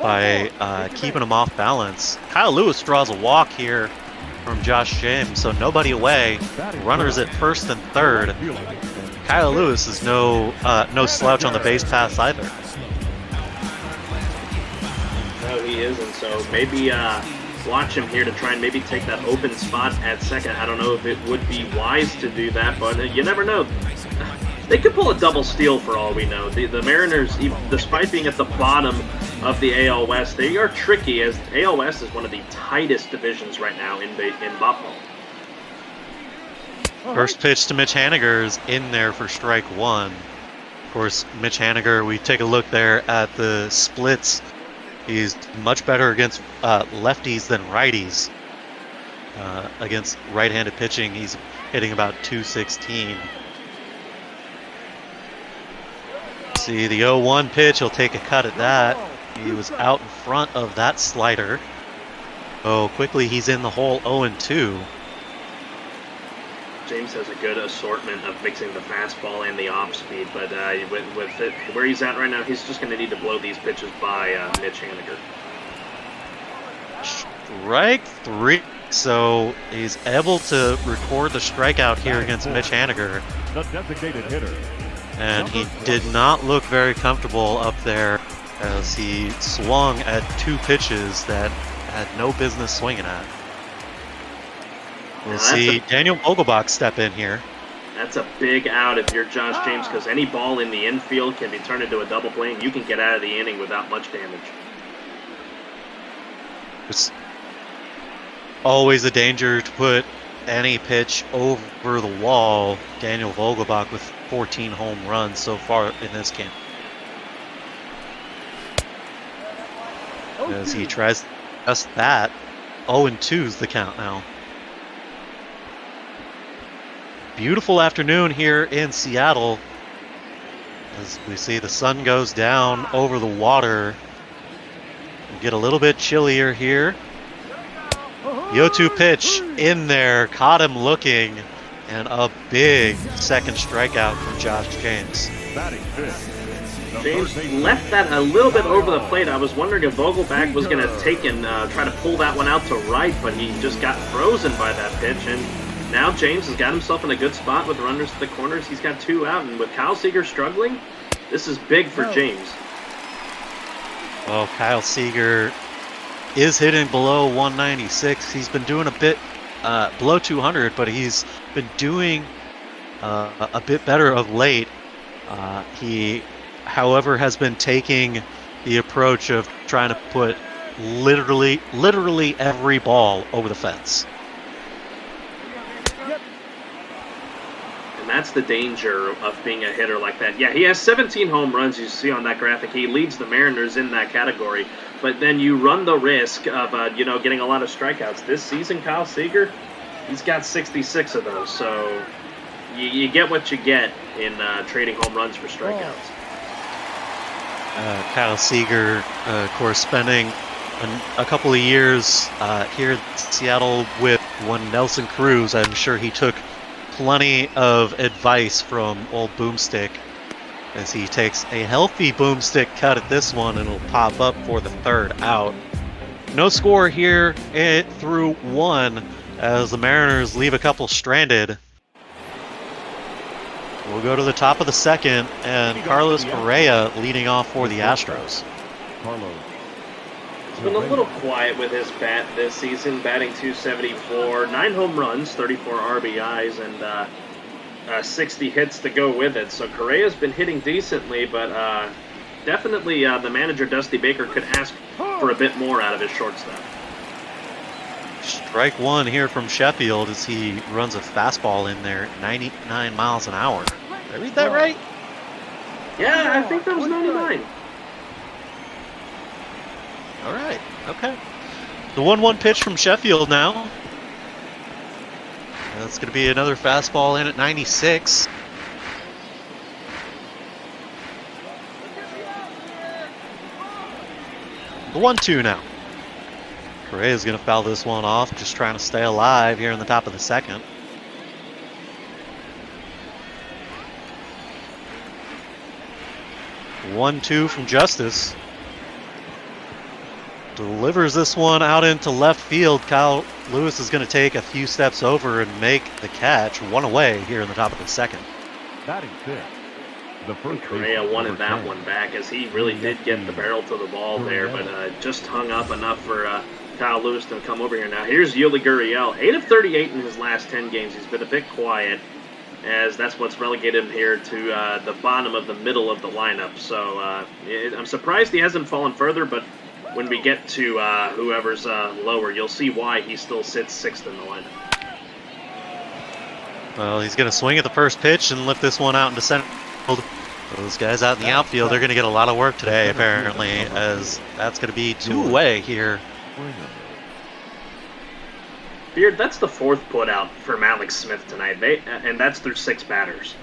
by keeping them off balance. Kyle Lewis draws a walk here from Josh James, so nobody away. Runners at first and third. Kyle Lewis is no slouch on the base paths either. No, he isn't. So maybe watch him here to try and maybe take that open spot at second. I don't know if it would be wise to do that, but you never know. They could pull a double steal for all we know. The Mariners, despite being at the bottom of the AL West, they are tricky, as AL West is one of the tightest divisions right now in baseball. First pitch to Mitch Haniger is in there for strike 1. Of course, Mitch Haniger, we take a look there at the splits. He's much better against lefties than righties. Against right-handed pitching, he's hitting about 216. See the 0-1 pitch, he'll take a cut at that. He was out in front of that slider. Oh, quickly he's in the hole 0-2. James has a good assortment of mixing the fastball and the off speed, but with it, where he's at right now, he's just going to need to blow these pitches by Mitch Haniger. Strike 3. So he's able to record the strikeout here against Mitch Haniger. The designated hitter. And he did not look very comfortable up there as he swung at 2 pitches that had no business swinging at. We'll see Daniel Vogelbach step in here. That's a big out if you're Josh James, because any ball in the infield can be turned into a double play, and you can get out of the inning without much damage. It's always a danger to put any pitch over the wall. Daniel Vogelbach with 14 home runs so far in this camp. As he tries just that, 0-2 is the count now. Beautiful afternoon here in Seattle. As we see the sun goes down over the water. We get a little bit chillier here. The 0-2 pitch in there, caught him looking, and a big second strikeout from Josh James. James left that a little bit over the plate. I was wondering if Vogelbach was going to take and try to pull that one out to right, but he just got frozen by that pitch. And now James has got himself in a good spot with runners at the corners. He's got 2 out, and with Kyle Seager struggling, this is big for James. Well, Kyle Seager is hitting below 196. He's been doing a bit below 200, but he's been doing a bit better of late. He, however, has been taking the approach of trying to put literally every ball over the fence. And that's the danger of being a hitter like that. Yeah, he has 17 home runs, you see on that graphic. He leads the Mariners in that category. But then you run the risk of, getting a lot of strikeouts. This season, Kyle Seager, he's got 66 of those. So you get what you get in trading home runs for strikeouts. Kyle Seager, of course, spending a couple of years here in Seattle with one Nelson Cruz. I'm sure he took plenty of advice from old Boomstick as he takes a healthy Boomstick cut at this one, and it'll pop up for the third out. No score here through one as the Mariners leave a couple stranded. We'll go to the top of the second, and Carlos Correa leading off for the Astros. He's been a little quiet with his bat this season, batting .274, 9 home runs, 34 RBIs, and 60 hits to go with it. So Correa's been hitting decently, but definitely the manager, Dusty Baker, could ask for a bit more out of his shortstop. Strike one here from Sheffield as he runs a fastball in there, 99 miles an hour. Did I read that right? Yeah, I think that was 99. All right, okay. The 1-1 pitch from Sheffield now. That's going to be another fastball in at 96. The 1-2 now. Correa's going to foul this one off, just trying to stay alive here in the top of the second. The 1-2 from Justice. Delivers this one out into left field. Kyle Lewis is going to take a few steps over and make the catch. One away here in the top of the second. Batting fifth. The first Correa wanted that one back as he really did get the barrel to the ball there, but just hung up enough for Kyle Lewis to come over here. Now here's Yuli Gurriel, 8 of 38 in his last 10 games. He's been a bit quiet, as that's what's relegated him here to the bottom of the middle of the lineup. So I'm surprised he hasn't fallen further, but when we get to whoever's lower, you'll see why he still sits 6th in the lineup. Well, he's going to swing at the first pitch and lift this one out into center. Those guys out in the outfield, they're going to get a lot of work today, apparently, as that's going to be 2 away here. Beard, that's the 4th put out for Alex Smith tonight, and that's through 6 batters.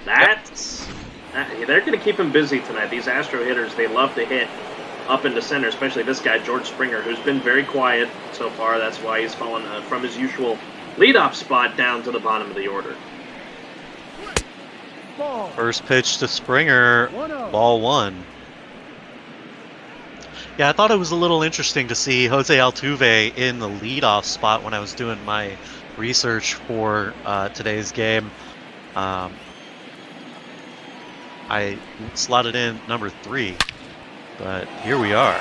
They're going to keep him busy tonight. These Astro hitters, they love to hit up into center, especially this guy, George Springer, who's been very quiet so far. That's why he's fallen from his usual leadoff spot down to the bottom of the order. First pitch to Springer, ball 1. Yeah, I thought it was a little interesting to see Jose Altuve in the leadoff spot when I was doing my research for today's game. I slotted in number 3, but here we are.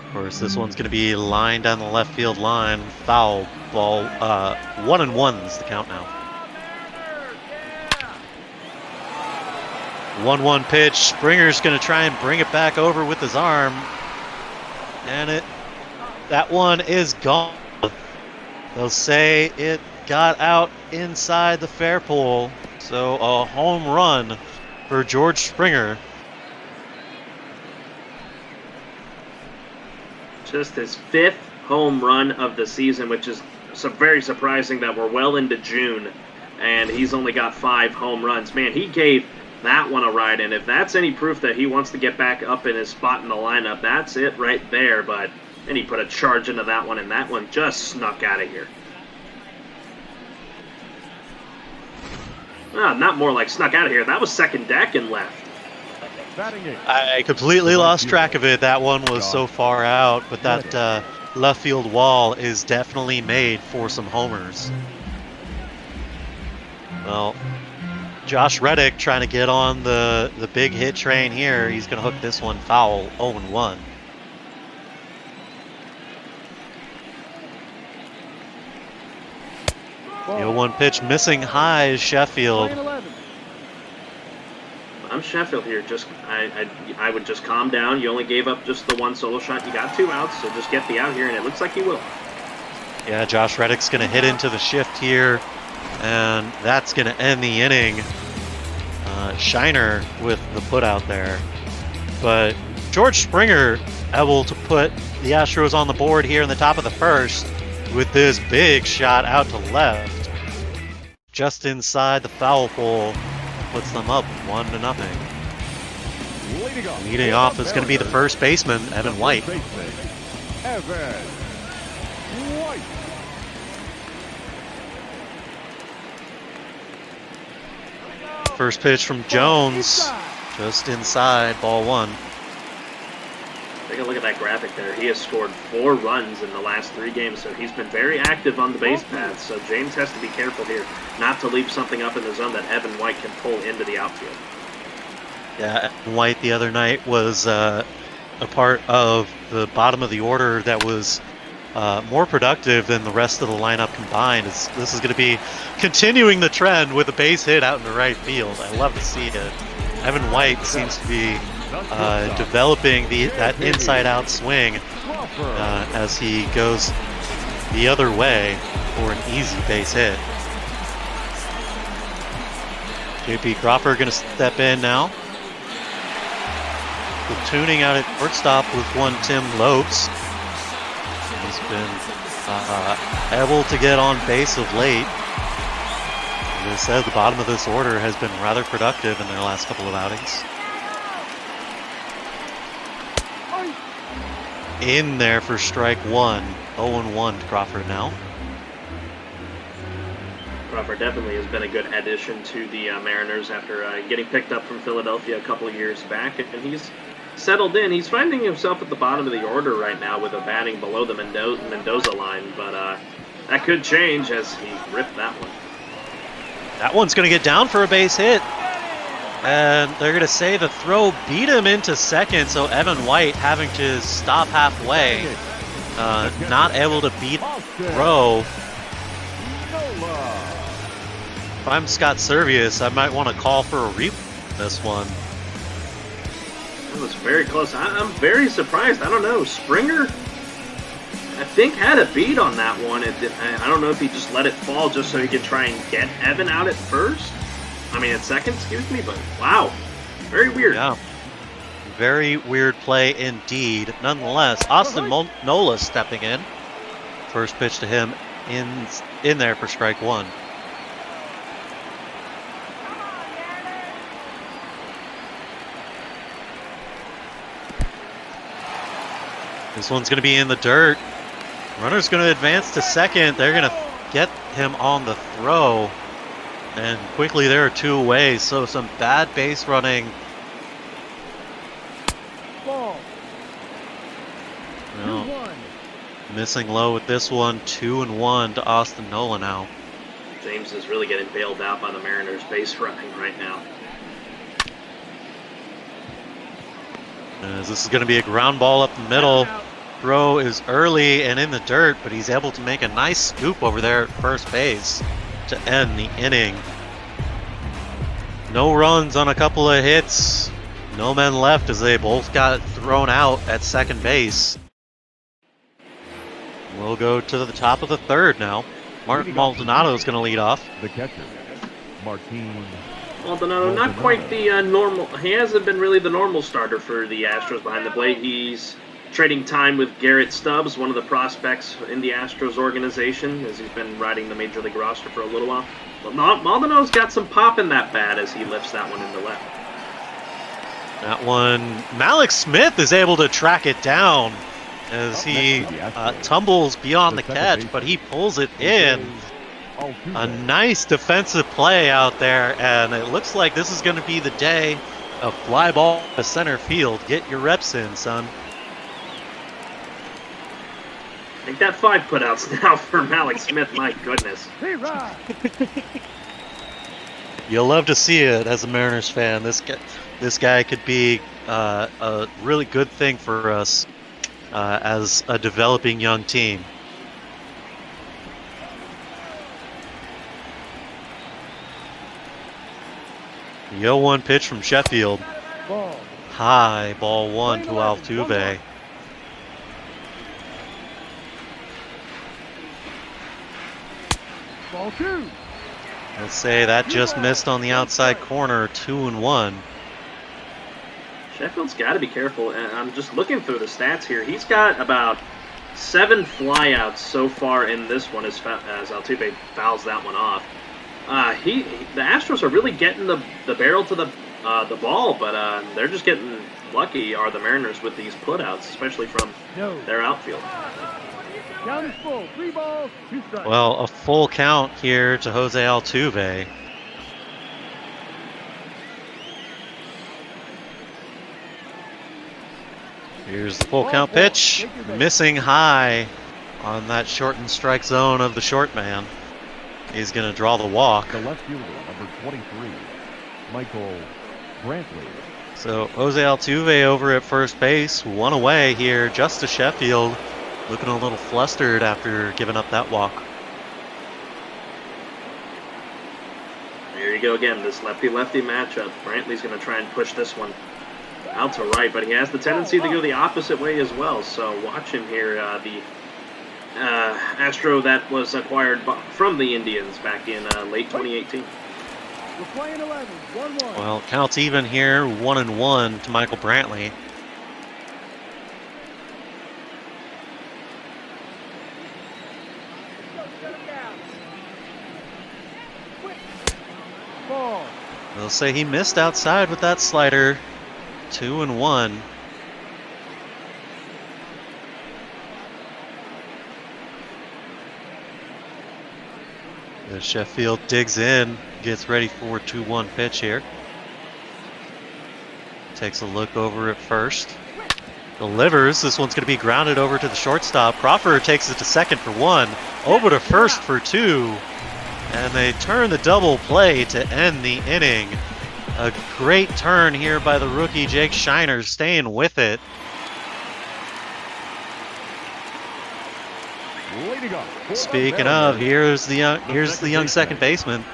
Of course, this one's going to be lined down the left field line. Foul ball. 1-1 is the count now. 1-1 pitch. Springer's going to try and bring it back over with his arm. And that one is gone. They'll say it got out inside the fair pole. So a home run for George Springer. Just his 5th home run of the season, which is very surprising that we're well into June and he's only got 5 home runs. Man, he gave that one a ride, and if that's any proof that he wants to get back up in his spot in the lineup, that's it right there. But then he put a charge into that one, and that one just snuck out of here. Not more like snuck out of here. That was second deck and left. I completely lost track of it. That one was so far out, but that left field wall is definitely made for some homers. Well, Josh Reddick trying to get on the big hit train here. He's going to hook this one foul, 0-1. The 0-1 pitch missing high is Sheffield. I'm Sheffield here. Just I would just calm down. You only gave up just the one solo shot. You got 2 outs, so just get the out here, and it looks like you will. Yeah, Josh Reddick's going to hit into the shift here, and that's going to end the inning. Shiner with the put out there. But George Springer able to put the Astros on the board here in the top of the first with this big shot out to left. Just inside the foul pole, puts them up 1-0. Leading off is going to be the first baseman, Evan White. First pitch from Jones, just inside, ball 1. Take a look at that graphic there. He has scored 4 runs in the last 3 games, so he's been very active on the base paths. So James has to be careful here not to leave something up in the zone that Evan White can pull into the outfield. Yeah, Evan White the other night was a part of the bottom of the order that was more productive than the rest of the lineup combined. This is going to be continuing the trend with a base hit out in the right field. I love to see it. Evan White seems to be developing that inside-out swing as he goes the other way for an easy base hit. JP Crawford going to step in now. Platooning out at shortstop with one Tim Lopes. He's been able to get on base of late. As I said, the bottom of this order has been rather productive in their last couple of outings. In there for strike 1. 0-1 to Crawford now. Crawford definitely has been a good addition to the Mariners after getting picked up from Philadelphia a couple of years back, and he's settled in. He's finding himself at the bottom of the order right now with a batting below the Mendoza line, but that could change as he ripped that one. That one's going to get down for a base hit. And they're going to say the throw beat him into second, so Evan White having to stop halfway. Not able to beat throw. If I'm Scott Servius, I might want to call for a replay on this one. That was very close. I'm very surprised. I don't know. Springer, I think, had a beat on that one. I don't know if he just let it fall just so he could try and get Evan out at first. I mean, at second, excuse me, but wow. Very weird. Yeah. Very weird play indeed. Nonetheless, Austin Nola stepping in. First pitch to him in there for strike 1. This one's going to be in the dirt. Runner's going to advance to second. They're going to get him on the throw. And quickly there are 2 away, so some bad base running. Ball. No. Missing low with this one. 2-1 to Austin Nola now. James is really getting bailed out by the Mariners base running right now. As this is going to be a ground ball up the middle. Throw is early and in the dirt, but he's able to make a nice scoop over there at first base to end the inning. No runs on a couple of hits. No men left as they both got thrown out at second base. We'll go to the top of the third now. Martin Maldonado is going to lead off. The catcher, Martin Maldonado, not quite the normal. He hasn't been really the normal starter for the Astros behind the plate. He's trading time with Garrett Stubbs, one of the prospects in the Astros organization, as he's been riding the Major League roster for a little while. But Maldonado's got some pop in that bat as he lifts that one into left. That one, Malik Smith is able to track it down as he tumbles beyond the catch, but he pulls it in. A nice defensive play out there, and it looks like this is going to be the day of fly ball to center field. Get your reps in, son. I think that 5 putouts now for Malik Smith. My goodness. You'll love to see it as a Mariners fan. This guy could be a really good thing for us as a developing young team. The 0-1 pitch from Sheffield. Ball. High, ball 1 to Altuve. Ball 2. Let's say that just missed on the outside corner, 2-1. Sheffield's got to be careful. And I'm just looking through the stats here. He's got about 7 flyouts so far in this one as Altuve fouls that one off. The Astros are really getting the barrel to the ball, but they're just getting lucky, are the Mariners, with these putouts, especially from their outfield. Count is full. 3 balls, 2 strikes. Well, a full count here to Jose Altuve. Here's the full count pitch. Missing high on that shortened strike zone of the short man. He's going to draw the walk. The left fielder, number 23, Michael Brantley. So Jose Altuve over at first base, 1 away here, just to Sheffield. Looking a little flustered after giving up that walk. Here you go again, this lefty-lefty matchup. Brantley's going to try and push this one out to right, but he has the tendency to go the opposite way as well. So watch him here. The Astro that was acquired from the Indians back in late 2018. We're playing 11, 1-1. Well, counts even here, 1-1 to Michael Brantley. Ball. They'll say he missed outside with that slider. 2-1. As Sheffield digs in, gets ready for a 2-1 pitch here. Takes a look over at first. Delivers. This one's going to be grounded over to the shortstop. Crawford takes it to second for 1. Over to first for 2. And they turn the double play to end the inning. A great turn here by the rookie Jake Shiner, staying with it. Speaking of, here's the young second baseman.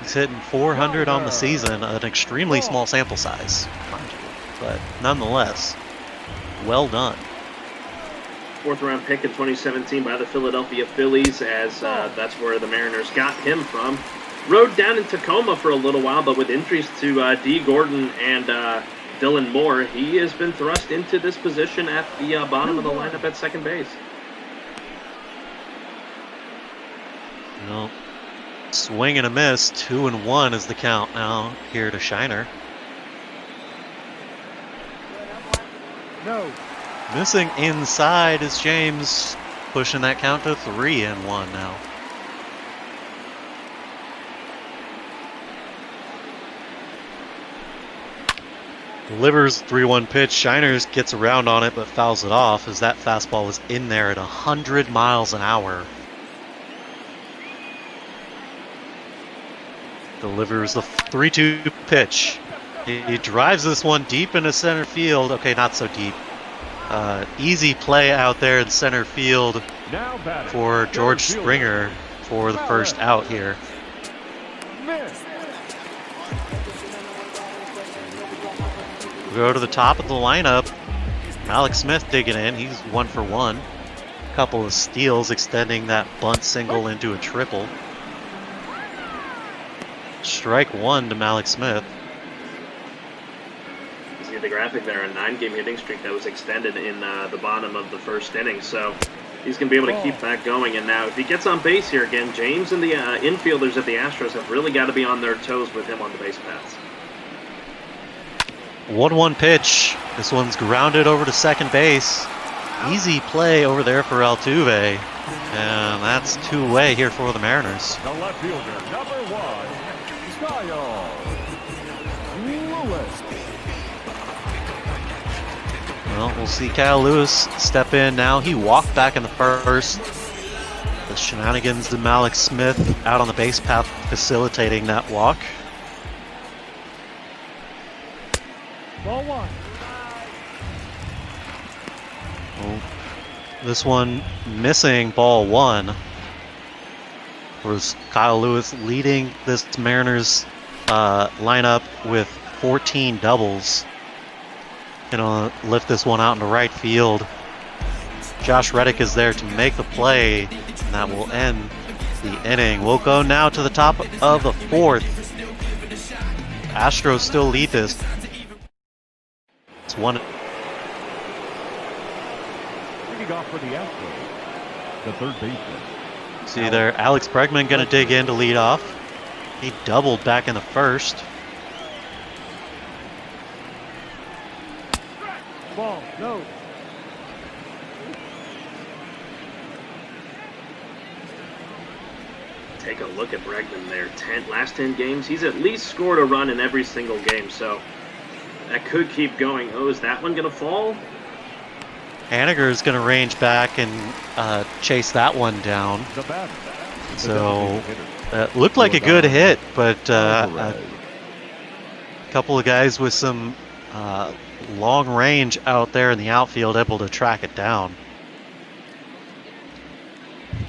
He's hitting 400 on the season, an extremely small sample size, but nonetheless, well done. 4th round pick in 2017 by the Philadelphia Phillies, as that's where the Mariners got him from. Rode down in Tacoma for a little while, but with injuries to D. Gordon and Dylan Moore, he has been thrust into this position at the bottom of the lineup at second base. Well, swing and a miss, 2-1 is the count now here to Shiner. No. Missing inside is James, pushing that count to 3-1 now. Delivers 3-1 pitch. Shiners gets around on it but fouls it off as that fastball was in there at 100 miles an hour. Delivers the 3-2 pitch. He drives this one deep into center field. Okay, not so deep. Easy play out there in center field for George Springer for the first out here. We go to the top of the lineup. Alex Smith digging in. He's 1 for 1. A couple of steals extending that bunt single into a triple. Strike 1 to Malik Smith. You see the graphic there, a 9-game hitting streak that was extended in the bottom of the first inning. So he's going to be able to keep that going. And now if he gets on base here again, James and the infielders at the Astros have really got to be on their toes with him on the base paths. 1-1 pitch. This one's grounded over to second base. Easy play over there for Altuve. And that's 2-away here for the Mariners. The left fielder, number 1, Kyle Lewis. Well, we'll see Kyle Lewis step in now. He walked back in the first. The shenanigans to Malik Smith out on the base path facilitating that walk. Ball 1. Well, this one missing, ball 1. Was Kyle Lewis leading this Mariners lineup with 14 doubles. Gonna lift this one out into right field. Josh Reddick is there to make the play, and that will end the inning. We'll go now to the top of the fourth. Astros still lead this. It's one. Leading off for the Astros, the third baseman. See there, Alex Bregman going to dig in to lead off. He doubled back in the first. Ball, no. Take a look at Bregman there. Last 10 games, he's at least scored a run in every single game, so that could keep going. Oh, is that one going to fall? Haniger is going to range back and chase that one down. So looked like a good hit, but a couple of guys with some long range out there in the outfield able to track it down.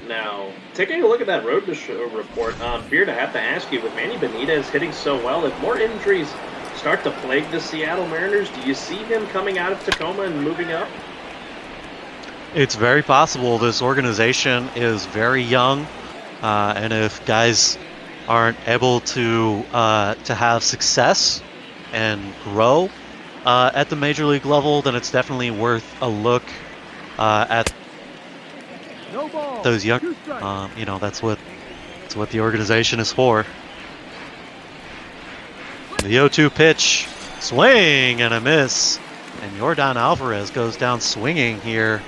Now, taking a look at that road to show report, Beard, I have to ask you, with Manny Benitez hitting so well, if more injuries start to plague the Seattle Mariners, do you see him coming out of Tacoma and moving up? It's very possible. This organization is very young, and if guys aren't able to have success and grow at the major league level, then it's definitely worth a look at those young. You know, that's what the organization is for. The 0-2 pitch, swing and a miss, and Yordan Alvarez goes down swinging here.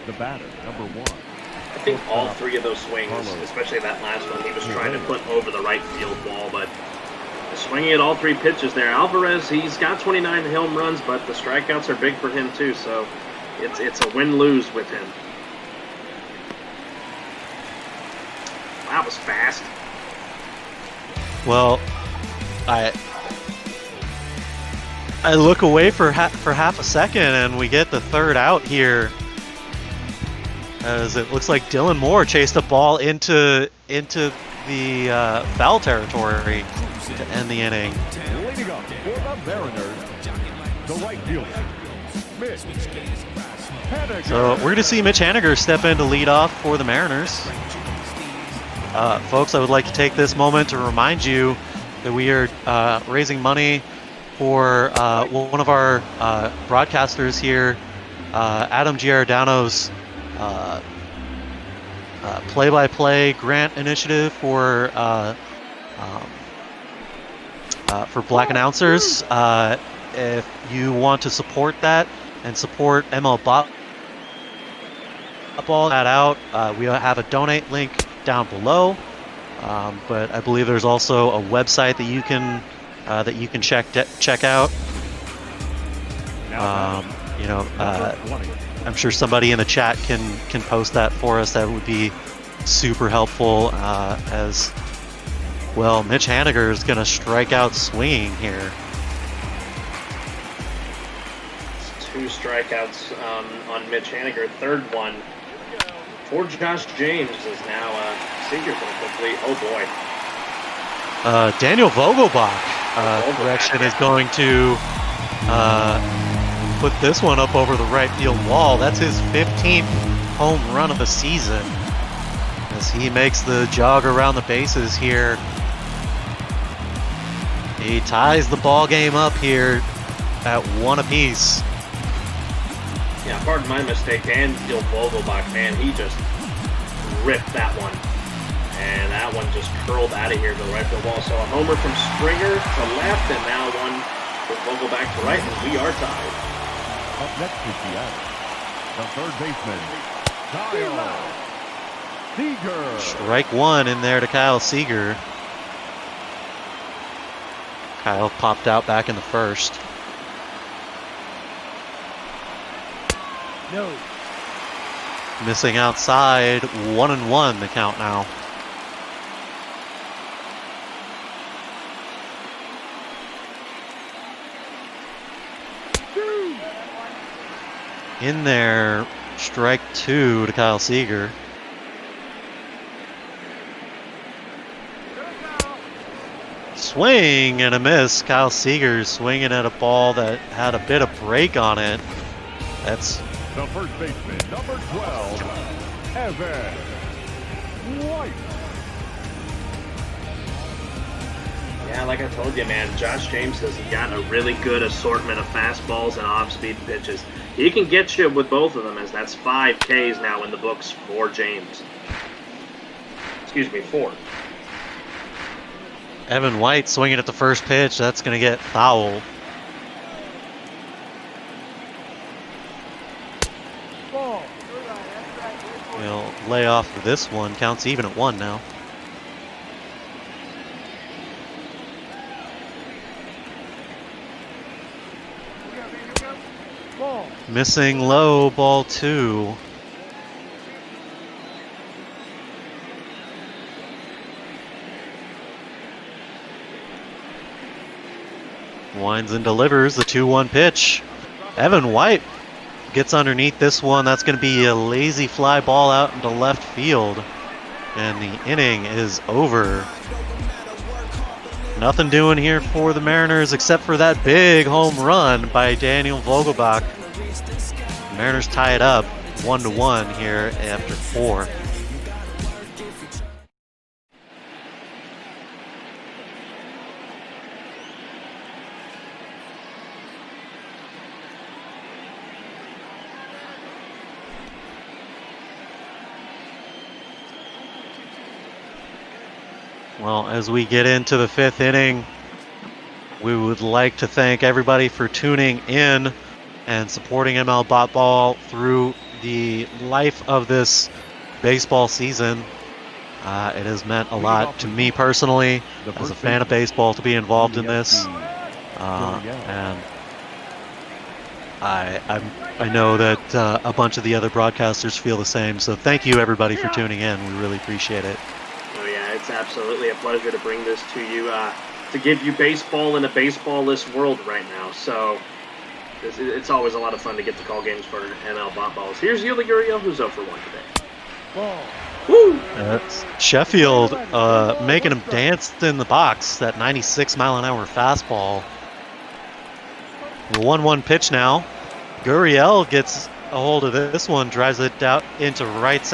The batter, number 1. I think all three of those swings, especially that last one, he was trying to put over the right field wall, but swinging at all three pitches there. Alvarez, he's got 29 home runs, but the strikeouts are big for him too, so it's a win-lose with him. That was fast. Well, I look away for half a second, and we get the third out here, as it looks like Dylan Moore chased the ball into the foul territory to end the inning. Leading up for the Mariners, the right fielder, Mitch Haniger. So we're going to see Mitch Haniger step in to lead off for the Mariners. Folks, I would like to take this moment to remind you that we are raising money for one of our broadcasters here, Adam Giordano's play-by-play grant initiative for black announcers. If you want to support that and support ML Ball that out, we have a donate link down below, but I believe there's also a website that you can check out. You know, I'm sure somebody in the chat can post that for us. That would be super helpful. As well, Mitch Haniger is going to strike out swinging here. 2 strikeouts on Mitch Haniger. Third one for Josh James is now Seager's going to complete. Oh boy. Daniel Vogelbach, correction, is going to put this one up over the right field wall. That's his 15th home run of the season, as he makes the jog around the bases here. He ties the ball game up here at 1 apiece. Yeah, pardon my mistake. Daniel Vogelbach, man, he just ripped that one. And that one just curled out of here to the right field wall. So a homer from Springer to left, and now one with Vogelbach to right, and we are tied. Up next is the third baseman, Kyle Seager. Strike one in there to Kyle Seager. Kyle popped out back in the first. No. Missing outside, 1-1 the count now. In there, strike 2 to Kyle Seager. swing and a miss. Kyle Seeger swinging at a ball that had a bit of break on it. That's the first baseman, number 12, Evan White. Yeah, like I told you, man, Josh James has got a really good assortment of fastballs and off-speed pitches. He can get you with both of them, as that's 5 Ks now in the books for James. Excuse me, 4. Evan White swinging at the first pitch. That's going to get foul. We'll lay off of this one. Counts even at 1 now. Missing low, ball 2. Winds and delivers the 2-1 pitch. Evan White gets underneath this one. That's going to be a lazy fly ball out into left field. And the inning is over. Nothing doing here for the Mariners except for that big home run by Daniel Vogelbach. The Mariners tie it up 1-1 here after 4. Well, as we get into the 5th inning, we would like to thank everybody for tuning in and supporting ML Bot Ball through the life of this baseball season. It has meant a lot to me personally, as a fan of baseball, to be involved in this. And I know that a bunch of the other broadcasters feel the same. So thank you, everybody, for tuning in. We really appreciate it. Oh yeah, it's absolutely a pleasure to bring this to you, to give you baseball in a baseball-less world right now. So it's always a lot of fun to get to call games for NL Bot Balls. Here's Urias, who's 0 for 1 today. Woo! That's Sheffield making him dance in the box. That 96-mile-an-hour fastball. The 1-1 pitch now. Gurriel gets a hold of this one, drives it out into left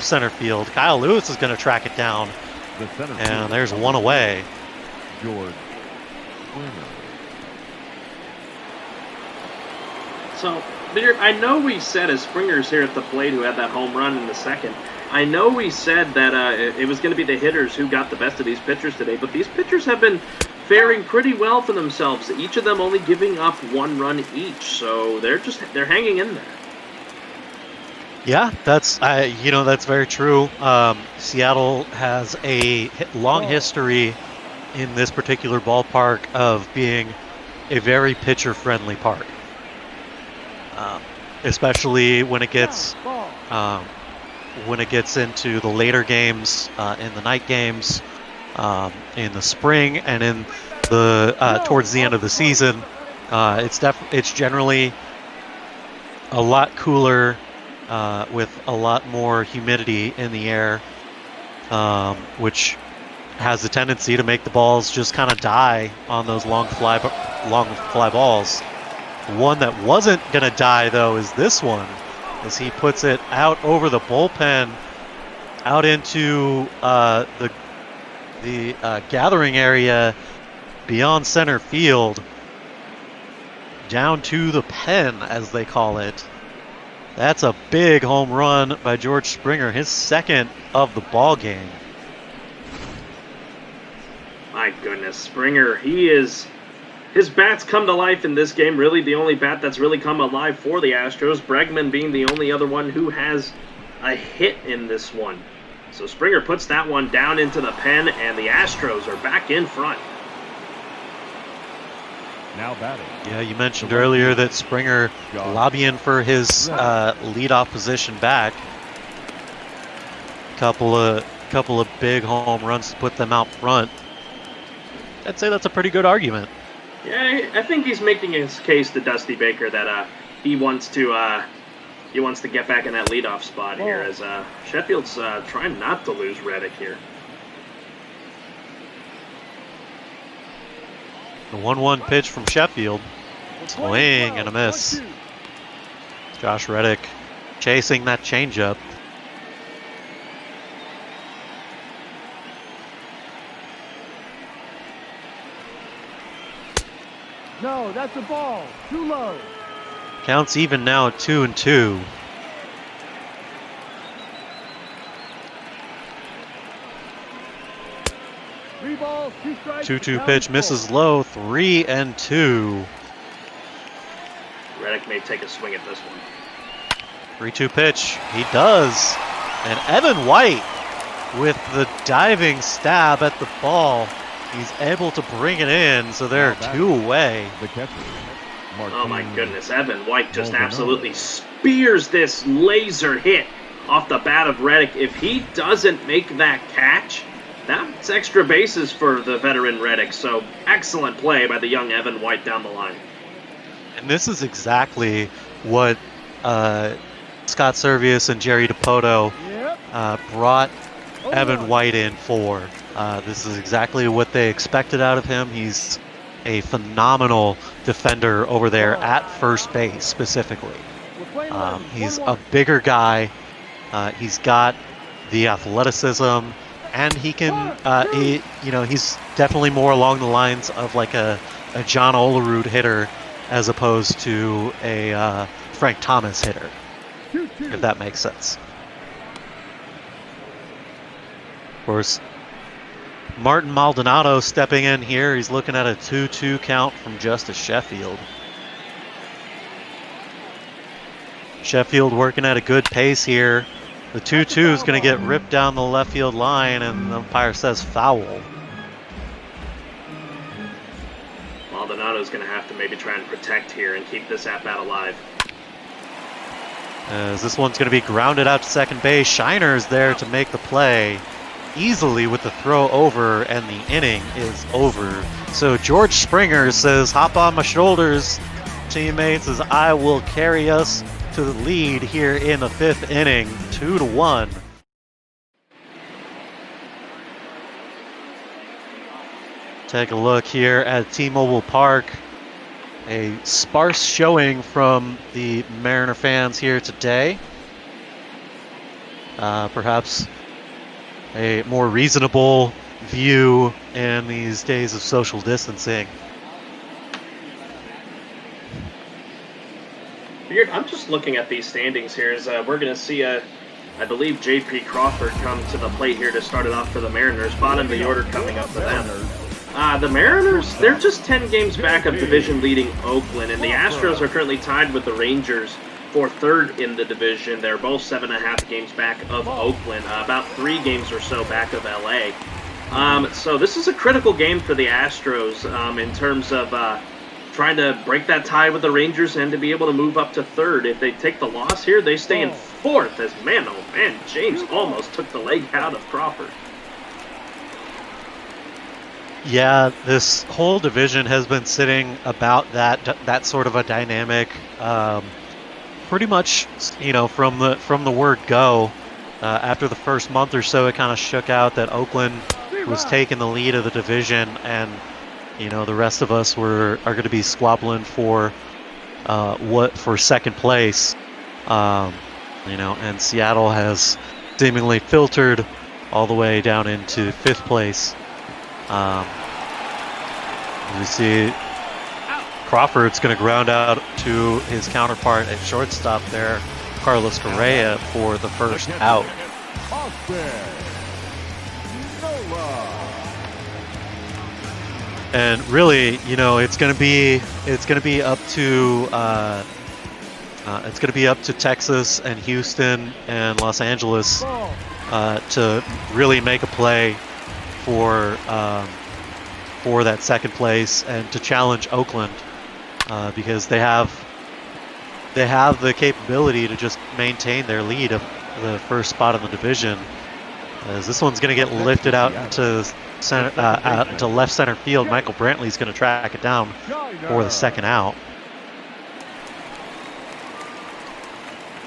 center field. Kyle Lewis is going to track it down, and there's 1 away. George. So, I know we said, as Springer's here at the plate who had that home run in the 2nd, I know we said that it was going to be the hitters who got the best of these pitchers today, but these pitchers have been faring pretty well for themselves, each of them only giving up 1 run each, so they're hanging in there. Yeah, that's very true. Seattle has a long history in this particular ballpark of being a very pitcher-friendly park, especially when it gets into the later games, in the night games, in the spring, and in the towards the end of the season. It's generally a lot cooler, with a lot more humidity in the air, which has a tendency to make the balls just kind of die on those long fly balls. One that wasn't going to die, though, is this one, as he puts it out over the bullpen, out into the gathering area beyond center field, down to the pen, as they call it. That's a big home run by George Springer, his 2nd of the ball game. My goodness, Springer, his bats come to life in this game. Really, the only bat that's really come alive for the Astros. Bregman being the only other one who has a hit in this one. So Springer puts that one down into the pen, and the Astros are back in front. Now batting. Yeah, you mentioned earlier that Springer lobbying for his leadoff position back. Couple of big home runs to put them out front. I'd say that's a pretty good argument. Yeah, I think he's making his case to Dusty Baker that he wants to get back in that leadoff spot here, as Sheffield's trying not to lose Reddick here. The 1-1 pitch from Sheffield. Swing and a miss. Josh Reddick chasing that changeup. No, that's a ball. Too low. Counts even now at 2-2. Three balls, 2 strikes. 2-2 pitch misses low. 3-2. Reddick may take a swing at this one. 3-2 pitch. He does. And Evan White with the diving stab at the ball. He's able to bring it in, so they're 2 away. Oh my goodness, Evan White just absolutely spears this laser hit off the bat of Reddick. If he doesn't make that catch, that's extra bases for the veteran Reddick. So excellent play by the young Evan White down the line. And this is exactly what Scott Servius and Jerry DiPoto brought Evan White in for. This is exactly what they expected out of him. He's a phenomenal defender over there at first base specifically. He's a bigger guy. He's got the athleticism, and he can. He's definitely more along the lines of like a John Olerud hitter as opposed to a Frank Thomas hitter, if that makes sense. Of course, Martin Maldonado stepping in here. He's looking at a 2-2 count from Justice Sheffield. Sheffield working at a good pace here. The 2-2 is going to get ripped down the left field line, and the umpire says foul. Maldonado's going to have to maybe try and protect here and keep this at-bat alive. As this one's going to be grounded out to second base. Shiner's there to make the play easily with the throw over, and the inning is over. So George Springer says, hop on my shoulders, teammates, as I will carry us to the lead here in the 5th inning, 2-1. Take a look here at T-Mobile Park. A sparse showing from the Mariner fans here today. Perhaps a more reasonable view in these days of social distancing. I'm just looking at these standings here as we're going to see, I believe, J.P. Crawford come to the plate here to start it off for the Mariners. Bottom of the order coming up for them. The Mariners, they're just 10 games back of division-leading Oakland, and the Astros are currently tied with the Rangers for 3rd in the division. They're both 7.5 games back of Oakland, about 3 games or so back of LA. So this is a critical game for the Astros in terms of trying to break that tie with the Rangers and to be able to move up to 3rd. If they take the loss here, they stay in 4th as, man, oh man, James almost took the leg out of Crawford. Yeah, this whole division has been sitting about that sort of a dynamic. Pretty much, from the word go, after the first month or so, it kind of shook out that Oakland was taking the lead of the division, and the rest of us are going to be squabbling for second place. And Seattle has seemingly filtered all the way down into 5th place. We see Crawford's going to ground out to his counterpart at shortstop there, Carlos Correa, for the first out. And really, it's going to be up to Texas and Houston and Los Angeles to really make a play for that second place and to challenge Oakland, because they have the capability to just maintain their lead of the first spot in the division. As this one's going to get lifted out to left center field. Michael Brantley's going to track it down for the second out.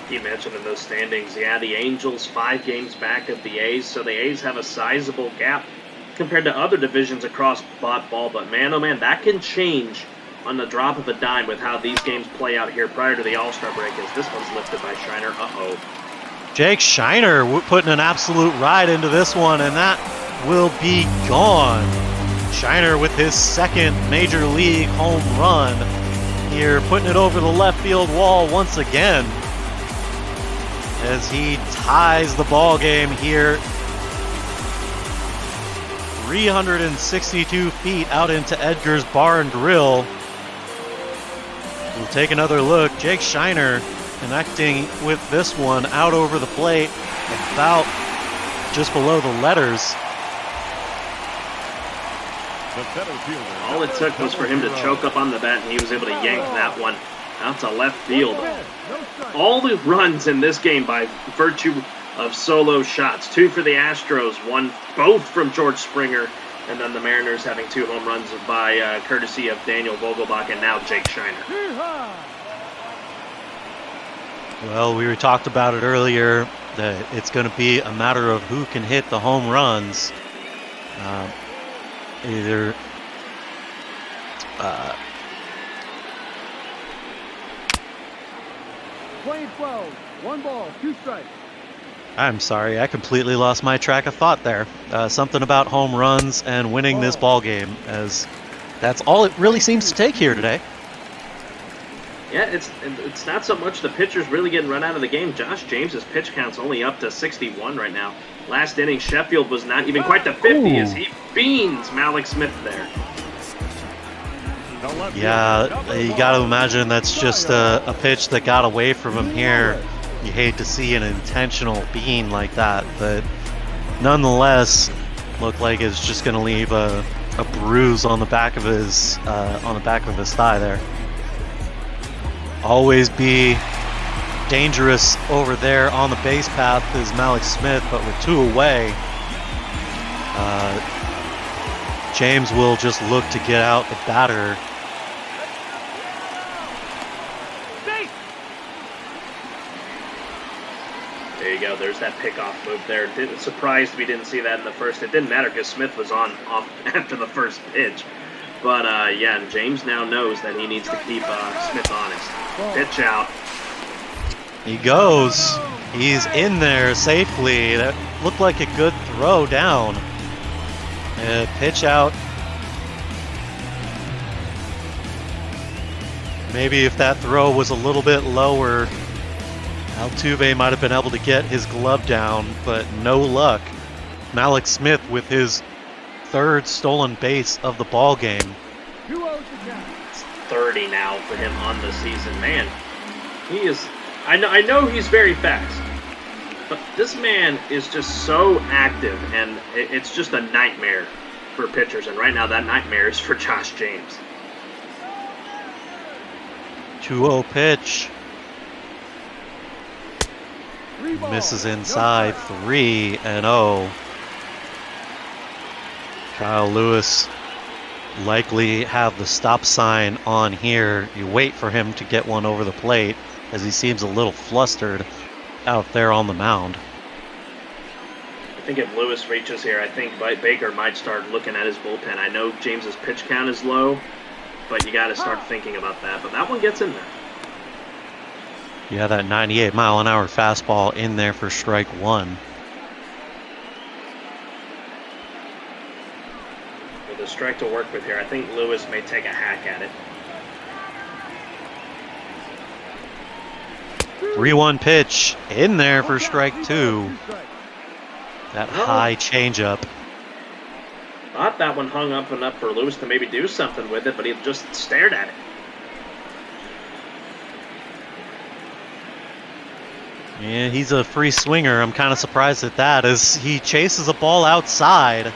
You mentioned in those standings, the Angels 5 games back of the A's, so the A's have a sizable gap compared to other divisions across ball, but man, oh man, that can change on the drop of a dime with how these games play out here prior to the All-Star break, as this one's lifted by Shiner. Uh-oh. Jake Shiner putting an absolute ride into this one, and that will be gone. Shiner with his second major league home run here, putting it over the left field wall once again as he ties the ball game here. 362 feet out into Edgar's Bar and Grill. We'll take another look. Jake Shiner connecting with this one out over the plate, about just below the letters. All it took was for him to choke up on the bat, and he was able to yank that one out to left field. All the runs in this game by virtue of solo shots. 2 for the Astros, both from George Springer, and then the Mariners having 2 home runs by courtesy of Daniel Vogelbach and now Jake Shiner. Well, we talked about it earlier that it's going to be a matter of who can hit the home runs. Either Playing 12, 1 ball, 2 strikes. I'm sorry, I completely lost my track of thought there. Something about home runs and winning this ball game, as that's all it really seems to take here today. Yeah, it's not so much the pitchers really getting run out of the game. Josh James's pitch count's only up to 61 right now. Last inning, Sheffield was not even quite to 50 as he beans Malik Smith there. Yeah, you got to imagine that's just a pitch that got away from him here. You hate to see an intentional bean like that, but nonetheless, looked like it's just going to leave a bruise on the back of his thigh there. Always be dangerous over there on the base path is Malik Smith, but with 2 away, James will just look to get out the batter. There you go. There's that pickoff move there. Surprised we didn't see that in the first. It didn't matter because Smith was off after the first pitch. But, yeah, and James now knows that he needs to keep Smith honest. Pitch out. He goes. He's in there safely. That looked like a good throw down. Pitch out. Maybe if that throw was a little bit lower, Altuve might have been able to get his glove down, but no luck. Malik Smith with his 3rd stolen base of the ball game. It's 30 now for him on the season. Man, he is. I know he's very fast, but this man is just so active, and it's just a nightmare for pitchers. And right now, that nightmare is for Josh James. 2-0 pitch. Misses inside. 3-0. Kyle Lewis likely have the stop sign on here. You wait for him to get one over the plate as he seems a little flustered out there on the mound. I think if Lewis reaches here, I think Baker might start looking at his bullpen. I know James's pitch count is low, but you got to start thinking about that. But that one gets in there. Yeah, that 98-mile-an-hour fastball in there for strike 1. With a strike to work with here, I think Lewis may take a hack at it. 3-1 pitch in there for strike 2. That high changeup. Thought that one hung up enough for Lewis to maybe do something with it, but he just stared at it. Yeah, he's a free swinger. I'm kind of surprised at that as he chases a ball outside,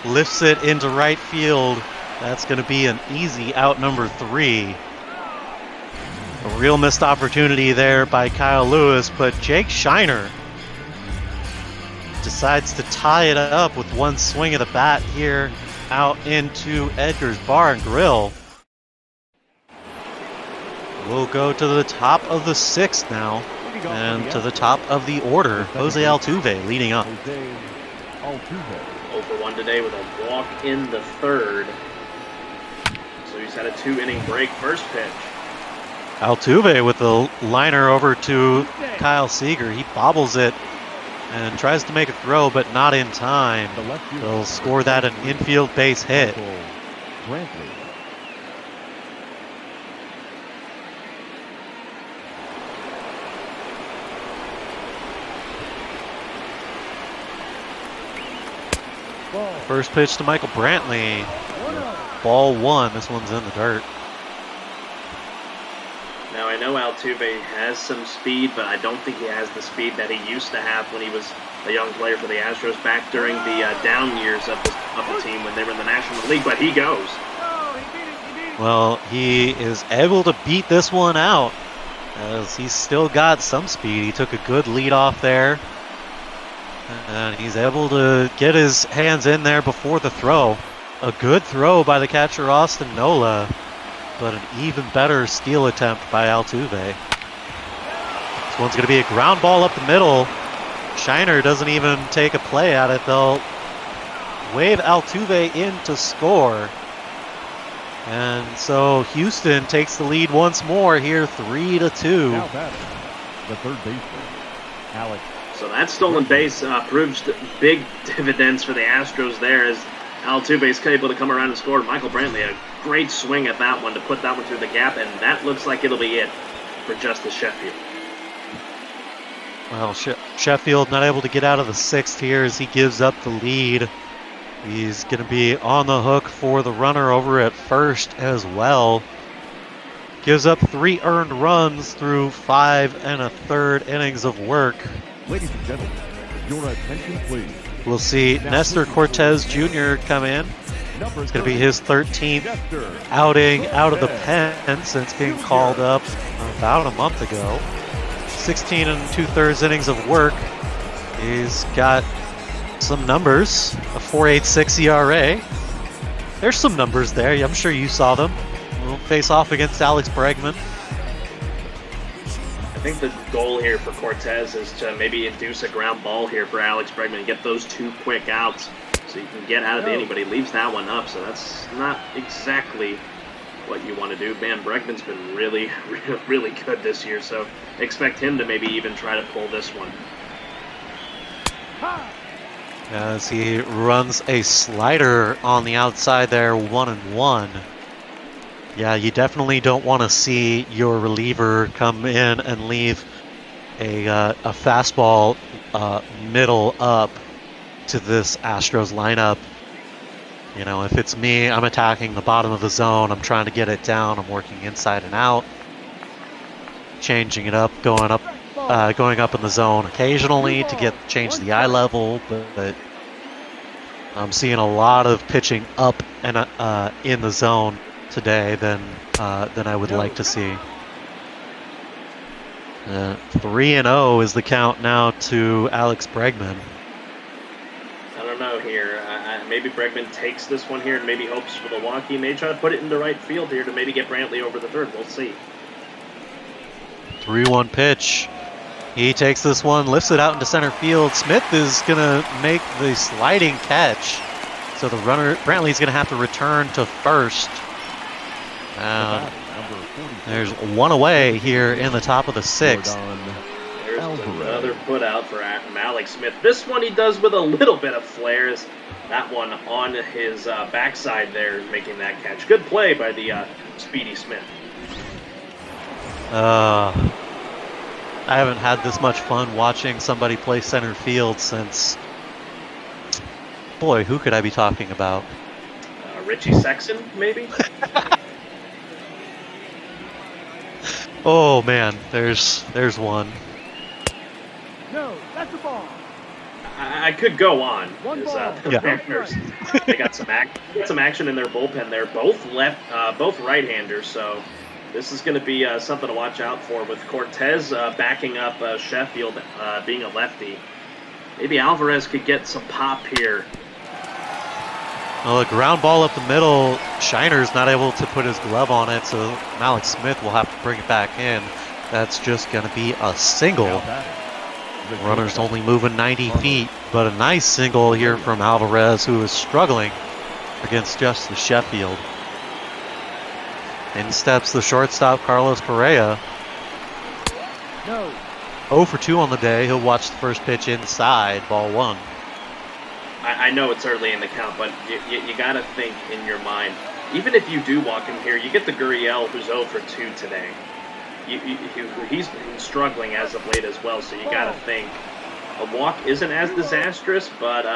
lifts it into right field. That's going to be an easy out number 3. A real missed opportunity there by Kyle Lewis, but Jake Shiner decides to tie it up with one swing of the bat here out into Edgar's Bar and Grill. We'll go to the top of the 6th now, and to the top of the order. Jose Altuve leading up. 0 for 1 today with a walk in the third. So he's had a 2-inning break. First pitch. Altuve with the liner over to Kyle Seager. He bobbles it and tries to make a throw, but not in time. They'll score that an infield base hit. First pitch to Michael Brantley. Ball 1. This one's in the dirt. Now, I know Altuve has some speed, but I don't think he has the speed that he used to have when he was a young player for the Astros back during the down years of the team when they were in the National League, but he goes. Well, he is able to beat this one out as he's still got some speed. He took a good lead off there, and he's able to get his hands in there before the throw. A good throw by the catcher, Austin Nola, but an even better steal attempt by Altuve. This one's going to be a ground ball up the middle. Shiner doesn't even take a play at it. They'll wave Altuve in to score. And so Houston takes the lead once more here, 3-2. Now batting, the third baseman, Alex. So that stolen base proves big dividends for the Astros there as Altuve is able to come around and score. Michael Brantley, a great swing at that one to put that one through the gap, and that looks like it'll be it for Justice Sheffield. Well, Sheffield not able to get out of the sixth here as he gives up the lead. He's going to be on the hook for the runner over at first as well. Gives up 3 earned runs through 5 1/3 innings of work. Ladies and gentlemen, your attention please. We'll see Nestor Cortez Jr. come in. It's going to be his 13th outing out of the pen since being called up about a month ago. 16 2/3 innings of work. He's got some numbers, a 4.86 ERA. There's some numbers there. I'm sure you saw them. We'll face off against Alex Bregman. I think the goal here for Cortez is to maybe induce a ground ball here for Alex Bregman and get those 2 quick outs so you can get out of the inning, but he leaves that one up, so that's not exactly what you want to do. Man, Bregman's been really, really good this year, so expect him to maybe even try to pull this one. As he runs a slider on the outside there, 1-1. Yeah, you definitely don't want to see your reliever come in and leave a fastball middle up to this Astros lineup. You know, if it's me, I'm attacking the bottom of the zone. I'm trying to get it down. I'm working inside and out, changing it up, going up in the zone occasionally to change the eye level. But I'm seeing a lot of pitching up and in the zone today than I would like to see. 3-0 is the count now to Alex Bregman. I don't know here. Maybe Bregman takes this one here and maybe hopes for the walk. He may try to put it into right field here to maybe get Brantley over the third. We'll see. 3-1 pitch. He takes this one, lifts it out into center field. Smith is going to make the sliding catch. So the runner, Brantley's going to have to return to first. There's one away here in the top of the sixth. There's another put out for Alex Smith. This one he does with a little bit of flair. As that one on his backside there is making that catch. Good play by the Speedy Smith. I haven't had this much fun watching somebody play center field since... Boy, who could I be talking about? Richie Sexton, maybe? Oh man, there's one. No, that's a ball. I could go on. One ball. The Mariners, they got some action in their bullpen. They're both both right-handers, so this is going to be something to watch out for with Cortez backing up Sheffield being a lefty. Maybe Alvarez could get some pop here. Well, a ground ball up the middle. Shiner's not able to put his glove on it, so Alex Smith will have to bring it back in. That's just going to be a single. Runner's only moving 90 feet. But a nice single here from Alvarez, who is struggling against Justice Sheffield. In steps the shortstop, Carlos Correa. No. 0 for 2 on the day. He'll watch the first pitch inside, ball 1. I know it's early in the count, but you got to think in your mind, even if you do walk him here, you get the Gurriel, who's 0 for 2 today. He's been struggling as of late as well, so you got to think a walk isn't as disastrous, but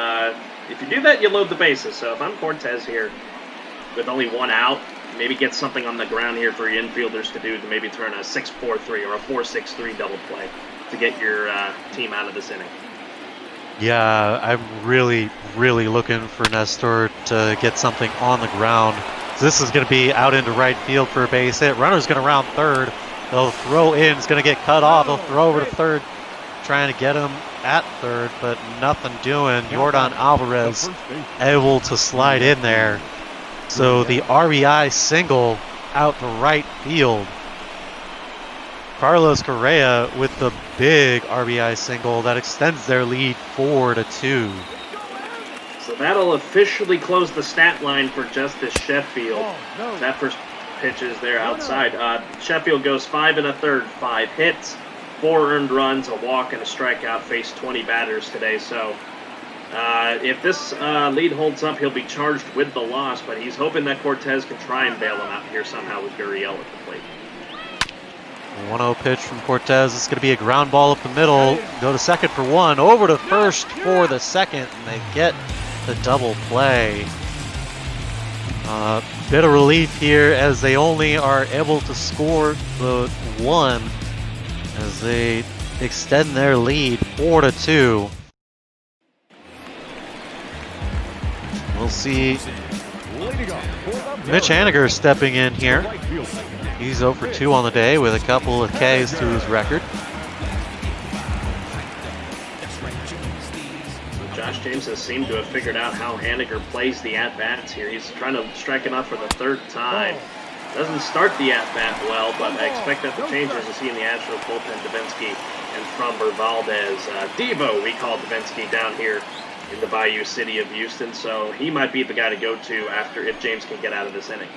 if you do that, you load the bases. So if I'm Cortez here with only 1 out, maybe get something on the ground here for your infielders to do to maybe turn a 6-4-3 or a 4-6-3 double play to get your team out of this inning. Yeah, I'm really, really looking for Nestor to get something on the ground. This is going to be out into right field for a base hit. Runner's going to round third. They'll throw in. It's going to get cut off. They'll throw over to third, trying to get him at third, but nothing doing. Jordan Alvarez able to slide in there. So the RBI single out to right field. Carlos Correa with the big RBI single that extends their lead 4-2. So that'll officially close the stat line for Justice Sheffield. That first pitch is there outside. Sheffield goes 5 1/3, 5 hits, 4 earned runs, a walk, and a strikeout. Faced 20 batters today. So if this lead holds up, he'll be charged with the loss, but he's hoping that Cortez can try and bail him out here somehow with Gurriel at the plate. 1-0 pitch from Cortez. It's going to be a ground ball up the middle. Go to second for 1. Over to first for the second, and they get the double play. Bit of relief here as they only are able to score the 1 as they extend their lead 4-2. We'll see Mitch Haniger stepping in here. He's 0 for 2 on the day with a couple of Ks to his record. Josh James has seemed to have figured out how Haniger plays the at-bats here. He's trying to strike enough for the 3rd time. Doesn't start the at-bat well, but I expect that to change as you see in the Astros bullpen, Davinsky and Fromber Valdez. Devo, we call Davinsky down here in the Bayou City of Houston, so he might be the guy to go to after if James can get out of this inning.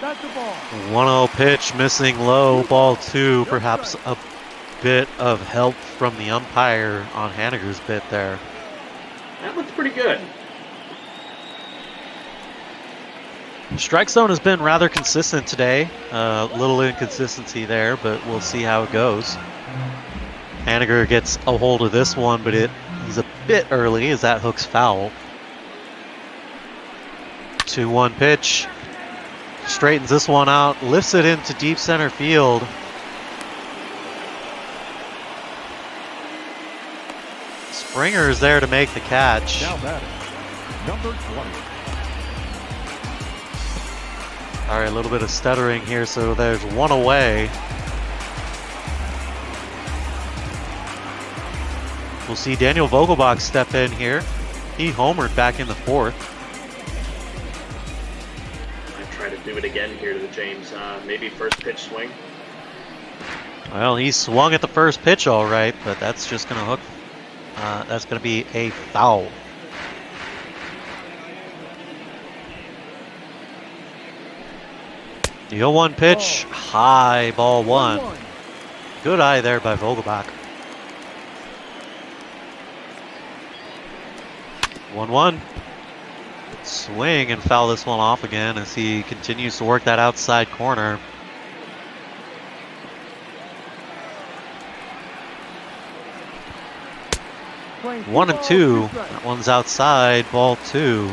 1-0 pitch, missing low, ball 2. Perhaps a bit of help from the umpire on Haniger's bit there. That looked pretty good. Strike zone has been rather consistent today. Little inconsistency there, but we'll see how it goes. Haniger gets a hold of this one, but he's a bit early as that hook's foul. 2-1 pitch. Straightens this one out, lifts it into deep center field. Springer is there to make the catch. Now batting, number 20. All right, a little bit of stuttering here, so there's 1 away. We'll see Daniel Vogelbach step in here. He homered back in the 4th. Try to do it again here to the James. Maybe first pitch swing. Well, he swung at the first pitch all right, but that's just going to hook. That's going to be a foul. The 0-1 pitch, high, ball 1. Good eye there by Vogelbach. 1-1. Swing and foul this one off again as he continues to work that outside corner. One and 2. That one's outside, ball 2.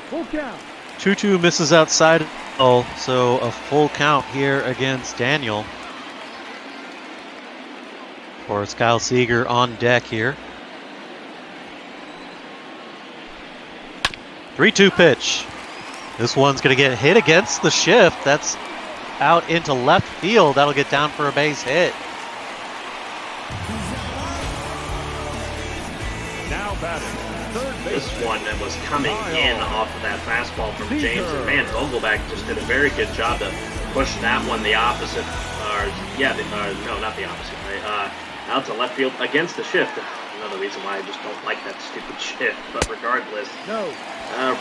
Full count. 2-2 misses outside, so a full count here against Daniel. Of course, Kyle Seager on deck here. 3-2 pitch. This one's going to get hit against the shift. That's out into left field. That'll get down for a base hit. Now batting, third base. This one that was coming in off of that fastball from James. And man, Vogelbach just did a very good job to push that one the opposite, no, not the opposite way, out to left field against the shift. Another reason why I just don't like that stupid shift, but regardless. No.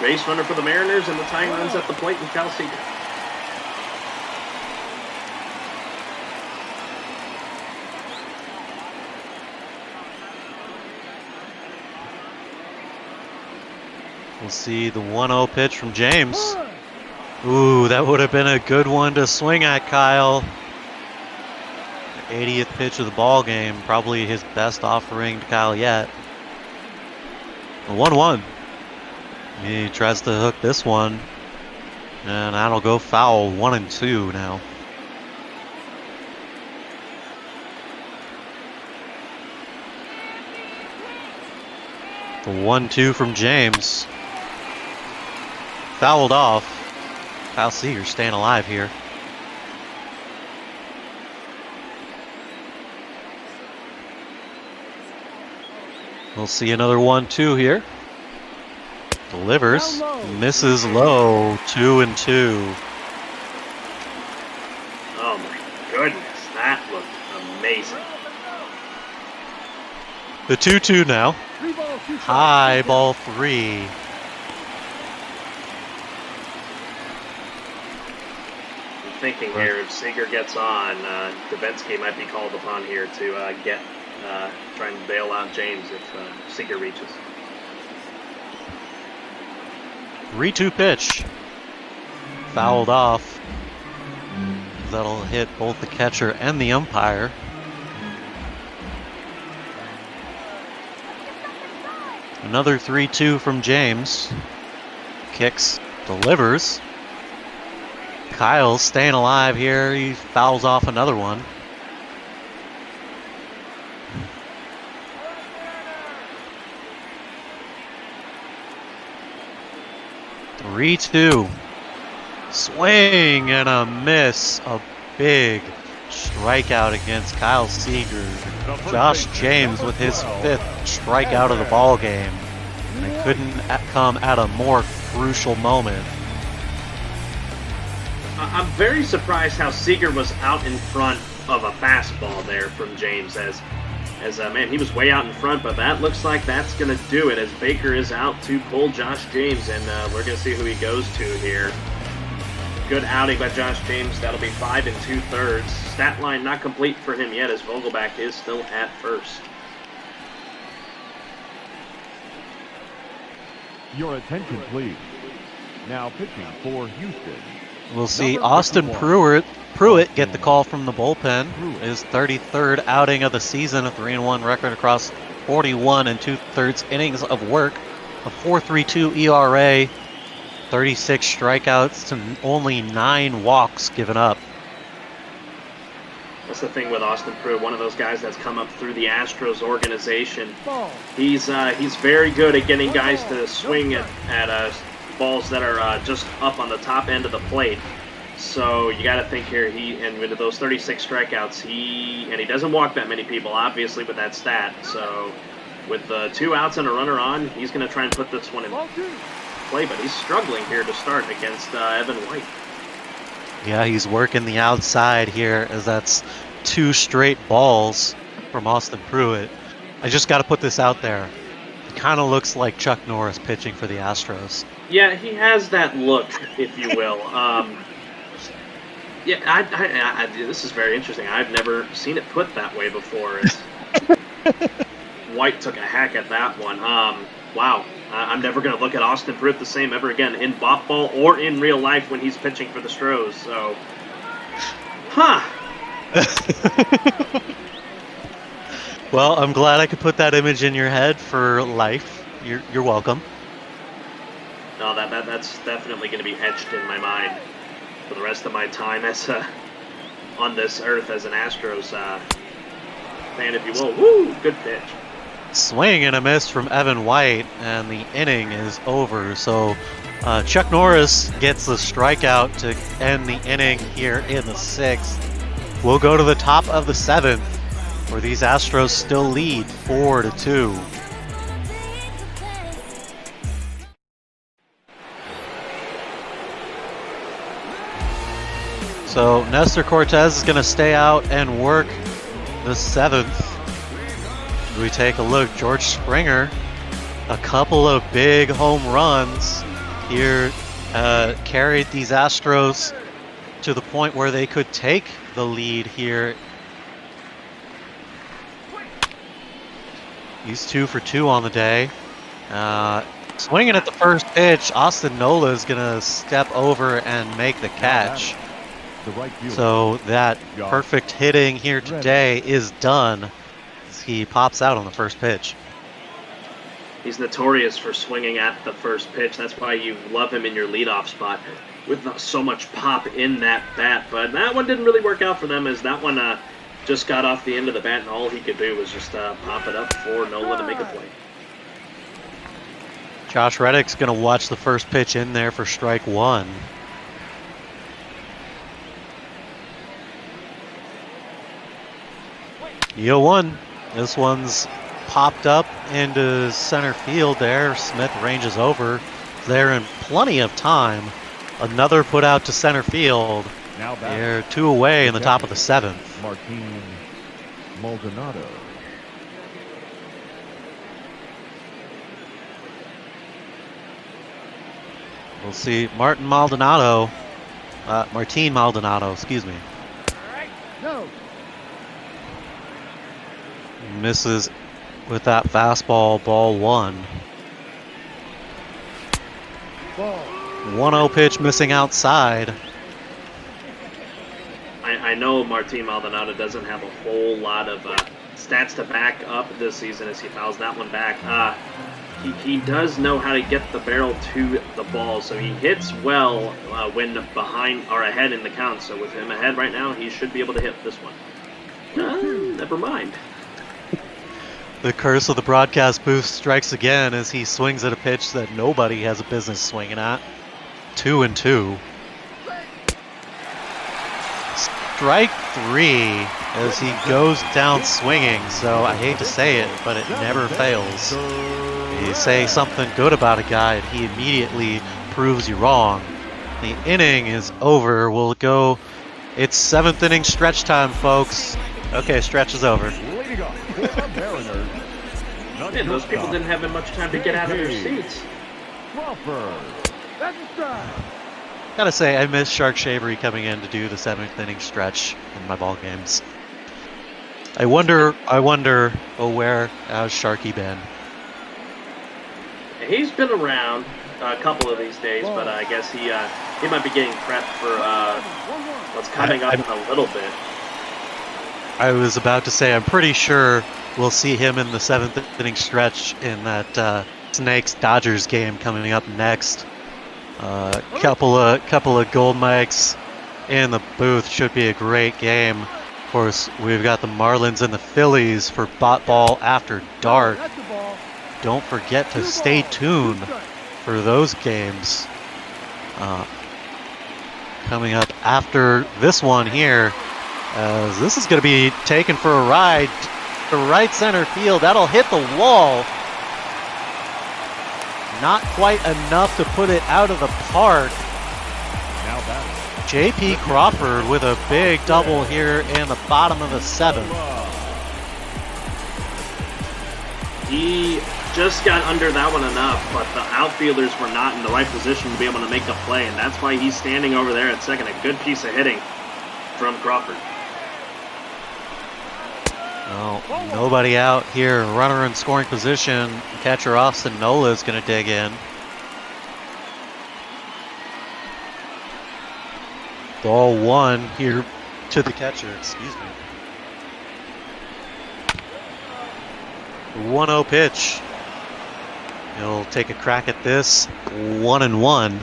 Base runner for the Mariners, and the tying runs at the plate in Kyle Seager. We'll see the 1-0 pitch from James. Ooh, that would have been a good one to swing at, Kyle. The 80th pitch of the ball game, probably his best offering to Kyle yet. The 1-1. He tries to hook this one, and that'll go foul. 1-2 now. The 1-2 from James. Fouled off. Kyle Seager staying alive here. We'll see another 1-2 here. Delivers. Misses low. 2-2. Oh my goodness, that looked amazing. The 2-2 now. High ball 3. I'm thinking here, if Seager gets on, Davies might be called upon here to try and bail out James if Seager reaches. 3-2 pitch. Fouled off. That'll hit both the catcher and the umpire. Another 3-2 from James. Kicks, delivers. Kyle's staying alive here. He fouls off another one. Three-two. Swing and a miss. A big strikeout against Kyle Seager. Josh James with his 5th strikeout of the ball game. And it couldn't come at a more crucial moment. I'm very surprised how Seager was out in front of a fastball there from James. As man, he was way out in front, but that looks like that's going to do it as Baker is out to pull Josh James, and we're going to see who he goes to here. Good outing by Josh James. That'll be 5 2/3. Stat line not complete for him yet, as Vogelback is still at first. Your attention, please. Now pitching for Houston. We'll see Austin Pruitt get the call from the bullpen. His 33rd outing of the season, a 3-1 record across 41 2/3 innings of work, a 4.32 ERA, 36 strikeouts, and only 9 walks given up. That's the thing with Austin Pruitt, one of those guys that's come up through the Astros organization. He's very good at getting guys to swing at balls that are just up on the top end of the plate. So you got to think here, with those 36 strikeouts, he doesn't walk that many people, obviously, with that stat. So with 2 outs and a runner on, he's going to try and put this one in play, but he's struggling here to start against Evan White. Yeah, he's working the outside here, as that's 2 straight balls from Austin Pruitt. I just got to put this out there. It kind of looks like Chuck Norris pitching for the Astros. Yeah, he has that look, if you will. Yeah, this is very interesting. I've never seen it put that way before. White took a hack at that one. Wow. I'm never going to look at Austin Pruitt the same ever again in bop ball or in real life when he's pitching for the Stros. So, Well, I'm glad I could put that image in your head for life. You're welcome. No, that's definitely going to be etched in my mind for the rest of my time as on this earth as an Astros fan, if you will. Woo, good pitch. Swing and a miss from Evan White, and the inning is over. So Chuck Norris gets the strikeout to end the inning here in the 6th. We'll go to the top of the 7th, where these Astros still lead 4-2. So Nestor Cortez is going to stay out and work the 7th. We take a look. George Springer, a couple of big home runs here, carried these Astros to the point where they could take the lead here. He's 2 for 2 on the day. Swinging at the first pitch, Austin Nola is going to step over and make the catch. So that perfect hitting here today is done as he pops out on the first pitch. He's notorious for swinging at the first pitch. That's why you love him in your leadoff spot with so much pop in that bat. But that one didn't really work out for them, as that one just got off the end of the bat, and all he could do was just pop it up for Nola to make a play. Josh Reddick's going to watch the first pitch in there for strike 1. Yo 1. This one's popped up into center field there. Smith ranges over there in plenty of time. Another put out to center field. They're 2 away in the top of the 7th. Martin Maldonado. We'll see Martin Maldonado, excuse me. No. Misses with that fastball, ball 1. Ball. 1-0 pitch missing outside. I know Martin Maldonado doesn't have a whole lot of stats to back up this season as he fouls that one back. He does know how to get the barrel to the ball, so he hits well when behind or ahead in the count. So with him ahead right now, he should be able to hit this one. Never mind. The curse of the broadcast booth strikes again as he swings at a pitch that nobody has a business swinging at. 2-2. Strike 3 as he goes down swinging, so I hate to say it, but it never fails. You say something good about a guy and he immediately proves you wrong. The inning is over. We'll go. It's 7th inning stretch time, folks. Okay, stretch is over. Man, those people didn't have much time to get out of their seats. That's a strike. Gotta say, I miss Shark Shavery coming in to do the 7th inning stretch in my ball games. I wonder, where has Sharky been? He's been around a couple of these days, but I guess he might be getting prepped for what's coming up in a little bit. I was about to say, I'm pretty sure we'll see him in the 7th inning stretch in that Snakes-Dodgers game coming up next. Couple of gold mics in the booth. Should be a great game. Of course, we've got the Marlins and the Phillies for Ball After Dark. Don't forget to stay tuned for those games. Coming up after this one here, as this is going to be taken for a ride to right center field. That'll hit the wall. Not quite enough to put it out of the park. J.P. Crawford with a big double here in the bottom of the 7th. He just got under that one enough, but the outfielders were not in the right position to be able to make a play, and that's why he's standing over there at second. A good piece of hitting from Crawford. Well, nobody out here. Runner in scoring position. Catcher Austin Nola is going to dig in. Ball 1 here to the catcher, excuse me. 1-0 pitch. He'll take a crack at this. 1-1.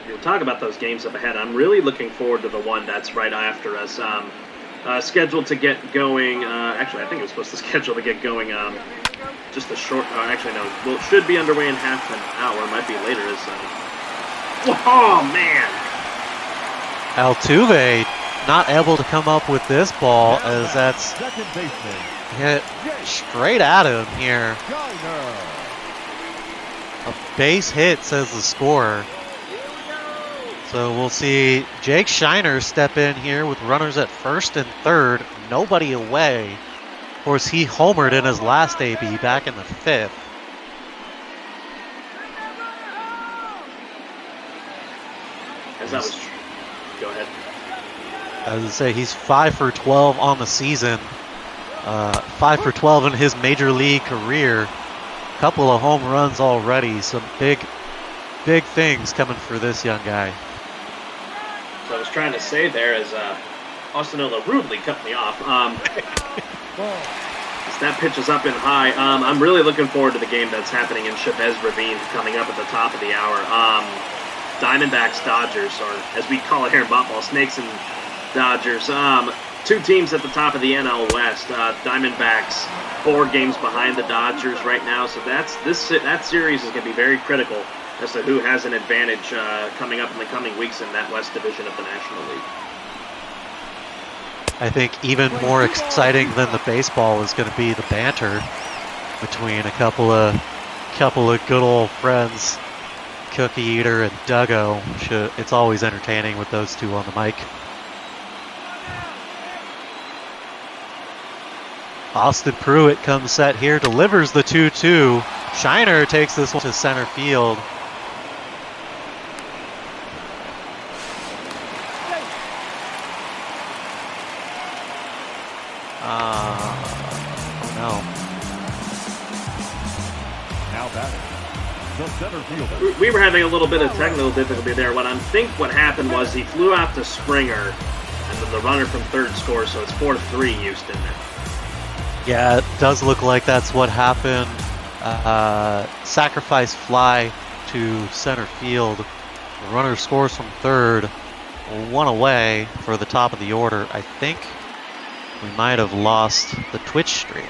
We'll talk about those games up ahead. I'm really looking forward to the one that's right after us. Scheduled to get going. Actually, I think it was supposed to schedule to get going. Just a short. Actually, no. Well, it should be underway in half an hour. It might be later. Oh man! Altuve not able to come up with this ball as that's hit straight at him here. A base hit, says the scorer. So we'll see Jake Shiner step in here with runners at first and third, nobody away. Of course, he homered in his last AB back in the 5th. Go ahead. As I say, he's 5 for 12 on the season. 5 for 12 in his major league career. Couple of home runs already. Some big things coming for this young guy. So I was trying to say there as Austin Nola rudely cut me off. That pitch is up and high. I'm really looking forward to the game that's happening in Chavez Ravine coming up at the top of the hour. Diamondbacks, Dodgers, or as we call it here in Botball, Snakes and Dodgers. Two teams at the top of the NL West. Diamondbacks 4 games behind the Dodgers right now, so that series is going to be very critical as to who has an advantage coming up in the coming weeks in that West Division of the National League. I think even more exciting than the baseball is going to be the banter between a couple of good old friends, Cookie Eater and Duggo. It's always entertaining with those two on the mic. Austin Pruitt comes set here, delivers the 2-2. Shiner takes this one to center field. No. Now batting, the center fielder. We were having a little bit of technical difficulty there. What happened was he flew out to Springer, and then the runner from third scores, so it's 4-3 Houston now. Yeah, it does look like that's what happened. Sacrifice fly to center field. The runner scores from third. 1 away for the top of the order. I think we might have lost the Twitch stream.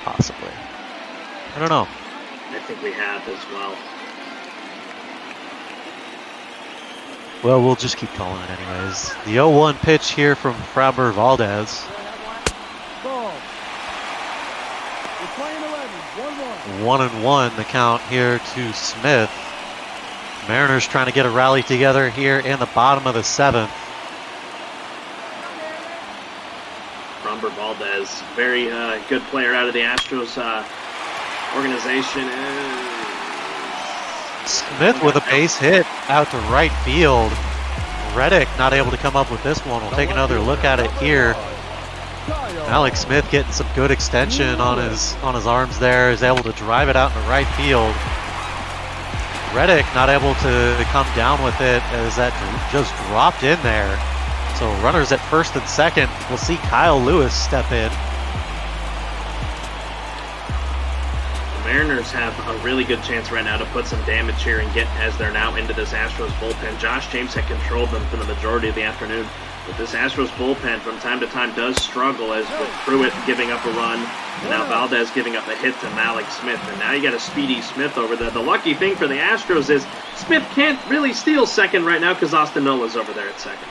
Possibly. I don't know. I think we have as well. Well, we'll just keep calling it anyways. The 0-1 pitch here from Framber Valdez. 1-1 the count here to Smith. Mariners trying to get a rally together here in the bottom of the 7th. Framber Valdez, very good player out of the Astros organization. Smith with a base hit out to right field. Reddick not able to come up with this one. We'll take another look at it here. Alex Smith getting some good extension on his arms there. Is able to drive it out in the right field. Reddick not able to come down with it as that just dropped in there. So runners at first and second. We'll see Kyle Lewis step in. Mariners have a really good chance right now to put some damage here and get, as they're now into this Astros bullpen. Josh James had controlled them for the majority of the afternoon, but this Astros bullpen from time to time does struggle, as with Pruitt giving up a run, and now Valdez giving up a hit to Malik Smith, and now you got a speedy Smith over there. The lucky thing for the Astros is Smith can't really steal second right now because Austin Nola's over there at second.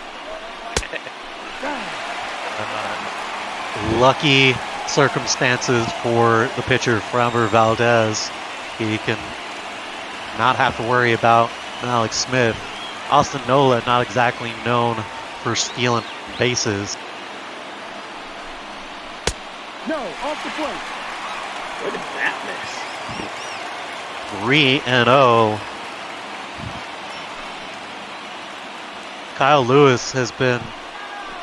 Lucky circumstances for the pitcher Framber Valdez. He can not have to worry about Alex Smith. Austin Nola not exactly known for stealing bases. No, off the plate. Where did that miss? 3-0. Kyle Lewis has been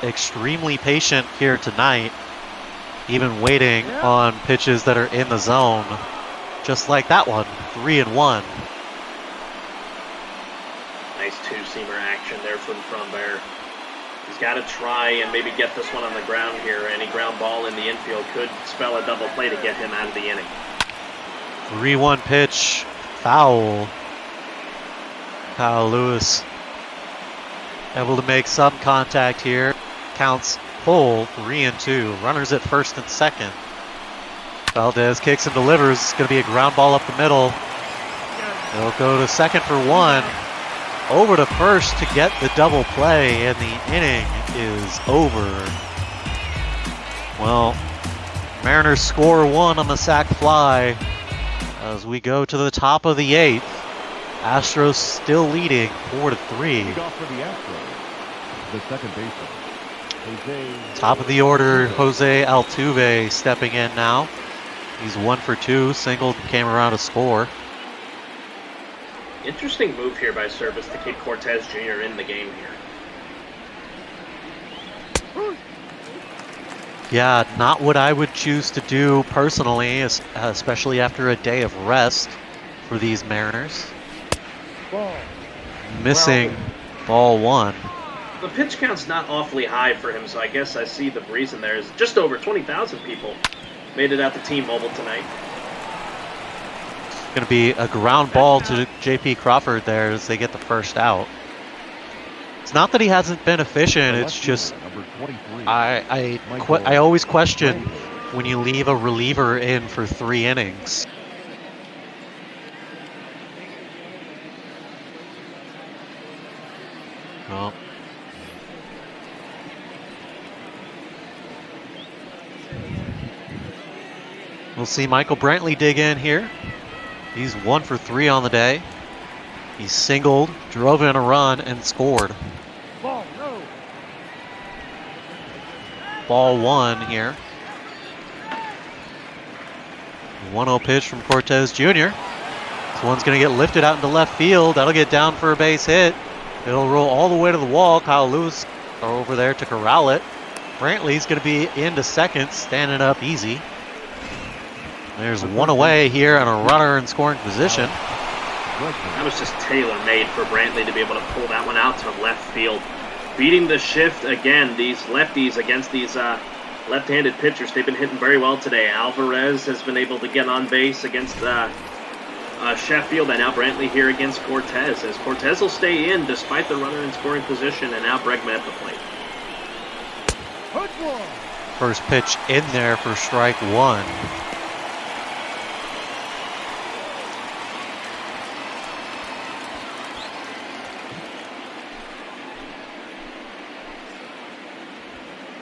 extremely patient here tonight, even waiting on pitches that are in the zone, just like that one. 3-1. Nice two-seamer action there from Framber. He's got to try and maybe get this one on the ground here. Any ground ball in the infield could spell a double play to get him out of the inning. 3-1 pitch, foul. Kyle Lewis able to make some contact here. Counts full, 3-2. Runners at first and second. Valdez kicks and delivers. It's going to be a ground ball up the middle. They'll go to second for one. Over to first to get the double play, and the inning is over. Well, Mariners score one on the sac fly as we go to the top of the 8th. Astros still leading 4-3. Lead off for the Astros, the second baseman, Jose. Top of the order, Jose Altuve stepping in now. He's 1 for 2, singled, came around to score. Interesting move here by Service to keep Cortez Jr. in the game here. Yeah, not what I would choose to do personally, especially after a day of rest for these Mariners. Missing ball 1. The pitch count's not awfully high for him, so I guess I see the reason there is just over 20,000 people made it out to T-Mobile tonight. Going to be a ground ball to J.P. Crawford there as they get the first out. It's not that he hasn't been efficient, it's just I always question when you leave a reliever in for 3 innings. Well, we'll see Michael Brantley dig in here. He's 1 for 3 on the day. He singled, drove in a run, and scored. Ball 1 here. 1-0 pitch from Cortez Jr. This one's going to get lifted out into left field. That'll get down for a base hit. It'll roll all the way to the wall. Kyle Lewis over there to corral it. Brantley's going to be into second, standing up easy. There's one away here and a runner in scoring position. That was just tailor-made for Brantley to be able to pull that one out to left field. Beating the shift again, these lefties against these left-handed pitchers. They've been hitting very well today. Alvarez has been able to get on base against Sheffield, and now Brantley here against Cortez. As Cortez will stay in despite the runner in scoring position, and now Bregman at the plate. First pitch in there for strike 1.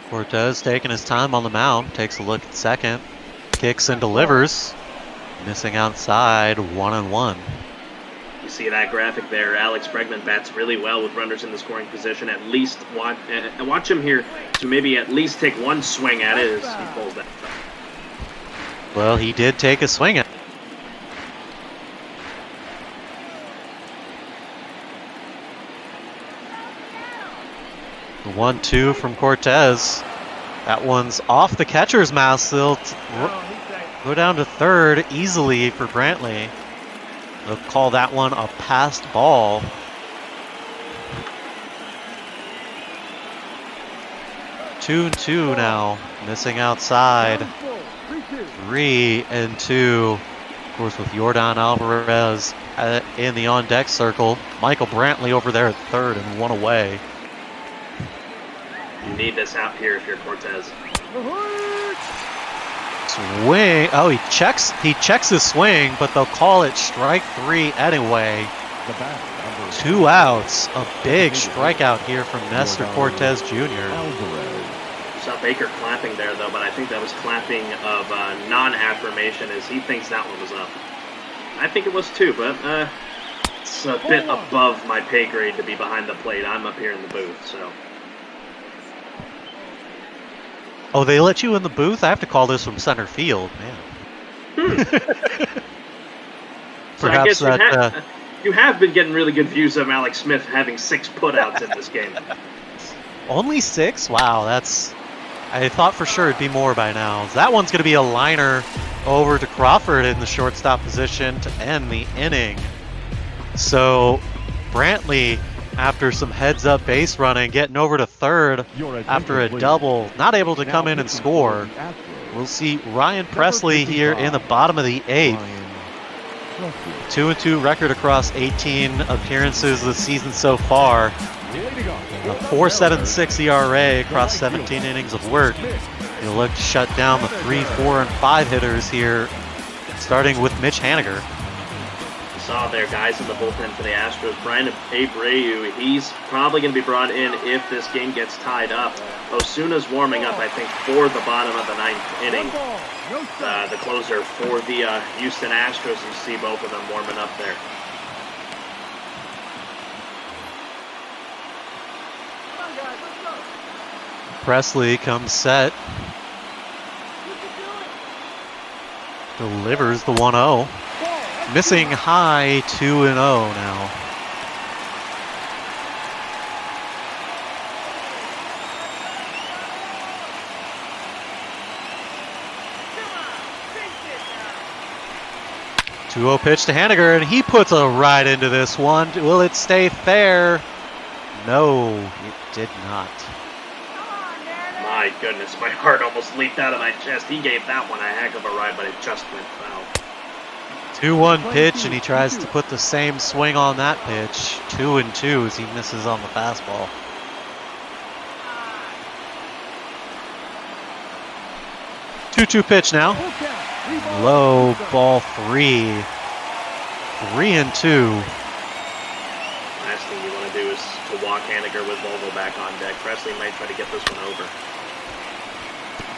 Cortez taking his time on the mound, takes a look at second, kicks and delivers, missing outside, 1-1. You see that graphic there. Alex Bregman bats really well with runners in the scoring position. At least watch him here to maybe at least take one swing at it as he pulls that. Well, he did take a swing at it. The 1-2 from Cortez. That one's off the catcher's mound. They'll go down to third easily for Brantley. They'll call that one a passed ball. Two and 2 now. Missing outside. 3-2. Of course, with Yordan Alvarez in the on-deck circle. Michael Brantley over there at third and 1 away. You need this out here if you're Cortez. Swing. Oh, he checks his swing, but they'll call it strike 3 anyway. 2 outs. A big strikeout here from Nestor Cortez Jr. Saw Baker clapping there, though, but I think that was clapping of non-affirmation as he thinks that one was up. I think it was too, but it's a bit above my pay grade to be behind the plate. I'm up here in the booth, so. Oh, they let you in the booth? I have to call this from center field, man. So I guess you have been getting really good views of Alex Smith having 6 putouts in this game. Only 6? Wow, I thought for sure it'd be more by now. That one's going to be a liner over to Crawford in the shortstop position to end the inning. So Brantley, after some heads-up base running, getting over to third after a double, not able to come in and score. We'll see Ryan Presley here in the bottom of the 8th. 2-2 record across 18 appearances this season so far. A 4.76 ERA across 17 innings of work. He'll look to shut down the 3, 4, and 5 hitters here, starting with Mitch Haniger. Saw there guys in the bullpen for the Astros. Brian Abreu, he's probably going to be brought in if this game gets tied up. Osuna's warming up, I think, for the bottom of the 9th inning. The closer for the Houston Astros. You see both of them warming up there. Presley comes set. Delivers the 1-0. Missing high 2-0 now. Two-0 pitch to Haniger, and he puts a right into this one. Will it stay fair? No, it did not. My goodness, my heart almost leaped out of my chest. He gave that one a heck of a ride, but it just went foul. 2-1 pitch, and he tries to put the same swing on that pitch. 2-2 as he misses on the fastball. Two-two pitch now. Low, ball 3. 3-2. Last thing you want to do is to walk Haniger with Vogel back on deck. Presley might try to get this one over.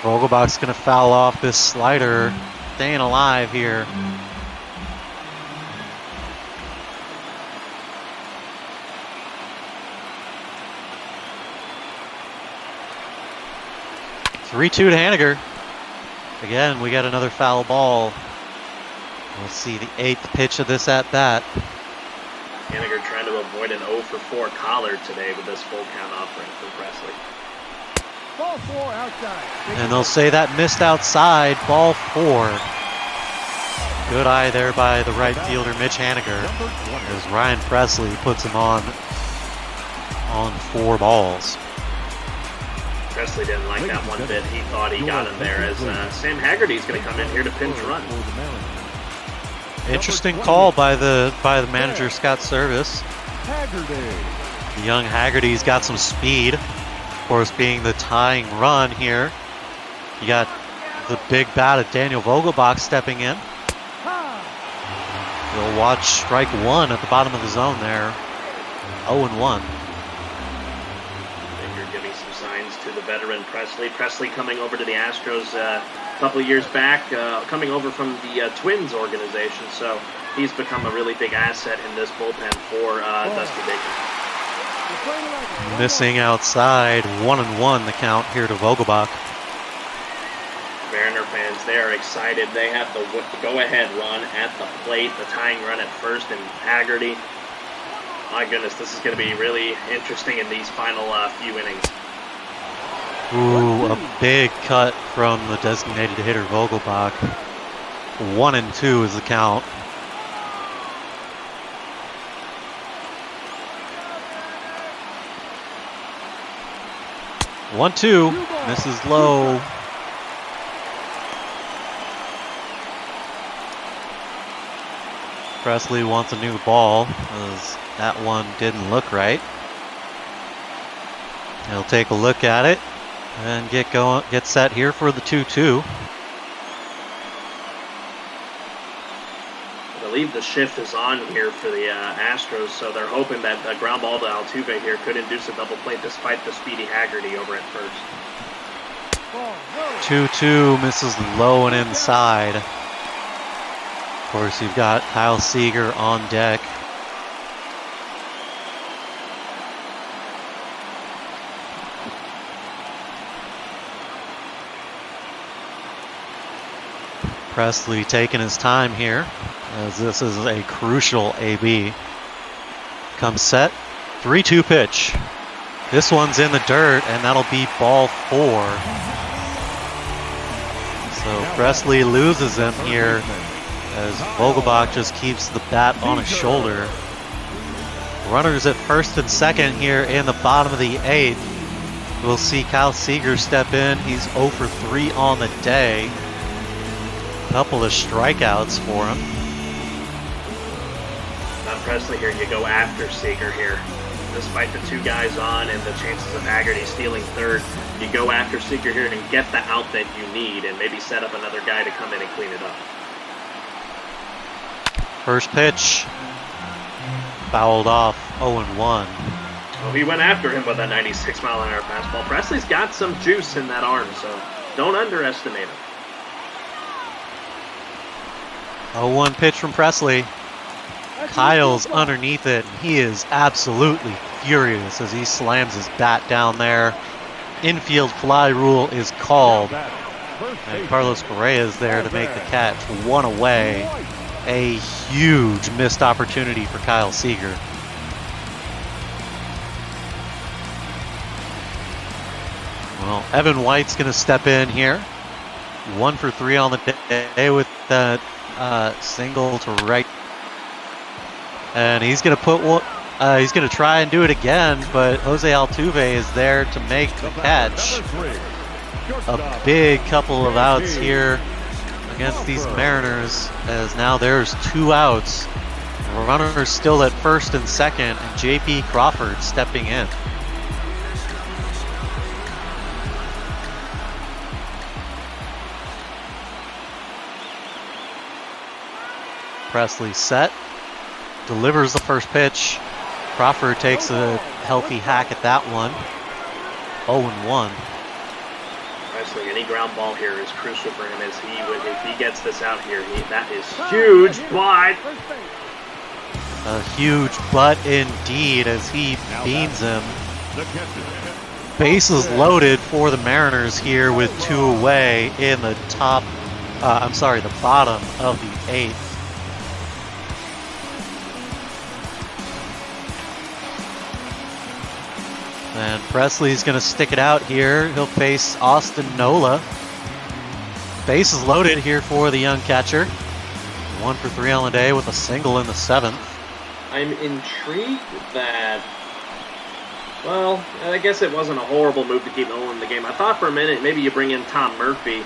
Vogelbach's going to foul off this slider. Staying alive here. Three-two to Haniger. Again, we got another foul ball. We'll see the 8th pitch of this at bat. Haniger trying to avoid an 0 for 4 collar today with this full count offering from Presley. Ball 4 outside. And they'll say that missed outside. Ball 4. Good eye there by the right fielder, Mitch Haniger, as Ryan Presley puts him on 4 balls. Presley didn't like that one bit. He thought he got him there as Sam Haggerty's going to come in here to pinch run. Interesting call by the manager, Scott Service. The young Haggerty's got some speed. Of course, being the tying run here. You got the big bat of Daniel Vogelbach stepping in. You'll watch strike 1 at the bottom of the zone there. 0-1. Giving some signs to the veteran Presley. Presley coming over to the Astros a couple of years back, coming over from the Twins organization. So he's become a really big asset in this bullpen for Dusty Baker. Missing outside, 1-1 the count here to Vogelbach. Mariner fans, they are excited. They have the go-ahead run at the plate, the tying run at first, and Haggerty. My goodness, this is going to be really interesting in these final few innings. Ooh, a big cut from the designated hitter Vogelbach. 1-2 is the count. One-two, misses low. Presley wants a new ball, as that one didn't look right. He'll take a look at it and get set here for the 2-2. I believe the shift is on here for the Astros, so they're hoping that a ground ball to Altuve here could induce a double play despite the speedy Haggerty over at first. 2-2 misses low and inside. Of course, you've got Kyle Seager on deck. Presley taking his time here, as this is a crucial AB. Comes set, 3-2 pitch. This one's in the dirt, and that'll be ball 4. So Presley loses him here, as Vogelbach just keeps the bat on his shoulder. Runners at first and second here in the bottom of the 8th. We'll see Kyle Seager step in. He's 0 for 3 on the day. Couple of strikeouts for him. Not Presley here, you go after Seager here. Despite the 2 guys on and the chances of Haggerty stealing third, you go after Seager here and get the out that you need and maybe set up another guy to come in and clean it up. First pitch, fouled off, 0-1. Well, he went after him with a 96-mile-an-hour fastball. Presley's got some juice in that arm, so don't underestimate him. 0-1 pitch from Presley. Kyle's underneath it, and he is absolutely furious as he slams his bat down there. infield fly rule is called. And Carlos Correa is there to make the catch. One away. A huge missed opportunity for Kyle Seeger. Well, Evan White's going to step in here. 1 for 3 on the day with that single to right. And he's going to put one. He's going to try and do it again, but Jose Altuve is there to make the catch. A big couple of outs here against these Mariners, as now there's 2 outs. Runners still at first and second, and JP Crawford stepping in. Presley set, delivers the first pitch. Crawford takes a healthy hack at that one. 0-1. Presley, any ground ball here is crucial for him. If he gets this out here, that is huge. But a huge butt indeed, as he beans him. Bases loaded for the Mariners here with 2 away in the the bottom of the 8th. And Presley's going to stick it out here. He'll face Austin Nola. Bases loaded here for the young catcher. 1 for 3 on the day with a single in the 7th. I'm intrigued that, well, I guess it wasn't a horrible move to keep Nola in the game. I thought for a minute maybe you bring in Tom Murphy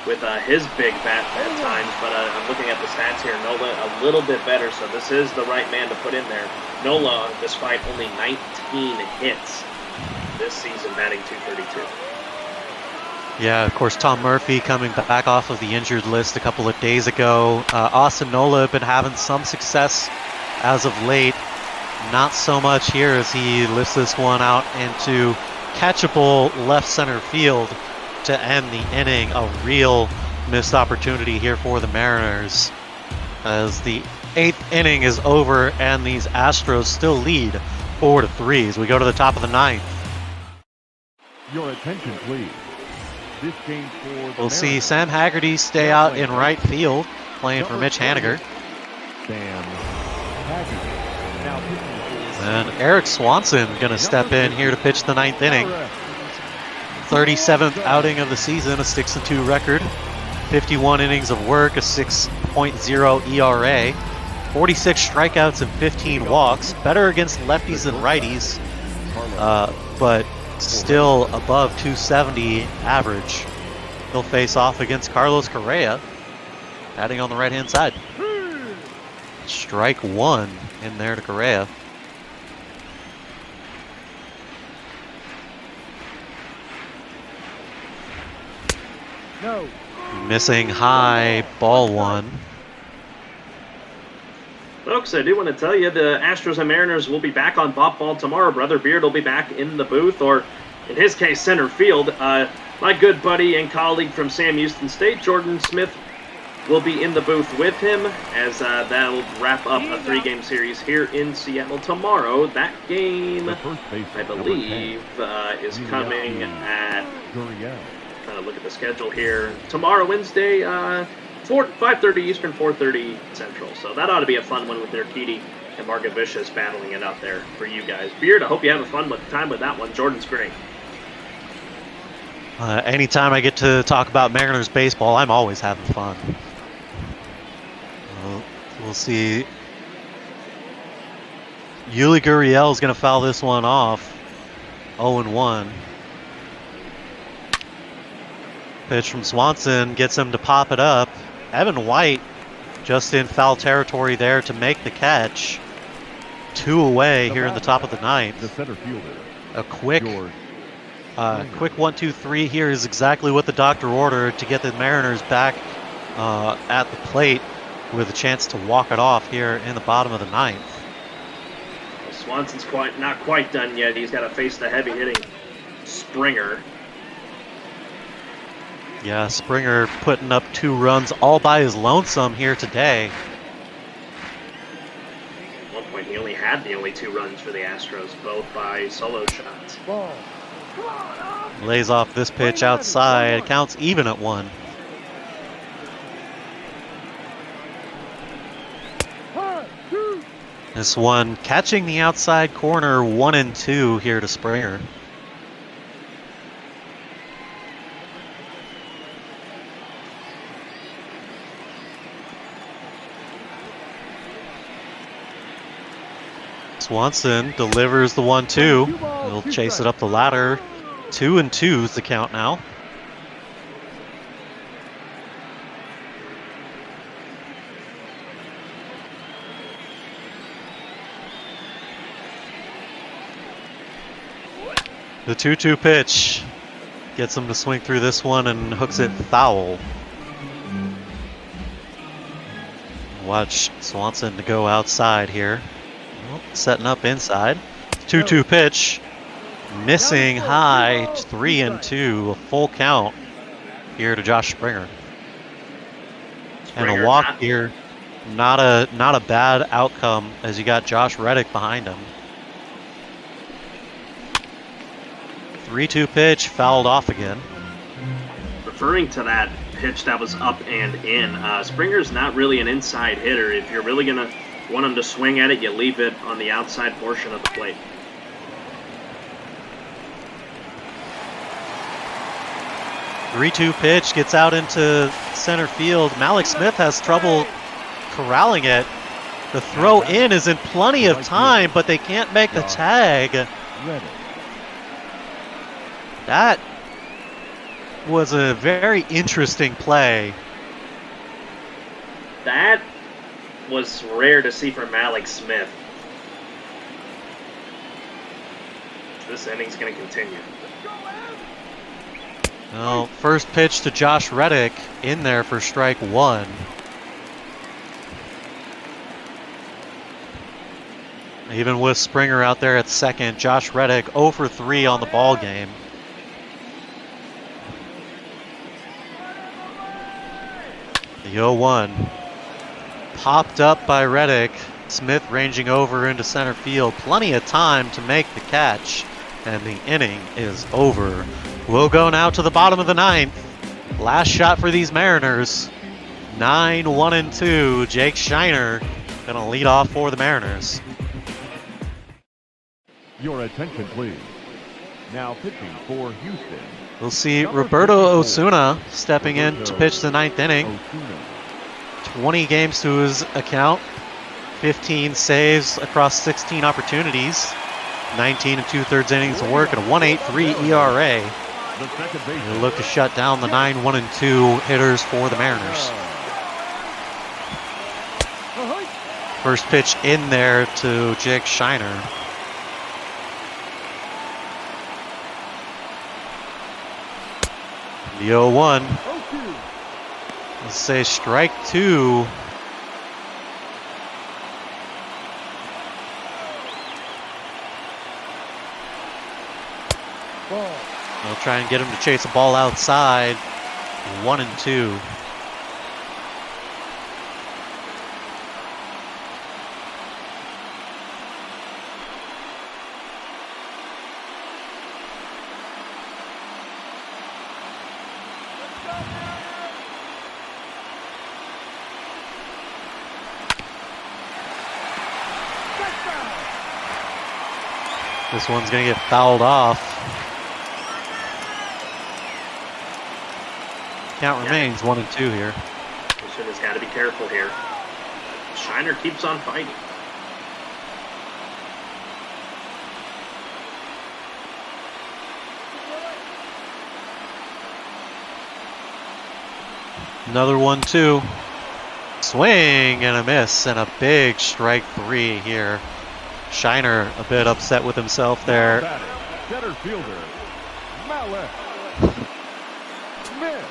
with his big bat at times, but I'm looking at the stats here. Nola a little bit better, so this is the right man to put in there. Nola, despite only 19 hits this season, batting .232. Yeah, of course, Tom Murphy coming back off of the injured list a couple of days ago. Austin Nola been having some success as of late. Not so much here as he lifts this one out into catchable left center field to end the inning. A real missed opportunity here for the Mariners, as the 8th inning is over and these Astros still lead 4-3 as we go to the top of the 9th. Your attention, please. This game for We'll see Sam Haggerty stay out in right field, playing for Mitch Haniger. Sam Haggerty. Now and Eric Swanson going to step in here to pitch the 9th inning. 37th outing of the season, a 6-2 record. 51 innings of work, a 6.0 ERA. 46 strikeouts and 15 walks. Better against lefties than righties, but still above 270 average. He'll face off against Carlos Correa, batting on the right-hand side. Strike 1 in there to Correa. No. Missing high, ball 1. Folks, I do want to tell you the Astros and Mariners will be back on Bop Ball tomorrow. Brother Beard will be back in the booth, or in his case, center field. My good buddy and colleague from Sam Houston State, Jordan Smith, will be in the booth with him, as that'll wrap up a 3-game series here in Seattle tomorrow. That game, I believe, is coming at, trying to look at the schedule here, tomorrow, Wednesday, 5:30 Eastern, 4:30 Central. So that ought to be a fun one with their Urquidy and Margaret Vicious battling it out there for you guys. Beard, I hope you have a fun time with that one. Jordan's great. Anytime I get to talk about Mariners baseball, I'm always having fun. We'll see. Yuli Gurriel is going to foul this one off. 0-1. Pitch from Swanson gets him to pop it up. Evan White just in foul territory there to make the catch. 2 away here in the top of the 9th. The center fielder. A quick 1-2-3 here is exactly what the doctor ordered to get the Mariners back at the plate with a chance to walk it off here in the bottom of the 9th. Swanson's not quite done yet. He's got to face the heavy-hitting Springer. Yeah, Springer putting up 2 runs all by his lonesome here today. At one point, he only had the only 2 runs for the Astros, both by solo shots. Lays off this pitch outside. Counts even at 1. This one catching the outside corner, 1-2 here to Springer. Swanson delivers the 1-2. He'll chase it up the ladder. 2-2 is the count now. The 2-2 pitch gets him to swing through this one and hooks it foul. Watch Swanson to go outside here. Setting up inside. 2-2 pitch. Missing high. 3-2. A full count here to Josh Springer. And a walk here. Not a bad outcome as you got Josh Reddick behind him. 3-2 pitch, fouled off again. Referring to that pitch that was up and in, Springer's not really an inside hitter. If you're really going to want him to swing at it, you leave it on the outside portion of the plate. Three-two pitch gets out into center field. Malik Smith has trouble corralling it. The throw in is in plenty of time, but they can't make the tag. That was a very interesting play. That was rare to see from Malik Smith. This inning's going to continue. Well, first pitch to Josh Reddick in there for strike one. Even with Springer out there at second, Josh Reddick 0 for 3 on the ball game. The 0-1 popped up by Reddick. Smith ranging over into center field. Plenty of time to make the catch, and the inning is over. We'll go now to the bottom of the ninth. Last shot for these Mariners. 9-1-2. Jake Shiner gonna lead off for the Mariners. Your attention, please. Now pitching for Houston. We'll see Roberto Osuna stepping in to pitch the ninth inning. 20 games to his account. 15 saves across 16 opportunities. 19 2/3 innings of work and a 1.83 ERA. He'll look to shut down the 9-1-2 hitters for the Mariners. First pitch in there to Jake Shiner. The 0-1. Let's say strike two. They'll try and get him to chase a ball outside. 1-2. This one's going to get fouled off. Count remains 1-2 here. Osuna's got to be careful here. Shiner keeps on fighting. Another 1-2. Swing and a miss and a big strike three here. Shiner a bit upset with himself there. Center fielder, Malik.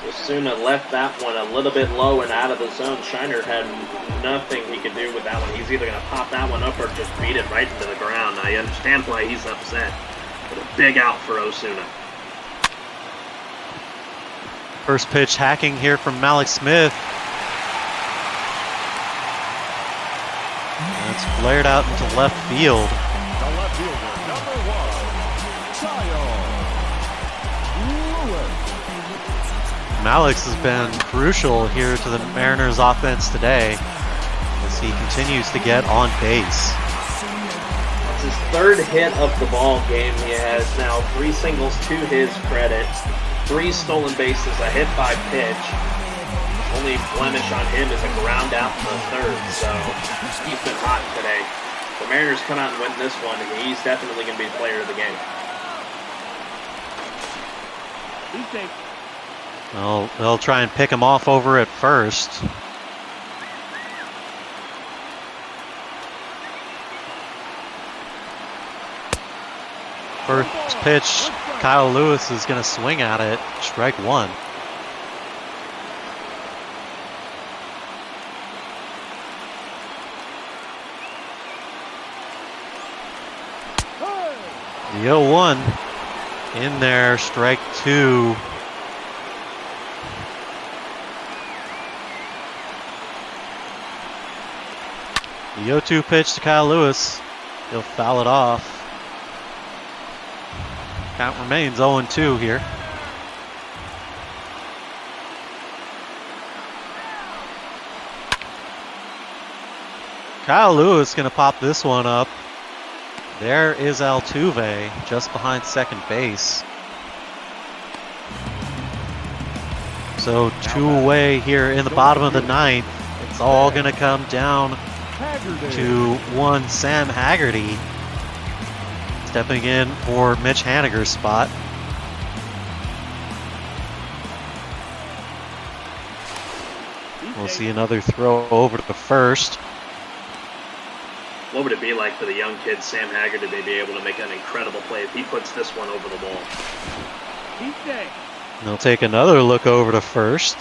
Osuna left that one a little bit low and out of the zone. Shiner had nothing he could do with that one. He's either going to pop that one up or just beat it right into the ground. I understand why he's upset, but a big out for Osuna. First pitch hacking here from Malik Smith. It's flared out into left field. The left fielder, number 1, Kyle Malix has been crucial here to the Mariners offense today as he continues to get on base. It's his third hit of the ball game. He has now 3 singles to his credit, 3 stolen bases, a hit by pitch. Only blemish on him is a ground out in the third, so he's been hot today. The Mariners come out and win this one, and he's definitely going to be the player of the game. Well, they'll try and pick him off over at first. First pitch, Kyle Lewis is going to swing at it. Strike 1. The 0-1 in there, strike 2. The 0-2 pitch to Kyle Lewis. He'll foul it off. Count remains 0-2 here. Kyle Lewis going to pop this one up. There is Altuve just behind second base. So 2 away here in the bottom of the 9th. It's all going to come down to one Sam Haggerty stepping in for Mitch Haniger's spot. We'll see another throw over to the first. What would it be like for the young kid Sam Haggerty to be able to make an incredible play if he puts this one over the wall? They'll take another look over to first,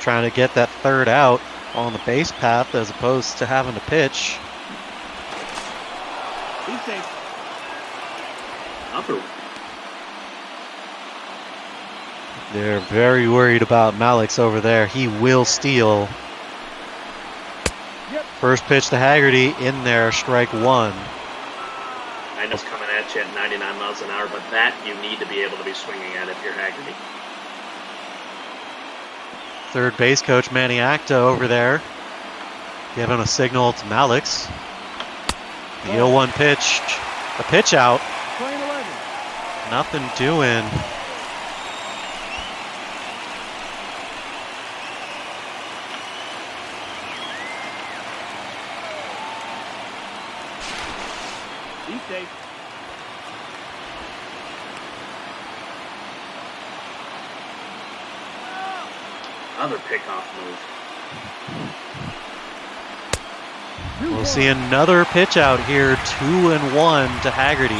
trying to get that third out on the base path as opposed to having to pitch. Upper. They're very worried about Malix over there. He will steal. First pitch to Haggerty in there, strike 1. I know it's coming at you at 99 miles an hour, but that you need to be able to be swinging at if you're Haggerty. Third base coach Manny Acta over there, giving a signal to Malix. The 0-1 pitch, a pitch out. Nothing doing. Another pickoff move. We'll see another pitch out here, 2-1 to Haggerty.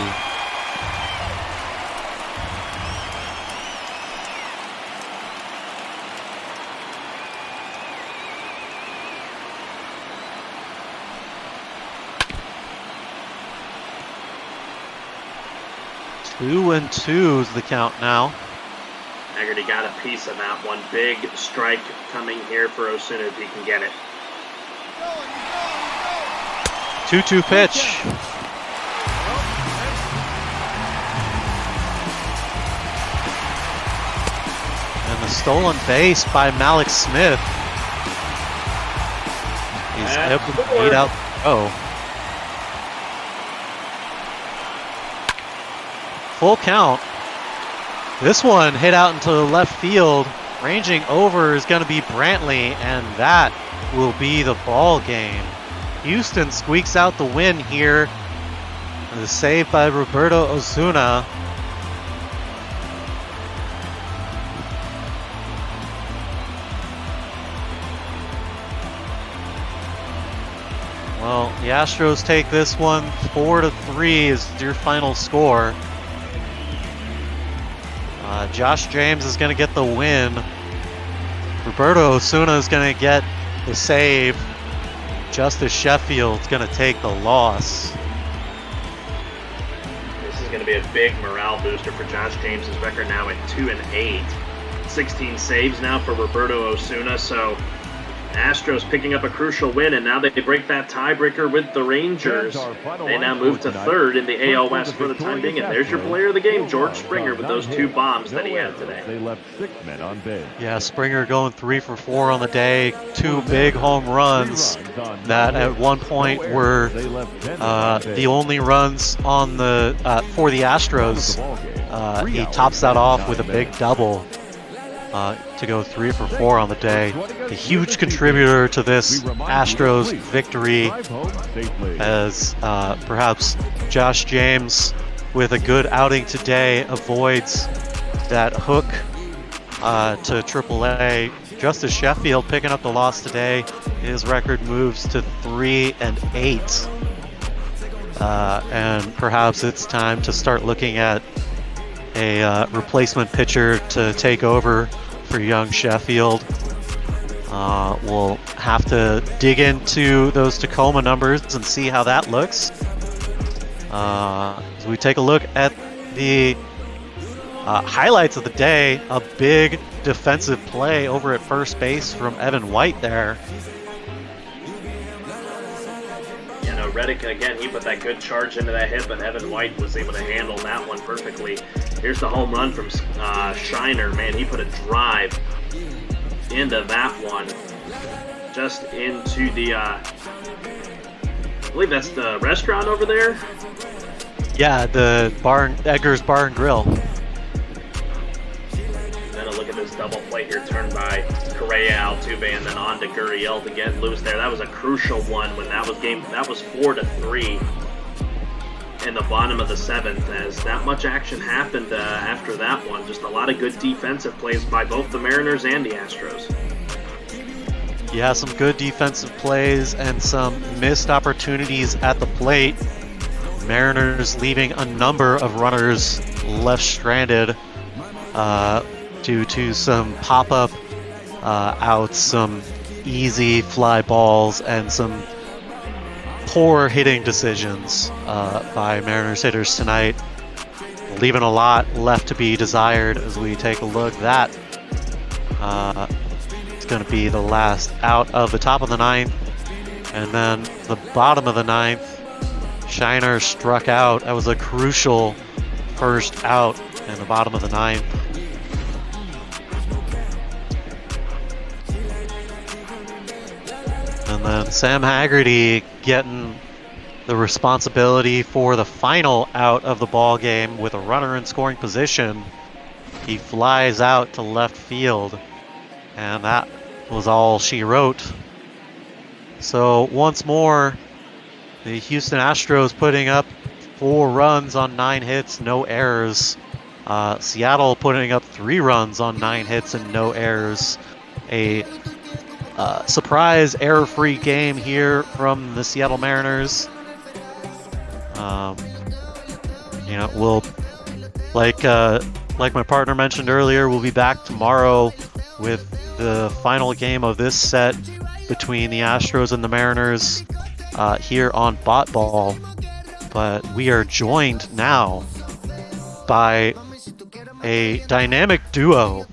Two and 2 is the count now. Haggerty got a piece of that one. Big strike coming here for Osuna if he can get it. 2-2 pitch. And the stolen base by Malik Smith. He's able to beat out the throw. Full count. This one hit out into the left field. Ranging over is going to be Brantley, and that will be the ball game. Houston squeaks out the win here. The save by Roberto Osuna. Well, the Astros take this one 4-3 is your final score. Josh James is going to get the win. Roberto Osuna is going to get the save. Justice Sheffield is going to take the loss. This is going to be a big morale booster for Josh James's record now at 2-8. 16 saves now for Roberto Osuna, so Astros picking up a crucial win, and now they break that tiebreaker with the Rangers. They now move to third in the AL West for the time being, and there's your player of the game, George Springer, with those 2 bombs that he had today. They left 6 men on base. Yeah, Springer going 3 for 4 on the day. 2 big home runs that at one point were the only runs on the for the Astros. He tops that off with a big double to go 3 for 4 on the day. A huge contributor to this Astros victory, as perhaps Josh James, with a good outing today, avoids that hook to AAA. Justice Sheffield picking up the loss today. His record moves to 3-8. And perhaps it's time to start looking at a replacement pitcher to take over for young Sheffield. We'll have to dig into those Tacoma numbers and see how that looks. As we take a look at the highlights of the day, a big defensive play over at first base from Evan White there. You know, Reddick, again, he put that good charge into that hit, but Evan White was able to handle that one perfectly. Here's the home run from Shiner. Man, he put a drive into that one. Just into the, I believe that's the restaurant over there. Yeah, the Edgar's Bar and Grill. Then a look at this double play here, turned by Correa, Altuve, and then on to Gurriel to get loose there. That was a crucial one when that was 4-3 in the bottom of the 7th, as that much action happened after that one. Just a lot of good defensive plays by both the Mariners and the Astros. Yeah, some good defensive plays and some missed opportunities at the plate. Mariners leaving a number of runners left stranded due to some pop-up outs, some easy fly balls, and some poor hitting decisions by Mariners hitters tonight, leaving a lot left to be desired. As we take a look, that it's going to be the last out of the top of the 9th, and then the bottom of the 9th. Shiner struck out. That was a crucial first out in the bottom of the 9th. And then Sam Haggerty getting the responsibility for the final out of the ball game with a runner in scoring position. He flies out to left field, and that was all she wrote. So once more, the Houston Astros putting up 4 runs on 9 hits, no errors. Seattle putting up 3 runs on 9 hits and no errors. A surprise error-free game here from the Seattle Mariners. We'll like my partner mentioned earlier, we'll be back tomorrow with the final game of this set between the Astros and the Mariners here on Bot Ball. But we are joined now by a dynamic duo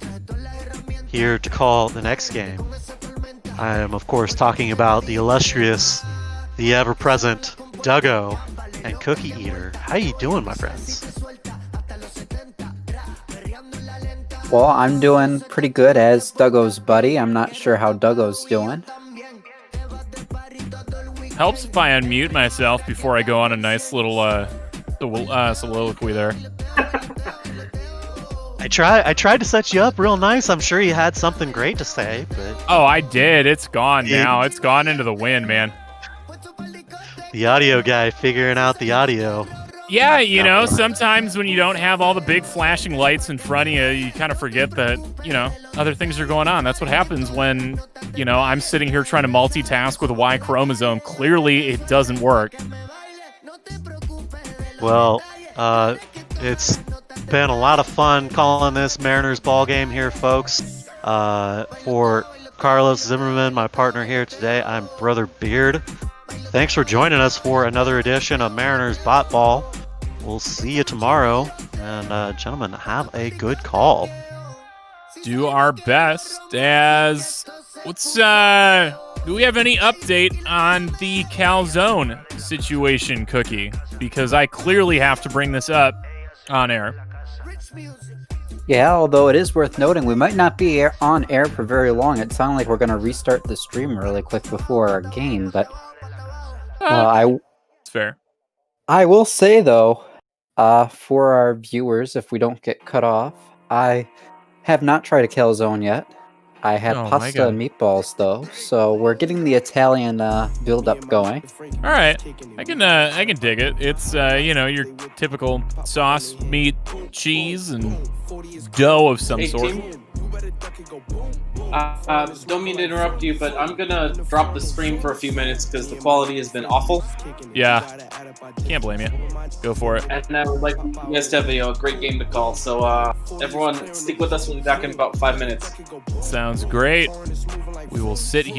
here to call the next game. I am, of course, talking about the illustrious, the ever-present Duggo and Cookie Eater. How you doing, my friends? Well, I'm doing pretty good as Duggo's buddy. I'm not sure how Duggo's doing. Helps if I unmute myself before I go on a nice little soliloquy there. I tried to set you up real nice. I'm sure you had something great to say, but I did. It's gone now. It's gone into the wind, man. The audio guy figuring out the audio. Yeah, sometimes when you don't have all the big flashing lights in front of you, you kind of forget that, other things are going on. That's what happens when, I'm sitting here trying to multitask with a Y chromosome. Clearly, it doesn't work. Well, it's been a lot of fun calling this Mariners ball game here, folks. For Carlos Zimmerman, my partner here today, I'm Brother Beard. Thanks for joining us for another edition of Mariners Bot Ball. We'll see you tomorrow. And gentlemen, have a good call. Do our best as Do we have any update on the calzone situation, Cookie? Because I clearly have to bring this up on air. Yeah, although it is worth noting, we might not be on air for very long. It sounded like we're going to restart the stream really quick before our game, but It's fair. I will say, though, for our viewers, if we don't get cut off, I have not tried a calzone yet. I had Oh, my pasta God. and meatballs, though, so we're getting the Italian build-up going. All right, I can dig it. It's your typical sauce, meat, cheese, and dough of some Hey, sort. team. Don't mean to interrupt you, but I'm gonna drop the stream for a few minutes because the quality has been awful. Yeah, can't blame you. Go for it. And I would like you guys to have a great game to call. So everyone, stick with us. We'll be back in about 5 minutes. Sounds great. We will sit here.